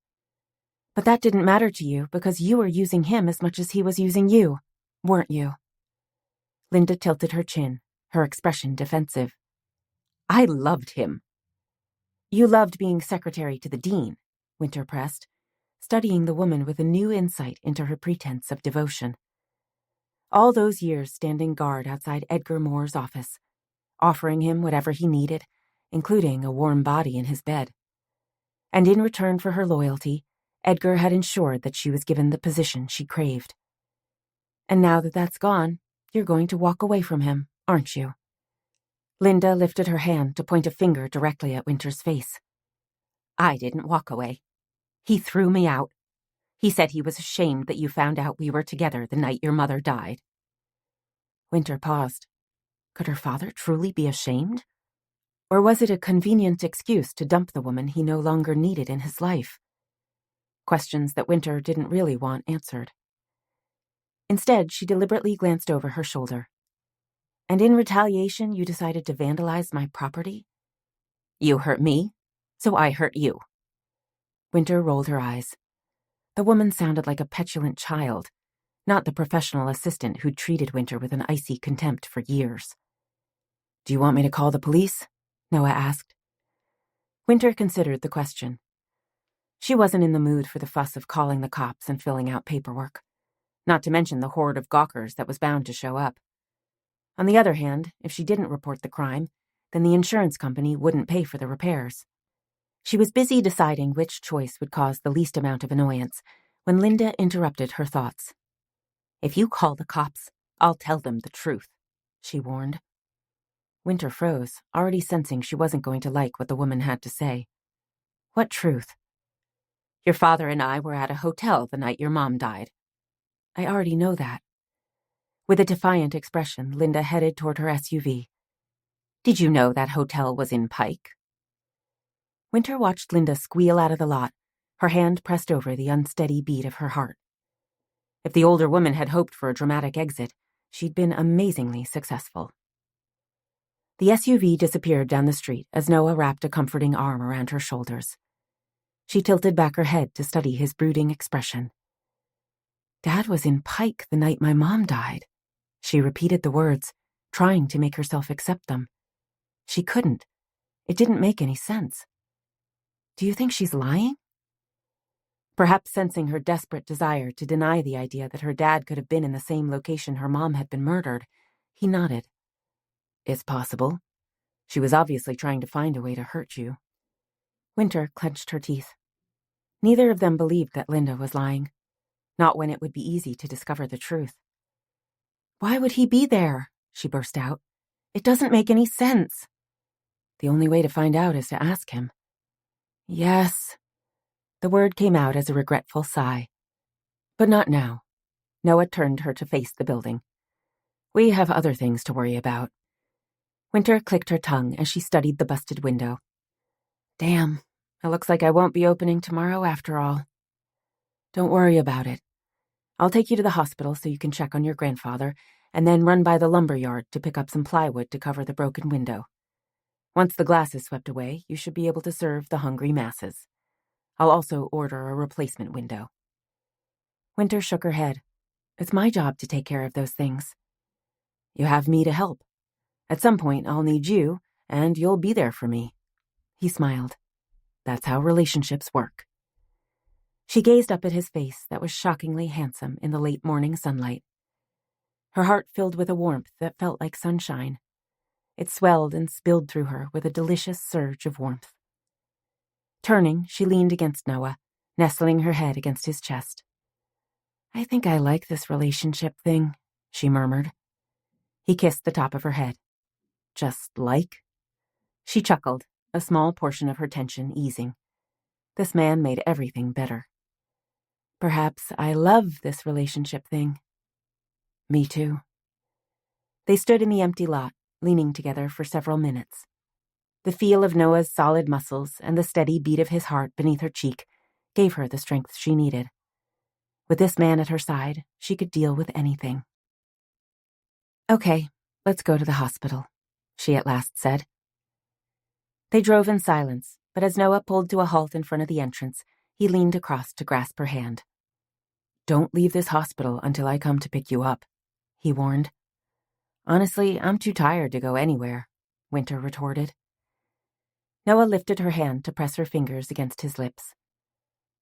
"But that didn't matter to you because you were using him as much as he was using you, weren't you?" Linda tilted her chin, her expression defensive. "I loved him." "You loved being secretary to the dean," Wynter pressed, studying the woman with a new insight into her pretense of devotion. All those years standing guard outside Edgar Moore's office, offering him whatever he needed, including a warm body in his bed. And in return for her loyalty, Edgar had ensured that she was given the position she craved. "And now that that's gone, you're going to walk away from him, aren't you?" Linda lifted her hand to point a finger directly at Wynter's face. "I didn't walk away. He threw me out. He said he was ashamed that you found out we were together the night your mother died." Wynter paused. Could her father truly be ashamed? Or was it a convenient excuse to dump the woman he no longer needed in his life? Questions that Wynter didn't really want answered. Instead, she deliberately glanced over her shoulder. "And in retaliation, you decided to vandalize my property? You hurt me, so I hurt you." Wynter rolled her eyes. The woman sounded like a petulant child, not the professional assistant who'd treated Wynter with an icy contempt for years. "Do you want me to call the police?" Noah asked. Wynter considered the question. She wasn't in the mood for the fuss of calling the cops and filling out paperwork, not to mention the horde of gawkers that was bound to show up. On the other hand, if she didn't report the crime, then the insurance company wouldn't pay for the repairs. She was busy deciding which choice would cause the least amount of annoyance when Linda interrupted her thoughts. "If you call the cops, I'll tell them the truth," she warned. Wynter froze, already sensing she wasn't going to like what the woman had to say. "What truth?" "Your father and I were at a hotel the night your mom died." "I already know that." With a defiant expression, Linda headed toward her SUV. "Did you know that hotel was in Pike?" Wynter watched Linda squeal out of the lot, her hand pressed over the unsteady beat of her heart. If the older woman had hoped for a dramatic exit, she'd been amazingly successful. The SUV disappeared down the street as Noah wrapped a comforting arm around her shoulders. She tilted back her head to study his brooding expression. "Dad was in Pike the night my mom died." She repeated the words, trying to make herself accept them. She couldn't. It didn't make any sense. Do you think she's lying? Perhaps sensing her desperate desire to deny the idea that her dad could have been in the same location her mom had been murdered, he nodded. "It's possible. She was obviously trying to find a way to hurt you." Wynter clenched her teeth. Neither of them believed that Linda was lying, not when it would be easy to discover the truth. "Why would he be there?" she burst out. "It doesn't make any sense." "The only way to find out is to ask him." "Yes." The word came out as a regretful sigh. "But not now." Noah turned her to face the building. "We have other things to worry about." Wynter clicked her tongue as she studied the busted window. "Damn, it looks like I won't be opening tomorrow after all." "Don't worry about it. I'll take you to the hospital so you can check on your grandfather, and then run by the lumber yard to pick up some plywood to cover the broken window. Once the glass is swept away, you should be able to serve the hungry masses. I'll also order a replacement window." Wynter shook her head. "It's my job to take care of those things." "You have me to help. At some point, I'll need you, and you'll be there for me." He smiled. "That's how relationships work." She gazed up at his face that was shockingly handsome in the late morning sunlight. Her heart filled with a warmth that felt like sunshine. It swelled and spilled through her with a delicious surge of warmth. Turning, she leaned against Noah, nestling her head against his chest. "I think I like this relationship thing," she murmured. He kissed the top of her head. "Just like?" She chuckled, a small portion of her tension easing. This man made everything better. "Perhaps I love this relationship thing." "Me too." They stood in the empty lot, leaning together for several minutes. The feel of Noah's solid muscles and the steady beat of his heart beneath her cheek gave her the strength she needed. With this man at her side, she could deal with anything. "Okay, let's go to the hospital," she at last said. They drove in silence, but as Noah pulled to a halt in front of the entrance, he leaned across to grasp her hand. "Don't leave this hospital until I come to pick you up," he warned. "Honestly, I'm too tired to go anywhere," Wynter retorted. Noah lifted her hand to press her fingers against his lips.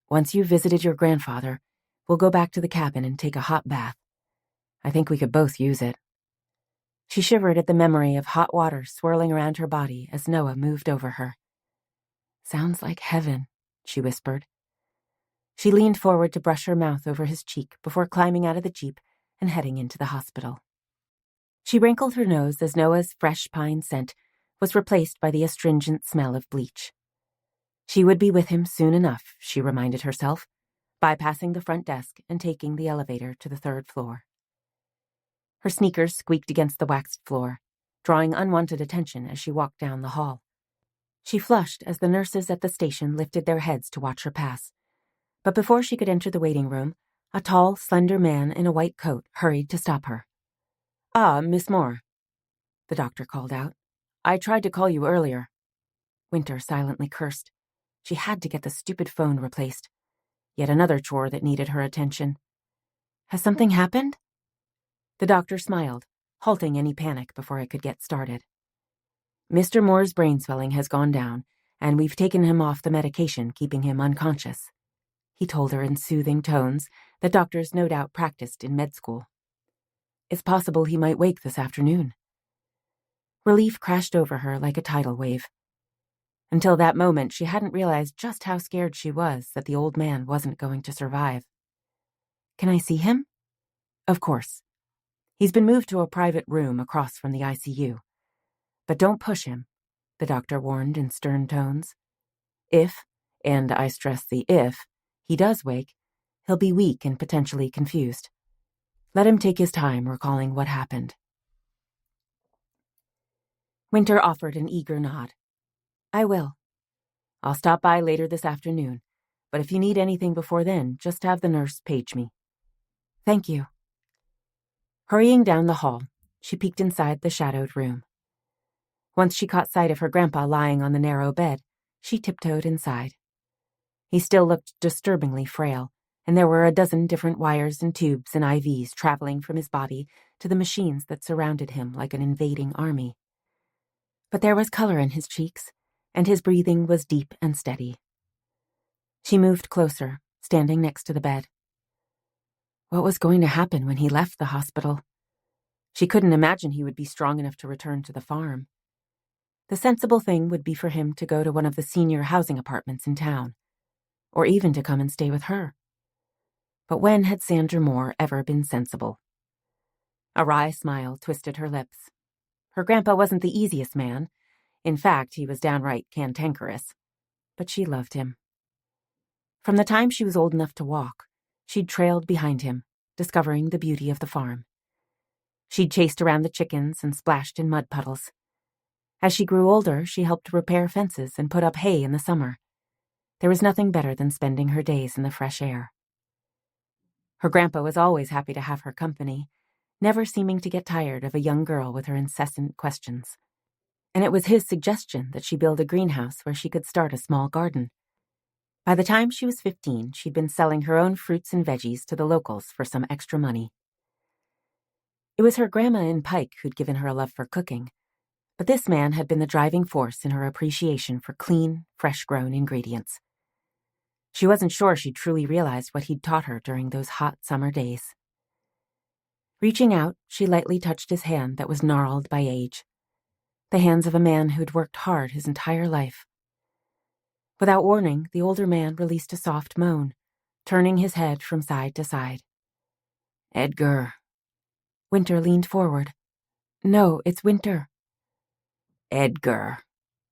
"Once you've visited your grandfather, we'll go back to the cabin and take a hot bath. I think we could both use it." She shivered at the memory of hot water swirling around her body as Noah moved over her. "Sounds like heaven," she whispered. She leaned forward to brush her mouth over his cheek before climbing out of the Jeep and heading into the hospital. She wrinkled her nose as Noah's fresh pine scent was replaced by the astringent smell of bleach. She would be with him soon enough, she reminded herself, bypassing the front desk and taking the elevator to the 3rd floor. Her sneakers squeaked against the waxed floor, drawing unwanted attention as she walked down the hall. She flushed as the nurses at the station lifted their heads to watch her pass. But before she could enter the waiting room, a tall, slender man in a white coat hurried to stop her. "Ah, Miss Moore," the doctor called out. "I tried to call you earlier." Wynter silently cursed. She had to get the stupid phone replaced. Yet another chore that needed her attention. "Has something happened?" The doctor smiled, halting any panic before it could get started. "Mr. Moore's brain swelling has gone down, and we've taken him off the medication keeping him unconscious," he told her in soothing tones that doctors no doubt practiced in med school. "It's possible he might wake this afternoon." Relief crashed over her like a tidal wave. Until that moment, she hadn't realized just how scared she was that the old man wasn't going to survive. "Can I see him?" "Of course. He's been moved to a private room across from the ICU. But don't push him," the doctor warned in stern tones. "If, and I stress the if, he does wake, he'll be weak and potentially confused. Let him take his time recalling what happened." Wynter offered an eager nod. "I will. I'll stop by later this afternoon, but if you need anything before then, just have the nurse page me." "Thank you." Hurrying down the hall, she peeked inside the shadowed room. Once she caught sight of her grandpa lying on the narrow bed, she tiptoed inside. He still looked disturbingly frail, and there were a dozen different wires and tubes and IVs traveling from his body to the machines that surrounded him like an invading army. But there was color in his cheeks, and his breathing was deep and steady. She moved closer, standing next to the bed. What was going to happen when he left the hospital? She couldn't imagine he would be strong enough to return to the farm. The sensible thing would be for him to go to one of the senior housing apartments in town, or even to come and stay with her. But when had Sandra Moore ever been sensible? A wry smile twisted her lips. Her grandpa wasn't the easiest man. In fact, he was downright cantankerous. But she loved him. From the time she was old enough to walk, she'd trailed behind him, discovering the beauty of the farm. She'd chased around the chickens and splashed in mud puddles. As she grew older, she helped repair fences and put up hay in the summer. There was nothing better than spending her days in the fresh air. Her grandpa was always happy to have her company, never seeming to get tired of a young girl with her incessant questions. And it was his suggestion that she build a greenhouse where she could start a small garden. By the time she was 15, she'd been selling her own fruits and veggies to the locals for some extra money. It was her grandma in Pike who'd given her a love for cooking, but this man had been the driving force in her appreciation for clean, fresh-grown ingredients. She wasn't sure she'd truly realized what he'd taught her during those hot summer days. Reaching out, she lightly touched his hand that was gnarled by age. The hands of a man who'd worked hard his entire life. Without warning, the older man released a soft moan, turning his head from side to side. "Edgar." Wynter leaned forward. "No, it's Wynter." "Edgar,"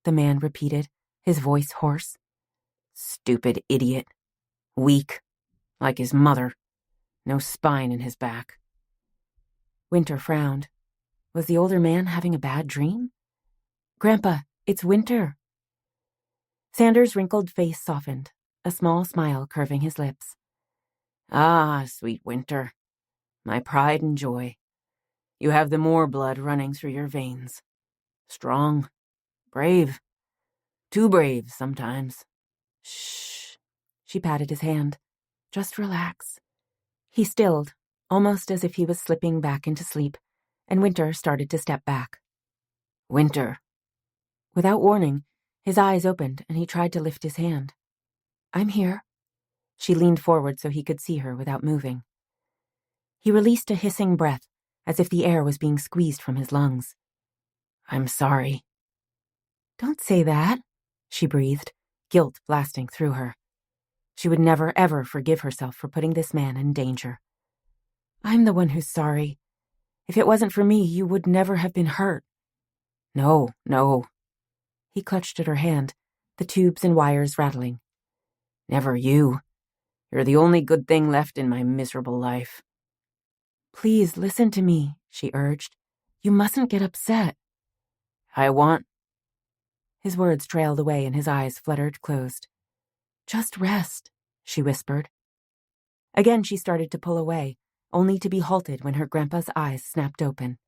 the man repeated, his voice hoarse. "Stupid idiot. Weak. Like his mother. No spine in his back." Wynter frowned. Was the older man having a bad dream? "Grandpa, it's Wynter." Sanders' wrinkled face softened, a small smile curving his lips. "Ah, sweet Wynter. My pride and joy. You have the Moore blood running through your veins. Strong. Brave. Too brave sometimes." "Shh." She patted his hand. "Just relax." He stilled, almost as if he was slipping back into sleep, and Wynter started to step back. "Wynter." Without warning, his eyes opened and he tried to lift his hand. "I'm here." She leaned forward so he could see her without moving. He released a hissing breath, as if the air was being squeezed from his lungs. "I'm sorry." "Don't say that," she breathed, guilt blasting through her. She would never, ever forgive herself for putting this man in danger. "I'm the one who's sorry. If it wasn't for me, you would never have been hurt." "No, no." He clutched at her hand, the tubes and wires rattling. "Never you. You're the only good thing left in my miserable life." "Please listen to me," she urged. "You mustn't get upset." "I want—" His words trailed away and his eyes fluttered closed. "Just rest," she whispered. Again she started to pull away, only to be halted when her grandpa's eyes snapped open.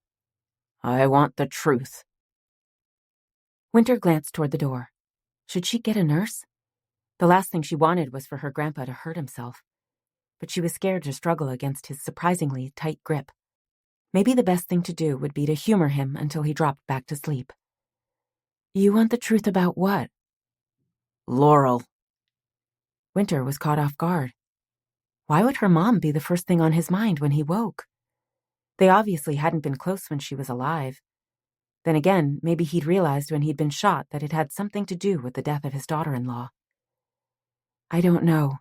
"I want the truth." Wynter glanced toward the door. Should she get a nurse? The last thing she wanted was for her grandpa to hurt himself. But she was scared to struggle against his surprisingly tight grip. Maybe the best thing to do would be to humor him until he dropped back to sleep. "You want the truth about what?" "Laurel." Wynter was caught off guard. Why would her mom be the first thing on his mind when he woke? They obviously hadn't been close when she was alive. Then again, maybe he'd realized when he'd been shot that it had something to do with the death of his daughter-in-law. "I don't know."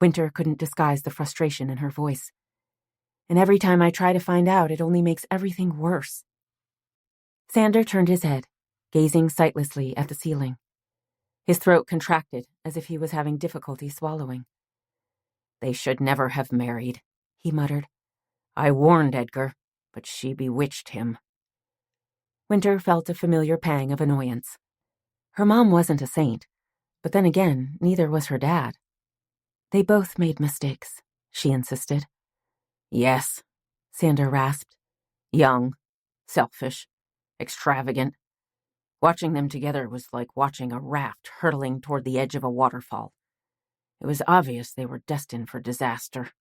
Wynter couldn't disguise the frustration in her voice. "And every time I try to find out, it only makes everything worse." Sander turned his head, gazing sightlessly at the ceiling. His throat contracted as if he was having difficulty swallowing. "They should never have married," he muttered. "I warned Edgar, but she bewitched him." Wynter felt a familiar pang of annoyance. Her mom wasn't a saint, but then again, neither was her dad. "They both made mistakes," she insisted. "Yes," Sander rasped. "Young, selfish, extravagant. Watching them together was like watching a raft hurtling toward the edge of a waterfall. It was obvious they were destined for disaster."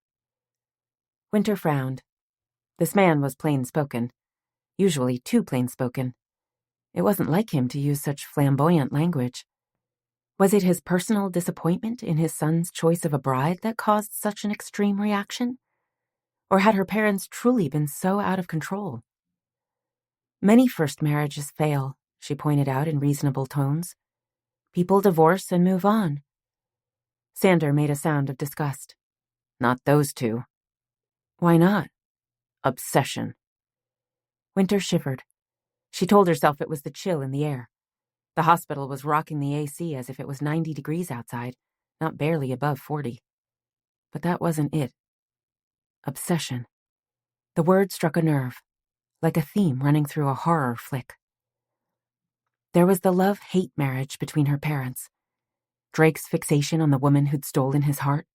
Wynter frowned. This man was plain-spoken, usually too plain-spoken. It wasn't like him to use such flamboyant language. Was it his personal disappointment in his son's choice of a bride that caused such an extreme reaction? Or had her parents truly been so out of control? "Many first marriages fail," she pointed out in reasonable tones. "People divorce and move on." Sander made a sound of disgust. "Not those two." "Why not?" "Obsession." Wynter shivered. She told herself it was the chill in the air. The hospital was rocking the AC as if it was 90 degrees outside, not barely above 40. But that wasn't it. Obsession. The word struck a nerve, like a theme running through a horror flick. There was the love-hate marriage between her parents. Drake's fixation on the woman who'd stolen his heart.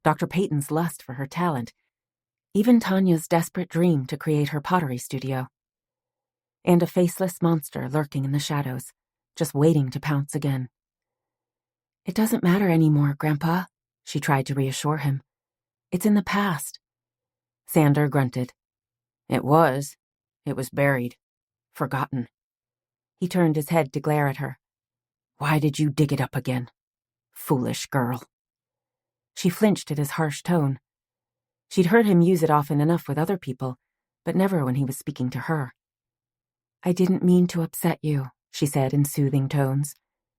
Dr. Peyton's lust for her talent. Even Tanya's desperate dream to create her pottery studio. And a faceless monster lurking in the shadows, just waiting to pounce again. "It doesn't matter anymore, Grandpa," she tried to reassure him. "It's in the past." Sander grunted. "It was. It was buried. Forgotten." He turned his head to glare at her. "Why did you dig it up again? Foolish girl." She flinched at his harsh tone. She'd heard him use it often enough with other people, but never when he was speaking to her. "I didn't mean to upset you," she said in soothing tones.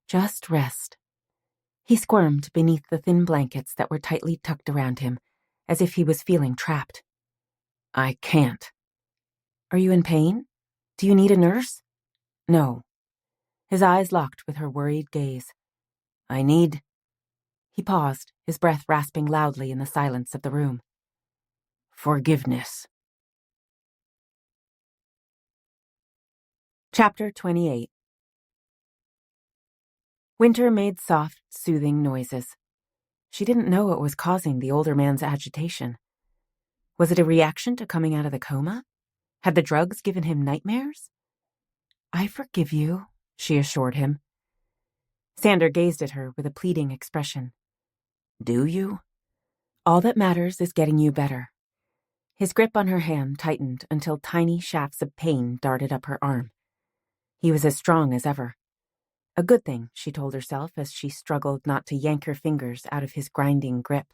"Just rest." He squirmed beneath the thin blankets that were tightly tucked around him, as if he was feeling trapped. "I can't." "Are you in pain? Do you need a nurse?" "No." His eyes locked with her worried gaze. "I need—" He paused, his breath rasping loudly in the silence of the room. "Forgiveness." Chapter 28. Wynter made soft, soothing noises. She didn't know what was causing the older man's agitation. Was it a reaction to coming out of the coma? Had the drugs given him nightmares? "I forgive you," she assured him. Sander gazed at her with a pleading expression. "Do you?" "All that matters is getting you better." His grip on her hand tightened until tiny shafts of pain darted up her arm. He was as strong as ever. A good thing, she told herself as she struggled not to yank her fingers out of his grinding grip.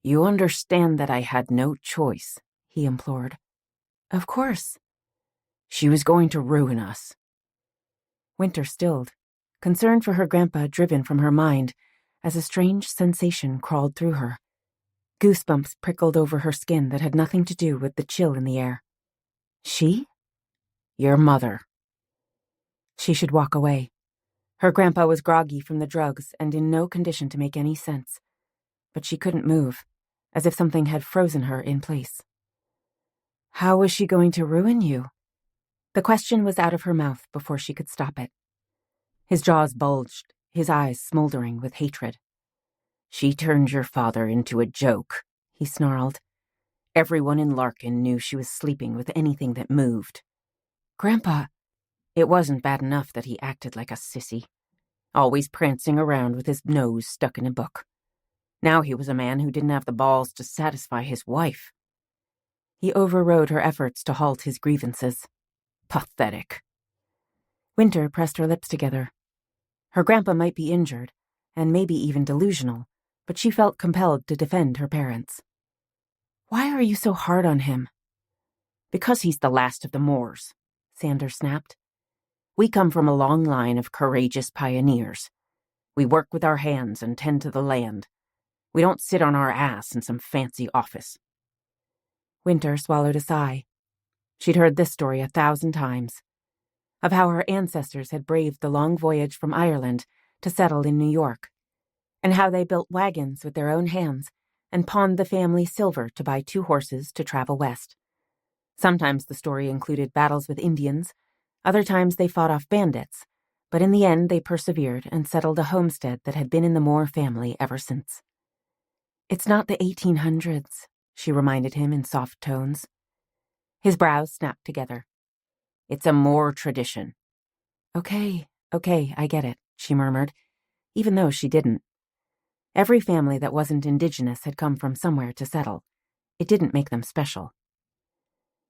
"You understand that I had no choice," he implored. "Of course." "She was going to ruin us." Wynter stilled, concern for her grandpa driven from her mind, as a strange sensation crawled through her. Goosebumps prickled over her skin that had nothing to do with the chill in the air. She? "Your mother." She should walk away. Her grandpa was groggy from the drugs and in no condition to make any sense. but she couldn't move, as if something had frozen her in place. How was she going to ruin you? The question was out of her mouth before she could stop it. His jaws bulged, his eyes smoldering with hatred. She turned your father into a joke, he snarled. Everyone in Larkin knew she was sleeping with anything that moved. Grandpa, it wasn't bad enough that he acted like a sissy, always prancing around with his nose stuck in a book. Now he was a man who didn't have the balls to satisfy his wife. He overrode her efforts to halt his grievances. Pathetic. Wynter pressed her lips together. Her grandpa might be injured, and maybe even delusional, but she felt compelled to defend her parents. Why are you so hard on him? Because he's the last of the Moores, Sanders snapped. We come from a long line of courageous pioneers. We work with our hands and tend to the land. We don't sit on our ass in some fancy office. Wynter swallowed a sigh. She'd heard this story 1,000 times, of how her ancestors had braved the long voyage from Ireland to settle in New York, and how they built wagons with their own hands and pawned the family silver to buy 2 horses to travel west. Sometimes the story included battles with Indians, other times they fought off bandits, but in the end they persevered and settled a homestead that had been in the Moore family ever since. It's not the 1800s, she reminded him in soft tones. His brows snapped together. It's a Moore tradition. Okay, I get it, she murmured, even though she didn't. Every family that wasn't indigenous had come from somewhere to settle. It didn't make them special.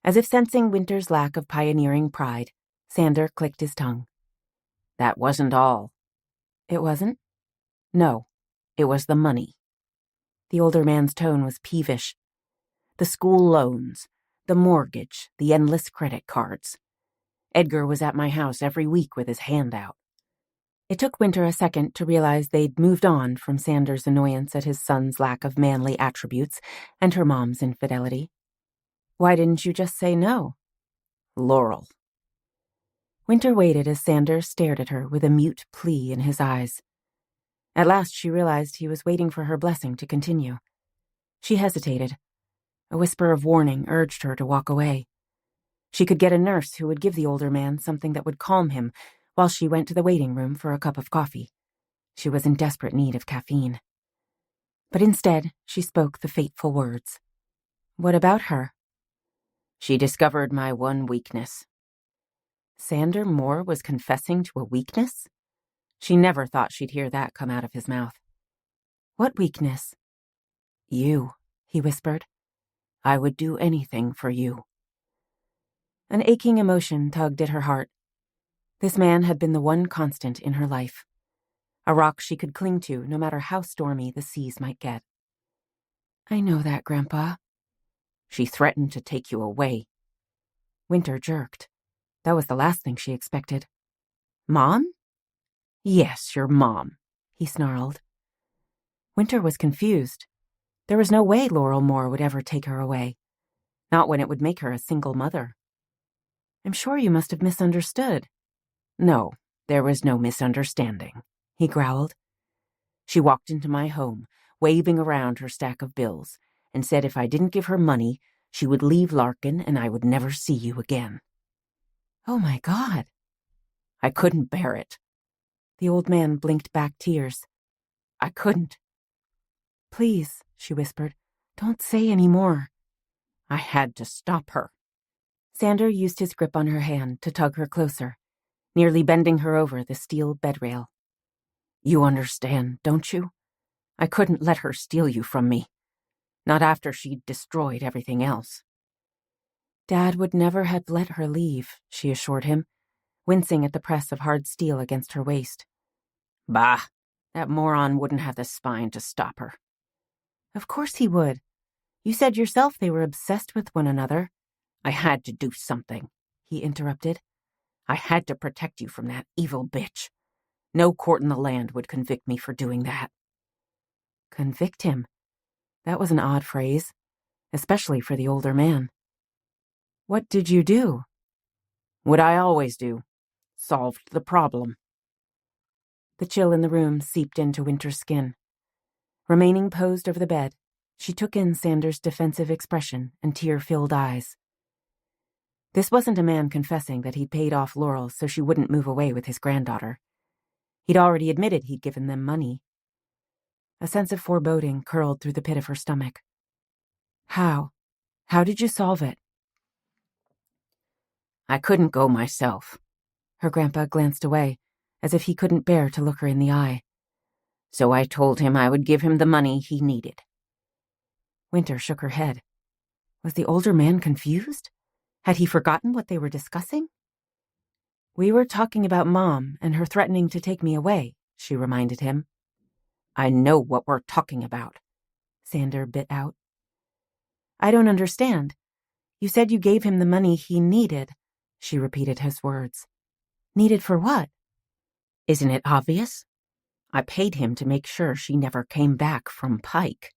As if sensing Wynter's lack of pioneering pride, Sander clicked his tongue. That wasn't all. It wasn't? No, it was the money. The older man's tone was peevish. The school loans, the mortgage, the endless credit cards. Edgar was at my house every week with his hand out. It took Wynter a second to realize they'd moved on from Sanders' annoyance at his son's lack of manly attributes and her mom's infidelity. Why didn't you just say no? Laurel. Wynter waited as Sanders stared at her with a mute plea in his eyes. At last she realized he was waiting for her blessing to continue. She hesitated. A whisper of warning urged her to walk away. She could get a nurse who would give the older man something that would calm him while she went to the waiting room for a cup of coffee. She was in desperate need of caffeine. But instead, she spoke the fateful words. What about her? She discovered my one weakness. Sander Moore was confessing to a weakness? She never thought she'd hear that come out of his mouth. What weakness? You, he whispered. I would do anything for you. An aching emotion tugged at her heart. This man had been the one constant in her life, a rock she could cling to no matter how stormy the seas might get. I know that, Grandpa. She threatened to take you away. Wynter jerked. That was the last thing she expected. Mom? Yes, your mom, he snarled. Wynter was confused. There was no way Laurel Moore would ever take her away. Not when it would make her a single mother. I'm sure you must have misunderstood. No, there was no misunderstanding, he growled. She walked into my home, waving around her stack of bills, and said if I didn't give her money, she would leave Larkin and I would never see you again. Oh my God. I couldn't bear it. The old man blinked back tears. I couldn't. Please, she whispered, don't say any more. I had to stop her. Sander used his grip on her hand to tug her closer, nearly bending her over the steel bedrail. You understand, don't you? I couldn't let her steal you from me. Not after she'd destroyed everything else. Dad would never have let her leave, she assured him, wincing at the press of hard steel against her waist. Bah, that moron wouldn't have the spine to stop her. Of course he would. You said yourself they were obsessed with one another. I had to do something, he interrupted. I had to protect you from that evil bitch. No court in the land would convict me for doing that. Convict him? That was an odd phrase, especially for the older man. What did you do? What I always do. Solved the problem. The chill in the room seeped into Wynter's skin. Remaining posed over the bed, she took in Sanders' defensive expression and tear-filled eyes. This wasn't a man confessing that he'd paid off Laurel so she wouldn't move away with his granddaughter. He'd already admitted he'd given them money. A sense of foreboding curled through the pit of her stomach. How? How did you solve it? I couldn't go myself. Her grandpa glanced away, as if he couldn't bear to look her in the eye. So I told him I would give him the money he needed. Wynter shook her head. Was the older man confused? Had he forgotten what they were discussing? We were talking about Mom and her threatening to take me away, she reminded him. I know what we're talking about, Sander bit out. I don't understand. You said you gave him the money he needed, she repeated his words. Needed for what? Isn't it obvious? I paid him to make sure she never came back from Pike.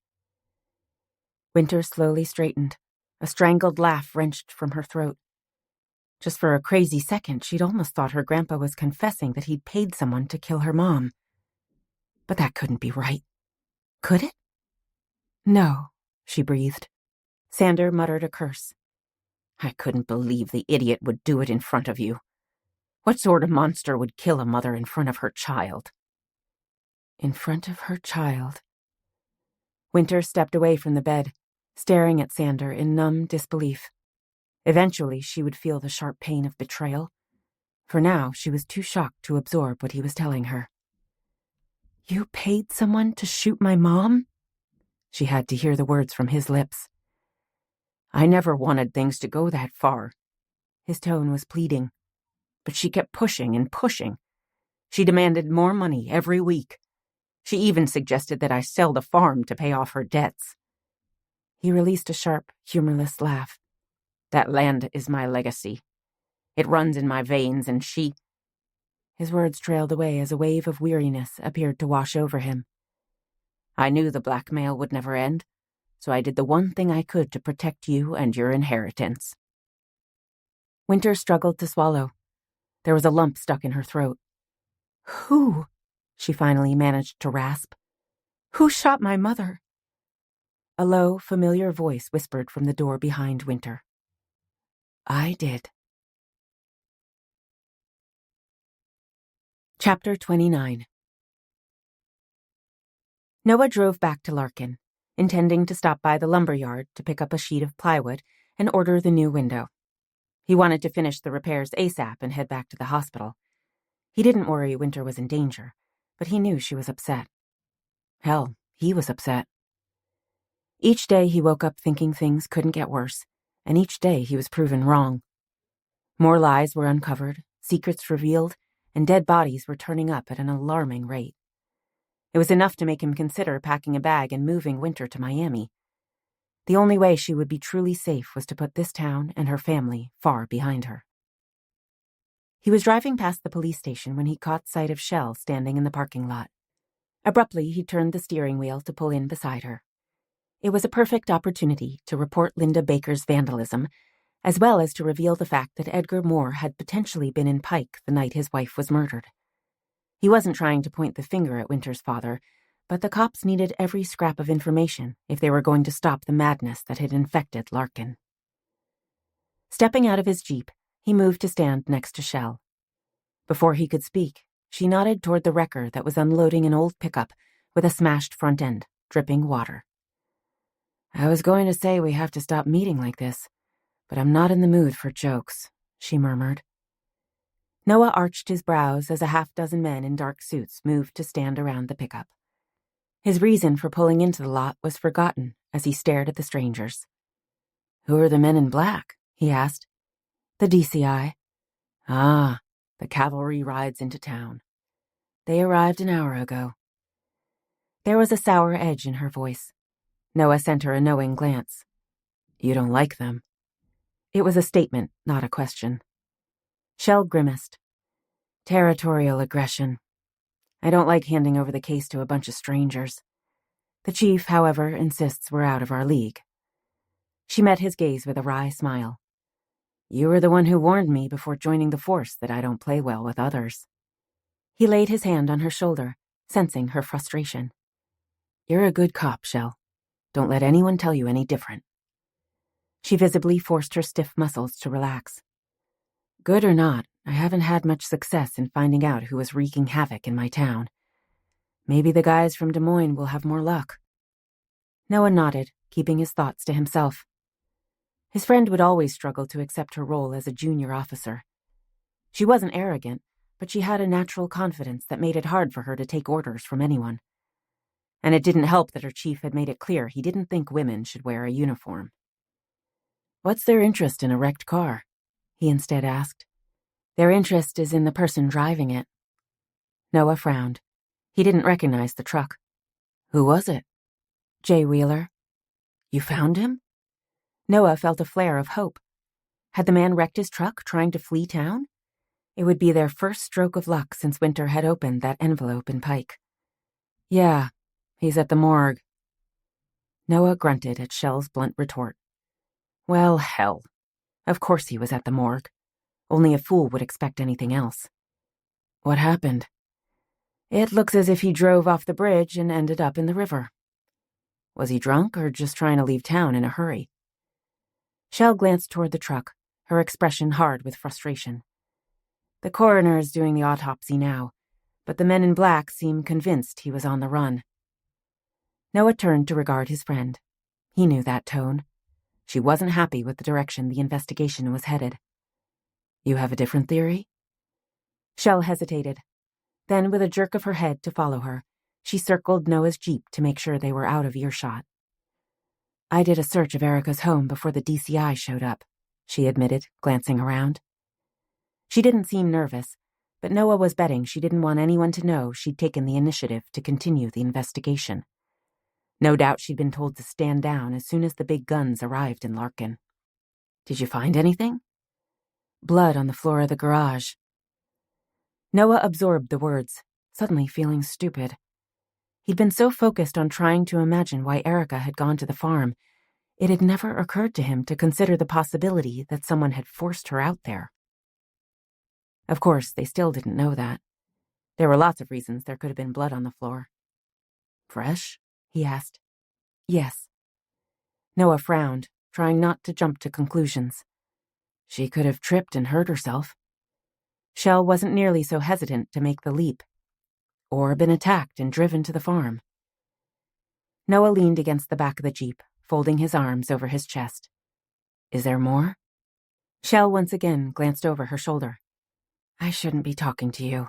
Wynter slowly straightened. A strangled laugh wrenched from her throat. Just for a crazy second, she'd almost thought her grandpa was confessing that he'd paid someone to kill her mom. But that couldn't be right. Could it? No, she breathed. Sander muttered a curse. I couldn't believe the idiot would do it in front of you. What sort of monster would kill a mother in front of her child? In front of her child. Wynter stepped away from the bed, staring at Sander in numb disbelief. Eventually, she would feel the sharp pain of betrayal. For now, she was too shocked to absorb what he was telling her. You paid someone to shoot my mom? She had to hear the words from his lips. I never wanted things to go that far. His tone was pleading. But she kept pushing and pushing. She demanded more money every week. She even suggested that I sell the farm to pay off her debts. He released a sharp, humorless laugh. That land is my legacy. It runs in my veins, and she... His words trailed away as a wave of weariness appeared to wash over him. I knew the blackmail would never end, so I did the one thing I could to protect you and your inheritance. Wynter struggled to swallow. There was a lump stuck in her throat. Who? She finally managed to rasp. Who shot my mother? A low, familiar voice whispered from the door behind Wynter. I did. Chapter 29. Noah drove back to Larkin, intending to stop by the lumber yard to pick up a sheet of plywood and order the new window. He wanted to finish the repairs ASAP and head back to the hospital. He didn't worry Wynter was in danger, but he knew she was upset. Hell, he was upset. Each day he woke up thinking things couldn't get worse, and each day he was proven wrong. More lies were uncovered, secrets revealed, and dead bodies were turning up at an alarming rate. It was enough to make him consider packing a bag and moving Wynter to Miami. The only way she would be truly safe was to put this town and her family far behind her. He was driving past the police station when he caught sight of Shell standing in the parking lot. Abruptly, he turned the steering wheel to pull in beside her. It was a perfect opportunity to report Linda Baker's vandalism, as well as to reveal the fact that Edgar Moore had potentially been in Pike the night his wife was murdered. He wasn't trying to point the finger at Wynter's father, but the cops needed every scrap of information if they were going to stop the madness that had infected Larkin. Stepping out of his Jeep, he moved to stand next to Shell. Before he could speak, she nodded toward the wrecker that was unloading an old pickup with a smashed front end, dripping water. I was going to say we have to stop meeting like this, but I'm not in the mood for jokes, she murmured. Noah arched his brows as a half-dozen men in dark suits moved to stand around the pickup. His reason for pulling into the lot was forgotten as he stared at the strangers. Who are the men in black? He asked. The DCI. Ah, the cavalry rides into town. They arrived an hour ago. There was a sour edge in her voice. Noah sent her a knowing glance. You don't like them? It was a statement, not a question. Shell grimaced. Territorial aggression. I don't like handing over the case to a bunch of strangers. The chief, however, insists we're out of our league. She met his gaze with a wry smile. You were the one who warned me before joining the force that I don't play well with others. He laid his hand on her shoulder, sensing her frustration. You're a good cop, Shell. Don't let anyone tell you any different. She visibly forced her stiff muscles to relax. Good or not, I haven't had much success in finding out who was wreaking havoc in my town. Maybe the guys from Des Moines will have more luck. Noah nodded, keeping his thoughts to himself. His friend would always struggle to accept her role as a junior officer. She wasn't arrogant, but she had a natural confidence that made it hard for her to take orders from anyone. And it didn't help that her chief had made it clear he didn't think women should wear a uniform. What's their interest in a wrecked car? He instead asked. Their interest is in the person driving it. Noah frowned. He didn't recognize the truck. Who was it? Jay Wheeler. You found him? Noah felt a flare of hope. Had the man wrecked his truck trying to flee town? It would be their first stroke of luck since Wynter had opened that envelope in Pike. Yeah, he's at the morgue. Noah grunted at Shell's blunt retort. Well, hell. Of course he was at the morgue. Only a fool would expect anything else. What happened? It looks as if he drove off the bridge and ended up in the river. Was he drunk or just trying to leave town in a hurry? Shell glanced toward the truck, her expression hard with frustration. The coroner is doing the autopsy now, but the men in black seem convinced he was on the run. Noah turned to regard his friend. He knew that tone. She wasn't happy with the direction the investigation was headed. You have a different theory? Shell hesitated. Then, with a jerk of her head to follow her, she circled Noah's jeep to make sure they were out of earshot. I did a search of Erica's home before the DCI showed up, she admitted, glancing around. She didn't seem nervous, but Noah was betting she didn't want anyone to know she'd taken the initiative to continue the investigation. No doubt she'd been told to stand down as soon as the big guns arrived in Larkin. Did you find anything? Blood on the floor of the garage. Noah absorbed the words, suddenly feeling stupid. He'd been so focused on trying to imagine why Erica had gone to the farm, it had never occurred to him to consider the possibility that someone had forced her out there. Of course, they still didn't know that. There were lots of reasons there could have been blood on the floor. Fresh? He asked. Yes. Noah frowned, trying not to jump to conclusions. She could have tripped and hurt herself. Shell wasn't nearly so hesitant to make the leap. Or been attacked and driven to the farm. Noah leaned against the back of the jeep, folding his arms over his chest. Is there more? Shell once again glanced over her shoulder. I shouldn't be talking to you.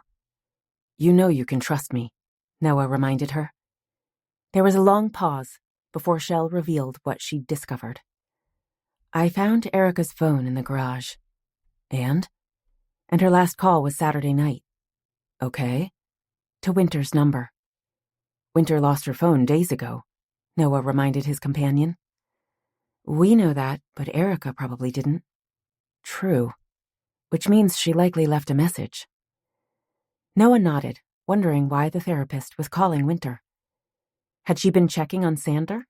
You know you can trust me, Noah reminded her. There was a long pause before Shell revealed what she'd discovered. I found Erica's phone in the garage. And her last call was Saturday night. Okay. To Wynter's number. Wynter lost her phone days ago, Noah reminded his companion. We know that, but Erica probably didn't. True. Which means she likely left a message. Noah nodded, wondering why the therapist was calling Wynter. Had she been checking on Sander?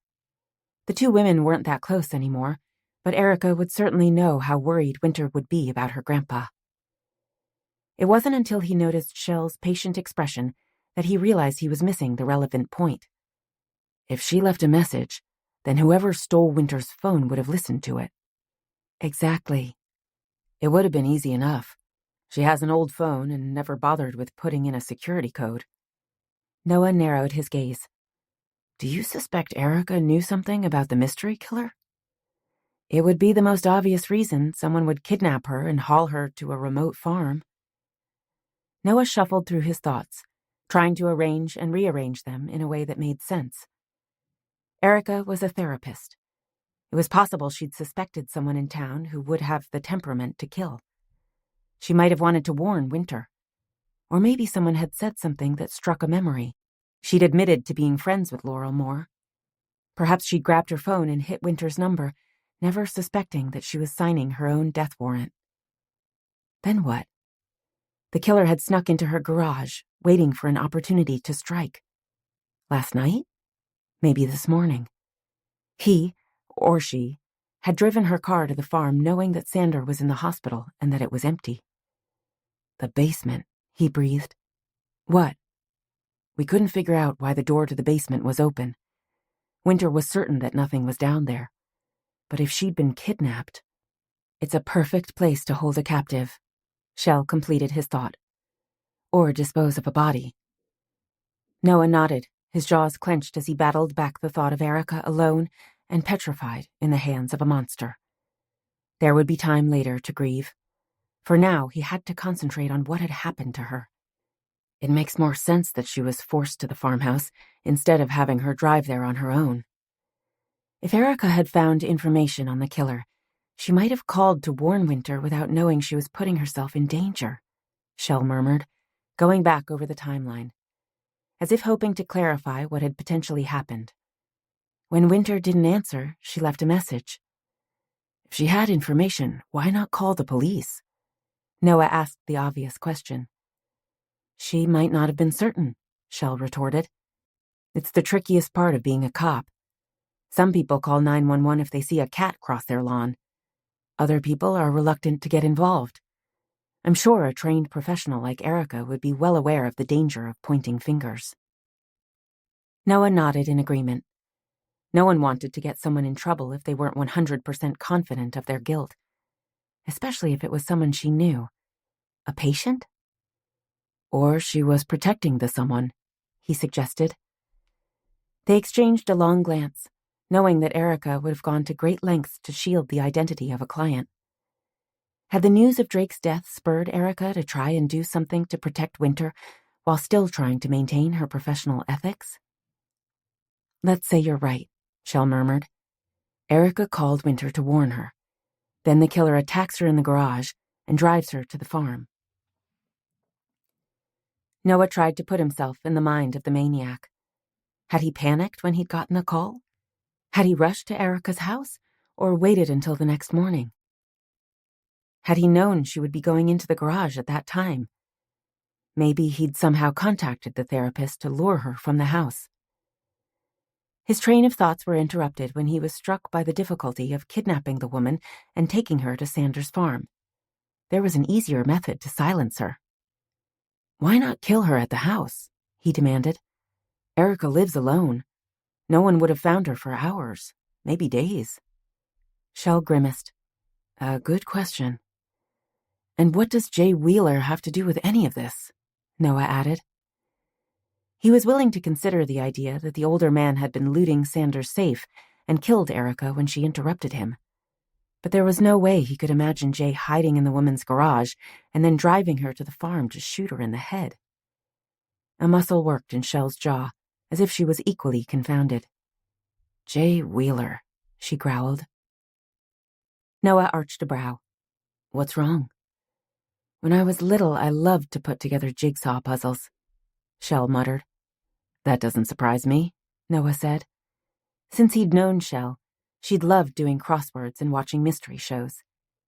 The two women weren't that close anymore, but Erica would certainly know how worried Wynter would be about her grandpa. It wasn't until he noticed Shell's patient expression that he realized he was missing the relevant point. If she left a message, then whoever stole Wynter's phone would have listened to it. Exactly. It would have been easy enough. She has an old phone and never bothered with putting in a security code. Noah narrowed his gaze. Do you suspect Erica knew something about the mystery killer? It would be the most obvious reason someone would kidnap her and haul her to a remote farm. Noah shuffled through his thoughts, trying to arrange and rearrange them in a way that made sense. Erica was a therapist. It was possible she'd suspected someone in town who would have the temperament to kill. She might have wanted to warn Wynter. Or maybe someone had said something that struck a memory. She'd admitted to being friends with Laurel Moore. Perhaps she'd grabbed her phone and hit Wynter's number, never suspecting that she was signing her own death warrant. Then what? The killer had snuck into her garage, waiting for an opportunity to strike. Last night? Maybe this morning. He, or she, had driven her car to the farm knowing that Sander was in the hospital and that it was empty. The basement, he breathed. What? We couldn't figure out why the door to the basement was open. Wynter was certain that nothing was down there. But if she'd been kidnapped... It's a perfect place to hold a captive, Shell completed his thought. Or dispose of a body. Noah nodded, his jaws clenched as he battled back the thought of Erica alone and petrified in the hands of a monster. There would be time later to grieve. For now, he had to concentrate on what had happened to her. It makes more sense that she was forced to the farmhouse instead of having her drive there on her own. If Erica had found information on the killer, she might have called to warn Wynter without knowing she was putting herself in danger, Shell murmured, going back over the timeline, as if hoping to clarify what had potentially happened. When Wynter didn't answer, she left a message. If she had information, why not call the police? Noah asked the obvious question. She might not have been certain, Shell retorted. It's the trickiest part of being a cop. Some people call 911 if they see a cat cross their lawn. Other people are reluctant to get involved. I'm sure a trained professional like Erica would be well aware of the danger of pointing fingers. Noah nodded in agreement. No one wanted to get someone in trouble if they weren't 100% confident of their guilt, especially if it was someone she knew. A patient? Or she was protecting the someone, he suggested. They exchanged a long glance, knowing that Erica would have gone to great lengths to shield the identity of a client. Had the news of Drake's death spurred Erica to try and do something to protect Wynter while still trying to maintain her professional ethics? Let's say you're right, Shell murmured. Erica called Wynter to warn her. Then the killer attacks her in the garage and drives her to the farm. Noah tried to put himself in the mind of the maniac. Had he panicked when he'd gotten the call? Had he rushed to Erica's house, or waited until the next morning? Had he known she would be going into the garage at that time? Maybe he'd somehow contacted the therapist to lure her from the house. His train of thoughts were interrupted when he was struck by the difficulty of kidnapping the woman and taking her to Sanders' farm. There was an easier method to silence her. Why not kill her at the house? He demanded. Erica lives alone. No one would have found her for hours, maybe days. Shell grimaced. A good question. And what does Jay Wheeler have to do with any of this? Noah added. He was willing to consider the idea that the older man had been looting Sanders' safe and killed Erica when she interrupted him. But there was no way he could imagine Jay hiding in the woman's garage and then driving her to the farm to shoot her in the head. A muscle worked in Shell's jaw, as if she was equally confounded. Jay Wheeler, she growled. Noah arched a brow. What's wrong? When I was little, I loved to put together jigsaw puzzles, Shell muttered. That doesn't surprise me, Noah said. Since he'd known Shell, she'd loved doing crosswords and watching mystery shows.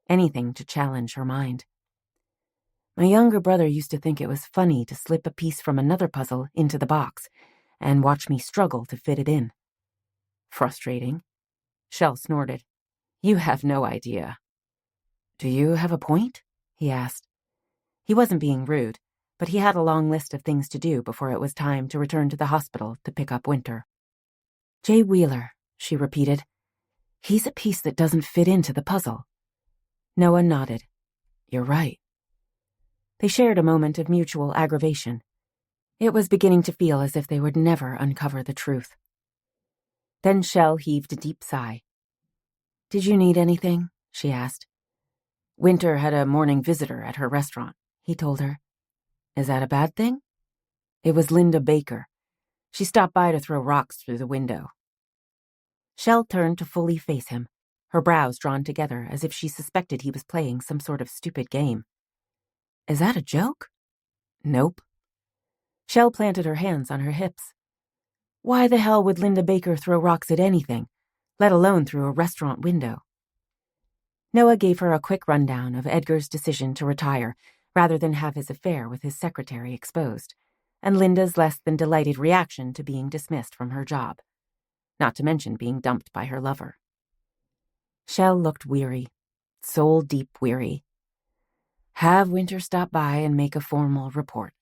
Anything to challenge her mind. My younger brother used to think it was funny to slip a piece from another puzzle into the box and watch me struggle to fit it in. Frustrating. Shell snorted. You have no idea. Do you have a point? He asked. He wasn't being rude, but he had a long list of things to do before it was time to return to the hospital to pick up Wynter. Jay Wheeler, she repeated. He's a piece that doesn't fit into the puzzle. Noah nodded. You're right. They shared a moment of mutual aggravation. It was beginning to feel as if they would never uncover the truth. Then Shell heaved a deep sigh. Did you need anything? She asked. Wynter had a morning visitor at her restaurant, he told her. Is that a bad thing? It was Linda Baker. She stopped by to throw rocks through the window. Shell turned to fully face him, her brows drawn together as if she suspected he was playing some sort of stupid game. Is that a joke? Nope. Shell planted her hands on her hips. Why the hell would Linda Baker throw rocks at anything, let alone through a restaurant window? Noah gave her a quick rundown of Edgar's decision to retire rather than have his affair with his secretary exposed, and Linda's less than delighted reaction to being dismissed from her job, not to mention being dumped by her lover. Shell looked weary, soul-deep weary. Have Wynter stop by and make a formal report.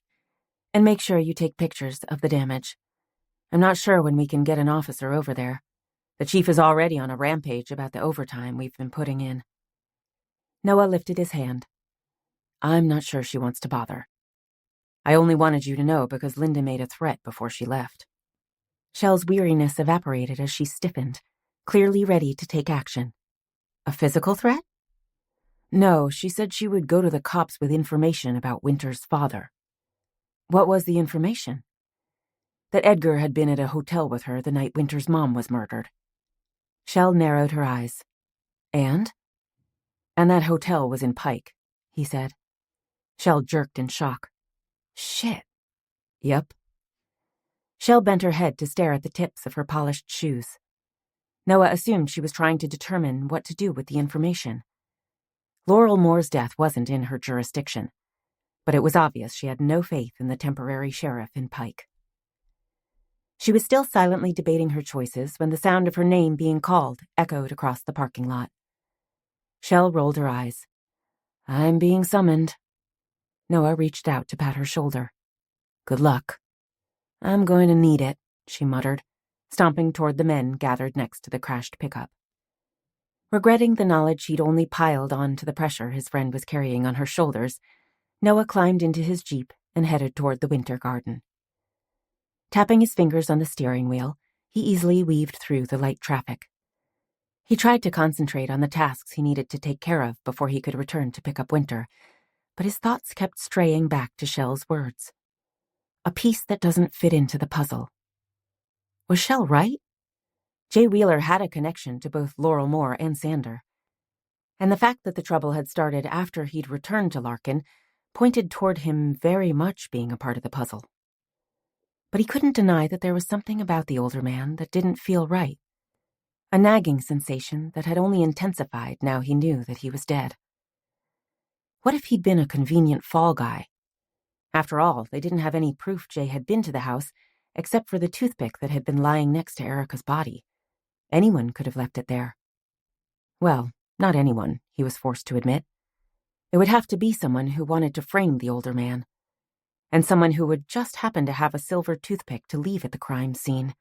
And make sure you take pictures of the damage. I'm not sure when we can get an officer over there. The chief is already on a rampage about the overtime we've been putting in. Noah lifted his hand. I'm not sure she wants to bother. I only wanted you to know because Linda made a threat before she left. Shell's weariness evaporated as she stiffened, clearly ready to take action. A physical threat? No, she said she would go to the cops with information about Wynter's father. What was the information? That Edgar had been at a hotel with her the night Wynter's mom was murdered. Shell narrowed her eyes. And? And that hotel was in Pike, he said. Shell jerked in shock. Shit. Yep. Shell bent her head to stare at the tips of her polished shoes. Noah assumed she was trying to determine what to do with the information. Laurel Moore's death wasn't in her jurisdiction, but it was obvious she had no faith in the temporary sheriff in Pike. She was still silently debating her choices when the sound of her name being called echoed across the parking lot. Shell rolled her eyes. I'm being summoned. Noah reached out to pat her shoulder. Good luck. I'm going to need it, she muttered, stomping toward the men gathered next to the crashed pickup. Regretting the knowledge he'd only piled on to the pressure his friend was carrying on her shoulders, Noah climbed into his Jeep and headed toward the Wynter garden. Tapping his fingers on the steering wheel, he easily weaved through the light traffic. He tried to concentrate on the tasks he needed to take care of before he could return to pick up Wynter, but his thoughts kept straying back to Shell's words. A piece that doesn't fit into the puzzle. Was Shell right? Jay Wheeler had a connection to both Laurel Moore and Sander. And the fact that the trouble had started after he'd returned to Larkin pointed toward him very much being a part of the puzzle. But he couldn't deny that there was something about the older man that didn't feel right. A nagging sensation that had only intensified now he knew that he was dead. What if he'd been a convenient fall guy? After all, they didn't have any proof Jay had been to the house, except for the toothpick that had been lying next to Erica's body. Anyone could have left it there. Well, not anyone, he was forced to admit. It would have to be someone who wanted to frame the older man, and someone who would just happen to have a silver toothpick to leave at the crime scene.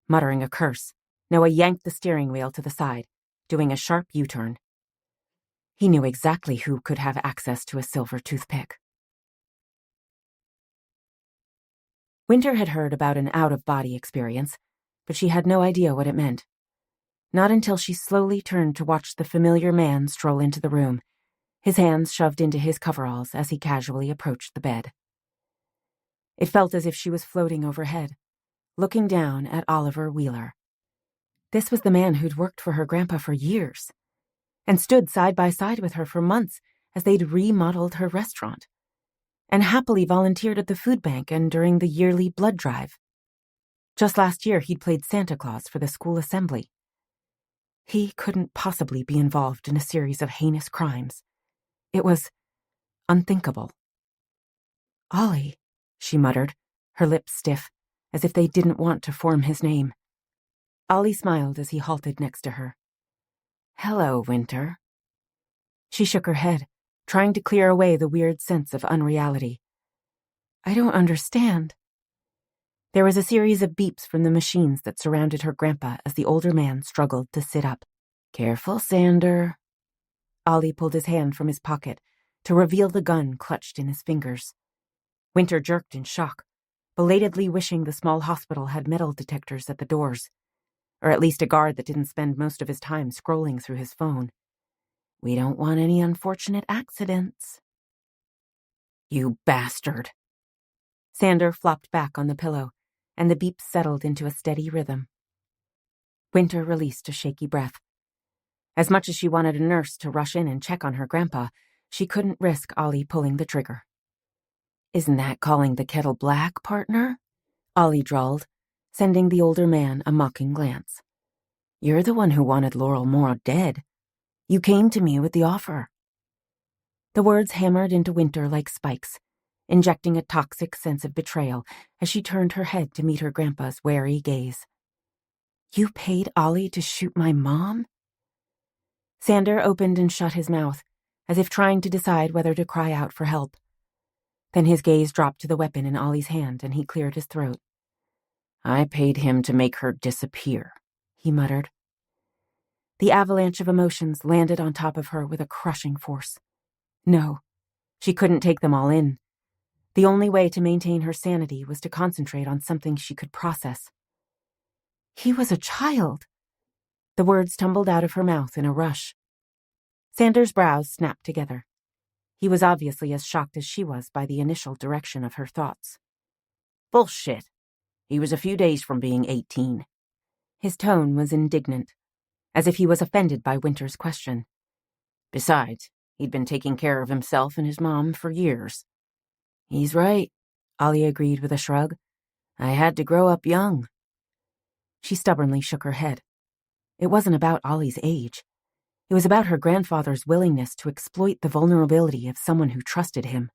Muttering a curse, Noah yanked the steering wheel to the side, doing a sharp U-turn. He knew exactly who could have access to a silver toothpick. Wynter had heard about an out-of-body experience, but she had no idea what it meant. Not until she slowly turned to watch the familiar man stroll into the room, his hands shoved into his coveralls as he casually approached the bed. It felt as if she was floating overhead, looking down at Oliver Wheeler. This was the man who'd worked for her grandpa for years, and stood side by side with her for months as they'd remodeled her restaurant, and happily volunteered at the food bank and during the yearly blood drive. Just last year, he'd played Santa Claus for the school assembly. He couldn't possibly be involved in a series of heinous crimes. It was unthinkable. Ollie, she muttered, her lips stiff, as if they didn't want to form his name. Ollie smiled as he halted next to her. Hello, Wynter. She shook her head, trying to clear away the weird sense of unreality. I don't understand. There was a series of beeps from the machines that surrounded her grandpa as the older man struggled to sit up. Careful, Sander. Ollie pulled his hand from his pocket to reveal the gun clutched in his fingers. Wynter jerked in shock, belatedly wishing the small hospital had metal detectors at the doors, or at least a guard that didn't spend most of his time scrolling through his phone. We don't want any unfortunate accidents. You bastard. Sander flopped back on the pillow, and the beeps settled into a steady rhythm. Wynter released a shaky breath. As much as she wanted a nurse to rush in and check on her grandpa, she couldn't risk Ollie pulling the trigger. Isn't that calling the kettle black, partner? Ollie drawled, sending the older man a mocking glance. You're the one who wanted Laurel Moore dead. You came to me with the offer. The words hammered into Wynter like spikes, injecting a toxic sense of betrayal as she turned her head to meet her grandpa's wary gaze. You paid Ollie to shoot my mom? Sander opened and shut his mouth, as if trying to decide whether to cry out for help. Then his gaze dropped to the weapon in Ollie's hand and he cleared his throat. I paid him to make her disappear, he muttered. The avalanche of emotions landed on top of her with a crushing force. No, she couldn't take them all in. The only way to maintain her sanity was to concentrate on something she could process. He was a child. The words tumbled out of her mouth in a rush. Sanders' brows snapped together. He was obviously as shocked as she was by the initial direction of her thoughts. Bullshit. He was a few days from being 18. His tone was indignant, as if he was offended by Wynter's question. Besides, he'd been taking care of himself and his mom for years. He's right, Ollie agreed with a shrug. I had to grow up young. She stubbornly shook her head. It wasn't about Ollie's age. It was about her grandfather's willingness to exploit the vulnerability of someone who trusted him.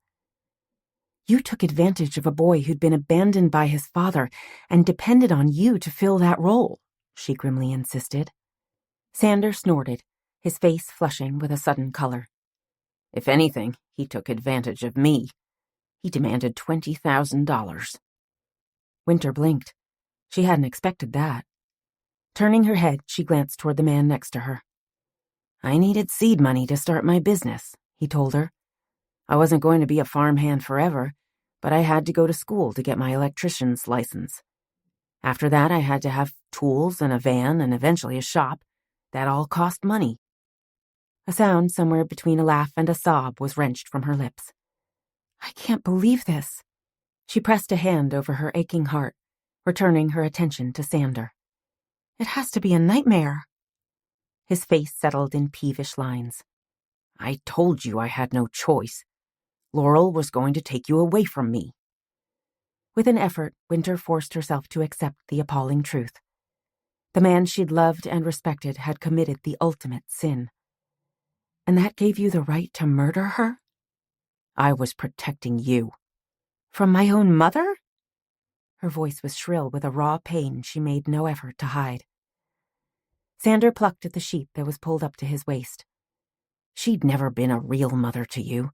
You took advantage of a boy who'd been abandoned by his father and depended on you to fill that role, she grimly insisted. Sanders snorted, his face flushing with a sudden color. If anything, he took advantage of me. He demanded $20,000. Wynter blinked. She hadn't expected that. Turning her head, she glanced toward the man next to her. I needed seed money to start my business, he told her. I wasn't going to be a farmhand forever, but I had to go to school to get my electrician's license. After that, I had to have tools and a van and eventually a shop. That all cost money. A sound somewhere between a laugh and a sob was wrenched from her lips. I can't believe this. She pressed a hand over her aching heart, returning her attention to Sander. It has to be a nightmare. His face settled in peevish lines. I told you I had no choice. Laurel was going to take you away from me. With an effort, Wynter forced herself to accept the appalling truth. The man she'd loved and respected had committed the ultimate sin. And that gave you the right to murder her? I was protecting you. From my own mother? Her voice was shrill with a raw pain she made no effort to hide. Sander plucked at the sheet that was pulled up to his waist. She'd never been a real mother to you.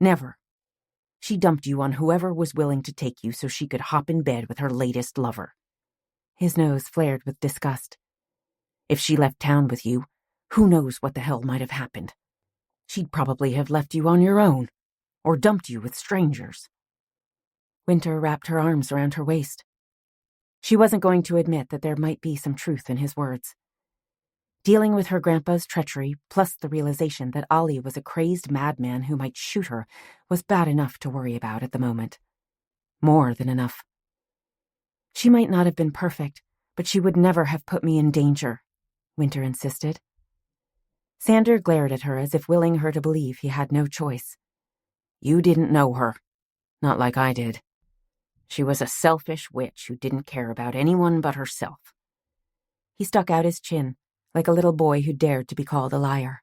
Never. She dumped you on whoever was willing to take you so she could hop in bed with her latest lover. His nose flared with disgust. If she left town with you, who knows what the hell might have happened. She'd probably have left you on your own, or dumped you with strangers. Wynter wrapped her arms around her waist. She wasn't going to admit that there might be some truth in his words. Dealing with her grandpa's treachery, plus the realization that Ollie was a crazed madman who might shoot her, was bad enough to worry about at the moment. More than enough. She might not have been perfect, but she would never have put me in danger, Wynter insisted. Sander glared at her as if willing her to believe he had no choice. You didn't know her. Not like I did. She was a selfish witch who didn't care about anyone but herself. He stuck out his chin, like a little boy who dared to be called a liar.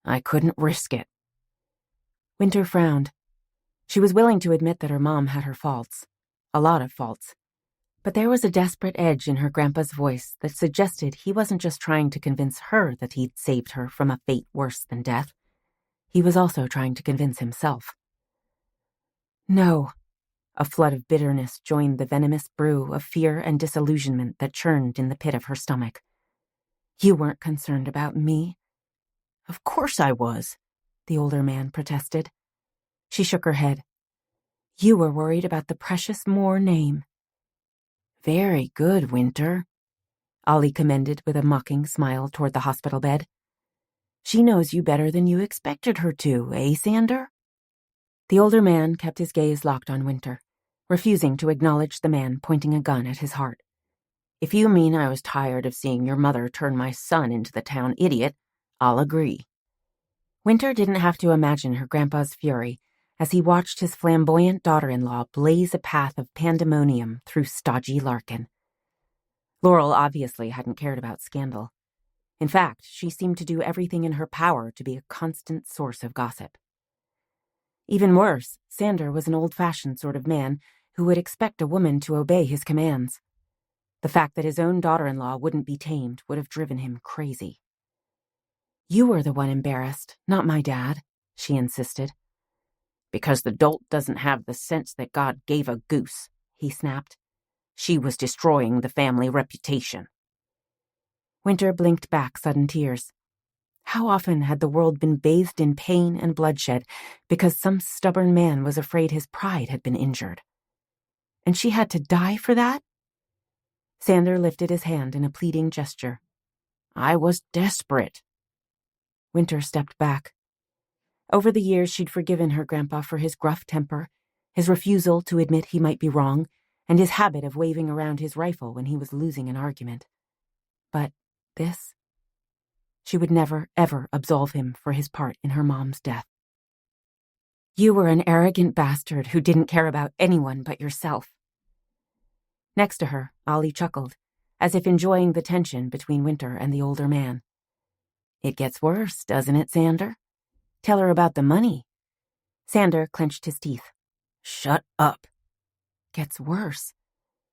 I couldn't risk it. Wynter frowned. She was willing to admit that her mom had her faults. A lot of faults. But there was a desperate edge in her grandpa's voice that suggested he wasn't just trying to convince her that he'd saved her from a fate worse than death. He was also trying to convince himself. No. A flood of bitterness joined the venomous brew of fear and disillusionment that churned in the pit of her stomach. You weren't concerned about me. Of course I was, the older man protested. She shook her head. You were worried about the precious Moore name. Very good, Wynter, Ollie commended with a mocking smile toward the hospital bed. She knows you better than you expected her to, eh, Sander? The older man kept his gaze locked on Wynter, refusing to acknowledge the man pointing a gun at his heart. If you mean I was tired of seeing your mother turn my son into the town idiot, I'll agree. Wynter didn't have to imagine her grandpa's fury as he watched his flamboyant daughter-in-law blaze a path of pandemonium through stodgy Larkin. Laurel obviously hadn't cared about scandal. In fact, she seemed to do everything in her power to be a constant source of gossip. Even worse, Sander was an old-fashioned sort of man who would expect a woman to obey his commands. The fact that his own daughter-in-law wouldn't be tamed would have driven him crazy. You were the one embarrassed, not my dad, she insisted. Because the dolt doesn't have the sense that God gave a goose, he snapped. She was destroying the family reputation. Wynter blinked back sudden tears. How often had the world been bathed in pain and bloodshed because some stubborn man was afraid his pride had been injured? And she had to die for that? Sander lifted his hand in a pleading gesture. I was desperate. Wynter stepped back. Over the years, she'd forgiven her grandpa for his gruff temper, his refusal to admit he might be wrong, and his habit of waving around his rifle when he was losing an argument. But this? She would never, ever absolve him for his part in her mom's death. You were an arrogant bastard who didn't care about anyone but yourself. Next to her, Ollie chuckled, as if enjoying the tension between Wynter and the older man. It gets worse, doesn't it, Sander? Tell her about the money. Sander clenched his teeth. Shut up. Gets worse.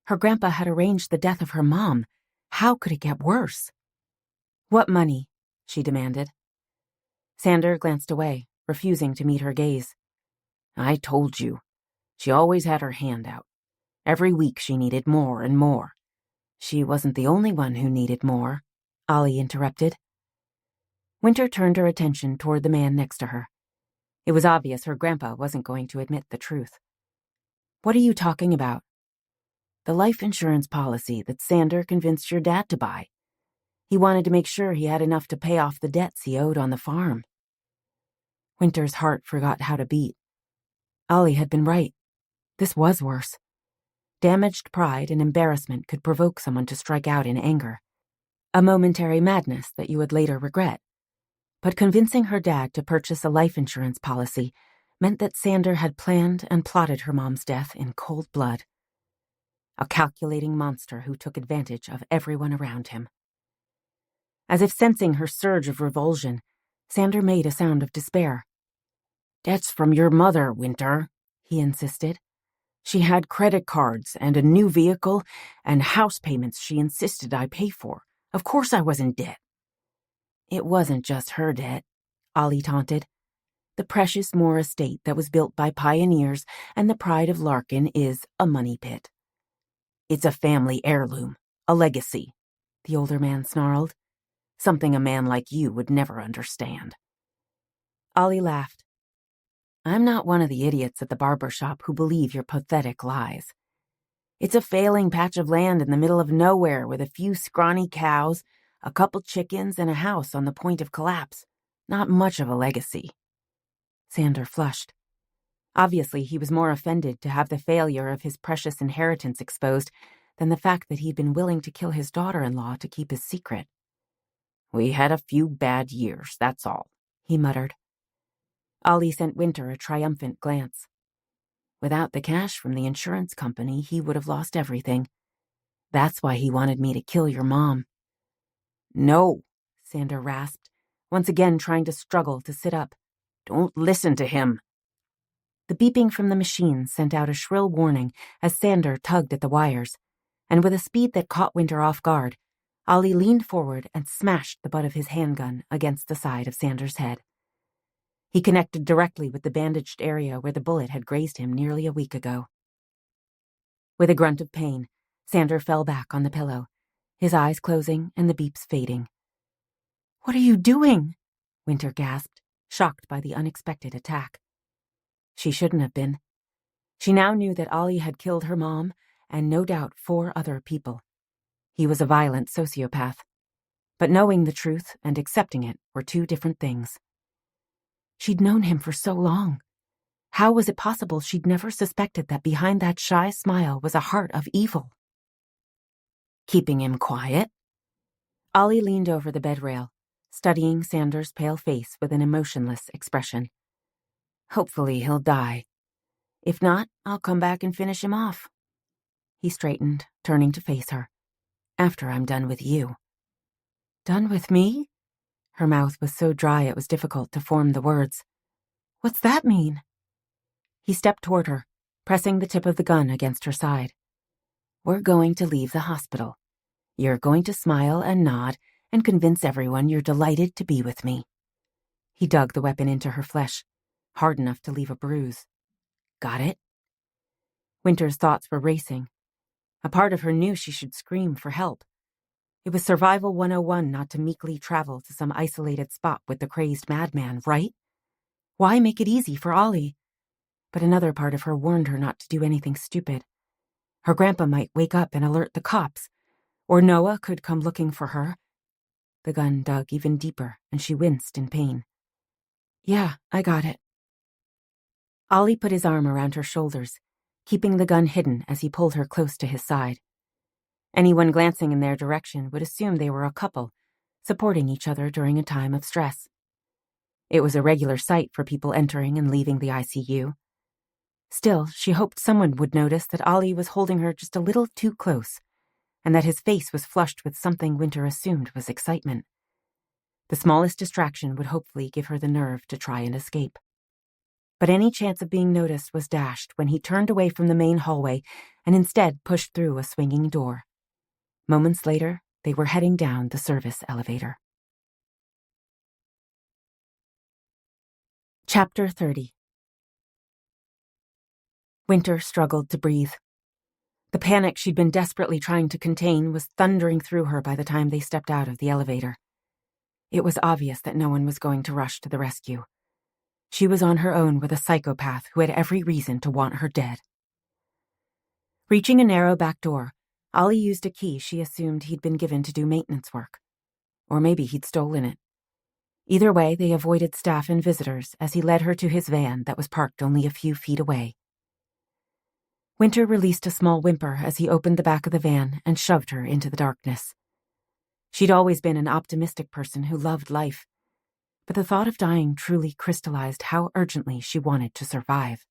Her grandpa had arranged the death of her mom. How could it get worse? What money? She demanded. Sander glanced away, refusing to meet her gaze. I told you. She always had her hand out. Every week she needed more and more. She wasn't the only one who needed more, Ollie interrupted. Wynter turned her attention toward the man next to her. It was obvious her grandpa wasn't going to admit the truth. What are you talking about? The life insurance policy that Sander convinced your dad to buy. He wanted to make sure he had enough to pay off the debts he owed on the farm. Wynter's heart forgot how to beat. Ollie had been right. This was worse. Damaged pride and embarrassment could provoke someone to strike out in anger. A momentary madness that you would later regret. But convincing her dad to purchase a life insurance policy meant that Sander had planned and plotted her mom's death in cold blood. A calculating monster who took advantage of everyone around him. As if sensing her surge of revulsion, Sander made a sound of despair. That's from your mother, Wynter, he insisted. She had credit cards and a new vehicle and house payments she insisted I pay for. Of course I was in debt. It wasn't just her debt, Ollie taunted. The precious Moore estate that was built by pioneers and the pride of Larkin is a money pit. It's a family heirloom, a legacy, the older man snarled. Something a man like you would never understand. Ollie laughed. I'm not one of the idiots at the barber shop who believe your pathetic lies. It's a failing patch of land in the middle of nowhere with a few scrawny cows, a couple chickens, and a house on the point of collapse. Not much of a legacy. Sander flushed. Obviously, he was more offended to have the failure of his precious inheritance exposed than the fact that he'd been willing to kill his daughter-in-law to keep his secret. We had a few bad years, that's all, he muttered. Ollie sent Wynter a triumphant glance. Without the cash from the insurance company, he would have lost everything. That's why he wanted me to kill your mom. No, Sander rasped, once again trying to struggle to sit up. Don't listen to him. The beeping from the machine sent out a shrill warning as Sander tugged at the wires, and with a speed that caught Wynter off guard, Ollie leaned forward and smashed the butt of his handgun against the side of Sander's head. He connected directly with the bandaged area where the bullet had grazed him nearly a week ago. With a grunt of pain, Sander fell back on the pillow, his eyes closing and the beeps fading. What are you doing? Wynter gasped, shocked by the unexpected attack. She shouldn't have been. She now knew that Ollie had killed her mom and no doubt 4 other people. He was a violent sociopath. But knowing the truth and accepting it were 2 different things. She'd known him for so long. How was it possible she'd never suspected that behind that shy smile was a heart of evil? Keeping him quiet? Ollie leaned over the bed rail, studying Sander's pale face with an emotionless expression. Hopefully he'll die. If not, I'll come back and finish him off. He straightened, turning to face her. After I'm done with you. Done with me? Her mouth was so dry it was difficult to form the words. What's that mean? He stepped toward her, pressing the tip of the gun against her side. We're going to leave the hospital. You're going to smile and nod and convince everyone you're delighted to be with me. He dug the weapon into her flesh, hard enough to leave a bruise. Got it? Wynter's thoughts were racing. A part of her knew she should scream for help. It was Survival 101 not to meekly travel to some isolated spot with the crazed madman, right? Why make it easy for Ollie? But another part of her warned her not to do anything stupid. Her grandpa might wake up and alert the cops, or Noah could come looking for her. The gun dug even deeper, and she winced in pain. Yeah, I got it. Ollie put his arm around her shoulders, keeping the gun hidden as he pulled her close to his side. Anyone glancing in their direction would assume they were a couple, supporting each other during a time of stress. It was a regular sight for people entering and leaving the ICU. Still, she hoped someone would notice that Ollie was holding her just a little too close, and that his face was flushed with something Wynter assumed was excitement. The smallest distraction would hopefully give her the nerve to try and escape. But any chance of being noticed was dashed when he turned away from the main hallway and instead pushed through a swinging door. Moments later, they were heading down the service elevator. Chapter 30. Wynter struggled to breathe. The panic she'd been desperately trying to contain was thundering through her by the time they stepped out of the elevator. It was obvious that no one was going to rush to the rescue. She was on her own with a psychopath who had every reason to want her dead. Reaching a narrow back door, Ollie used a key she assumed he'd been given to do maintenance work. Or maybe he'd stolen it. Either way, they avoided staff and visitors as he led her to his van that was parked only a few feet away. Wynter released a small whimper as he opened the back of the van and shoved her into the darkness. She'd always been an optimistic person who loved life, but the thought of dying truly crystallized how urgently she wanted to survive.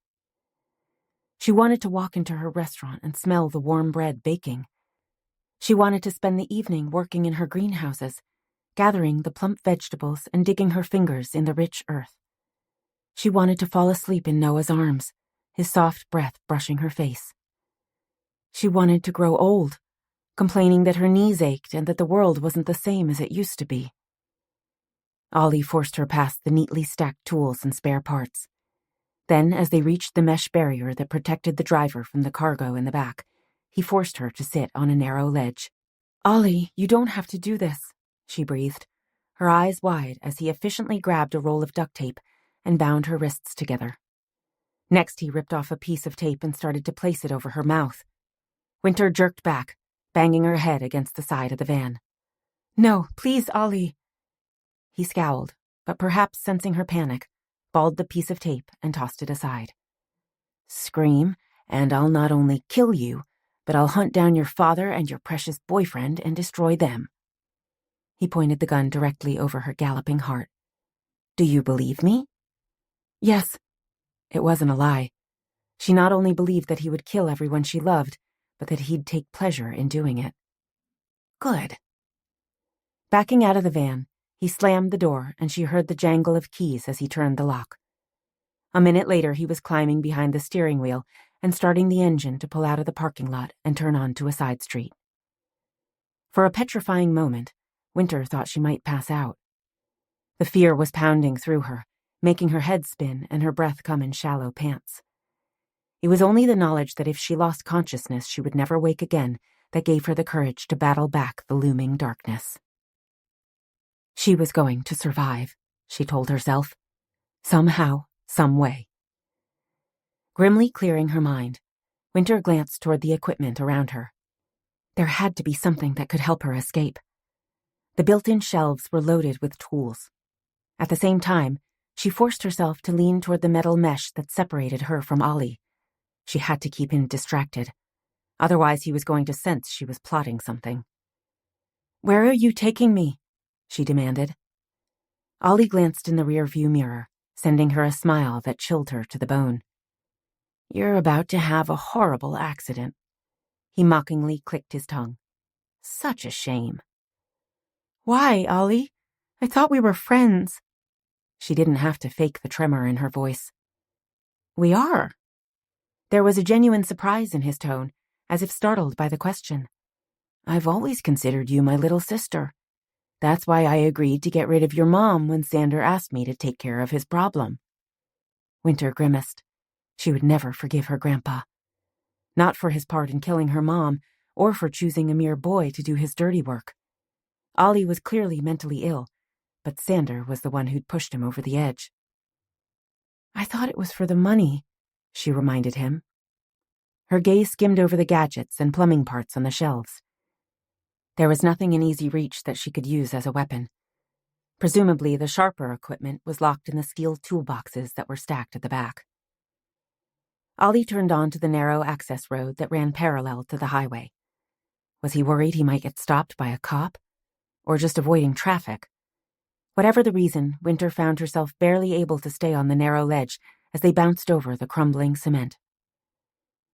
She wanted to walk into her restaurant and smell the warm bread baking. She wanted to spend the evening working in her greenhouses, gathering the plump vegetables and digging her fingers in the rich earth. She wanted to fall asleep in Noah's arms, his soft breath brushing her face. She wanted to grow old, complaining that her knees ached and that the world wasn't the same as it used to be. Ollie forced her past the neatly stacked tools and spare parts. Then, as they reached the mesh barrier that protected the driver from the cargo in the back, he forced her to sit on a narrow ledge. "Ollie, you don't have to do this," she breathed, her eyes wide as he efficiently grabbed a roll of duct tape and bound her wrists together. Next, he ripped off a piece of tape and started to place it over her mouth. Wynter jerked back, banging her head against the side of the van. "No, please, Ollie." He scowled, but perhaps sensing her panic, balled the piece of tape and tossed it aside. "Scream, and I'll not only kill you, but I'll hunt down your father and your precious boyfriend and destroy them." He pointed the gun directly over her galloping heart. "Do you believe me?" Yes. It wasn't a lie. She not only believed that he would kill everyone she loved, but that he'd take pleasure in doing it. Good. Backing out of the van, he slammed the door and she heard the jangle of keys as he turned the lock. A minute later, he was climbing behind the steering wheel and starting the engine to pull out of the parking lot and turn onto a side street. For a petrifying moment, Wynter thought she might pass out. The fear was pounding through her, making her head spin and her breath come in shallow pants. It was only the knowledge that if she lost consciousness she would never wake again that gave her the courage to battle back the looming darkness. She was going to survive, she told herself. Somehow, some way. Grimly clearing her mind, Wynter glanced toward the equipment around her. There had to be something that could help her escape. The built-in shelves were loaded with tools. At the same time, she forced herself to lean toward the metal mesh that separated her from Ollie. She had to keep him distracted. Otherwise, he was going to sense she was plotting something. "Where are you taking me?" she demanded. Ollie glanced in the rearview mirror, sending her a smile that chilled her to the bone. "You're about to have a horrible accident." He mockingly clicked his tongue. "Such a shame." "Why, Ollie? I thought we were friends." She didn't have to fake the tremor in her voice. "We are." There was a genuine surprise in his tone, as if startled by the question. "I've always considered you my little sister. That's why I agreed to get rid of your mom when Sander asked me to take care of his problem." Wynter grimaced. She would never forgive her grandpa. Not for his part in killing her mom, or for choosing a mere boy to do his dirty work. Ollie was clearly mentally ill, but Sander was the one who'd pushed him over the edge. "I thought it was for the money," she reminded him. Her gaze skimmed over the gadgets and plumbing parts on the shelves. There was nothing in easy reach that she could use as a weapon. Presumably, the sharper equipment was locked in the steel toolboxes that were stacked at the back. Ollie turned onto the narrow access road that ran parallel to the highway. Was he worried he might get stopped by a cop? Or just avoiding traffic? Whatever the reason, Wynter found herself barely able to stay on the narrow ledge as they bounced over the crumbling cement.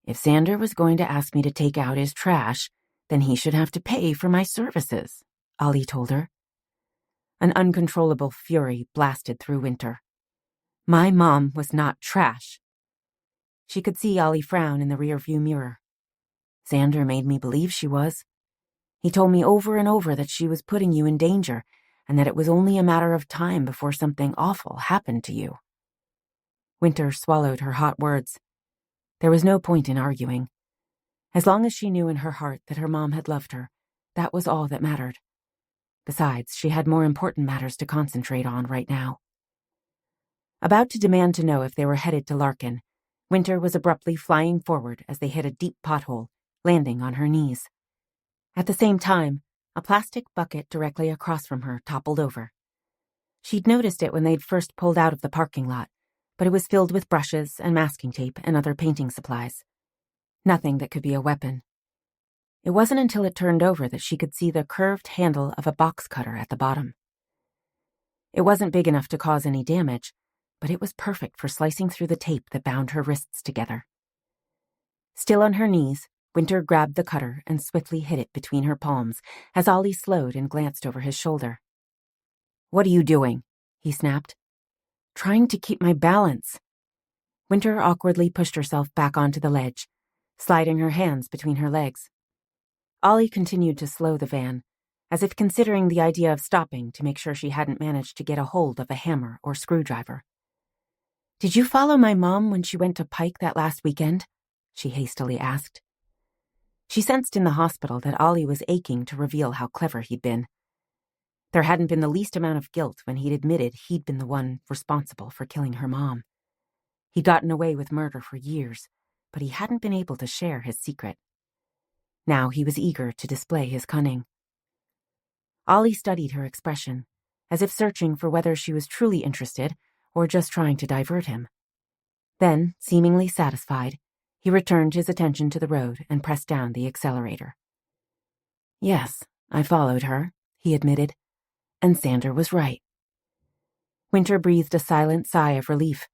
If Sander was going to ask me to take out his trash, then he should have to pay for my services, Ollie told her. An uncontrollable fury blasted through Wynter. My mom was not trash. She could see Ollie frown in the rearview mirror. Sander made me believe she was. He told me over and over that she was putting you in danger and that it was only a matter of time before something awful happened to you. Wynter swallowed her hot words. There was no point in arguing. As long as she knew in her heart that her mom had loved her, that was all that mattered. Besides, she had more important matters to concentrate on right now. About to demand to know if they were headed to Larkin, Wynter was abruptly flying forward as they hit a deep pothole, landing on her knees. At the same time, a plastic bucket directly across from her toppled over. She'd noticed it when they'd first pulled out of the parking lot, but it was filled with brushes and masking tape and other painting supplies. Nothing that could be a weapon. It wasn't until it turned over that she could see the curved handle of a box cutter at the bottom. It wasn't big enough to cause any damage, but it was perfect for slicing through the tape that bound her wrists together. Still on her knees, Wynter grabbed the cutter and swiftly hid it between her palms as Ollie slowed and glanced over his shoulder. "What are you doing?" he snapped. "Trying to keep my balance." Wynter awkwardly pushed herself back onto the ledge, sliding her hands between her legs. Ollie continued to slow the van, as if considering the idea of stopping to make sure she hadn't managed to get a hold of a hammer or screwdriver. "Did you follow my mom when she went to Pike that last weekend?" she hastily asked. She sensed in the hospital that Ollie was aching to reveal how clever he'd been. There hadn't been the least amount of guilt when he'd admitted he'd been the one responsible for killing her mom. He'd gotten away with murder for years, but he hadn't been able to share his secret. Now he was eager to display his cunning. Ollie studied her expression, as if searching for whether she was truly interested or just trying to divert him. Then, seemingly satisfied, he returned his attention to the road and pressed down the accelerator. "Yes, I followed her," he admitted, and Sander was right. Wynter breathed a silent sigh of relief,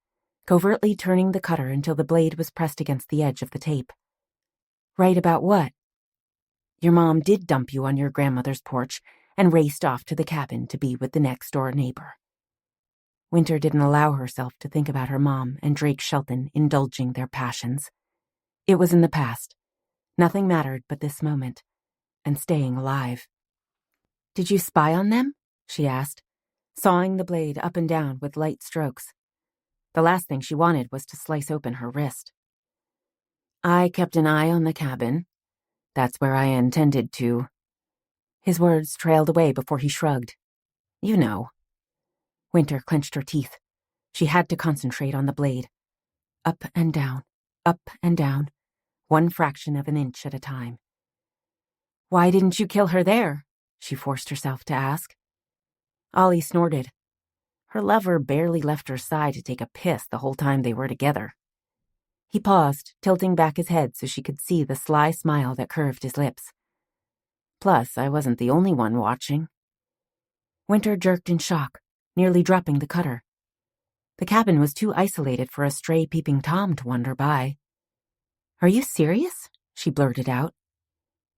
covertly turning the cutter until the blade was pressed against the edge of the tape. "Right about what?" "Your mom did dump you on your grandmother's porch and raced off to the cabin to be with the next-door neighbor." Wynter didn't allow herself to think about her mom and Drake Shelton indulging their passions. It was in the past. Nothing mattered but this moment, and staying alive. "Did you spy on them?" she asked, sawing the blade up and down with light strokes. The last thing she wanted was to slice open her wrist. "I kept an eye on the cabin. That's where I intended to." His words trailed away before he shrugged. "You know." Wynter clenched her teeth. She had to concentrate on the blade. Up and down, one fraction of an inch at a time. "Why didn't you kill her there?" she forced herself to ask. Ollie snorted. Her lover barely left her side to take a piss the whole time they were together. He paused, tilting back his head so she could see the sly smile that curved his lips. "Plus, I wasn't the only one watching." Wynter jerked in shock, nearly dropping the cutter. The cabin was too isolated for a stray peeping Tom to wander by. "Are you serious?" she blurted out.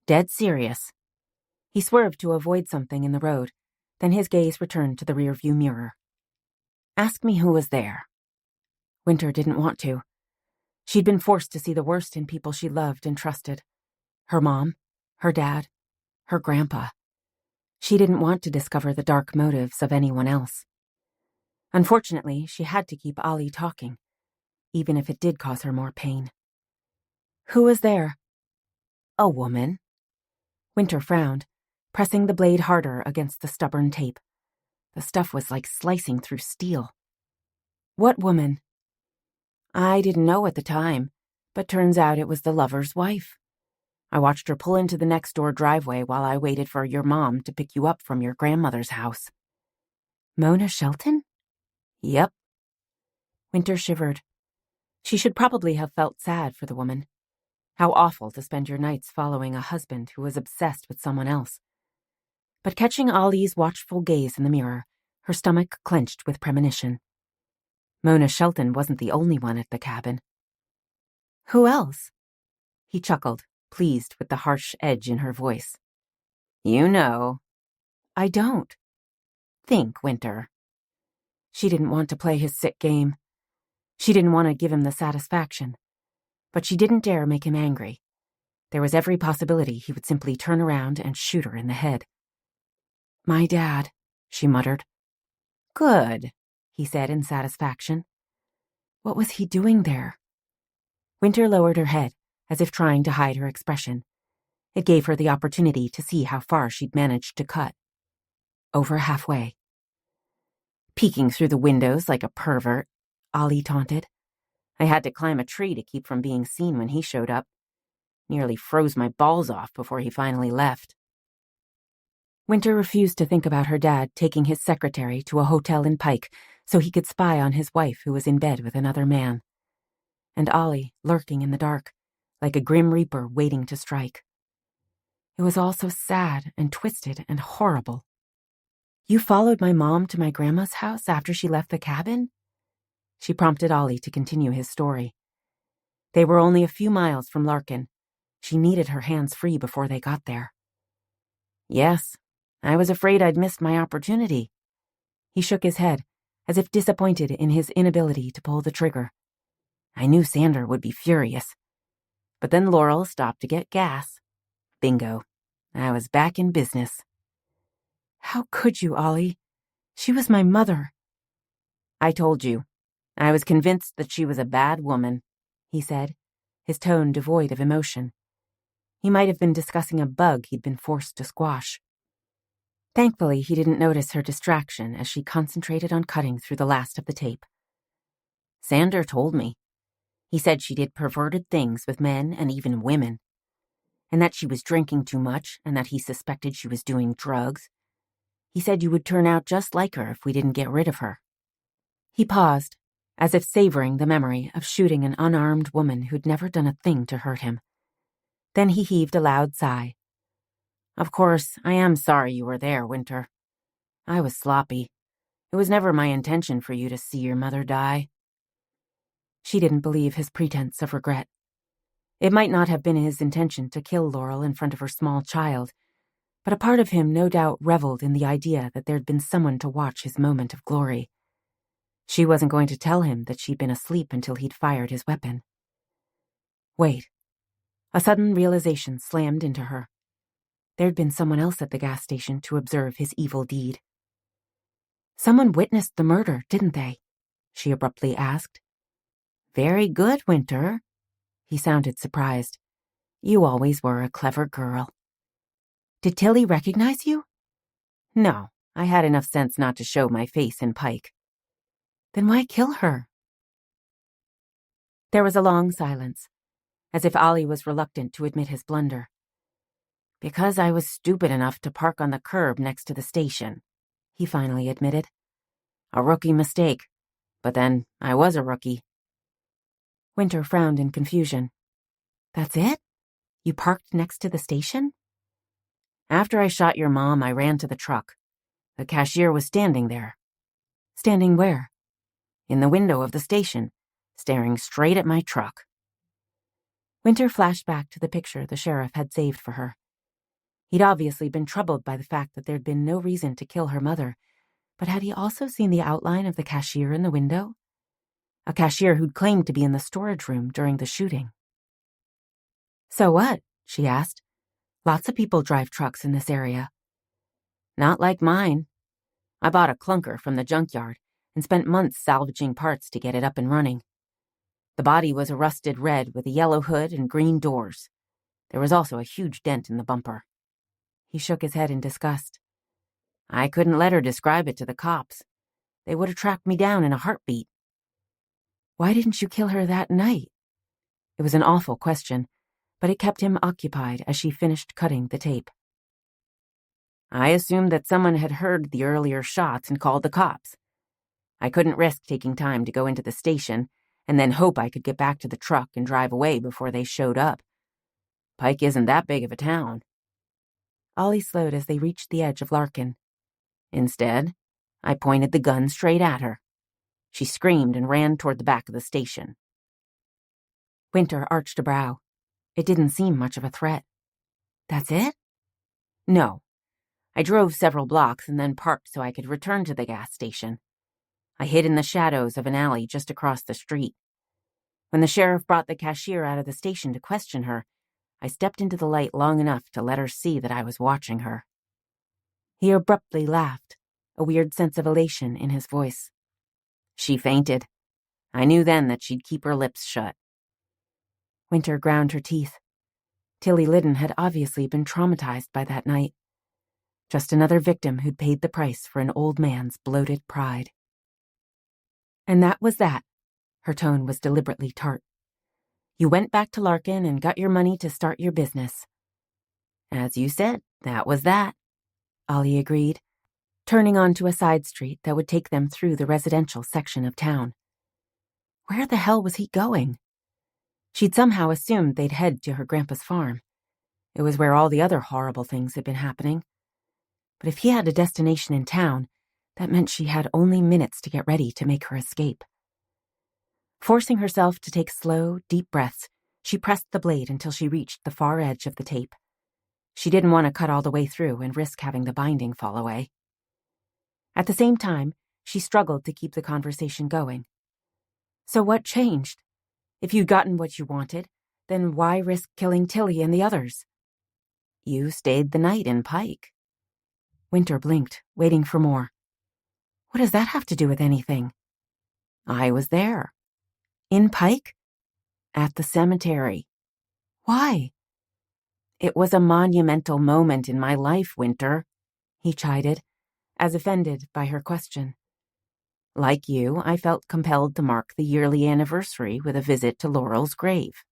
"Dead serious." He swerved to avoid something in the road, then his gaze returned to the rearview mirror. "Ask me who was there." Wynter didn't want to. She'd been forced to see the worst in people she loved and trusted. Her mom, her dad, her grandpa. She didn't want to discover the dark motives of anyone else. Unfortunately, she had to keep Ollie talking, even if it did cause her more pain. "Who was there?" "A woman," Wynter frowned, pressing the blade harder against the stubborn tape. The stuff was like slicing through steel. What woman? I didn't know at the time, but turns out it was the lover's wife. I watched her pull into the next-door driveway while I waited for your mom to pick you up from your grandmother's house. Mona Shelton? Yep. Wynter shivered. She should probably have felt sad for the woman. How awful to spend your nights following a husband who was obsessed with someone else. But catching Ollie's watchful gaze in the mirror, her stomach clenched with premonition. Mona Shelton wasn't the only one at the cabin. Who else? He chuckled, pleased with the harsh edge in her voice. You know. I don't. Think, Wynter. She didn't want to play his sick game. She didn't want to give him the satisfaction. But she didn't dare make him angry. There was every possibility he would simply turn around and shoot her in the head. My dad, she muttered. Good, he said in satisfaction. What was he doing there? Wynter lowered her head, as if trying to hide her expression. It gave her the opportunity to see how far she'd managed to cut. Over halfway. Peeking through the windows like a pervert, Ollie taunted. I had to climb a tree to keep from being seen when he showed up. Nearly froze my balls off before he finally left. Wynter refused to think about her dad taking his secretary to a hotel in Pike so he could spy on his wife who was in bed with another man. And Ollie lurking in the dark, like a grim reaper waiting to strike. It was all so sad and twisted and horrible. You followed my mom to my grandma's house after she left the cabin? She prompted Ollie to continue his story. They were only a few miles from Larkin. She needed her hands free before they got there. Yes, I was afraid I'd missed my opportunity. He shook his head, as if disappointed in his inability to pull the trigger. I knew Sander would be furious. But then Laurel stopped to get gas. Bingo. I was back in business. How could you, Ollie? She was my mother. I told you. I was convinced that she was a bad woman, he said, his tone devoid of emotion. He might have been discussing a bug he'd been forced to squash. Thankfully, he didn't notice her distraction as she concentrated on cutting through the last of the tape. Sander told me. He said she did perverted things with men and even women, and that she was drinking too much and that he suspected she was doing drugs. He said you would turn out just like her if we didn't get rid of her. He paused, as if savoring the memory of shooting an unarmed woman who'd never done a thing to hurt him. Then he heaved a loud sigh. Of course, I am sorry you were there, Wynter. I was sloppy. It was never my intention for you to see your mother die. She didn't believe his pretense of regret. It might not have been his intention to kill Laurel in front of her small child, but a part of him no doubt reveled in the idea that there'd been someone to watch his moment of glory. She wasn't going to tell him that she'd been asleep until he'd fired his weapon. Wait. A sudden realization slammed into her. There'd been someone else at the gas station to observe his evil deed. Someone witnessed the murder, didn't they? She abruptly asked. Very good, Wynter. He sounded surprised. You always were a clever girl. Did Tilly recognize you? No, I had enough sense not to show my face in Pike. Then why kill her? There was a long silence, as if Ollie was reluctant to admit his blunder. Because I was stupid enough to park on the curb next to the station, he finally admitted. A rookie mistake, but then I was a rookie. Wynter frowned in confusion. That's it? You parked next to the station? After I shot your mom, I ran to the truck. The cashier was standing there. Standing where? In the window of the station, staring straight at my truck. Wynter flashed back to the picture the sheriff had saved for her. He'd obviously been troubled by the fact that there'd been no reason to kill her mother, but had he also seen the outline of the cashier in the window? A cashier who'd claimed to be in the storage room during the shooting. So what? She asked. Lots of people drive trucks in this area. Not like mine. I bought a clunker from the junkyard and spent months salvaging parts to get it up and running. The body was a rusted red with a yellow hood and green doors. There was also a huge dent in the bumper. He shook his head in disgust. I couldn't let her describe it to the cops. They would have tracked me down in a heartbeat. Why didn't you kill her that night? It was an awful question, but it kept him occupied as she finished cutting the tape. I assumed that someone had heard the earlier shots and called the cops. I couldn't risk taking time to go into the station and then hope I could get back to the truck and drive away before they showed up. Pike isn't that big of a town. Ollie slowed as they reached the edge of Larkin. Instead, I pointed the gun straight at her. She screamed and ran toward the back of the station. Wynter arched a brow. It didn't seem much of a threat. That's it? No. I drove several blocks and then parked so I could return to the gas station. I hid in the shadows of an alley just across the street. When the sheriff brought the cashier out of the station to question her, I stepped into the light long enough to let her see that I was watching her. He abruptly laughed, a weird sense of elation in his voice. She fainted. I knew then that she'd keep her lips shut. Wynter ground her teeth. Tilly Liddon had obviously been traumatized by that night. Just another victim who'd paid the price for an old man's bloated pride. And that was that. Her tone was deliberately tart. You went back to Larkin and got your money to start your business. As you said, that was that, Ollie agreed, turning onto a side street that would take them through the residential section of town. Where the hell was he going? She'd somehow assumed they'd head to her grandpa's farm. It was where all the other horrible things had been happening. But if he had a destination in town, that meant she had only minutes to get ready to make her escape. Forcing herself to take slow, deep breaths, she pressed the blade until she reached the far edge of the tape. She didn't want to cut all the way through and risk having the binding fall away. At the same time, she struggled to keep the conversation going. So what changed? If you'd gotten what you wanted, then why risk killing Tilly and the others? You stayed the night in Pike. Wynter blinked, waiting for more. What does that have to do with anything? I was there. In Pike? At the cemetery. Why? It was a monumental moment in my life, Wynter, he chided, as offended by her question. Like you, I felt compelled to mark the yearly anniversary with a visit to Laurel's grave.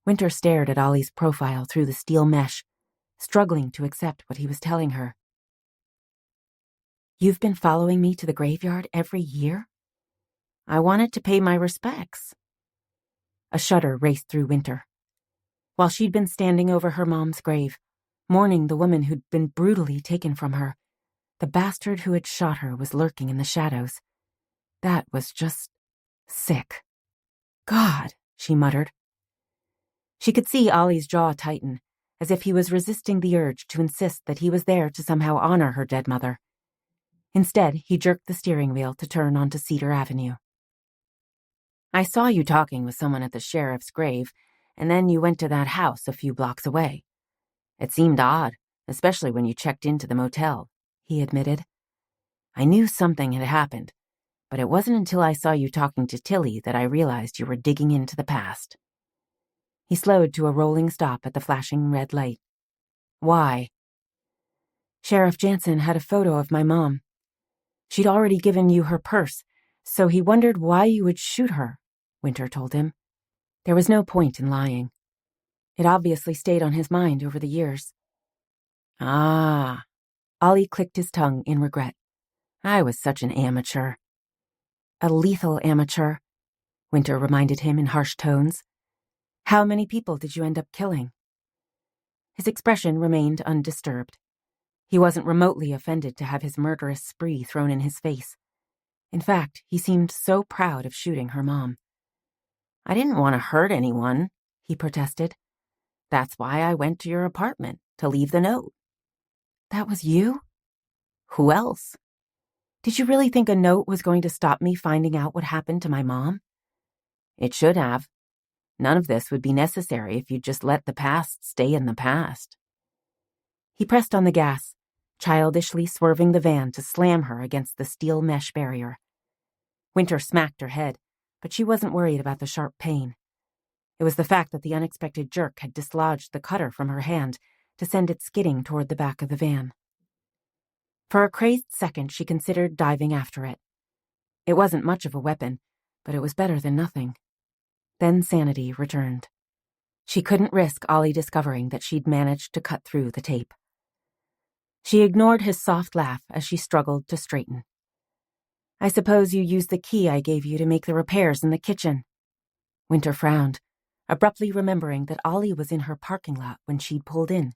Wynter stared at Ollie's profile through the steel mesh, struggling to accept what he was telling her. You've been following me to the graveyard every year? I wanted to pay my respects. A shudder raced through Wynter. While she'd been standing over her mom's grave, mourning the woman who'd been brutally taken from her, the bastard who had shot her was lurking in the shadows. That was just sick. God, she muttered. She could see Ollie's jaw tighten, as if he was resisting the urge to insist that he was there to somehow honor her dead mother. Instead, he jerked the steering wheel to turn onto Cedar Avenue. I saw you talking with someone at the sheriff's grave, and then you went to that house a few blocks away. It seemed odd, especially when you checked into the motel, he admitted. I knew something had happened, but it wasn't until I saw you talking to Tilly that I realized you were digging into the past. He slowed to a rolling stop at the flashing red light. Why? Sheriff Jansen had a photo of my mom. She'd already given you her purse, so he wondered why you would shoot her, Wynter told him. There was no point in lying. It obviously stayed on his mind over the years. Ah, Ollie clicked his tongue in regret. I was such an amateur. A lethal amateur, Wynter reminded him in harsh tones. How many people did you end up killing? His expression remained undisturbed. He wasn't remotely offended to have his murderous spree thrown in his face. In fact, he seemed so proud of shooting her mom. I didn't want to hurt anyone, he protested. That's why I went to your apartment, to leave the note. That was you? Who else? Did you really think a note was going to stop me finding out what happened to my mom? It should have. None of this would be necessary if you'd just let the past stay in the past. He pressed on the gas, childishly swerving the van to slam her against the steel mesh barrier. Wynter smacked her head, but she wasn't worried about the sharp pain. It was the fact that the unexpected jerk had dislodged the cutter from her hand to send it skidding toward the back of the van. For a crazed second, she considered diving after it. It wasn't much of a weapon, but it was better than nothing. Then sanity returned. She couldn't risk Ollie discovering that she'd managed to cut through the tape. She ignored his soft laugh as she struggled to straighten. "I suppose you used the key I gave you to make the repairs in the kitchen." Wynter frowned, abruptly remembering that Ollie was in her parking lot when she'd pulled in.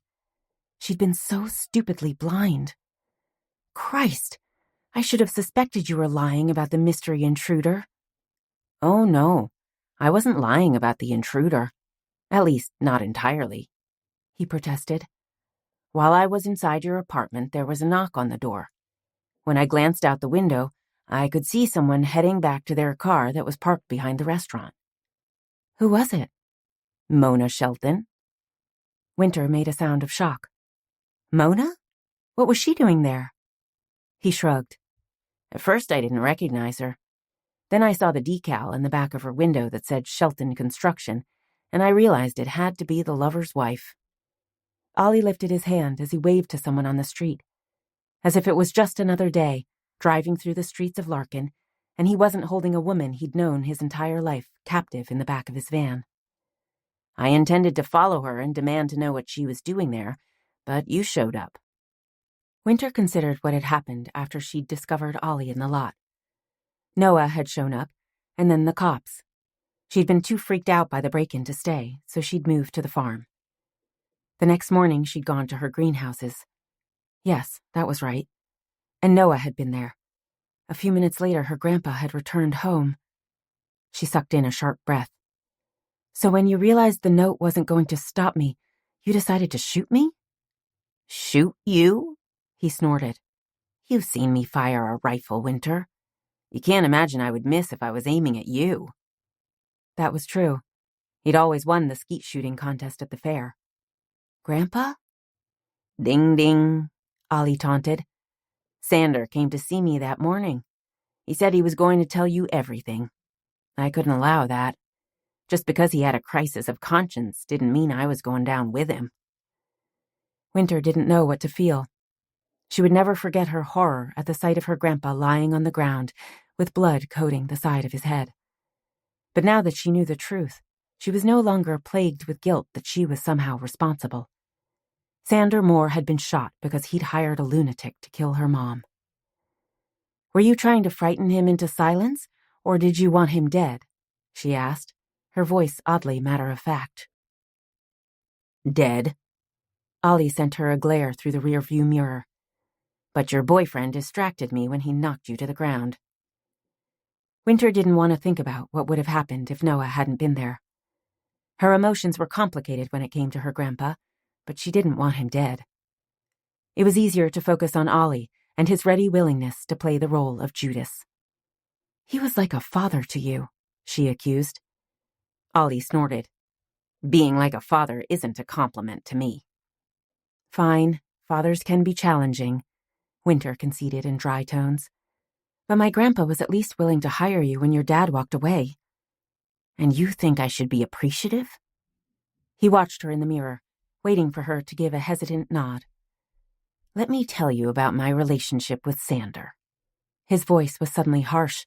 She'd been so stupidly blind. "Christ, I should have suspected you were lying about the mystery intruder." "Oh, no, I wasn't lying about the intruder. At least, not entirely," he protested. "While I was inside your apartment, there was a knock on the door. When I glanced out the window, I could see someone heading back to their car that was parked behind the restaurant." "Who was it?" "Mona Shelton." Wynter made a sound of shock. "Mona? What was she doing there?" He shrugged. "At first I didn't recognize her. Then I saw the decal in the back of her window that said Shelton Construction, and I realized it had to be the lover's wife." Ollie lifted his hand as he waved to someone on the street, as if it was just another day, driving through the streets of Larkin, and he wasn't holding a woman he'd known his entire life captive in the back of his van. "I intended to follow her and demand to know what she was doing there, but you showed up." Wynter considered what had happened after she'd discovered Ollie in the lot. Noah had shown up, and then the cops. She'd been too freaked out by the break-in to stay, so she'd moved to the farm. The next morning, she'd gone to her greenhouses. Yes, that was right. And Noah had been there. A few minutes later, her grandpa had returned home. She sucked in a sharp breath. "So when you realized the note wasn't going to stop me, you decided to shoot me?" "Shoot you?" he snorted. "You've seen me fire a rifle, Wynter. You can't imagine I would miss if I was aiming at you." That was true. He'd always won the skeet shooting contest at the fair. "Grandpa?" "Ding, ding," Ollie taunted. "Sander came to see me that morning. He said he was going to tell you everything. I couldn't allow that. Just because he had a crisis of conscience didn't mean I was going down with him." Wynter didn't know what to feel. She would never forget her horror at the sight of her grandpa lying on the ground, with blood coating the side of his head. But now that she knew the truth, she was no longer plagued with guilt that she was somehow responsible. Wynter Moore had been shot because he'd hired a lunatic to kill her mom. "Were you trying to frighten him into silence, or did you want him dead?" she asked, her voice oddly matter-of-fact. "Dead." Ollie sent her a glare through the rearview mirror. "But your boyfriend distracted me when he knocked you to the ground." Wynter didn't want to think about what would have happened if Noah hadn't been there. Her emotions were complicated when it came to her grandpa, but she didn't want him dead. It was easier to focus on Ollie and his ready willingness to play the role of Judas. "He was like a father to you," she accused. Ollie snorted. "Being like a father isn't a compliment to me." "Fine, fathers can be challenging," Wynter conceded in dry tones. "But my grandpa was at least willing to hire you when your dad walked away." "And you think I should be appreciative?" He watched her in the mirror, waiting for her to give a hesitant nod. "Let me tell you about my relationship with Sander." His voice was suddenly harsh.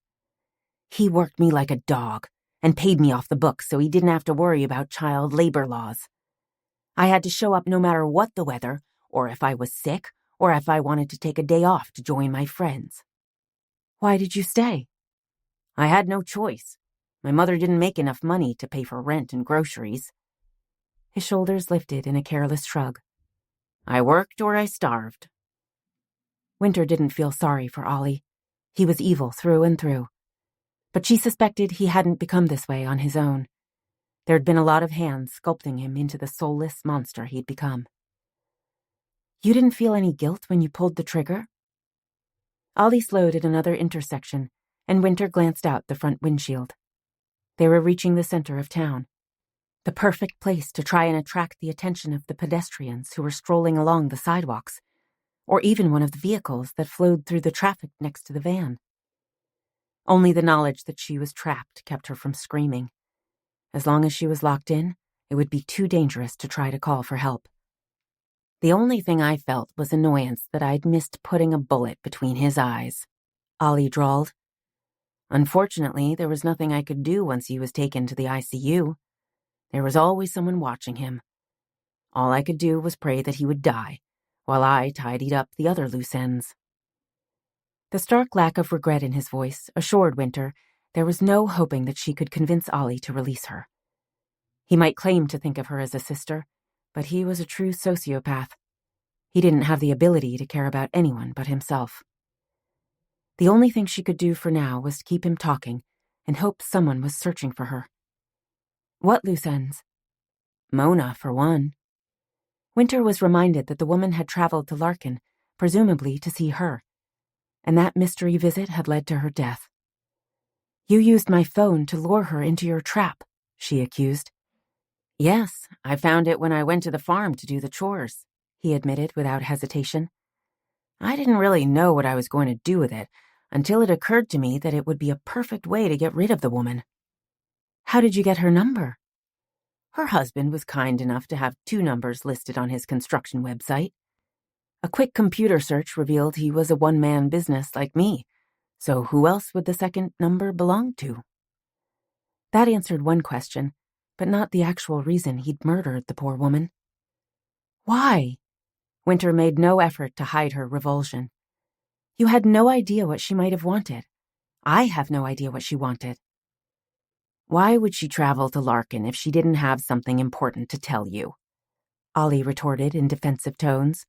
"He worked me like a dog and paid me off the books so he didn't have to worry about child labor laws. I had to show up no matter what the weather, or if I was sick, or if I wanted to take a day off to join my friends." "Why did you stay?" "I had no choice. My mother didn't make enough money to pay for rent and groceries." His shoulders lifted in a careless shrug. "I worked or I starved." Wynter didn't feel sorry for Ollie. He was evil through and through. But she suspected he hadn't become this way on his own. There'd been a lot of hands sculpting him into the soulless monster he'd become. "You didn't feel any guilt when you pulled the trigger?" Ollie slowed at another intersection, and Wynter glanced out the front windshield. They were reaching the center of town. The perfect place to try and attract the attention of the pedestrians who were strolling along the sidewalks, or even one of the vehicles that flowed through the traffic next to the van. Only the knowledge that she was trapped kept her from screaming. As long as she was locked in, it would be too dangerous to try to call for help. The only thing I felt was annoyance that I'd missed putting a bullet between his eyes, Ollie drawled. Unfortunately, there was nothing I could do once he was taken to the ICU. There was always someone watching him. All I could do was pray that he would die, while I tidied up the other loose ends. The stark lack of regret in his voice assured Wynter there was no hoping that she could convince Ollie to release her. He might claim to think of her as a sister, but he was a true sociopath. He didn't have the ability to care about anyone but himself. The only thing she could do for now was to keep him talking and hope someone was searching for her. What loose ends? Mona, for one. Wynter was reminded that the woman had traveled to Larkin, presumably to see her, and that mystery visit had led to her death. You used my phone to lure her into your trap, she accused. Yes, I found it when I went to the farm to do the chores, he admitted without hesitation. I didn't really know what I was going to do with it until it occurred to me that it would be a perfect way to get rid of the woman. How did you get her number? Her husband was kind enough to have 2 numbers listed on his construction website. A quick computer search revealed he was a one-man business like me, so who else would the second number belong to? That answered one question, but not the actual reason he'd murdered the poor woman. Why? Wynter made no effort to hide her revulsion. You had no idea what she might have wanted. I have no idea what she wanted. Why would she travel to Larkin if she didn't have something important to tell you? Ollie retorted in defensive tones.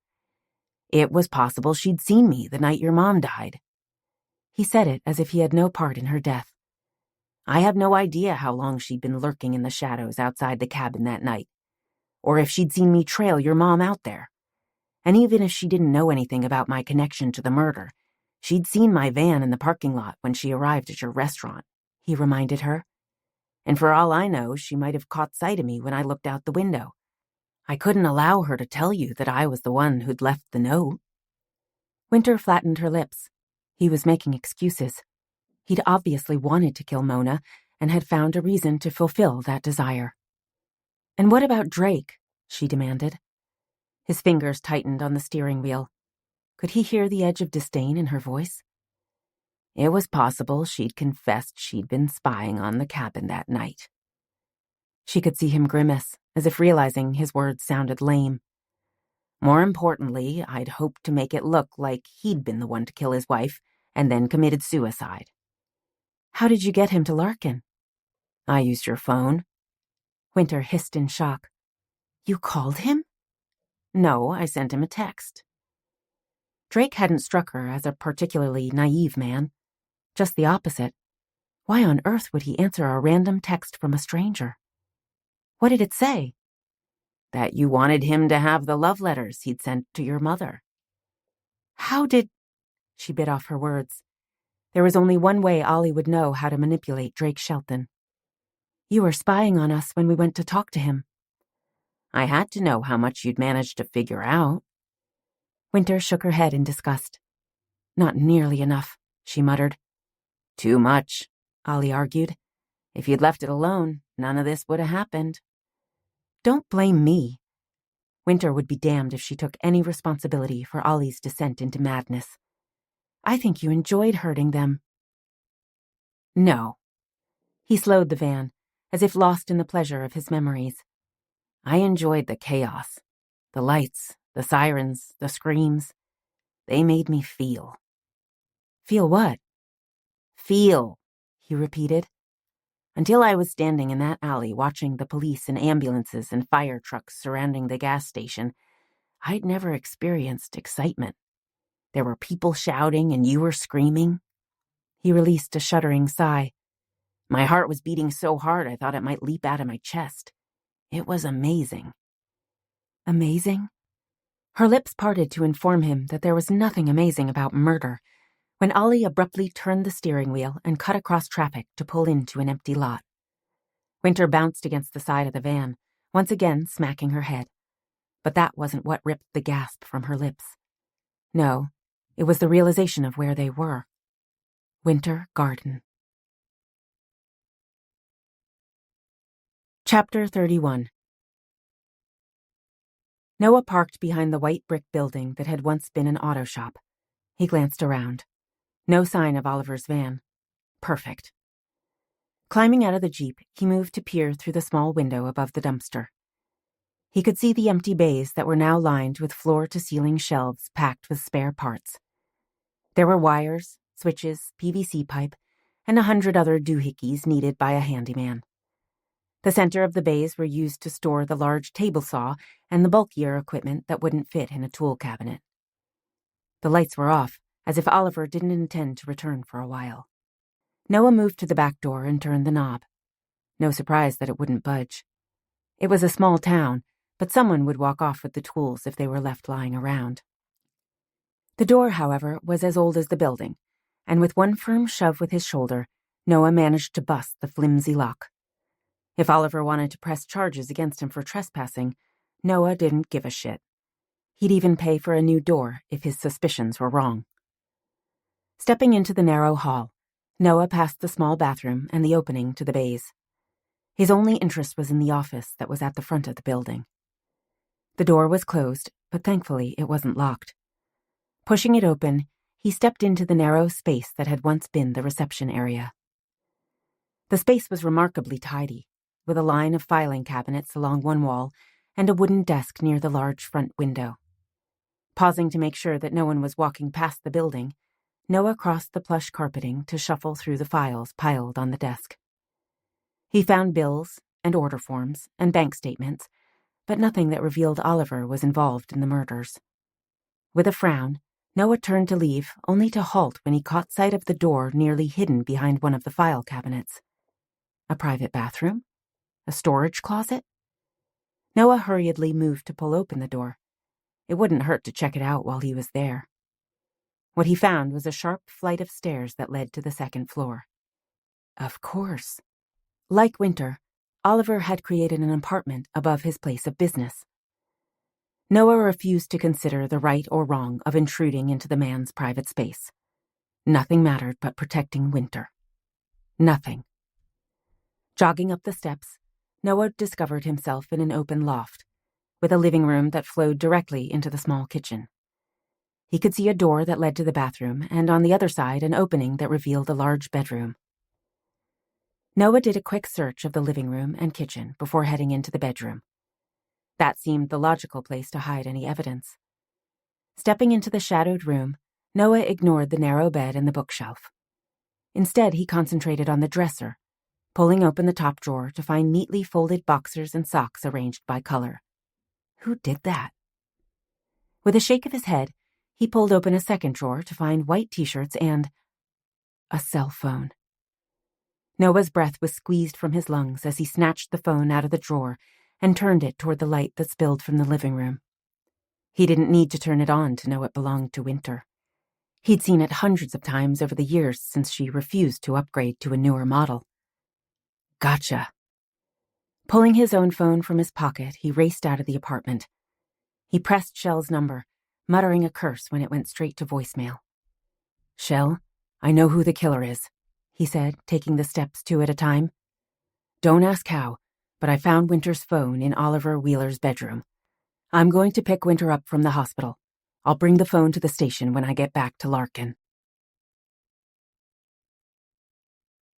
It was possible she'd seen me the night your mom died. He said it as if he had no part in her death. I have no idea how long she'd been lurking in the shadows outside the cabin that night, or if she'd seen me trail your mom out there. And even if she didn't know anything about my connection to the murder, she'd seen my van in the parking lot when she arrived at your restaurant, he reminded her. And for all I know, she might have caught sight of me when I looked out the window. I couldn't allow her to tell you that I was the one who'd left the note. Wynter flattened her lips. He was making excuses. He'd obviously wanted to kill Mona and had found a reason to fulfill that desire. And what about Drake? She demanded. His fingers tightened on the steering wheel. Could he hear the edge of disdain in her voice? It was possible she'd confessed she'd been spying on the cabin that night. She could see him grimace, as if realizing his words sounded lame. More importantly, I'd hoped to make it look like he'd been the one to kill his wife and then committed suicide. How did you get him to Larkin? I used your phone. Wynter hissed in shock. You called him? No, I sent him a text. Drake hadn't struck her as a particularly naive man. Just the opposite. Why on earth would he answer a random text from a stranger? What did it say? That you wanted him to have the love letters he'd sent to your mother. How did... She bit off her words. There was only one way Ollie would know how to manipulate Drake Shelton. You were spying on us when we went to talk to him. I had to know how much you'd managed to figure out. Wynter shook her head in disgust. Not nearly enough, she muttered. Too much, Ollie argued. If you'd left it alone, none of this would have happened. Don't blame me. Wynter would be damned if she took any responsibility for Ollie's descent into madness. I think you enjoyed hurting them. No. He slowed the van, as if lost in the pleasure of his memories. I enjoyed the chaos, the lights, the sirens, the screams. They made me feel. Feel what? Feel, he repeated. Until I was standing in that alley watching the police and ambulances and fire trucks surrounding the gas station, I'd never experienced excitement. There were people shouting and you were screaming. He released a shuddering sigh. My heart was beating so hard I thought it might leap out of my chest. It was amazing. Amazing? Her lips parted to inform him that there was nothing amazing about murder, when Ollie abruptly turned the steering wheel and cut across traffic to pull into an empty lot. Wynter bounced against the side of the van, once again smacking her head. But that wasn't what ripped the gasp from her lips. No, it was the realization of where they were. Wynter Garden. Chapter 31. Noah parked behind the white brick building that had once been an auto shop. He glanced around. No sign of Oliver's van. Perfect. Climbing out of the Jeep, he moved to peer through the small window above the dumpster. He could see the empty bays that were now lined with floor-to-ceiling shelves packed with spare parts. There were wires, switches, PVC pipe, and 100 other doohickeys needed by a handyman. The center of the bays were used to store the large table saw and the bulkier equipment that wouldn't fit in a tool cabinet. The lights were off, as if Oliver didn't intend to return for a while. Noah moved to the back door and turned the knob. No surprise that it wouldn't budge. It was a small town, but someone would walk off with the tools if they were left lying around. The door, however, was as old as the building, and with one firm shove with his shoulder, Noah managed to bust the flimsy lock. If Oliver wanted to press charges against him for trespassing, Noah didn't give a shit. He'd even pay for a new door if his suspicions were wrong. Stepping into the narrow hall, Noah passed the small bathroom and the opening to the bays. His only interest was in the office that was at the front of the building. The door was closed, but thankfully it wasn't locked. Pushing it open, he stepped into the narrow space that had once been the reception area. The space was remarkably tidy, with a line of filing cabinets along one wall and a wooden desk near the large front window. Pausing to make sure that no one was walking past the building, Noah crossed the plush carpeting to shuffle through the files piled on the desk. He found bills and order forms and bank statements, but nothing that revealed Oliver was involved in the murders. With a frown, Noah turned to leave, only to halt when he caught sight of the door nearly hidden behind one of the file cabinets. A private bathroom? A storage closet? Noah hurriedly moved to pull open the door. It wouldn't hurt to check it out while he was there. What he found was a sharp flight of stairs that led to the second floor. Of course. Like Wynter, Oliver had created an apartment above his place of business. Noah refused to consider the right or wrong of intruding into the man's private space. Nothing mattered but protecting Wynter. Nothing. Jogging up the steps, Noah discovered himself in an open loft, with a living room that flowed directly into the small kitchen. He could see a door that led to the bathroom, and on the other side an opening that revealed a large bedroom. Noah did a quick search of the living room and kitchen before heading into the bedroom. That seemed the logical place to hide any evidence. Stepping into the shadowed room, Noah ignored the narrow bed and the bookshelf. Instead, he concentrated on the dresser, pulling open the top drawer to find neatly folded boxers and socks arranged by color. Who did that? With a shake of his head, he pulled open a second drawer to find white t-shirts and a cell phone. Noah's breath was squeezed from his lungs as he snatched the phone out of the drawer and turned it toward the light that spilled from the living room. He didn't need to turn it on to know it belonged to Wynter. He'd seen it hundreds of times over the years since she refused to upgrade to a newer model. Gotcha. Pulling his own phone from his pocket, he raced out of the apartment. He pressed Shell's number, muttering a curse when it went straight to voicemail. "Shell, I know who the killer is," he said, taking the steps 2 at a time. "Don't ask how, but I found Wynter's phone in Oliver Wheeler's bedroom. I'm going to pick Wynter up from the hospital. I'll bring the phone to the station when I get back to Larkin."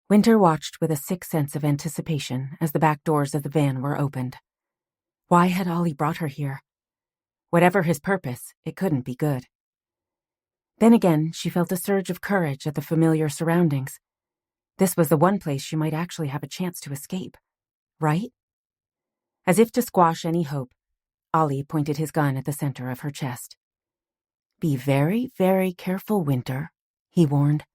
Wynter watched with a sick sense of anticipation as the back doors of the van were opened. Why had Ollie brought her here? Whatever his purpose, it couldn't be good. Then again, she felt a surge of courage at the familiar surroundings. This was the one place she might actually have a chance to escape, right? As if to squash any hope, Ollie pointed his gun at the center of her chest. "Be very, very careful, Wynter," he warned.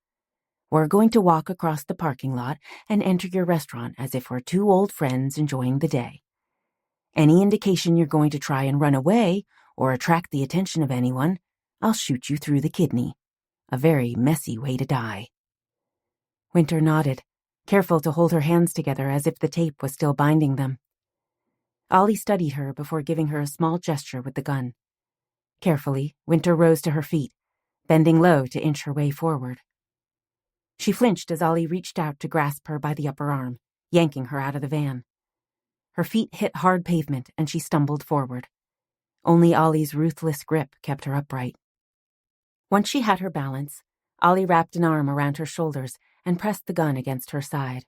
"We're going to walk across the parking lot and enter your restaurant as if we're 2 old friends enjoying the day. Any indication you're going to try and run away or attract the attention of anyone, I'll shoot you through the kidney. A very messy way to die." Wynter nodded, careful to hold her hands together as if the tape was still binding them. Ollie studied her before giving her a small gesture with the gun. Carefully, Wynter rose to her feet, bending low to inch her way forward. She flinched as Ollie reached out to grasp her by the upper arm, yanking her out of the van. Her feet hit hard pavement and she stumbled forward. Only Ollie's ruthless grip kept her upright. Once she had her balance, Ollie wrapped an arm around her shoulders and pressed the gun against her side.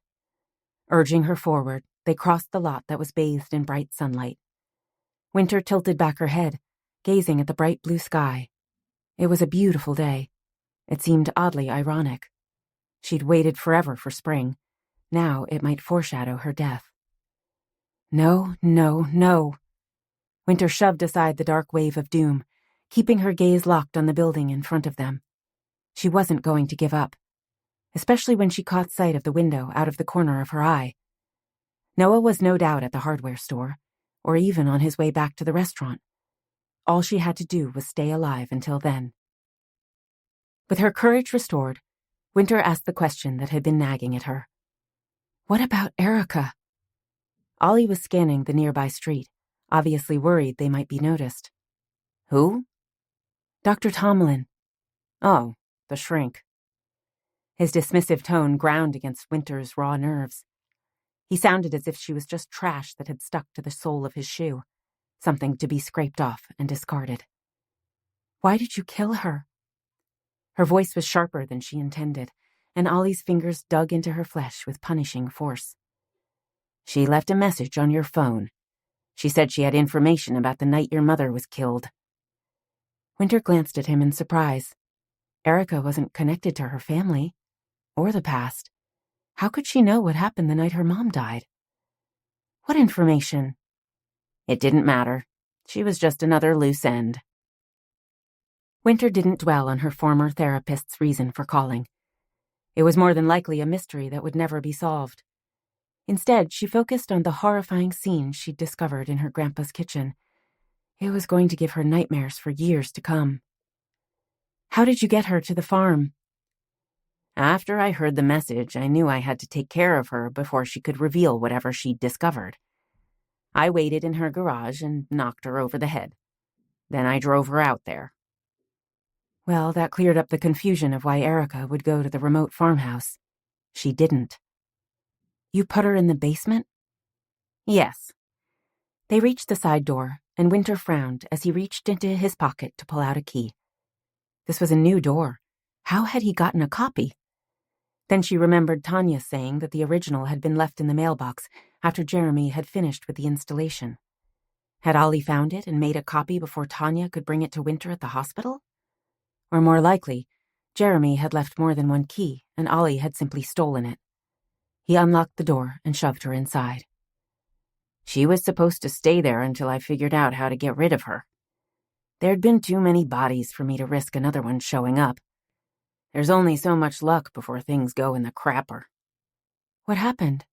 Urging her forward, they crossed the lot that was bathed in bright sunlight. Wynter tilted back her head, gazing at the bright blue sky. It was a beautiful day. It seemed oddly ironic. She'd waited forever for spring. Now it might foreshadow her death. No, no, no. Wynter shoved aside the dark wave of doom, keeping her gaze locked on the building in front of them. She wasn't going to give up, especially when she caught sight of the window out of the corner of her eye. Noah was no doubt at the hardware store, or even on his way back to the restaurant. All she had to do was stay alive until then. With her courage restored, Wynter asked the question that had been nagging at her. What about Erica? Ollie was scanning the nearby street, obviously worried they might be noticed. Who? Dr. Tomlin. Oh, the shrink. His dismissive tone ground against Wynter's raw nerves. He sounded as if she was just trash that had stuck to the sole of his shoe, something to be scraped off and discarded. Why did you kill her? Her voice was sharper than she intended, and Ollie's fingers dug into her flesh with punishing force. She left a message on your phone. She said she had information about the night your mother was killed. Wynter glanced at him in surprise. Erica wasn't connected to her family, or the past. How could she know what happened the night her mom died? What information? It didn't matter. She was just another loose end. Wynter didn't dwell on her former therapist's reason for calling. It was more than likely a mystery that would never be solved. Instead, she focused on the horrifying scene she'd discovered in her grandpa's kitchen. It was going to give her nightmares for years to come. How did you get her to the farm? After I heard the message, I knew I had to take care of her before she could reveal whatever she'd discovered. I waited in her garage and knocked her over the head. Then I drove her out there. Well, that cleared up the confusion of why Erica would go to the remote farmhouse. She didn't. You put her in the basement? Yes. They reached the side door, and Wynter frowned as he reached into his pocket to pull out a key. This was a new door. How had he gotten a copy? Then she remembered Tanya saying that the original had been left in the mailbox after Jeremy had finished with the installation. Had Ollie found it and made a copy before Tanya could bring it to Wynter at the hospital? Or more likely, Jeremy had left more than one key, and Ollie had simply stolen it. He unlocked the door and shoved her inside. She was supposed to stay there until I figured out how to get rid of her. There'd been too many bodies for me to risk another one showing up. There's only so much luck before things go in the crapper. What happened?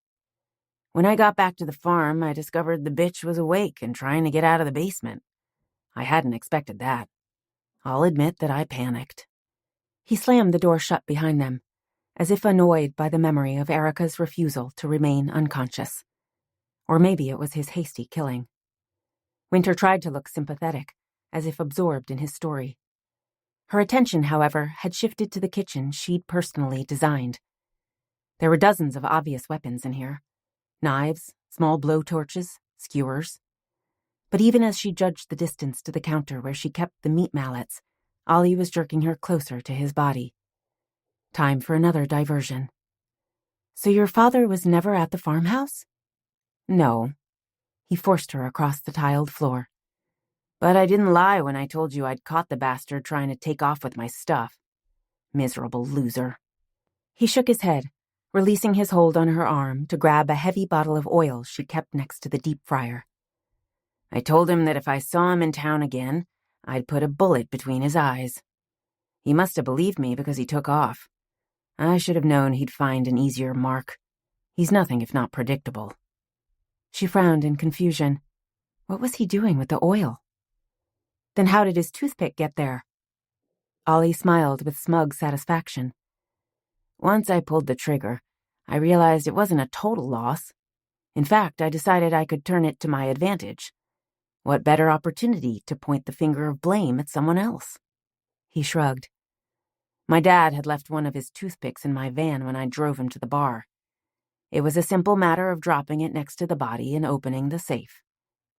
When I got back to the farm, I discovered the bitch was awake and trying to get out of the basement. I hadn't expected that. I'll admit that I panicked. He slammed the door shut behind them, as if annoyed by the memory of Erica's refusal to remain unconscious. Or maybe it was his hasty killing. Wynter tried to look sympathetic, as if absorbed in his story. Her attention, however, had shifted to the kitchen she'd personally designed. There were dozens of obvious weapons in here. Knives, small blowtorches, skewers. But even as she judged the distance to the counter where she kept the meat mallets, Ollie was jerking her closer to his body. Time for another diversion. So your father was never at the farmhouse? No. He forced her across the tiled floor. But I didn't lie when I told you I'd caught the bastard trying to take off with my stuff. Miserable loser. He shook his head, releasing his hold on her arm to grab a heavy bottle of oil she kept next to the deep fryer. I told him that if I saw him in town again, I'd put a bullet between his eyes. He must have believed me because he took off. I should have known he'd find an easier mark. He's nothing if not predictable. She frowned in confusion. What was he doing with the oil? Then how did his toothpick get there? Ollie smiled with smug satisfaction. Once I pulled the trigger, I realized it wasn't a total loss. In fact, I decided I could turn it to my advantage. What better opportunity to point the finger of blame at someone else? He shrugged. My dad had left one of his toothpicks in my van when I drove him to the bar. It was a simple matter of dropping it next to the body and opening the safe.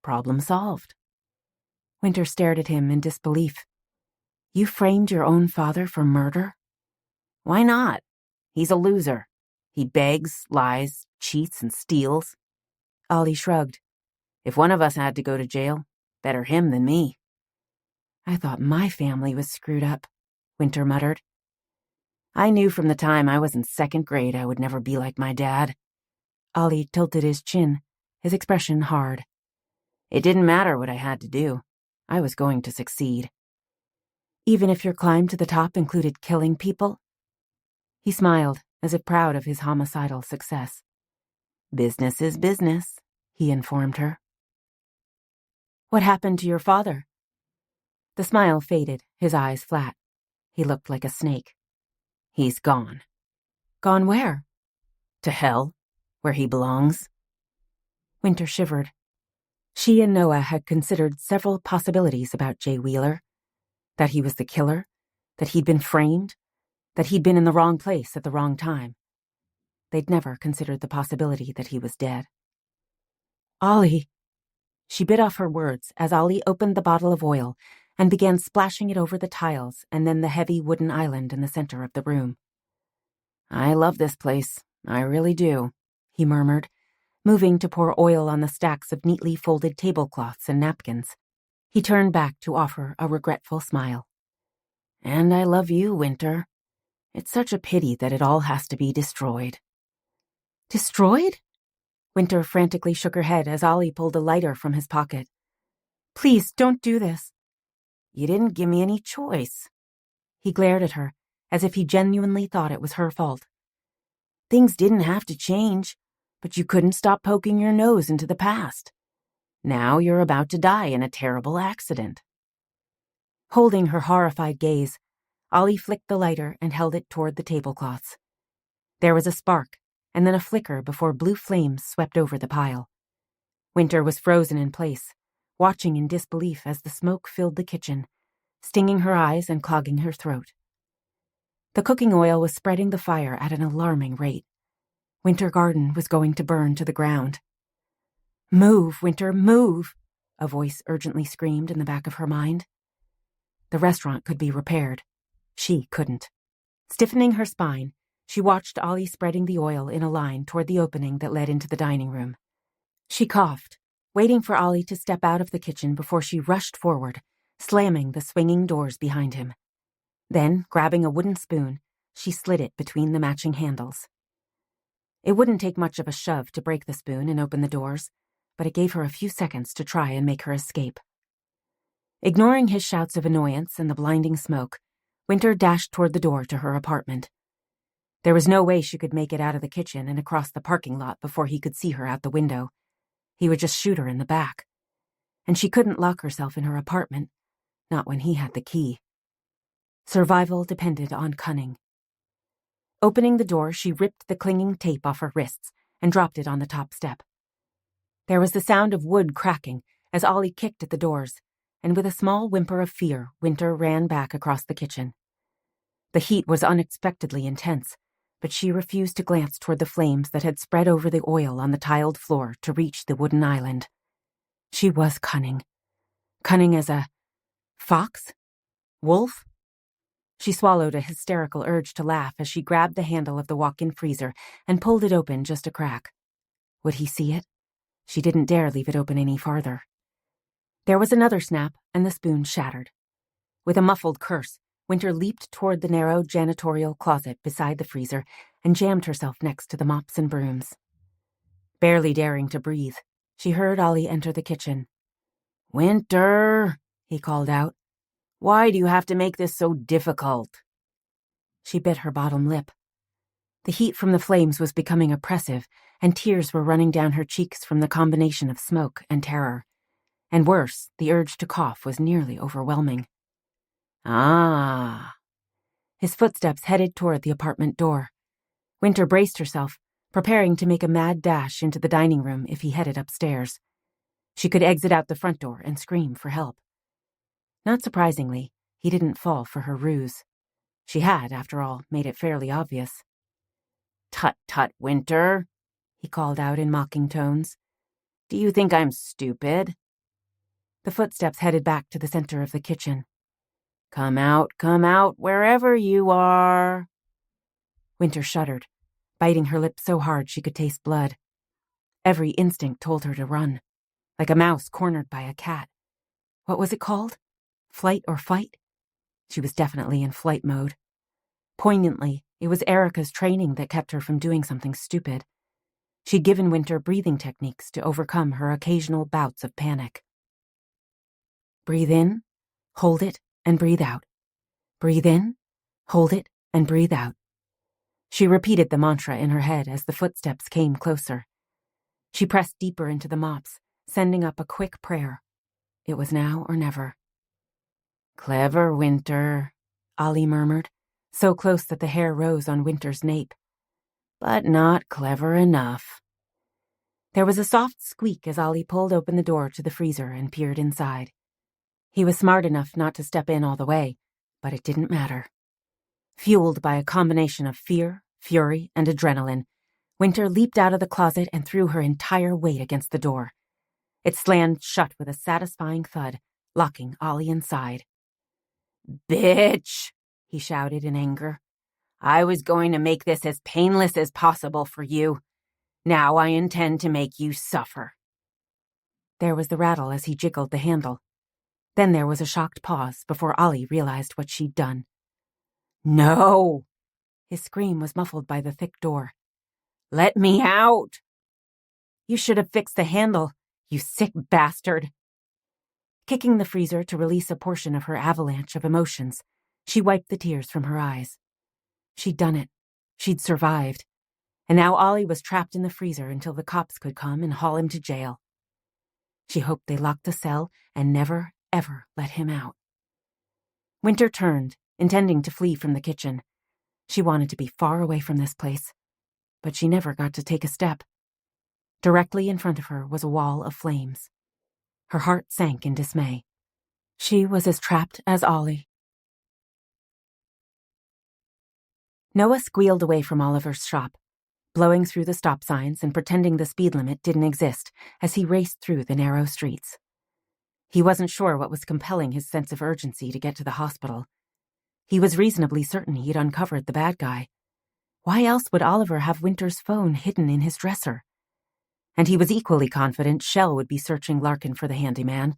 Problem solved. Wynter stared at him in disbelief. You framed your own father for murder? Why not? He's a loser. He begs, lies, cheats, and steals. Ollie shrugged. If one of us had to go to jail, better him than me. I thought my family was screwed up, Wynter muttered. I knew from the time I was in 2nd grade I would never be like my dad. Ollie tilted his chin, his expression hard. It didn't matter what I had to do. I was going to succeed. Even if your climb to the top included killing people? He smiled, as if proud of his homicidal success. Business is business, he informed her. What happened to your father? The smile faded, his eyes flat. He looked like a snake. He's gone. Gone where? To hell, where he belongs. Wynter shivered. She and Noah had considered several possibilities about Jay Wheeler. That he was the killer, that he'd been framed, that he'd been in the wrong place at the wrong time. They'd never considered the possibility that he was dead. Ollie! She bit off her words as Ollie opened the bottle of oil and began splashing it over the tiles and then the heavy wooden island in the center of the room. I love this place. I really do, he murmured, moving to pour oil on the stacks of neatly folded tablecloths and napkins. He turned back to offer a regretful smile. And I love you, Wynter. It's such a pity that it all has to be destroyed. Destroyed? Wynter frantically shook her head as Ollie pulled a lighter from his pocket. Please, don't do this. You didn't give me any choice. He glared at her, as if he genuinely thought it was her fault. Things didn't have to change, but you couldn't stop poking your nose into the past. Now you're about to die in a terrible accident. Holding her horrified gaze, Ollie flicked the lighter and held it toward the tablecloths. There was a spark, and then a flicker before blue flames swept over the pile. Wynter was frozen in place, watching in disbelief as the smoke filled the kitchen, stinging her eyes and clogging her throat. The cooking oil was spreading the fire at an alarming rate. Wynter Garden was going to burn to the ground. Move, Wynter, move, a voice urgently screamed in the back of her mind. The restaurant could be repaired. She couldn't. Stiffening her spine, she watched Ollie spreading the oil in a line toward the opening that led into the dining room. She coughed, waiting for Ollie to step out of the kitchen before she rushed forward, slamming the swinging doors behind him. Then, grabbing a wooden spoon, she slid it between the matching handles. It wouldn't take much of a shove to break the spoon and open the doors, but it gave her a few seconds to try and make her escape. Ignoring his shouts of annoyance and the blinding smoke, Wynter dashed toward the door to her apartment. There was no way she could make it out of the kitchen and across the parking lot before he could see her out the window. He would just shoot her in the back. And she couldn't lock herself in her apartment, not when he had the key. Survival depended on cunning. Opening the door, she ripped the clinging tape off her wrists and dropped it on the top step. There was the sound of wood cracking as Ollie kicked at the doors, and with a small whimper of fear, Wynter ran back across the kitchen. The heat was unexpectedly intense, but she refused to glance toward the flames that had spread over the oil on the tiled floor to reach the wooden island. She was cunning. Cunning as a fox? Wolf? She swallowed a hysterical urge to laugh as she grabbed the handle of the walk-in freezer and pulled it open just a crack. Would he see it? She didn't dare leave it open any farther. There was another snap, and the spoon shattered. With a muffled curse, Wynter leaped toward the narrow janitorial closet beside the freezer and jammed herself next to the mops and brooms. Barely daring to breathe, she heard Ollie enter the kitchen. "Wynter," he called out. "Why do you have to make this so difficult?" She bit her bottom lip. The heat from the flames was becoming oppressive, and tears were running down her cheeks from the combination of smoke and terror. And worse, the urge to cough was nearly overwhelming. Ah. His footsteps headed toward the apartment door. Wynter braced herself, preparing to make a mad dash into the dining room if he headed upstairs. She could exit out the front door and scream for help. Not surprisingly, he didn't fall for her ruse. She had, after all, made it fairly obvious. "Tut, tut, Wynter," he called out in mocking tones. "Do you think I'm stupid?" The footsteps headed back to the center of the kitchen. Come out, wherever you are." Wynter shuddered, biting her lip so hard she could taste blood. Every instinct told her to run, like a mouse cornered by a cat. What was it called? Flight or fight? She was definitely in flight mode. Poignantly, it was Erica's training that kept her from doing something stupid. She'd given Wynter breathing techniques to overcome her occasional bouts of panic. Breathe in, hold it, and breathe out. Breathe in, hold it, and breathe out. She repeated the mantra in her head as the footsteps came closer. She pressed deeper into the mops, sending up a quick prayer. It was now or never. "Clever, Wynter," Ollie murmured, so close that the hair rose on Wynter's nape. "But not clever enough." There was a soft squeak as Ollie pulled open the door to the freezer and peered inside. He was smart enough not to step in all the way, but it didn't matter. Fueled by a combination of fear, fury, and adrenaline, Wynter leaped out of the closet and threw her entire weight against the door. It slammed shut with a satisfying thud, locking Ollie inside. "Bitch!" he shouted in anger. "I was going to make this as painless as possible for you. Now I intend to make you suffer." There was the rattle as he jiggled the handle. Then there was a shocked pause before Ollie realized what she'd done. "No!" His scream was muffled by the thick door. "Let me out!" "You should have fixed the handle, you sick bastard." Kicking the freezer to release a portion of her avalanche of emotions, she wiped the tears from her eyes. She'd done it. She'd survived. And now Ollie was trapped in the freezer until the cops could come and haul him to jail. She hoped they locked the cell and never, ever let him out. Wynter turned, intending to flee from the kitchen. She wanted to be far away from this place, but she never got to take a step. Directly in front of her was a wall of flames. Her heart sank in dismay. She was as trapped as Ollie. Noah squealed away from Oliver's shop, blowing through the stop signs and pretending the speed limit didn't exist as he raced through the narrow streets. He wasn't sure what was compelling his sense of urgency to get to the hospital. He was reasonably certain he'd uncovered the bad guy. Why else would Oliver have Wynter's phone hidden in his dresser? And he was equally confident Shell would be searching Larkin for the handyman.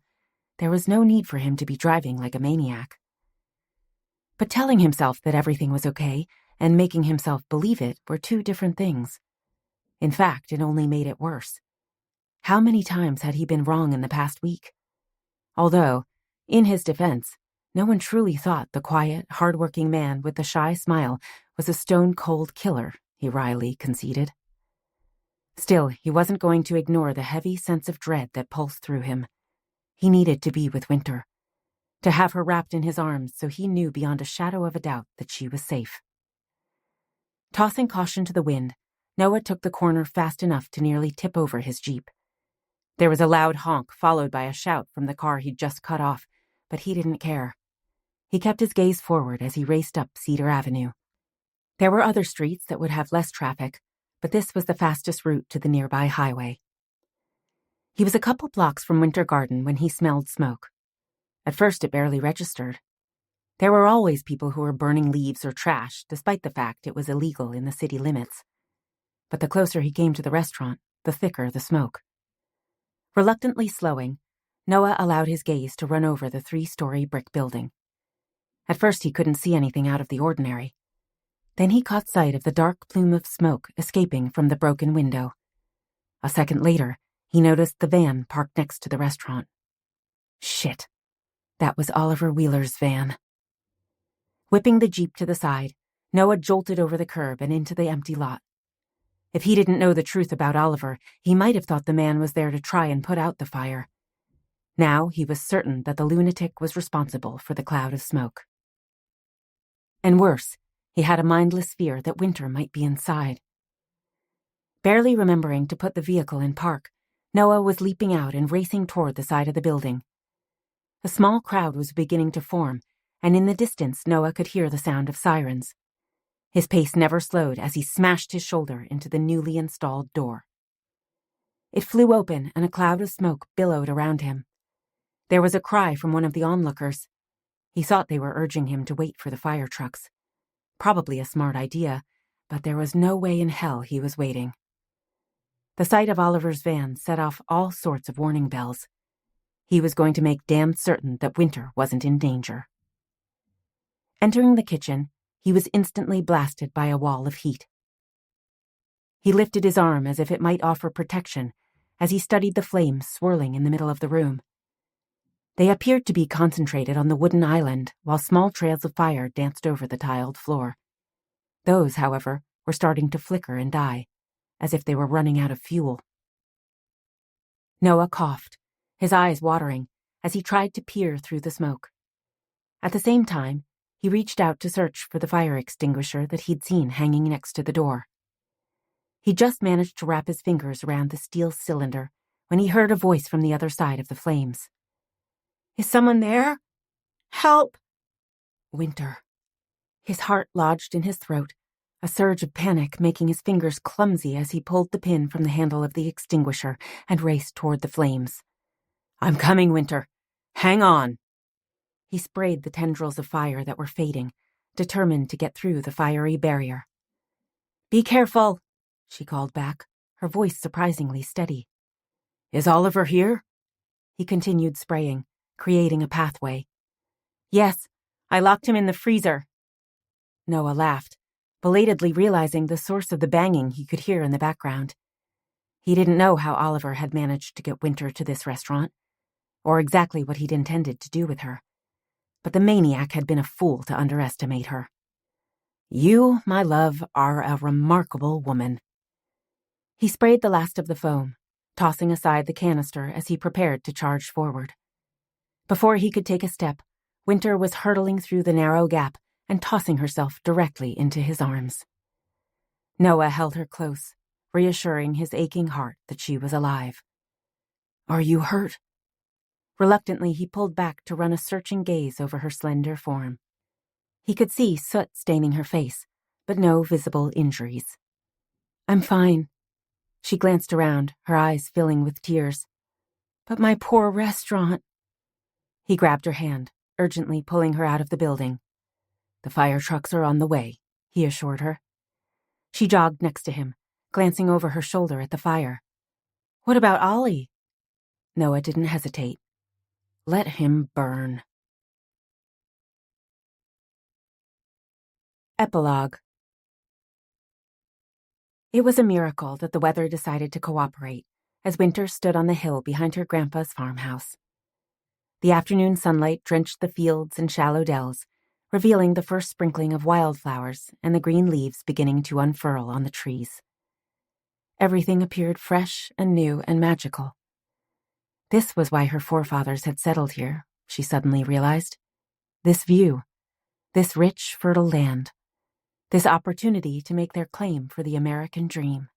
There was no need for him to be driving like a maniac. But telling himself that everything was okay and making himself believe it were two different things. In fact, it only made it worse. How many times had he been wrong in the past week? Although, in his defense, no one truly thought the quiet, hard-working man with the shy smile was a stone-cold killer, he wryly conceded. Still, he wasn't going to ignore the heavy sense of dread that pulsed through him. He needed to be with Wynter, to have her wrapped in his arms so he knew beyond a shadow of a doubt that she was safe. Tossing caution to the wind, Noah took the corner fast enough to nearly tip over his Jeep. There was a loud honk followed by a shout from the car he'd just cut off, but he didn't care. He kept his gaze forward as he raced up Cedar Avenue. There were other streets that would have less traffic, but this was the fastest route to the nearby highway. He was a couple blocks from Wynter Garden when he smelled smoke. At first it barely registered. There were always people who were burning leaves or trash, despite the fact it was illegal in the city limits. But the closer he came to the restaurant, the thicker the smoke. Reluctantly slowing, Noah allowed his gaze to run over the 3-story brick building. At first he couldn't see anything out of the ordinary. Then he caught sight of the dark plume of smoke escaping from the broken window. A second later, he noticed the van parked next to the restaurant. Shit. That was Oliver Wheeler's van. Whipping the Jeep to the side, Noah jolted over the curb and into the empty lot. If he didn't know the truth about Oliver, he might have thought the man was there to try and put out the fire. Now he was certain that the lunatic was responsible for the cloud of smoke. And worse, he had a mindless fear that Wynter might be inside. Barely remembering to put the vehicle in park, Noah was leaping out and racing toward the side of the building. A small crowd was beginning to form, and in the distance Noah could hear the sound of sirens. His pace never slowed as he smashed his shoulder into the newly installed door. It flew open and a cloud of smoke billowed around him. There was a cry from one of the onlookers. He thought they were urging him to wait for the fire trucks. Probably a smart idea, but there was no way in hell he was waiting. The sight of Oliver's van set off all sorts of warning bells. He was going to make damn certain that Wynter wasn't in danger. Entering the kitchen, he was instantly blasted by a wall of heat. He lifted his arm as if it might offer protection as he studied the flames swirling in the middle of the room. They appeared to be concentrated on the wooden island, while small trails of fire danced over the tiled floor. Those, however, were starting to flicker and die, as if they were running out of fuel. Noah coughed, his eyes watering, as he tried to peer through the smoke. At the same time, he reached out to search for the fire extinguisher that he'd seen hanging next to the door. He just managed to wrap his fingers around the steel cylinder when he heard a voice from the other side of the flames. "Is someone there? Help!" Wynter. His heart lodged in his throat, a surge of panic making his fingers clumsy as he pulled the pin from the handle of the extinguisher and raced toward the flames. "I'm coming, Wynter. Hang on." He sprayed the tendrils of fire that were fading, determined to get through the fiery barrier. "Be careful," she called back, her voice surprisingly steady. "Is Oliver here?" He continued spraying, creating a pathway. "Yes, I locked him in the freezer." Noah laughed, belatedly realizing the source of the banging he could hear in the background. He didn't know how Oliver had managed to get Wynter to this restaurant, or exactly what he'd intended to do with her. But the maniac had been a fool to underestimate her. "You, my love, are a remarkable woman." He sprayed the last of the foam, tossing aside the canister as he prepared to charge forward. Before he could take a step, Wynter was hurtling through the narrow gap and tossing herself directly into his arms. Noah held her close, reassuring his aching heart that she was alive. "Are you hurt?" Reluctantly, he pulled back to run a searching gaze over her slender form. He could see soot staining her face, but no visible injuries. "I'm fine." She glanced around, her eyes filling with tears. "But my poor restaurant." He grabbed her hand, urgently pulling her out of the building. "The fire trucks are on the way," he assured her. She jogged next to him, glancing over her shoulder at the fire. "What about Ollie?" Noah didn't hesitate. Let him burn. Epilogue. It was a miracle that the weather decided to cooperate as Wynter stood on the hill behind her grandpa's farmhouse. The afternoon sunlight drenched the fields and shallow dells, revealing the first sprinkling of wildflowers and the green leaves beginning to unfurl on the trees. Everything appeared fresh and new and magical. This was why her forefathers had settled here, she suddenly realized. This view, this rich, fertile land, this opportunity to make their claim for the American dream.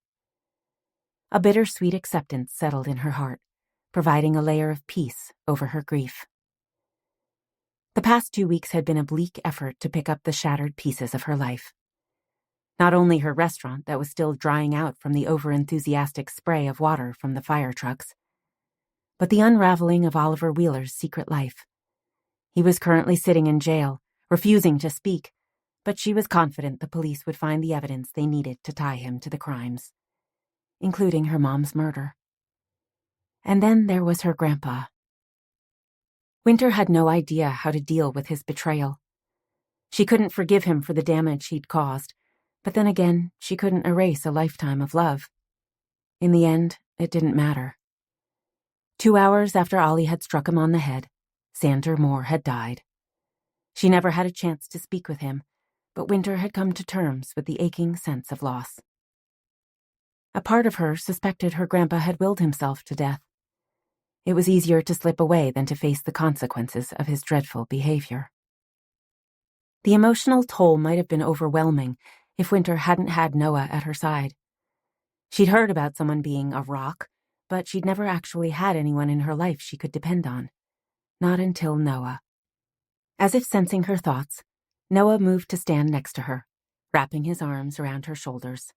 A bittersweet acceptance settled in her heart, providing a layer of peace over her grief. The past 2 weeks had been a bleak effort to pick up the shattered pieces of her life. Not only her restaurant that was still drying out from the overenthusiastic spray of water from the fire trucks, but the unraveling of Oliver Wheeler's secret life. He was currently sitting in jail, refusing to speak, but she was confident the police would find the evidence they needed to tie him to the crimes, including her mom's murder. And then there was her grandpa. Wynter had no idea how to deal with his betrayal. She couldn't forgive him for the damage he'd caused, but then again, she couldn't erase a lifetime of love. In the end, it didn't matter. 2 hours after Ollie had struck him on the head, Wynter Moore had died. She never had a chance to speak with him, but Wynter had come to terms with the aching sense of loss. A part of her suspected her grandpa had willed himself to death. It was easier to slip away than to face the consequences of his dreadful behavior. The emotional toll might have been overwhelming if Wynter hadn't had Noah at her side. She'd heard about someone being a rock, but she'd never actually had anyone in her life she could depend on. Not until Noah. As if sensing her thoughts, Noah moved to stand next to her, wrapping his arms around her shoulders.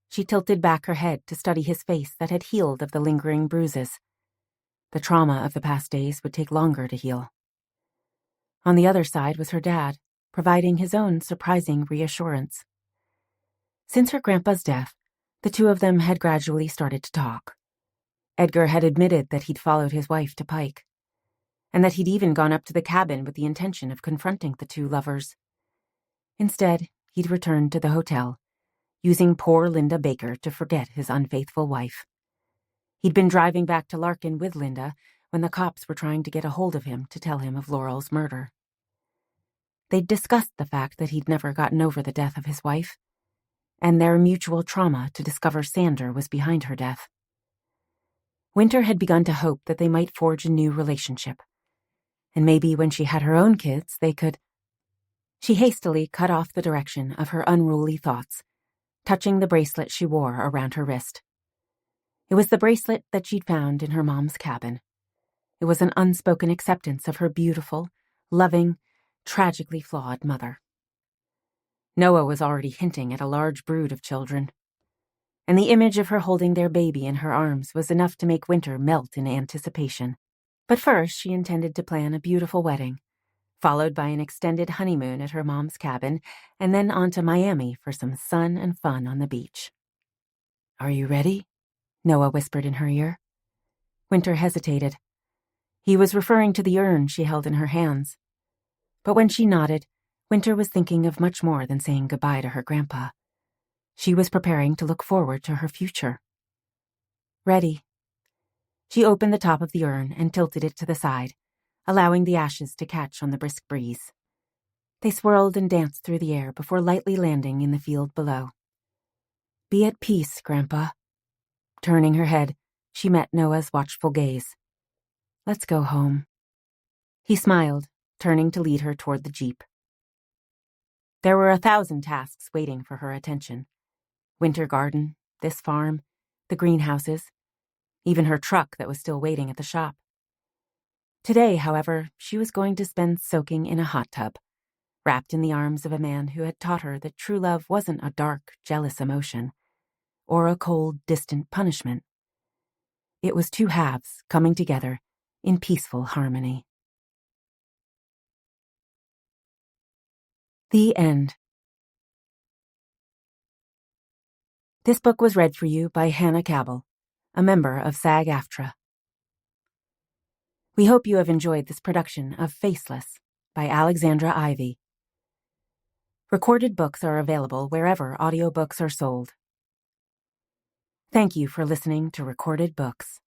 She tilted back her head to study his face that had healed of the lingering bruises. The trauma of the past days would take longer to heal. On the other side was her dad, providing his own surprising reassurance. Since her grandpa's death, the two of them had gradually started to talk. Edgar had admitted that he'd followed his wife to Pike, and that he'd even gone up to the cabin with the intention of confronting the two lovers. Instead, he'd returned to the hotel, using poor Linda Baker to forget his unfaithful wife. He'd been driving back to Larkin with Linda when the cops were trying to get a hold of him to tell him of Laurel's murder. They'd discussed the fact that he'd never gotten over the death of his wife, and their mutual trauma to discover Sander was behind her death. Wynter had begun to hope that they might forge a new relationship, and maybe when she had her own kids, they could... She hastily cut off the direction of her unruly thoughts, touching the bracelet she wore around her wrist. It was the bracelet that she'd found in her mom's cabin. It was an unspoken acceptance of her beautiful, loving, tragically flawed mother. Noah was already hinting at a large brood of children, and the image of her holding their baby in her arms was enough to make Wynter melt in anticipation. But first she intended to plan a beautiful wedding, followed by an extended honeymoon at her mom's cabin, and then on to Miami for some sun and fun on the beach. "Are you ready?" Noah whispered in her ear. Wynter hesitated. He was referring to the urn she held in her hands. But when she nodded, Wynter was thinking of much more than saying goodbye to her grandpa. She was preparing to look forward to her future. "Ready." She opened the top of the urn and tilted it to the side, allowing the ashes to catch on the brisk breeze. They swirled and danced through the air before lightly landing in the field below. "Be at peace, Grandpa." Turning her head, she met Noah's watchful gaze. "Let's go home." He smiled, turning to lead her toward the jeep. There were 1,000 tasks waiting for her attention. Winter garden, this farm, the greenhouses, even her truck that was still waiting at the shop. Today, however, she was going to spend soaking in a hot tub, wrapped in the arms of a man who had taught her that true love wasn't a dark, jealous emotion, or a cold, distant punishment. It was two halves coming together in peaceful harmony. The end. This book was read for you by Hannah Cabell, a member of SAG-AFTRA. We hope you have enjoyed this production of Faceless by Alexandra Ivy. Recorded books are available wherever audiobooks are sold. Thank you for listening to Recorded Books.